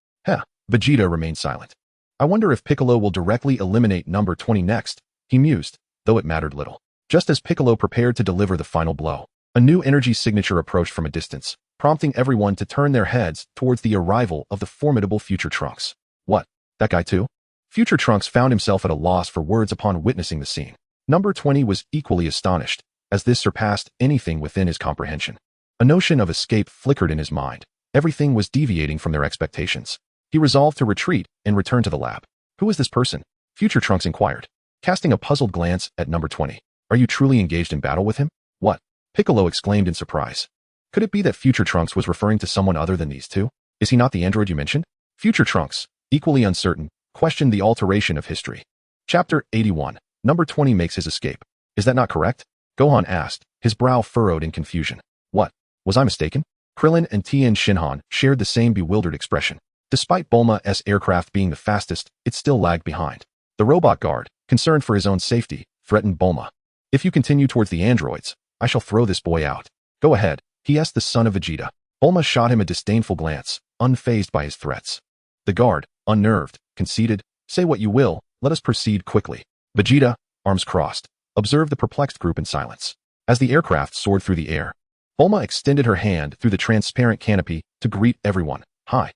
Vegeta remained silent. I wonder if Piccolo will directly eliminate number 20 next, he mused, though it mattered little. Just as Piccolo prepared to deliver the final blow, a new energy signature approached from a distance, prompting everyone to turn their heads towards the arrival of the formidable future Trunks. What? That guy too? Future Trunks found himself at a loss for words upon witnessing the scene. Number 20 was equally astonished, as this surpassed anything within his comprehension. A notion of escape flickered in his mind. Everything was deviating from their expectations. He resolved to retreat and return to the lab. Who is this person? Future Trunks inquired, casting a puzzled glance at number 20. Are you truly engaged in battle with him? What? Piccolo exclaimed in surprise. Could it be that Future Trunks was referring to someone other than these two? Is he not the android you mentioned? Future Trunks, equally uncertain, questioned the alteration of history. Chapter 81. Number 20 makes his escape. Is that not correct? Gohan asked, his brow furrowed in confusion. What? Was I mistaken? Krillin and Tien Shinhan shared the same bewildered expression. Despite Bulma's aircraft being the fastest, it still lagged behind. The robot guard, concerned for his own safety, threatened Bulma. If you continue towards the androids, I shall throw this boy out. Go ahead, he asked the son of Vegeta. Bulma shot him a disdainful glance, unfazed by his threats. The guard, unnerved, conceded, say what you will, let us proceed quickly. Vegeta, arms crossed, observed the perplexed group in silence. As the aircraft soared through the air, Bulma extended her hand through the transparent canopy to greet everyone. Hi.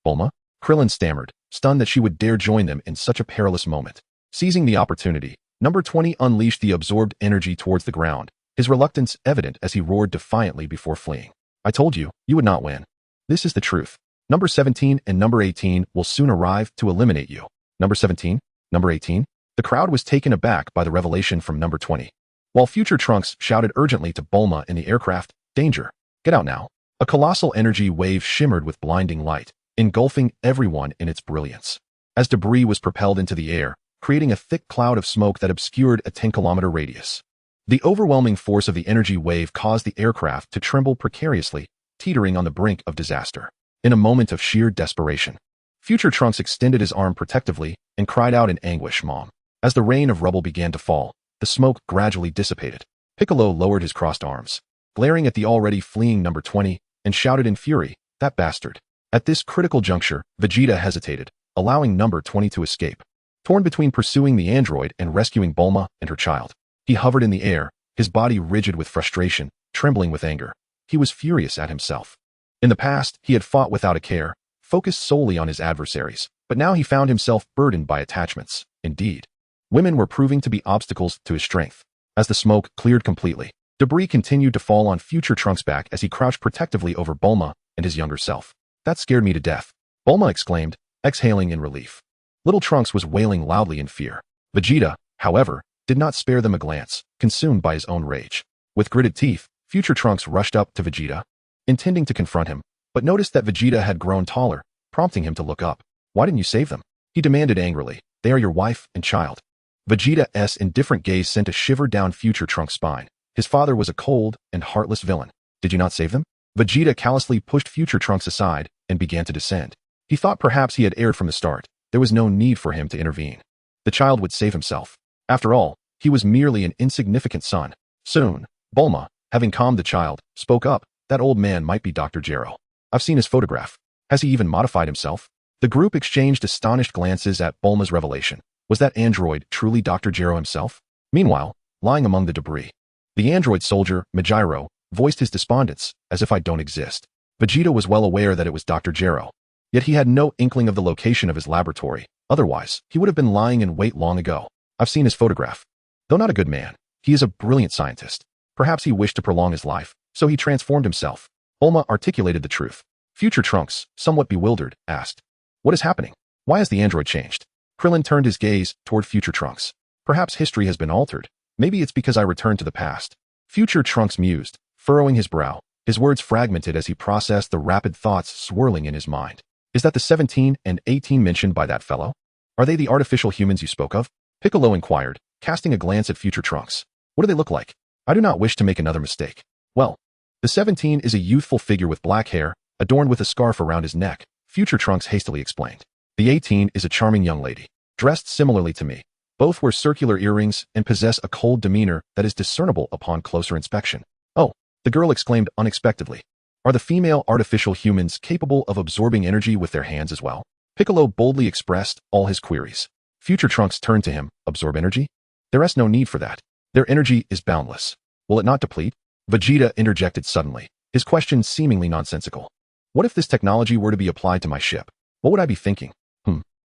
Bulma? Krillin stammered, stunned that she would dare join them in such a perilous moment. Seizing the opportunity, number 20 unleashed the absorbed energy towards the ground, his reluctance evident as he roared defiantly before fleeing. I told you, you would not win. This is the truth. Number 17 and number 18 will soon arrive to eliminate you. Number 17? Number 18? The crowd was taken aback by the revelation from number 20. While future Trunks shouted urgently to Bulma in the aircraft, "Danger! Get out now!" A colossal energy wave shimmered with blinding light, engulfing everyone in its brilliance. As debris was propelled into the air, creating a thick cloud of smoke that obscured a 10-kilometer radius. The overwhelming force of the energy wave caused the aircraft to tremble precariously, teetering on the brink of disaster. In a moment of sheer desperation, future Trunks extended his arm protectively and cried out in anguish, "Mom." As the rain of rubble began to fall, the smoke gradually dissipated. Piccolo lowered his crossed arms, glaring at the already fleeing number 20, and shouted in fury, "That bastard." At this critical juncture, Vegeta hesitated, allowing number 20 to escape. Torn between pursuing the android and rescuing Bulma and her child, he hovered in the air, his body rigid with frustration, trembling with anger. He was furious at himself. In the past, he had fought without a care, focused solely on his adversaries, but now he found himself burdened by attachments. Indeed, women were proving to be obstacles to his strength. As the smoke cleared completely, debris continued to fall on future Trunks' back as he crouched protectively over Bulma and his younger self. "That scared me to death," Bulma exclaimed, exhaling in relief. Little Trunks was wailing loudly in fear. Vegeta, however, did not spare them a glance, consumed by his own rage. With gritted teeth, future Trunks rushed up to Vegeta, intending to confront him, but noticed that Vegeta had grown taller, prompting him to look up. "Why didn't you save them?" he demanded angrily. "They are your wife and child." Vegeta's indifferent gaze sent a shiver down future Trunks' spine. His father was a cold and heartless villain. "Did you not save them?" Vegeta callously pushed future Trunks aside and began to descend. He thought perhaps he had erred from the start. There was no need for him to intervene. The child would save himself. After all, he was merely an insignificant son. Soon, Bulma, having calmed the child, spoke up. "That old man might be Dr. Gero. I've seen his photograph. Has he even modified himself?" The group exchanged astonished glances at Bulma's revelation. Was that android truly Dr. Gero himself? Meanwhile, lying among the debris, the android soldier, Majiro, voiced his despondence, "As if I don't exist." Vegeta was well aware that it was Dr. Gero, yet he had no inkling of the location of his laboratory. Otherwise, he would have been lying in wait long ago. "I've seen his photograph. Though not a good man, he is a brilliant scientist. Perhaps he wished to prolong his life, so he transformed himself." Bulma articulated the truth. Future Trunks, somewhat bewildered, asked, "What is happening? Why has the android changed?" Krillin turned his gaze toward future Trunks. "Perhaps history has been altered. Maybe it's because I returned to the past." Future Trunks mused, furrowing his brow. His words fragmented as he processed the rapid thoughts swirling in his mind. "Is that the 17 and 18 mentioned by that fellow? Are they the artificial humans you spoke of?" Piccolo inquired, casting a glance at future Trunks. "What do they look like? I do not wish to make another mistake." "Well, the 17 is a youthful figure with black hair, adorned with a scarf around his neck," future Trunks hastily explained. "The 18 is a charming young lady, dressed similarly to me. Both wear circular earrings and possess a cold demeanor that is discernible upon closer inspection." "Oh," the girl exclaimed unexpectedly. "Are the female artificial humans capable of absorbing energy with their hands as well?" Piccolo boldly expressed all his queries. Future Trunks turned to him. "Absorb energy? There is no need for that. Their energy is boundless. Will it not deplete?" Vegeta interjected suddenly, his question seemingly nonsensical. "What if this technology were to be applied to my ship? What would I be thinking?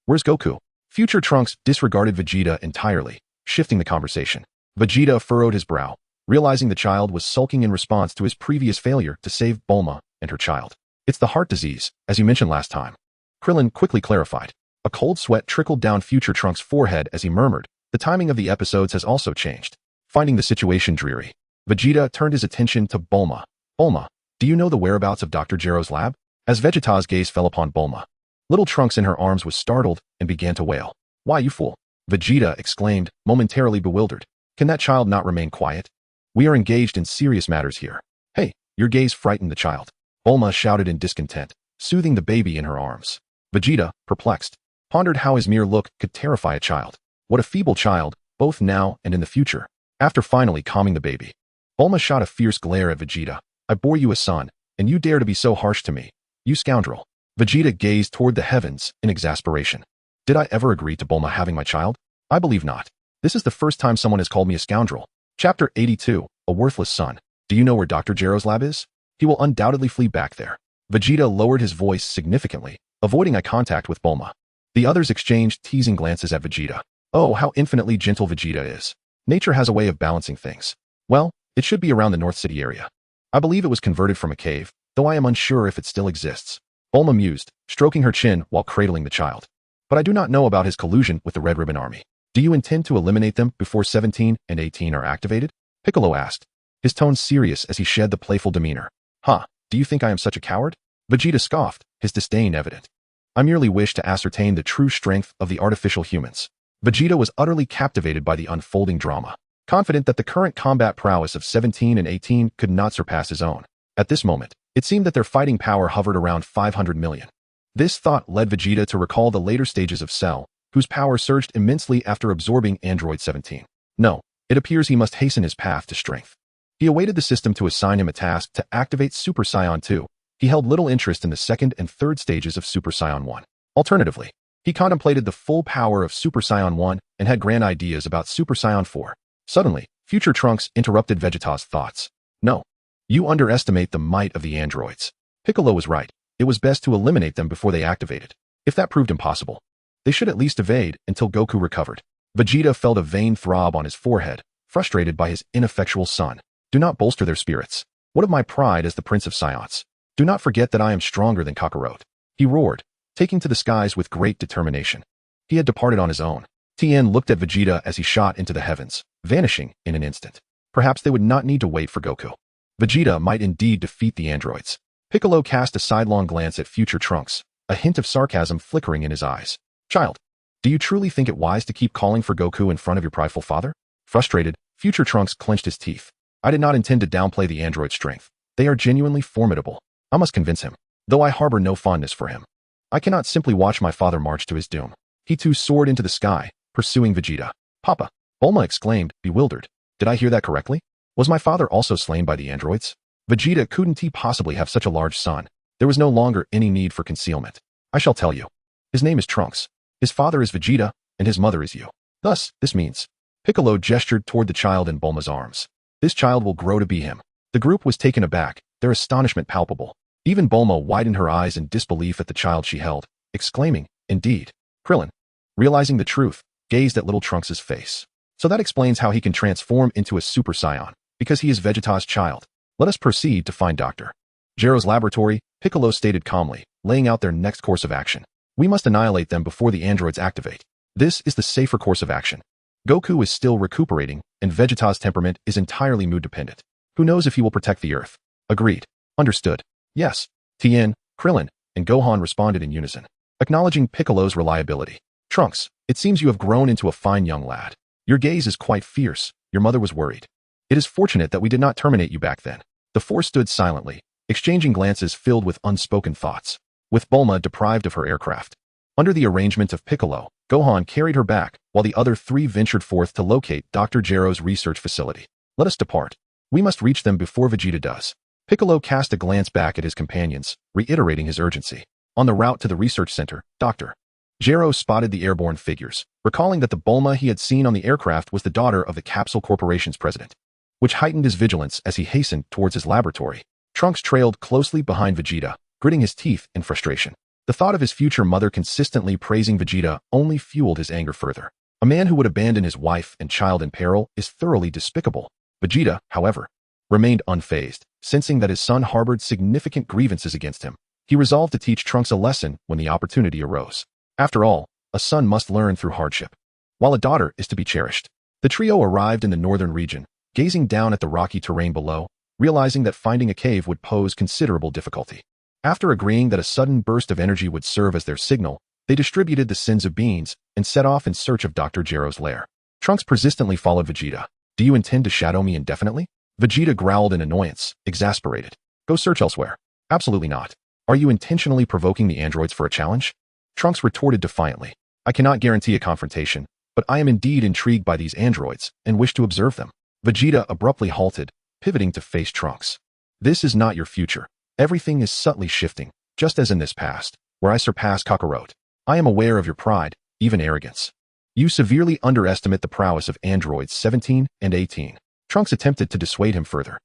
Where's Goku?" Future Trunks disregarded Vegeta entirely, shifting the conversation. Vegeta furrowed his brow, realizing the child was sulking in response to his previous failure to save Bulma and her child. "It's the heart disease, as you mentioned last time," Krillin quickly clarified. A cold sweat trickled down future Trunks' forehead as he murmured, "The timing of the episodes has also changed." Finding the situation dreary, Vegeta turned his attention to Bulma. "Bulma, do you know the whereabouts of Dr. Gero's lab?" As Vegeta's gaze fell upon Bulma, little Trunks in her arms was startled and began to wail. "Why, you fool!" Vegeta exclaimed, momentarily bewildered. "Can that child not remain quiet? We are engaged in serious matters here." "Hey!" Your gaze frightened the child, Bulma shouted in discontent, soothing the baby in her arms. Vegeta, perplexed, pondered how his mere look could terrify a child. What a feeble child, both now and in the future. After finally calming the baby, Bulma shot a fierce glare at Vegeta. "I bore you a son, and you dare to be so harsh to me. You scoundrel." Vegeta gazed toward the heavens in exasperation. "Did I ever agree to Bulma having my child? I believe not. This is the first time someone has called me a scoundrel." Chapter 82, A Worthless Son. "Do you know where Dr. Gero's lab is? He will undoubtedly flee back there." Vegeta lowered his voice significantly, avoiding eye contact with Bulma. The others exchanged teasing glances at Vegeta. Oh, how infinitely gentle Vegeta is. Nature has a way of balancing things. "Well, it should be around the North City area. I believe it was converted from a cave, though I am unsure if it still exists. Bulma mused, stroking her chin while cradling the child. But I do not know about his collusion with the Red Ribbon Army. Do you intend to eliminate them before 17 and 18 are activated? Piccolo asked, his tone serious as he shed the playful demeanor. Huh, do you think I am such a coward? Vegeta scoffed, his disdain evident. I merely wish to ascertain the true strength of the artificial humans. Vegeta was utterly captivated by the unfolding drama, confident that the current combat prowess of 17 and 18 could not surpass his own. At this moment, it seemed that their fighting power hovered around 500 million. This thought led Vegeta to recall the later stages of Cell, whose power surged immensely after absorbing Android 17. No, it appears he must hasten his path to strength. He awaited the system to assign him a task to activate Super Saiyan 2. He held little interest in the second and third stages of Super Saiyan 1. Alternatively, he contemplated the full power of Super Saiyan 1 and had grand ideas about Super Saiyan 4. Suddenly, future Trunks interrupted Vegeta's thoughts. No. You underestimate the might of the androids. Piccolo was right. It was best to eliminate them before they activated. If that proved impossible, they should at least evade until Goku recovered. Vegeta felt a vain throb on his forehead, frustrated by his ineffectual son. Do not bolster their spirits. What of my pride as the Prince of Saiyans? Do not forget that I am stronger than Kakarot. He roared, taking to the skies with great determination. He had departed on his own. Tien looked at Vegeta as he shot into the heavens, vanishing in an instant. Perhaps they would not need to wait for Goku. Vegeta might indeed defeat the androids. Piccolo cast a sidelong glance at future Trunks, a hint of sarcasm flickering in his eyes. Child, do you truly think it wise to keep calling for Goku in front of your prideful father? Frustrated, future Trunks clenched his teeth. I did not intend to downplay the android's strength. They are genuinely formidable. I must convince him, though I harbor no fondness for him. I cannot simply watch my father march to his doom. He too soared into the sky, pursuing Vegeta. Papa, Bulma exclaimed, bewildered. Did I hear that correctly? Was my father also slain by the androids? Vegeta, couldn't he possibly have such a large son? There was no longer any need for concealment. I shall tell you. His name is Trunks. His father is Vegeta, and his mother is you. Thus, this means. Piccolo gestured toward the child in Bulma's arms. This child will grow to be him. The group was taken aback, their astonishment palpable. Even Bulma widened her eyes in disbelief at the child she held, exclaiming, indeed. Krillin, realizing the truth, gazed at little Trunks' face. So that explains how he can transform into a Super Saiyan, because he is Vegeta's child. Let us proceed to find Dr. Gero's laboratory, Piccolo stated calmly, laying out their next course of action. We must annihilate them before the androids activate. This is the safer course of action. Goku is still recuperating, and Vegeta's temperament is entirely mood-dependent. Who knows if he will protect the Earth? Agreed. Understood. Yes. Tien, Krillin, and Gohan responded in unison, acknowledging Piccolo's reliability. Trunks, it seems you have grown into a fine young lad. Your gaze is quite fierce. Your mother was worried. It is fortunate that we did not terminate you back then. The four stood silently, exchanging glances filled with unspoken thoughts. With Bulma deprived of her aircraft. Under the arrangement of Piccolo, Gohan carried her back, while the other three ventured forth to locate Dr. Gero's research facility. Let us depart. We must reach them before Vegeta does. Piccolo cast a glance back at his companions, reiterating his urgency. On the route to the research center, Dr. Gero spotted the airborne figures, recalling that the Bulma he had seen on the aircraft was the daughter of the Capsule Corporation's president, which heightened his vigilance as he hastened towards his laboratory. Trunks trailed closely behind Vegeta, gritting his teeth in frustration. The thought of his future mother consistently praising Vegeta only fueled his anger further. A man who would abandon his wife and child in peril is thoroughly despicable. Vegeta, however, remained unfazed, sensing that his son harbored significant grievances against him. He resolved to teach Trunks a lesson when the opportunity arose. After all, a son must learn through hardship, while a daughter is to be cherished. The trio arrived in the northern region, gazing down at the rocky terrain below, realizing that finding a cave would pose considerable difficulty. After agreeing that a sudden burst of energy would serve as their signal, they distributed the sins of beans and set off in search of Dr. Gero's lair. Trunks persistently followed Vegeta. Do you intend to shadow me indefinitely? Vegeta growled in annoyance, exasperated. Go search elsewhere. Absolutely not. Are you intentionally provoking the androids for a challenge? Trunks retorted defiantly. I cannot guarantee a confrontation, but I am indeed intrigued by these androids and wish to observe them. Vegeta abruptly halted, pivoting to face Trunks. This is not your future. Everything is subtly shifting, just as in this past, where I surpassed Kakarot. I am aware of your pride, even arrogance. You severely underestimate the prowess of androids 17 and 18. Trunks attempted to dissuade him further.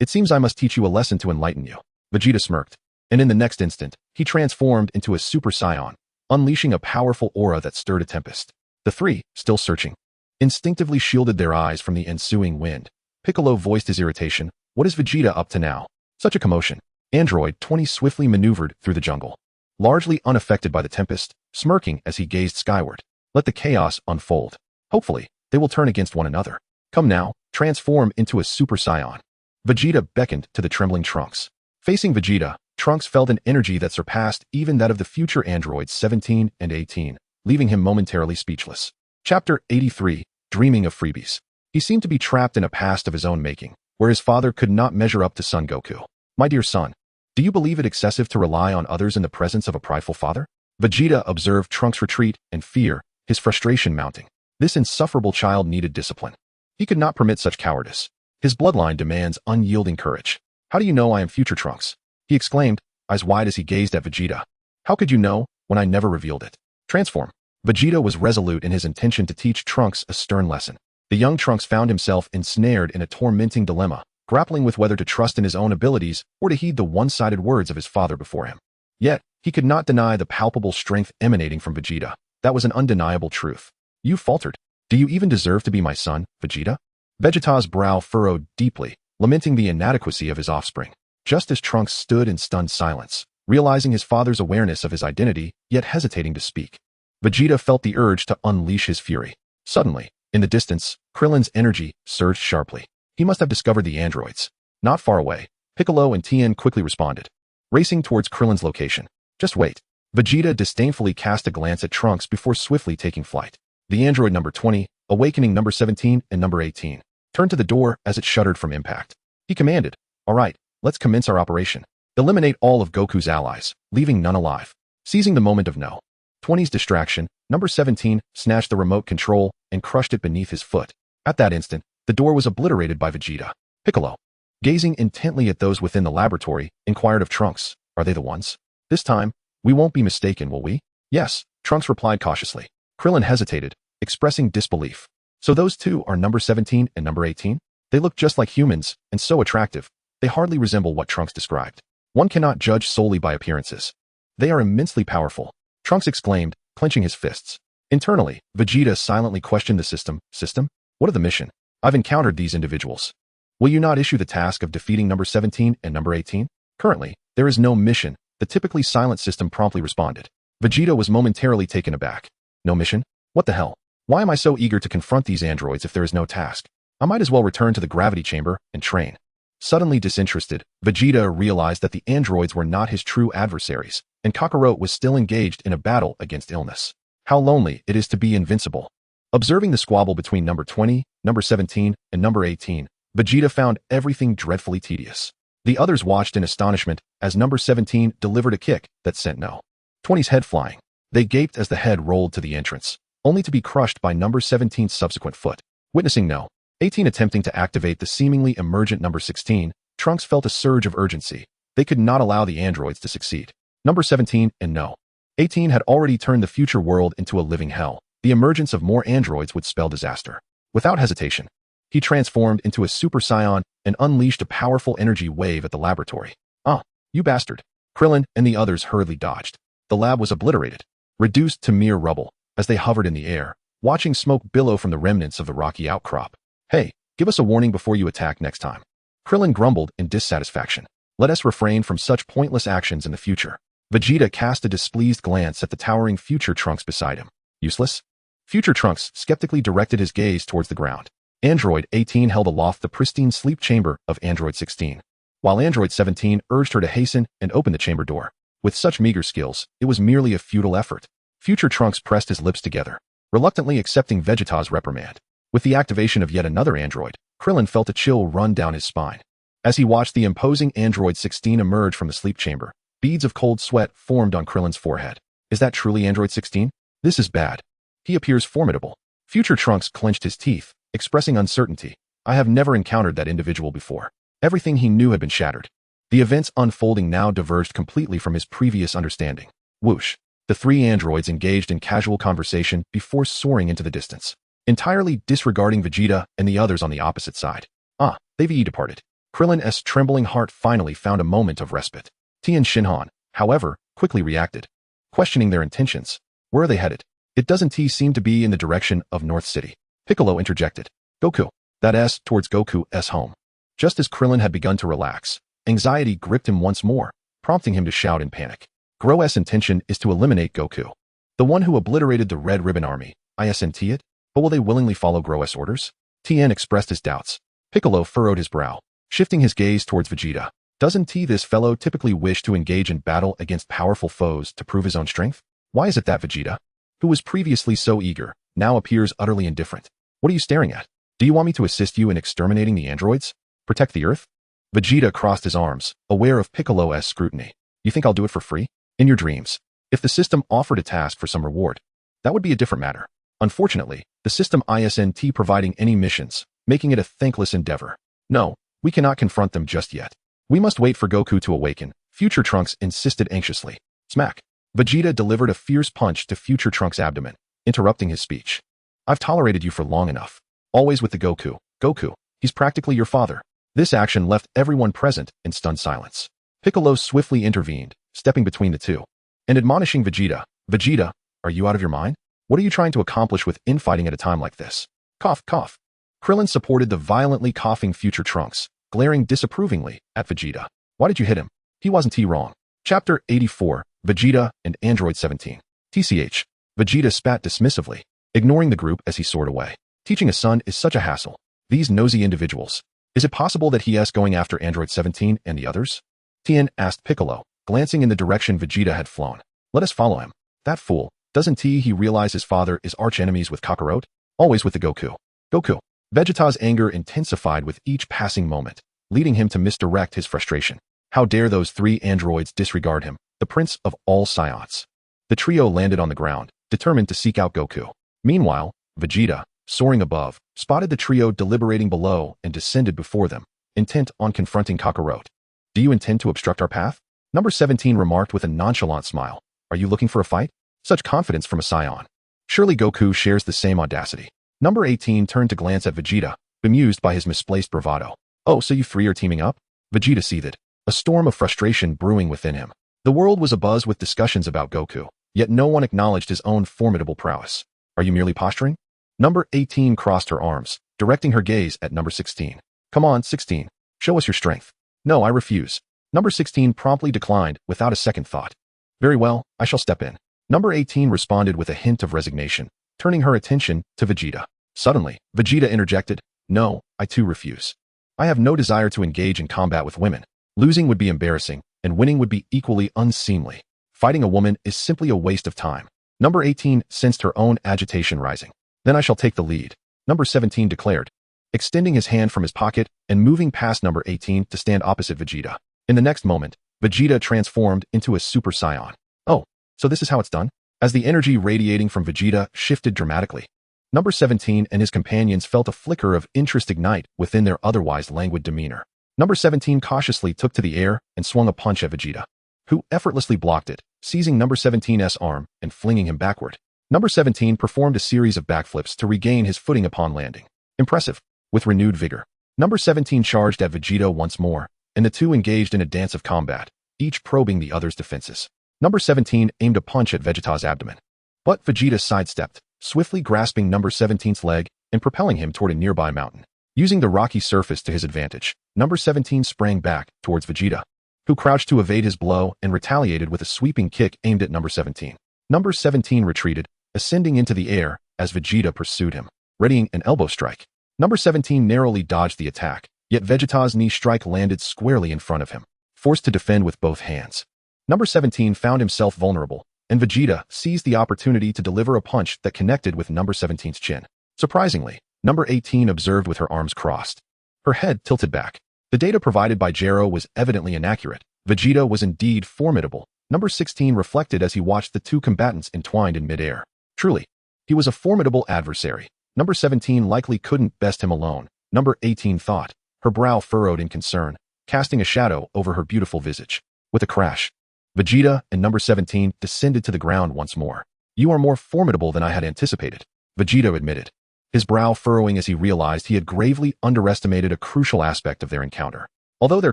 It seems I must teach you a lesson to enlighten you. Vegeta smirked, and in the next instant, he transformed into a Super Saiyan, unleashing a powerful aura that stirred a tempest. The three, still searching, instinctively shielded their eyes from the ensuing wind. Piccolo voiced his irritation. What is Vegeta up to now? Such a commotion. Android 20 swiftly maneuvered through the jungle, largely unaffected by the tempest, smirking as he gazed skyward. Let the chaos unfold. Hopefully, they will turn against one another. Come now, transform into a Super Saiyan. Vegeta beckoned to the trembling Trunks. Facing Vegeta, Trunks felt an energy that surpassed even that of the future androids 17 and 18, leaving him momentarily speechless. Chapter 83, Dreaming of Freebies. He seemed to be trapped in a past of his own making, where his father could not measure up to Son Goku. My dear son, do you believe it excessive to rely on others in the presence of a prideful father? Vegeta observed Trunks' retreat and fear, his frustration mounting. This insufferable child needed discipline. He could not permit such cowardice. His bloodline demands unyielding courage. How do you know I am future Trunks? He exclaimed, eyes wide as he gazed at Vegeta. How could you know, when I never revealed it? Transform. Vegeta was resolute in his intention to teach Trunks a stern lesson. The young Trunks found himself ensnared in a tormenting dilemma, grappling with whether to trust in his own abilities or to heed the one-sided words of his father before him. Yet, he could not deny the palpable strength emanating from Vegeta. That was an undeniable truth. You faltered. Do you even deserve to be my son, Vegeta? Vegeta's brow furrowed deeply, lamenting the inadequacy of his offspring. Just as Trunks stood in stunned silence, realizing his father's awareness of his identity, yet hesitating to speak, Vegeta felt the urge to unleash his fury. Suddenly, in the distance, Krillin's energy surged sharply. He must have discovered the androids. Not far away, Piccolo and Tien quickly responded, racing towards Krillin's location. Just wait. Vegeta disdainfully cast a glance at Trunks before swiftly taking flight. The android number 20, awakening number 17 and number 18, turned to the door as it shuddered from impact. He commanded, all right, let's commence our operation. Eliminate all of Goku's allies, leaving none alive. Seizing the moment of no. 20's distraction, number 17 snatched the remote control and crushed it beneath his foot. At that instant, the door was obliterated by Vegeta. Piccolo, gazing intently at those within the laboratory, inquired of Trunks, are they the ones? This time, we won't be mistaken, will we? Yes, Trunks replied cautiously. Krillin hesitated, expressing disbelief. So those two are number 17 and number 18? They look just like humans, and so attractive. They hardly resemble what Trunks described. One cannot judge solely by appearances. They are immensely powerful, Trunks exclaimed, clenching his fists. Internally, Vegeta silently questioned the system. System? What of the mission? I've encountered these individuals. Will you not issue the task of defeating number 17 and number 18? Currently, there is no mission, the typically silent system promptly responded. Vegeta was momentarily taken aback. No mission? What the hell? Why am I so eager to confront these androids if there is no task? I might as well return to the gravity chamber and train. Suddenly disinterested, Vegeta realized that the androids were not his true adversaries, and Kakarot was still engaged in a battle against illness. How lonely it is to be invincible. Observing the squabble between number 20, number 17, and number 18, Vegeta found everything dreadfully tedious. The others watched in astonishment as number 17 delivered a kick that sent no 20's head flying. They gaped as the head rolled to the entrance, only to be crushed by number 17's subsequent foot. Witnessing no 18 attempting to activate the seemingly emergent number 16, Trunks felt a surge of urgency. They could not allow the androids to succeed. Number 17 and no 18 had already turned the future world into a living hell. The emergence of more androids would spell disaster. Without hesitation, he transformed into a Super Saiyan and unleashed a powerful energy wave at the laboratory. Ah, you bastard. Krillin and the others hurriedly dodged. The lab was obliterated, reduced to mere rubble, as they hovered in the air, watching smoke billow from the remnants of the rocky outcrop. Hey, give us a warning before you attack next time. Krillin grumbled in dissatisfaction. Let us refrain from such pointless actions in the future. Vegeta cast a displeased glance at the towering future Trunks beside him. Useless? Future Trunks skeptically directed his gaze towards the ground. Android 18 held aloft the pristine sleep chamber of Android 16, while Android 17 urged her to hasten and open the chamber door. With such meager skills, it was merely a futile effort. Future Trunks pressed his lips together, reluctantly accepting Vegeta's reprimand. With the activation of yet another android, Krillin felt a chill run down his spine. As he watched the imposing Android 16 emerge from the sleep chamber, beads of cold sweat formed on Krillin's forehead. Is that truly Android 16? This is bad. He appears formidable. Future Trunks clenched his teeth, expressing uncertainty. I have never encountered that individual before. Everything he knew had been shattered. The events unfolding now diverged completely from his previous understanding. Whoosh. The three androids engaged in casual conversation before soaring into the distance, entirely disregarding Vegeta and the others on the opposite side. Ah, they've departed. Krillin's trembling heart finally found a moment of respite. Tien Shinhan, however, quickly reacted, questioning their intentions. Where are they headed? It doesn't seem to be in the direction of North City. Piccolo interjected. Goku. That S towards Goku's home. Just as Krillin had begun to relax, Anxiety gripped him once more, prompting him to shout in panic. Gro's intention is to eliminate Goku. The one who obliterated the Red Ribbon Army, isn't it? But will they willingly follow Gro's orders? Tien expressed his doubts. Piccolo furrowed his brow, shifting his gaze towards Vegeta. Doesn't this fellow typically wish to engage in battle against powerful foes to prove his own strength? Why is it that Vegeta, who was previously so eager, now appears utterly indifferent? What are you staring at? Do you want me to assist you in exterminating the androids? Protect the Earth? Vegeta crossed his arms, aware of Piccolo's scrutiny. You think I'll do it for free? In your dreams. If the system offered a task for some reward, that would be a different matter. Unfortunately, the system isn't providing any missions, making it a thankless endeavor. No, we cannot confront them just yet. We must wait for Goku to awaken, Future Trunks insisted anxiously. Smack. Vegeta delivered a fierce punch to Future Trunks' abdomen, interrupting his speech. I've tolerated you for long enough. Always with the Goku. Goku, he's practically your father. This action left everyone present in stunned silence. Piccolo swiftly intervened, stepping between the two, and admonishing Vegeta. Vegeta, are you out of your mind? What are you trying to accomplish with infighting at a time like this? Cough, cough. Krillin supported the violently coughing Future Trunks, glaring disapprovingly at Vegeta. Why did you hit him? He wasn't wrong. Chapter 84, Vegeta and Android 17. TCH. Vegeta spat dismissively, ignoring the group as he soared away. Teaching a son is such a hassle. These nosy individuals. Is it possible that he's going after Android 17 and the others? Tien asked Piccolo, glancing in the direction Vegeta had flown. Let us follow him. That fool. Doesn't he realize his father is arch-enemies with Kakarot? Always with the Goku. Goku. Vegeta's anger intensified with each passing moment, leading him to misdirect his frustration. How dare those three androids disregard him, the prince of all Saiyans. The trio landed on the ground, determined to seek out Goku. Meanwhile, Vegeta, soaring above, spotted the trio deliberating below and descended before them, intent on confronting Kakarot. Do you intend to obstruct our path? Number 17 remarked with a nonchalant smile. Are you looking for a fight? Such confidence from a Saiyan. Surely Goku shares the same audacity. Number 18 turned to glance at Vegeta, bemused by his misplaced bravado. Oh, so you three are teaming up? Vegeta seethed, a storm of frustration brewing within him. The world was abuzz with discussions about Goku, yet no one acknowledged his own formidable prowess. Are you merely posturing? Number 18 crossed her arms, directing her gaze at number 16. Come on, 16. Show us your strength. No, I refuse. Number 16 promptly declined without a second thought. Very well, I shall step in. Number 18 responded with a hint of resignation, turning her attention to Vegeta. Suddenly, Vegeta interjected, No, I too refuse. I have no desire to engage in combat with women. Losing would be embarrassing, and winning would be equally unseemly. Fighting a woman is simply a waste of time. Number 18 sensed her own agitation rising. Then I shall take the lead, Number 17 declared, extending his hand from his pocket and moving past Number 18 to stand opposite Vegeta. In the next moment, Vegeta transformed into a Super Saiyan. Oh, so this is how it's done? As the energy radiating from Vegeta shifted dramatically, Number 17 and his companions felt a flicker of interest ignite within their otherwise languid demeanor. Number 17 cautiously took to the air and swung a punch at Vegeta, who effortlessly blocked it, seizing Number 17's arm and flinging him backward. Number 17 performed a series of backflips to regain his footing upon landing. Impressive. With renewed vigor, Number 17 charged at Vegeta once more, and the two engaged in a dance of combat, each probing the other's defenses. Number 17 aimed a punch at Vegeta's abdomen, but Vegeta sidestepped, swiftly grasping Number 17's leg and propelling him toward a nearby mountain. Using the rocky surface to his advantage, Number 17 sprang back towards Vegeta, who crouched to evade his blow and retaliated with a sweeping kick aimed at Number 17. Number 17 retreated, ascending into the air as Vegeta pursued him, readying an elbow strike. Number 17 narrowly dodged the attack, yet Vegeta's knee strike landed squarely in front of him, forced to defend with both hands. Number 17 found himself vulnerable, and Vegeta seized the opportunity to deliver a punch that connected with Number 17's chin. Surprisingly, Number 18 observed with her arms crossed, her head tilted back. The data provided by Jero was evidently inaccurate. Vegeta was indeed formidable, Number 16 reflected as he watched the two combatants entwined in midair. Truly, he was a formidable adversary. Number 17 likely couldn't best him alone, Number 18 thought, her brow furrowed in concern, casting a shadow over her beautiful visage. With a crash, Vegeta and Number 17 descended to the ground once more. You are more formidable than I had anticipated, Vegeta admitted, his brow furrowing as he realized he had gravely underestimated a crucial aspect of their encounter. Although their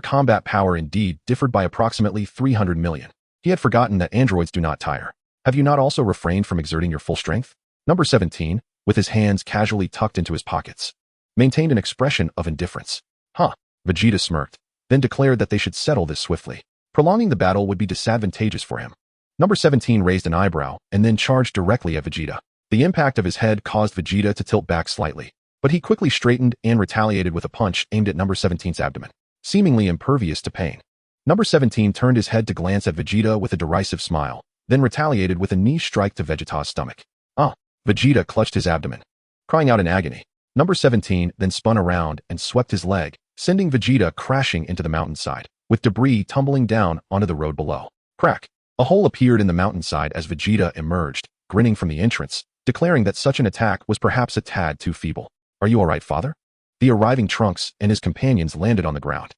combat power indeed differed by approximately 300 million, he had forgotten that androids do not tire. Have you not also refrained from exerting your full strength? Number 17, with his hands casually tucked into his pockets, maintained an expression of indifference. Huh, Vegeta smirked, then declared that they should settle this swiftly. Prolonging the battle would be disadvantageous for him. Number 17 raised an eyebrow and then charged directly at Vegeta. The impact of his head caused Vegeta to tilt back slightly, but he quickly straightened and retaliated with a punch aimed at number 17's abdomen, seemingly impervious to pain. Number 17 turned his head to glance at Vegeta with a derisive smile, then retaliated with a knee strike to Vegeta's stomach. Vegeta clutched his abdomen, crying out in agony. Number 17 then spun around and swept his leg, sending Vegeta crashing into the mountainside, with debris tumbling down onto the road below. Crack! A hole appeared in the mountainside as Vegeta emerged, grinning from the entrance, declaring that such an attack was perhaps a tad too feeble. Are you all right, father? The arriving Trunks and his companions landed on the ground.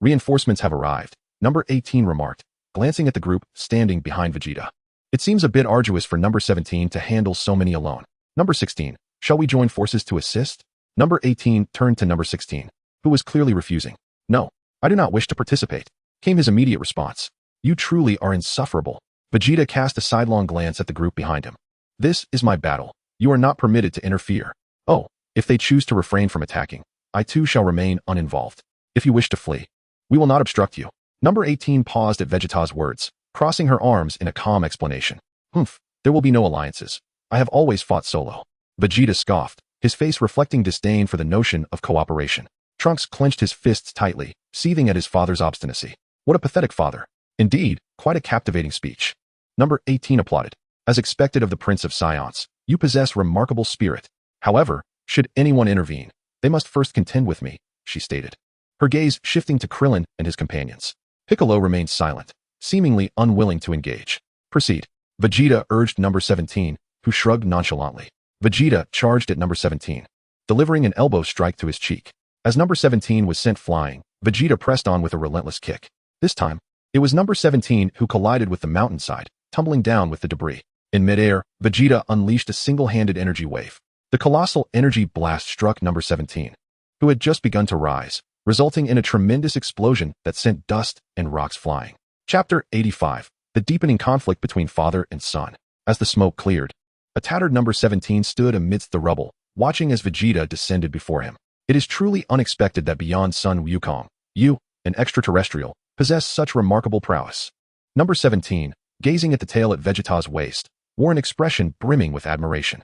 Reinforcements have arrived, number 18 remarked, glancing at the group standing behind Vegeta. It seems a bit arduous for number 17 to handle so many alone. Number 16, shall we join forces to assist? Number 18 turned to number 16, who was clearly refusing. No, I do not wish to participate, came his immediate response. You truly are insufferable. Vegeta cast a sidelong glance at the group behind him. This is my battle. You are not permitted to interfere. Oh, if they choose to refrain from attacking, I too shall remain uninvolved. If you wish to flee, we will not obstruct you. Number 18 paused at Vegeta's words, crossing her arms in a calm explanation. There will be no alliances. I have always fought solo. Vegeta scoffed, his face reflecting disdain for the notion of cooperation. Trunks clenched his fists tightly, seething at his father's obstinacy. What a pathetic father. Indeed, quite a captivating speech. Number 18 applauded. As expected of the Prince of Saiyans, you possess remarkable spirit. However, should anyone intervene, they must first contend with me, she stated, her gaze shifting to Krillin and his companions. Piccolo remained silent, seemingly unwilling to engage. Proceed. Vegeta urged number 17, who shrugged nonchalantly. Vegeta charged at number 17, delivering an elbow strike to his cheek. As number 17 was sent flying, Vegeta pressed on with a relentless kick. This time, it was number 17 who collided with the mountainside, tumbling down with the debris. In midair, Vegeta unleashed a single-handed energy wave. The colossal energy blast struck number 17, who had just begun to rise, resulting in a tremendous explosion that sent dust and rocks flying. Chapter 85. The deepening conflict between father and son. As the smoke cleared, a tattered number 17 stood amidst the rubble, watching as Vegeta descended before him. It is truly unexpected that beyond Sun Wukong, you, an extraterrestrial, possess such remarkable prowess. Number 17, gazing at the tail at Vegeta's waist, wore an expression brimming with admiration.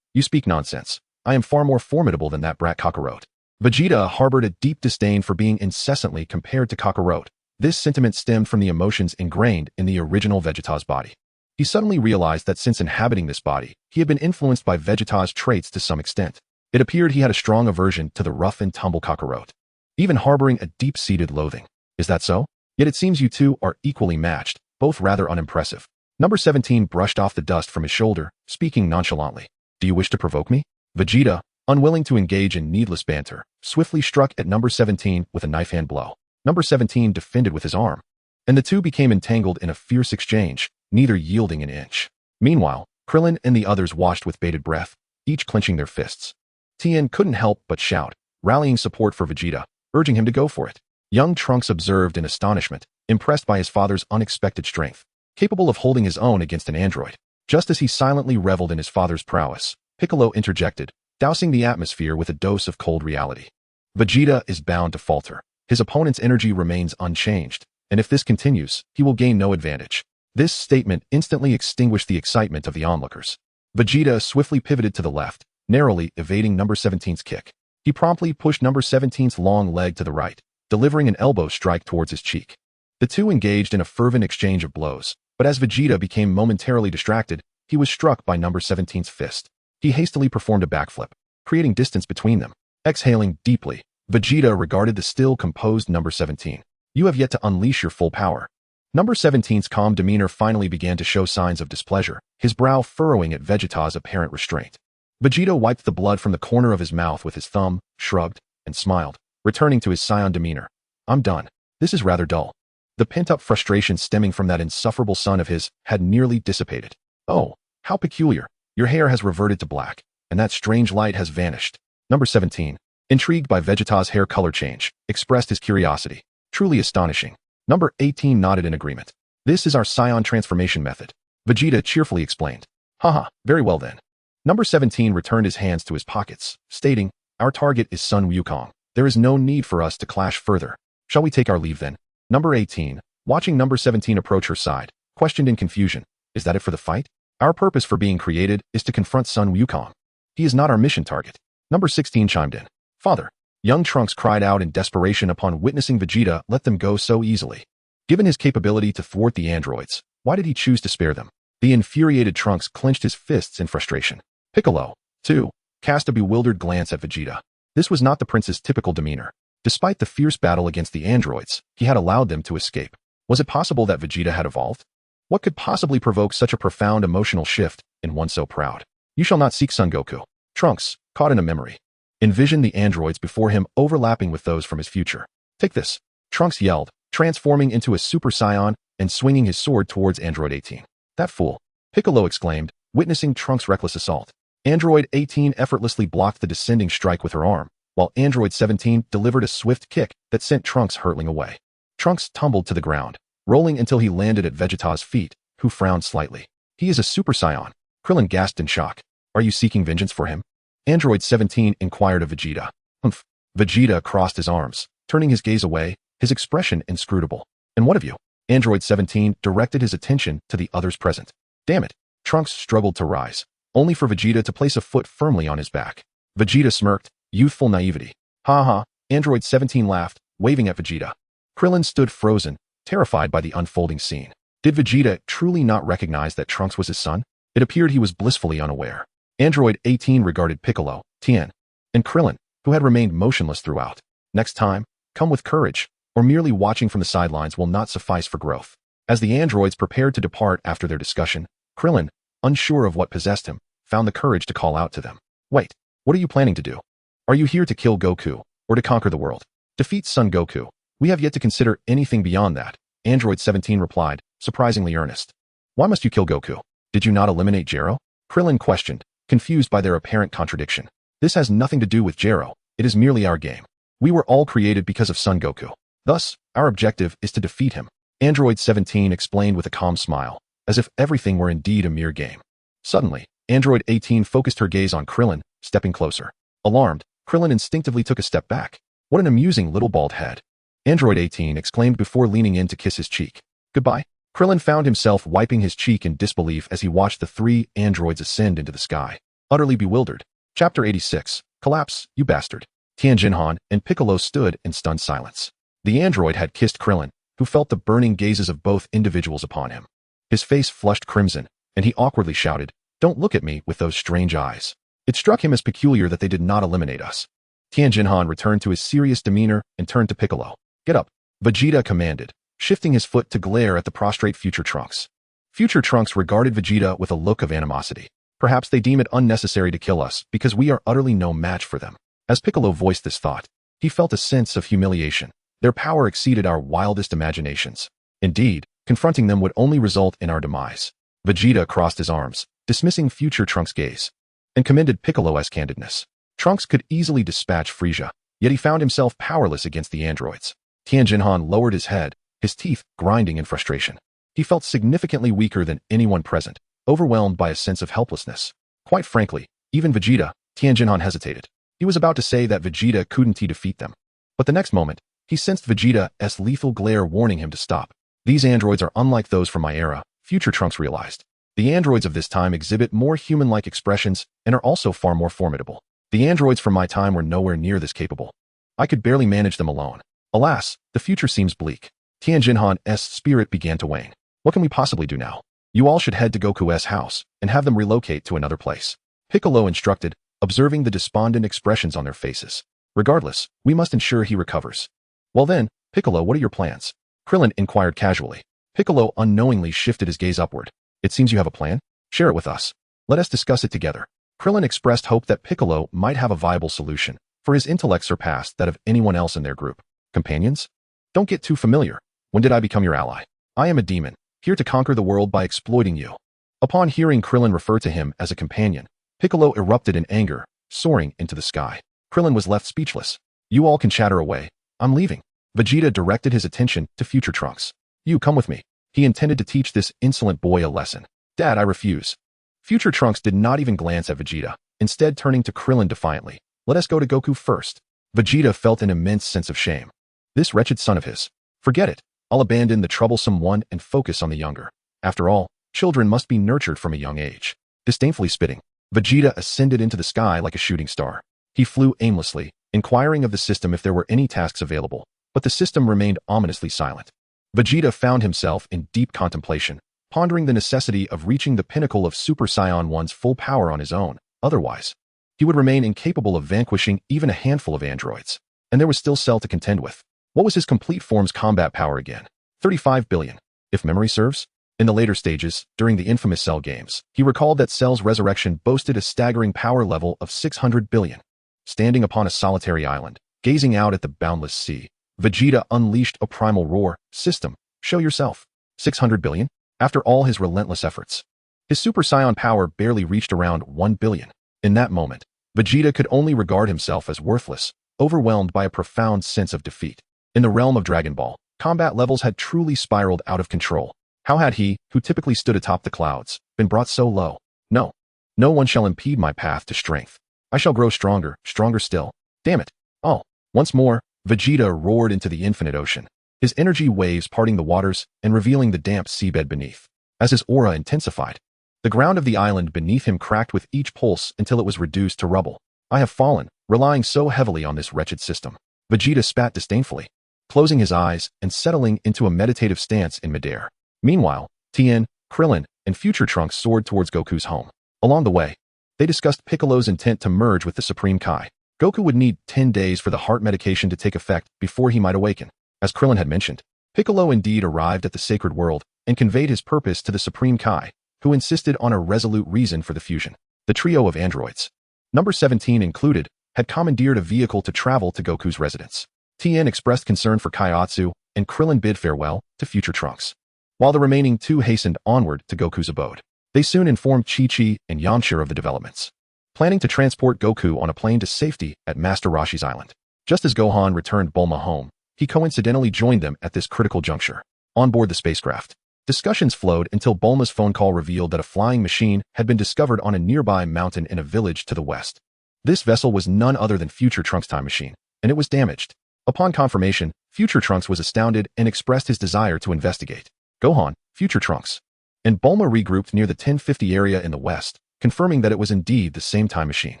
You speak nonsense. I am far more formidable than that brat Kakarot. Vegeta harbored a deep disdain for being incessantly compared to Kakarot. This sentiment stemmed from the emotions ingrained in the original Vegeta's body. He suddenly realized that since inhabiting this body, he had been influenced by Vegeta's traits to some extent. It appeared he had a strong aversion to the rough and tumble Kakarot, even harboring a deep-seated loathing. Is that so? Yet it seems you two are equally matched, both rather unimpressive. Number 17 brushed off the dust from his shoulder, speaking nonchalantly. Do you wish to provoke me? Vegeta, unwilling to engage in needless banter, swiftly struck at number 17 with a knife-hand blow. Number 17 defended with his arm, and the two became entangled in a fierce exchange, neither yielding an inch. Meanwhile, Krillin and the others watched with bated breath, each clenching their fists. Tien couldn't help but shout, rallying support for Vegeta, urging him to go for it. Young Trunks observed in astonishment, impressed by his father's unexpected strength, capable of holding his own against an android. Just as he silently reveled in his father's prowess, Piccolo interjected, dousing the atmosphere with a dose of cold reality. Vegeta is bound to falter. His opponent's energy remains unchanged, and if this continues, he will gain no advantage. This statement instantly extinguished the excitement of the onlookers. Vegeta swiftly pivoted to the left, narrowly evading number 17's kick. He promptly pushed number 17's long leg to the right, delivering an elbow strike towards his cheek. The two engaged in a fervent exchange of blows, but as Vegeta became momentarily distracted, he was struck by number 17's fist. He hastily performed a backflip, creating distance between them. Exhaling deeply, Vegeta regarded the still composed number 17. You have yet to unleash your full power. Number 17's calm demeanor finally began to show signs of displeasure, his brow furrowing at Vegeta's apparent restraint. Vegeta wiped the blood from the corner of his mouth with his thumb, shrugged, and smiled, returning to his Saiyan demeanor. I'm done. This is rather dull. The pent-up frustration stemming from that insufferable son of his had nearly dissipated. Oh, how peculiar. Your hair has reverted to black, and that strange light has vanished. Number 17, intrigued by Vegeta's hair color change, expressed his curiosity. Truly astonishing. Number 18 nodded in agreement. This is our Saiyan transformation method, Vegeta cheerfully explained. Haha, very well then. Number 17 returned his hands to his pockets, stating, our target is Sun Wukong. There is no need for us to clash further. Shall we take our leave then? Number 18. Watching number 17 approach her side, questioned in confusion. Is that it for the fight? Our purpose for being created is to confront Sun Wukong. He is not our mission target. Number 16 chimed in. Father. Young Trunks cried out in desperation upon witnessing Vegeta let them go so easily. Given his capability to thwart the androids, why did he choose to spare them? The infuriated Trunks clenched his fists in frustration. Piccolo, too, cast a bewildered glance at Vegeta. This was not the prince's typical demeanor. Despite the fierce battle against the androids, he had allowed them to escape. Was it possible that Vegeta had evolved? What could possibly provoke such a profound emotional shift in one so proud? You shall not seek Son Goku. Trunks, caught in a memory, envisioned the androids before him overlapping with those from his future. Take this. Trunks yelled, transforming into a Super Saiyan and swinging his sword towards Android 18. That fool. Piccolo exclaimed, witnessing Trunks' reckless assault. Android 18 effortlessly blocked the descending strike with her arm, while Android 17 delivered a swift kick that sent Trunks hurtling away. Trunks tumbled to the ground, rolling until he landed at Vegeta's feet, who frowned slightly. He is a Super Saiyan. Krillin gasped in shock. Are you seeking vengeance for him? Android 17 inquired of Vegeta. Humph. Vegeta crossed his arms, turning his gaze away, his expression inscrutable. And what of you? Android 17 directed his attention to the others present. Damn it. Trunks struggled to rise, only for Vegeta to place a foot firmly on his back. Vegeta smirked, youthful naivety. Ha ha. Android 17 laughed, waving at Vegeta. Krillin stood frozen, terrified by the unfolding scene. Did Vegeta truly not recognize that Trunks was his son? It appeared he was blissfully unaware. Android 18 regarded Piccolo, Tien, and Krillin, who had remained motionless throughout. Next time, come with courage, or merely watching from the sidelines will not suffice for growth. As the androids prepared to depart after their discussion, Krillin, unsure of what possessed him, found the courage to call out to them. Wait, what are you planning to do? Are you here to kill Goku, or to conquer the world? Defeat Son Goku. We have yet to consider anything beyond that, Android 17 replied, surprisingly earnest. Why must you kill Goku? Did you not eliminate Gero? Krillin questioned, confused by their apparent contradiction. This has nothing to do with Gero, it is merely our game. We were all created because of Son Goku. Thus, our objective is to defeat him. Android 17 explained with a calm smile, as if everything were indeed a mere game. Suddenly, Android 18 focused her gaze on Krillin, stepping closer. Alarmed, Krillin instinctively took a step back. What an amusing little bald head. Android 18 exclaimed before leaning in to kiss his cheek. Goodbye. Krillin found himself wiping his cheek in disbelief as he watched the three androids ascend into the sky. Utterly bewildered. Chapter 86. Collapse, you bastard. Tien Jinhan and Piccolo stood in stunned silence. The android had kissed Krillin, who felt the burning gazes of both individuals upon him. His face flushed crimson, and he awkwardly shouted, "Don't look at me with those strange eyes." It struck him as peculiar that they did not eliminate us. Tien Jinhan returned to his serious demeanor and turned to Piccolo. Get up. Vegeta commanded, shifting his foot to glare at the prostrate Future Trunks. Future Trunks regarded Vegeta with a look of animosity. Perhaps they deem it unnecessary to kill us because we are utterly no match for them. As Piccolo voiced this thought, he felt a sense of humiliation. Their power exceeded our wildest imaginations. Indeed, confronting them would only result in our demise. Vegeta crossed his arms, dismissing Future Trunks' gaze, and commended Piccolo's candidness. Trunks could easily dispatch Frieza, yet he found himself powerless against the androids. Tien Jinhan lowered his head, his teeth grinding in frustration. He felt significantly weaker than anyone present, overwhelmed by a sense of helplessness. Quite frankly, even Vegeta, Tien Jinhan hesitated. He was about to say that Vegeta couldn't defeat them. But the next moment, he sensed Vegeta's lethal glare warning him to stop. These androids are unlike those from my era, Future Trunks realized. The androids of this time exhibit more human-like expressions and are also far more formidable. The androids from my time were nowhere near this capable. I could barely manage them alone. Alas, the future seems bleak. Tien Jinhan's spirit began to wane. What can we possibly do now? You all should head to Goku's house and have them relocate to another place. Piccolo instructed, observing the despondent expressions on their faces. Regardless, we must ensure he recovers. Well then, Piccolo, what are your plans? Krillin inquired casually. Piccolo unknowingly shifted his gaze upward. It seems you have a plan? Share it with us. Let us discuss it together. Krillin expressed hope that Piccolo might have a viable solution, for his intellect surpassed that of anyone else in their group. Companions? Don't get too familiar. When did I become your ally? I am a demon, here to conquer the world by exploiting you. Upon hearing Krillin refer to him as a companion, Piccolo erupted in anger, soaring into the sky. Krillin was left speechless. You all can chatter away. I'm leaving. Vegeta directed his attention to Future Trunks. You come with me. He intended to teach this insolent boy a lesson. Dad, I refuse. Future Trunks did not even glance at Vegeta, instead turning to Krillin defiantly. Let us go to Goku first. Vegeta felt an immense sense of shame. This wretched son of his. Forget it. I'll abandon the troublesome one and focus on the younger. After all, children must be nurtured from a young age. Disdainfully spitting, Vegeta ascended into the sky like a shooting star. He flew aimlessly, inquiring of the system if there were any tasks available, but the system remained ominously silent. Vegeta found himself in deep contemplation, pondering the necessity of reaching the pinnacle of Super Saiyan 1's full power on his own. Otherwise, he would remain incapable of vanquishing even a handful of androids. And there was still Cell to contend with. What was his complete form's combat power again? 35 billion. If memory serves? In the later stages, during the infamous Cell games, he recalled that Cell's resurrection boasted a staggering power level of 600 billion. Standing upon a solitary island, gazing out at the boundless sea, Vegeta unleashed a primal roar. System, show yourself. 600 billion? After all his relentless efforts, his Super Saiyan power barely reached around 1 billion. In that moment, Vegeta could only regard himself as worthless, overwhelmed by a profound sense of defeat. In the realm of Dragon Ball, combat levels had truly spiraled out of control. How had he, who typically stood atop the clouds, been brought so low? No. No one shall impede my path to strength. I shall grow stronger, stronger still. Damn it. Oh. Once more, Vegeta roared into the infinite ocean, his energy waves parting the waters and revealing the damp seabed beneath. As his aura intensified, the ground of the island beneath him cracked with each pulse until it was reduced to rubble. I have fallen, relying so heavily on this wretched system. Vegeta spat disdainfully, closing his eyes and settling into a meditative stance in midair. Meanwhile, Tien, Krillin, and Future Trunks soared towards Goku's home. Along the way, they discussed Piccolo's intent to merge with the Supreme Kai. Goku would need 10 days for the heart medication to take effect before he might awaken. As Krillin had mentioned, Piccolo indeed arrived at the sacred world and conveyed his purpose to the Supreme Kai, who insisted on a resolute reason for the fusion. The trio of androids, number 17 included, had commandeered a vehicle to travel to Goku's residence. Tien expressed concern for Kaiatsu, and Krillin bid farewell to Future Trunks, while the remaining two hastened onward to Goku's abode. They soon informed Chi-Chi and Yamcha of the developments, planning to transport Goku on a plane to safety at Master Roshi's island. Just as Gohan returned Bulma home, he coincidentally joined them at this critical juncture. On board the spacecraft, discussions flowed until Bulma's phone call revealed that a flying machine had been discovered on a nearby mountain in a village to the west. This vessel was none other than Future Trunks' time machine, and it was damaged. Upon confirmation, Future Trunks was astounded and expressed his desire to investigate. Gohan, Future Trunks, and Bulma regrouped near the 1050 area in the west, confirming that it was indeed the same time machine.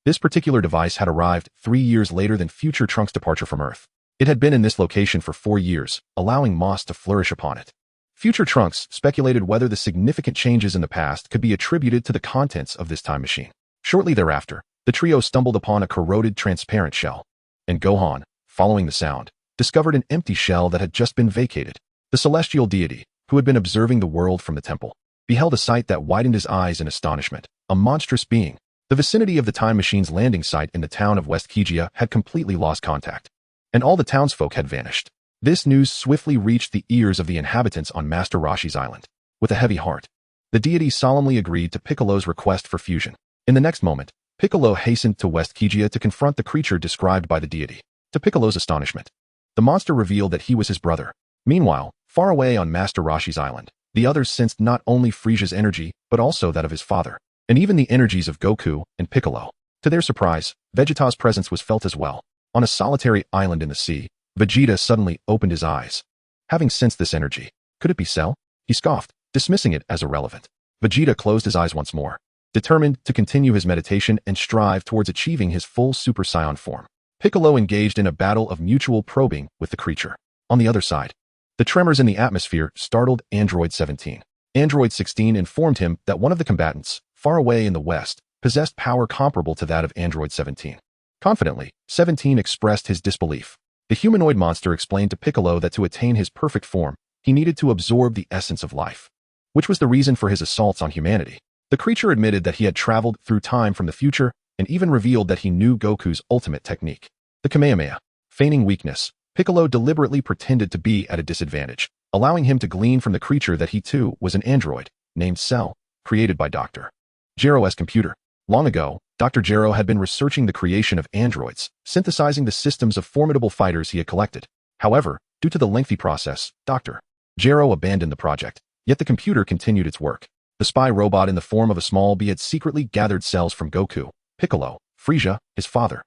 This particular device had arrived 3 years later than Future Trunks' departure from Earth. It had been in this location for 4 years, allowing moss to flourish upon it. Future Trunks speculated whether the significant changes in the past could be attributed to the contents of this time machine. Shortly thereafter, the trio stumbled upon a corroded transparent shell, and Gohan, following the sound, discovered an empty shell that had just been vacated. The celestial deity, who had been observing the world from the temple, beheld a sight that widened his eyes in astonishment. A monstrous being. The vicinity of the time machine's landing site in the town of West Kijia had completely lost contact, and all the townsfolk had vanished. This news swiftly reached the ears of the inhabitants on Master Roshi's island. With a heavy heart, the deity solemnly agreed to Piccolo's request for fusion. In the next moment, Piccolo hastened to West Kijia to confront the creature described by the deity. To Piccolo's astonishment, the monster revealed that he was his brother. Meanwhile, far away on Master Roshi's island, the others sensed not only Frieza's energy, but also that of his father, and even the energies of Goku and Piccolo. To their surprise, Vegeta's presence was felt as well. On a solitary island in the sea, Vegeta suddenly opened his eyes. Having sensed this energy, could it be Cell? He scoffed, dismissing it as irrelevant. Vegeta closed his eyes once more, determined to continue his meditation and strive towards achieving his full Super Saiyan form. Piccolo engaged in a battle of mutual probing with the creature. On the other side, the tremors in the atmosphere startled Android 17. Android 16 informed him that one of the combatants, far away in the west, possessed power comparable to that of Android 17. Confidently, 17 expressed his disbelief. The humanoid monster explained to Piccolo that to attain his perfect form, he needed to absorb the essence of life, which was the reason for his assaults on humanity. The creature admitted that he had traveled through time from the future and even revealed that he knew Goku's ultimate technique, the Kamehameha. Feigning weakness, Piccolo deliberately pretended to be at a disadvantage, allowing him to glean from the creature that he too was an android, named Cell, created by Dr. Gero's computer. Long ago, Dr. Gero had been researching the creation of androids, synthesizing the systems of formidable fighters he had collected. However, due to the lengthy process, Dr. Gero abandoned the project, yet the computer continued its work. The spy robot in the form of a small bee had secretly gathered cells from Goku, Piccolo, Frieza, his father,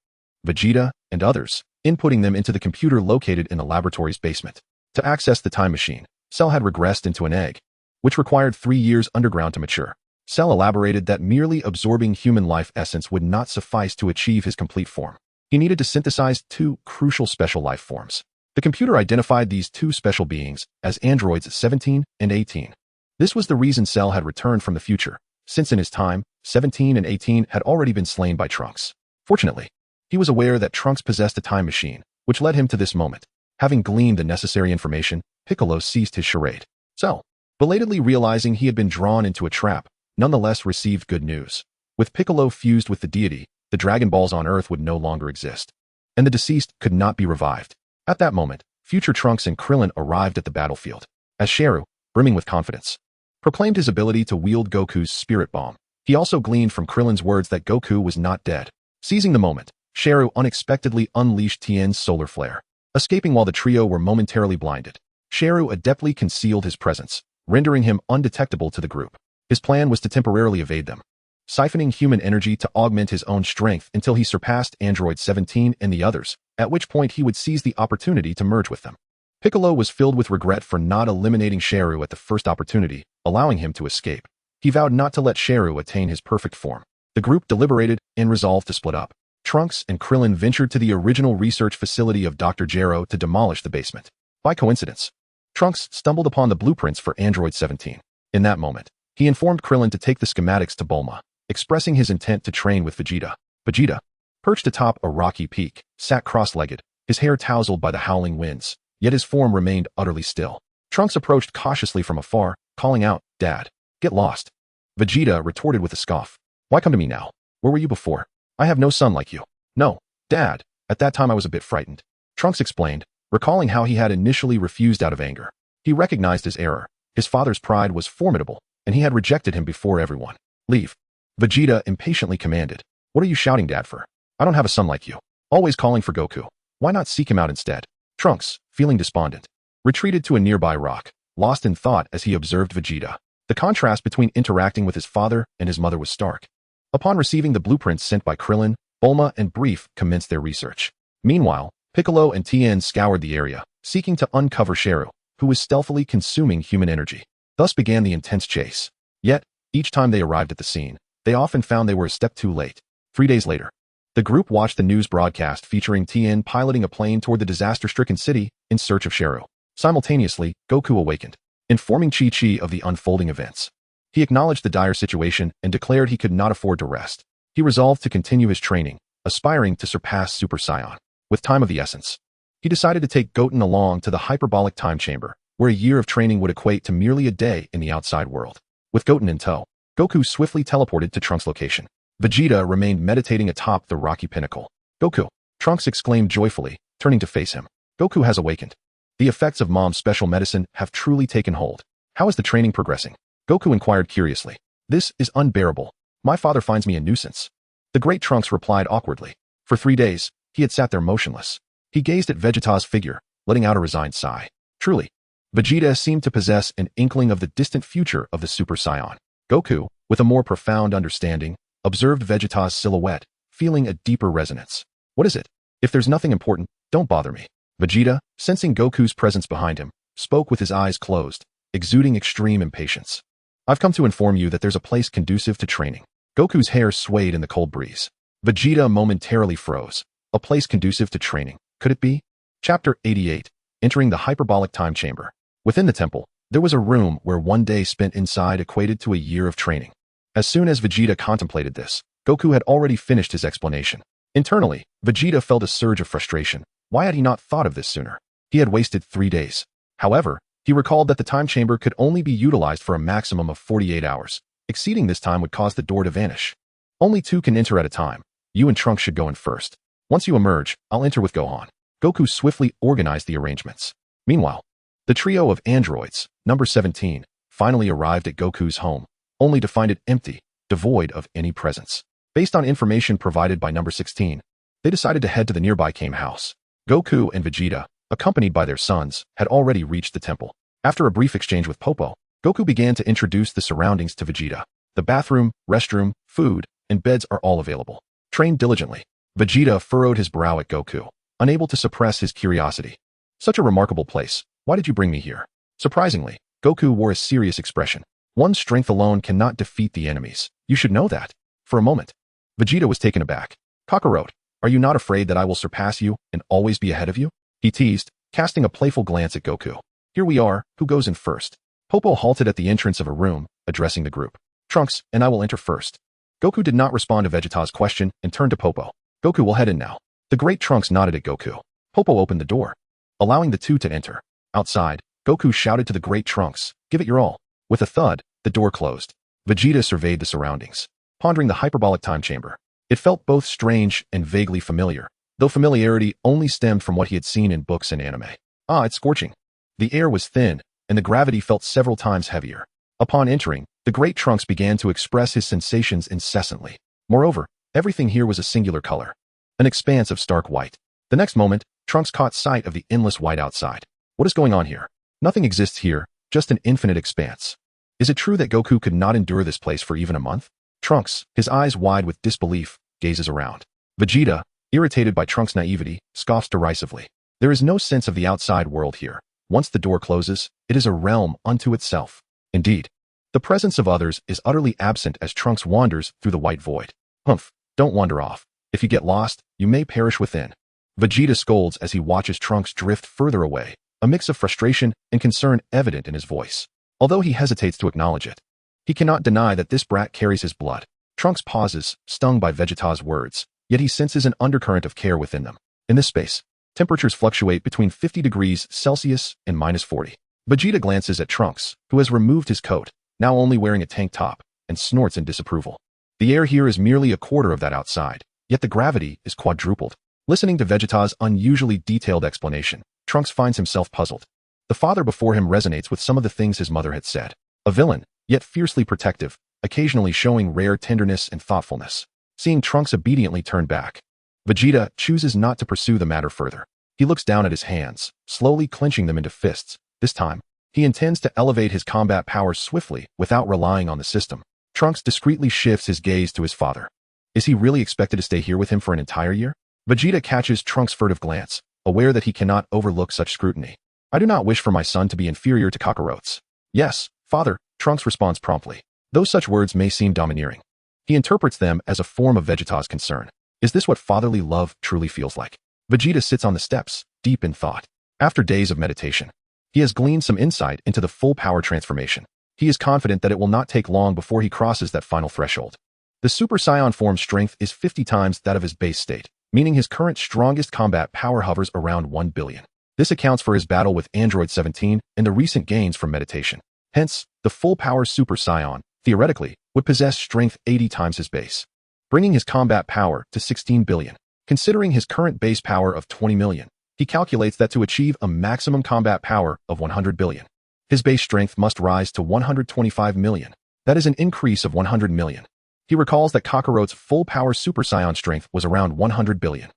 Vegeta, and others, inputting them into the computer located in the laboratory's basement. To access the time machine, Cell had regressed into an egg, which required 3 years underground to mature. Cell elaborated that merely absorbing human life essence would not suffice to achieve his complete form. He needed to synthesize 2 crucial special life forms. The computer identified these 2 special beings as androids 17 and 18. This was the reason Cell had returned from the future, since in his time, 17 and 18 had already been slain by Trunks. Fortunately, he was aware that Trunks possessed a time machine, which led him to this moment. Having gleaned the necessary information, Piccolo ceased his charade. Cell, belatedly realizing he had been drawn into a trap, nonetheless received good news. With Piccolo fused with the deity, the Dragon Balls on Earth would no longer exist, and the deceased could not be revived. At that moment, future Trunks and Krillin arrived at the battlefield. As Sharu, brimming with confidence, proclaimed his ability to wield Goku's spirit bomb. He also gleaned from Krillin's words that Goku was not dead. Seizing the moment, Sharu unexpectedly unleashed Tien's solar flare, escaping while the trio were momentarily blinded. Sharu adeptly concealed his presence, rendering him undetectable to the group. His plan was to temporarily evade them, siphoning human energy to augment his own strength until he surpassed Android 17 and the others, at which point he would seize the opportunity to merge with them. Piccolo was filled with regret for not eliminating Sharu at the first opportunity, allowing him to escape. He vowed not to let Sharu attain his perfect form. The group deliberated and resolved to split up. Trunks and Krillin ventured to the original research facility of Dr. Gero to demolish the basement. By coincidence, Trunks stumbled upon the blueprints for Android 17. In that moment, he informed Krillin to take the schematics to Bulma, expressing his intent to train with Vegeta. Vegeta, perched atop a rocky peak, sat cross-legged, his hair tousled by the howling winds, yet his form remained utterly still. Trunks approached cautiously from afar, calling out, "Dad, get lost." Vegeta retorted with a scoff. "Why come to me now? Where were you before? I have no son like you." "No, Dad, at that time I was a bit frightened," Trunks explained, recalling how he had initially refused out of anger. He recognized his error. His father's pride was formidable, and he had rejected him before everyone. "Leave," Vegeta impatiently commanded. "What are you shouting, Dad, for? I don't have a son like you. Always calling for Goku. Why not seek him out instead?" Trunks, feeling despondent, retreated to a nearby rock, lost in thought as he observed Vegeta. The contrast between interacting with his father and his mother was stark. Upon receiving the blueprints sent by Krillin, Bulma and Brief commenced their research. Meanwhile, Piccolo and Tien scoured the area, seeking to uncover Sharu, who was stealthily consuming human energy. Thus began the intense chase. Yet, each time they arrived at the scene, they often found they were a step too late. 3 days later, the group watched the news broadcast featuring Tien piloting a plane toward the disaster-stricken city in search of Sharu. Simultaneously, Goku awakened, informing Chi-Chi of the unfolding events. He acknowledged the dire situation and declared he could not afford to rest. He resolved to continue his training, aspiring to surpass Super Saiyan. With time of the essence, he decided to take Goten along to the hyperbolic time chamber, where a year of training would equate to merely a day in the outside world. With Goten in tow, Goku swiftly teleported to Trunks' location. Vegeta remained meditating atop the rocky pinnacle. "Goku!" Trunks exclaimed joyfully, turning to face him. "Goku has awakened. The effects of Mom's special medicine have truly taken hold. How is the training progressing?" Goku inquired curiously. "This is unbearable. My father finds me a nuisance." The great Trunks replied awkwardly. For 3 days, he had sat there motionless. He gazed at Vegeta's figure, letting out a resigned sigh. Truly, Vegeta seemed to possess an inkling of the distant future of the Super Saiyan. Goku, with a more profound understanding, observed Vegeta's silhouette, feeling a deeper resonance. "What is it? If there's nothing important, don't bother me." Vegeta, sensing Goku's presence behind him, spoke with his eyes closed, exuding extreme impatience. "I've come to inform you that there's a place conducive to training." Goku's hair swayed in the cold breeze. Vegeta momentarily froze. A place conducive to training. Could it be? Chapter 88. Entering the hyperbolic time chamber. Within the temple, there was a room where 1 day spent inside equated to a year of training. As soon as Vegeta contemplated this, Goku had already finished his explanation. Internally, Vegeta felt a surge of frustration. Why had he not thought of this sooner? He had wasted 3 days. However, he recalled that the time chamber could only be utilized for a maximum of 48 hours. Exceeding this time would cause the door to vanish. Only 2 can enter at a time. You and Trunks should go in first. Once you emerge, I'll enter with Gohan. Goku swiftly organized the arrangements. Meanwhile, the trio of androids, number 17, finally arrived at Goku's home, only to find it empty, devoid of any presence. Based on information provided by number 16, they decided to head to the nearby Kame house. Goku and Vegeta, accompanied by their sons, had already reached the temple. After a brief exchange with Popo, Goku began to introduce the surroundings to Vegeta. The bathroom, restroom, food, and beds are all available. Train diligently. Vegeta furrowed his brow at Goku. unable to suppress his curiosity. Such a remarkable place. Why did you bring me here? Surprisingly, Goku wore a serious expression. One's strength alone cannot defeat the enemies. You should know that. For a moment, Vegeta was taken aback. Kakarot, are you not afraid that I will surpass you and always be ahead of you? He teased, casting a playful glance at Goku. Here we are, who goes in first? Popo halted at the entrance of a room, addressing the group. Trunks, and I will enter first. Goku did not respond to Vegeta's question and turned to Popo. Goku will head in now. The great Trunks nodded at Goku. Popo opened the door, allowing the two to enter. Outside, Goku shouted to the great Trunks, give it your all. With a thud, the door closed. Vegeta surveyed the surroundings, pondering the hyperbolic time chamber. It felt both strange and vaguely familiar, though familiarity only stemmed from what he had seen in books and anime. Ah, it's scorching. The air was thin, and the gravity felt several times heavier. Upon entering, the great Trunks began to express his sensations incessantly. Moreover, everything here was a singular color, an expanse of stark white. The next moment, Trunks caught sight of the endless white outside. What is going on here? Nothing exists here, just an infinite expanse. Is it true that Goku could not endure this place for even a month? Trunks, his eyes wide with disbelief, gazes around. Vegeta, irritated by Trunks' naivety, scoffs derisively. There is no sense of the outside world here. Once the door closes, it is a realm unto itself. Indeed, the presence of others is utterly absent as Trunks wanders through the white void. Humph, don't wander off. If you get lost, you may perish within. Vegeta scolds as he watches Trunks drift further away, a mix of frustration and concern evident in his voice. Although he hesitates to acknowledge it, he cannot deny that this brat carries his blood. Trunks pauses, stung by Vegeta's words, yet he senses an undercurrent of care within them. In this space, temperatures fluctuate between 50 degrees Celsius and -40. Vegeta glances at Trunks, who has removed his coat, now only wearing a tank top, and snorts in disapproval. The air here is merely a quarter of that outside, yet the gravity is quadrupled. Listening to Vegeta's unusually detailed explanation, Trunks finds himself puzzled. The father before him resonates with some of the things his mother had said. A villain, yet fiercely protective, occasionally showing rare tenderness and thoughtfulness. Seeing Trunks obediently turn back, Vegeta chooses not to pursue the matter further. He looks down at his hands, slowly clenching them into fists. This time, he intends to elevate his combat powers swiftly without relying on the system. Trunks discreetly shifts his gaze to his father. Is he really expected to stay here with him for an entire year? Vegeta catches Trunks' furtive glance, aware that he cannot overlook such scrutiny. I do not wish for my son to be inferior to Kakarot's. Yes, father, Trunks responds promptly. Though such words may seem domineering, he interprets them as a form of Vegeta's concern. Is this what fatherly love truly feels like? Vegeta sits on the steps, deep in thought. After days of meditation, he has gleaned some insight into the full power transformation. He is confident that it will not take long before he crosses that final threshold. The Super Saiyan form's strength is 50 times that of his base state, meaning his current strongest combat power hovers around 1 billion. This accounts for his battle with Android 17 and the recent gains from meditation. Hence, the full-power Super Saiyan, theoretically, would possess strength 80 times his base, bringing his combat power to 16 billion. Considering his current base power of 20 million, he calculates that to achieve a maximum combat power of 100 billion, his base strength must rise to 125 million. That is an increase of 100 million. He recalls that Kakarot's full-power Super Saiyan strength was around 100 billion.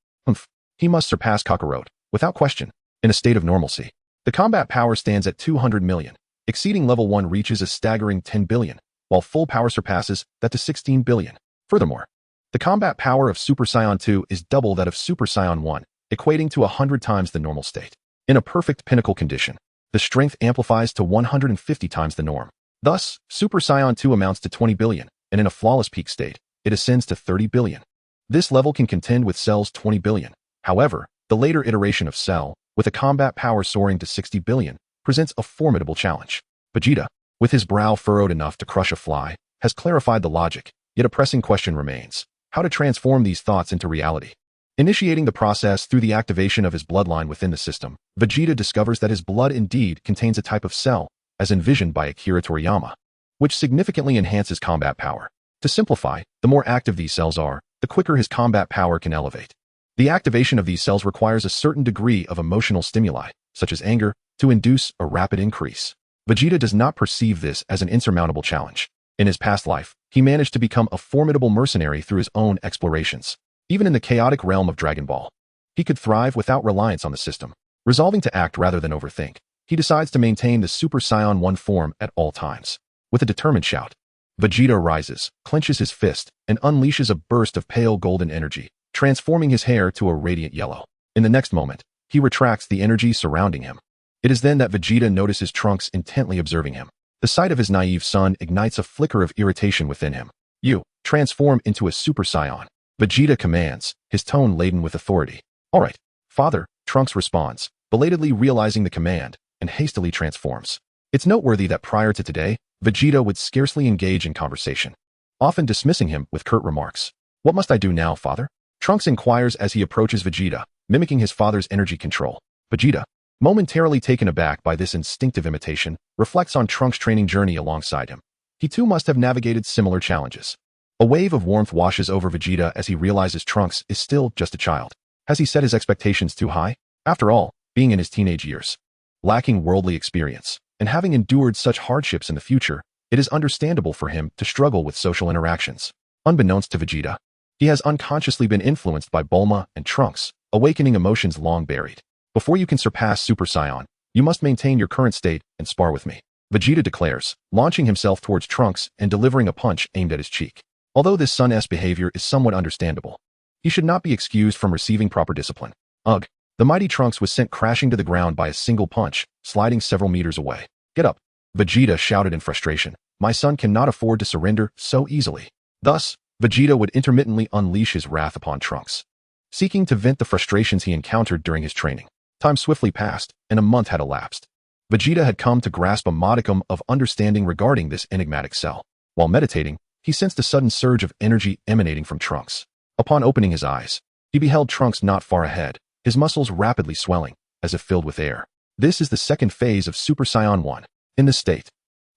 He must surpass Kakarot, without question, in a state of normalcy. The combat power stands at 200 million. Exceeding level 1 reaches a staggering 10 billion, while full power surpasses that to 16 billion. Furthermore, the combat power of Super Saiyan 2 is double that of Super Saiyan 1, equating to 100 times the normal state. In a perfect pinnacle condition, the strength amplifies to 150 times the norm. Thus, Super Saiyan 2 amounts to 20 billion, and in a flawless peak state, it ascends to 30 billion. This level can contend with Cell's 20 billion. However, the later iteration of Cell, with a combat power soaring to 60 billion, presents a formidable challenge. Vegeta, with his brow furrowed enough to crush a fly, has clarified the logic, yet a pressing question remains: how to transform these thoughts into reality. Initiating the process through the activation of his bloodline within the system, Vegeta discovers that his blood indeed contains a type of cell, as envisioned by Akira Toriyama, which significantly enhances combat power. To simplify, the more active these cells are, the quicker his combat power can elevate. The activation of these cells requires a certain degree of emotional stimuli, such as anger, to induce a rapid increase. Vegeta does not perceive this as an insurmountable challenge. In his past life, he managed to become a formidable mercenary through his own explorations. Even in the chaotic realm of Dragon Ball, he could thrive without reliance on the system. Resolving to act rather than overthink, he decides to maintain the Super Saiyan 1 form at all times. With a determined shout, Vegeta rises, clenches his fist, and unleashes a burst of pale golden energy, transforming his hair to a radiant yellow. In the next moment, he retracts the energy surrounding him. It is then that Vegeta notices Trunks intently observing him. The sight of his naive son ignites a flicker of irritation within him. "You, transform into a Super Saiyan," Vegeta commands, his tone laden with authority. "All right, father," Trunks responds, belatedly realizing the command, and hastily transforms. It's noteworthy that prior to today, Vegeta would scarcely engage in conversation, often dismissing him with curt remarks. "What must I do now, father?" Trunks inquires as he approaches Vegeta, mimicking his father's energy control. Vegeta, momentarily taken aback by this instinctive imitation, reflects on Trunks' training journey alongside him. He too must have navigated similar challenges. A wave of warmth washes over Vegeta as he realizes Trunks is still just a child. Has he set his expectations too high? After all, being in his teenage years, lacking worldly experience, and having endured such hardships in the future, it is understandable for him to struggle with social interactions. Unbeknownst to Vegeta, he has unconsciously been influenced by Bulma and Trunks, awakening emotions long buried. "Before you can surpass Super Saiyan, you must maintain your current state and spar with me," Vegeta declares, launching himself towards Trunks and delivering a punch aimed at his cheek. Although this son's behavior is somewhat understandable, he should not be excused from receiving proper discipline. Ugh! The mighty Trunks was sent crashing to the ground by a single punch, sliding several meters away. "Get up!" Vegeta shouted in frustration. "My son cannot afford to surrender so easily." Thus, Vegeta would intermittently unleash his wrath upon Trunks, seeking to vent the frustrations he encountered during his training. Time swiftly passed, and a month had elapsed. Vegeta had come to grasp a modicum of understanding regarding this enigmatic cell. While meditating, he sensed a sudden surge of energy emanating from Trunks. Upon opening his eyes, he beheld Trunks not far ahead, his muscles rapidly swelling, as if filled with air. This is the second phase of Super Saiyan 1. In this state,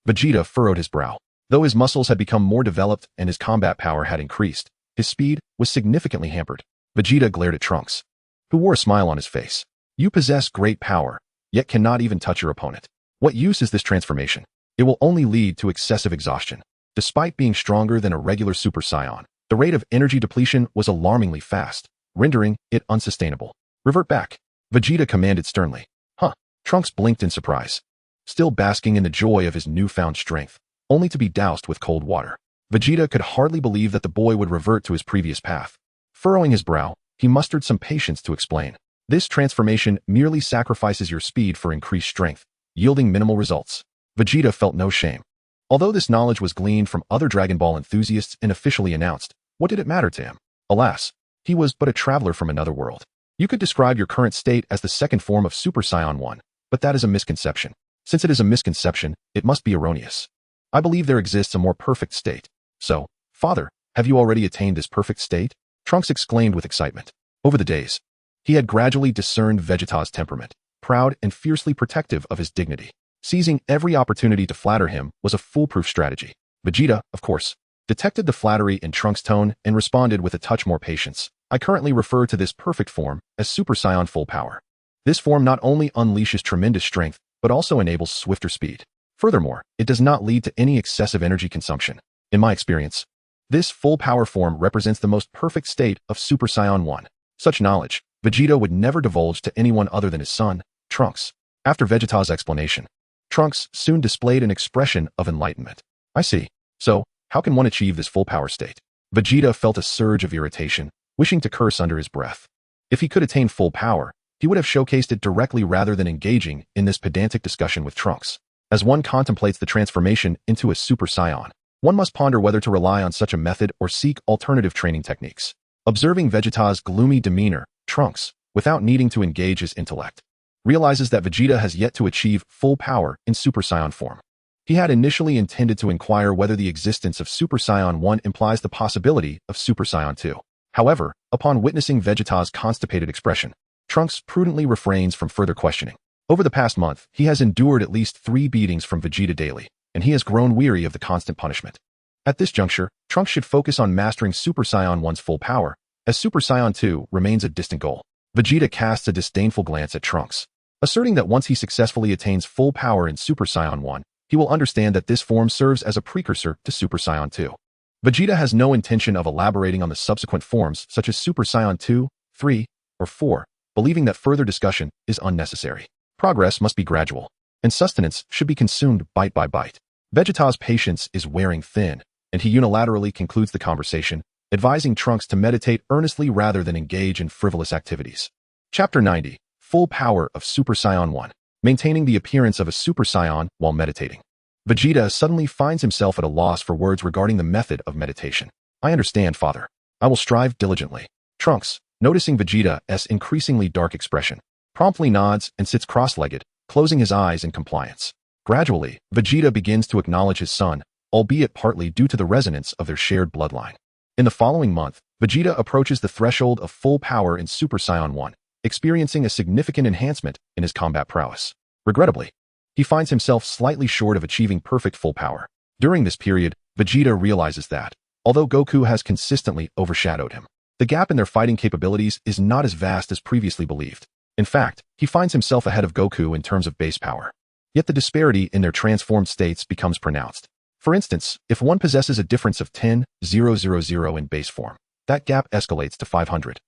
Vegeta furrowed his brow. Though his muscles had become more developed and his combat power had increased, his speed was significantly hampered. Vegeta glared at Trunks, who wore a smile on his face. "You possess great power, yet cannot even touch your opponent. What use is this transformation? It will only lead to excessive exhaustion." Despite being stronger than a regular Super Saiyan, the rate of energy depletion was alarmingly fast, rendering it unsustainable. "Revert back," Vegeta commanded sternly. "Huh?" Trunks blinked in surprise, still basking in the joy of his newfound strength, only to be doused with cold water. Vegeta could hardly believe that the boy would revert to his previous path. Furrowing his brow, he mustered some patience to explain. "This transformation merely sacrifices your speed for increased strength, yielding minimal results." Vegeta felt no shame. Although this knowledge was gleaned from other Dragon Ball enthusiasts and officially announced, what did it matter to him? Alas, he was but a traveler from another world. "You could describe your current state as the second form of Super Saiyan 1, but that is a misconception. Since it is a misconception, it must be erroneous. I believe there exists a more perfect state." "So, father, have you already attained this perfect state?" Trunks exclaimed with excitement. Over the days, he had gradually discerned Vegeta's temperament, proud and fiercely protective of his dignity. Seizing every opportunity to flatter him was a foolproof strategy. Vegeta, of course, detected the flattery in Trunks' tone and responded with a touch more patience. "I currently refer to this perfect form as Super Saiyan Full Power. This form not only unleashes tremendous strength, but also enables swifter speed. Furthermore, it does not lead to any excessive energy consumption. In my experience, this full power form represents the most perfect state of Super Saiyan 1. Such knowledge, Vegeta would never divulge to anyone other than his son, Trunks." After Vegeta's explanation, Trunks soon displayed an expression of enlightenment. "I see. So, how can one achieve this full power state?" Vegeta felt a surge of irritation, wishing to curse under his breath. If he could attain full power, he would have showcased it directly rather than engaging in this pedantic discussion with Trunks. As one contemplates the transformation into a Super Saiyan, one must ponder whether to rely on such a method or seek alternative training techniques. Observing Vegeta's gloomy demeanor, Trunks, without needing to engage his intellect, realizes that Vegeta has yet to achieve full power in Super Saiyan form. He had initially intended to inquire whether the existence of Super Saiyan 1 implies the possibility of Super Saiyan 2. However, upon witnessing Vegeta's constipated expression, Trunks prudently refrains from further questioning. Over the past month, he has endured at least 3 beatings from Vegeta daily, and he has grown weary of the constant punishment. At this juncture, Trunks should focus on mastering Super Saiyan 1's full power, as Super Saiyan 2 remains a distant goal. Vegeta casts a disdainful glance at Trunks, asserting that once he successfully attains full power in Super Saiyan 1, he will understand that this form serves as a precursor to Super Saiyan 2. Vegeta has no intention of elaborating on the subsequent forms such as Super Saiyan 2, 3, or 4, believing that further discussion is unnecessary. Progress must be gradual, and sustenance should be consumed bite by bite. Vegeta's patience is wearing thin, and he unilaterally concludes the conversation, advising Trunks to meditate earnestly rather than engage in frivolous activities. Chapter 90. Full Power of Super Saiyan 1. Maintaining the appearance of a Super Saiyan while meditating. Vegeta suddenly finds himself at a loss for words regarding the method of meditation. I understand, father. I will strive diligently. Trunks, noticing Vegeta's increasingly dark expression, promptly nods and sits cross-legged, closing his eyes in compliance. Gradually, Vegeta begins to acknowledge his son, albeit partly due to the resonance of their shared bloodline. In the following month, Vegeta approaches the threshold of full power in Super Saiyan 1, experiencing a significant enhancement in his combat prowess. Regrettably, he finds himself slightly short of achieving perfect full power. During this period, Vegeta realizes that, although Goku has consistently overshadowed him, the gap in their fighting capabilities is not as vast as previously believed. In fact, he finds himself ahead of Goku in terms of base power. Yet the disparity in their transformed states becomes pronounced. For instance, if one possesses a difference of 10,000 in base form, that gap escalates to 500,000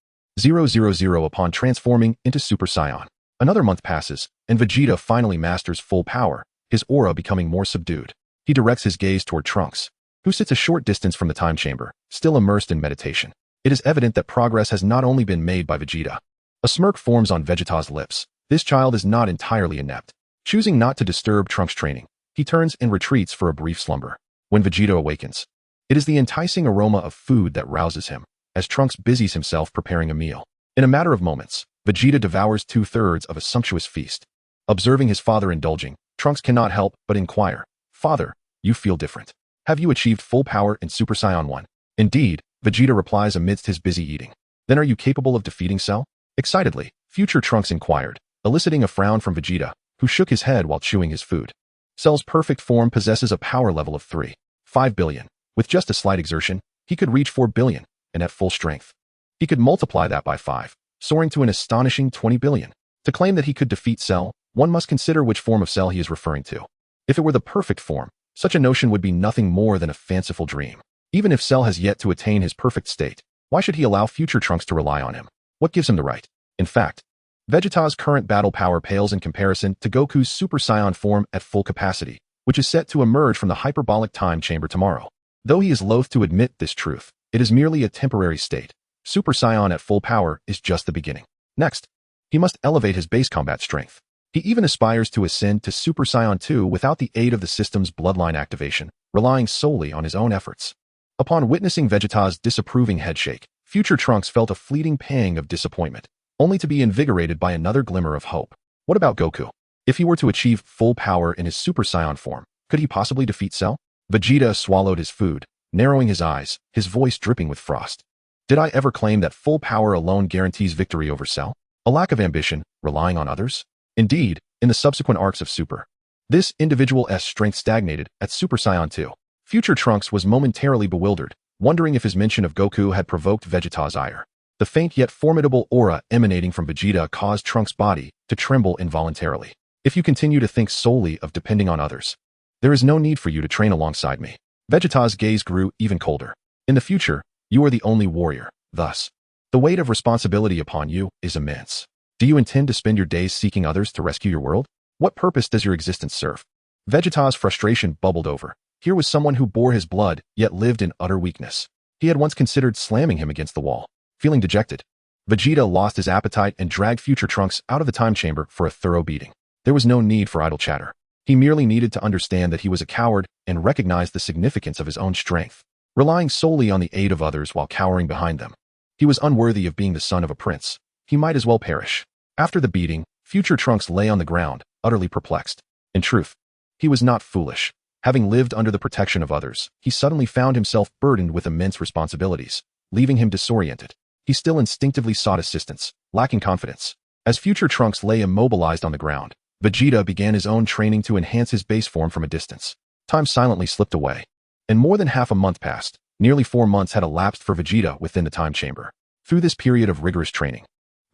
upon transforming into Super Saiyan. Another month passes, and Vegeta finally masters full power, his aura becoming more subdued. He directs his gaze toward Trunks, who sits a short distance from the time chamber, still immersed in meditation. It is evident that progress has not only been made by Vegeta. A smirk forms on Vegeta's lips. This child is not entirely inept. Choosing not to disturb Trunks' training, he turns and retreats for a brief slumber. When Vegeta awakens, it is the enticing aroma of food that rouses him, as Trunks busies himself preparing a meal. In a matter of moments, Vegeta devours 2/3 of a sumptuous feast. Observing his father indulging, Trunks cannot help but inquire, "Father, you feel different. Have you achieved full power in Super Saiyan 1? Indeed, Vegeta replies amidst his busy eating. Then are you capable of defeating Cell? Excitedly, future Trunks inquired, eliciting a frown from Vegeta, who shook his head while chewing his food. Cell's perfect form possesses a power level of 3.5 billion. With just a slight exertion, he could reach 4 billion, and at full strength. He could multiply that by 5, soaring to an astonishing 20 billion. To claim that he could defeat Cell, one must consider which form of Cell he is referring to. If it were the perfect form, such a notion would be nothing more than a fanciful dream. Even if Cell has yet to attain his perfect state, why should he allow future Trunks to rely on him? What gives him the right? In fact, Vegeta's current battle power pales in comparison to Goku's Super Saiyan form at full capacity, which is set to emerge from the hyperbolic time chamber tomorrow. Though he is loath to admit this truth, it is merely a temporary state. Super Saiyan at full power is just the beginning. Next, he must elevate his base combat strength. He even aspires to ascend to Super Saiyan 2 without the aid of the system's bloodline activation, relying solely on his own efforts. Upon witnessing Vegeta's disapproving headshake, future Trunks felt a fleeting pang of disappointment, only to be invigorated by another glimmer of hope. What about Goku? If he were to achieve full power in his Super Saiyan form, could he possibly defeat Cell? Vegeta swallowed his food, narrowing his eyes, his voice dripping with frost. Did I ever claim that full power alone guarantees victory over Cell? A lack of ambition, relying on others? Indeed, in the subsequent arcs of Super, this individual's strength stagnated at Super Saiyan 2. Future Trunks was momentarily bewildered, wondering if his mention of Goku had provoked Vegeta's ire. The faint yet formidable aura emanating from Vegeta caused Trunks' body to tremble involuntarily. If you continue to think solely of depending on others, there is no need for you to train alongside me. Vegeta's gaze grew even colder. In the future, you are the only warrior. Thus, the weight of responsibility upon you is immense. Do you intend to spend your days seeking others to rescue your world? What purpose does your existence serve? Vegeta's frustration bubbled over. Here was someone who bore his blood, yet lived in utter weakness. He had once considered slamming him against the wall. Feeling dejected, Vegeta lost his appetite and dragged future Trunks out of the time chamber for a thorough beating. There was no need for idle chatter. He merely needed to understand that he was a coward and recognize the significance of his own strength. Relying solely on the aid of others while cowering behind them, he was unworthy of being the son of a prince. He might as well perish. After the beating, future Trunks lay on the ground, utterly perplexed. In truth, he was not foolish. Having lived under the protection of others, he suddenly found himself burdened with immense responsibilities, leaving him disoriented. He still instinctively sought assistance, lacking confidence. As future Trunks lay immobilized on the ground, Vegeta began his own training to enhance his base form from a distance. Time silently slipped away, and more than half a month passed. Nearly 4 months had elapsed for Vegeta within the time chamber. Through this period of rigorous training,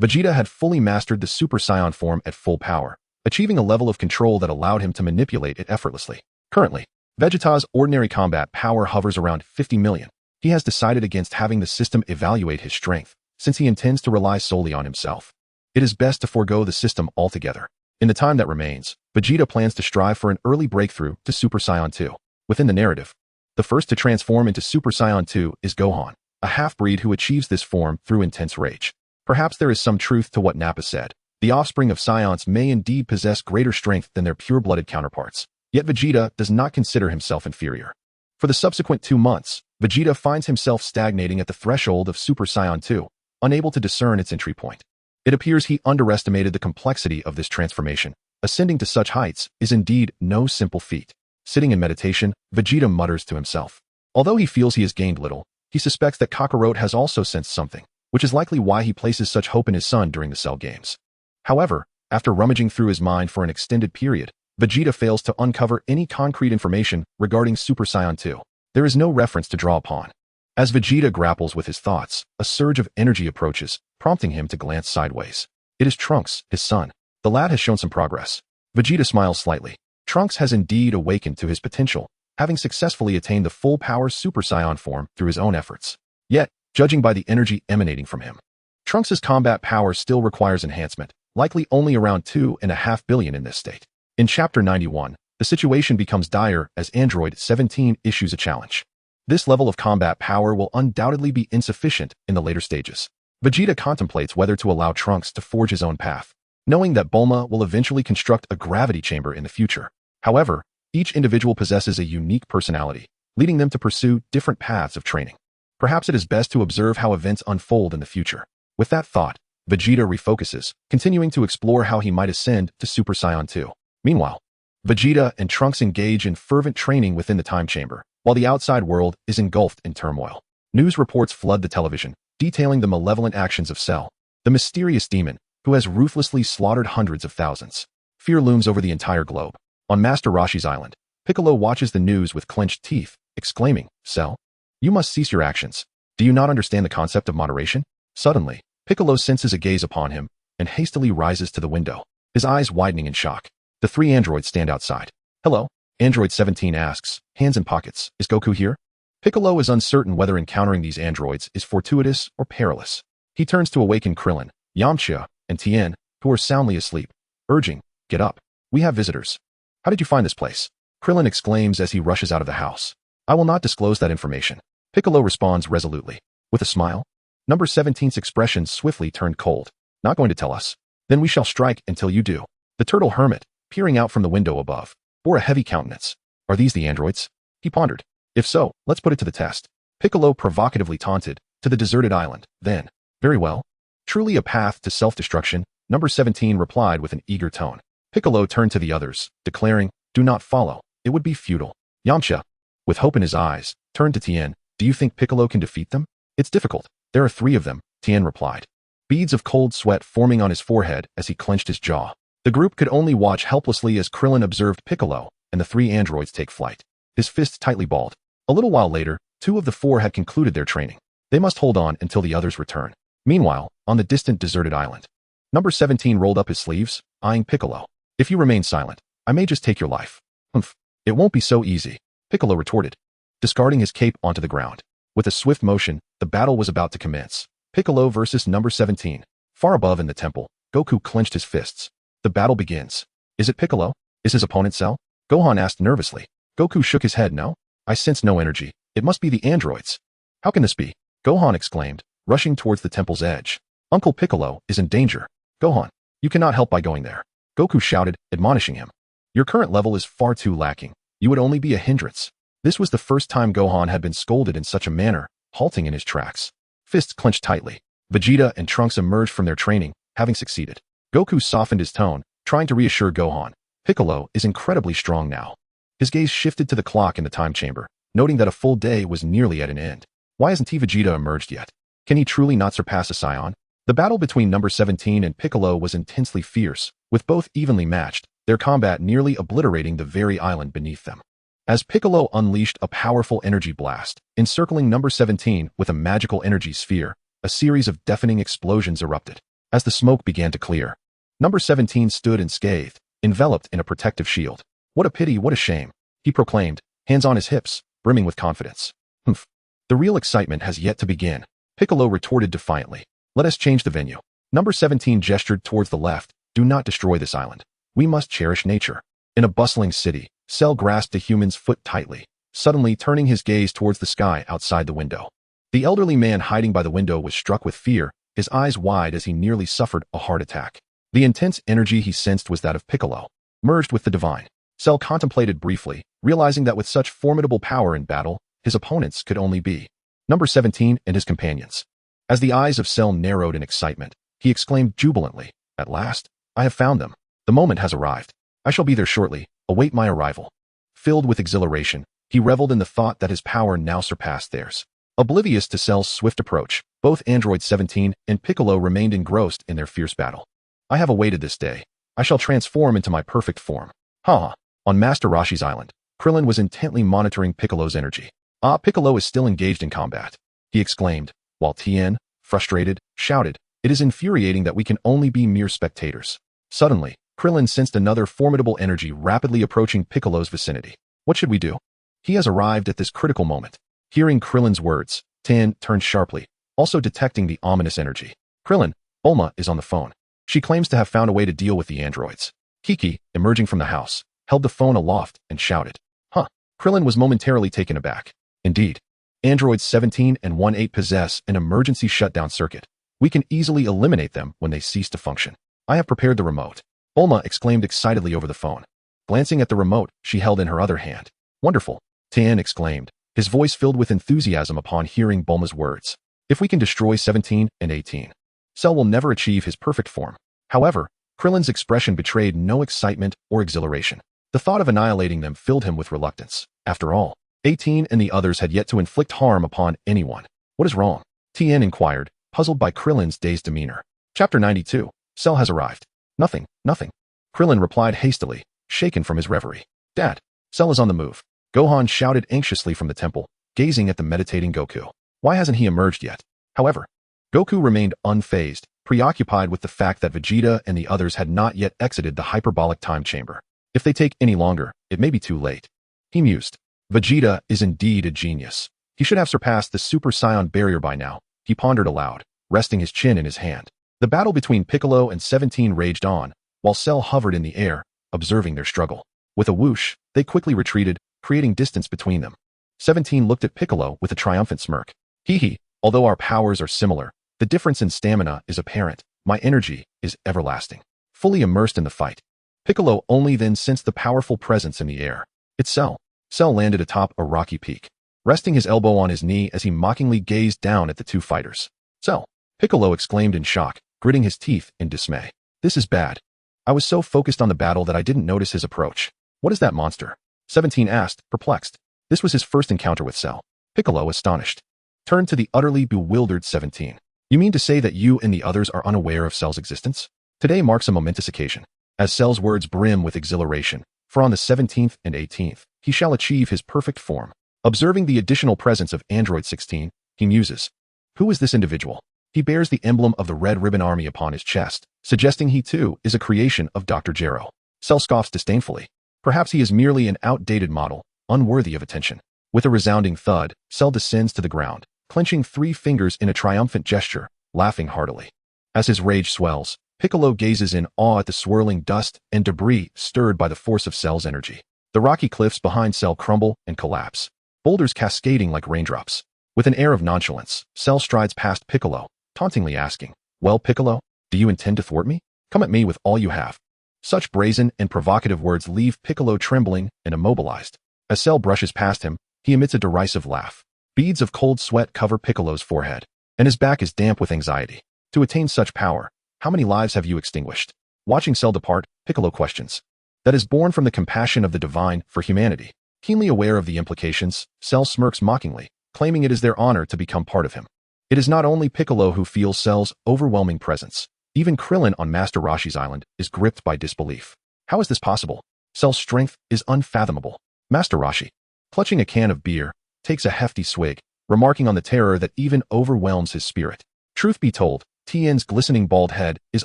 Vegeta had fully mastered the Super Saiyan form at full power, achieving a level of control that allowed him to manipulate it effortlessly. Currently, Vegeta's ordinary combat power hovers around 50 million. He has decided against having the system evaluate his strength, since he intends to rely solely on himself. It is best to forego the system altogether. In the time that remains, Vegeta plans to strive for an early breakthrough to Super Saiyan 2. Within the narrative, the first to transform into Super Saiyan 2 is Gohan, a half-breed who achieves this form through intense rage. Perhaps there is some truth to what Nappa said. The offspring of Saiyans may indeed possess greater strength than their pure-blooded counterparts. Yet Vegeta does not consider himself inferior. For the subsequent 2 months, Vegeta finds himself stagnating at the threshold of Super Saiyan 2, unable to discern its entry point. It appears he underestimated the complexity of this transformation. Ascending to such heights is indeed no simple feat. Sitting in meditation, Vegeta mutters to himself. Although he feels he has gained little, he suspects that Kakarot has also sensed something, which is likely why he places such hope in his son during the Cell Games. However, after rummaging through his mind for an extended period, Vegeta fails to uncover any concrete information regarding Super Saiyan 2. There is no reference to draw upon. As Vegeta grapples with his thoughts, a surge of energy approaches, prompting him to glance sideways. It is Trunks, his son. The lad has shown some progress. Vegeta smiles slightly. Trunks has indeed awakened to his potential, having successfully attained the full-power Super Saiyan form through his own efforts. Yet, judging by the energy emanating from him, Trunks' combat power still requires enhancement, likely only around 2.5 billion in this state. In Chapter 91, the situation becomes dire as Android 17 issues a challenge. This level of combat power will undoubtedly be insufficient in the later stages. Vegeta contemplates whether to allow Trunks to forge his own path, knowing that Bulma will eventually construct a gravity chamber in the future. However, each individual possesses a unique personality, leading them to pursue different paths of training. Perhaps it is best to observe how events unfold in the future. With that thought, Vegeta refocuses, continuing to explore how he might ascend to Super Saiyan 2. Meanwhile, Vegeta and Trunks engage in fervent training within the time chamber, while the outside world is engulfed in turmoil. News reports flood the television, detailing the malevolent actions of Cell, the mysterious demon who has ruthlessly slaughtered hundreds of thousands. Fear looms over the entire globe. On Master Roshi's island, Piccolo watches the news with clenched teeth, exclaiming, "Cell, you must cease your actions. Do you not understand the concept of moderation?" Suddenly, Piccolo senses a gaze upon him and hastily rises to the window, his eyes widening in shock. The 3 androids stand outside. "Hello?" Android 17 asks, hands in pockets. "Is Goku here?" Piccolo is uncertain whether encountering these androids is fortuitous or perilous. He turns to awaken Krillin, Yamcha, and Tien, who are soundly asleep, urging, "Get up. We have visitors." "How did you find this place?" Krillin exclaims as he rushes out of the house. "I will not disclose that information." Piccolo responds resolutely. With a smile, Number 17's expression swiftly turned cold. "Not going to tell us? Then we shall strike until you do." The turtle hermit, peering out from the window above, bore a heavy countenance. "Are these the androids?" he pondered. "If so, let's put it to the test." Piccolo provocatively taunted, "To the deserted island, then." "Very well." "Truly a path to self-destruction," Number 17 replied with an eager tone. Piccolo turned to the others, declaring, "Do not follow. It would be futile." Yamcha, with hope in his eyes, turned to Tien. "Do you think Piccolo can defeat them?" "It's difficult. There are 3 of them," Tien replied, beads of cold sweat forming on his forehead as he clenched his jaw. The group could only watch helplessly as Krillin observed Piccolo and the 3 androids take flight, his fists tightly balled. A little while later, 2 of the 4 had concluded their training. They must hold on until the others return. Meanwhile, on the distant deserted island, Number 17 rolled up his sleeves, eyeing Piccolo. "If you remain silent, I may just take your life." "Humph. It won't be so easy," Piccolo retorted, discarding his cape onto the ground. With a swift motion, the battle was about to commence. Piccolo versus Number 17. Far above in the temple, Goku clenched his fists. The battle begins. "Is it Piccolo? Is his opponent Cell?" Gohan asked nervously. Goku shook his head. "No. I sense no energy. It must be the androids." "How can this be?" Gohan exclaimed, rushing towards the temple's edge. "Uncle Piccolo is in danger." "Gohan, you cannot help by going there," Goku shouted, admonishing him. "Your current level is far too lacking. You would only be a hindrance." This was the first time Gohan had been scolded in such a manner, halting in his tracks. Fists clenched tightly, Vegeta and Trunks emerged from their training, having succeeded. Goku softened his tone, trying to reassure Gohan. Piccolo is incredibly strong now. His gaze shifted to the clock in the time chamber, noting that a full day was nearly at an end. Why hasn't Vegeta emerged yet? Can he truly not surpass a Saiyan? The battle between Number 17 and Piccolo was intensely fierce, with both evenly matched, their combat nearly obliterating the very island beneath them. As Piccolo unleashed a powerful energy blast, encircling Number 17 with a magical energy sphere, a series of deafening explosions erupted. As the smoke began to clear, Number 17 stood unscathed, enveloped in a protective shield. "What a pity, what a shame," he proclaimed, hands on his hips, brimming with confidence. "Humph. The real excitement has yet to begin," Piccolo retorted defiantly. "Let us change the venue." Number 17 gestured towards the left. "Do not destroy this island. We must cherish nature." In a bustling city, Cell grasped the human's foot tightly, suddenly turning his gaze towards the sky outside the window. The elderly man hiding by the window was struck with fear, his eyes wide as he nearly suffered a heart attack. The intense energy he sensed was that of Piccolo, merged with the divine. Cell contemplated briefly, realizing that with such formidable power in battle, his opponents could only be number 17 and his companions. As the eyes of Cell narrowed in excitement, he exclaimed jubilantly, "At last, I have found them. The moment has arrived. I shall be there shortly. Await my arrival." Filled with exhilaration, he reveled in the thought that his power now surpassed theirs. Oblivious to Cell's swift approach, both Android 17 and Piccolo remained engrossed in their fierce battle. "I have awaited this day. I shall transform into my perfect form." Ha! On Master Roshi's island, Krillin was intently monitoring Piccolo's energy. "Ah, Piccolo is still engaged in combat," he exclaimed, while Tien, frustrated, shouted, "It is infuriating that we can only be mere spectators." Suddenly, Krillin sensed another formidable energy rapidly approaching Piccolo's vicinity. "What should we do?" He has arrived at this critical moment. Hearing Krillin's words, Tien turned sharply, also detecting the ominous energy. "Krillin, Bulma is on the phone. She claims to have found a way to deal with the androids." Kiki, emerging from the house, held the phone aloft and shouted. "Huh." Krillin was momentarily taken aback. "Indeed. Androids 17 and 18 possess an emergency shutdown circuit. We can easily eliminate them when they cease to function. I have prepared the remote." Bulma exclaimed excitedly over the phone. Glancing at the remote she held in her other hand. "Wonderful," Tien exclaimed, his voice filled with enthusiasm upon hearing Bulma's words. "If we can destroy 17 and 18, Cell will never achieve his perfect form." However, Krillin's expression betrayed no excitement or exhilaration. The thought of annihilating them filled him with reluctance. After all, 18 and the others had yet to inflict harm upon anyone. "What is wrong?" Tien inquired, puzzled by Krillin's dazed demeanor. Chapter 92. Cell has arrived. "Nothing, nothing," Krillin replied hastily, shaken from his reverie. "Dad, Cell is on the move." Gohan shouted anxiously from the temple, gazing at the meditating Goku. Why hasn't he emerged yet? However, Goku remained unfazed, preoccupied with the fact that Vegeta and the others had not yet exited the hyperbolic time chamber. If they take any longer, it may be too late. He mused. Vegeta is indeed a genius. He should have surpassed the Super Saiyan barrier by now, he pondered aloud, resting his chin in his hand. The battle between Piccolo and 17 raged on, while Cell hovered in the air, observing their struggle. With a whoosh, they quickly retreated, creating distance between them. 17 looked at Piccolo with a triumphant smirk. "Hee, although our powers are similar, the difference in stamina is apparent. My energy is everlasting." Fully immersed in the fight, Piccolo only then sensed the powerful presence in the air. "It's Cell." Cell landed atop a rocky peak, resting his elbow on his knee as he mockingly gazed down at the two fighters. "Cell!" Piccolo exclaimed in shock, gritting his teeth in dismay. "This is bad. I was so focused on the battle that I didn't notice his approach." "What is that monster?" 17 asked, perplexed. This was his first encounter with Cell. Piccolo, astonished, turned to the utterly bewildered 17. "You mean to say that you and the others are unaware of Cell's existence? Today marks a momentous occasion." As Cell's words brim with exhilaration, for on the 17th and 18th, he shall achieve his perfect form. Observing the additional presence of Android 16, he muses. Who is this individual? He bears the emblem of the Red Ribbon Army upon his chest, suggesting he too is a creation of Dr. Gero. Cell scoffs disdainfully. Perhaps he is merely an outdated model, unworthy of attention. With a resounding thud, Cell descends to the ground, clenching 3 fingers in a triumphant gesture, laughing heartily. As his rage swells, Piccolo gazes in awe at the swirling dust and debris stirred by the force of Cell's energy. The rocky cliffs behind Cell crumble and collapse, boulders cascading like raindrops. With an air of nonchalance, Cell strides past Piccolo, tauntingly asking, "Well, Piccolo, do you intend to thwart me? Come at me with all you have." Such brazen and provocative words leave Piccolo trembling and immobilized. As Cell brushes past him, he emits a derisive laugh. Beads of cold sweat cover Piccolo's forehead, and his back is damp with anxiety. To attain such power, how many lives have you extinguished? Watching Cell depart, Piccolo questions. That is born from the compassion of the divine for humanity. Keenly aware of the implications, Cell smirks mockingly, claiming it is their honor to become part of him. It is not only Piccolo who feels Cell's overwhelming presence. Even Krillin on Master Roshi's island is gripped by disbelief. How is this possible? Cell's strength is unfathomable. Master Roshi, clutching a can of beer, takes a hefty swig, remarking on the terror that even overwhelms his spirit. Truth be told, Tien's glistening bald head is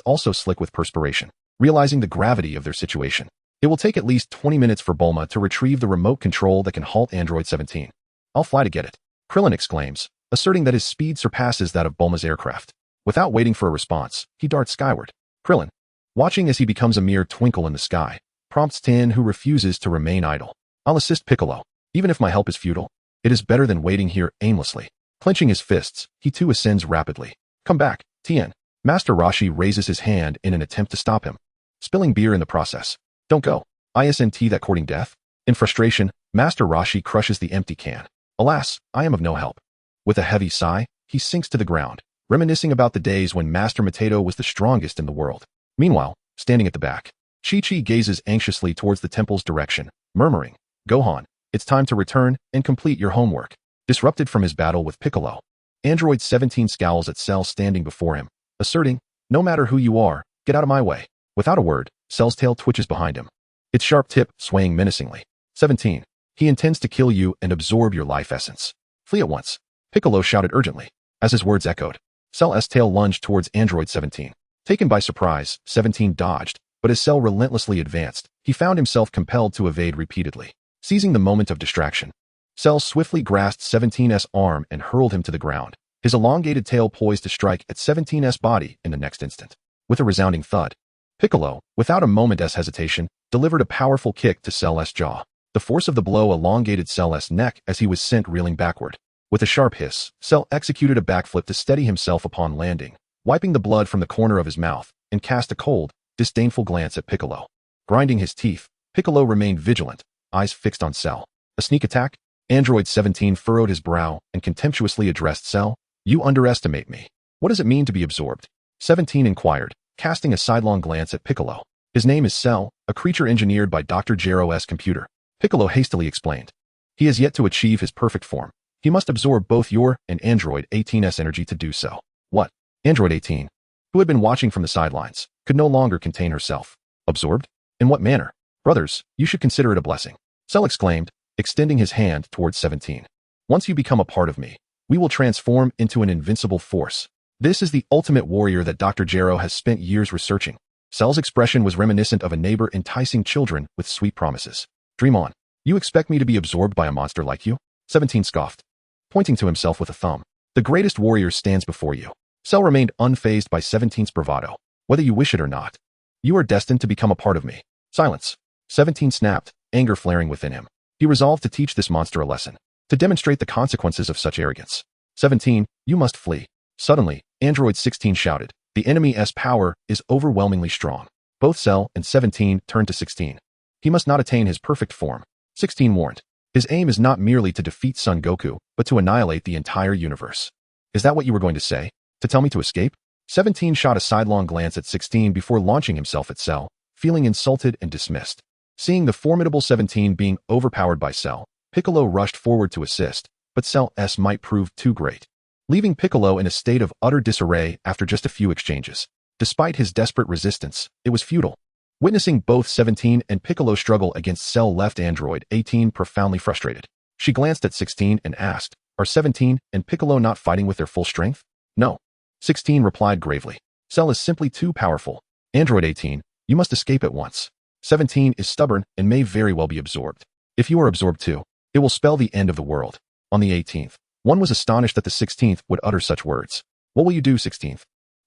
also slick with perspiration, realizing the gravity of their situation. It will take at least 20 minutes for Bulma to retrieve the remote control that can halt Android 17. "I'll fly to get it," Krillin exclaims, asserting that his speed surpasses that of Bulma's aircraft. Without waiting for a response, he darts skyward. Krillin, watching as he becomes a mere twinkle in the sky, prompts Tien, who refuses to remain idle. "I'll assist Piccolo, even if my help is futile. It is better than waiting here aimlessly." Clenching his fists, he too ascends rapidly. "Come back," Tien. Master Roshi raises his hand in an attempt to stop him, spilling beer in the process. Don't go. Isn't that courting death? In frustration, Master Roshi crushes the empty can. Alas, I am of no help. With a heavy sigh, he sinks to the ground, reminiscing about the days when Master Mateto was the strongest in the world. Meanwhile, standing at the back, Chi-Chi gazes anxiously towards the temple's direction, murmuring, Gohan, it's time to return and complete your homework. Disrupted from his battle with Piccolo, Android 17 scowls at Cell standing before him, asserting, no matter who you are, get out of my way. Without a word, Cell's tail twitches behind him, its sharp tip swaying menacingly. 17. He intends to kill you and absorb your life essence. Flee at once. Piccolo shouted urgently. As his words echoed, Cell's tail lunged towards Android 17. Taken by surprise, 17 dodged, but as Cell relentlessly advanced, he found himself compelled to evade repeatedly. Seizing the moment of distraction, Cell swiftly grasped 17's arm and hurled him to the ground, his elongated tail poised to strike at 17's body in the next instant. With a resounding thud, Piccolo, without a moment's hesitation, delivered a powerful kick to Cell's jaw. The force of the blow elongated Cell's neck as he was sent reeling backward. With a sharp hiss, Cell executed a backflip to steady himself upon landing, wiping the blood from the corner of his mouth, and cast a cold, disdainful glance at Piccolo. Grinding his teeth, Piccolo remained vigilant, eyes fixed on Cell. A sneak attack? Android 17 furrowed his brow and contemptuously addressed Cell. You underestimate me. What does it mean to be absorbed? 17 inquired, casting a sidelong glance at Piccolo. His name is Cell, a creature engineered by Dr. Gero's computer. Piccolo hastily explained. He has yet to achieve his perfect form. He must absorb both your and Android 18's energy to do so. What? Android 18, who had been watching from the sidelines, could no longer contain herself. Absorbed? In what manner? Brothers, you should consider it a blessing. Cell exclaimed, extending his hand towards 17. Once you become a part of me, we will transform into an invincible force. This is the ultimate warrior that Dr. Gero has spent years researching. Cell's expression was reminiscent of a neighbor enticing children with sweet promises. Dream on. You expect me to be absorbed by a monster like you? 17 scoffed, pointing to himself with a thumb. The greatest warrior stands before you. Cell remained unfazed by 17's bravado. Whether you wish it or not, you are destined to become a part of me. Silence. 17 snapped, anger flaring within him. He resolved to teach this monster a lesson, to demonstrate the consequences of such arrogance. 17, you must flee. Suddenly, Android 16 shouted, the enemy's power is overwhelmingly strong. Both Cell and 17 turned to 16. He must not attain his perfect form. 16 warned. His aim is not merely to defeat Son Goku, but to annihilate the entire universe. Is that what you were going to say? To tell me to escape? 17 shot a sidelong glance at 16 before launching himself at Cell, feeling insulted and dismissed. Seeing the formidable 17 being overpowered by Cell, Piccolo rushed forward to assist, but Cell's might prove too great, leaving Piccolo in a state of utter disarray after just a few exchanges. Despite his desperate resistance, it was futile. Witnessing both 17 and Piccolo struggle against Cell left Android 18 profoundly frustrated. She glanced at 16 and asked, are 17 and Piccolo not fighting with their full strength? No. 16 replied gravely. Cell is simply too powerful. Android 18, you must escape at once. 17 is stubborn and may very well be absorbed. If you are absorbed too, it will spell the end of the world. On the 18th, one was astonished that the 16th would utter such words. What will you do, 16th?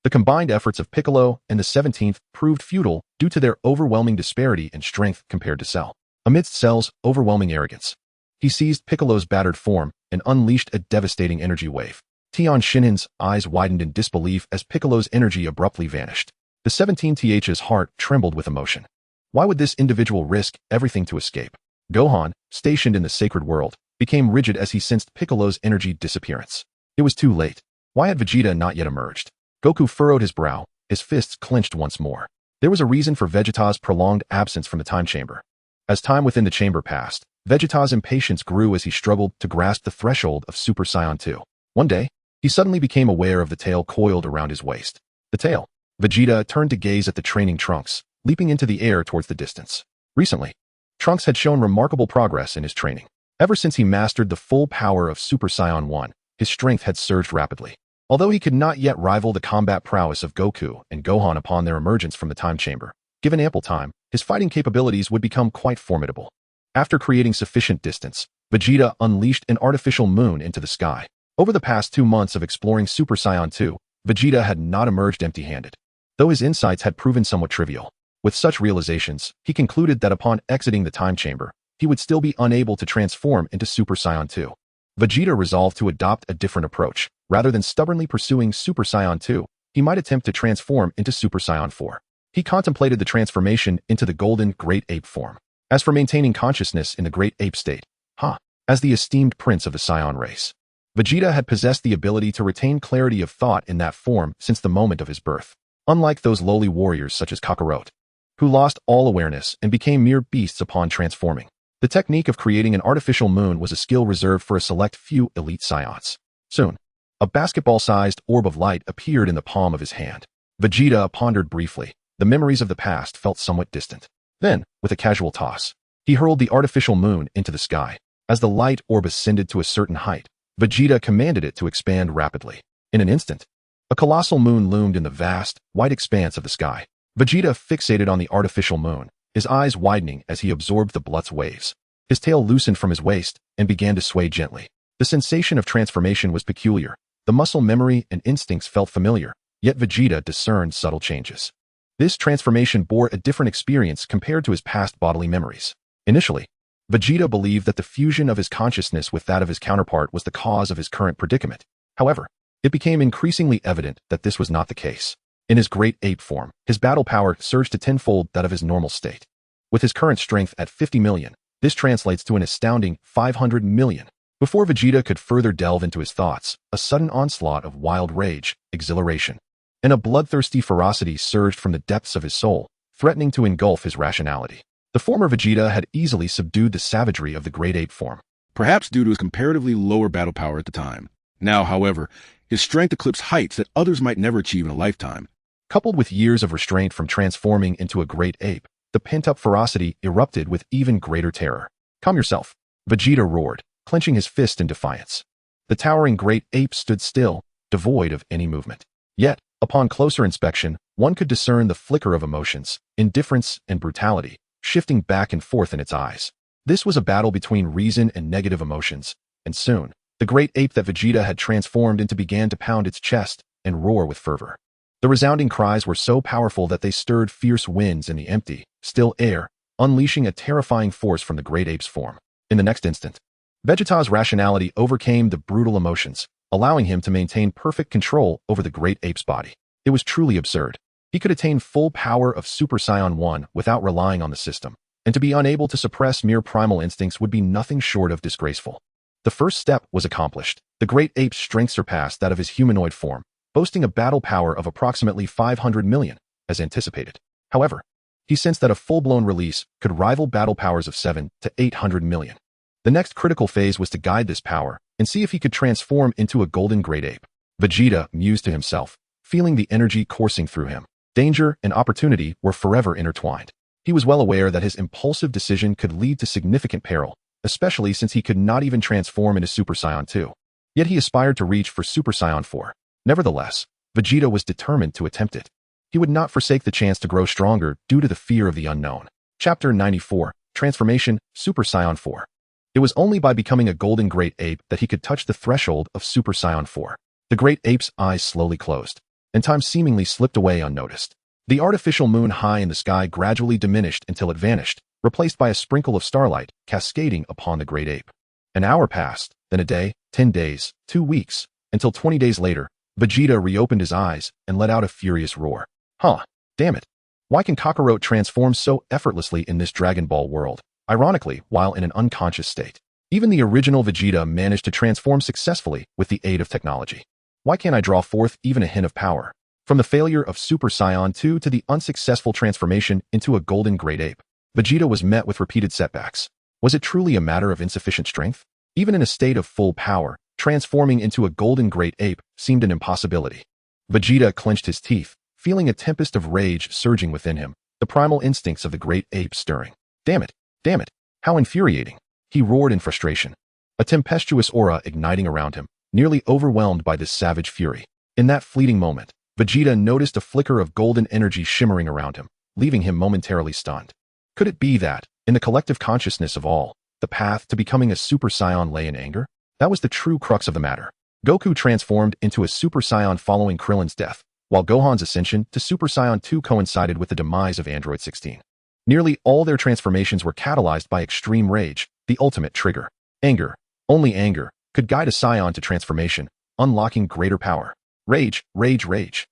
The combined efforts of Piccolo and the 17th proved futile due to their overwhelming disparity in strength compared to Cell. Amidst Cell's overwhelming arrogance, he seized Piccolo's battered form and unleashed a devastating energy wave. Tian Shinhan's eyes widened in disbelief as Piccolo's energy abruptly vanished. The 17th's heart trembled with emotion. Why would this individual risk everything to escape? Gohan, stationed in the sacred world, became rigid as he sensed Piccolo's energy disappearance. It was too late. Why had Vegeta not yet emerged? Goku furrowed his brow, his fists clenched once more. There was a reason for Vegeta's prolonged absence from the time chamber. As time within the chamber passed, Vegeta's impatience grew as he struggled to grasp the threshold of Super Saiyan 2. One day, he suddenly became aware of the tail coiled around his waist. The tail. Vegeta turned to gaze at the training Trunks, leaping into the air towards the distance. Recently, Trunks had shown remarkable progress in his training. Ever since he mastered the full power of Super Saiyan 1, his strength had surged rapidly. Although he could not yet rival the combat prowess of Goku and Gohan upon their emergence from the time chamber, given ample time, his fighting capabilities would become quite formidable. After creating sufficient distance, Vegeta unleashed an artificial moon into the sky. Over the past 2 months of exploring Super Saiyan 2, Vegeta had not emerged empty-handed. Though his insights had proven somewhat trivial, with such realizations, he concluded that upon exiting the time chamber, he would still be unable to transform into Super Saiyan 2. Vegeta resolved to adopt a different approach. Rather than stubbornly pursuing Super Saiyan 2, he might attempt to transform into Super Saiyan 4. He contemplated the transformation into the golden great ape form. As for maintaining consciousness in the great ape state, as the esteemed prince of the Saiyan race, Vegeta had possessed the ability to retain clarity of thought in that form since the moment of his birth. Unlike those lowly warriors such as Kakarot, who lost all awareness and became mere beasts upon transforming, the technique of creating an artificial moon was a skill reserved for a select few elite Saiyans. Soon, a basketball-sized orb of light appeared in the palm of his hand. Vegeta pondered briefly. The memories of the past felt somewhat distant. Then, with a casual toss, he hurled the artificial moon into the sky. As the light orb ascended to a certain height, Vegeta commanded it to expand rapidly. In an instant, a colossal moon loomed in the vast, white expanse of the sky. Vegeta fixated on the artificial moon, his eyes widening as he absorbed the blood's waves. His tail loosened from his waist and began to sway gently. The sensation of transformation was peculiar. The muscle memory and instincts felt familiar, yet Vegeta discerned subtle changes. This transformation bore a different experience compared to his past bodily memories. Initially, Vegeta believed that the fusion of his consciousness with that of his counterpart was the cause of his current predicament. However, it became increasingly evident that this was not the case. In his great ape form, his battle power surged to tenfold that of his normal state. With his current strength at 50 million, this translates to an astounding 500 million. Before Vegeta could further delve into his thoughts, a sudden onslaught of wild rage, exhilaration, and a bloodthirsty ferocity surged from the depths of his soul, threatening to engulf his rationality. The former Vegeta had easily subdued the savagery of the great ape form, perhaps due to his comparatively lower battle power at the time. Now, however, his strength eclipsed heights that others might never achieve in a lifetime. Coupled with years of restraint from transforming into a great ape, the pent-up ferocity erupted with even greater terror. "Calm yourself," Vegeta roared, clenching his fist in defiance. The towering great ape stood still, devoid of any movement. Yet, upon closer inspection, one could discern the flicker of emotions, indifference and brutality, shifting back and forth in its eyes. This was a battle between reason and negative emotions, and soon, the great ape that Vegeta had transformed into began to pound its chest and roar with fervor. The resounding cries were so powerful that they stirred fierce winds in the empty, still air, unleashing a terrifying force from the great ape's form. In the next instant, Vegeta's rationality overcame the brutal emotions, allowing him to maintain perfect control over the great ape's body. It was truly absurd. He could attain full power of Super Saiyan 1 without relying on the system, and to be unable to suppress mere primal instincts would be nothing short of disgraceful. The first step was accomplished. The great ape's strength surpassed that of his humanoid form, boasting a battle power of approximately 500 million, as anticipated. However, he sensed that a full-blown release could rival battle powers of 7 to 800 million. The next critical phase was to guide this power and see if he could transform into a golden great ape. Vegeta mused to himself, feeling the energy coursing through him. Danger and opportunity were forever intertwined. He was well aware that his impulsive decision could lead to significant peril, especially since he could not even transform into Super Saiyan 2. Yet he aspired to reach for Super Saiyan 4. Nevertheless, Vegeta was determined to attempt it. He would not forsake the chance to grow stronger due to the fear of the unknown. Chapter 94, Transformation, Super Saiyan 4. It was only by becoming a golden great ape that he could touch the threshold of Super Saiyan 4. The great ape's eyes slowly closed, and time seemingly slipped away unnoticed. The artificial moon high in the sky gradually diminished until it vanished, replaced by a sprinkle of starlight cascading upon the great ape. An hour passed, then a day, 10 days, 2 weeks, until 20 days later, Vegeta reopened his eyes and let out a furious roar. Damn it. Why can Kakarot transform so effortlessly in this Dragon Ball world? Ironically, while in an unconscious state, even the original Vegeta managed to transform successfully with the aid of technology. Why can't I draw forth even a hint of power? From the failure of Super Saiyan 2 to the unsuccessful transformation into a golden great ape, Vegeta was met with repeated setbacks. Was it truly a matter of insufficient strength? Even in a state of full power, transforming into a golden great ape seemed an impossibility. Vegeta clenched his teeth, feeling a tempest of rage surging within him, the primal instincts of the great ape stirring. Damn it! Damn it! How infuriating! He roared in frustration, a tempestuous aura igniting around him, nearly overwhelmed by this savage fury. In that fleeting moment, Vegeta noticed a flicker of golden energy shimmering around him, leaving him momentarily stunned. Could it be that, in the collective consciousness of all, the path to becoming a Super Saiyan lay in anger? That was the true crux of the matter. Goku transformed into a Super Saiyan following Krillin's death, while Gohan's ascension to Super Saiyan 2 coincided with the demise of Android 16. Nearly all their transformations were catalyzed by extreme rage, the ultimate trigger. Anger, only anger, could guide a Saiyan to transformation, unlocking greater power. Rage, rage, rage.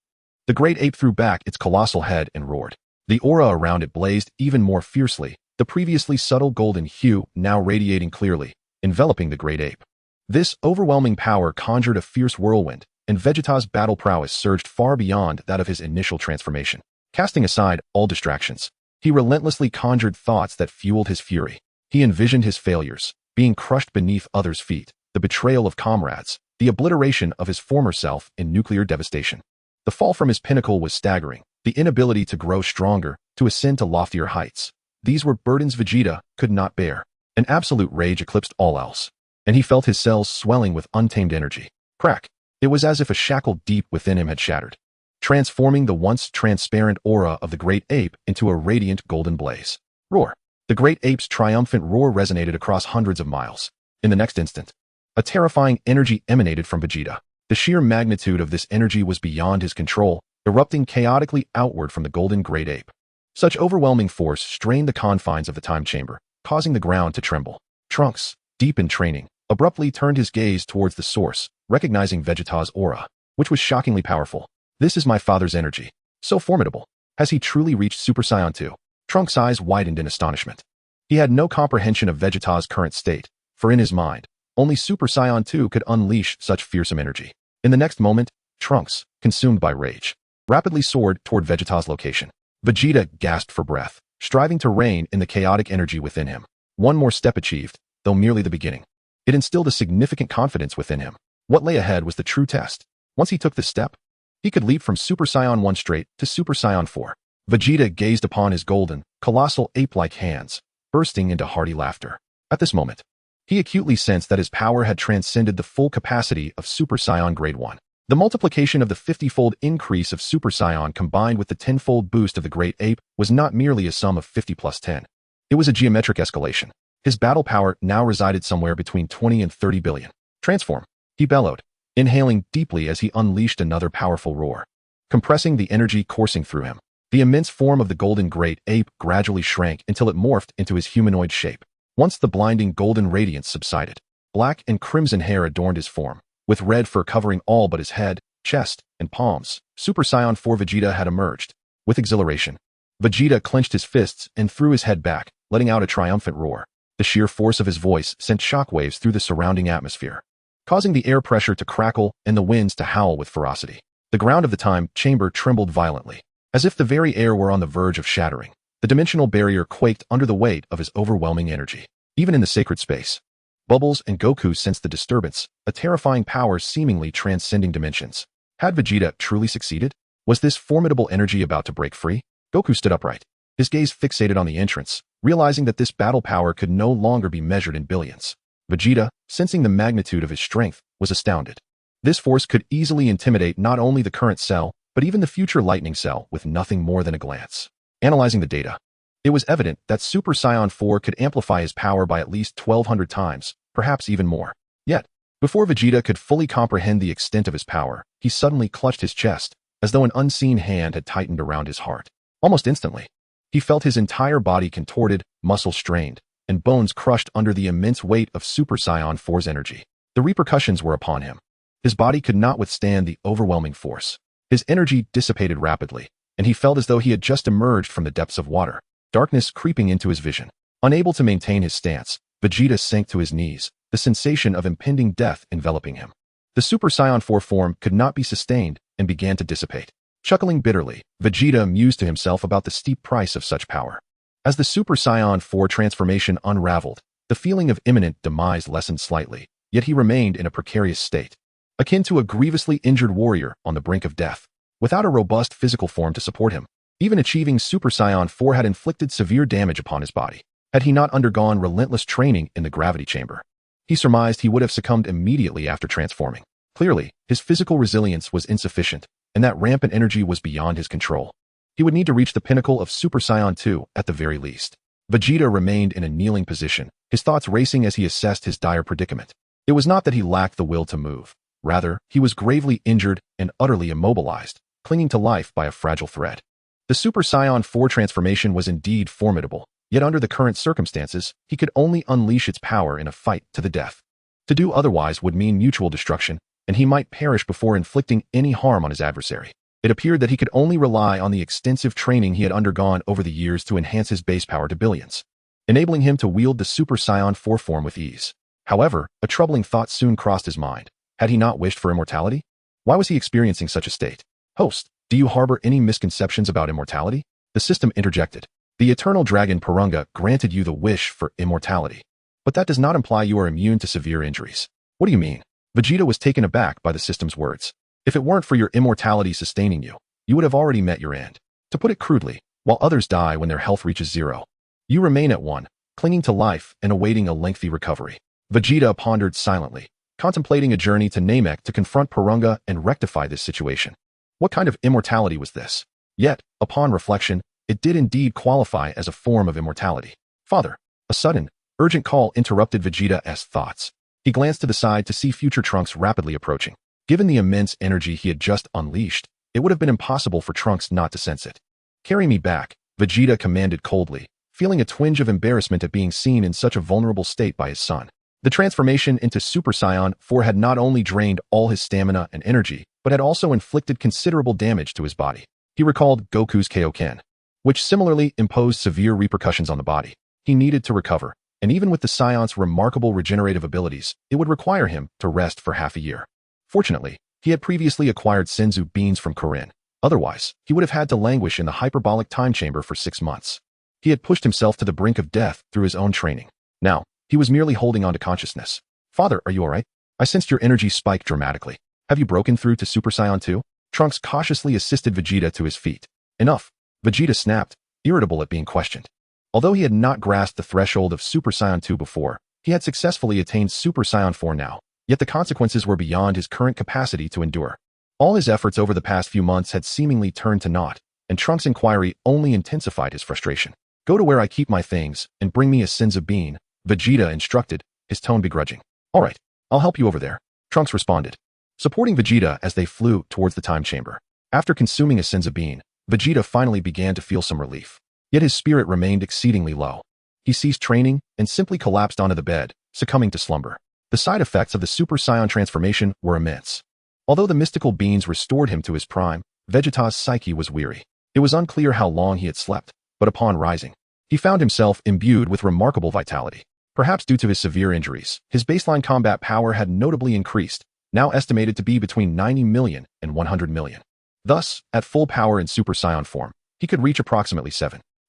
The great ape threw back its colossal head and roared. The aura around it blazed even more fiercely, the previously subtle golden hue now radiating clearly, enveloping the great ape. This overwhelming power conjured a fierce whirlwind, and Vegeta's battle prowess surged far beyond that of his initial transformation. Casting aside all distractions, he relentlessly conjured thoughts that fueled his fury. He envisioned his failures, being crushed beneath others' feet, the betrayal of comrades, the obliteration of his former self in nuclear devastation. The fall from his pinnacle was staggering, the inability to grow stronger, to ascend to loftier heights. These were burdens Vegeta could not bear. An absolute rage eclipsed all else, and he felt his cells swelling with untamed energy. Crack! It was as if a shackle deep within him had shattered, transforming the once transparent aura of the great ape into a radiant golden blaze. Roar! The great ape's triumphant roar resonated across hundreds of miles. In the next instant, a terrifying energy emanated from Vegeta. The sheer magnitude of this energy was beyond his control, erupting chaotically outward from the golden great ape. Such overwhelming force strained the confines of the time chamber, causing the ground to tremble. Trunks, deep in training, abruptly turned his gaze towards the source, recognizing Vegeta's aura, which was shockingly powerful. This is my father's energy. So formidable. Has he truly reached Super Saiyan 2? Trunks' eyes widened in astonishment. He had no comprehension of Vegeta's current state, for in his mind, only Super Saiyan 2 could unleash such fearsome energy. In the next moment, Trunks, consumed by rage, rapidly soared toward Vegeta's location. Vegeta gasped for breath, striving to rein in the chaotic energy within him. One more step achieved, though merely the beginning. It instilled a significant confidence within him. What lay ahead was the true test. Once he took this step, he could leap from Super Saiyan 1 straight to Super Saiyan 4. Vegeta gazed upon his golden, colossal ape-like hands, bursting into hearty laughter. At this moment, he acutely sensed that his power had transcended the full capacity of Super Saiyan Grade 1. The multiplication of the 50-fold increase of Super Saiyan combined with the 10-fold boost of the Great Ape was not merely a sum of 50 plus 10. It was a geometric escalation. His battle power now resided somewhere between 20 and 30 billion. Transform, he bellowed, inhaling deeply as he unleashed another powerful roar, compressing the energy coursing through him. The immense form of the golden Great Ape gradually shrank until it morphed into his humanoid shape. Once the blinding golden radiance subsided, black and crimson hair adorned his form, with red fur covering all but his head, chest, and palms. Super Saiyan 4 Vegeta had emerged. With exhilaration, Vegeta clenched his fists and threw his head back, letting out a triumphant roar. The sheer force of his voice sent shockwaves through the surrounding atmosphere, causing the air pressure to crackle and the winds to howl with ferocity. The ground of the time chamber trembled violently, as if the very air were on the verge of shattering. The dimensional barrier quaked under the weight of his overwhelming energy. Even in the sacred space, Bubbles and Goku sensed the disturbance, a terrifying power seemingly transcending dimensions. Had Vegeta truly succeeded? Was this formidable energy about to break free? Goku stood upright, his gaze fixated on the entrance, realizing that this battle power could no longer be measured in billions. Vegeta, sensing the magnitude of his strength, was astounded. This force could easily intimidate not only the current Cell, but even the future Lightning Cell with nothing more than a glance. Analyzing the data, it was evident that Super Saiyan 4 could amplify his power by at least 1,200 times, perhaps even more. Yet, before Vegeta could fully comprehend the extent of his power, he suddenly clutched his chest, as though an unseen hand had tightened around his heart. Almost instantly, he felt his entire body contorted, muscles strained, and bones crushed under the immense weight of Super Saiyan 4's energy. The repercussions were upon him. His body could not withstand the overwhelming force. His energy dissipated rapidly, and he felt as though he had just emerged from the depths of water. Darkness creeping into his vision. Unable to maintain his stance, Vegeta sank to his knees, the sensation of impending death enveloping him. The Super Saiyan 4 form could not be sustained and began to dissipate. Chuckling bitterly, Vegeta mused to himself about the steep price of such power. As the Super Saiyan 4 transformation unraveled, the feeling of imminent demise lessened slightly, yet he remained in a precarious state, akin to a grievously injured warrior on the brink of death, without a robust physical form to support him. Even achieving Super Saiyan 4 had inflicted severe damage upon his body. Had he not undergone relentless training in the gravity chamber, he surmised he would have succumbed immediately after transforming. Clearly, his physical resilience was insufficient, and that rampant energy was beyond his control. He would need to reach the pinnacle of Super Saiyan 2 at the very least. Vegeta remained in a kneeling position, his thoughts racing as he assessed his dire predicament. It was not that he lacked the will to move. Rather, he was gravely injured and utterly immobilized, clinging to life by a fragile thread. The Super Saiyan 4 transformation was indeed formidable, yet under the current circumstances, he could only unleash its power in a fight to the death. To do otherwise would mean mutual destruction, and he might perish before inflicting any harm on his adversary. It appeared that he could only rely on the extensive training he had undergone over the years to enhance his base power to billions, enabling him to wield the Super Saiyan 4 form with ease. However, a troubling thought soon crossed his mind. Had he not wished for immortality? Why was he experiencing such a state? Host, do you harbor any misconceptions about immortality? The system interjected. The eternal dragon Purunga granted you the wish for immortality. But that does not imply you are immune to severe injuries. What do you mean? Vegeta was taken aback by the system's words. If it weren't for your immortality sustaining you, you would have already met your end. To put it crudely, while others die when their health reaches zero, you remain at one, clinging to life and awaiting a lengthy recovery. Vegeta pondered silently, contemplating a journey to Namek to confront Purunga and rectify this situation. What kind of immortality was this? Yet, upon reflection, it did indeed qualify as a form of immortality. Father, a sudden, urgent call interrupted Vegeta's thoughts. He glanced to the side to see future Trunks rapidly approaching. Given the immense energy he had just unleashed, it would have been impossible for Trunks not to sense it. Carry me back, Vegeta commanded coldly, feeling a twinge of embarrassment at being seen in such a vulnerable state by his son. The transformation into Super Saiyan 4 had not only drained all his stamina and energy, but had also inflicted considerable damage to his body. He recalled Goku's Kaioken, which similarly imposed severe repercussions on the body. He needed to recover, and even with the Saiyan's remarkable regenerative abilities, it would require him to rest for half a year. Fortunately, he had previously acquired Senzu beans from Korin. Otherwise, he would have had to languish in the hyperbolic time chamber for 6 months. He had pushed himself to the brink of death through his own training. Now, he was merely holding on to consciousness. Father, are you alright? I sensed your energy spike dramatically. Have you broken through to Super Saiyan 2? Trunks cautiously assisted Vegeta to his feet. Enough. Vegeta snapped, irritable at being questioned. Although he had not grasped the threshold of Super Saiyan 2 before, he had successfully attained Super Saiyan 4 now, yet the consequences were beyond his current capacity to endure. All his efforts over the past few months had seemingly turned to naught, and Trunks' inquiry only intensified his frustration. Go to where I keep my things, and bring me a Senzu bean, Vegeta instructed, his tone begrudging. All right, I'll help you over there, Trunks responded, supporting Vegeta as they flew towards the time chamber. After consuming a Senzu bean, Vegeta finally began to feel some relief. Yet his spirit remained exceedingly low. He ceased training and simply collapsed onto the bed, succumbing to slumber. The side effects of the Super Saiyan transformation were immense. Although the mystical beans restored him to his prime, Vegeta's psyche was weary. It was unclear how long he had slept, but upon rising, he found himself imbued with remarkable vitality. Perhaps due to his severe injuries, his baseline combat power had notably increased, now estimated to be between 90 million and 100 million. Thus, at full power in Super Saiyan form, he could reach approximately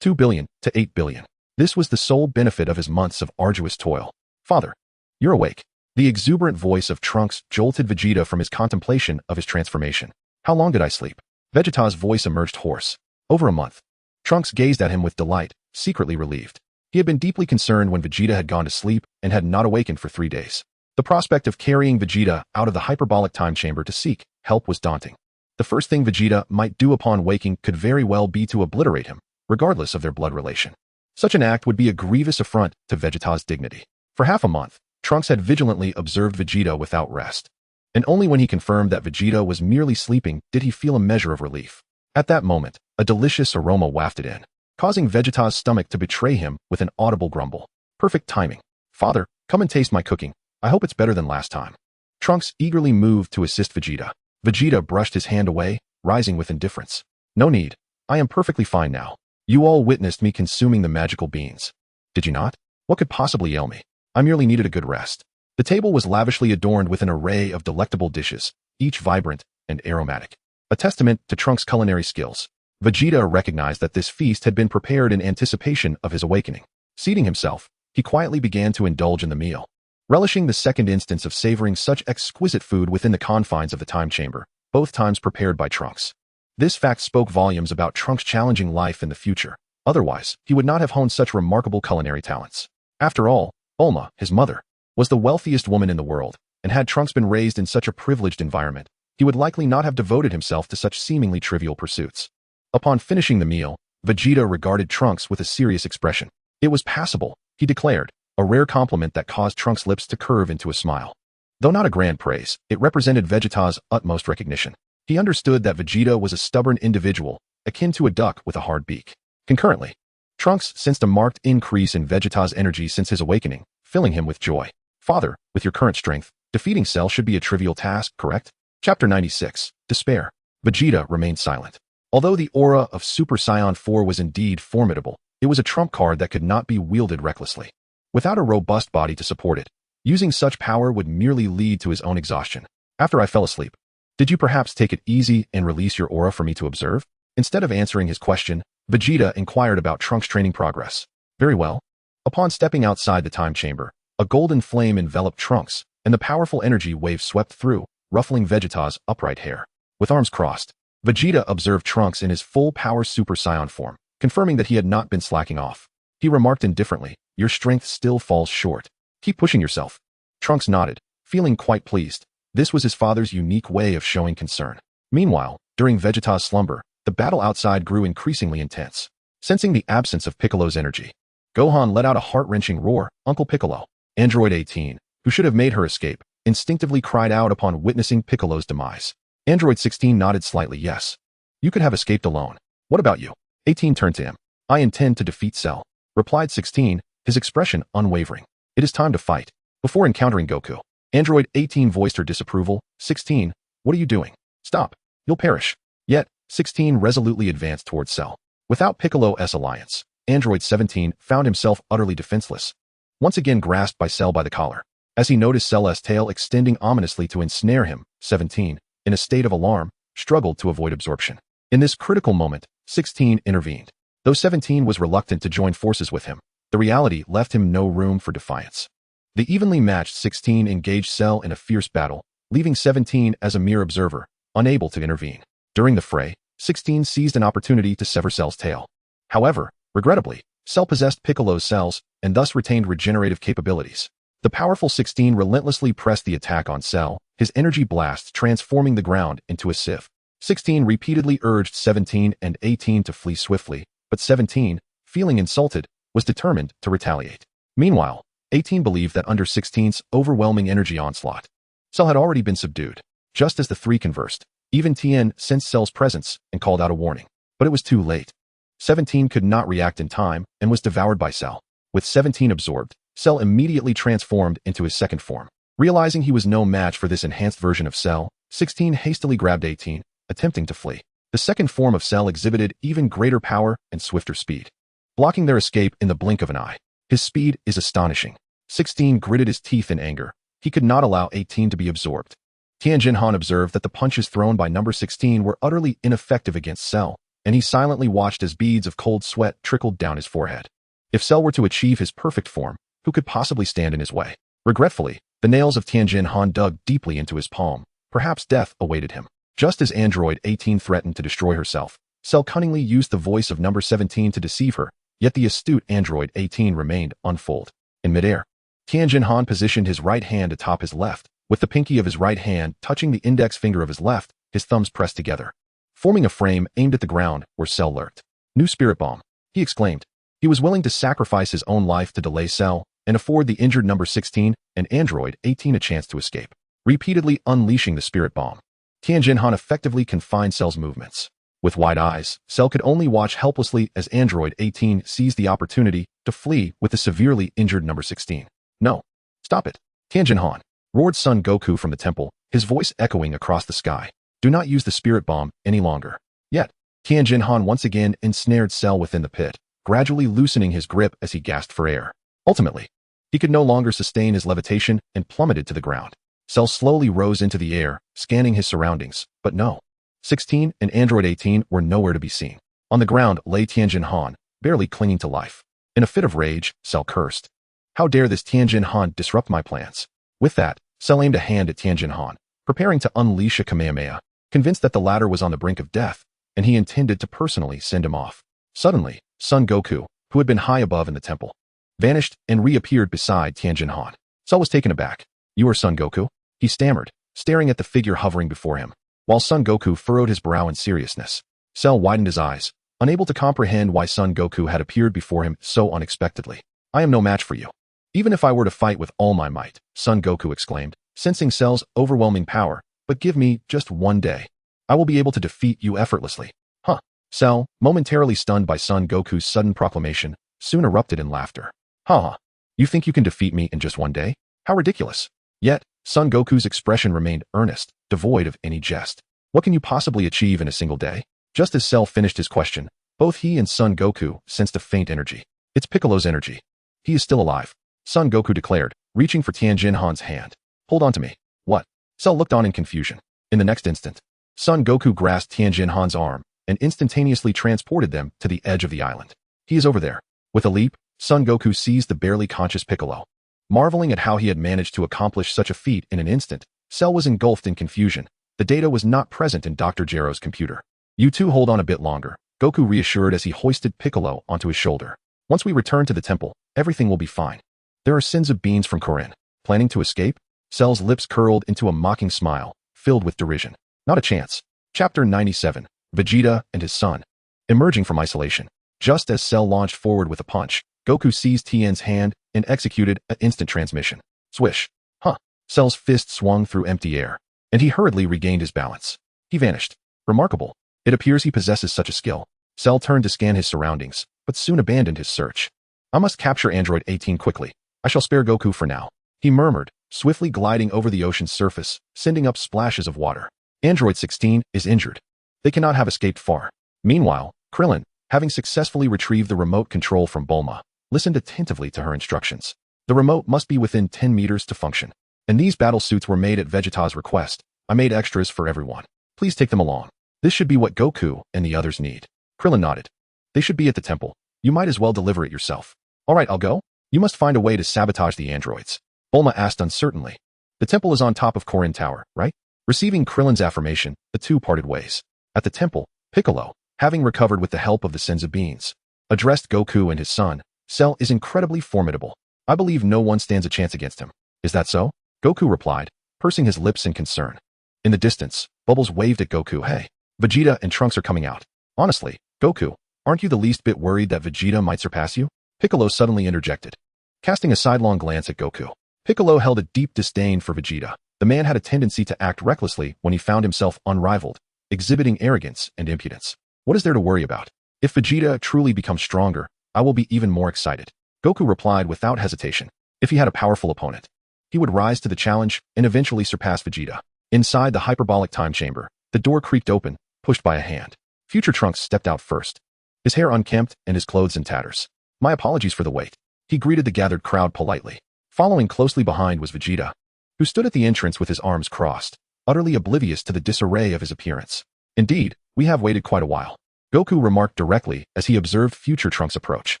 2 billion to 8 billion. This was the sole benefit of his months of arduous toil. Father, you're awake. The exuberant voice of Trunks jolted Vegeta from his contemplation of his transformation. How long did I sleep? Vegeta's voice emerged hoarse. Over a month. Trunks gazed at him with delight, secretly relieved. He had been deeply concerned when Vegeta had gone to sleep and had not awakened for 3 days. The prospect of carrying Vegeta out of the hyperbolic time chamber to seek help was daunting. The first thing Vegeta might do upon waking could very well be to obliterate him, regardless of their blood relation. Such an act would be a grievous affront to Vegeta's dignity. For half a month, Trunks had vigilantly observed Vegeta without rest. And only when he confirmed that Vegeta was merely sleeping did he feel a measure of relief. At that moment, a delicious aroma wafted in, causing Vegeta's stomach to betray him with an audible grumble. Perfect timing. Father, come and taste my cooking. I hope it's better than last time. Trunks eagerly moved to assist Vegeta. Vegeta brushed his hand away, rising with indifference. No need. I am perfectly fine now. You all witnessed me consuming the magical beans. Did you not? What could possibly ail me? I merely needed a good rest. The table was lavishly adorned with an array of delectable dishes, each vibrant and aromatic. A testament to Trunks' culinary skills. Vegeta recognized that this feast had been prepared in anticipation of his awakening. Seating himself, he quietly began to indulge in the meal. Relishing the second instance of savoring such exquisite food within the confines of the time chamber, both times prepared by Trunks. This fact spoke volumes about Trunks' challenging life in the future. Otherwise, he would not have honed such remarkable culinary talents. After all, Bulma, his mother, was the wealthiest woman in the world, and had Trunks been raised in such a privileged environment, he would likely not have devoted himself to such seemingly trivial pursuits. Upon finishing the meal, Vegeta regarded Trunks with a serious expression. It was passable, he declared, a rare compliment that caused Trunks' lips to curve into a smile. Though not a grand praise, it represented Vegeta's utmost recognition. He understood that Vegeta was a stubborn individual, akin to a duck with a hard beak. Concurrently, Trunks sensed a marked increase in Vegeta's energy since his awakening, filling him with joy. Father, with your current strength, defeating Cell should be a trivial task, correct? Chapter 96, Despair. Vegeta remained silent. Although the aura of Super Saiyan 4 was indeed formidable, it was a trump card that could not be wielded recklessly. Without a robust body to support it, using such power would merely lead to his own exhaustion. After I fell asleep, did you perhaps take it easy and release your aura for me to observe? Instead of answering his question, Vegeta inquired about Trunks' training progress. Very well. Upon stepping outside the time chamber, a golden flame enveloped Trunks, and the powerful energy wave swept through, ruffling Vegeta's upright hair. With arms crossed, Vegeta observed Trunks in his full-power Super Saiyan form, confirming that he had not been slacking off. He remarked indifferently, "Your strength still falls short. Keep pushing yourself." Trunks nodded, feeling quite pleased. This was his father's unique way of showing concern. Meanwhile, during Vegeta's slumber, the battle outside grew increasingly intense. Sensing the absence of Piccolo's energy, Gohan let out a heart-wrenching roar. Uncle Piccolo, Android 18, who should have made her escape, instinctively cried out upon witnessing Piccolo's demise. Android 16 nodded slightly yes. You could have escaped alone. What about you? 18 turned to him. I intend to defeat Cell, replied 16, his expression unwavering. It is time to fight. Before encountering Goku, Android 18 voiced her disapproval. 16, what are you doing? Stop. You'll perish. Yet, 16 resolutely advanced towards Cell. Without Piccolo's alliance, Android 17 found himself utterly defenseless. Once again grasped by Cell by the collar. As he noticed Cell's tail extending ominously to ensnare him, 17, in a state of alarm, struggled to avoid absorption. In this critical moment, 16 intervened. Though 17 was reluctant to join forces with him, the reality left him no room for defiance. The evenly matched 16 engaged Cell in a fierce battle, leaving 17 as a mere observer, unable to intervene. During the fray, 16 seized an opportunity to sever Cell's tail. However, regrettably, Cell possessed Piccolo's cells and thus retained regenerative capabilities. The powerful 16 relentlessly pressed the attack on Cell, his energy blast transforming the ground into a sieve. 16 repeatedly urged 17 and 18 to flee swiftly, but 17, feeling insulted, was determined to retaliate. Meanwhile, 18 believed that under 16's overwhelming energy onslaught, Cell had already been subdued. Just as the three conversed, even Tien sensed Cell's presence and called out a warning. But it was too late. 17 could not react in time and was devoured by Cell. With 17 absorbed, Cell immediately transformed into his second form. Realizing he was no match for this enhanced version of Cell, 16 hastily grabbed 18, attempting to flee. The second form of Cell exhibited even greater power and swifter speed, blocking their escape in the blink of an eye. His speed is astonishing. 16 gritted his teeth in anger. He could not allow 18 to be absorbed. Tianjin Han observed that the punches thrown by number 16 were utterly ineffective against Cell, and he silently watched as beads of cold sweat trickled down his forehead. If Cell were to achieve his perfect form, who could possibly stand in his way? Regretfully, the nails of Tianjin Han dug deeply into his palm. Perhaps death awaited him. Just as Android 18 threatened to destroy herself, Cell cunningly used the voice of number 17 to deceive her, yet the astute Android 18 remained unfolded. In midair, Tianjin Han positioned his right hand atop his left, with the pinky of his right hand touching the index finger of his left, his thumbs pressed together, forming a frame aimed at the ground where Cell lurked. New spirit bomb, he exclaimed. He was willing to sacrifice his own life to delay Cell and afford the injured number 16 and Android 18 a chance to escape. Repeatedly unleashing the spirit bomb, Tianjin Han effectively confined Cell's movements. With wide eyes, Cell could only watch helplessly as Android 18 seized the opportunity to flee with the severely injured number 16. No. Stop it. Tianjin Han, roared Son Goku from the temple, his voice echoing across the sky. Do not use the spirit bomb any longer. Yet, Tianjin Han once again ensnared Cell within the pit, gradually loosening his grip as he gasped for air. Ultimately, he could no longer sustain his levitation and plummeted to the ground. Cell slowly rose into the air, scanning his surroundings, but no. 16 and Android 18 were nowhere to be seen. On the ground lay Tianjin Han, barely clinging to life. In a fit of rage, Cell cursed. How dare this Tianjin Han disrupt my plans? With that, Cell aimed a hand at Tianjin Han, preparing to unleash a Kamehameha, convinced that the latter was on the brink of death, and he intended to personally send him off. Suddenly, Son Goku, who had been high above in the temple, vanished and reappeared beside Tianjin Han. Cell was taken aback. You are Son Goku? He stammered, staring at the figure hovering before him. While Son Goku furrowed his brow in seriousness, Cell widened his eyes, unable to comprehend why Son Goku had appeared before him so unexpectedly. I am no match for you. Even if I were to fight with all my might, Son Goku exclaimed, sensing Cell's overwhelming power, but give me just one day. I will be able to defeat you effortlessly. Huh. Cell, momentarily stunned by Son Goku's sudden proclamation, soon erupted in laughter. Ha! You think you can defeat me in just one day? How ridiculous. Yet, Son Goku's expression remained earnest, devoid of any jest. What can you possibly achieve in a single day? Just as Cell finished his question, both he and Son Goku sensed a faint energy. It's Piccolo's energy. He is still alive, Son Goku declared, reaching for Tianjin Han's hand. Hold on to me. What? Cell looked on in confusion. In the next instant, Son Goku grasped Tianjin Han's arm and instantaneously transported them to the edge of the island. He is over there. With a leap, Son Goku seized the barely conscious Piccolo. Marveling at how he had managed to accomplish such a feat in an instant, Cell was engulfed in confusion. The data was not present in Dr. Gero's computer. You two hold on a bit longer, Goku reassured as he hoisted Piccolo onto his shoulder. Once we return to the temple, everything will be fine. There are sins of beans from Corinne. Planning to escape? Cell's lips curled into a mocking smile, filled with derision. Not a chance. Chapter 97. Vegeta and his son. Emerging from isolation. Just as Cell launched forward with a punch, Goku seized Tien's hand and executed an instant transmission. Swish. Huh. Cell's fist swung through empty air, and he hurriedly regained his balance. He vanished. Remarkable. It appears he possesses such a skill. Cell turned to scan his surroundings, but soon abandoned his search. I must capture Android 18 quickly. I shall spare Goku for now, he murmured, swiftly gliding over the ocean's surface, sending up splashes of water. Android 16 is injured. They cannot have escaped far. Meanwhile, Krillin, having successfully retrieved the remote control from Bulma, listened attentively to her instructions. The remote must be within 10 meters to function. And these battle suits were made at Vegeta's request. I made extras for everyone. Please take them along. This should be what Goku and the others need. Krillin nodded. They should be at the temple. You might as well deliver it yourself. All right, I'll go. You must find a way to sabotage the androids. Bulma asked uncertainly. The temple is on top of Corin Tower, right? Receiving Krillin's affirmation, the two parted ways. At the temple, Piccolo, having recovered with the help of the Senzu Beans, addressed Goku and his son. Cell is incredibly formidable. I believe no one stands a chance against him. Is that so? Goku replied, pursing his lips in concern. In the distance, Bubbles waved at Goku. Hey, Vegeta and Trunks are coming out. Honestly, Goku, aren't you the least bit worried that Vegeta might surpass you? Piccolo suddenly interjected. Casting a sidelong glance at Goku, Piccolo held a deep disdain for Vegeta. The man had a tendency to act recklessly when he found himself unrivaled, exhibiting arrogance and impudence. What is there to worry about? If Vegeta truly becomes stronger, I will be even more excited. Goku replied without hesitation. If he had a powerful opponent, he would rise to the challenge and eventually surpass Vegeta. Inside the hyperbolic time chamber, the door creaked open, pushed by a hand. Future Trunks stepped out first, his hair unkempt and his clothes in tatters. My apologies for the wait. He greeted the gathered crowd politely. Following closely behind was Vegeta, who stood at the entrance with his arms crossed, utterly oblivious to the disarray of his appearance. Indeed, we have waited quite a while, Goku remarked directly as he observed Future Trunks approach.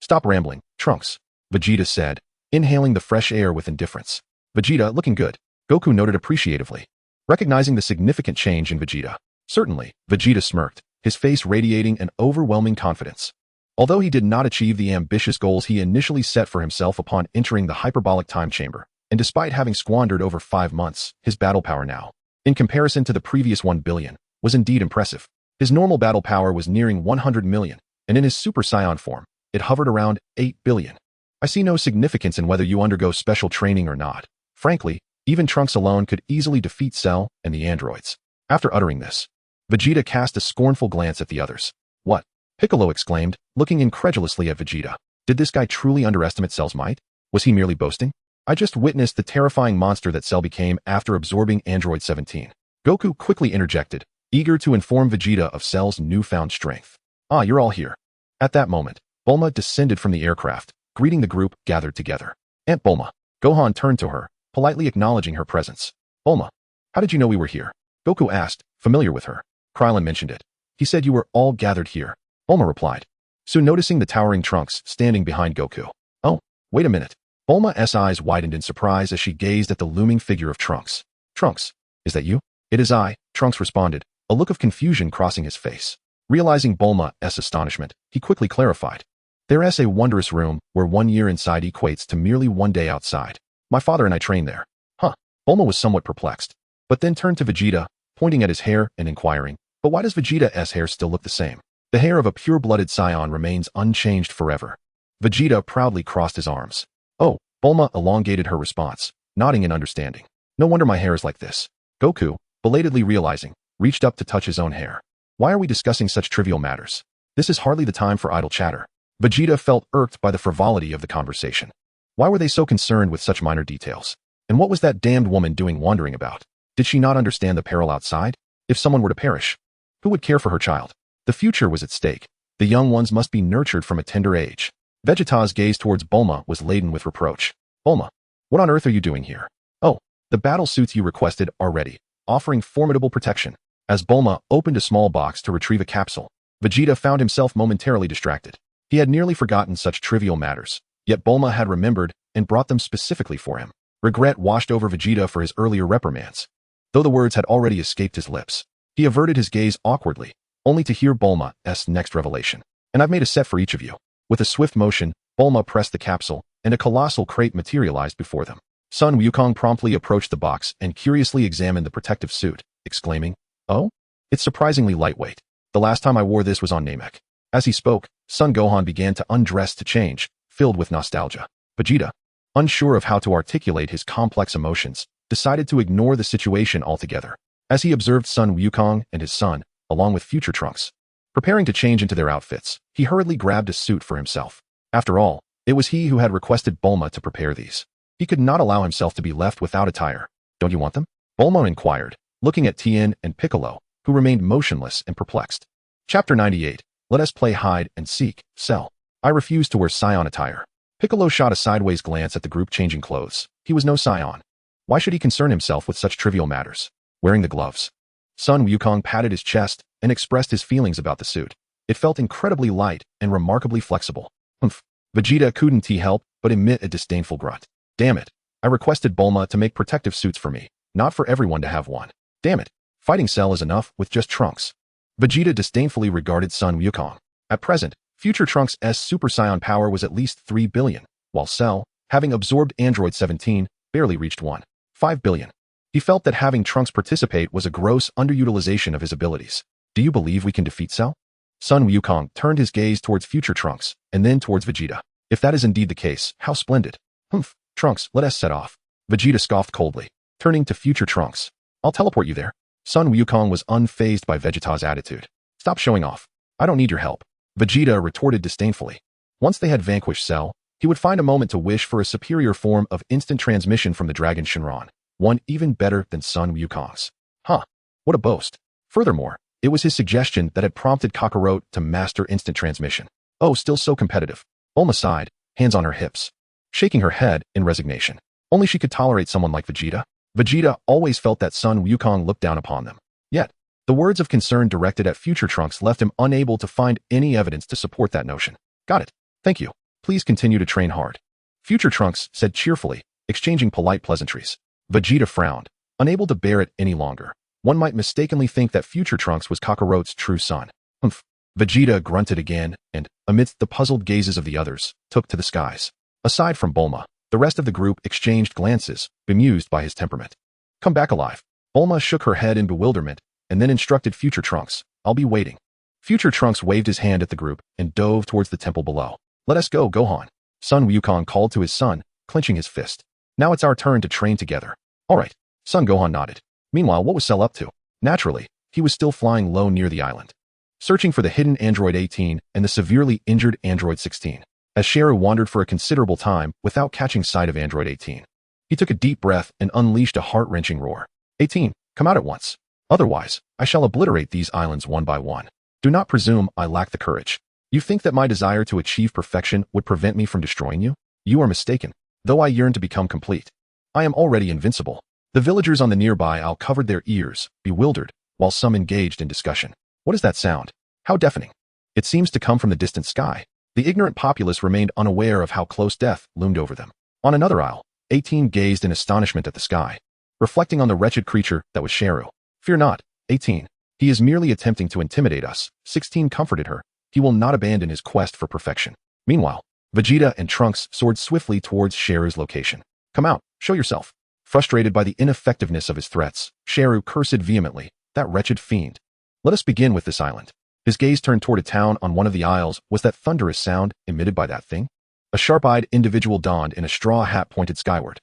Stop rambling, Trunks, Vegeta said, inhaling the fresh air with indifference. Vegeta, looking good, Goku noted appreciatively, recognizing the significant change in Vegeta. Certainly, Vegeta smirked, his face radiating an overwhelming confidence. Although he did not achieve the ambitious goals he initially set for himself upon entering the hyperbolic time chamber, and despite having squandered over 5 months, his battle power now, in comparison to the previous 1 billion, was indeed impressive. His normal battle power was nearing 100 million, and in his Super Saiyan form, it hovered around 8 billion. I see no significance in whether you undergo special training or not. Frankly, even Trunks alone could easily defeat Cell and the androids. After uttering this, Vegeta cast a scornful glance at the others. What? Piccolo exclaimed, looking incredulously at Vegeta. Did this guy truly underestimate Cell's might? Was he merely boasting? I just witnessed the terrifying monster that Cell became after absorbing Android 17. Goku quickly interjected, eager to inform Vegeta of Cell's newfound strength. Ah, you're all here. At that moment, Bulma descended from the aircraft, greeting the group gathered together. Aunt Bulma. Gohan turned to her, politely acknowledging her presence. Bulma, how did you know we were here? Goku asked, familiar with her. Krillin mentioned it. He said you were all gathered here. Bulma replied, soon noticing the towering Trunks standing behind Goku. Oh, wait a minute. Bulma's eyes widened in surprise as she gazed at the looming figure of Trunks. Trunks, is that you? It is I, Trunks responded, a look of confusion crossing his face. Realizing Bulma's astonishment, he quickly clarified. There's a wondrous room where 1 year inside equates to merely 1 day outside. My father and I trained there. Huh. Bulma was somewhat perplexed, but then turned to Vegeta, pointing at his hair and inquiring, but why does Vegeta's hair still look the same? The hair of a pure-blooded Saiyan remains unchanged forever. Vegeta proudly crossed his arms. Oh, Bulma elongated her response, nodding in understanding. No wonder my hair is like this. Goku, belatedly realizing, reached up to touch his own hair. Why are we discussing such trivial matters? This is hardly the time for idle chatter. Vegeta felt irked by the frivolity of the conversation. Why were they so concerned with such minor details? And what was that damned woman doing wandering about? Did she not understand the peril outside? If someone were to perish, who would care for her child? The future was at stake. The young ones must be nurtured from a tender age. Vegeta's gaze towards Bulma was laden with reproach. Bulma, what on earth are you doing here? Oh, the battle suits you requested are ready, offering formidable protection. As Bulma opened a small box to retrieve a capsule, Vegeta found himself momentarily distracted. He had nearly forgotten such trivial matters, yet Bulma had remembered and brought them specifically for him. Regret washed over Vegeta for his earlier reprimands. Though the words had already escaped his lips, he averted his gaze awkwardly, only to hear Bulma's next revelation. And I've made a set for each of you. With a swift motion, Bulma pressed the capsule, and a colossal crate materialized before them. Sun Wukong promptly approached the box and curiously examined the protective suit, exclaiming, "Oh? It's surprisingly lightweight. The last time I wore this was on Namek." As he spoke, Son Gohan began to undress to change, filled with nostalgia. Vegeta, unsure of how to articulate his complex emotions, decided to ignore the situation altogether. As he observed Sun Wukong and his son, along with future Trunks, preparing to change into their outfits, he hurriedly grabbed a suit for himself. After all, it was he who had requested Bulma to prepare these. He could not allow himself to be left without attire. "Don't you want them?" Bulma inquired, looking at Tien and Piccolo, who remained motionless and perplexed. Chapter 98. Let us play hide and seek. Cell. I refuse to wear Saiyan attire. Piccolo shot a sideways glance at the group changing clothes. He was no Saiyan. Why should he concern himself with such trivial matters? Wearing the gloves. Sun Wukong patted his chest and expressed his feelings about the suit. It felt incredibly light and remarkably flexible. Humph. Vegeta couldn't help but emit a disdainful grunt. Damn it. I requested Bulma to make protective suits for me, not for everyone to have one. Damn it. Fighting Cell is enough with just Trunks. Vegeta disdainfully regarded Sun Wukong. At present, future Trunks' Super Saiyan power was at least 3 billion, while Cell, having absorbed Android 17, barely reached 1.5 billion. He felt that having Trunks participate was a gross underutilization of his abilities. Do you believe we can defeat Cell? Sun Wukong turned his gaze towards future Trunks, and then towards Vegeta. If that is indeed the case, how splendid. Humph, Trunks, let us set off. Vegeta scoffed coldly, turning to future Trunks. I'll teleport you there. Sun Wukong was unfazed by Vegeta's attitude. Stop showing off. I don't need your help. Vegeta retorted disdainfully. Once they had vanquished Cell, he would find a moment to wish for a superior form of instant transmission from the Dragon Shinran, one even better than Sun Wukong's. Huh, what a boast. Furthermore, it was his suggestion that had prompted Kakarot to master instant transmission. Oh, still so competitive. Bulma sighed, hands on her hips, shaking her head in resignation. Only she could tolerate someone like Vegeta. Vegeta always felt that Sun Wukong looked down upon them. Yet, the words of concern directed at future Trunks left him unable to find any evidence to support that notion. Got it. Thank you. Please continue to train hard. Future Trunks said cheerfully, exchanging polite pleasantries. Vegeta frowned, unable to bear it any longer. One might mistakenly think that future Trunks was Kakarot's true son. Humph. Vegeta grunted again, and, amidst the puzzled gazes of the others, took to the skies. Aside from Bulma, the rest of the group exchanged glances, bemused by his temperament. Come back alive. Bulma shook her head in bewilderment, and then instructed future Trunks, I'll be waiting. Future Trunks waved his hand at the group and dove towards the temple below. Let us go, Gohan. Sun Wukong called to his son, clenching his fist. Now it's our turn to train together. All right. Son Gohan nodded. Meanwhile, what was Cell up to? Naturally, he was still flying low near the island, searching for the hidden Android 18 and the severely injured Android 16. As Sheru wandered for a considerable time without catching sight of Android 18, he took a deep breath and unleashed a heart-wrenching roar. 18, come out at once. Otherwise, I shall obliterate these islands one by one. Do not presume I lack the courage. You think that my desire to achieve perfection would prevent me from destroying you? You are mistaken. Though I yearn to become complete, I am already invincible. The villagers on the nearby isle covered their ears, bewildered, while some engaged in discussion. What is that sound? How deafening. It seems to come from the distant sky. The ignorant populace remained unaware of how close death loomed over them. On another isle, 18 gazed in astonishment at the sky, reflecting on the wretched creature that was Sheru. Fear not, 18. He is merely attempting to intimidate us. 16 comforted her. He will not abandon his quest for perfection. Meanwhile, Vegeta and Trunks soared swiftly towards Sheru's location. Come out, show yourself. Frustrated by the ineffectiveness of his threats, Sheru cursed vehemently, that wretched fiend. Let us begin with this island. His gaze turned toward a town on one of the isles. Was that thunderous sound emitted by that thing? A sharp-eyed individual donned in a straw hat pointed skyward.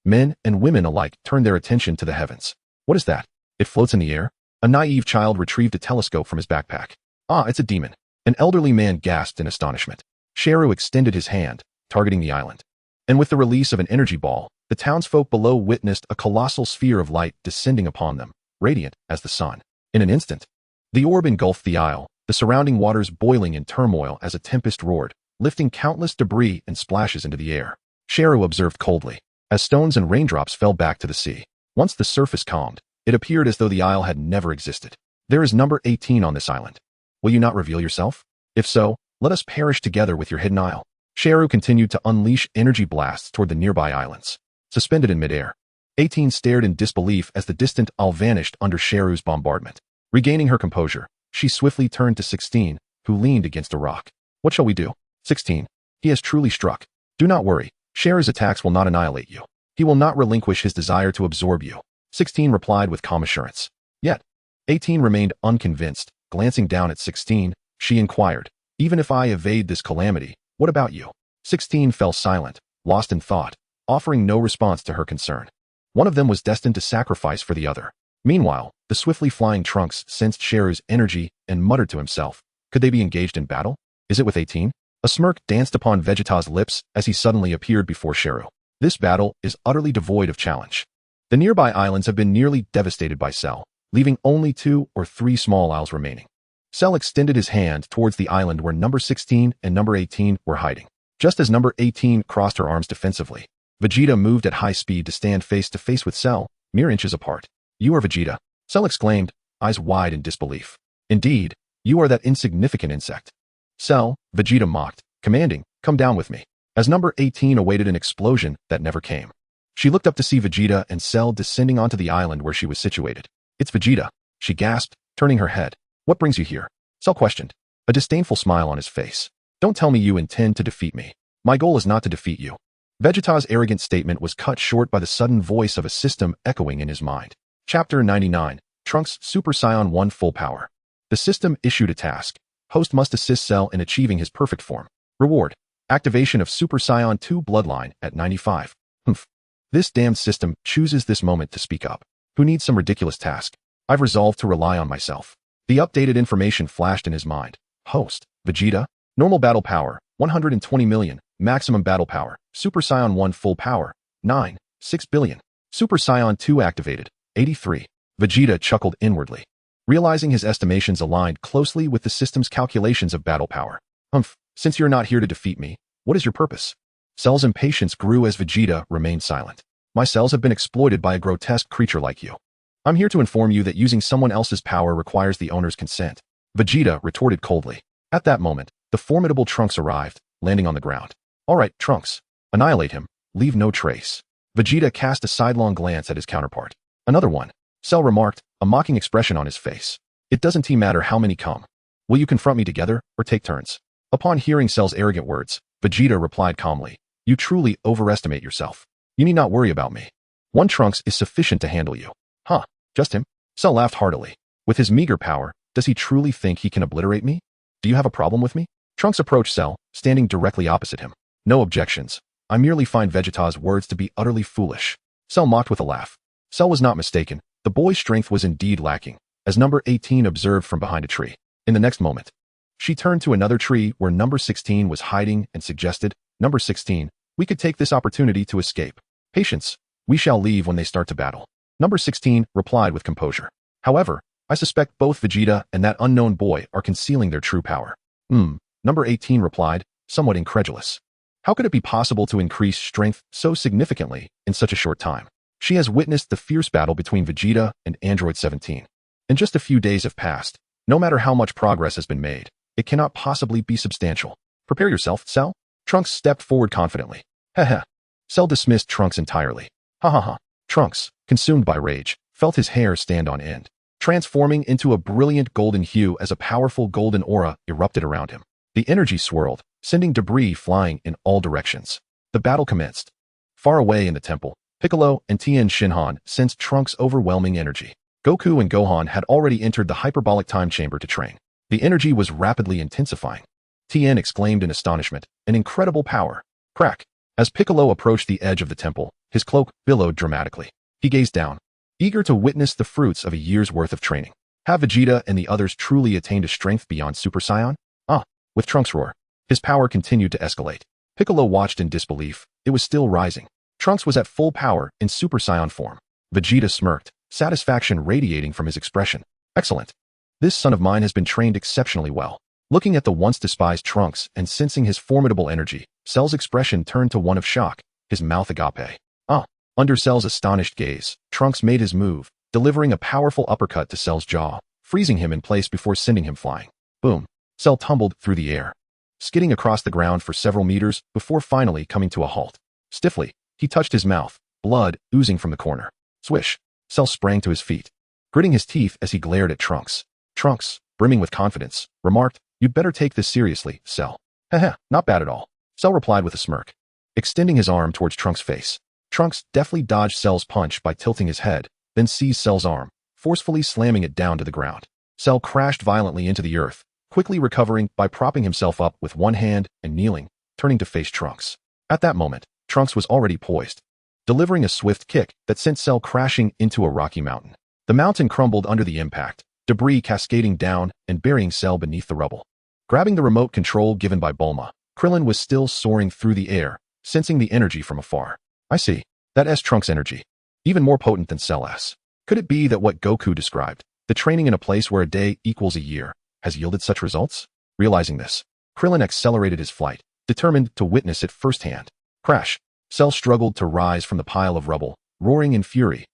Men and women alike turned their attention to the heavens. What is that? It floats in the air? A naive child retrieved a telescope from his backpack. Ah, it's a demon. An elderly man gasped in astonishment. Sheru extended his hand, targeting the island. And with the release of an energy ball, the townsfolk below witnessed a colossal sphere of light descending upon them, radiant as the sun. In an instant, the orb engulfed the isle, the surrounding waters boiling in turmoil as a tempest roared, lifting countless debris and splashes into the air. Sheru observed coldly, as stones and raindrops fell back to the sea. Once the surface calmed, it appeared as though the isle had never existed. There is number 18 on this island. Will you not reveal yourself? If so, let us perish together with your hidden isle. Sheru continued to unleash energy blasts toward the nearby islands. Suspended in midair, 18 stared in disbelief as the distant isle vanished under Sheru's bombardment. Regaining her composure, she swiftly turned to 16, who leaned against a rock. What shall we do? 16. He has truly struck. Do not worry. Sheru's attacks will not annihilate you. He will not relinquish his desire to absorb you. 16 replied with calm assurance. Yet, 18 remained unconvinced. Glancing down at 16, she inquired, even if I evade this calamity, what about you? 16 fell silent, lost in thought, offering no response to her concern. One of them was destined to sacrifice for the other. Meanwhile, the swiftly flying Trunks sensed Sheru's energy and muttered to himself, could they be engaged in battle? Is it with 18? A smirk danced upon Vegeta's lips as he suddenly appeared before Sheru. This battle is utterly devoid of challenge. The nearby islands have been nearly devastated by Cell, leaving only 2 or 3 small isles remaining. Cell extended his hand towards the island where number 16 and number 18 were hiding. Just as number 18 crossed her arms defensively, Vegeta moved at high speed to stand face to face with Cell, mere inches apart. You are Vegeta, Cell exclaimed, eyes wide in disbelief. Indeed, you are that insignificant insect. Cell, Vegeta mocked, commanding, come down with me. As number 18 awaited an explosion that never came. She looked up to see Vegeta and Cell descending onto the island where she was situated. It's Vegeta, she gasped, turning her head. What brings you here? Cell questioned, a disdainful smile on his face. Don't tell me you intend to defeat me. My goal is not to defeat you. Vegeta's arrogant statement was cut short by the sudden voice of a system echoing in his mind. Chapter 99, Trunks Super Saiyan 1 Full Power. The system issued a task. Host must assist Cell in achieving his perfect form. Reward, activation of Super Saiyan 2 Bloodline at 95. This damned system chooses this moment to speak up. Who needs some ridiculous task? I've resolved to rely on myself. The updated information flashed in his mind. Host, Vegeta, normal battle power, 120 million, maximum battle power, Super Saiyan 1 full power, 6 billion. Super Saiyan 2 activated, 83. Vegeta chuckled inwardly, realizing his estimations aligned closely with the system's calculations of battle power. Since you're not here to defeat me, what is your purpose? Cell's impatience grew as Vegeta remained silent. My cells have been exploited by a grotesque creature like you. I'm here to inform you that using someone else's power requires the owner's consent. Vegeta retorted coldly. At that moment, the formidable Trunks arrived, landing on the ground. All right, Trunks. Annihilate him. Leave no trace. Vegeta cast a sidelong glance at his counterpart. Another one. Cell remarked, a mocking expression on his face. It doesn't matter how many come. Will you confront me together, or take turns? Upon hearing Cell's arrogant words, Vegeta replied calmly. You truly overestimate yourself. You need not worry about me. One Trunks is sufficient to handle you. Huh, just him? Cell laughed heartily. With his meager power, does he truly think he can obliterate me? Do you have a problem with me? Trunks approached Cell, standing directly opposite him. No objections. I merely find Vegeta's words to be utterly foolish. Cell mocked with a laugh. Cell was not mistaken. The boy's strength was indeed lacking, as number 18 observed from behind a tree. In the next moment, she turned to another tree where number 16 was hiding and suggested, Number 16, we could take this opportunity to escape. Patience, we shall leave when they start to battle. Number 16 replied with composure. However, I suspect both Vegeta and that unknown boy are concealing their true power. Number 18 replied, somewhat incredulous. How could it be possible to increase strength so significantly in such a short time? She has witnessed the fierce battle between Vegeta and Android 17. And just a few days have passed. No matter how much progress has been made, it cannot possibly be substantial. Prepare yourself, Cell. Trunks stepped forward confidently. Heh. Cell dismissed Trunks entirely. Ha. Trunks, consumed by rage, felt his hair stand on end, transforming into a brilliant golden hue as a powerful golden aura erupted around him. The energy swirled, sending debris flying in all directions. The battle commenced. Far away in the temple, Piccolo and Tien Shinhan sensed Trunks' overwhelming energy. Goku and Gohan had already entered the hyperbolic time chamber to train. The energy was rapidly intensifying. Tien exclaimed in astonishment, an incredible power. Crack. As Piccolo approached the edge of the temple, his cloak billowed dramatically. He gazed down, eager to witness the fruits of a year's worth of training. Have Vegeta and the others truly attained a strength beyond Super Saiyan? With Trunks' roar, his power continued to escalate. Piccolo watched in disbelief. It was still rising. Trunks was at full power in Super Saiyan form. Vegeta smirked, satisfaction radiating from his expression. Excellent. This son of mine has been trained exceptionally well. Looking at the once despised Trunks and sensing his formidable energy, Cell's expression turned to one of shock, his mouth agape. Under Cell's astonished gaze, Trunks made his move, delivering a powerful uppercut to Cell's jaw, freezing him in place before sending him flying. Boom. Cell tumbled through the air, skidding across the ground for several meters before finally coming to a halt. Stiffly, he touched his mouth, blood oozing from the corner. Swish. Cell sprang to his feet, gritting his teeth as he glared at Trunks. Trunks, brimming with confidence, remarked, "You'd better take this seriously, Cell." "Heh, not bad at all," Cell replied with a smirk, extending his arm towards Trunks' face. Trunks deftly dodged Cell's punch by tilting his head, then seized Cell's arm, forcefully slamming it down to the ground. Cell crashed violently into the earth, quickly recovering by propping himself up with one hand and kneeling, turning to face Trunks. At that moment, Trunks was already poised, delivering a swift kick that sent Cell crashing into a rocky mountain. The mountain crumbled under the impact, debris cascading down and burying Cell beneath the rubble. Grabbing the remote control given by Bulma, Krillin was still soaring through the air, sensing the energy from afar. "I see. That S Trunks energy. Even more potent than Cell S. Could it be that what Goku described, the training in a place where a day equals a year, has yielded such results?" Realizing this, Krillin accelerated his flight, determined to witness it firsthand. Crash. Cell struggled to rise from the pile of rubble, roaring in fury.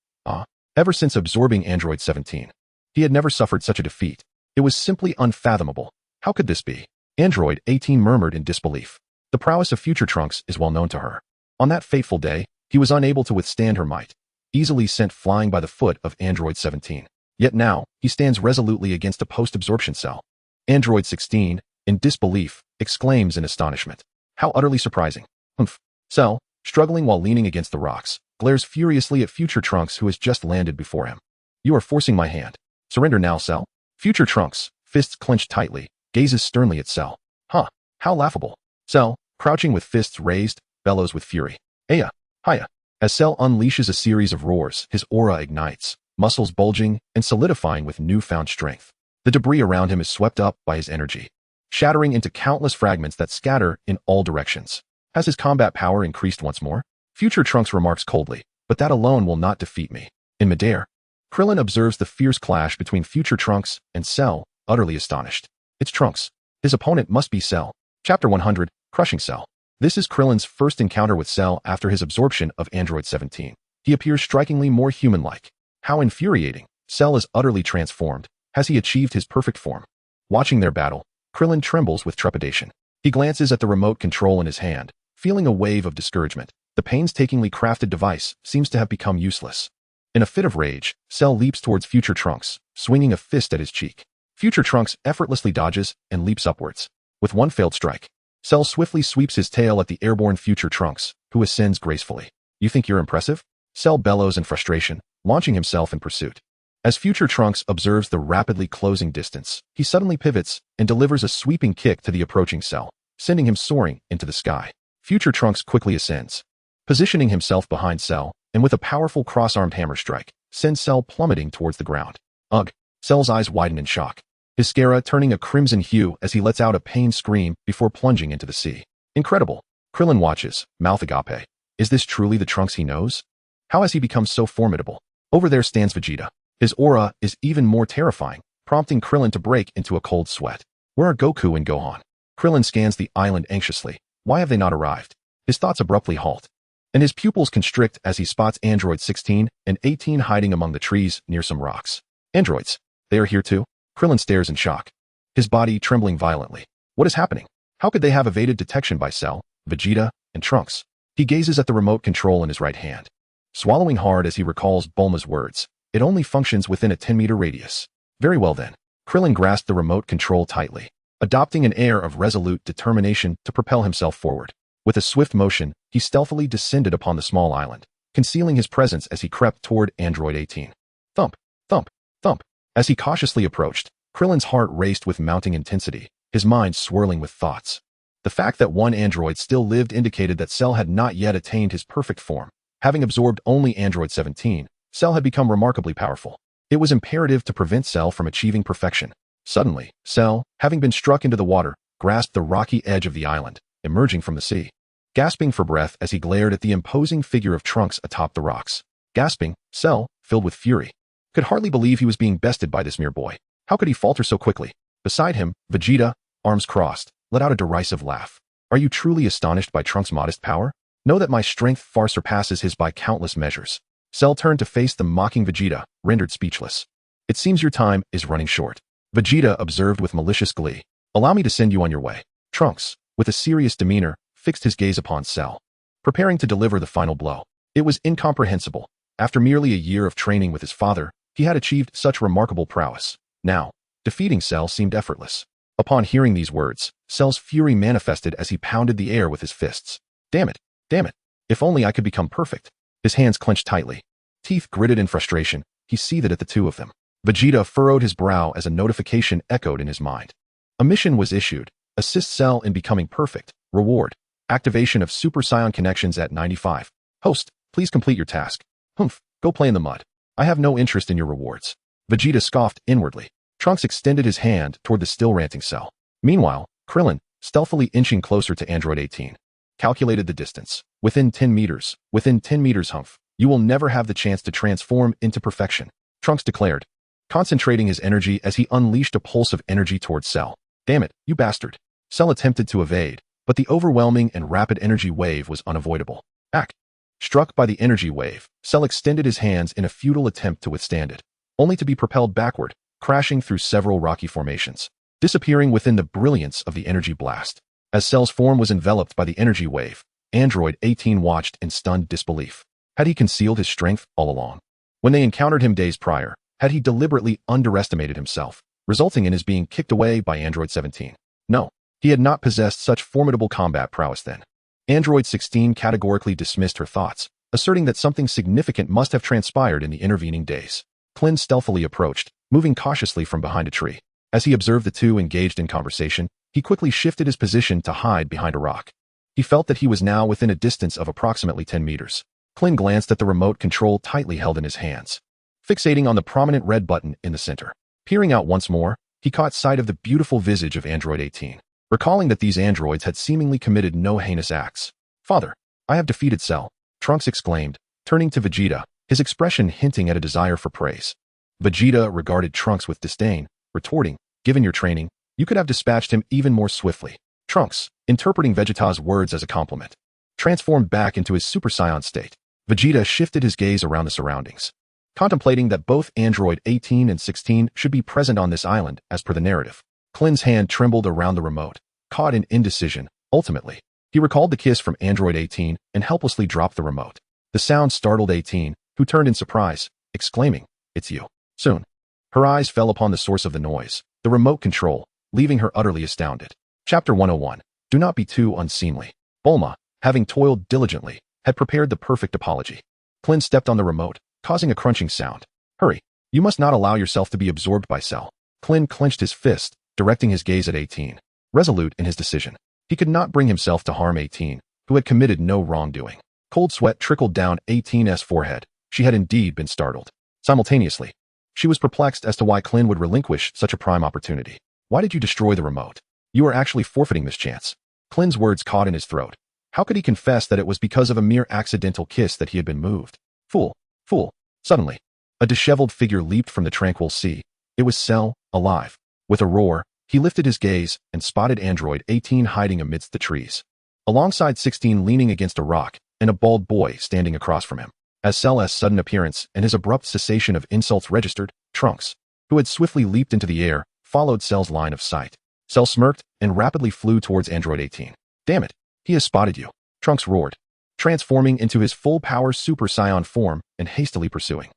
Ever since absorbing Android 17, he had never suffered such a defeat. It was simply unfathomable. How could this be? Android 18 murmured in disbelief. The prowess of future Trunks is well known to her. On that fateful day, he was unable to withstand her might, easily sent flying by the foot of Android 17. Yet now, he stands resolutely against a post-absorption cell. Android 16, in disbelief, exclaims in astonishment. How utterly surprising. Humph. Cell, struggling while leaning against the rocks, glares furiously at future Trunks who has just landed before him. "You are forcing my hand. Surrender now, Cell." Future Trunks, fists clenched tightly, gazes sternly at Cell. How laughable. Cell, crouching with fists raised, bellows with fury. "Aya! Hiya!" As Cell unleashes a series of roars, his aura ignites, muscles bulging and solidifying with newfound strength. The debris around him is swept up by his energy, shattering into countless fragments that scatter in all directions. Has his combat power increased once more? Future Trunks remarks coldly, "But that alone will not defeat me." In midair, Krillin observes the fierce clash between Future Trunks and Cell, utterly astonished. It's Trunks. His opponent must be Cell. Chapter 100, Crushing Cell. This is Krillin's first encounter with Cell after his absorption of Android 17. He appears strikingly more human-like. How infuriating. Cell is utterly transformed. Has he achieved his perfect form? Watching their battle, Krillin trembles with trepidation. He glances at the remote control in his hand, feeling a wave of discouragement. The painstakingly crafted device seems to have become useless. In a fit of rage, Cell leaps towards Future Trunks, swinging a fist at his cheek. Future Trunks effortlessly dodges and leaps upwards. With one failed strike, Cell swiftly sweeps his tail at the airborne Future Trunks, who ascends gracefully. "You think you're impressive?" Cell bellows in frustration, launching himself in pursuit. As Future Trunks observes the rapidly closing distance, he suddenly pivots and delivers a sweeping kick to the approaching Cell, sending him soaring into the sky. Future Trunks quickly ascends, positioning himself behind Cell, and with a powerful cross-armed hammer strike, sends Cell plummeting towards the ground. Ugh! Cell's eyes widen in shock, his scara turning a crimson hue as he lets out a pained scream before plunging into the sea. Incredible! Krillin watches, mouth agape. Is this truly the Trunks he knows? How has he become so formidable? Over there stands Vegeta. His aura is even more terrifying, prompting Krillin to break into a cold sweat. Where are Goku and Gohan? Krillin scans the island anxiously. Why have they not arrived? His thoughts abruptly halt, and his pupils constrict as he spots Android 16 and 18 hiding among the trees near some rocks. Androids. They are here too? Krillin stares in shock, his body trembling violently. What is happening? How could they have evaded detection by Cell, Vegeta, and Trunks? He gazes at the remote control in his right hand, swallowing hard as he recalls Bulma's words. It only functions within a 10-meter radius. Very well then. Krillin grasped the remote control tightly, adopting an air of resolute determination to propel himself forward. With a swift motion, he stealthily descended upon the small island, concealing his presence as he crept toward Android 18. Thump, thump, thump. As he cautiously approached, Krillin's heart raced with mounting intensity, his mind swirling with thoughts. The fact that one android still lived indicated that Cell had not yet attained his perfect form. Having absorbed only Android 17, Cell had become remarkably powerful. It was imperative to prevent Cell from achieving perfection. Suddenly, Cell, having been struck into the water, grasped the rocky edge of the island, emerging from the sea. Gasping for breath as he glared at the imposing figure of Trunks atop the rocks. Gasping, Cell, filled with fury, could hardly believe he was being bested by this mere boy. How could he falter so quickly? Beside him, Vegeta, arms crossed, let out a derisive laugh. Are you truly astonished by Trunks' modest power? Know that my strength far surpasses his by countless measures. Cell turned to face the mocking Vegeta, rendered speechless. It seems your time is running short. Vegeta observed with malicious glee. Allow me to send you on your way. Trunks, with a serious demeanor, fixed his gaze upon Cell, preparing to deliver the final blow. It was incomprehensible. After merely a year of training with his father, he had achieved such remarkable prowess. Now, defeating Cell seemed effortless. Upon hearing these words, Cell's fury manifested as he pounded the air with his fists. Damn it! Damn it! If only I could become perfect. His hands clenched tightly. Teeth gritted in frustration, he seethed at the two of them. Vegeta furrowed his brow as a notification echoed in his mind. A mission was issued. Assist Cell in becoming perfect. Reward. Activation of Super Saiyan connections at 95. Host, please complete your task. Humph, go play in the mud. I have no interest in your rewards. Vegeta scoffed inwardly. Trunks extended his hand toward the still ranting Cell. Meanwhile, Krillin, stealthily inching closer to Android 18, calculated the distance. Within 10 meters. Within 10 meters, Humph. You will never have the chance to transform into perfection, Trunks declared, concentrating his energy as he unleashed a pulse of energy towards Cell. Damn it, you bastard. Cell attempted to evade, but the overwhelming and rapid energy wave was unavoidable. Ack. Struck by the energy wave, Cell extended his hands in a futile attempt to withstand it, only to be propelled backward, crashing through several rocky formations, disappearing within the brilliance of the energy blast. As Cell's form was enveloped by the energy wave, Android 18 watched in stunned disbelief. Had he concealed his strength all along? When they encountered him days prior, had he deliberately underestimated himself, resulting in his being kicked away by Android 17? No, he had not possessed such formidable combat prowess then. Android 16 categorically dismissed her thoughts, asserting that something significant must have transpired in the intervening days. Klin stealthily approached, moving cautiously from behind a tree. As he observed the two engaged in conversation, he quickly shifted his position to hide behind a rock. He felt that he was now within a distance of approximately 10 meters. Klin glanced at the remote control tightly held in his hands, fixating on the prominent red button in the center. Peering out once more, he caught sight of the beautiful visage of Android 18, recalling that these androids had seemingly committed no heinous acts. Father, I have defeated Cell, Trunks exclaimed, turning to Vegeta, his expression hinting at a desire for praise. Vegeta regarded Trunks with disdain, retorting, given your training, you could have dispatched him even more swiftly. Trunks, interpreting Vegeta's words as a compliment, transformed back into his Super Saiyan state. Vegeta shifted his gaze around the surroundings, contemplating that both Android 18 and 16 should be present on this island as per the narrative. Klin's hand trembled around the remote, caught in indecision. Ultimately, he recalled the kiss from Android 18 and helplessly dropped the remote. The sound startled 18, who turned in surprise, exclaiming, "It's you." Soon, her eyes fell upon the source of the noise, the remote control, leaving her utterly astounded. Chapter 101. Do not be too unseemly. Bulma, having toiled diligently, had prepared the perfect apology. Klin stepped on the remote, causing a crunching sound. Hurry. You must not allow yourself to be absorbed by Cell. Klin clenched his fist, directing his gaze at 18. Resolute in his decision, he could not bring himself to harm 18, who had committed no wrongdoing. Cold sweat trickled down 18's forehead. She had indeed been startled. Simultaneously, she was perplexed as to why Klin would relinquish such a prime opportunity. Why did you destroy the remote? You are actually forfeiting this chance. Klin's words caught in his throat. How could he confess that it was because of a mere accidental kiss that he had been moved? Fool! Fool! Suddenly, a disheveled figure leaped from the tranquil sea. It was Cell, alive. With a roar, he lifted his gaze and spotted Android 18 hiding amidst the trees, alongside 16 leaning against a rock, and a bald boy standing across from him. As Cell's sudden appearance and his abrupt cessation of insults registered, Trunks, who had swiftly leaped into the air, followed Cell's line of sight. Cell smirked and rapidly flew towards Android 18. Damn it, he has spotted you, Trunks roared, transforming into his full-power Super Saiyan form and hastily pursuing.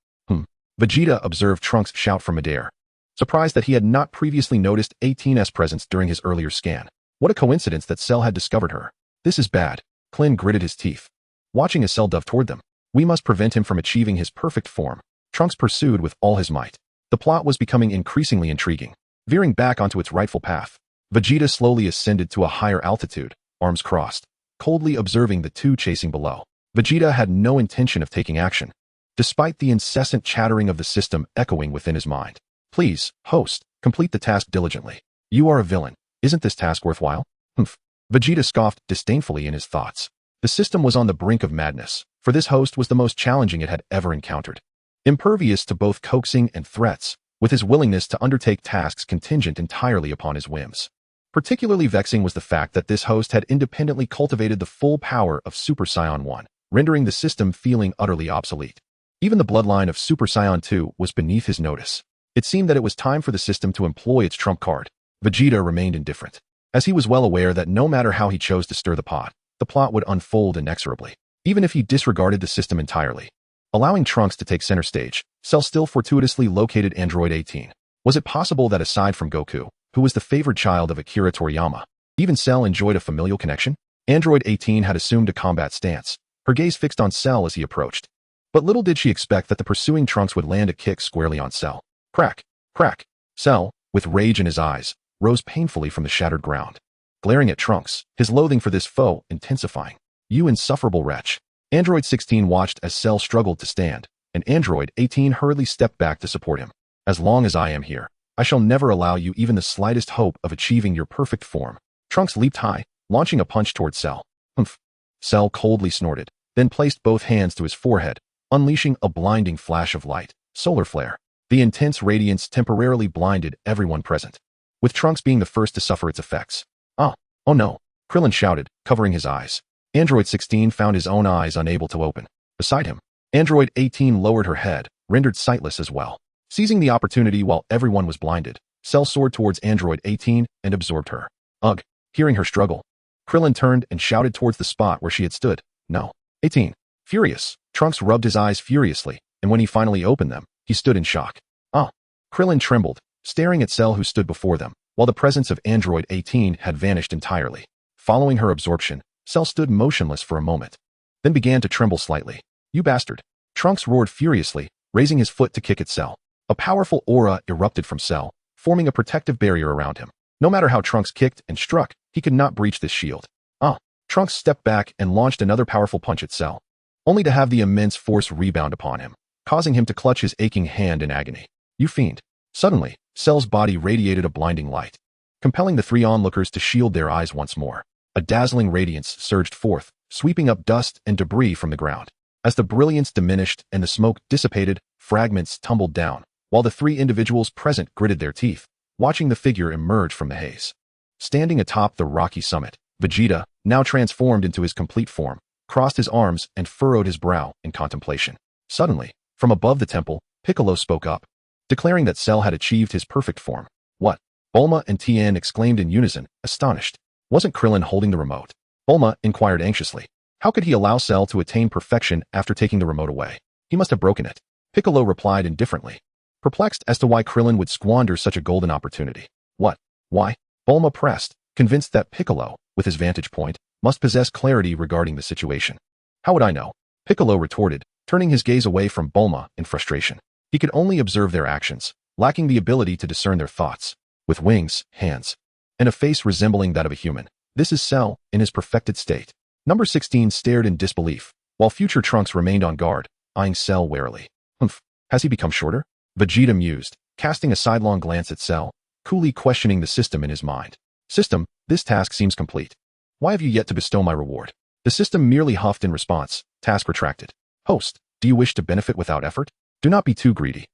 Vegeta observed Trunks shout from midair, surprised that he had not previously noticed 18's presence during his earlier scan. What a coincidence that Cell had discovered her. This is bad. Klin gritted his teeth, watching as Cell dove toward them. We must prevent him from achieving his perfect form. Trunks pursued with all his might. The plot was becoming increasingly intriguing, veering back onto its rightful path. Vegeta slowly ascended to a higher altitude, arms crossed, coldly observing the two chasing below. Vegeta had no intention of taking action, despite the incessant chattering of the system echoing within his mind. Please, host, complete the task diligently. You are a villain. Isn't this task worthwhile? Humph. Vegeta scoffed disdainfully in his thoughts. The system was on the brink of madness, for this host was the most challenging it had ever encountered. impervious to both coaxing and threats, with his willingness to undertake tasks contingent entirely upon his whims. Particularly vexing was the fact that this host had independently cultivated the full power of Super Saiyan 1, rendering the system feeling utterly obsolete. Even the bloodline of Super Saiyan 2 was beneath his notice. It seemed that it was time for the system to employ its trump card. Vegeta remained indifferent, as he was well aware that no matter how he chose to stir the pot, the plot would unfold inexorably, even if he disregarded the system entirely. Allowing Trunks to take center stage, Cell still fortuitously located Android 18. Was it possible that aside from Goku, who was the favored child of Akira Toriyama, even Cell enjoyed a familial connection? Android 18 had assumed a combat stance, her gaze fixed on Cell as he approached. But little did she expect that the pursuing Trunks would land a kick squarely on Cell. Crack! Crack! Cell, with rage in his eyes, rose painfully from the shattered ground, glaring at Trunks, his loathing for this foe intensifying. You insufferable wretch. Android 16 watched as Cell struggled to stand, and Android 18 hurriedly stepped back to support him. As long as I am here, I shall never allow you even the slightest hope of achieving your perfect form. Trunks leaped high, launching a punch towards Cell. Humph. Cell coldly snorted, then placed both hands to his forehead, unleashing a blinding flash of light. Solar flare. The intense radiance temporarily blinded everyone present, with Trunks being the first to suffer its effects. Oh no, Krillin shouted, covering his eyes. Android 16 found his own eyes unable to open. Beside him, Android 18 lowered her head, rendered sightless as well. Seizing the opportunity while everyone was blinded, Cell soared towards Android 18 and absorbed her. Ugh! Hearing her struggle, Krillin turned and shouted towards the spot where she had stood. No. 18. Furious, Trunks rubbed his eyes furiously, and when he finally opened them, he stood in shock. Ah! Krillin trembled, staring at Cell who stood before them, while the presence of Android 18 had vanished entirely. Following her absorption, Cell stood motionless for a moment, then began to tremble slightly. You bastard! Trunks roared furiously, raising his foot to kick at Cell. A powerful aura erupted from Cell, forming a protective barrier around him. No matter how Trunks kicked and struck, he could not breach this shield. Trunks stepped back and launched another powerful punch at Cell, only to have the immense force rebound upon him, causing him to clutch his aching hand in agony. You fiend! Suddenly, Cell's body radiated a blinding light, compelling the three onlookers to shield their eyes once more. A dazzling radiance surged forth, sweeping up dust and debris from the ground. As the brilliance diminished and the smoke dissipated, fragments tumbled down, while the three individuals present gritted their teeth, watching the figure emerge from the haze. Standing atop the rocky summit, Vegeta, now transformed into his complete form, crossed his arms and furrowed his brow in contemplation. Suddenly, from above the temple, Piccolo spoke up, declaring that Cell had achieved his perfect form. What? Bulma and Tien exclaimed in unison, astonished. Wasn't Krillin holding the remote? Bulma inquired anxiously. How could he allow Cell to attain perfection after taking the remote away? He must have broken it. Piccolo replied indifferently, perplexed as to why Krillin would squander such a golden opportunity. What? Why? Bulma pressed, convinced that Piccolo, with his vantage point, must possess clarity regarding the situation. How would I know? Piccolo retorted, turning his gaze away from Bulma in frustration. He could only observe their actions, lacking the ability to discern their thoughts. With wings, hands, and a face resembling that of a human, this is Cell in his perfected state. Number 16 stared in disbelief, while future Trunks remained on guard, eyeing Cell warily. Humph, has he become shorter? Vegeta mused, casting a sidelong glance at Cell, coolly questioning the system in his mind. System, this task seems complete. Why have you yet to bestow my reward? The system merely huffed in response. Task retracted. Host, do you wish to benefit without effort? Do not be too greedy.